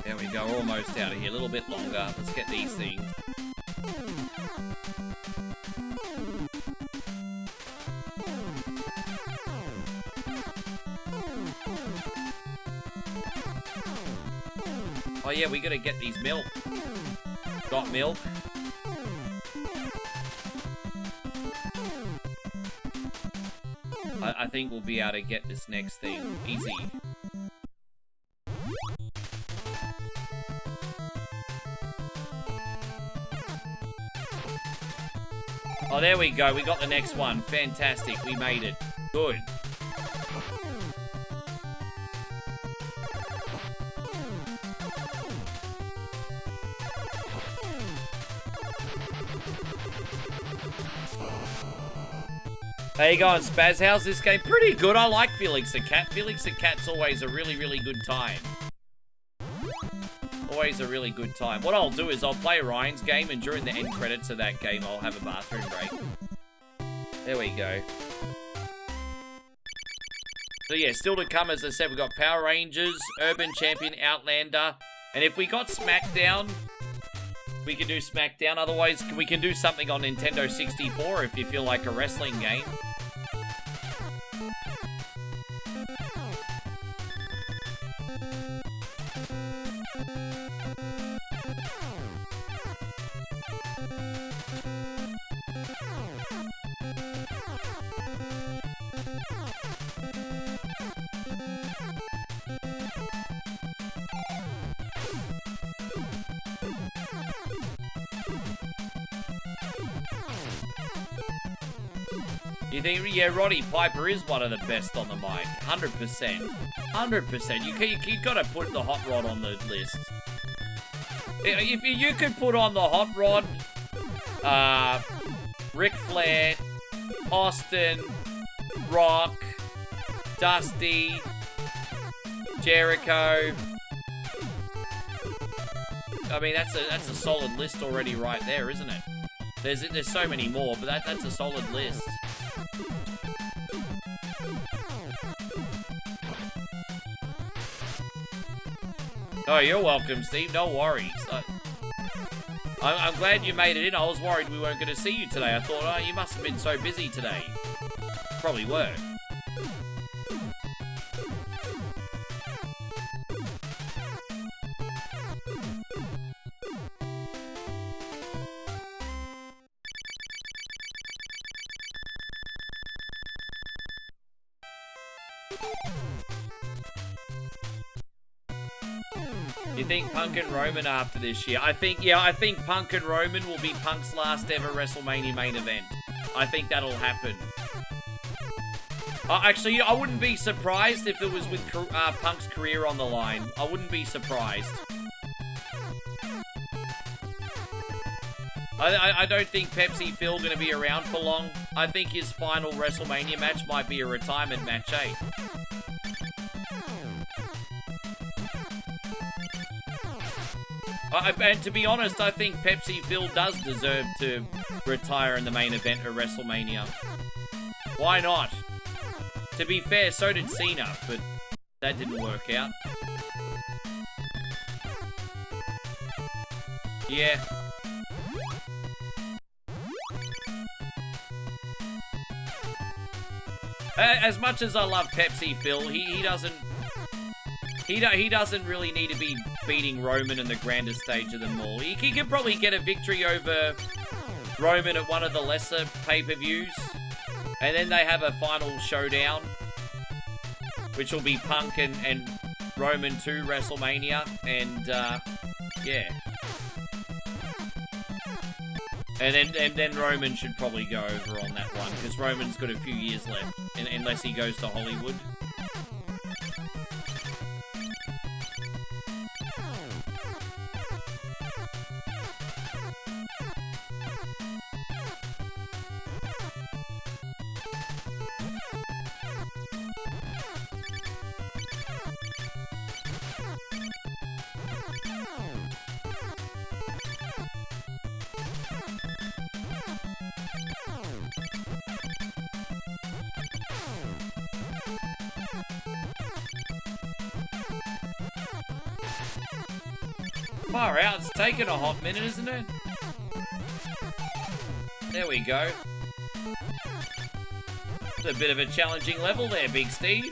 Speaker 1: There we go, we're almost out of here. A little bit longer. Let's get these things. Oh yeah, we gotta get these milk. Got milk. I think we'll be able to get this next thing easy. Oh, there we go. We got the next one. Fantastic. We made it. Good. How you going, Spaz? How's this game? Pretty good. I like Felix the Cat. Felix the Cat's always a really, really good time. Always a really good time. What I'll do is I'll play Ryan's game, and during the end credits of that game, I'll have a bathroom break. There we go. So yeah, still to come, as I said, we've got Power Rangers, Urban Champion, Outlander, and if we got SmackDown, we can do SmackDown. Otherwise, we can do something on Nintendo 64 if you feel like a wrestling game. You think, yeah, Roddy Piper is one of the best on the mic. 100%. 100%. You gotta put the Hot Rod on the list. If you could put on the Hot Rod, Ric Flair, Austin, Rock, Dusty, Jericho. I mean, that's a solid list already right there, isn't it? There's so many more, but that's a solid list. Oh, you're welcome, Steve. No worries. I'm glad you made it in. I was worried we weren't going to see you today. I thought, oh, you must have been so busy today. Probably were. You think Punk and Roman after this year? I think Punk and Roman will be Punk's last ever WrestleMania main event. I think that'll happen. Actually, I wouldn't be surprised if it was with Punk's career on the line. I wouldn't be surprised. I don't think Pepsi Phil going to be around for long. I think his final WrestleMania match might be a retirement match, eh? And to be honest, I think Pepsi Phil does deserve to retire in the main event of WrestleMania. Why not? To be fair, so did Cena, but that didn't work out. Yeah. As much as I love Pepsi Phil, he doesn't really need to be beating Roman in the grandest stage of them all. He can probably get a victory over Roman at one of the lesser pay-per-views. And then they have a final showdown, which will be Punk and Roman 2 WrestleMania. And, yeah. And then Roman should probably go over on that one, because Roman's got a few years left, unless he goes to Hollywood. Far out, it's taken a hot minute, isn't it? There we go. It's a bit of a challenging level there, Big Steve.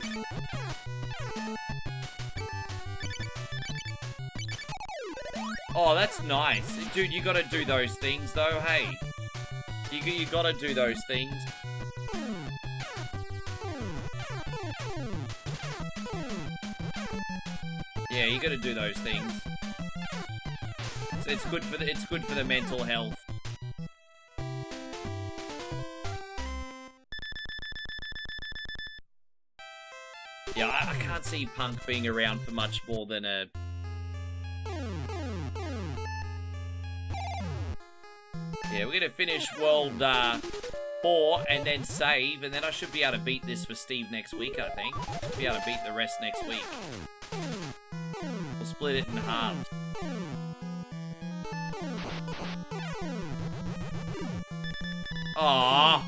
Speaker 1: Oh, that's nice. Dude, you gotta do those things, though, hey. You gotta do those things. Yeah, you gotta do those things. It's good for the mental health. Yeah, I can't see Punk being around for much more than a... Yeah, we're gonna finish World 4 and then save, and then I should be able to beat this for Steve next week, I think. Be able to beat the rest next week. We'll split it in half. Aww.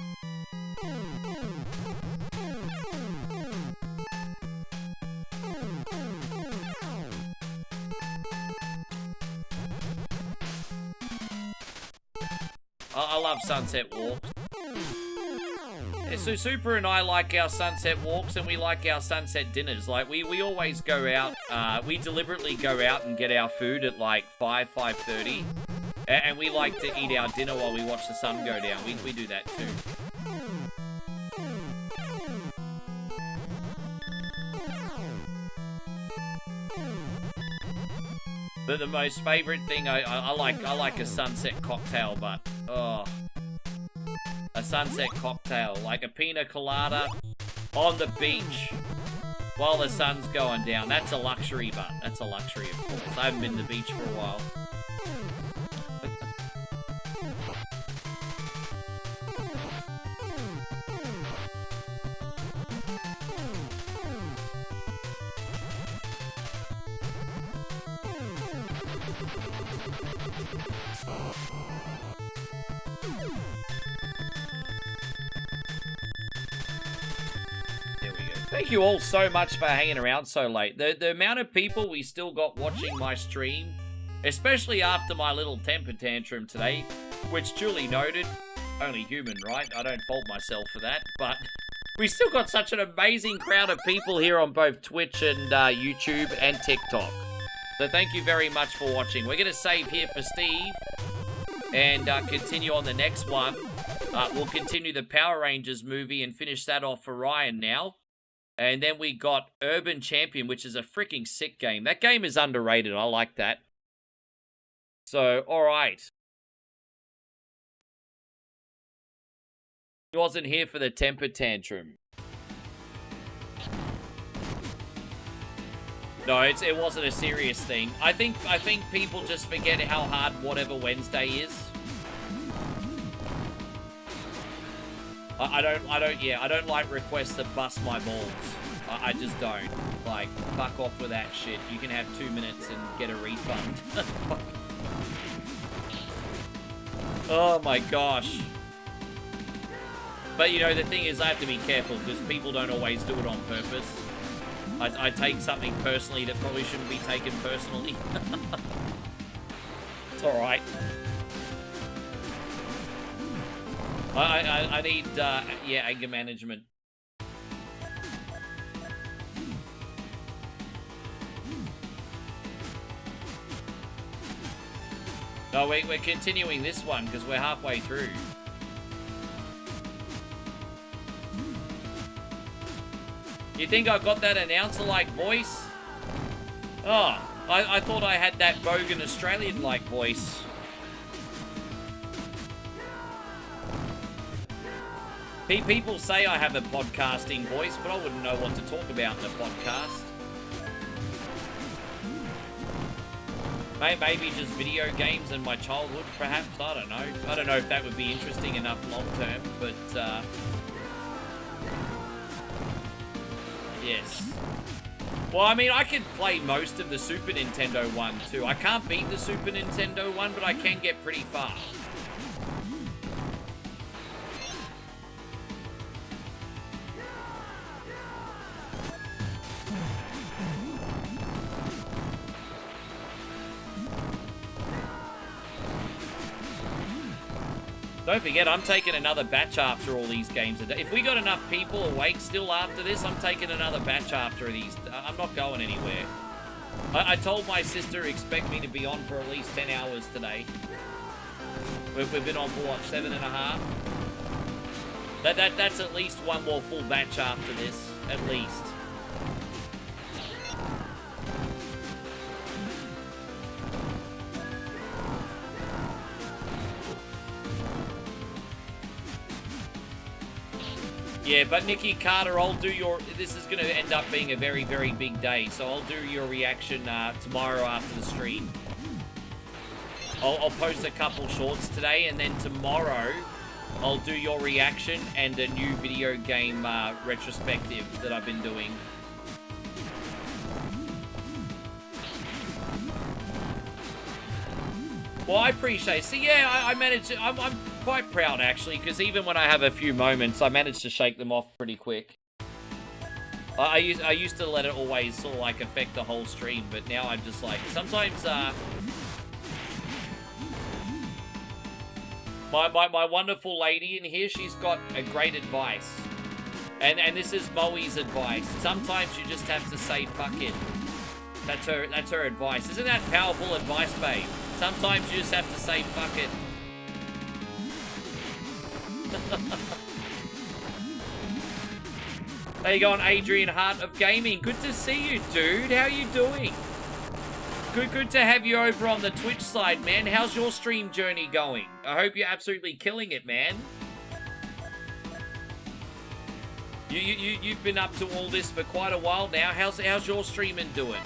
Speaker 1: I love sunset walks. Yeah, so Super and I like our sunset walks and we like our sunset dinners. Like, we always go out, we deliberately go out and get our food at like 5:30. And we like to eat our dinner while we watch the sun go down. We do that too. But the most favorite thing, I like a sunset cocktail, but oh, A sunset cocktail, like a pina colada on the beach while the sun's going down. That's a luxury, but that's a luxury, of course. I haven't been to the beach for a while. Thank you all so much for hanging around so late. The amount of people we still got watching my stream, especially after my little temper tantrum today, which duly noted, only human, right? I don't fault myself for that, but we still got such an amazing crowd of people here on both Twitch and YouTube and TikTok. So thank you very much for watching. We're going to save here for Steve and continue on the next one. We'll continue the Power Rangers movie and finish that off for Ryan now. And then we got Urban Champion, which is a freaking sick game. That game is underrated. I like that. So, alright. He wasn't here for the temper tantrum. No, it wasn't a serious thing. I think people just forget how hard Whatever Wednesday is. I don't like requests that bust my balls. I just don't. Like, fuck off with that shit. You can have 2 minutes and get a refund. Oh my gosh. But you know, the thing is, I have to be careful because people don't always do it on purpose. I take something personally that probably shouldn't be taken personally. It's alright. I need, yeah, anger management. No, we're continuing this one because we're halfway through. You think I got that announcer-like voice? Oh, I thought I had that bogan Australian-like voice. People say I have a podcasting voice, but I wouldn't know what to talk about in a podcast. Maybe just video games and my childhood, perhaps. I don't know. I don't know if that would be interesting enough long term, but yes. Well, I mean, I could play most of the Super Nintendo one too. I can't beat the Super Nintendo one, but I can get pretty far. Don't forget, I'm taking another batch after all these games. If we got enough people awake still after this, I'm taking another batch after these. I'm not going anywhere. I told my sister to expect me to be on for at least 10 hours today. We've been on for, what, 7.5? That's at least one more full batch after this, at least. Yeah, but Nikki Carter, I'll do your... This is going to end up being a very, very big day, so I'll do your reaction tomorrow after the stream. I'll post a couple shorts today, and then tomorrow I'll do your reaction and a new video game retrospective that I've been doing. Well, I appreciate it. See, yeah, I managed to... I'm quite proud, actually, because even when I have a few moments, I manage to shake them off pretty quick. I used to let it always sort of, like, affect the whole stream, but now I'm just, like... Sometimes, My wonderful lady in here, she's got a great advice. And this is Moe's advice. Sometimes you just have to say, fuck it. That's her advice. Isn't that powerful advice, babe? Sometimes you just have to say, fuck it. How you going, Adrian Hart of Gaming? Good to see you, dude. How you doing? Good to have you over on the Twitch side, man. How's your stream journey going? I hope you're absolutely killing it, man. You've been up to all this for quite a while now. How's your streaming doing?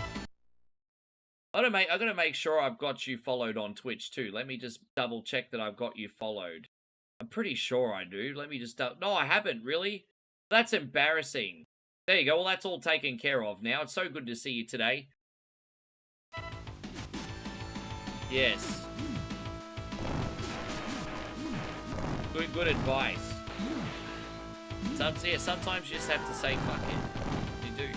Speaker 1: I gotta make sure I've got you followed on Twitch too. Let me just double check that I've got you followed. I'm pretty sure I do. Let me just no, I haven't really. That's embarrassing. There you go. Well, that's all taken care of now. It's so good to see you today. Yes. Good advice. Sometimes you just have to say fuck it. You do.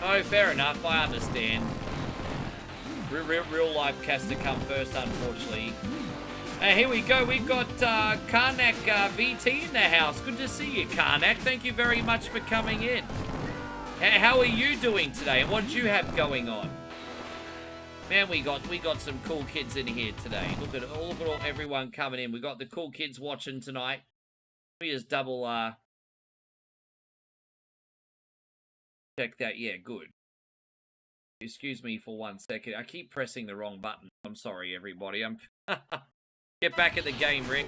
Speaker 1: Oh, fair enough. I understand. Real life has to come first, unfortunately. Here we go. We've got Karnak VT in the house. Good to see you, Karnak. Thank you very much for coming in. How are you doing today? And what did you have going on? Man, we got some cool kids in here today. Look at all everyone coming in. We got the cool kids watching tonight. Let me just double check that. Yeah, good. Excuse me for 1 second. I keep pressing the wrong button. I'm sorry, everybody. I'm get back at the game, Rick.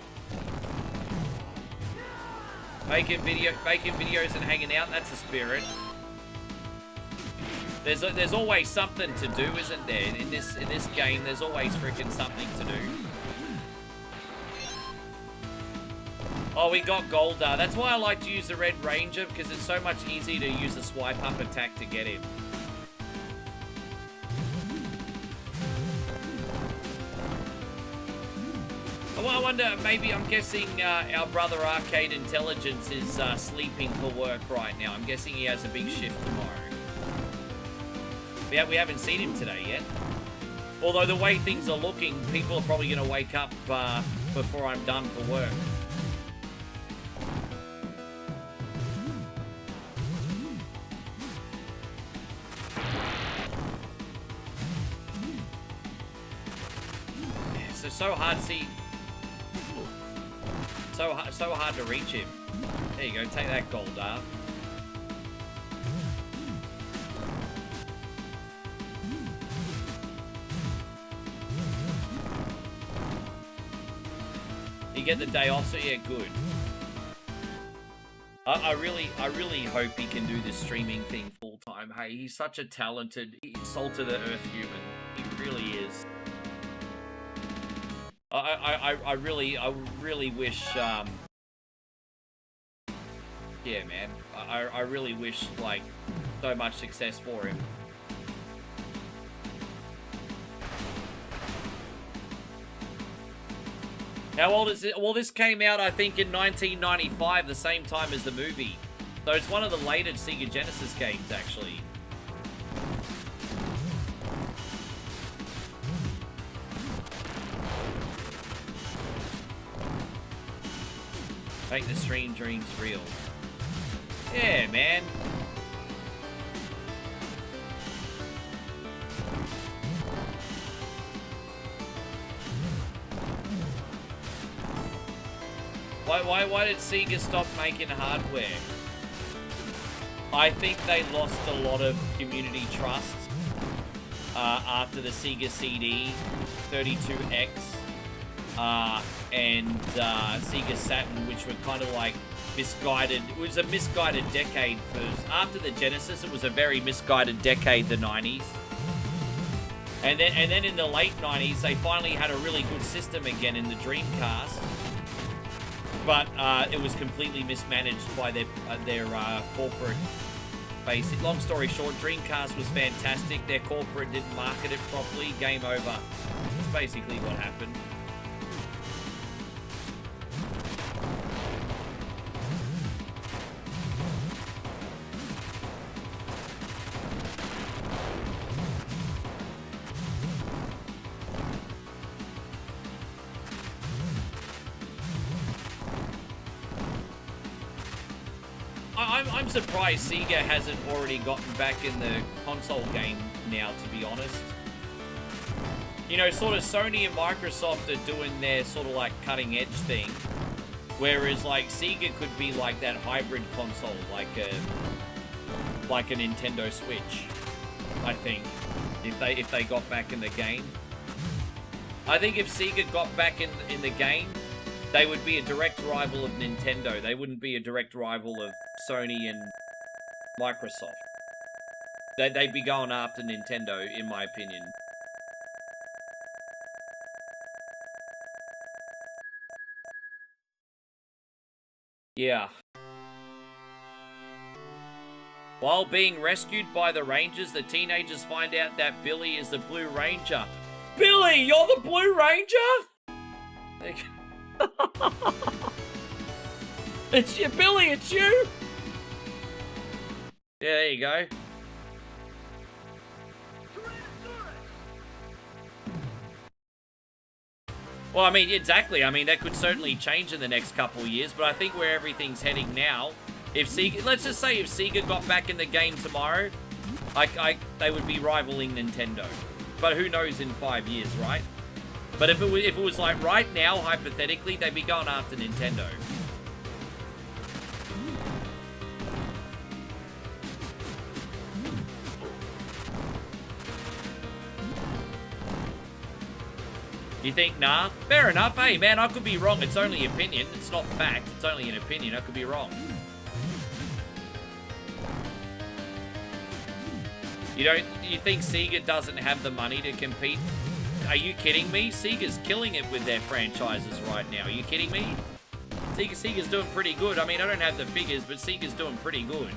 Speaker 1: Making videos and hanging out. That's the spirit. There's always something to do, isn't there? In this game, there's always freaking something to do. Oh, we got Goldar. That's why I like to use the Red Ranger, because it's so much easier to use a swipe up attack to get him. Well, I wonder, maybe, I'm guessing our brother Arcade Intelligence is sleeping for work right now. I'm guessing he has a big shift tomorrow. We haven't seen him today yet. Although the way things are looking, people are probably going to wake up before I'm done for work. Yeah, so hard to see. So hard to reach him. There you go, take that Goldar. You get the day off, so yeah, good. I really hope he can do this streaming thing full time. Hey, he's such a talented, salt of the earth human. He really is. I really wish, yeah, man. I really wish, like, so much success for him. How old is it? Well, this came out, I think, in 1995, the same time as the movie. So it's one of the later Sega Genesis games, actually. Make the stream dreams real. Yeah, man. Why did Sega stop making hardware? I think they lost a lot of community trust after the Sega CD, 32X, and Sega Saturn, which were kind of like misguided. It was a misguided decade for, after the Genesis, it was a very misguided decade, the 90s. And then in the late 90s, they finally had a really good system again in the Dreamcast. But it was completely mismanaged by their corporate base. Long story short, Dreamcast was fantastic. Their corporate didn't market it properly. Game over. That's basically what happened. I'm surprised Sega hasn't already gotten back in the console game now, to be honest. You know, sort of Sony and Microsoft are doing their sort of like cutting edge thing. Whereas like Sega could be like that hybrid console, like a Nintendo Switch. I think if they got back in the game, I think if Sega got back in the game, they would be a direct rival of Nintendo. They wouldn't be a direct rival of Sony and Microsoft. They'd be going after Nintendo, in my opinion. Yeah. While being rescued by the Rangers, the teenagers find out that Billy is the Blue Ranger. Billy, you're the Blue Ranger? It's you, Billy, it's you! Yeah, there you go. Well, I mean, exactly. I mean, that could certainly change in the next couple of years, but I think where everything's heading now, if Sega, let's just say if Sega got back in the game tomorrow, they would be rivaling Nintendo. But who knows in 5 years, right? But if it was like right now, hypothetically, they'd be going after Nintendo. You think, nah? Fair enough. Hey, man, I could be wrong. It's only opinion. It's not fact. It's only an opinion. I could be wrong. You think Sega doesn't have the money to compete? Are you kidding me? Sega's killing it with their franchises right now. Are you kidding me? Sega's doing pretty good. I mean, I don't have the figures, but Sega's doing pretty good.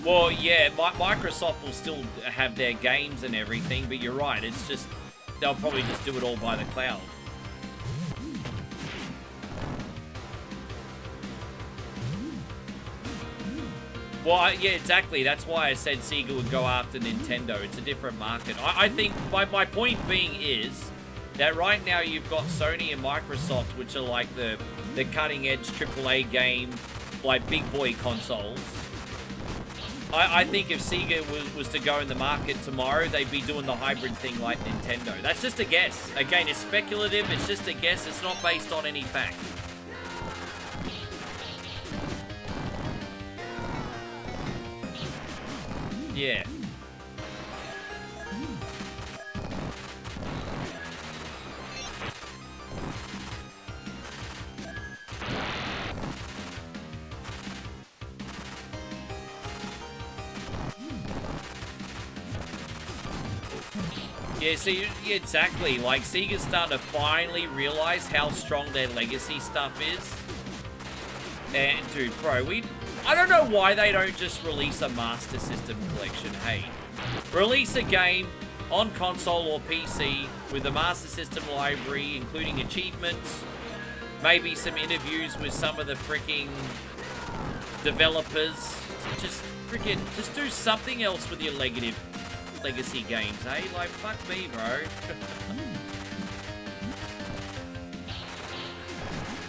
Speaker 1: Well, yeah, Microsoft will still have their games and everything, but you're right, it's just, they'll probably just do it all by the cloud. Well, yeah, exactly. That's why I said Sega would go after Nintendo. It's a different market. I think my point being is that right now you've got Sony and Microsoft, which are like the cutting-edge AAA game, like big boy consoles. I think if Sega was to go in the market tomorrow, they'd be doing the hybrid thing like Nintendo. That's just a guess. Again, it's speculative. It's just a guess. It's not based on any fact. Yeah. Yeah, so yeah, exactly. Like, Sega's starting to finally realize how strong their legacy stuff is. And, dude, bro, I don't know why they don't just release a Master System collection, hey. Release a game on console or PC with the Master System library, including achievements, maybe some interviews with some of the freaking developers. Just do something else with your legacy games, hey? Like, fuck me, bro.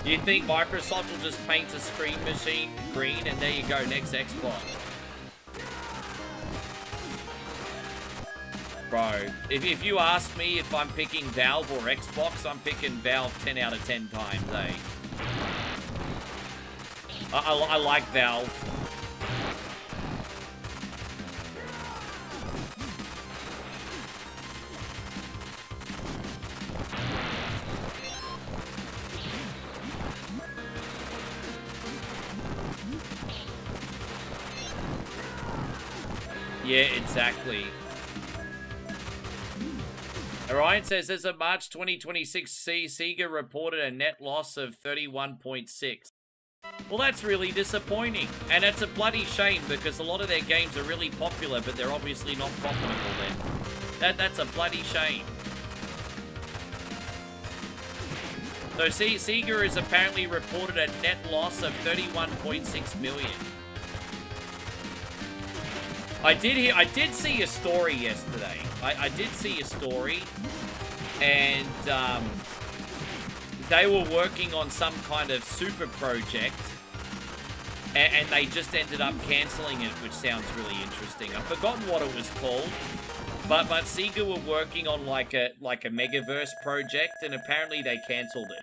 Speaker 1: You think Microsoft will just paint a Screen Machine green and there you go, next Xbox? Bro, if you ask me if I'm picking Valve or Xbox, I'm picking Valve 10 out of 10 times, eh? I like Valve. Yeah, exactly. Orion says, as of March 2026, Sega reported a net loss of 31.6. Well, that's really disappointing. And it's a bloody shame because a lot of their games are really popular, but they're obviously not profitable then. That's a bloody shame. So Sega has apparently reported a net loss of 31.6 million. I did see a story yesterday. I did see a story, and they were working on some kind of super project, and they just ended up cancelling it, which sounds really interesting. I've forgotten what it was called, But Sega were working on like a Megaverse project, and apparently they cancelled it.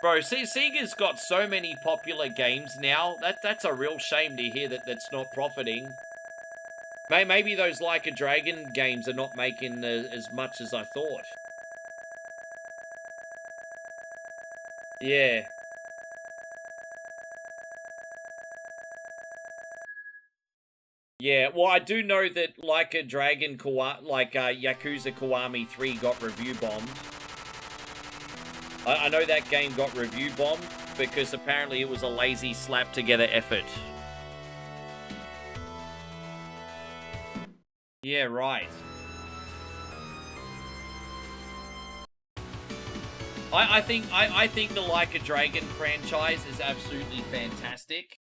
Speaker 1: Bro, see, Sega's got so many popular games now. That's a real shame to hear that that's not profiting. Maybe those Like a Dragon games are not making as much as I thought. Yeah. Yeah, well, I do know that Like a Dragon, Yakuza Kiwami 3 got review bombed. I know that game got review bombed because apparently it was a lazy slap together effort. Yeah, right. I think the Like a Dragon franchise is absolutely fantastic.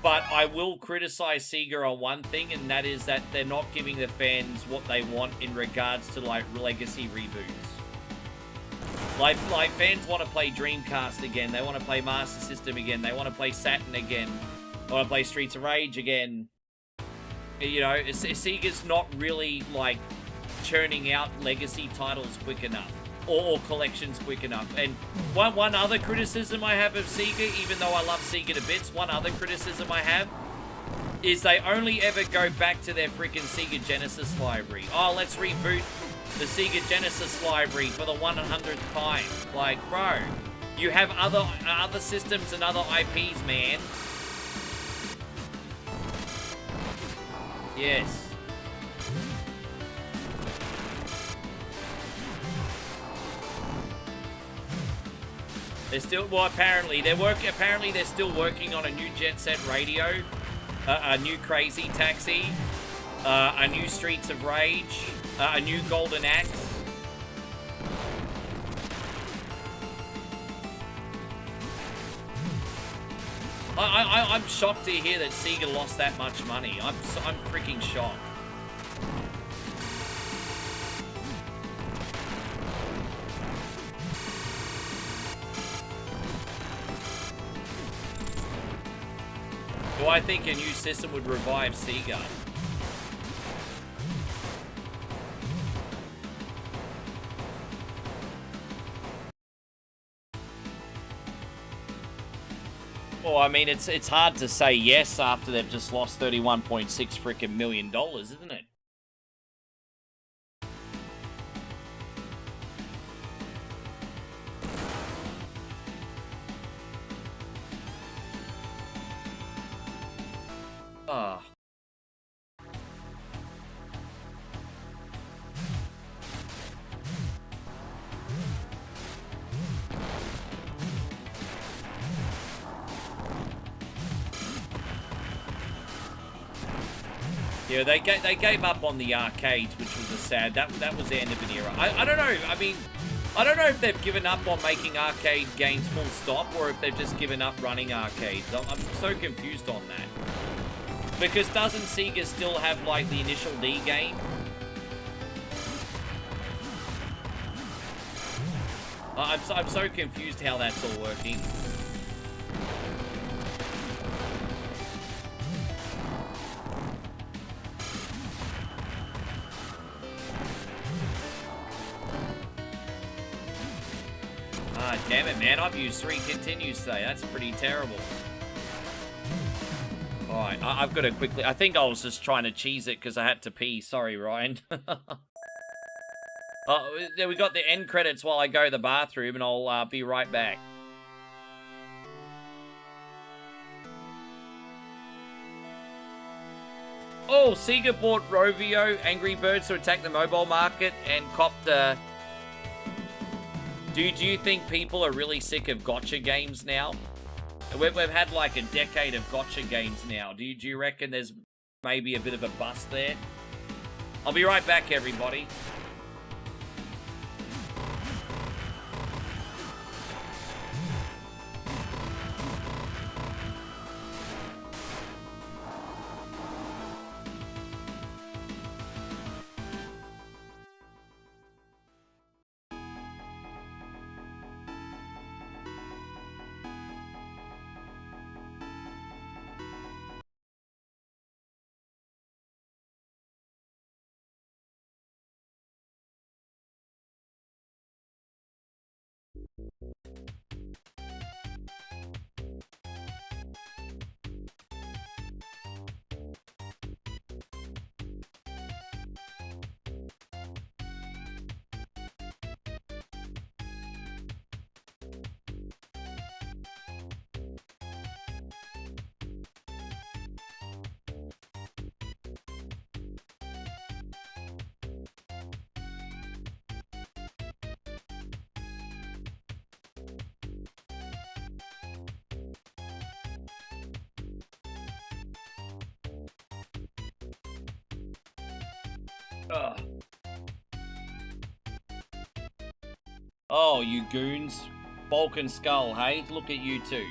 Speaker 1: But I will criticize Sega on one thing, and that is that they're not giving the fans what they want in regards to like legacy reboots. Like fans want to play Dreamcast again, they want to play Master System again, they want to play Saturn again, they want to play Streets of Rage again. You know, Sega's not really like churning out legacy titles quick enough, or collections quick enough. And one other criticism I have of Sega, even though I love Sega to bits, one other criticism I have is they only ever go back to their freaking Sega Genesis library. Oh, let's reboot the Sega Genesis library for the 100th time. Like, bro, you have other systems and other IPs, man. Yes. They're still, well, apparently they're still working on a new Jet Set Radio, a new Crazy Taxi, a new Streets of Rage, a new Golden Axe. I'm shocked to hear that Sega lost that much money. I'm freaking shocked. Do I think a new system would revive Sega? Well, I mean, it's hard to say yes after they've just lost $31.6 freaking million, isn't it? Ah. Yeah, they gave up on the arcades, which was a sad. That was the end of an era. I don't know. I mean, I don't know if they've given up on making arcade games full stop, or if they've just given up running arcades. I'm so confused on that. Because doesn't Sega still have like the Initial D game? I'm so confused how that's all working. Ah, damn it, man. I've used 3 continues today. That's pretty terrible. Alright, I've got to quickly... I think I was just trying to cheese it because I had to pee. Sorry, Ryan. We got the end credits while I go to the bathroom, and I'll be right back. Oh, Sega bought Rovio, Angry Birds to attack the mobile market, and copped the... Do you think people are really sick of gotcha games now? We've had like a decade of gotcha games now. Do you reckon there's maybe a bit of a bust there? I'll be right back, everybody. Ugh. Oh, you goons. Balkan Skull, hey? Look at you two.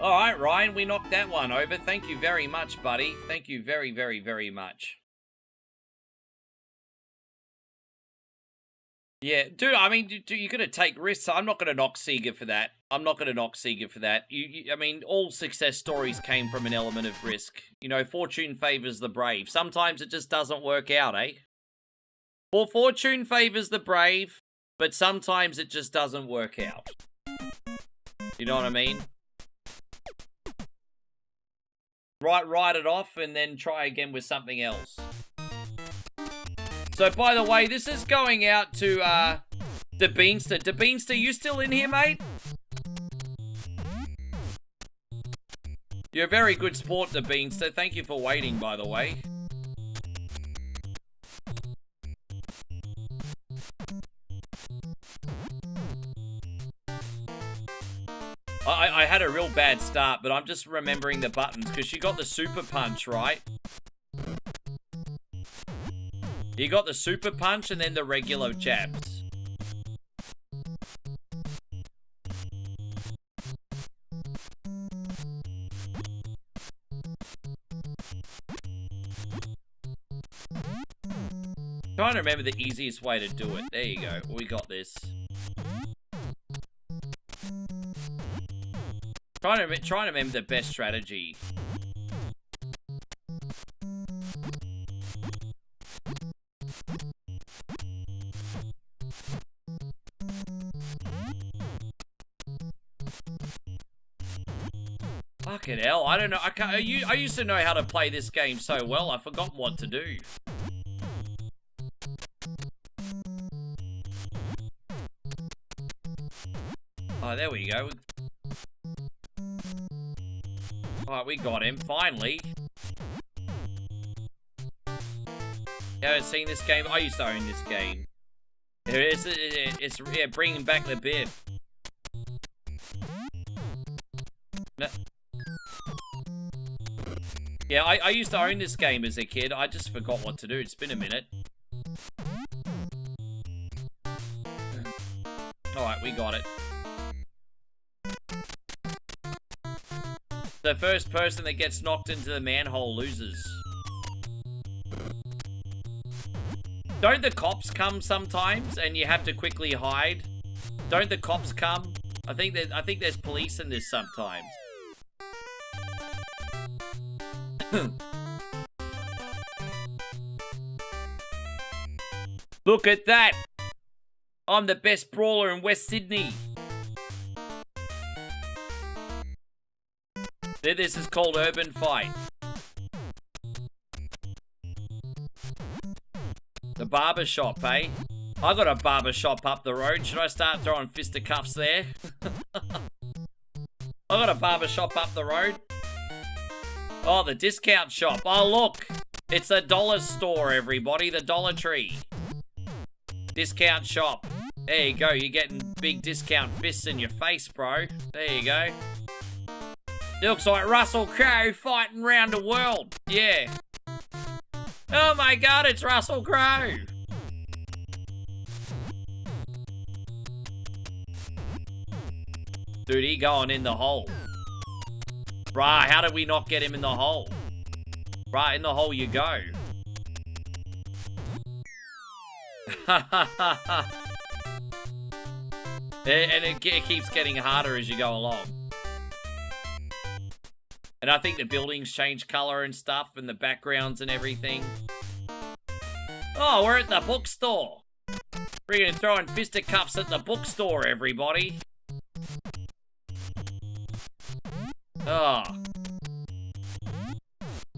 Speaker 1: Alright, Ryan, we knocked that one over. Thank you very much, buddy. Thank you very, very, very much. Yeah, dude, I mean, you're going to take risks. I'm not going to knock Sega for that. I'm not going to knock Sega for that. I mean, all success stories came from an element of risk. You know, fortune favors the brave. Sometimes it just doesn't work out, eh? Well, fortune favors the brave, but sometimes it just doesn't work out. You know what I mean? Write it off and then try again with something else. So, by the way, this is going out to, the Beanster. The Beanster, you still in here, mate? You're a very good sport, the Beanster. Thank you for waiting, by the way. I had a real bad start, but I'm just remembering the buttons, because you got the super punch, right? You got the super punch and then the regular jabs. Trying to remember the easiest way to do it. There you go. We got this. Trying to remember the best strategy. Fucking hell, I don't know. I used to know how to play this game so well, I've forgotten what to do. Oh, there we go. Alright, we got him, finally. You haven't seen this game? I used to own this game. It's yeah, bringing back the bib. No. Yeah, I used to own this game as a kid. I just forgot what to do. It's been a minute. Alright, we got it. The first person that gets knocked into the manhole loses. Don't the cops come sometimes and you have to quickly hide? Don't the cops come? I think there's police in this sometimes. Look at that! I'm the best brawler in West Sydney. This is called Urban Fight. The barber shop, eh? I got a barber shop up the road. Should I start throwing fisticuffs there? I got a barber shop up the road. Oh, the discount shop. Oh, look. It's a dollar store, everybody. The Dollar Tree. Discount shop. There you go. You're getting big discount fists in your face, bro. There you go. It looks like Russell Crowe fighting around the world. Yeah. Oh my god, it's Russell Crowe. Dude, he going in the hole. Bruh, how did we not get him in the hole? Right in the hole you go. And it keeps getting harder as you go along. And I think the buildings change color and stuff, and the backgrounds and everything. Oh, we're at the bookstore. We're gonna throwing fisticuffs at the bookstore, everybody. Oh.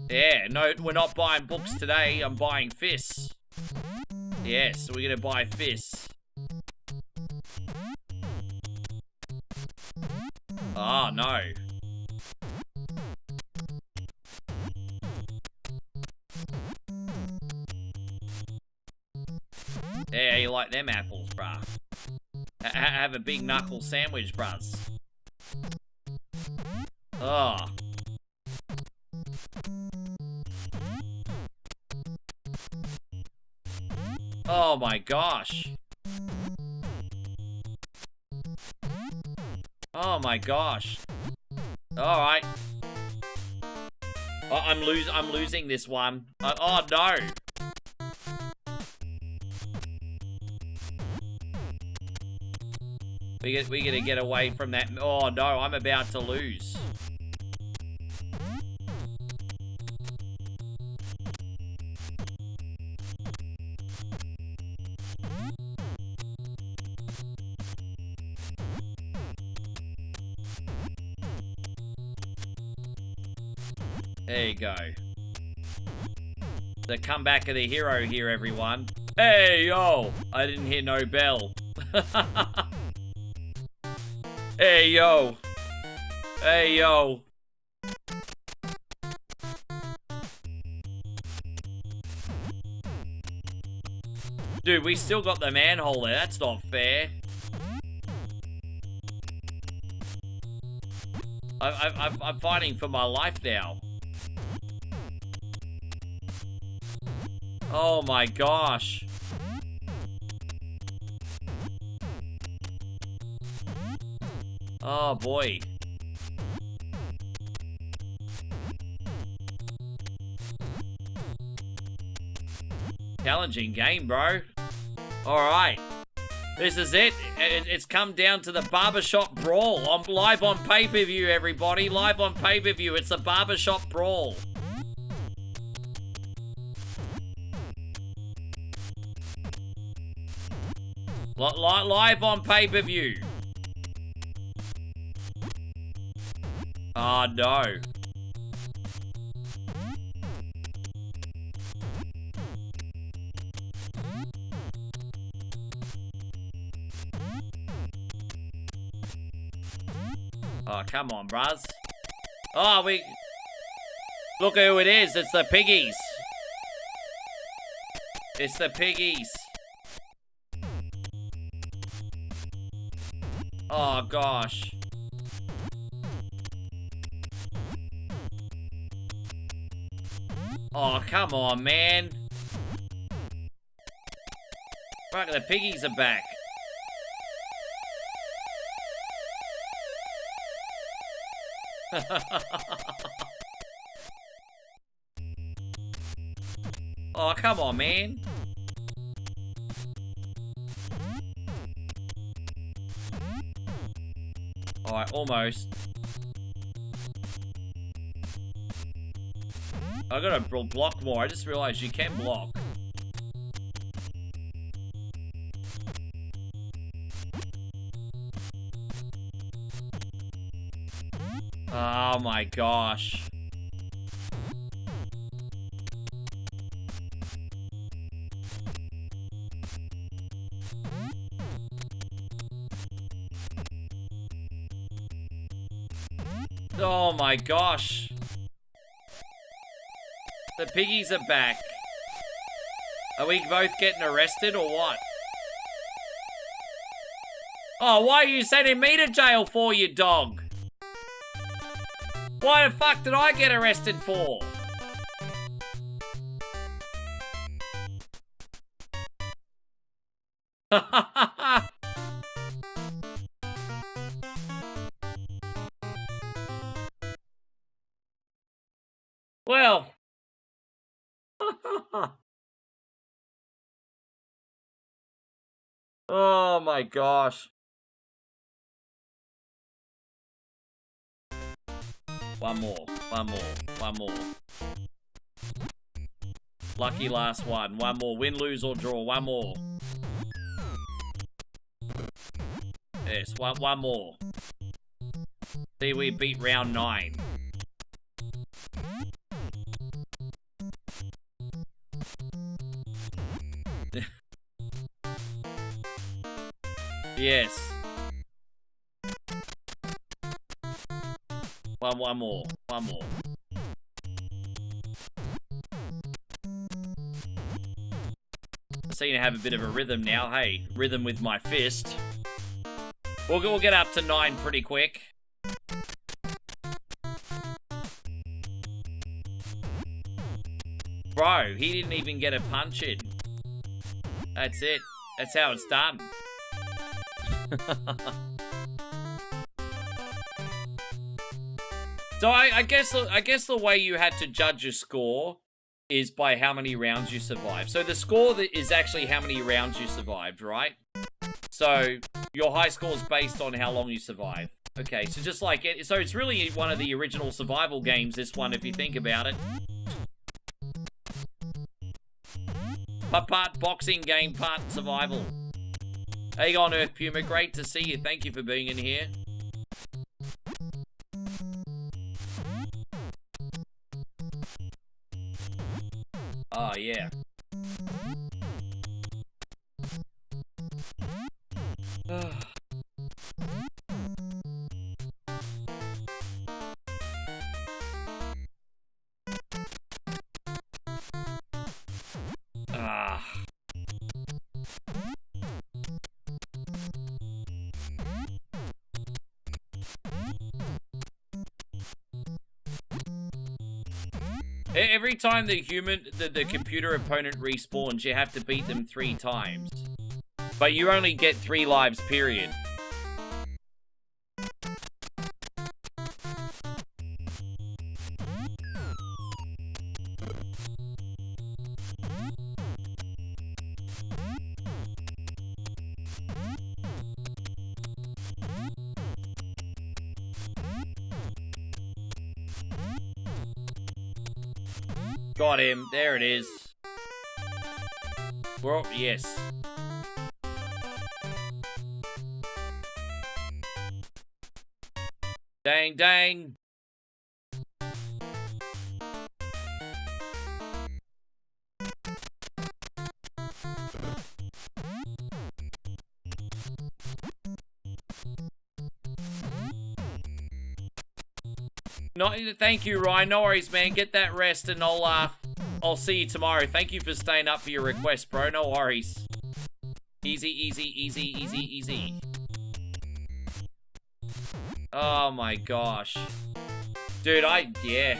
Speaker 1: Yeah, no, we're not buying books today. I'm buying fists. Yes, so we're gonna buy fists. Oh, no. Yeah, you like them apples, bruh. Have a big knuckle sandwich, bruz. Oh. Oh my gosh. Oh my gosh. All right. Oh, I'm losing this one. Oh no. We gotta get away from that. Oh no, I'm about to lose. There you go. The comeback of the hero here, everyone. Hey, yo! I didn't hear no bell. Hey, yo! Hey, yo! Dude, we still got the manhole there. That's not fair. I'm fighting for my life now. Oh my gosh. Oh boy. Challenging game, bro. Alright. This is it. It's come down to the barbershop brawl. I'm live on pay-per-view, everybody. Live on pay-per-view. It's the barbershop brawl. Live on pay-per-view. Oh, no. Oh, come on, bruz. Oh, look who it is. It's the piggies. It's the piggies. Oh, gosh. Oh, come on, man. Right, the piggies are back. Oh, come on, man. Alright, almost. I gotta block more. I just realized you can block. Oh my gosh. Oh my gosh. The piggies are back. Are we both getting arrested or what? Oh, why are you sending me to jail for, you dog? Why the fuck did I get arrested for? Well. Oh my gosh. One more. Lucky last one. One more. Win, lose, or draw. One more. Yes, one more. See, we beat round 9. Yes. One more. I seem to have a bit of a rhythm now. Hey, rhythm with my fist. We'll get up to 9 pretty quick. Bro, he didn't even get a punch in. That's it. That's how it's done. So I guess the way you had to judge your score is by how many rounds you survived. So the score is actually how many rounds you survived, right? So your high score is based on how long you survive. Okay, so just like it, so it's really one of the original survival games, this one, if you think about it. Part boxing game, part survival. How you going, Earth Puma? Great to see you. Thank you for being in here. Oh, yeah. Every time the computer opponent respawns, you have to beat them 3 times. But you only get 3 lives, period. Got him. There it is. Well, yes. Dang, dang. No, thank you, Ryan. No worries, man. Get that rest, and I'll see you tomorrow. Thank you for staying up for your request, bro. No worries. Easy, easy, easy, easy, easy. Oh my gosh, dude. Yeah.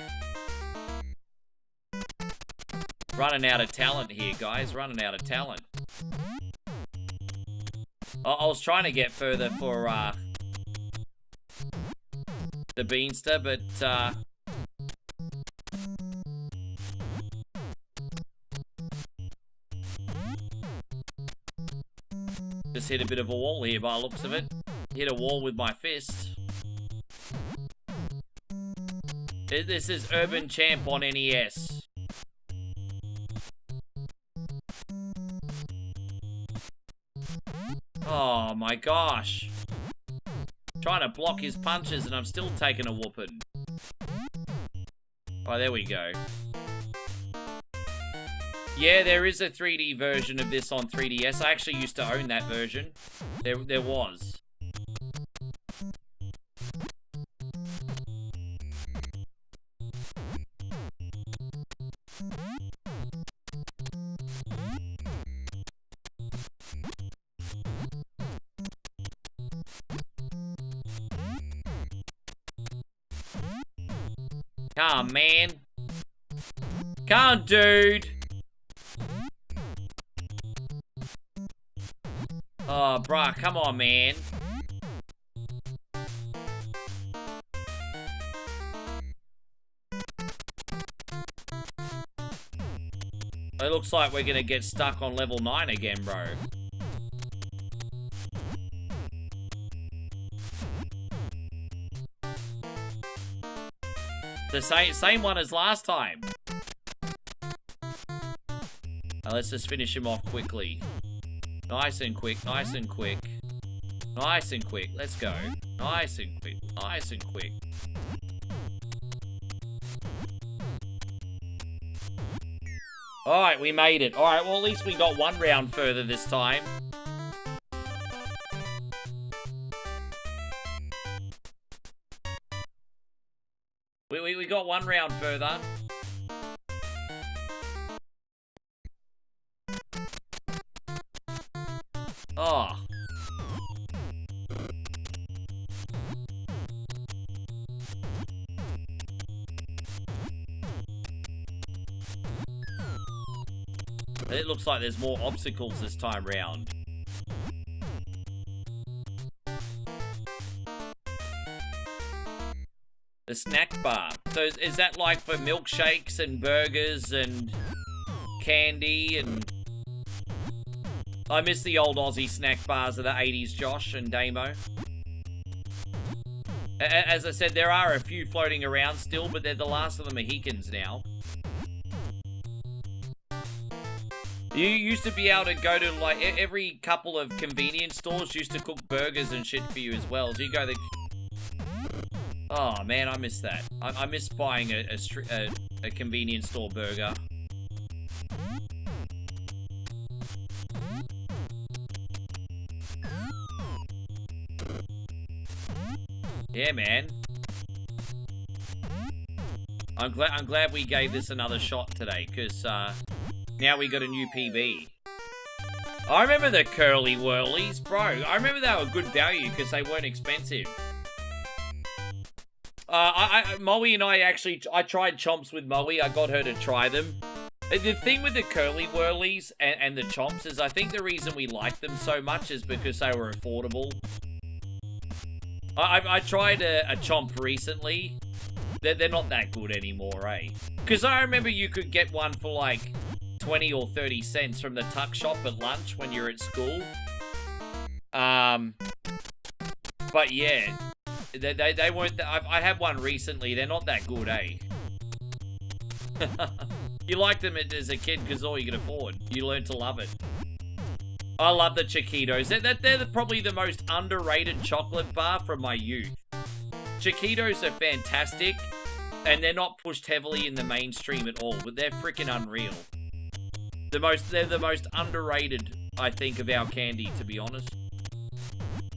Speaker 1: Running out of talent here, guys. Running out of talent. I was trying to get further for the Beanster, but just hit a bit of a wall here by the looks of it. Hit a wall with my fist. This is Urban Champ on NES. Oh my gosh. Trying to block his punches and I'm still taking a whooping. Oh, there we go. Yeah, there is a 3D version of this on 3DS. I actually used to own that version. There was. Come on, man. Come on, dude. Oh, bruh, come on, man. It looks like we're gonna get stuck on level 9 again, bro. The same one as last time. Let's just finish him off quickly. Nice and quick, nice and quick. Nice and quick, let's go. Nice and quick, nice and quick. Alright, we made it. Alright, well at least we got 1 round further this time. We got 1 round further. Oh. It looks like there's more obstacles this time round. The snack bar. So is that like for milkshakes and burgers and candy and... I miss the old Aussie snack bars of the 80s, Josh and Damo. As I said, there are a few floating around still, but they're the last of the Mohicans now. You used to be able to go to, like, every couple of convenience stores used to cook burgers and shit for you as well. So you go the... Oh, man, I miss that. I miss buying a convenience store burger. Yeah, man. I'm glad we gave this another shot today, because now we got a new PB. I remember the Curly Whirlies, bro. I remember they were good value because they weren't expensive. Moe and I tried Chomps with Moe. I got her to try them. The thing with the Curly Whirlies and the Chomps is I think the reason we liked them so much is because they were affordable. I tried a Chomp recently. They're not that good anymore, eh? Because I remember you could get one for like 20 or 30 cents from the tuck shop at lunch when you're at school. But yeah, they weren't. I had one recently. They're not that good, eh? You liked them as a kid because all you could afford. You learned to love it. I love the Chiquitos. They're probably the most underrated chocolate bar from my youth. Chiquitos are fantastic, and they're not pushed heavily in the mainstream at all, but they're freaking unreal. They're the most underrated, I think, of our candy, to be honest.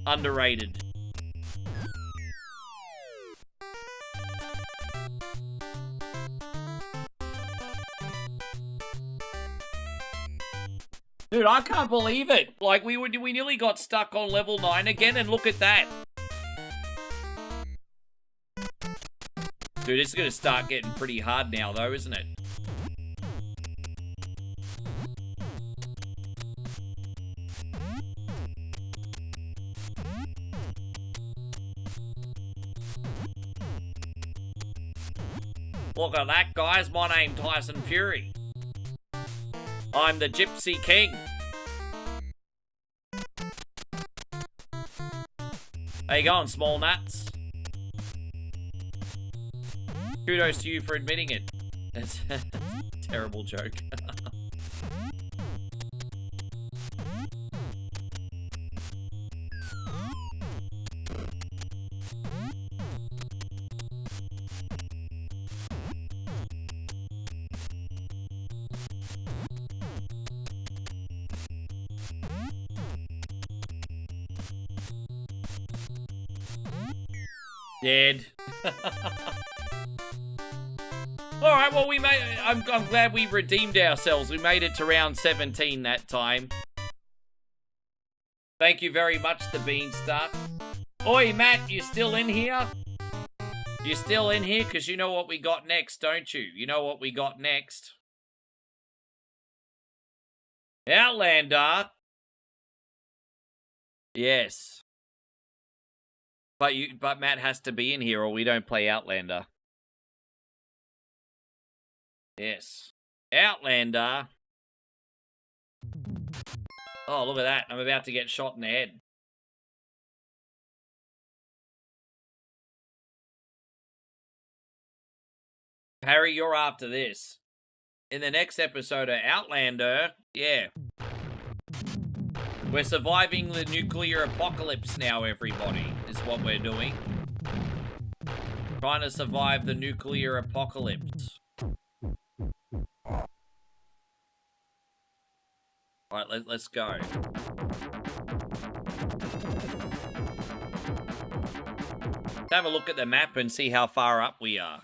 Speaker 1: Underrated. Dude, I can't believe it. Like, we nearly got stuck on level 9 again, and look at that. Dude, it's gonna start getting pretty hard now, though, isn't it? Look at that, guys. My name's Tyson Fury. I'm the Gypsy King. How you going, small nuts? Kudos to you for admitting it. That's a terrible joke. Dead. Alright, well, we made... I'm glad we redeemed ourselves. We made it to round 17 that time. Thank you very much, the Beanstalk. Oi, Matt, you still in here? You still in here? Because you know what we got next, don't you? You know what we got next. Outlander. Yes. But Matt has to be in here or we don't play Outlander. Yes. Outlander. Oh, look at that. I'm about to get shot in the head. Harry, you're after this. In the next episode of Outlander, yeah. We're surviving the nuclear apocalypse now, everybody, is what we're doing. Trying to survive the nuclear apocalypse. Alright, let's go. Let's have a look at the map and see how far up we are.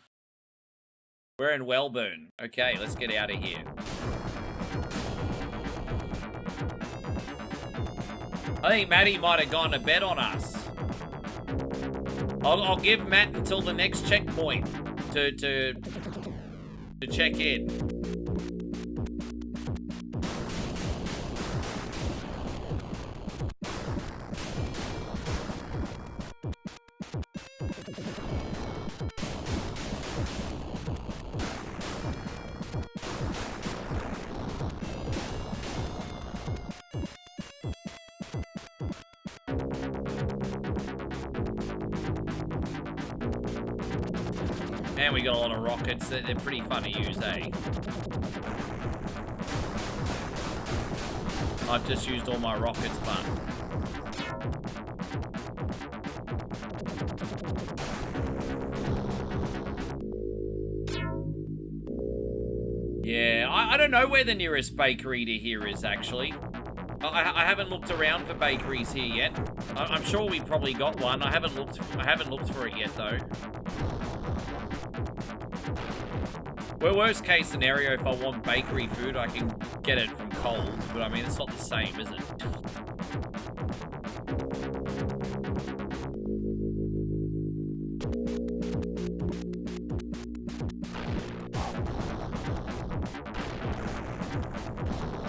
Speaker 1: We're in Wellburn. Okay, let's get out of here. I think Matty might have gone to bed on us. I'll give Matt until the next checkpoint to check in. And we got a lot of rockets. They're pretty fun to use, eh? I've just used all my rockets, but... Yeah, I don't know where the nearest bakery to here is, actually. I haven't looked around for bakeries here yet. I'm sure we probably got one. I haven't looked for it yet, though. Well, worst case scenario, if I want bakery food, I can get it from Coles, but I mean, it's not the same, is it?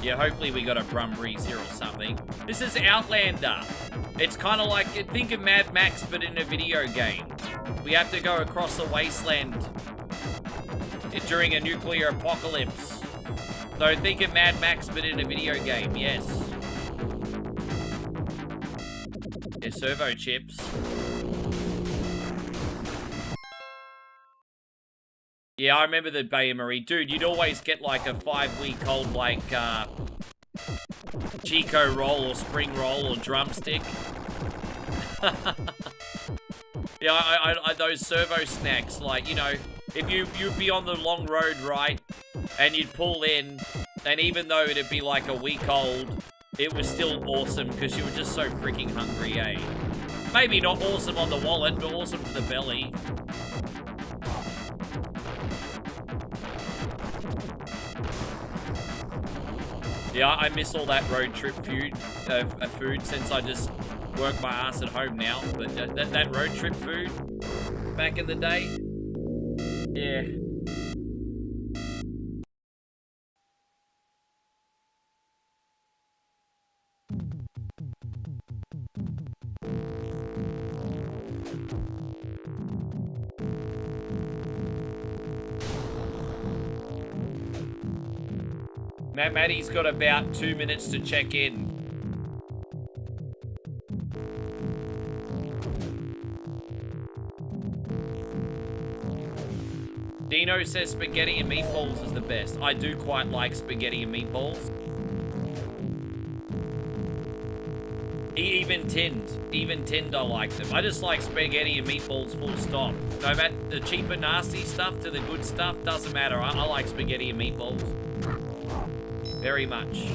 Speaker 1: Yeah, hopefully we got a Brumbreeze here or something. This is Outlander. It's kind of like, think of Mad Max, but in a video game. We have to go across a wasteland during a nuclear apocalypse. So think of Mad Max, but in a video game, yes. Yeah, servo chips. Yeah, I remember the Bay Marie. Dude, you'd always get like a 5-week-old, like, Chico roll or spring roll or drumstick. Yeah, I those servo snacks, like, you know, if you'd be on the long road, right, and you'd pull in, and even though it'd be like a week old, it was still awesome because you were just so freaking hungry, eh? Maybe not awesome on the wallet, but awesome for the belly. Yeah, I miss all that road trip food since I just work my ass at home now. But that road trip food back in the day, yeah. Maddie's got about 2 minutes to check in. Dino says spaghetti and meatballs is the best. I do quite like spaghetti and meatballs. Even tinned I like them. I just like spaghetti and meatballs full stop. No matter the cheaper nasty stuff to the good stuff, doesn't matter. I like spaghetti and meatballs. Very much.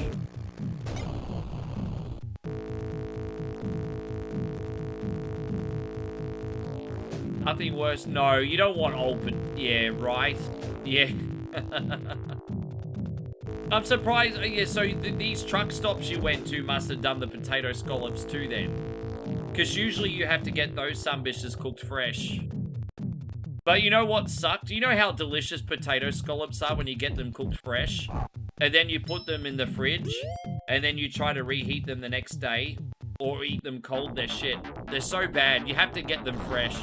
Speaker 1: Nothing worse. No, you don't want open. Yeah, right. Yeah. I'm surprised. Yeah, so these truck stops you went to must have done the potato scallops too then. Because usually you have to get those sumbitches cooked fresh. But you know what sucked? You know how delicious potato scallops are when you get them cooked fresh? And then you put them in the fridge, and then you try to reheat them the next day, or eat them cold, they're shit. They're so bad, you have to get them fresh.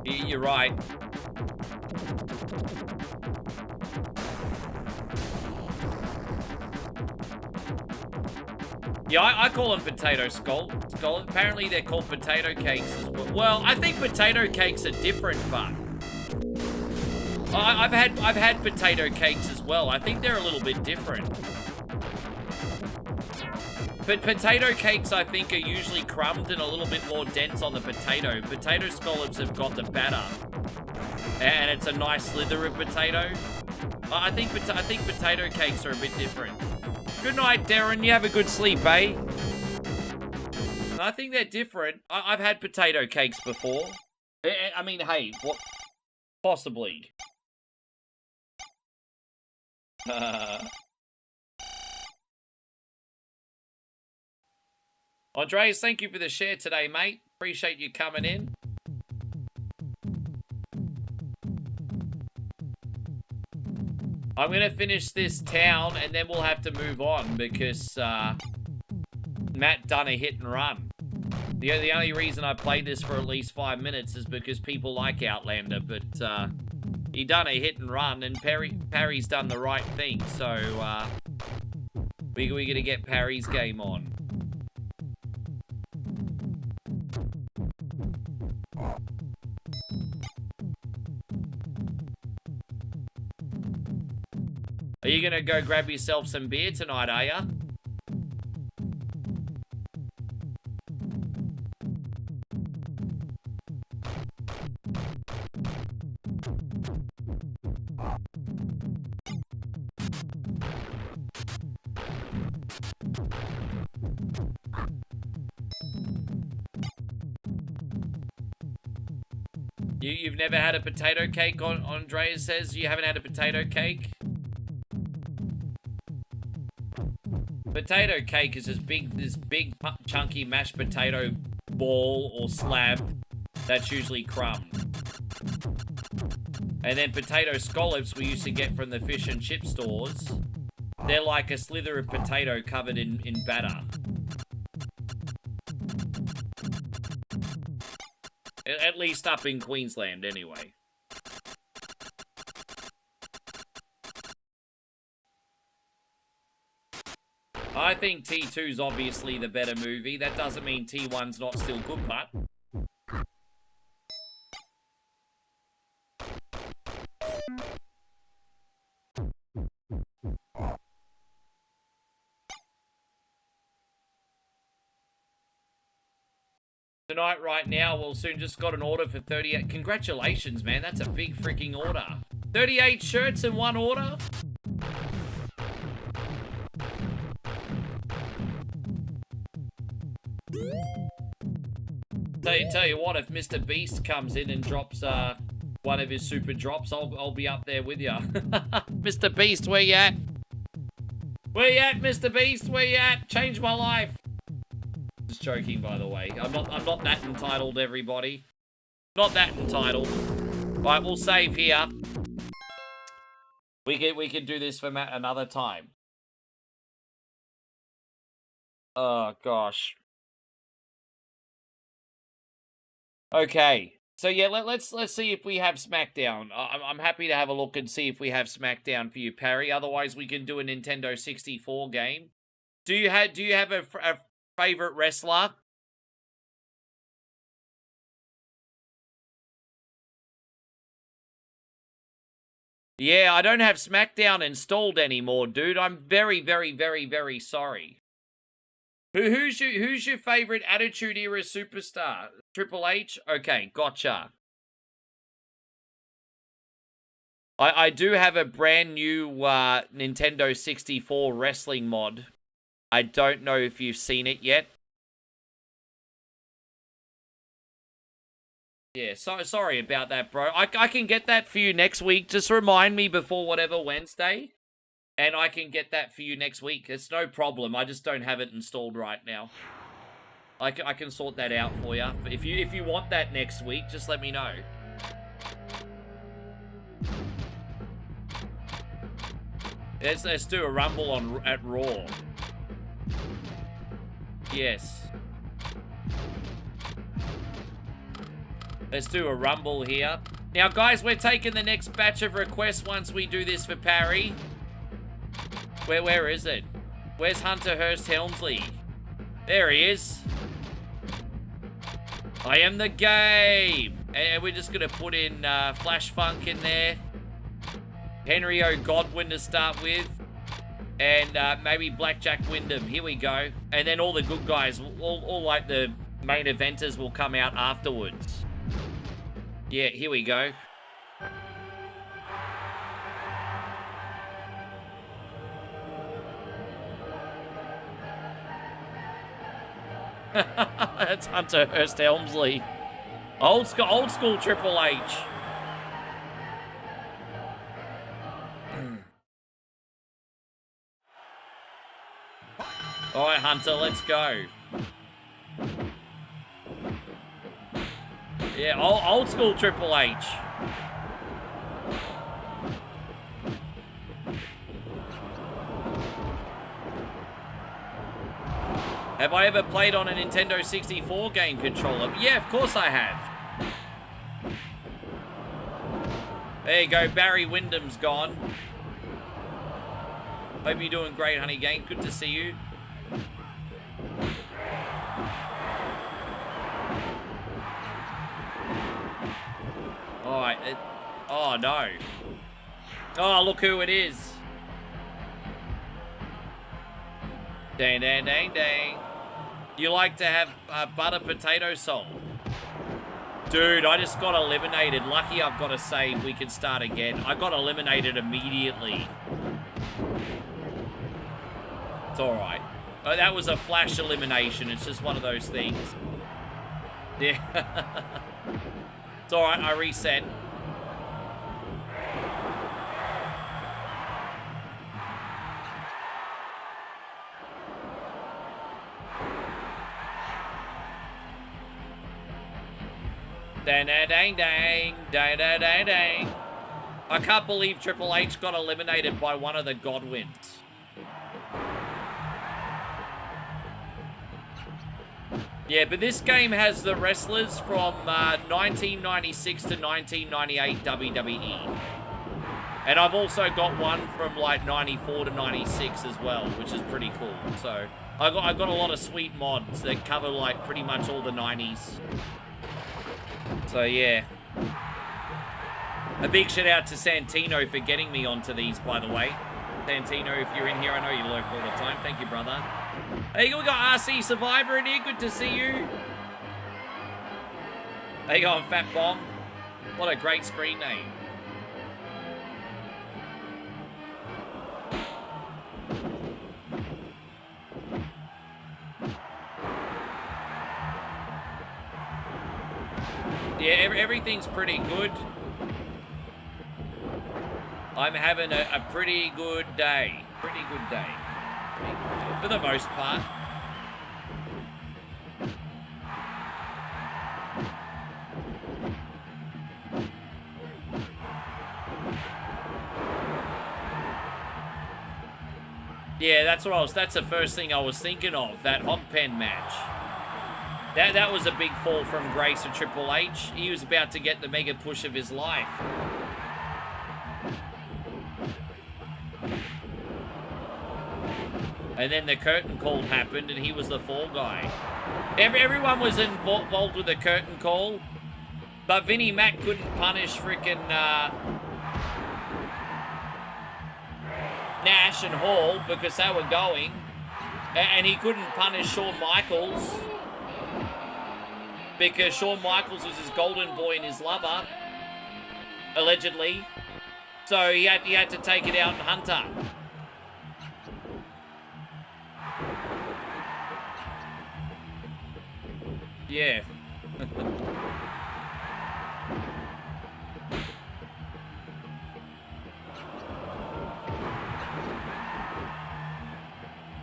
Speaker 1: You're right. Yeah, I call them potato skull. Apparently they're called potato cakes as well. Well, I think potato cakes are different, but... I've had potato cakes as well. I think they're a little bit different. But potato cakes, I think, are usually crumbed and a little bit more dense on the potato. Potato scallops have got the batter, and it's a nice slither of potato. I think potato cakes are a bit different. Good night, Darren. You have a good sleep, eh? I think they're different. I've had potato cakes before. I mean, hey, what? Possibly. Andreas, thank you for the share today, mate. Appreciate you coming in. I'm going to finish this town, and then we'll have to move on, because Matt done a hit and run. The only reason I played this for at least 5 minutes is because people like Outlander, but he done a hit and run, and Parry's done the right thing, so we're gonna get Parry's game on. Are you gonna go grab yourself some beer tonight, are ya? You've never had a potato cake, Andrea says? You haven't had a potato cake? Potato cake is this big chunky mashed potato ball or slab that's usually crumb. And then potato scallops we used to get from the fish and chip stores. They're like a slither of potato covered in batter. At least up in Queensland, anyway. I think T2's obviously the better movie. That doesn't mean T1's not still good, but... Tonight, right now, we'll soon just got an order for 38. Congratulations, man. That's a big freaking order. 38 shirts in one order? Tell you what, if Mr. Beast comes in and drops one of his super drops, I'll be up there with ya. Mr. Beast, where you at? Where you at, Mr. Beast? Where you at? Change my life. Just joking, by the way. I'm not that entitled, everybody. Not that entitled. Right, we'll save here. We can do this for another time. Oh gosh. Okay. So yeah, let's see if we have SmackDown. I'm happy to have a look and see if we have SmackDown for you, Parry. Otherwise, we can do a Nintendo 64 game. Do you have a favorite wrestler? Yeah, I don't have SmackDown installed anymore, dude. I'm very, very, very, very sorry. Who's your favorite Attitude Era superstar? Triple H? Okay, gotcha. I do have a brand new Nintendo 64 wrestling mod. I don't know if you've seen it yet. Yeah, sorry about that, bro. I can get that for you next week. Just remind me before whatever Wednesday. And I can get that for you next week. It's no problem. I just don't have it installed right now. I can sort that out for you. If you want that next week, just let me know. Let's do a rumble at Raw. Yes. Let's do a rumble here. Now, guys, we're taking the next batch of requests once we do this for Parry. Where is it? Where's Hunter Hearst Helmsley? There he is. I am the game. And we're just going to put in Flash Funk in there. Henry O. Godwin to start with. And maybe Blackjack Wyndham. Here we go. And then all the good guys, all like the main eventers will come out afterwards. Yeah, here we go. That's Hunter Hearst Helmsley. Old school Triple H. All right, Hunter, let's go. Yeah, old school Triple H. Have I ever played on a Nintendo 64 game controller? Yeah, of course I have. There you go, Barry Windham's gone. Hope you're doing great, honey gang. Good to see you. Alright, oh no. Oh, look who it is. Dang, dang, dang, dang. You like to have butter potato salt? Dude, I just got eliminated. Lucky I've got a save. We can start again. I got eliminated immediately. It's alright. Oh, that was a flash elimination. It's just one of those things. Yeah. It's alright, I reset. Dang, dang, dang, dang, dang, dang, dang, dang. I can't believe Triple H got eliminated by one of the Godwins. Yeah, but this game has the wrestlers from 1996 to 1998 WWE. And I've also got one from like 94 to 96 as well, which is pretty cool. So I got a lot of sweet mods that cover like pretty much all the 90s. So yeah. A big shout out to Santino for getting me onto these, by the way. Santino, if you're in here, I know you lurk all the time. Thank you, brother. Hey, we got RC Survivor in here. Good to see you. How you going, Fat Bomb? What a great screen name. Yeah, everything's pretty good. I'm having a pretty good day. Pretty good day. For the most part. Yeah, that's the first thing I was thinking of, that hog pen match. That was a big fall from grace for Triple H. He was about to get the mega push of his life. And then the curtain call happened and he was the fall guy. Everyone was involved with the curtain call, but Vinnie Mac couldn't punish frickin' Nash and Hall because they were going. And he couldn't punish Shawn Michaels because Shawn Michaels was his golden boy and his lover, allegedly. So he had to take it out on Hunter. Yeah.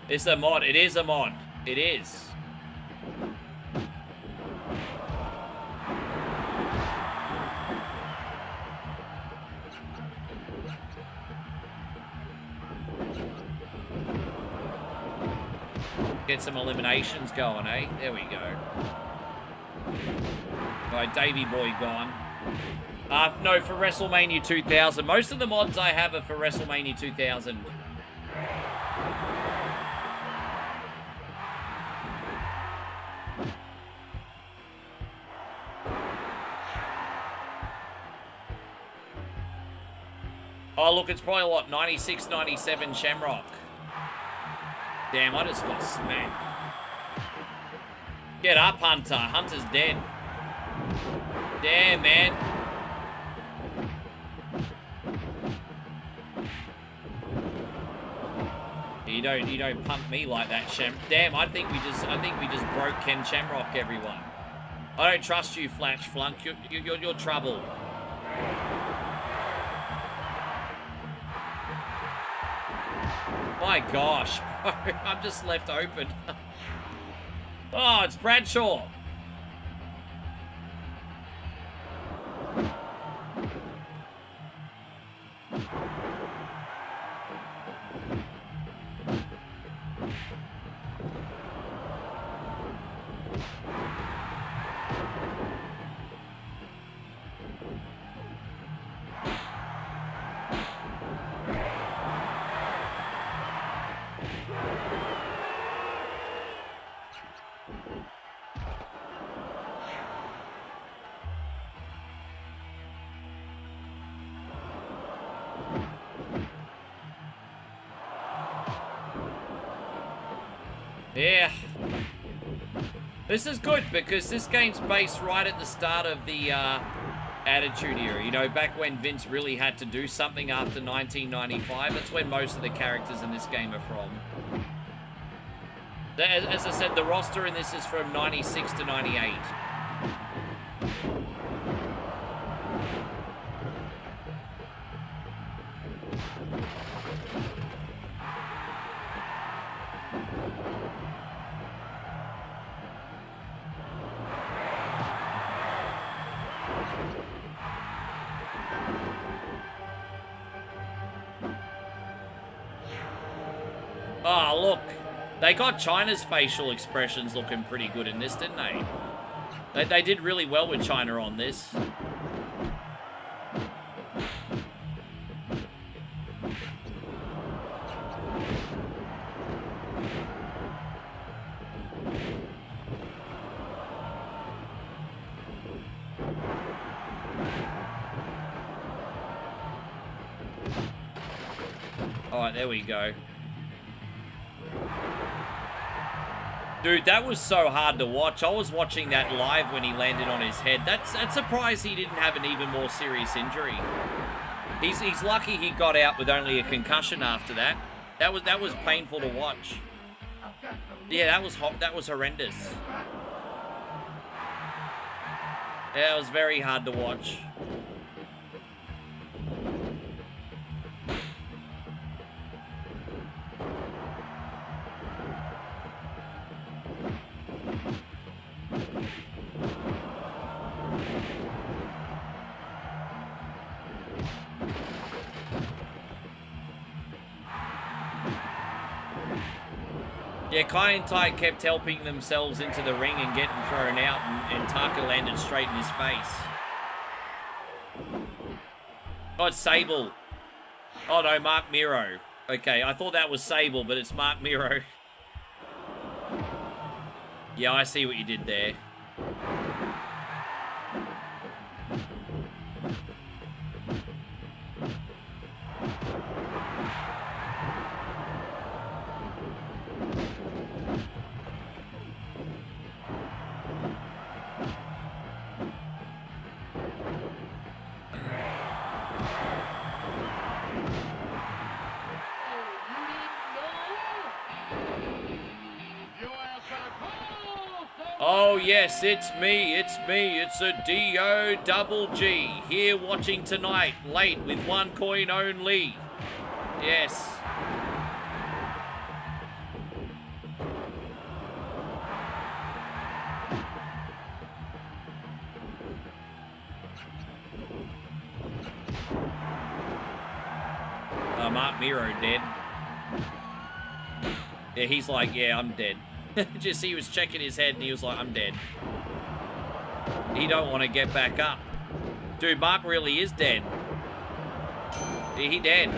Speaker 1: It's a mod. It is a mod. It is. Get some eliminations going, eh? There we go. Right, Davey Boy gone. No, for WrestleMania 2000. Most of the mods I have are for WrestleMania 2000. Oh, look, it's probably, what, 96, 97 Shamrock. Damn, I just got smacked. Get up, Hunter. Hunter's dead. Damn, man. You don't pump me like that, Sham. Damn, I think we just broke Ken Shamrock, everyone. I don't trust you, Flash Flunk. You're trouble. My gosh, bro, I'm just left open. Oh, it's Bradshaw. Yeah. This is good because this game's based right at the start of the Attitude Era. You know, back when Vince really had to do something after 1995. That's when most of the characters in this game are from. As I said, the roster in this is from 96 to 98. Oh, look. They got China's facial expressions looking pretty good in this, didn't they? They did really well with China on this. Alright, there we go. Dude, that was so hard to watch. I was watching that live when he landed on his head. That's surprised he didn't have an even more serious injury. He's lucky he got out with only a concussion after that. That was painful to watch. Yeah, that was horrendous. Yeah, it was very hard to watch. Yeah, Kai and Tai kept helping themselves into the ring and getting thrown out, and Taka landed straight in his face. Oh, it's Sable. Oh no, Mark Miro. Okay, I thought that was Sable, but it's Mark Miro. Yeah, I see what you did there. Oh yes, it's me, it's a D-O-double-G, here watching tonight, late with 1 coin only. Yes. Mark Miro dead. Yeah, he's like, yeah, I'm dead. Just he was checking his head and he was like, I'm dead. He don't want to get back up. Dude, Mark really is dead. Yeah, he dead.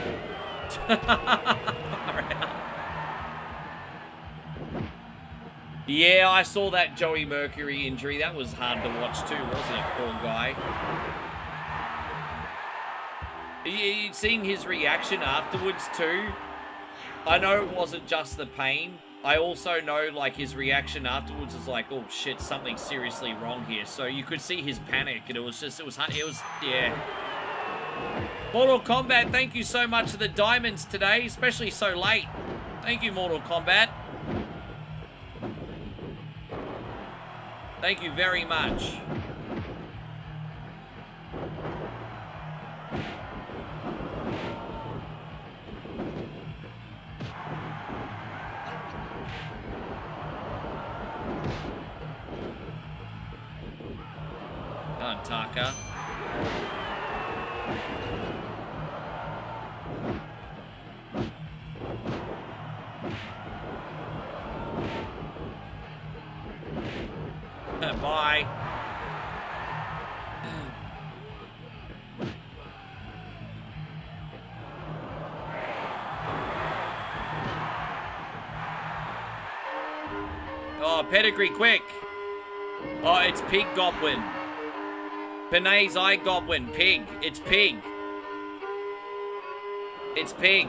Speaker 1: Yeah, I saw that Joey Mercury injury. That was hard to watch too, wasn't it, poor guy? Seeing his reaction afterwards too. I know it wasn't just the pain. I also know, like, his reaction afterwards is like, oh shit, something's seriously wrong here. So you could see his panic, and it was, yeah. Mortal Kombat, thank you so much for the diamonds today, especially so late. Thank you, Mortal Kombat. Thank you very much. Taka. Bye. Oh, pedigree, quick. Oh, it's Pig Goblin. Panay's Eye Goblin. Pig. It's Pig. It's Pig.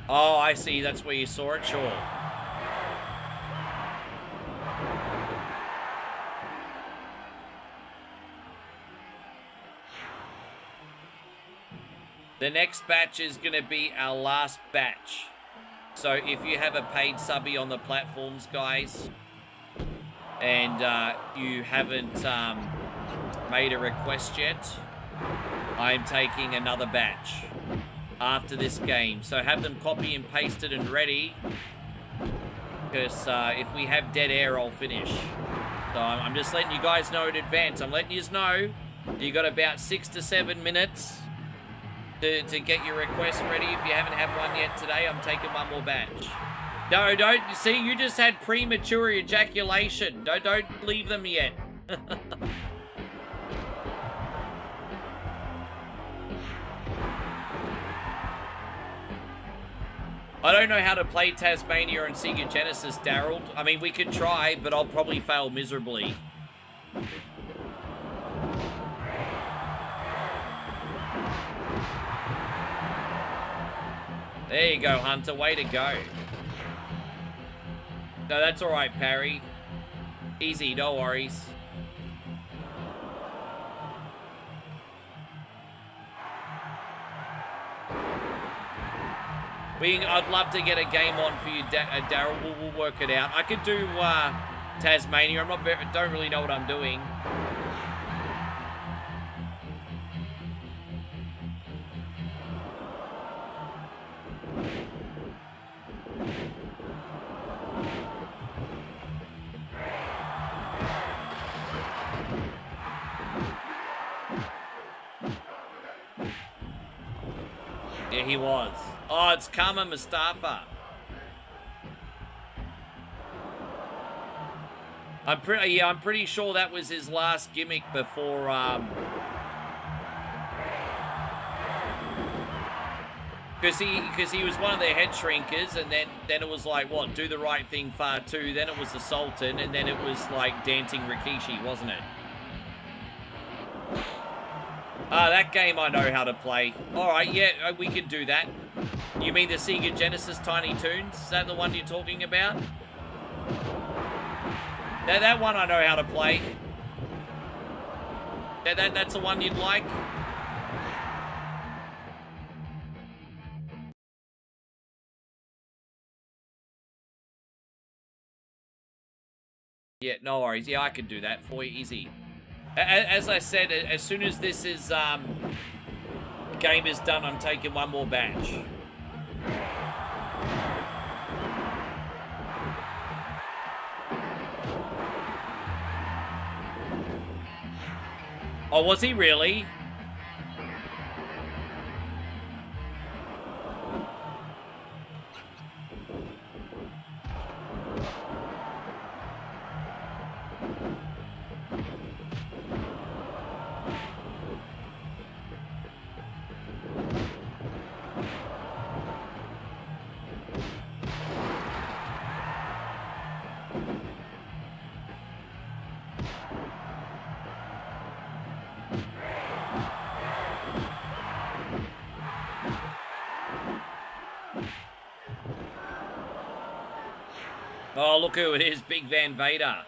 Speaker 1: Oh, I see. That's where you saw it. Sure. The next batch is going to be our last batch. So if you have a paid subby on the platforms, guys, and you haven't made a request yet, I'm taking another batch after this game. So have them copy and pasted and ready, because if we have dead air, I'll finish. So I'm just letting you guys know in advance. I'm letting you know you got about 6 to 7 minutes to get your request ready. If you haven't had one yet today, I'm taking one more batch. No, don't. See, you just had premature ejaculation. Don't leave them yet. I don't know how to play Tasmania on Sega Genesis, Daryl. I mean, we could try, but I'll probably fail miserably. There you go, Hunter. Way to go. No, that's all right, Parry. Easy, no worries. I'd love to get a game on for you, Daryl. We'll work it out. I could do Tasmania. Don't really know what I'm doing. Yeah, he was. Oh, it's Kama Mustafa. I'm pretty sure that was his last gimmick before because he was one of their head shrinkers, and then it was like, what, Do the Right Thing Part 2, then it was the Sultan, and then it was like Dancing Rikishi, wasn't it? That game I know how to play. Alright, yeah, we can do that. You mean the Sega Genesis Tiny Toons? Is that the one you're talking about? That one I know how to play. That's the one you'd like? Yeah, no worries. Yeah, I can do that for you, easy. As I said, as soon as this is game is done, I'm taking one more batch. Oh, was he really? Oh, look who it is, Big Van Vader.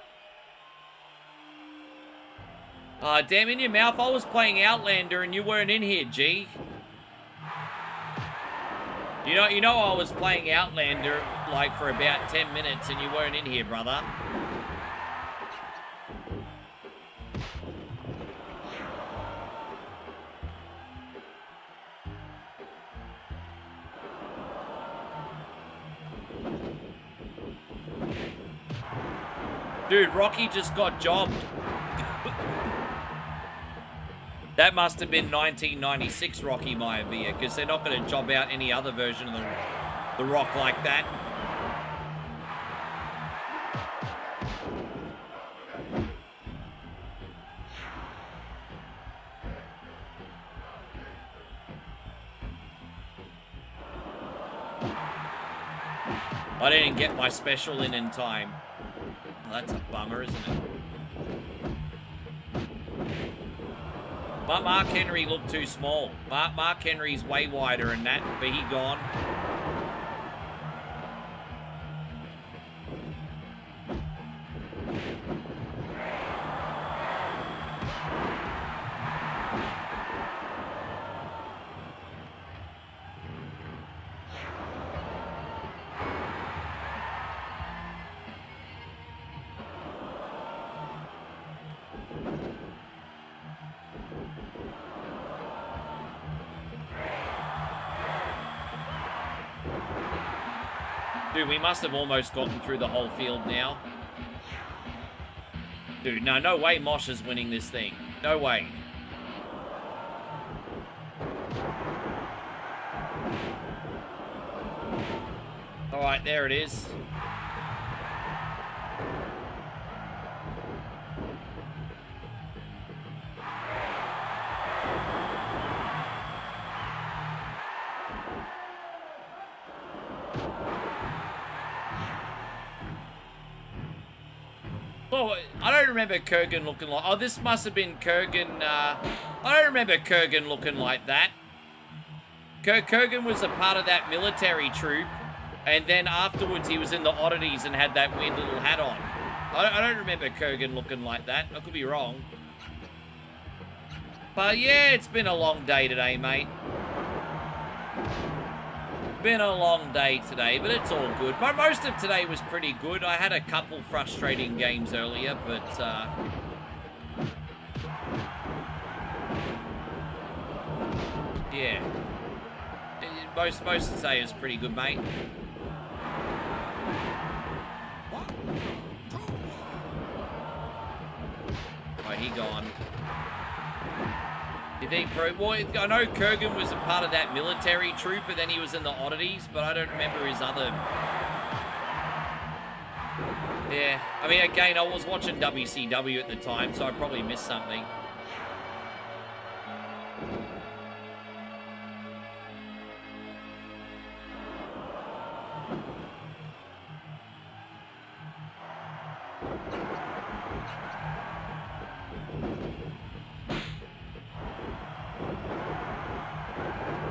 Speaker 1: Oh, damn, in your mouth, I was playing Outlander and you weren't in here, G. You know I was playing Outlander, like, for about 10 minutes and you weren't in here, brother. Dude, Rocky just got jobbed. That must have been 1996 Rocky Maivia, because they're not going to job out any other version of the Rock like that. I didn't get my special in time. Oh, that's a bummer, isn't it? But Mark Henry looked too small. Mark Henry's way wider than that, but he gone. Dude, we must have almost gotten through the whole field now. Dude, no way Mosh is winning this thing. No way. Alright, there it is. Oh, I don't remember Kurgan looking like... Oh, this must have been Kurgan... I don't remember Kurgan looking like that. Kurgan was a part of that military troop, and then afterwards he was in the oddities and had that weird little hat on. I don't remember Kurgan looking like that. I could be wrong. But yeah, it's been a long day today, mate. Been a long day today, but it's all good. But most of today was pretty good. I had a couple frustrating games earlier, but yeah. Most of today is pretty good, mate. Oh, he gone. You think, bro? Well, I know Kurgan was a part of that military troop, and then he was in the oddities, but I don't remember his other... Yeah. I mean, again, I was watching WCW at the time, so I probably missed something.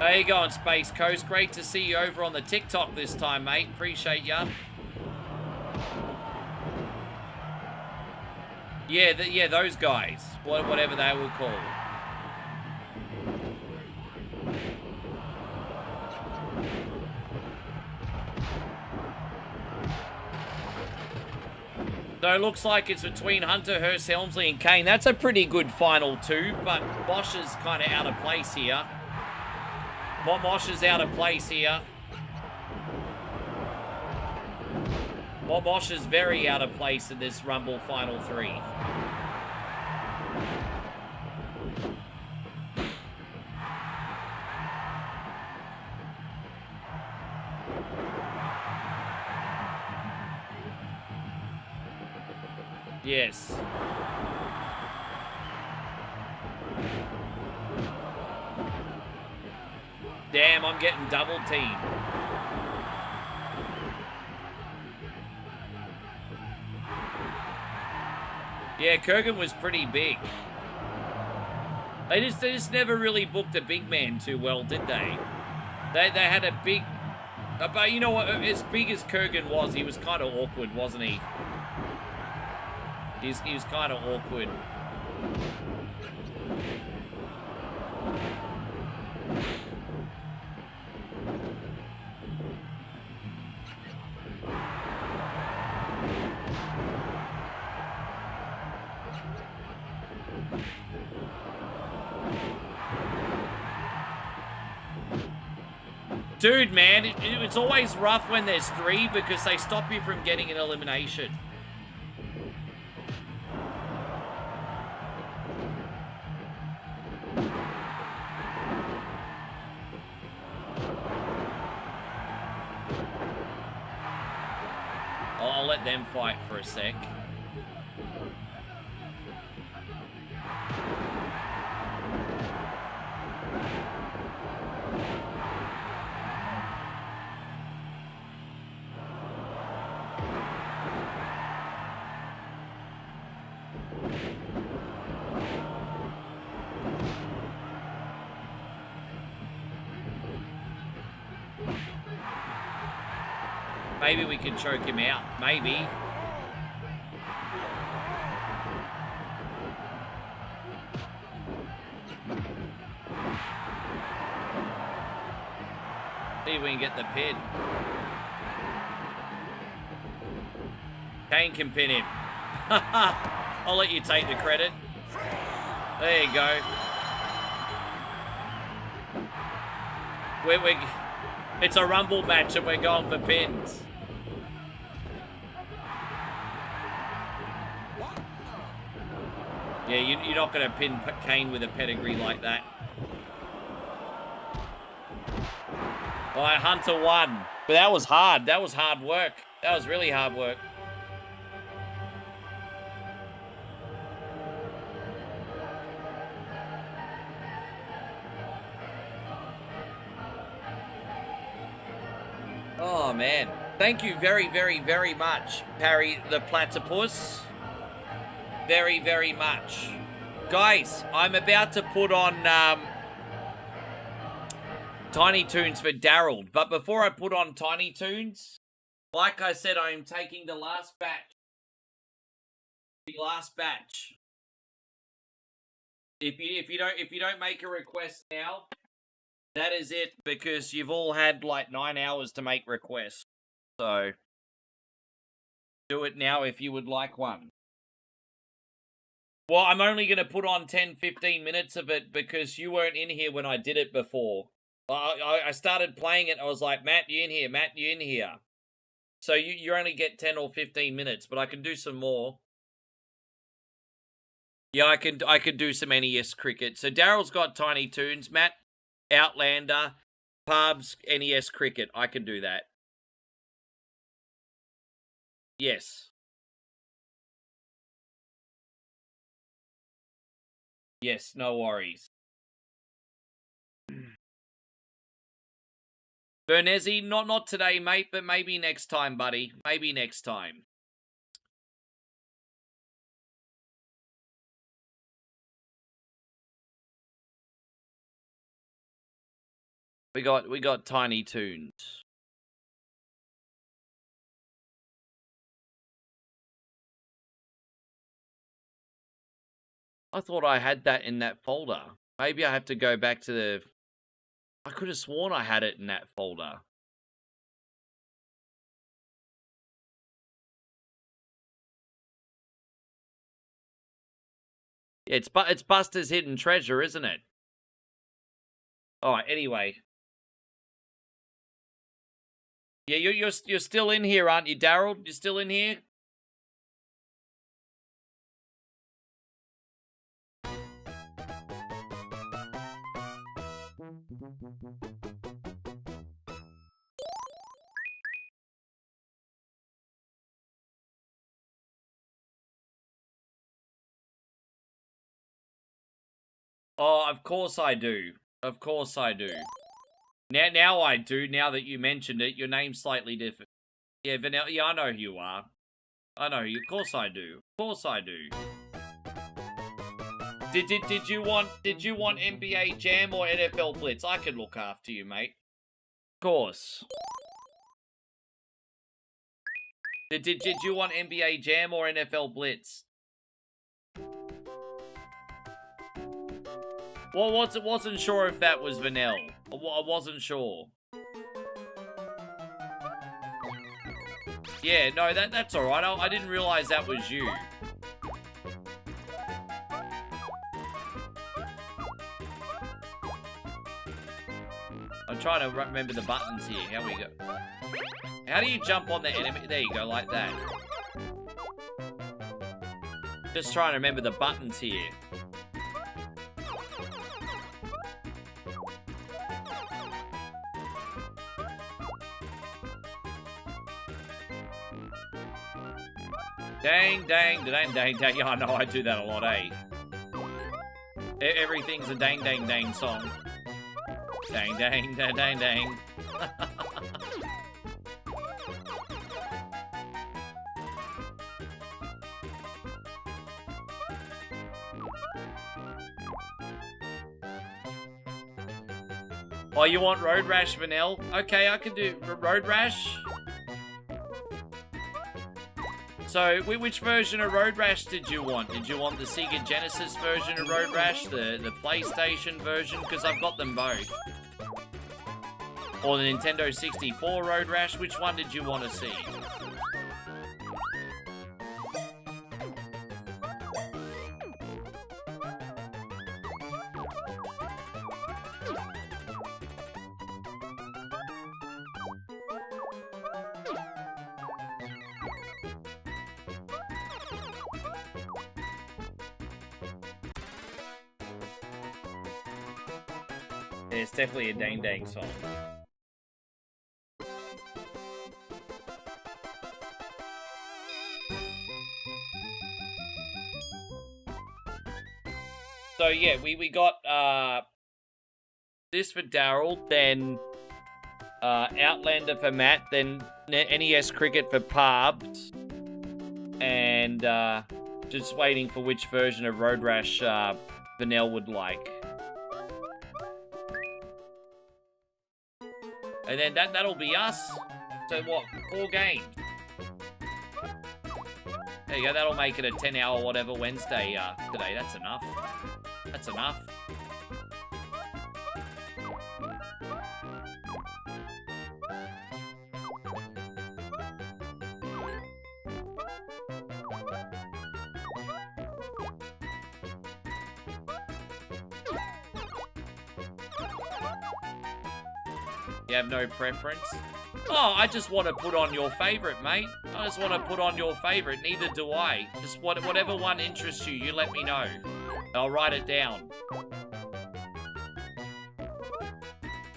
Speaker 1: How you going, Space Coast? Great to see you over on the TikTok this time, mate. Appreciate ya. Yeah, those guys. Whatever they were called. So it looks like it's between Hunter, Hurst, Helmsley, and Kane. That's a pretty good final two, but Bosch is kind of out of place here. Mosh is out of place here. Mosh is very out of place in this Rumble Final 3. Yes. Damn, I'm getting double teamed. Yeah, Kurgan was pretty big. They just never really booked a big man too well, did they? They had a big... But you know what? As big as Kurgan was, he was kind of awkward, wasn't he? He was kind of awkward. Dude, man, it's always rough when there's three because they stop you from getting an elimination. I'll let them fight for a sec. Maybe we can choke him out. Maybe. See if we can get the pin. Kane can pin him. I'll let you take the credit. There you go. It's a rumble match and we're going for pins. Yeah, you're not going to pin Kane with a pedigree like that. All right, Hunter won. But that was hard. That was hard work. That was really hard work. Oh, man. Thank you very, very, very much, Parry the Platypus. Very, very much. Guys, I'm about to put on Tiny Toons for Daryl. But before I put on Tiny Toons, like I said, I am taking the last batch. The last batch. If you don't make a request now, that is it, because you've all had like 9 hours to make requests. So do it now if you would like one. Well, I'm only going to put on 10-15 minutes of it because you weren't in here when I did it before. I started playing it, I was like, Matt, you in here? Matt, you in here? So you only get 10 or 15 minutes, but I can do some more. Yeah, I can do some NES cricket. So Daryl's got Tiny Toons. Matt, Outlander, Pubs, NES cricket. I can do that. Yes. Yes, no worries. Bernesi, not today, mate, but maybe next time, buddy. Maybe next time. We got Tiny Toons. I thought I had that in that folder. Maybe I have to go back to the... I could have sworn I had it in that folder. Yeah, it's Buster's Hidden Treasure, isn't it? Alright, anyway. Yeah, you're still in here, aren't you, Daryl? You're still in here? Oh, of course I do. Of course I do. Now I do, now that you mentioned it. Your name's slightly different. Yeah, Vanilla, yeah, I know who you are. I know you. Of course I do. Of course I do. Did you want NBA Jam or NFL Blitz? I can look after you, mate. Of course. Did you want NBA Jam or NFL Blitz? Well, wasn't sure if that was Vanilla. I wasn't sure. Yeah, no, that's alright. I didn't realize that was you. I'm trying to remember the buttons here. How we go? How do you jump on the enemy? There you go, like that. Just trying to remember the buttons here. Dang, dang, dang, dang, dang. Yeah, I know I do that a lot, eh? Everything's a dang, dang, dang song. Dang, dang, dang, dang, dang. Oh, you want Road Rash, Vanilla? Okay, I can do Road Rash. So, which version of Road Rash did you want? Did you want the Sega Genesis version of Road Rash? The PlayStation version? Because I've got them both. Or the Nintendo 64 Road Rash? Which one did you want to see? It's definitely a Dang Dang song. So yeah, we got this for Daryl, then Outlander for Matt, then NES Cricket for Parbs, and just waiting for which version of Road Rash Vanel would like. And then that'll be us. So what, 4 games? There you go, that'll make it a 10-hour whatever Wednesday today. That's enough. That's enough. You have no preference? Oh, I just want to put on your favorite, mate. I just want to put on your favorite. Neither do I. Just whatever one interests you, you let me know. I'll write it down.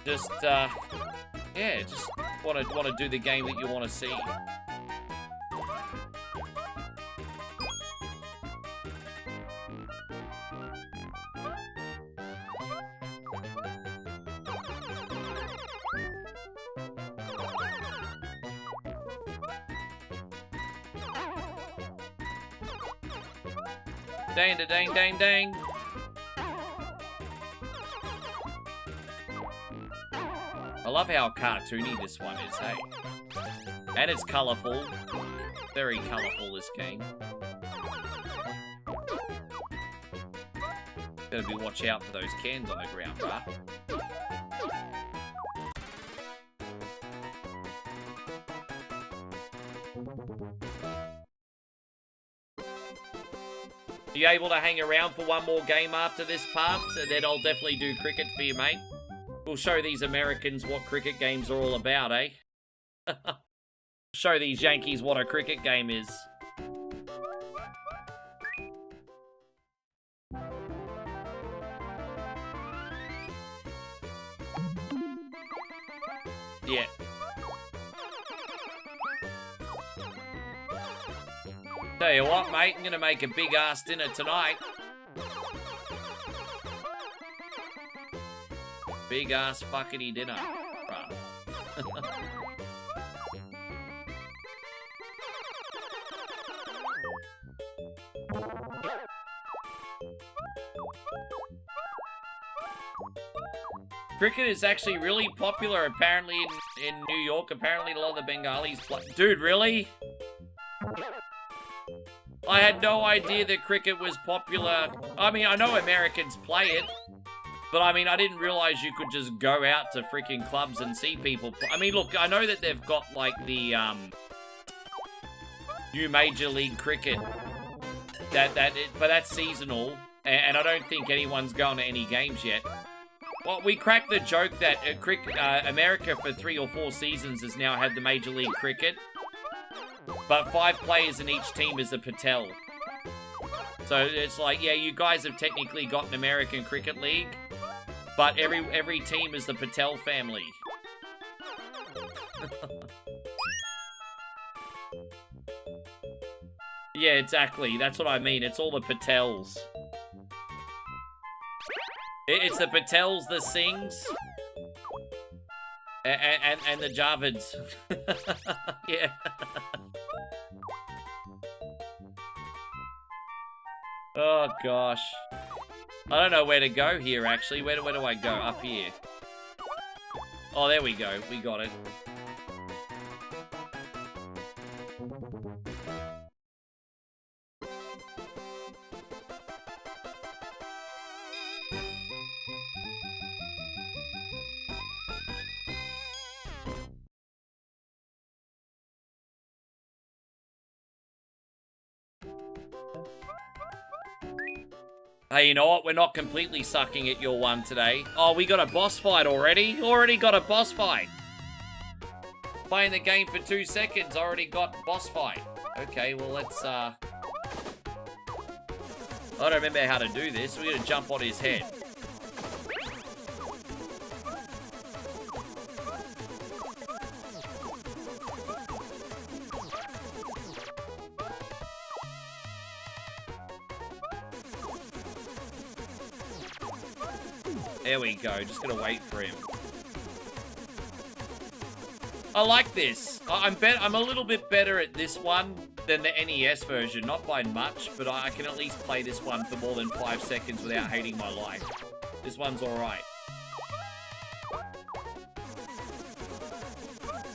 Speaker 1: Just, yeah, just want to do the game that you want to see. Dang, dang, dang, dang. I love how cartoony this one is, hey? And it's colourful. Very colourful, this game. Gotta be watch out for those cans on the ground, bruh. Are you able to hang around for one more game after this, Pubs? And then I'll definitely do cricket for you, mate. We'll show these Americans what cricket games are all about, eh? Show these Yankees what a cricket game is. Yeah. Tell you what, mate, I'm gonna make a big-ass dinner tonight. Big-ass fuckity dinner. Right. Cricket is actually really popular, apparently, in New York. Apparently, a lot of the Bengalis play. Dude, really? I had no idea that cricket was popular. I mean, I know Americans play it, but I mean, I didn't realize you could just go out to freaking clubs and see people play. I mean, look, I know that they've got, like, the, new Major League Cricket, but that's seasonal, and I don't think anyone's going to any games yet. Well, we cracked the joke that America for 3 or 4 seasons has now had the Major League Cricket. But 5 players in each team is a Patel. So it's like, yeah, you guys have technically got an American Cricket League, but every team is the Patel family. Yeah, exactly. That's what I mean. It's all the Patels. It's the Patels that sings. And the Javids. Yeah. Oh, gosh. I don't know where to go here, actually. Where do I go? Up here. Oh, there we go. We got it. Hey, you know what? We're not completely sucking at your one today. Oh, we got a boss fight already? Already got a boss fight. Playing the game for 2 seconds, already got boss fight. Okay, well, let's, I don't remember how to do this. We're gonna jump on his head. There we go. Just gonna wait for him. I like this. I'm a little bit better at this one than the NES version. Not by much, but I can at least play this one for more than 5 seconds without hating my life. This one's alright.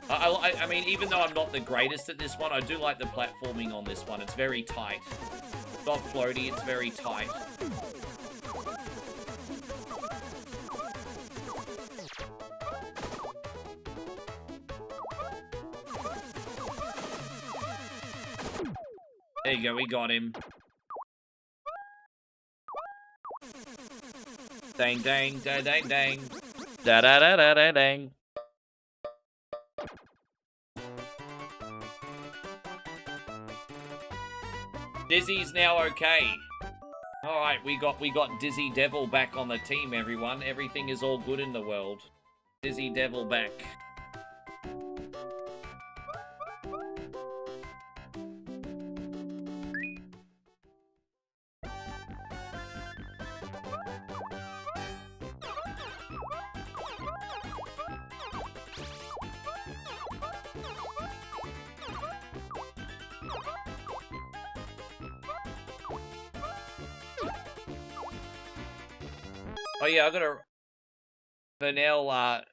Speaker 1: I mean, even though I'm not the greatest at this one, I do like the platforming on this one. It's very tight. It's not floaty, it's very tight. There you go, we got him. Dang, dang, da, dang, dang. Da, da, da, da, da, dang. Dizzy's now okay. Alright, we got Dizzy Devil back on the team, everyone. Everything is all good in the world. Dizzy Devil back. Oh yeah, I gotta vanilla.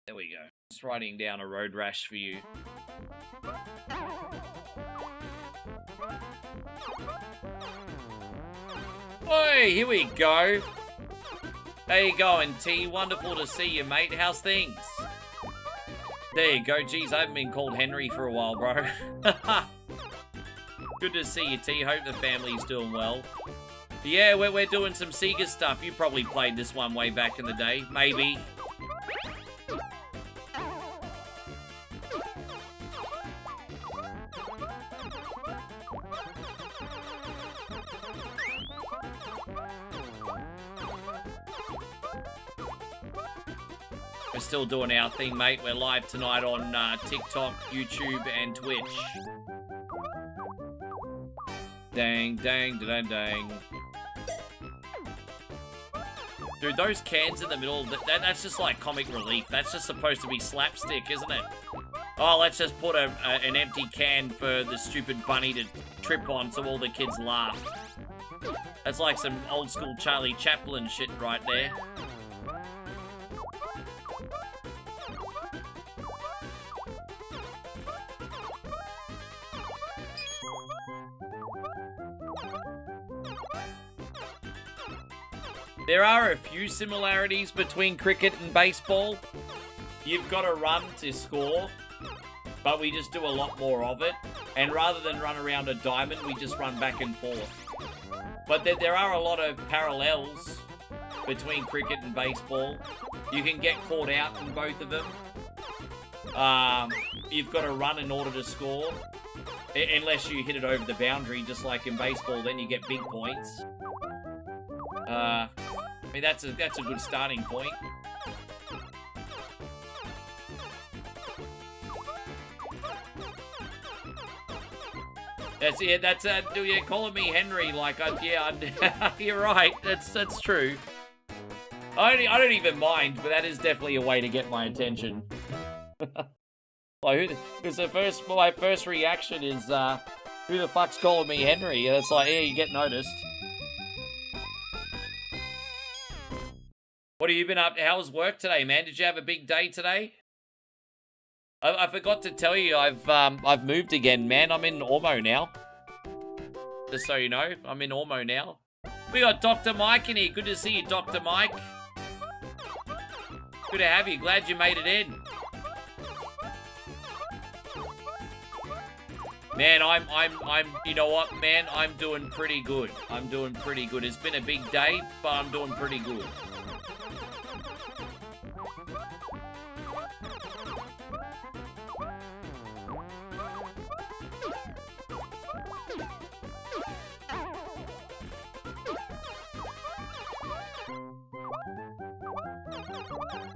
Speaker 1: There we go. Just writing down a road rash for you. Hey, here we go. How you going, T? Wonderful to see you, mate. How's things? There you go. Geez, I haven't been called Henry for a while, bro. Good to see you, T. Hope the family's doing well. Yeah, we're doing some Sega stuff. You probably played this one way back in the day. Maybe. We're still doing our thing, mate. We're live tonight on TikTok, YouTube, and Twitch. Dang, dang, dang, dang. Dude, those cans in the middle, that's just like comic relief. That's just supposed to be slapstick, isn't it? Oh, let's just put an empty can for the stupid bunny to trip on so all the kids laugh. That's like some old school Charlie Chaplin shit right there. There are a few similarities between cricket and baseball. You've got to run to score, but we just do a lot more of it. And rather than run around a diamond, we just run back and forth. But there are a lot of parallels between cricket and baseball. You can get caught out in both of them. You've got to run in order to score. Unless you hit it over the boundary, just like in baseball, then you get big points. I mean, that's a good starting point. That's it. That's you're calling me Henry. Like, you're right. That's true. I don't even mind, but that is definitely a way to get my attention. Like, because my first reaction is, who the fuck's calling me Henry? And it's like, yeah, you get noticed. What have you been up to? How was work today, man? Did you have a big day today? I forgot to tell you, I've moved again, man. I'm in Ormo now. Just so you know, I'm in Ormo now. We got Dr. Mike in here. Good to see you, Dr. Mike. Good to have you. Glad you made it in. Man, you know what, man? I'm doing pretty good. I'm doing pretty good. It's been a big day, but I'm doing pretty good.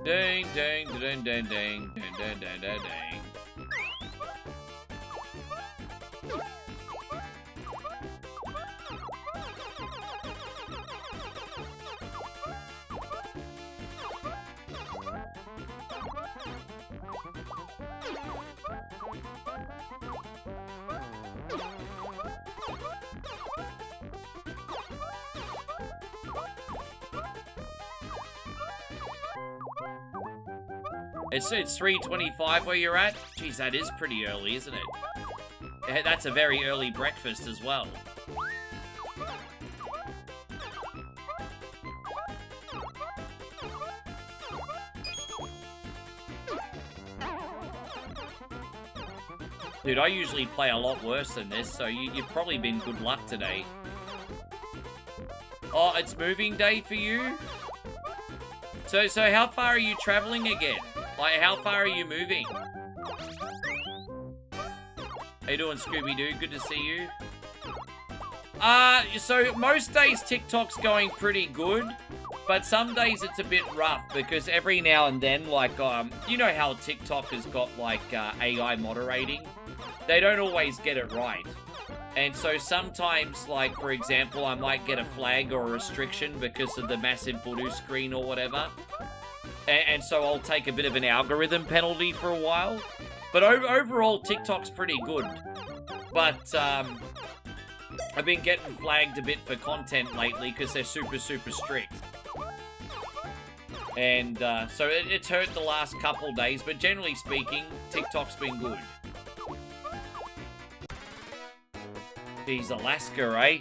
Speaker 1: Dang, dang, dang, dang, dang, dang, dang, dang, dang. It's 3:25 where you're at? Jeez, that is pretty early, isn't it? That's a very early breakfast as well. Dude, I usually play a lot worse than this, so you've probably been good luck today. Oh, it's moving day for you? So how far are you traveling again? Like, how far are you moving? How you doing, Scooby-Doo? Good to see you. So most days TikTok's going pretty good, but some days it's a bit rough because every now and then, like, you know how TikTok has got, like, AI moderating? They don't always get it right. And so sometimes, like, for example, I might get a flag or a restriction because of the massive blue screen or whatever. And so I'll take a bit of an algorithm penalty for a while. But overall, TikTok's pretty good. But I've been getting flagged a bit for content lately because they're super, super strict. And so it's hurt the last couple days, but generally speaking, TikTok's been good. Geez, Alaska, eh?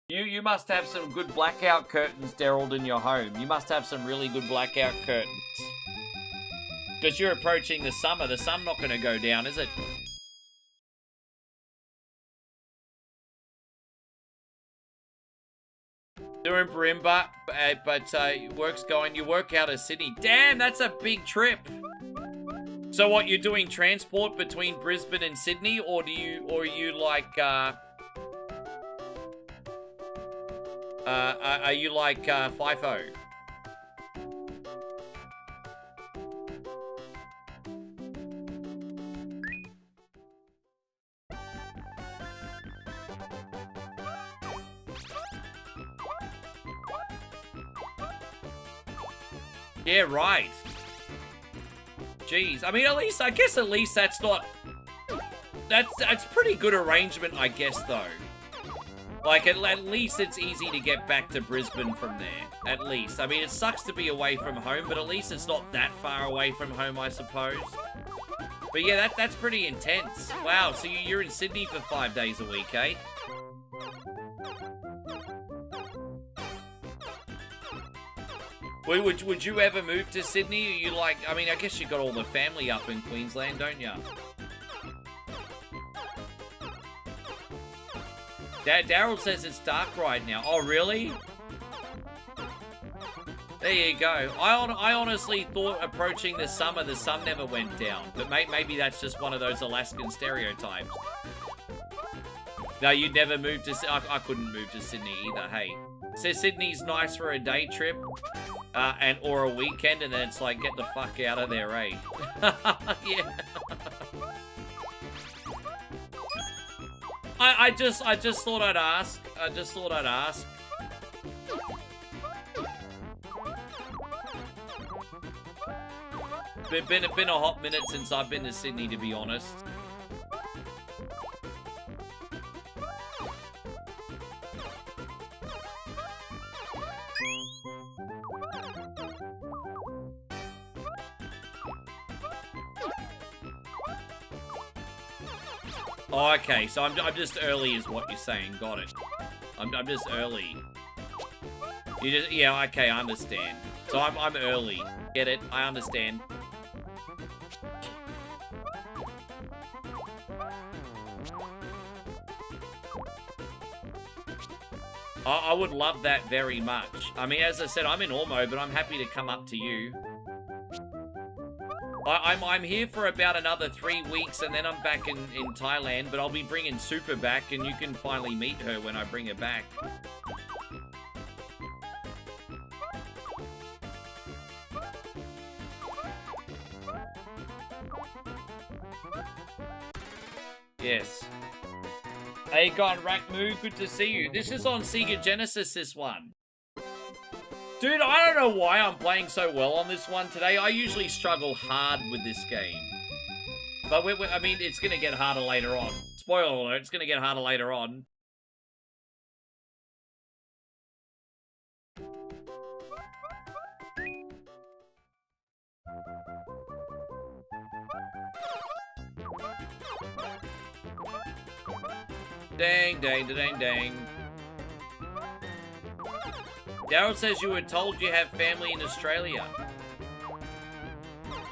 Speaker 1: You must have some good blackout curtains, Daryl, in your home. You must have some really good blackout curtains. Because you're approaching the summer. The sun's not going to go down, is it? Doing Barimba, but work's going. You work out of Sydney. Damn, that's a big trip. So what, you're doing transport between Brisbane and Sydney, or are you like, are you like, FIFO? Yeah, right. Jeez, I mean, I guess at least that's not... That's pretty good arrangement, I guess, though. Like, at least it's easy to get back to Brisbane from there. At least. I mean, it sucks to be away from home, but at least it's not that far away from home, I suppose. But yeah, that's pretty intense. Wow, so you're in Sydney for 5 days a week, eh? Would you ever move to Sydney? Are you like, I mean, I guess you got all the family up in Queensland, don't you? Daryl says it's dark right now. Oh, really? There you go. I honestly thought approaching the summer, the sun never went down. But maybe that's just one of those Alaskan stereotypes. No, you'd never move to... I couldn't move to Sydney either, hey. So Sydney's nice for a day trip. Or a weekend, and then it's like, get the fuck out of there, eh? Yeah. I just thought I'd ask. I just thought I'd ask. Been a hot minute since I've been to Sydney, to be honest. Oh, okay, so I'm just early is what you're saying. Got it. I'm just early. You just, yeah, okay, I understand. So I'm early. Get it? I understand. I would love that very much. I mean, as I said, I'm in Ormo, but I'm happy to come up to you. I'm here for about another 3 weeks, and then I'm back in Thailand, but I'll be bringing Super back, and you can finally meet her when I bring her back. Yes. Hey, God, Rackmoo, good to see you. This is on Sega Genesis, this one. Dude, I don't know why I'm playing so well on this one today. I usually struggle hard with this game. But, I mean, it's going to get harder later on. Spoiler alert, it's going to get harder later on. Dang, dang, dang, dang. Daryl says you were told you have family in Australia.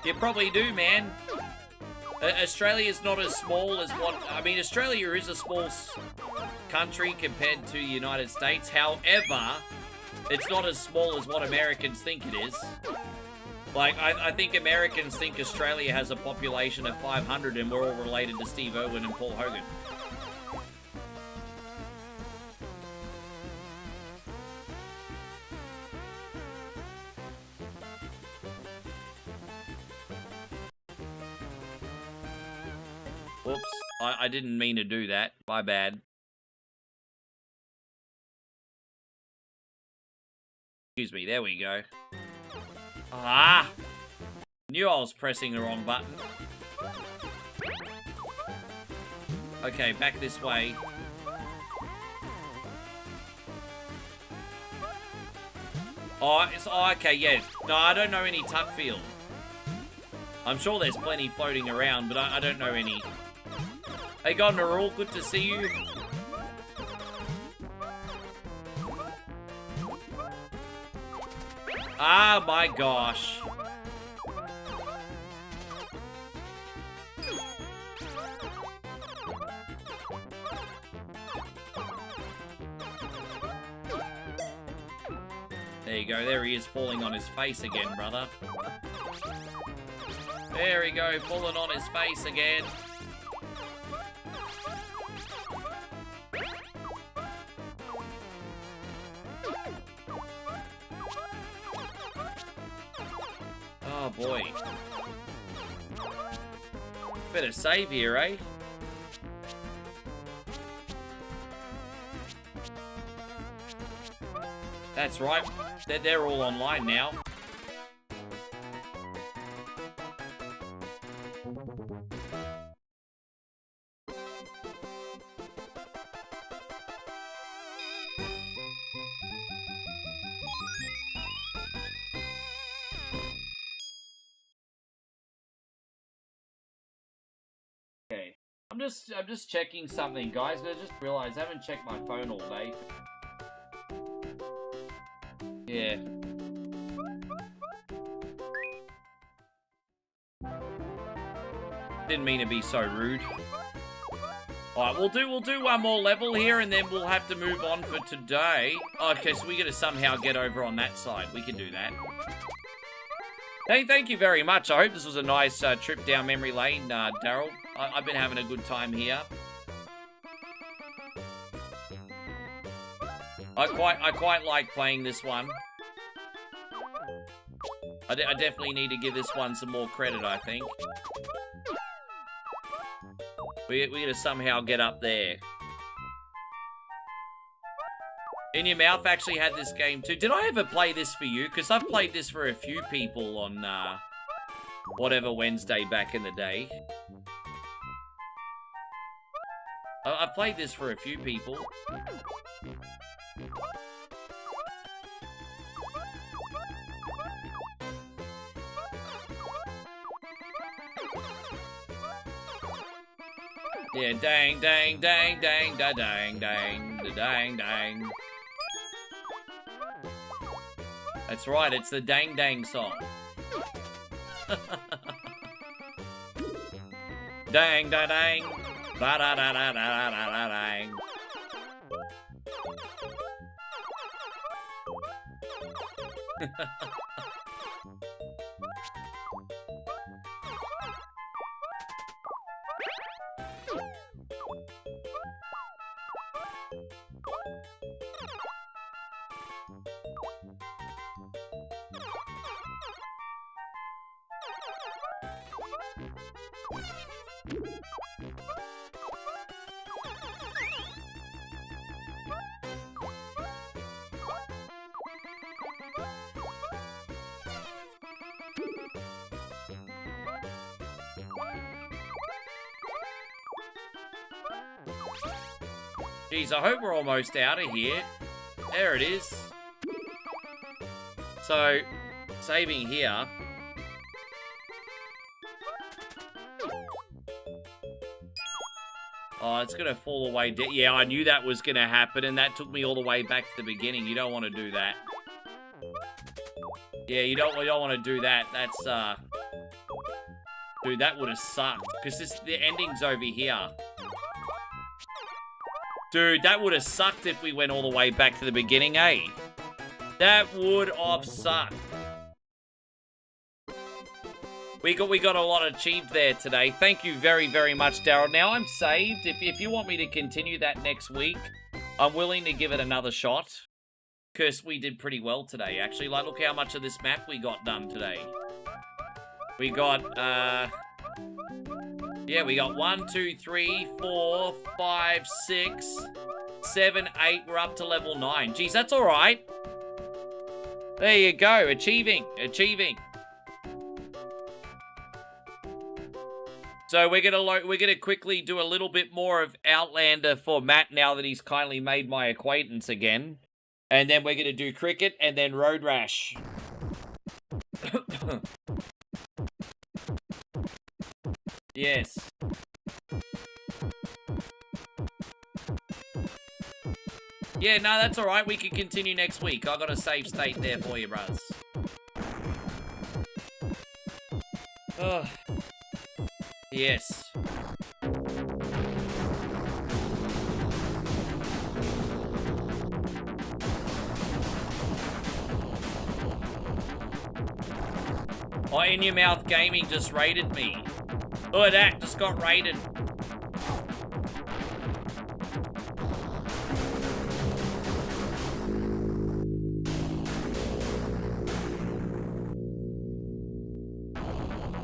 Speaker 1: You probably do, man. Australia is not as small as what... I mean, Australia is a small country compared to the United States. However, it's not as small as what Americans think it is. Like, I think Americans think Australia has a population of 500 and we're all related to Steve Irwin and Paul Hogan. Whoops, I didn't mean to do that. My bad. Excuse me, there we go. Ah! Knew I was pressing the wrong button. Okay, back this way. Oh, okay, yeah. No, I don't know any Tuckfield. I'm sure there's plenty floating around, but I don't know any. Hey, Gondorul, good to see you. Ah, my gosh. There you go, there he is falling on his face again, brother. There we go, falling on his face again. Oh boy. Better save here, eh? That's right. They're all online now. Okay. I'm just checking something, guys. I just realized I haven't checked my phone all day. Yeah. Didn't mean to be so rude. Alright, we'll do one more level here and then we'll have to move on for today. Okay, so we gotta somehow get over on that side. We can do that. Hey, thank you very much. I hope this was a nice trip down memory lane, Daryl. I've been having a good time here. I quite like playing this one. I definitely need to give this one some more credit, I think. We gotta somehow get up there. In Your Mouth actually had this game too. Did I ever play this for you? Because I've played this for a few people on whatever Wednesday back in the day. I've played this for a few people. Yeah, dang, dang, dang, dang, da, dang, dang, da, dang, dang. That's right, it's the dang, dang song. Dang, da, dang, ba, da, da, da, da, da, da, dang. Jeez, I hope we're almost out of here. There it is. So, saving here. Oh, it's gonna fall away. Yeah, I knew that was gonna happen, and that took me all the way back to the beginning. You don't want to do that. Yeah, you don't want to do that. That's dude, that would have sucked because the ending's over here. Dude, that would have sucked if we went all the way back to the beginning, eh? That would have sucked. We got a lot achieved there today. Thank you very, very much, Daryl. Now I'm saved. If you want me to continue that next week, I'm willing to give it another shot. Because we did pretty well today, actually. Like, look how much of this map we got done today. We got, yeah, we got 1, 2, 3, 4, 5, 6, 7, 8. We're up to level 9. Geez, that's all right. There you go. Achieving. So we're gonna quickly do a little bit more of Outlander for Matt now that he's kindly made my acquaintance again. And then we're gonna do Cricket and then Road Rash. Yes. Yeah, no, that's alright. We can continue next week. I got a save state there for you, bros. Oh. Yes. Oh, In Your Mouth Gaming just raided me. Look at that, just got raided.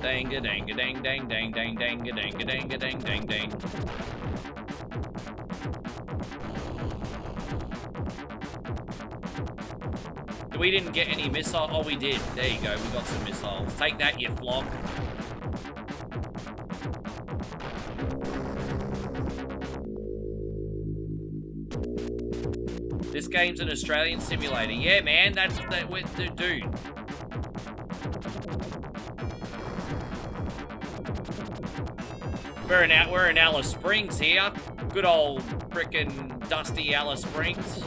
Speaker 1: Dang-a dang-a dang dang dang dang dang-a dang-a dang-a dang dang dang. We didn't get any missile. Oh, we did. There you go. We got some missiles. Take that, you flog. This game's an Australian simulator. Yeah, man. That's dude. We're in Alice Springs here. Good old frickin' dusty Alice Springs.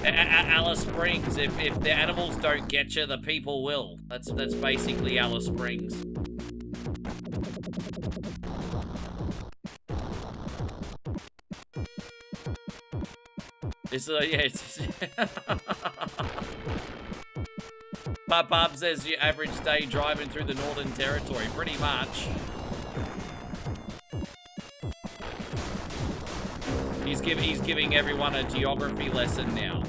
Speaker 1: Alice Springs. If the animals don't get you, the people will. That's basically Alice Springs. It's yeah. It's Bob says your average day driving through the Northern Territory, pretty much. He's giving everyone a geography lesson now.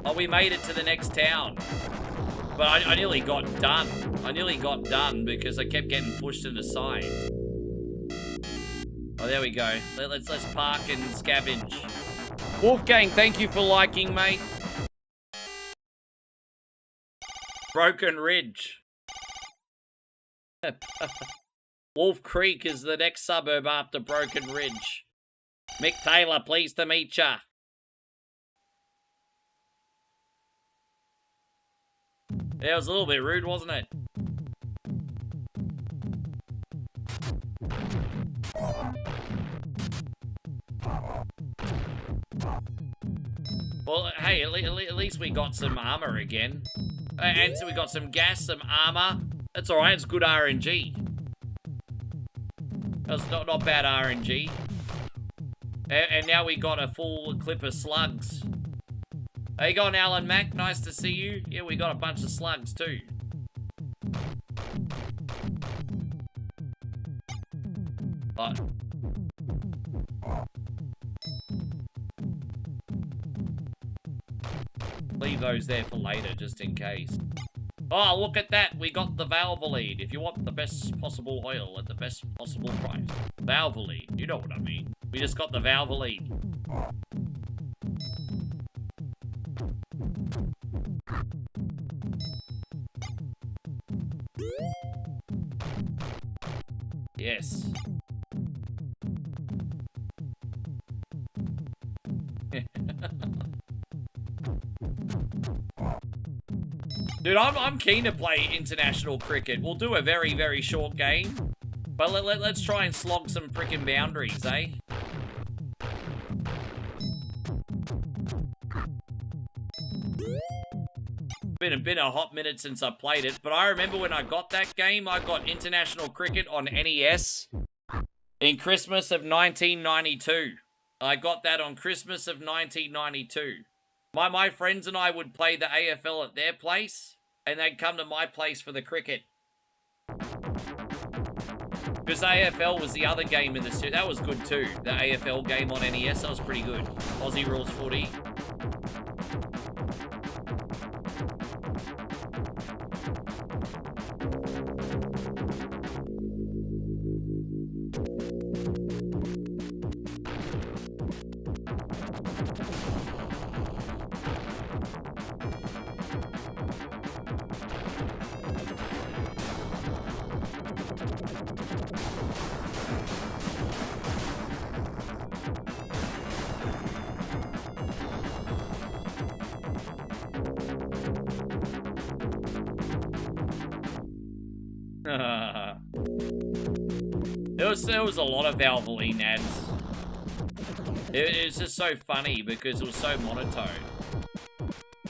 Speaker 1: Oh, we made it to the next town. But I nearly got done. I nearly got done because I kept getting pushed to the side. Oh, there we go. Let's park and scavenge. Wolfgang, thank you for liking, mate. Broken Ridge. Wolf Creek is the next suburb after Broken Ridge. Mick Taylor, pleased to meet ya. Yeah, it was a little bit rude, wasn't it? Well, hey, at least we got some armor again. And so we got some gas, some armor. That's alright, it's good RNG. That's not bad RNG. And now we got a full clip of slugs. How you going, Alan Mac? Nice to see you. Yeah, we got a bunch of slugs too. Leave those there for later, just in case. Oh, look at that. We got the Valvoline. If you want the best possible oil at the best possible price. Valvoline. You know what I mean. We just got the Valvoline. Yes. Dude, I'm keen to play international cricket. We'll do a very, very short game. But let's try and slog some freaking boundaries, eh? Been a hot minute since I played it, but I remember when I got that game, I got international cricket on NES in Christmas of 1992. I got that on Christmas of 1992. My friends and I would play the AFL at their place, and they'd come to my place for the cricket. Because AFL was the other game in the series. That was good too. The AFL game on NES, that was pretty good. Aussie Rules Footy. There was a lot of Valvoline ads. It was just so funny because it was so monotone.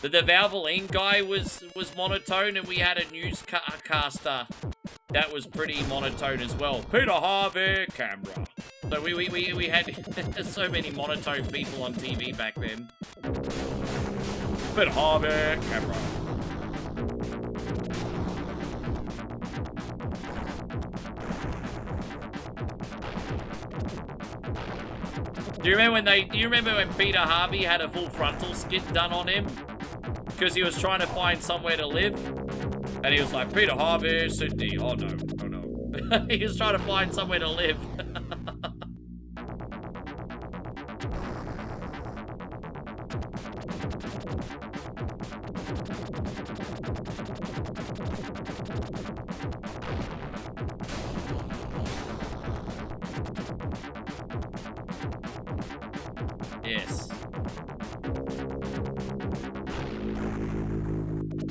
Speaker 1: The Valvoline guy was monotone, and we had a newscaster that was pretty monotone as well. Peter Harvey, camera. So we had so many monotone people on TV back then. Peter Harvey, camera. Do you remember when Peter Harvey had a full frontal skit done on him? Because he was trying to find somewhere to live. And he was like, Peter Harvey, Sydney. Oh no, oh no. He was trying to find somewhere to live. Yes.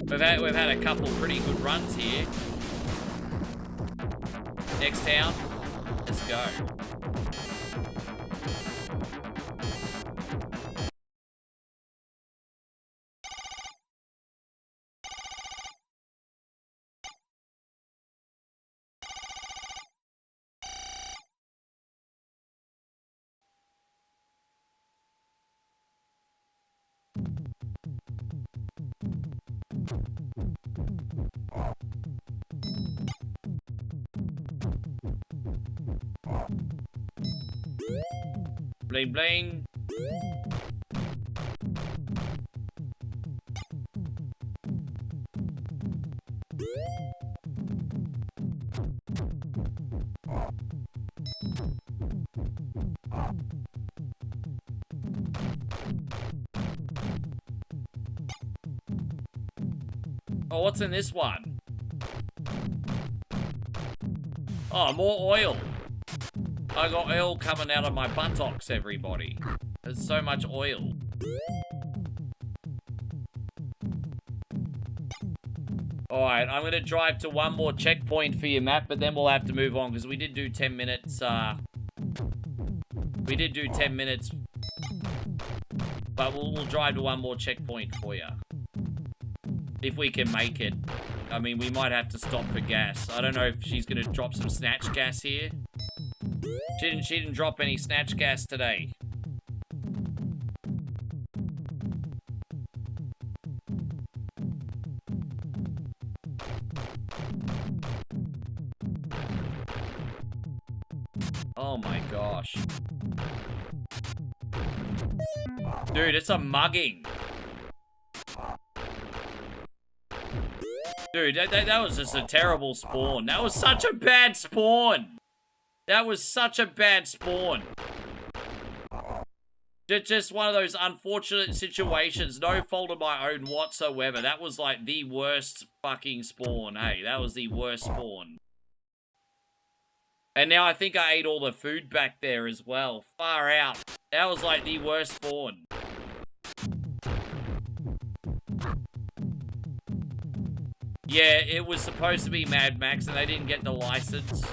Speaker 1: We've had a couple pretty good runs here. Next town, let's go. Bling bling. Oh, what's in this one? Oh, more oil. I got oil coming out of my buttocks, everybody. There's so much oil. Alright, I'm gonna drive to one more checkpoint for you, Matt, but then we'll have to move on, because we did do 10 minutes, we did do 10 minutes, but we'll drive to one more checkpoint for you. If we can make it. I mean, we might have to stop for gas. I don't know if she's gonna drop some snatch gas here. She didn't drop any snatch gas today. Oh my gosh. Dude, it's a mugging. Dude, that was just a terrible spawn. That was such a bad spawn. That was such a bad spawn. Just one of those unfortunate situations. No fault of my own whatsoever. That was like the worst fucking spawn. Hey, that was the worst spawn. And now I think I ate all the food back there as well. Far out. That was like the worst spawn. Yeah, it was supposed to be Mad Max and they didn't get the license.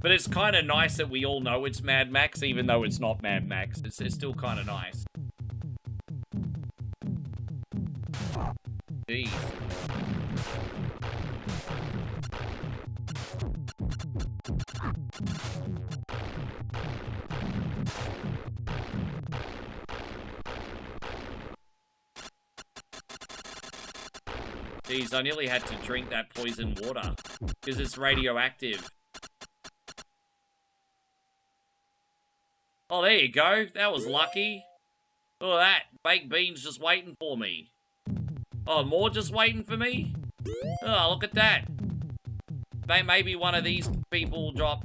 Speaker 1: But it's kind of nice that we all know it's Mad Max, even though it's not Mad Max. It's still kind of nice. Jeez. Jeez, I nearly had to drink that poison water because it's radioactive. Oh, there you go. That was lucky. Look at that. Baked beans just waiting for me. Oh, more just waiting for me? Oh, look at that. Maybe one of these people drop.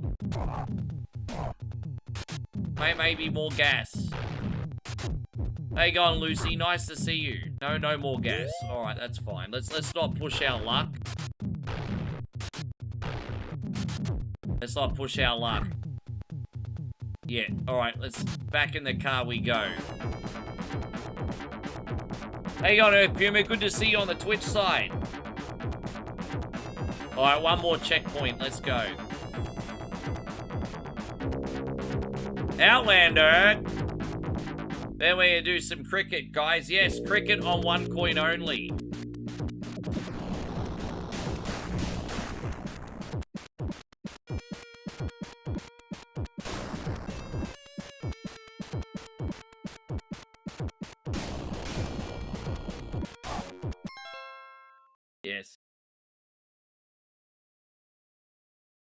Speaker 1: Maybe more gas. How you going, Lucy? Nice to see you. No more gas. Alright, that's fine. Let's not push our luck. Let's not push our luck. Yeah, alright, let's back in the car we go. How you going, Earth Puma? Good to see you on the Twitch side. Alright, one more checkpoint. Let's go. Outlander! Then we're gonna do some cricket, guys. Yes, cricket on 1 coin only. Yes.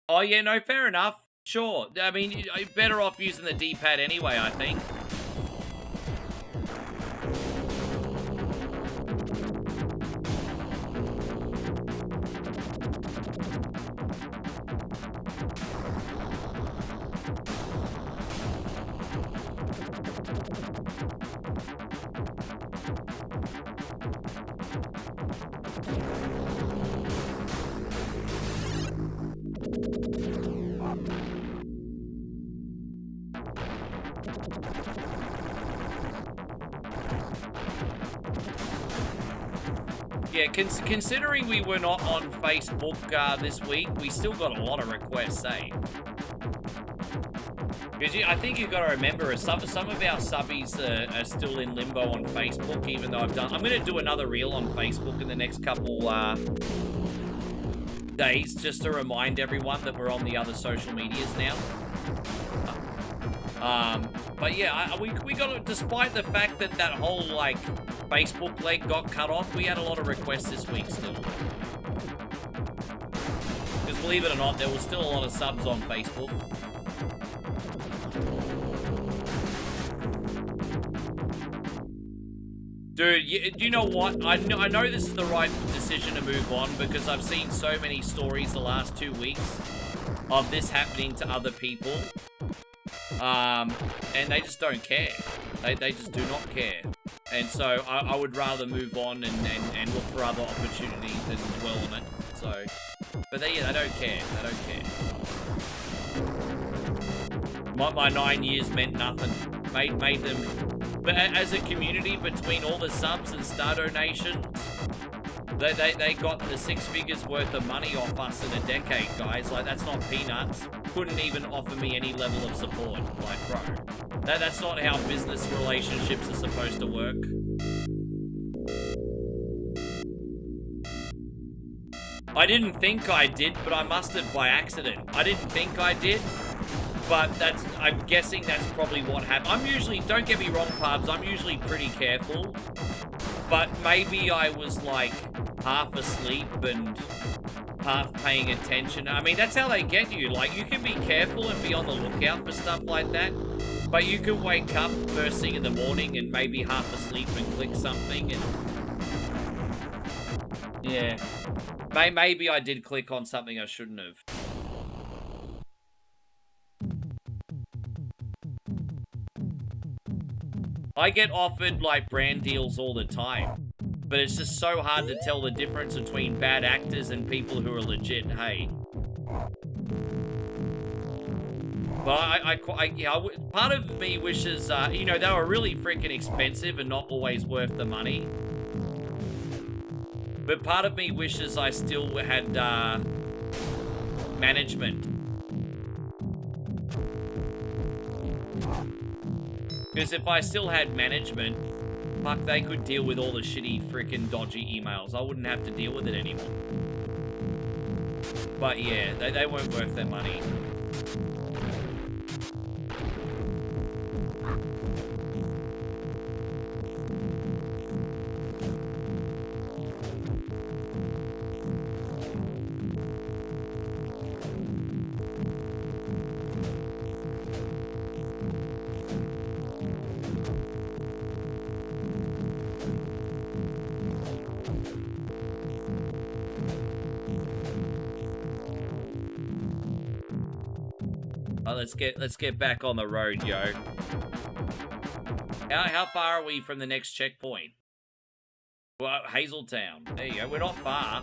Speaker 1: Oh, yeah, no, fair enough. Sure. I mean, you're better off using the D-pad anyway, I think. Yeah, considering we were not on Facebook this week, we still got a lot of requests, eh? Because I think you've got to remember, some of our subbies are still in limbo on Facebook, even though I'm going to do another reel on Facebook in the next couple days, just to remind everyone that we're on the other social medias now. But yeah, we got, despite the fact that that whole, like, Facebook leg got cut off, we had a lot of requests this week still. Because believe it or not, there was still a lot of subs on Facebook. Dude, you know what? I know this is the right decision to move on because I've seen so many stories the last 2 weeks of this happening to other people. And they just don't care. They just do not care. And so I would rather move on and look for other opportunities than dwell on it. So, but they don't care. They don't care. My 9 years meant nothing. Made them. But as a community, between all the subs and star donations, they got the 6 figures worth of money off us in a decade, guys. Like, that's not peanuts. Couldn't even offer me any level of support. Like, bro. That's not how business relationships are supposed to work. I didn't think I did, but I must have by accident. I didn't think I did, but I'm guessing that's probably what happened. I'm usually, don't get me wrong, Pubs, I'm usually pretty careful, but maybe I was like half asleep and half paying attention. I mean, that's how they get you. Like, you can be careful and be on the lookout for stuff like that, but you can wake up first thing in the morning and maybe half asleep and click something and... yeah. Maybe I did click on something I shouldn't have. I get offered, like, brand deals all the time. But it's just so hard to tell the difference between bad actors and people who are legit, hey. But part of me wishes, you know, they were really freaking expensive and not always worth the money. But part of me wishes I still had management. Because if I still had management, fuck, they could deal with all the shitty freaking dodgy emails. I wouldn't have to deal with it anymore. But yeah, they weren't worth their money. Let's get back on the road, yo. How far are we from the next checkpoint? Well, Hazeltown. There you go. We're not far.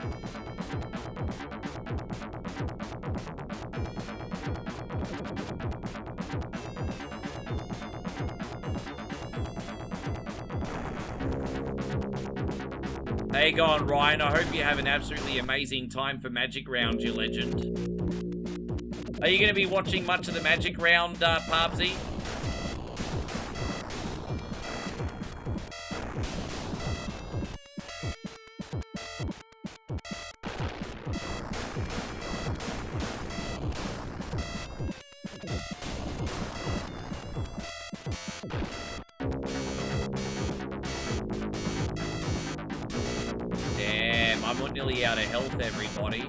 Speaker 1: How you going, Ryan? I hope you have an absolutely amazing time for Magic Round, you legend. Are you going to be watching much of the Magic Round, Parbsy? Damn, I'm nearly out of health, everybody.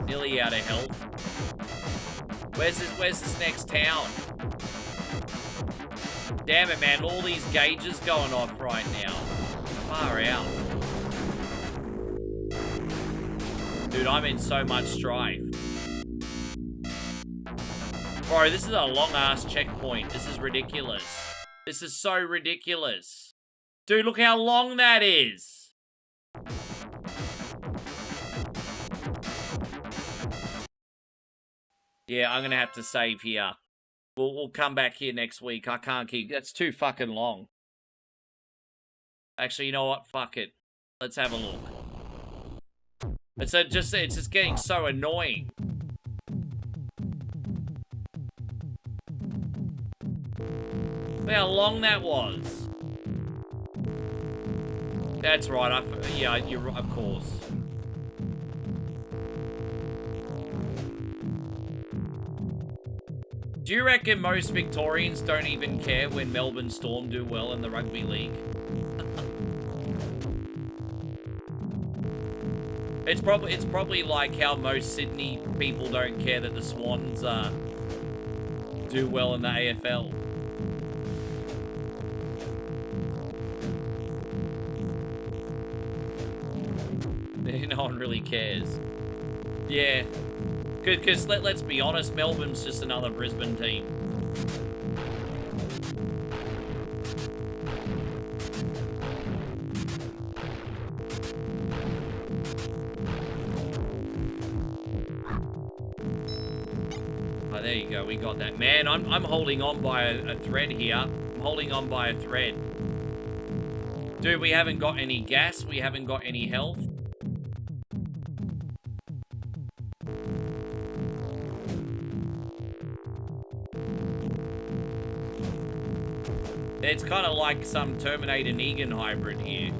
Speaker 1: Nearly out of health. Where's this next town? Damn it, man. All these gauges going off right now. Far out. Dude, I'm in so much strife. Bro, this is a long-ass checkpoint. This is ridiculous. This is so ridiculous. Dude, look how long that is. Yeah, I'm gonna have to save here. We'll come back here next week. I can't keep... That's too fucking long. Actually, you know what? Fuck it. Let's have a look. It's just getting so annoying. Look how long that was. That's right. Yeah, you're right. Of course. Do you reckon most Victorians don't even care when Melbourne Storm do well in the rugby league? It's probably like how most Sydney people don't care that the Swans do well in the AFL. No one really cares. Yeah. Because let's be honest, Melbourne's just another Brisbane team. Oh, there you go. We got that. Man, I'm holding on by a thread here. I'm holding on by a thread. Dude, we haven't got any gas. We haven't got any health. It's kind of like some Terminator Negan hybrid here.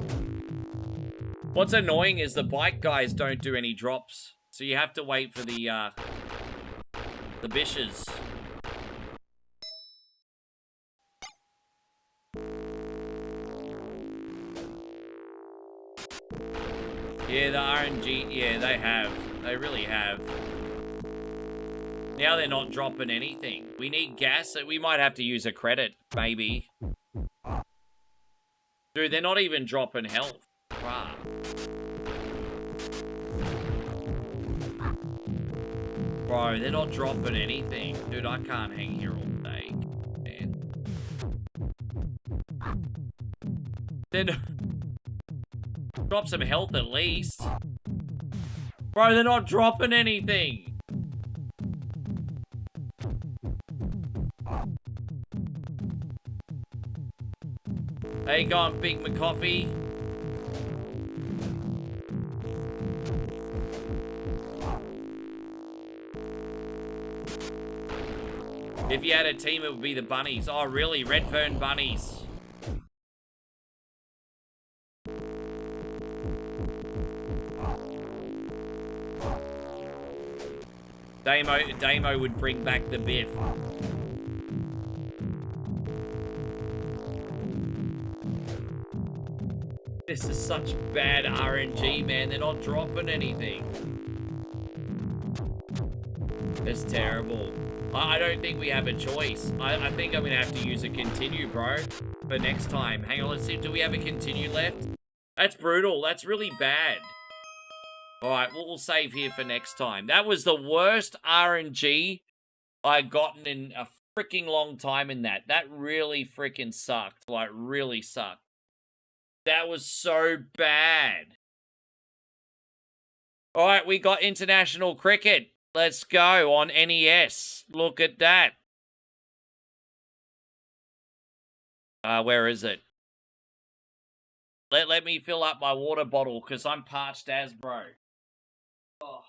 Speaker 1: What's annoying is the bike guys don't do any drops, so you have to wait for the bishes. Yeah, the RNG, yeah, they have. They really have. Now they're not dropping anything. We need gas. We might have to use a credit, maybe. Dude, they're not even dropping health. Wow. Bro, they're not dropping anything. Dude, I can't hang here all day, man. drop some health at least. Bro, they're not dropping anything. How you going, Big McCoffee? If you had a team, it would be the bunnies. Oh, really? Redfern bunnies. Damo would bring back the Biff. This is such bad RNG, man. They're not dropping anything. It's terrible. I don't think we have a choice. I think I'm going to have to use a continue, bro, for next time. Hang on, let's see. Do we have a continue left? That's brutal. That's really bad. All right, we'll save here for next time. That was the worst RNG I've gotten in a freaking long time in that. That really freaking sucked. Like, really sucked. That was so bad. All right, we got international cricket. Let's go on NES. Look at that. Where is it? Let me fill up my water bottle because I'm parched as, bro. Oh.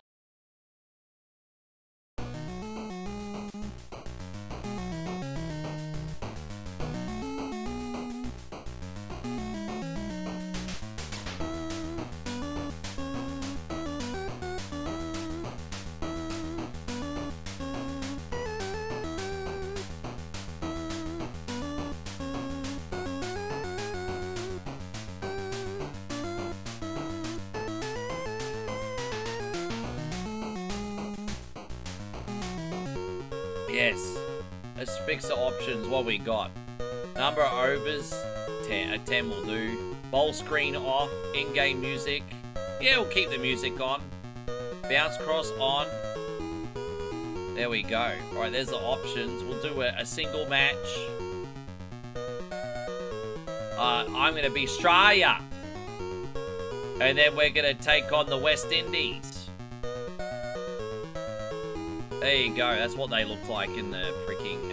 Speaker 1: Yes. Let's fix the options. What we got? Number of overs. 10 will do. Bowl screen off. In-game music. Yeah, we'll keep the music on. Bounce cross on. There we go. Alright, there's the options. We'll do a single match. I'm going to be Australia. And then we're going to take on the West Indies. There you go. That's what they looked like in the freaking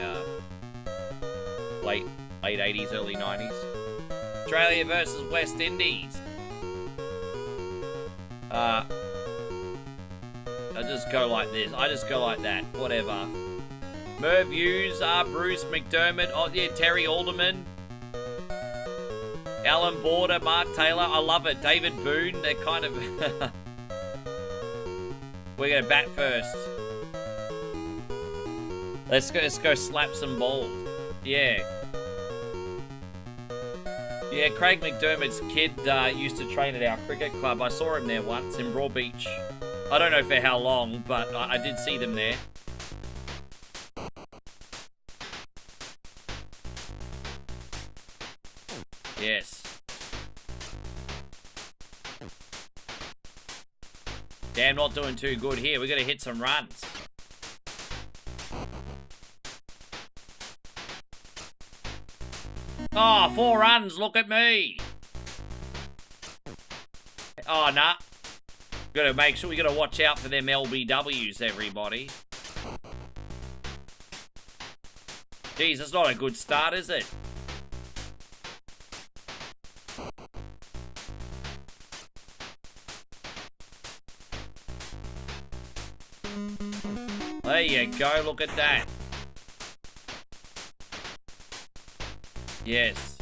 Speaker 1: late 80s, early 90s. Australia versus West Indies. I just go like this. I just go like that. Whatever. Merv Hughes, Bruce McDermott. Oh, yeah, Terry Alderman. Alan Border, Mark Taylor. I love it. David Boone. They're kind of... We're going to bat first. Let's go slap some balls. Yeah. Yeah, Craig McDermott's kid used to train at our cricket club. I saw him there once in Broadbeach. I don't know for how long, but I did see them there. Yes. Damn, not doing too good here. We're going to hit some runs. Oh, 4 runs, look at me. Oh, nah. Gotta make sure we gotta watch out for them LBWs, everybody. Jeez, that's not a good start, is it? There you go, look at that. Yes.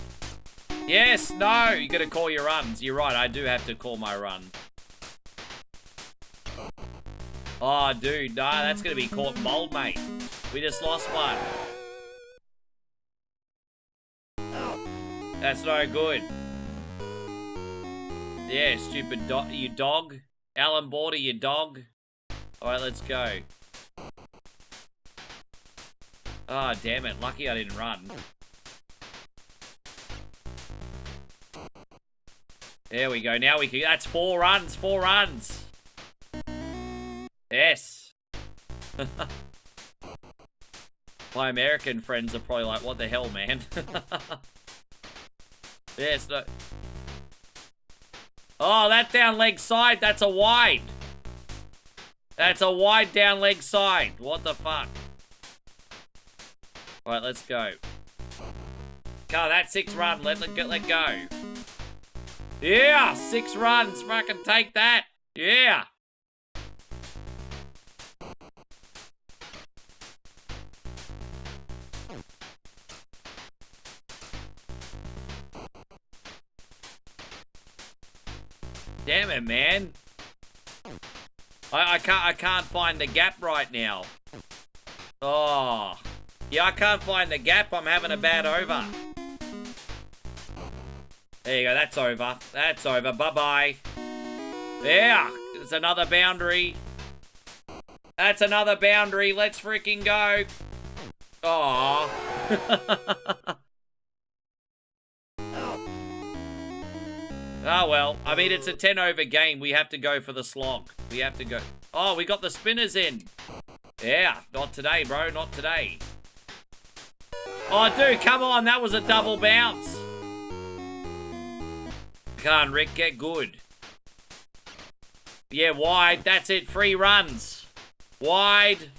Speaker 1: Yes, no, you gotta call your runs. You're right, I do have to call my run. Oh, dude, no, that's gonna be caught mold, mate. We just lost one. That's no good. Yeah, stupid dog. You dog. Alan Border, you dog. Alright, let's go. Oh, damn it. Lucky I didn't run. There we go. Now we can... That's 4 runs. 4 runs. Yes. My American friends are probably like, what the hell, man? Yes, no. Oh, that down leg side, that's a wide. That's a wide down leg side. What the fuck? All right, let's go. God, that 6 run. Let go. Yeah, 6 runs. Fucking take that. Yeah. Damn it, man. I can't find the gap right now. Oh. Yeah, I can't find the gap. I'm having a bad over. There you go. That's over. That's over. Bye-bye. Yeah. It's another boundary. That's another boundary. Let's freaking go. Oh. Oh, well. I mean, it's a 10 over game. We have to go for the slog. We have to go. Oh, we got the spinners in. Yeah. Not today, bro. Not today. Oh, dude, come on. That was a double bounce. Come on, Rick. Get good. Yeah, wide. That's it. 3 runs. Wide.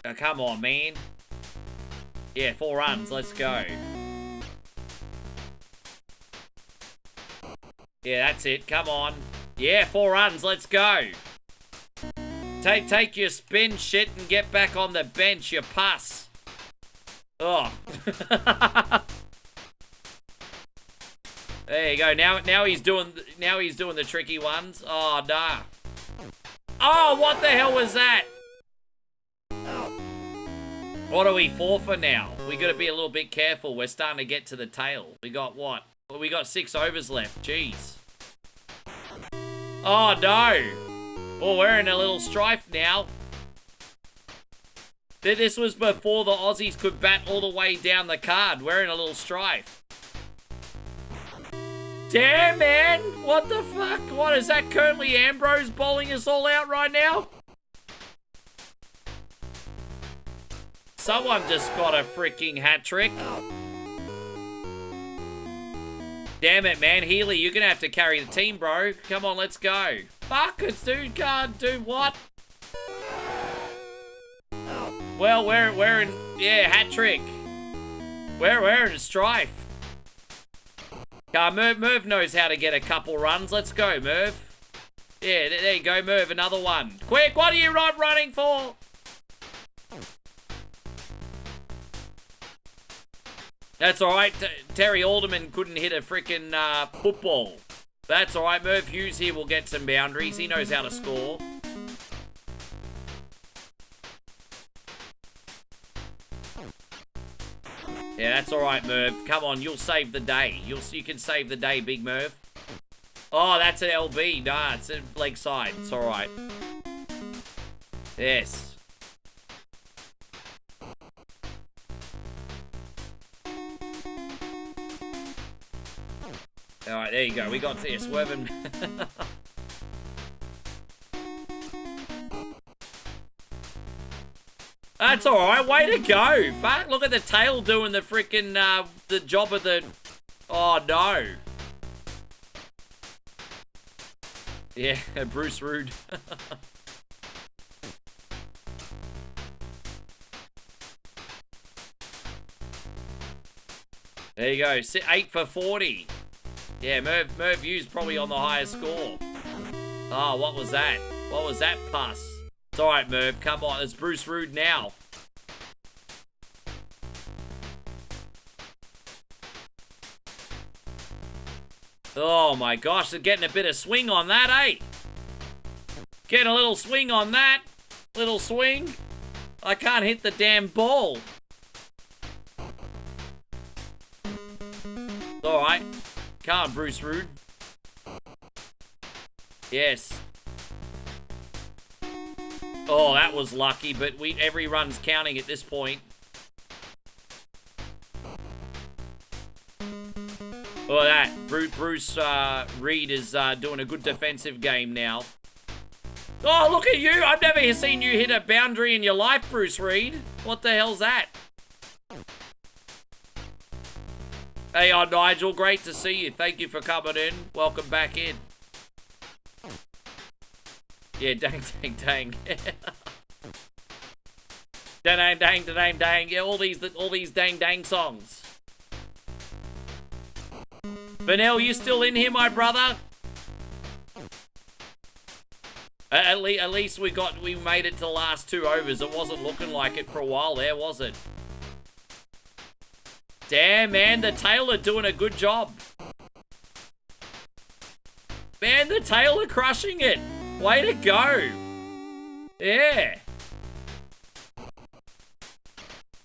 Speaker 1: Oh, come on, man. Yeah, 4 runs. Let's go. Yeah, that's it. Come on. Yeah, 4 runs. Let's go. Take your spin shit and get back on the bench, you puss. Oh. There you go. Now he's doing the tricky ones. Oh, nah. Oh, what the hell was that? What are we for now? We got to be a little bit careful. We're starting to get to the tail. We got what? Well, we got 6 overs left. Jeez. Oh, no. Oh, we're in a little strife now. This was before the Aussies could bat all the way down the card. We're in a little strife. Damn, man. What the fuck? What is that? Currently Ambrose bowling us all out right now? Someone just got a freaking hat trick. Damn it, man. Healy, you're going to have to carry the team, bro. Come on, let's go. Fuck, this dude can't do what? Well, we're in... Yeah, hat trick. We're in a strife. Merv knows how to get a couple runs. Let's go, Merv. Yeah, there you go, Merv. Another one. Quick, what are you not running for? That's alright. Terry Alderman couldn't hit a freaking football. That's alright. Merv Hughes here will get some boundaries. He knows how to score. Yeah, that's alright, Merv. Come on, you'll save the day. You can save the day, Big Merv. Oh, that's an LB. Nah, it's a leg side. It's alright. Yes. Alright, there you go. We got this. Swerving. That's alright. Way to go. Fuck, look at the tail doing the freaking, the job of the... Oh, no. Yeah, Bruce Rude. There you go. 8 for 40. Yeah, Merv Hughes probably on the highest score. Oh, what was that? What was that pass? It's alright, Merv. Come on. It's Bruce Rude now. Oh my gosh, they're getting a bit of swing on that, eh? Getting a little swing on that. Little swing. I can't hit the damn ball. Alright. Come on, Bruce Rude. Yes. Oh, that was lucky, but every run's counting at this point. Look at that. Bruce Reed is doing a good defensive game now. Oh, look at you. I've never seen you hit a boundary in your life, Bruce Reed. What the hell's that? Hey, Nigel. Great to see you. Thank you for coming in. Welcome back in. Yeah, dang. Dang. Yeah, all these dang songs. Vanel, you still in here, my brother? At least we made it to the last 2 overs. It wasn't looking like it for a while there, was it? Damn, man, the Taylor doing a good job. Man, the Taylor crushing it. Way to go. Yeah.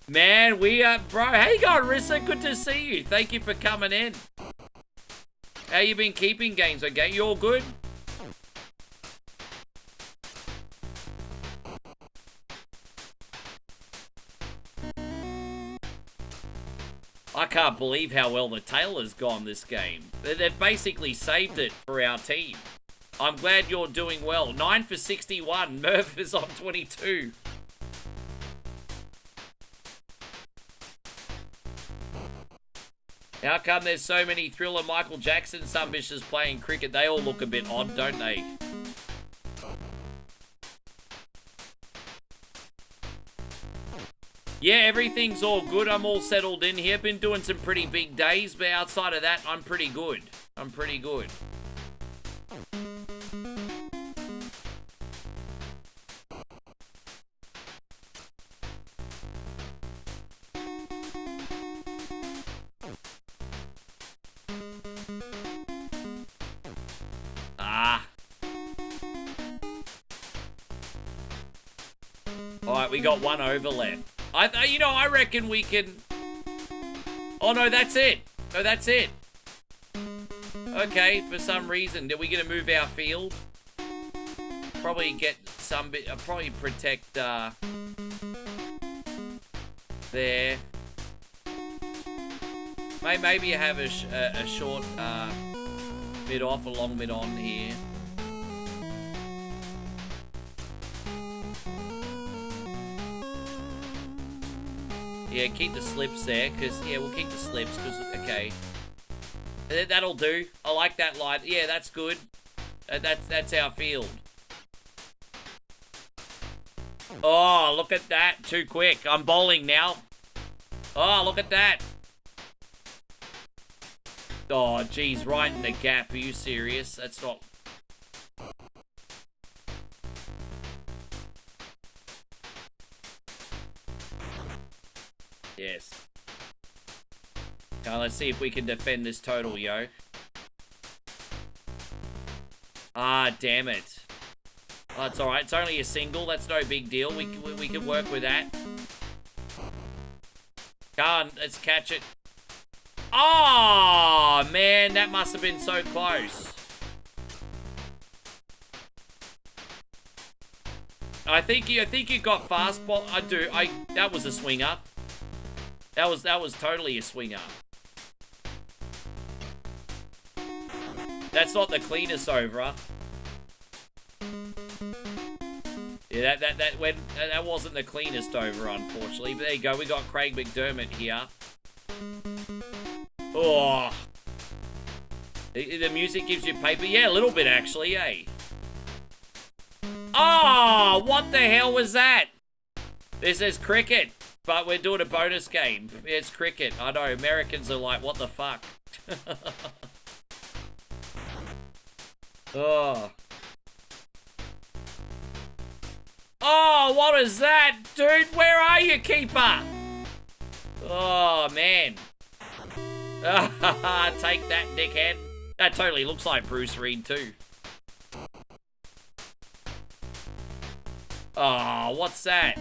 Speaker 1: Man, we are, bro. How you going, Rissa? Good to see you. Thank you for coming in. How you been keeping, games? Okay, you all good? I can't believe how well the Taylor's gone this game. They've basically saved it for our team. I'm glad you're doing well. 9 for 61. Murph is on 22. How come there's so many Thriller Michael Jackson sumbishers playing cricket? They all look a bit odd, don't they? Yeah, everything's all good. I'm all settled in here. Been doing some pretty big days, but outside of that, I'm pretty good. I'm pretty good. Alright, we got 1 over left. I reckon we can... Oh, no, that's it. No, that's it. Okay, for some reason. Are we going to move our field? Probably get some bit... probably protect, there. Maybe have a short, mid off, a long mid on here. Yeah, keep the slips there, because, yeah, we'll keep the slips, because, okay. That'll do. I like that line. Yeah, that's good. That's our field. Oh, look at that. Too quick. I'm bowling now. Oh, look at that. Oh, geez, right in the gap. Are you serious? That's not... Yes. Now let's see if we can defend this total, yo. Ah, damn it. Oh, it's alright. It's only a single. That's no big deal. We can work with that. Come on, let's catch it. Oh, man. That must have been so close. I think you got fastball. I do. That was a swinger. That was totally a swinger. That's not the cleanest over. Yeah, that wasn't the cleanest over, unfortunately. But there you go. We got Craig McDermott here. Oh. The music gives you paper. Yeah, a little bit actually, eh? Oh, what the hell was that? This is cricket. But we're doing a bonus game. It's cricket. I know, Americans are like, what the fuck? Oh. Oh, what is that? Dude, where are you, keeper? Oh, man. Take that, dickhead. That totally looks like Bruce Reed, too. Oh, what's that?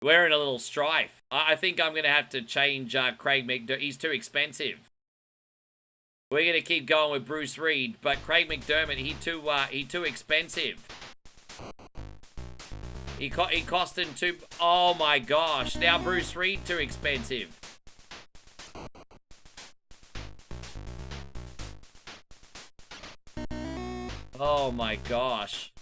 Speaker 1: We're in a little strife. I think I'm going to have to change Craig McDermott. He's too expensive. We're going to keep going with Bruce Reed, but Craig McDermott, he too expensive. He cost him too... Oh my gosh. Now Bruce Reed too expensive. Oh my gosh.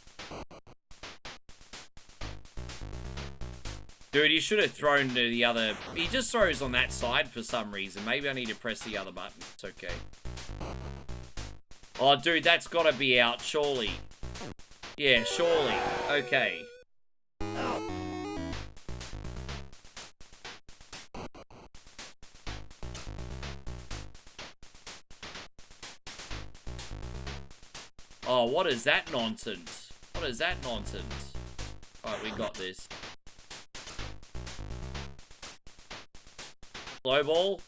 Speaker 1: Dude, he should have thrown to the other... He just throws on that side for some reason. Maybe I need to press the other button. It's okay. Oh, dude, that's got to be out, surely. Yeah, surely. Okay. Oh, what is that nonsense? What is that nonsense? Alright, we got this. Low ball.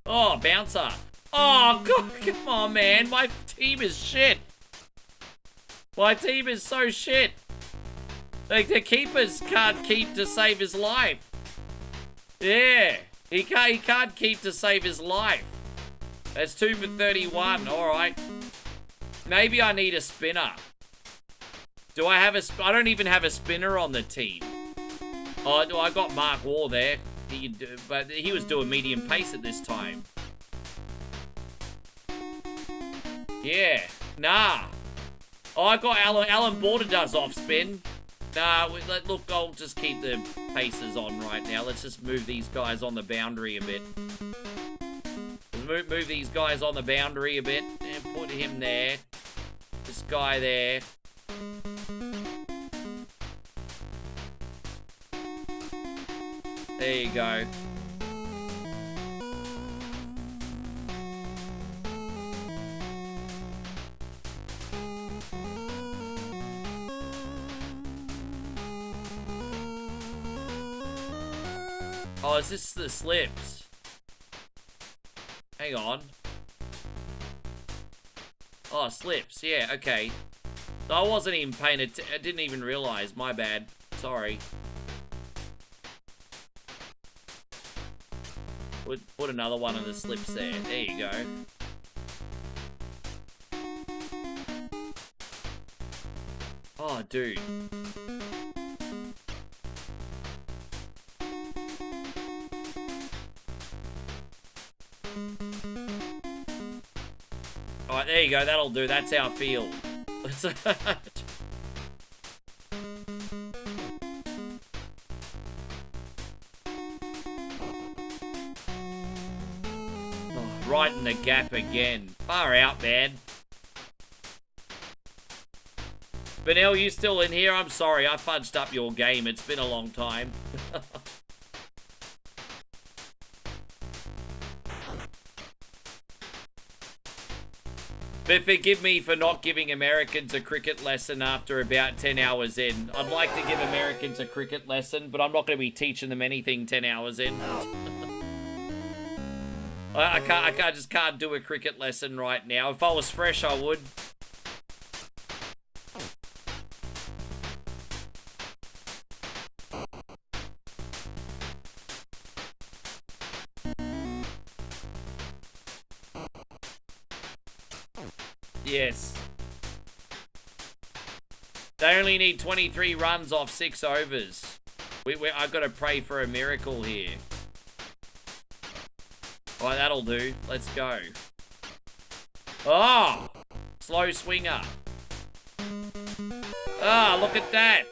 Speaker 1: Oh, bouncer. Oh, God, come on, man. My team is shit. My team is so shit. Like, the keepers can't keep to save his life. Yeah. He can't keep to save his life. That's 2 for 31. Alright. Maybe I need a spinner. Do I have a... I don't even have a spinner on the team. Oh, I got Mark Waugh there. But he was doing medium pace at this time. Yeah. Nah. Oh, I got Alan Border does off spin. Nah, look, I'll just keep the paces on right now. Let's just move these guys on the boundary a bit. Let's move these guys on the boundary a bit. And put him there. This guy there. There you go. Oh, is this the slips? Hang on. Oh, slips. Yeah, okay. So I wasn't even paying it. I didn't even realize. My bad. Sorry. Put another one of the slips there. There you go. Oh, dude. Alright, there you go. That'll do. That's our field. Right in the gap again. Far out, man. Benel, you still in here? I'm sorry, I fudged up your game. It's been a long time. But forgive me for not giving Americans a cricket lesson after about 10 hours in. I'd like to give Americans a cricket lesson, but I'm not going to be teaching them anything 10 hours in. I just can't do a cricket lesson right now. If I was fresh, I would. Yes. They only need 23 runs off 6 overs. I've got to pray for a miracle here. Alright, that'll do. Let's go. Oh! Slow swinger. Ah, look at that.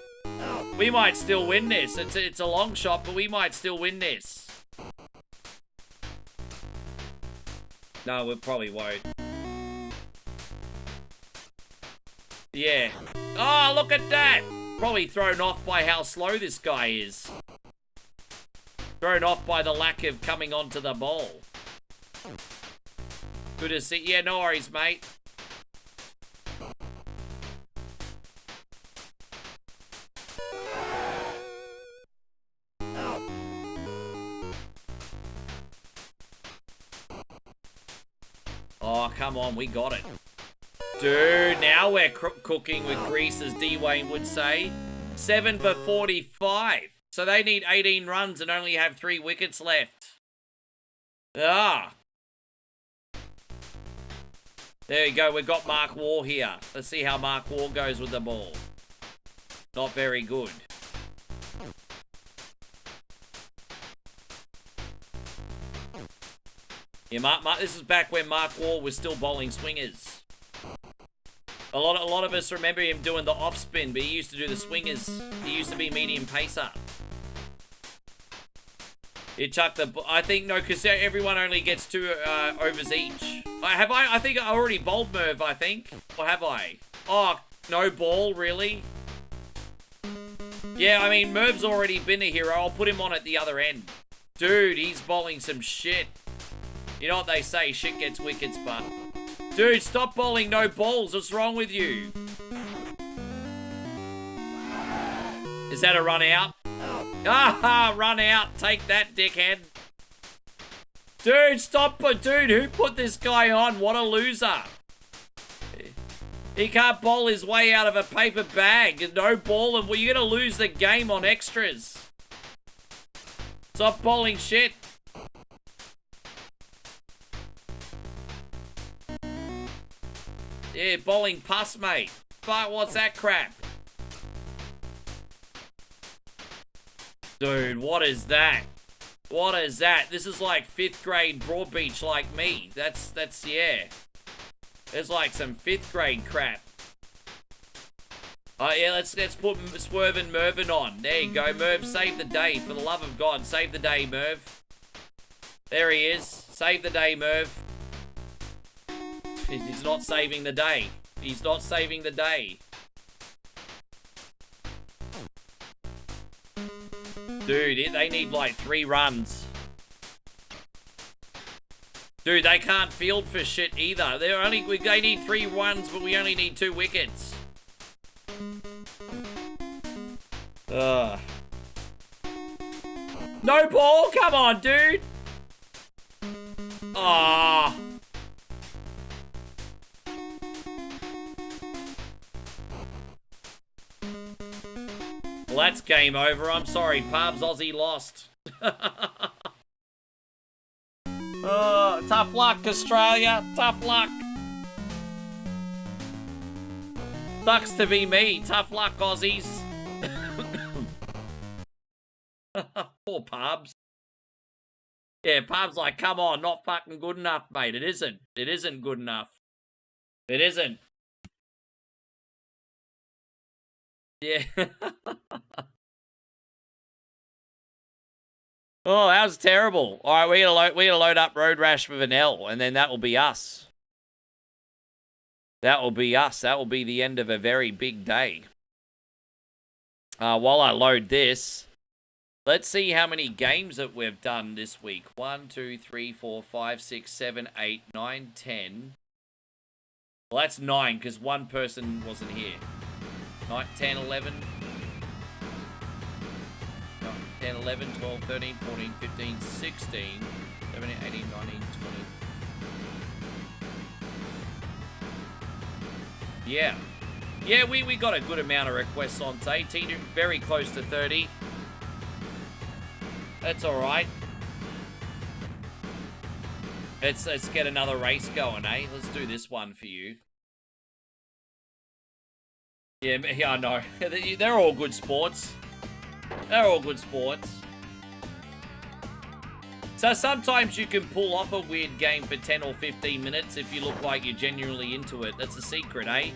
Speaker 1: We might still win this. It's a long shot, but we might still win this. No, we probably won't. Yeah. Oh, look at that. Probably thrown off by how slow this guy is. Thrown off by the lack of coming onto the ball. Good to see. Yeah, no worries, mate. Oh, come on. We got it. Dude, now we're cooking with grease, as D. Wayne would say. 7 for 45. So they need 18 runs and only have 3 wickets left. Ah. There you go. We've got Mark Waugh here. Let's see how Mark Waugh goes with the ball. Not very good. Yeah, this is back when Mark Waugh was still bowling swingers. A lot of us remember him doing the off spin, but he used to do the swingers. He used to be medium pacer. He chucked the... I think, no, because everyone only gets 2 overs each. I think I already bowled Merv, I think. Or have I? Oh, no ball, really? Yeah, I mean, Merv's already been a hero. I'll put him on at the other end. Dude, he's bowling some shit. You know what they say, shit gets wickets, but... Dude, stop bowling no balls. What's wrong with you? Is that a run out? Ah, run out. Take that, dickhead. Dude, stop. Dude, who put this guy on? What a loser. He can't bowl his way out of a paper bag. No ball, and well, you're going to lose the game on extras. Stop bowling shit. Yeah, bowling pus, mate. But what's that crap? Dude, what is that? What is that? This is like 5th grade Broadbeach like me. That's, yeah. There's like some 5th grade crap. Oh, yeah, let's put Swerve and Mervin on. There you go, Merv, save the day. For the love of God, save the day, Merv. There he is. Save the day, Merv. He's not saving the day. He's not saving the day. Dude, they need like 3 runs. Dude, they can't field for shit either. They need 3 runs, but we only need 2 wickets. Ugh. No ball? Come on, dude. Ah. Well, that's game over. I'm sorry, Pubs. Aussie lost. Oh, tough luck, Australia. Tough luck. Sucks to be me. Tough luck, Aussies. Poor Pubs. Yeah, Pubs like, come on, not fucking good enough, mate. It isn't. It isn't good enough. It isn't. Yeah. Oh, that was terrible. All right, we're gonna load up Road Rash with an L, and then that will be us. That will be us. That will be the end of a very big day. While I load this, let's see how many games that we've done this week. 1, 2, 3, 4, 5, 6, 7, 8, 9, 10. Well, that's 9 because one person wasn't here. 9, 10, 11. 10, 11, 12, 13, 14, 15, 16, 17, 18, 19, 20. Yeah. Yeah, we got a good amount of requests on today. Very close to 30. That's alright. Let's get another race going, eh? Let's do this one for you. Yeah, I know. They're all good sports. They're all good sports. So sometimes you can pull off a weird game for 10 or 15 minutes if you look like you're genuinely into it. That's a secret, eh?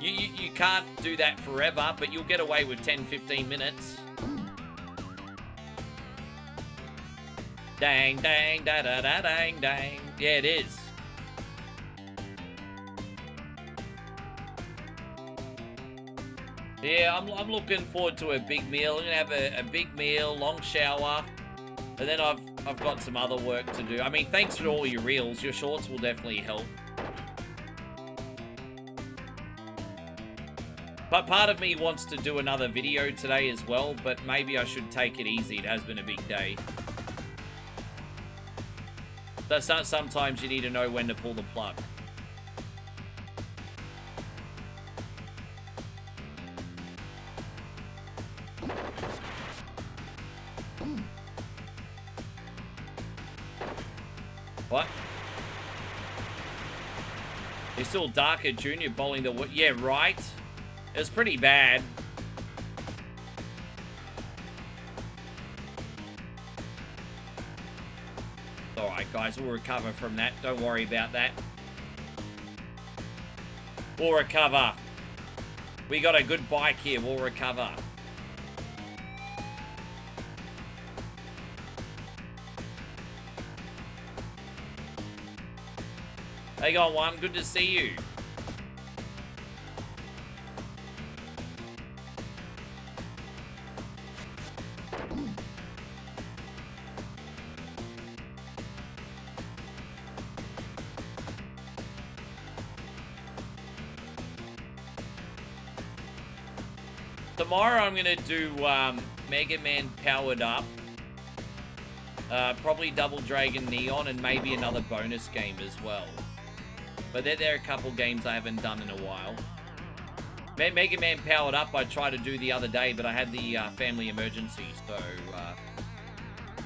Speaker 1: You can't do that forever, but you'll get away with 10, 15 minutes. Dang, dang, da da da dang, dang. Yeah, it is. Yeah, I'm looking forward to a big meal. I'm gonna have a big meal, long shower, and then I've got some other work to do. I mean, thanks for all your reels. Your shorts will definitely help. But part of me wants to do another video today as well, but maybe I should take it easy. It has been a big day. So sometimes you need to know when to pull the plug. What? You're still Darker Junior bowling the... Yeah, right? It was pretty bad. Alright, guys, we'll recover from that. Don't worry about that. We'll recover. We got a good bike here. We'll recover. Hey, got one. Good to see you. Tomorrow I'm gonna do Mega Man Powered Up, probably Double Dragon Neon, and maybe another bonus game as well. But there are a couple games I haven't done in a while. Mega Man Powered Up I tried to do the other day, but I had the family emergency, so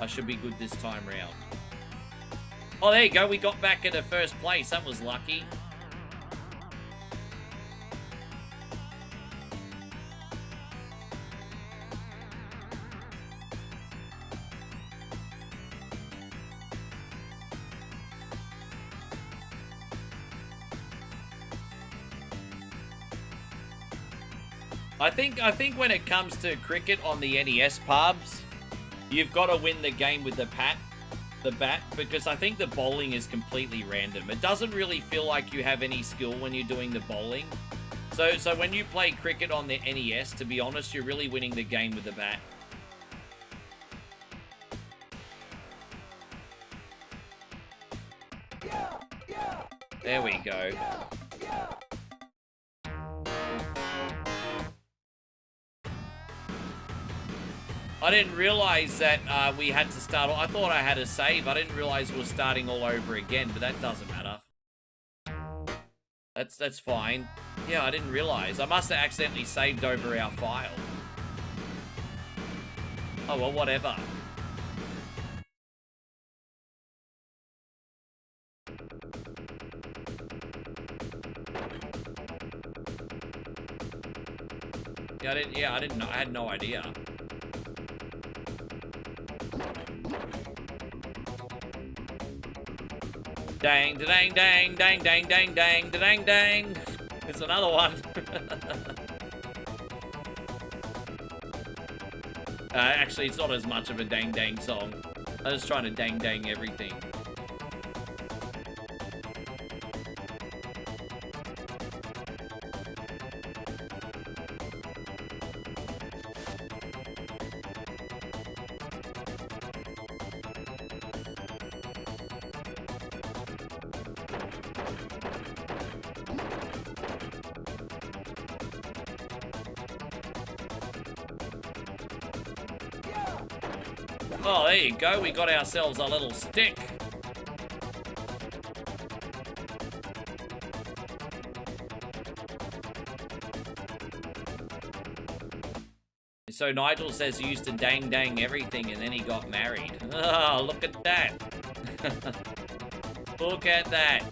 Speaker 1: I should be good this time round. Oh, there you go. We got back into first place. That was lucky. I think when it comes to cricket on the NES pubs, you've got to win the game with the bat, because I think the bowling is completely random. It doesn't really feel like you have any skill when you're doing the bowling. So when you play cricket on the NES, to be honest, you're really winning the game with the bat. There we go. I didn't realize that we had to start. I thought I had a save. I didn't realize we were starting all over again, but that doesn't matter. That's fine. Yeah, I didn't realize. I must have accidentally saved over our file. Oh, well, whatever. Yeah, I didn't know. I had no idea. Dang, dang, dang, dang, dang, dang, dang, dang, dang. It's another one. Actually, it's not as much of a dang dang song. I was trying to dang dang everything. Oh, there you go. We got ourselves a little stick. So Nigel says he used to dang dang everything and then he got married. Oh, look at that. Look at that.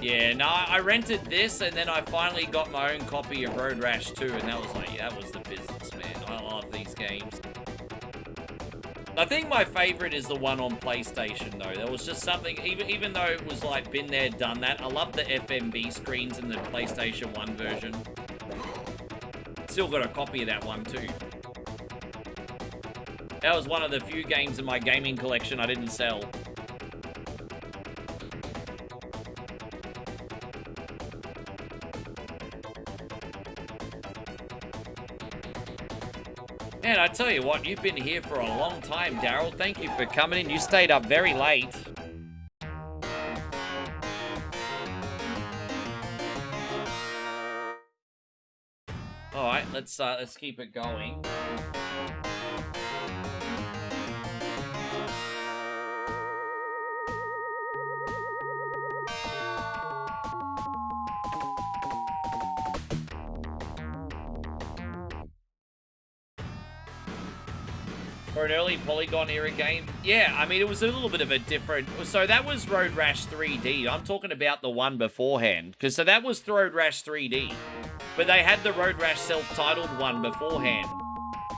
Speaker 1: Yeah, no, I rented this and then I finally got my own copy of Road Rash 2 and that was like, that was the business, man. I love these games. I think my favorite is the one on PlayStation though. There was just something, even though it was like been there, done that. I love the FMV screens in the PlayStation 1 version. Still got a copy of that one too. That was one of the few games in my gaming collection I didn't sell. Man, I tell you what, you've been here for a long time, Daryl. Thank you for coming in. You stayed up very late. All right, let's keep it going. For an early Polygon era game? Yeah, I mean, it was a little bit of a different... So that was Road Rash 3D. I'm talking about the one beforehand. Because so that was Road Rash 3D. But they had the Road Rash self-titled one beforehand.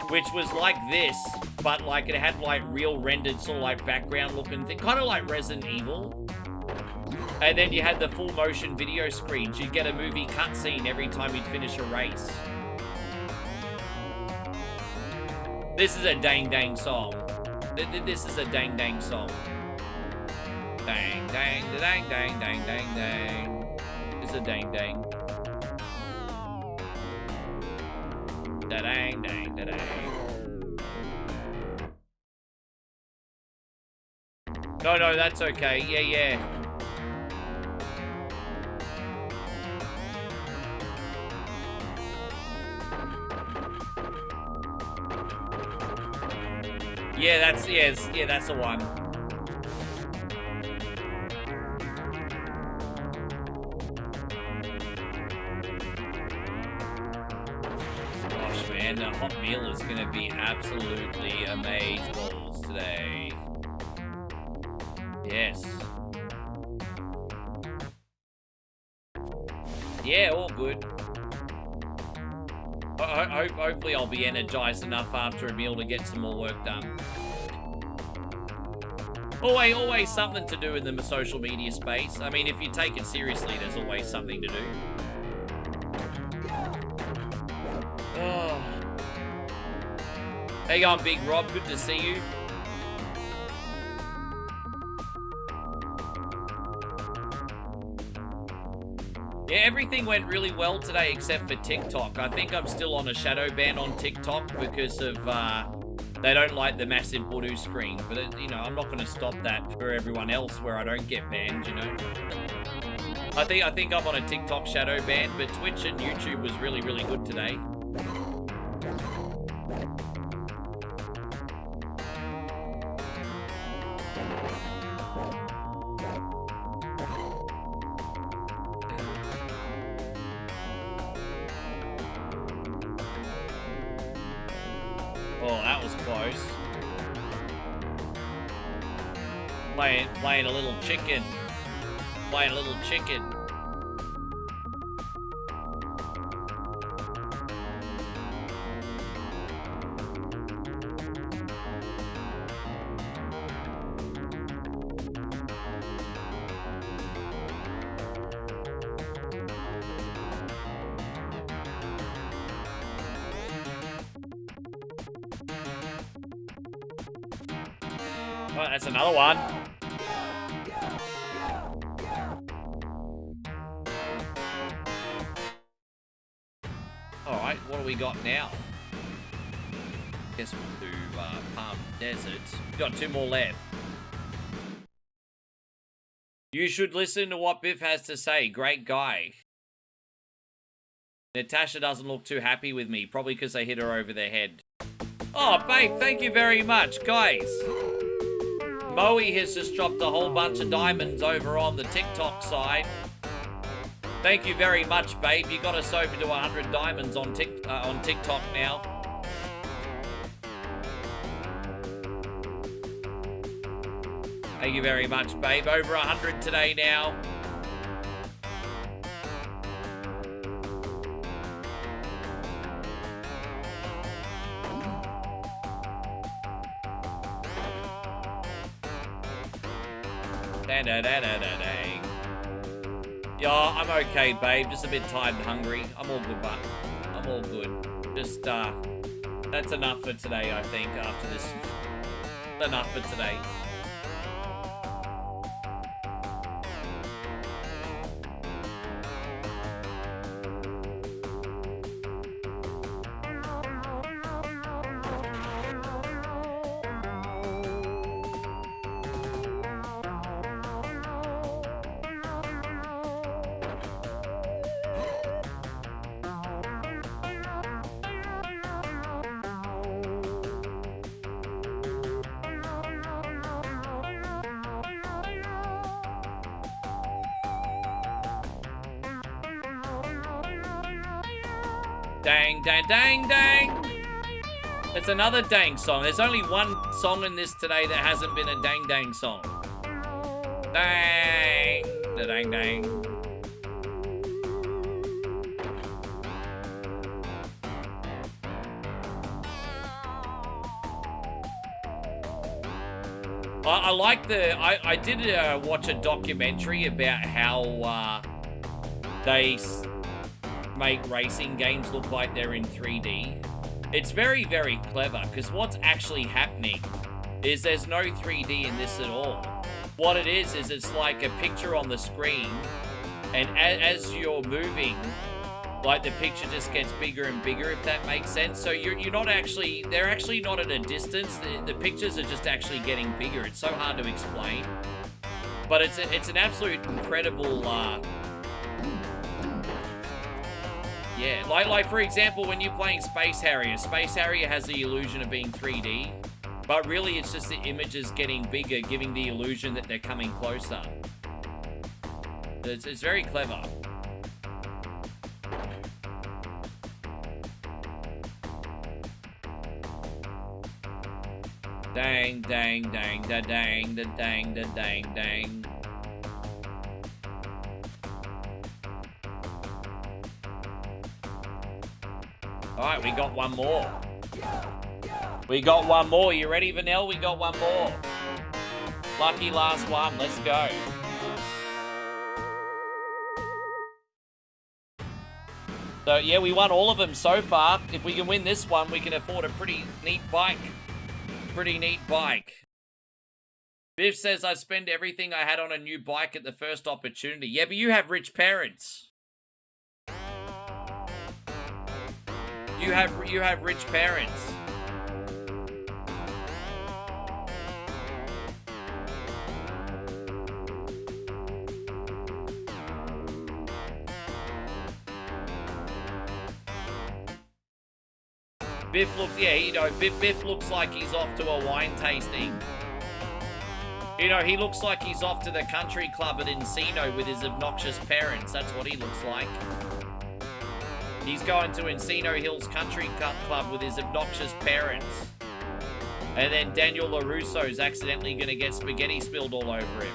Speaker 1: Which was like this, but like it had like real rendered sort of like background looking thing. Kind of like Resident Evil. And then you had the full motion video screens. You'd get a movie cutscene every time you'd finish a race. This is a dang dang song. This is a dang dang song. Dang dang dang dang dang dang dang. It's a dang dang. Da dang dang da dang. No, that's okay. Yeah. Yeah, that's the one. Gosh, man, the hot meal is gonna be absolutely amazeballs today. Yes. Yeah, all good. Hopefully I'll be energized enough after a meal to get some more work done. Always something to do in the social media space. I mean, if you take it seriously, there's always something to do. Oh. How you going, Big Rob? Good to see you. Yeah, everything went really well today except for TikTok. I think I'm still on a shadow ban on TikTok because of, they don't like the massive Voodoo screen. But, you know, I'm not going to stop that for everyone else where I don't get banned, you know. I think I'm on a TikTok shadow ban, but Twitch and YouTube was really, really good today. Oh, that was close. Playing a little chicken. Playing a little chicken. Oh, that's another one. Alright, what do we got now? Guess we'll do Palm Desert. We've got 2 more left. You should listen to what Biff has to say. Great guy. Natasha doesn't look too happy with me, probably because I hit her over the head. Oh, babe, thank you very much, guys. Moe has just dropped a whole bunch of diamonds over on the TikTok side. Thank you very much, babe. You got us over to 100 diamonds on TikTok now. Thank you very much, babe. Over 100 today now. Yeah, I'm okay, babe. Just a bit tired and hungry. I'm all good, but I'm all good. Just, that's enough for today, I think, after this. Enough for today. Dang, dang, dang, dang. It's another dang song. There's only one song in this today that hasn't been a dang, dang song. Dang, da dang, dang. I like the, I did watch a documentary about how they make racing games look like they're in 3D. It's very, very clever, because what's actually happening is there's no 3D in this at all. What it is it's like a picture on the screen, and as you're moving, like the picture just gets bigger and bigger, if that makes sense. So you're not actually, they're actually not at a distance. The pictures are just actually getting bigger. It's so hard to explain, but it's an absolute incredible. Yeah, like for example, when you're playing Space Harrier has the illusion of being 3D, but really it's just the images getting bigger, giving the illusion that they're coming closer. It's very clever. Dang, dang, dang, da dang, da dang, da dang, dang. Alright, we got one more. We got one more. You ready, Vanille? We got one more. Lucky last one. Let's go. So, yeah, we won all of them so far. If we can win this one, we can afford a pretty neat bike. Pretty neat bike. Biff says, I spend everything I had on a new bike at the first opportunity. Yeah, but you have rich parents. You have rich parents. Biff looks, yeah, you know, Biff looks like he's off to a wine tasting. You know, he looks like he's off to the country club at Encino with his obnoxious parents. That's what he looks like. He's going to Encino Hills Country Club with his obnoxious parents. And then Daniel LaRusso's accidentally going to get spaghetti spilled all over him.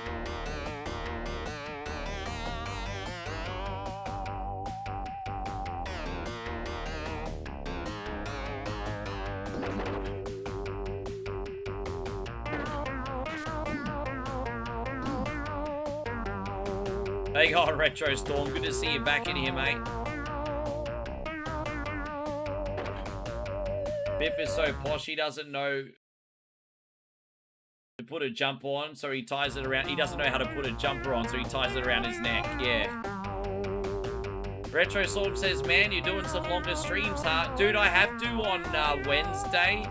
Speaker 1: Hey, God, Retro Storm. Good to see you back in here, mate. Biff is so posh, he doesn't know to put a jumper on, so he ties it around. He doesn't know how to put a jumper on, so he ties it around his neck. Yeah. Retro Storm says, man, you're doing some longer streams, huh? Dude, I have to on Wednesday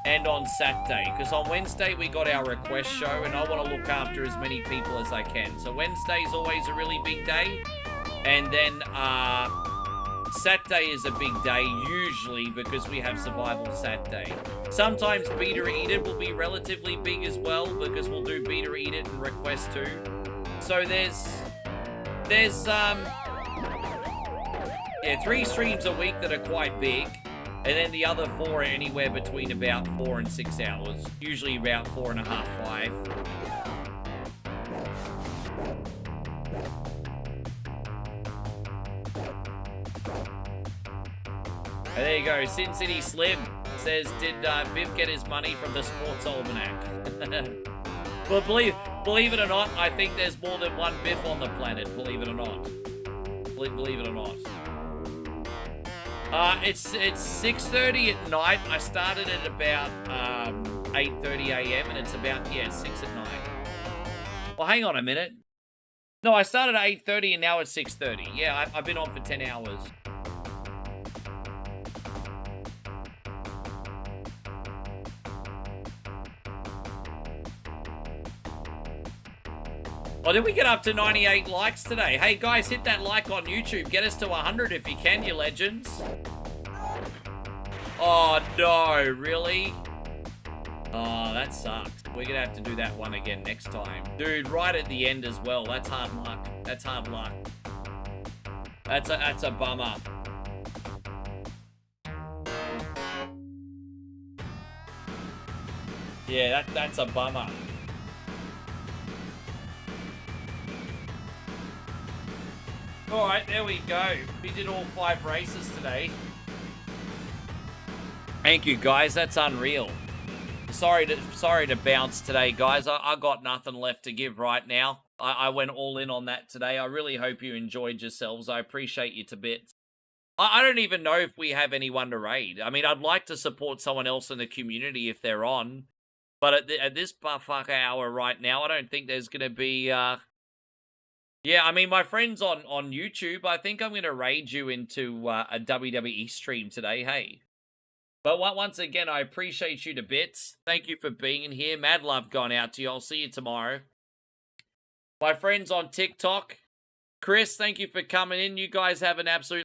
Speaker 1: and on Saturday, because on Wednesday we got our request show, and I want to look after as many people as I can. So Wednesday's always a really big day, and then Saturday is a big day, usually, because we have Survival Saturday. Sometimes Beta Eat It will be relatively big as well, because we'll do Beta Eat It and Request too. So there's 3 streams a week that are quite big, and then the other 4 are anywhere between about 4 and 6 hours, usually about 4.5, 5. And there you go. Sin City Slim says, did Biff get his money from the Sports Almanac? Well, believe it or not, I think there's more than one Biff on the planet, believe it or not. Believe it or not. It's 6:30 at night. I started at about 8:30 a.m. and it's about, 6 at night. Well, hang on a minute. No, I started at 8:30 and now it's 6:30. Yeah, I've been on for 10 hours. Oh, did we get up to 98 likes today? Hey, guys, hit that like on YouTube. Get us to 100 if you can, you legends. Oh, no, really? Oh, that sucks. We're going to have to do that one again next time. Dude, right at the end as well. That's hard luck. That's hard luck. That's a bummer. Yeah, that's a bummer. Alright, there we go. We did all 5 races today. Thank you, guys. That's unreal. Sorry to bounce today, guys. I got nothing left to give right now. I went all in on that today. I really hope you enjoyed yourselves. I appreciate you to bits. I don't even know if we have anyone to raid. I mean, I'd like to support someone else in the community if they're on. But at this fuck hour right now, I don't think there's going to be... Yeah, I mean, my friends on YouTube, I think I'm going to raid you into a WWE stream today, hey. But once again, I appreciate you to bits. Thank you for being here. Mad love gone out to you. I'll see you tomorrow. My friends on TikTok, Chris, thank you for coming in. You guys have an absolute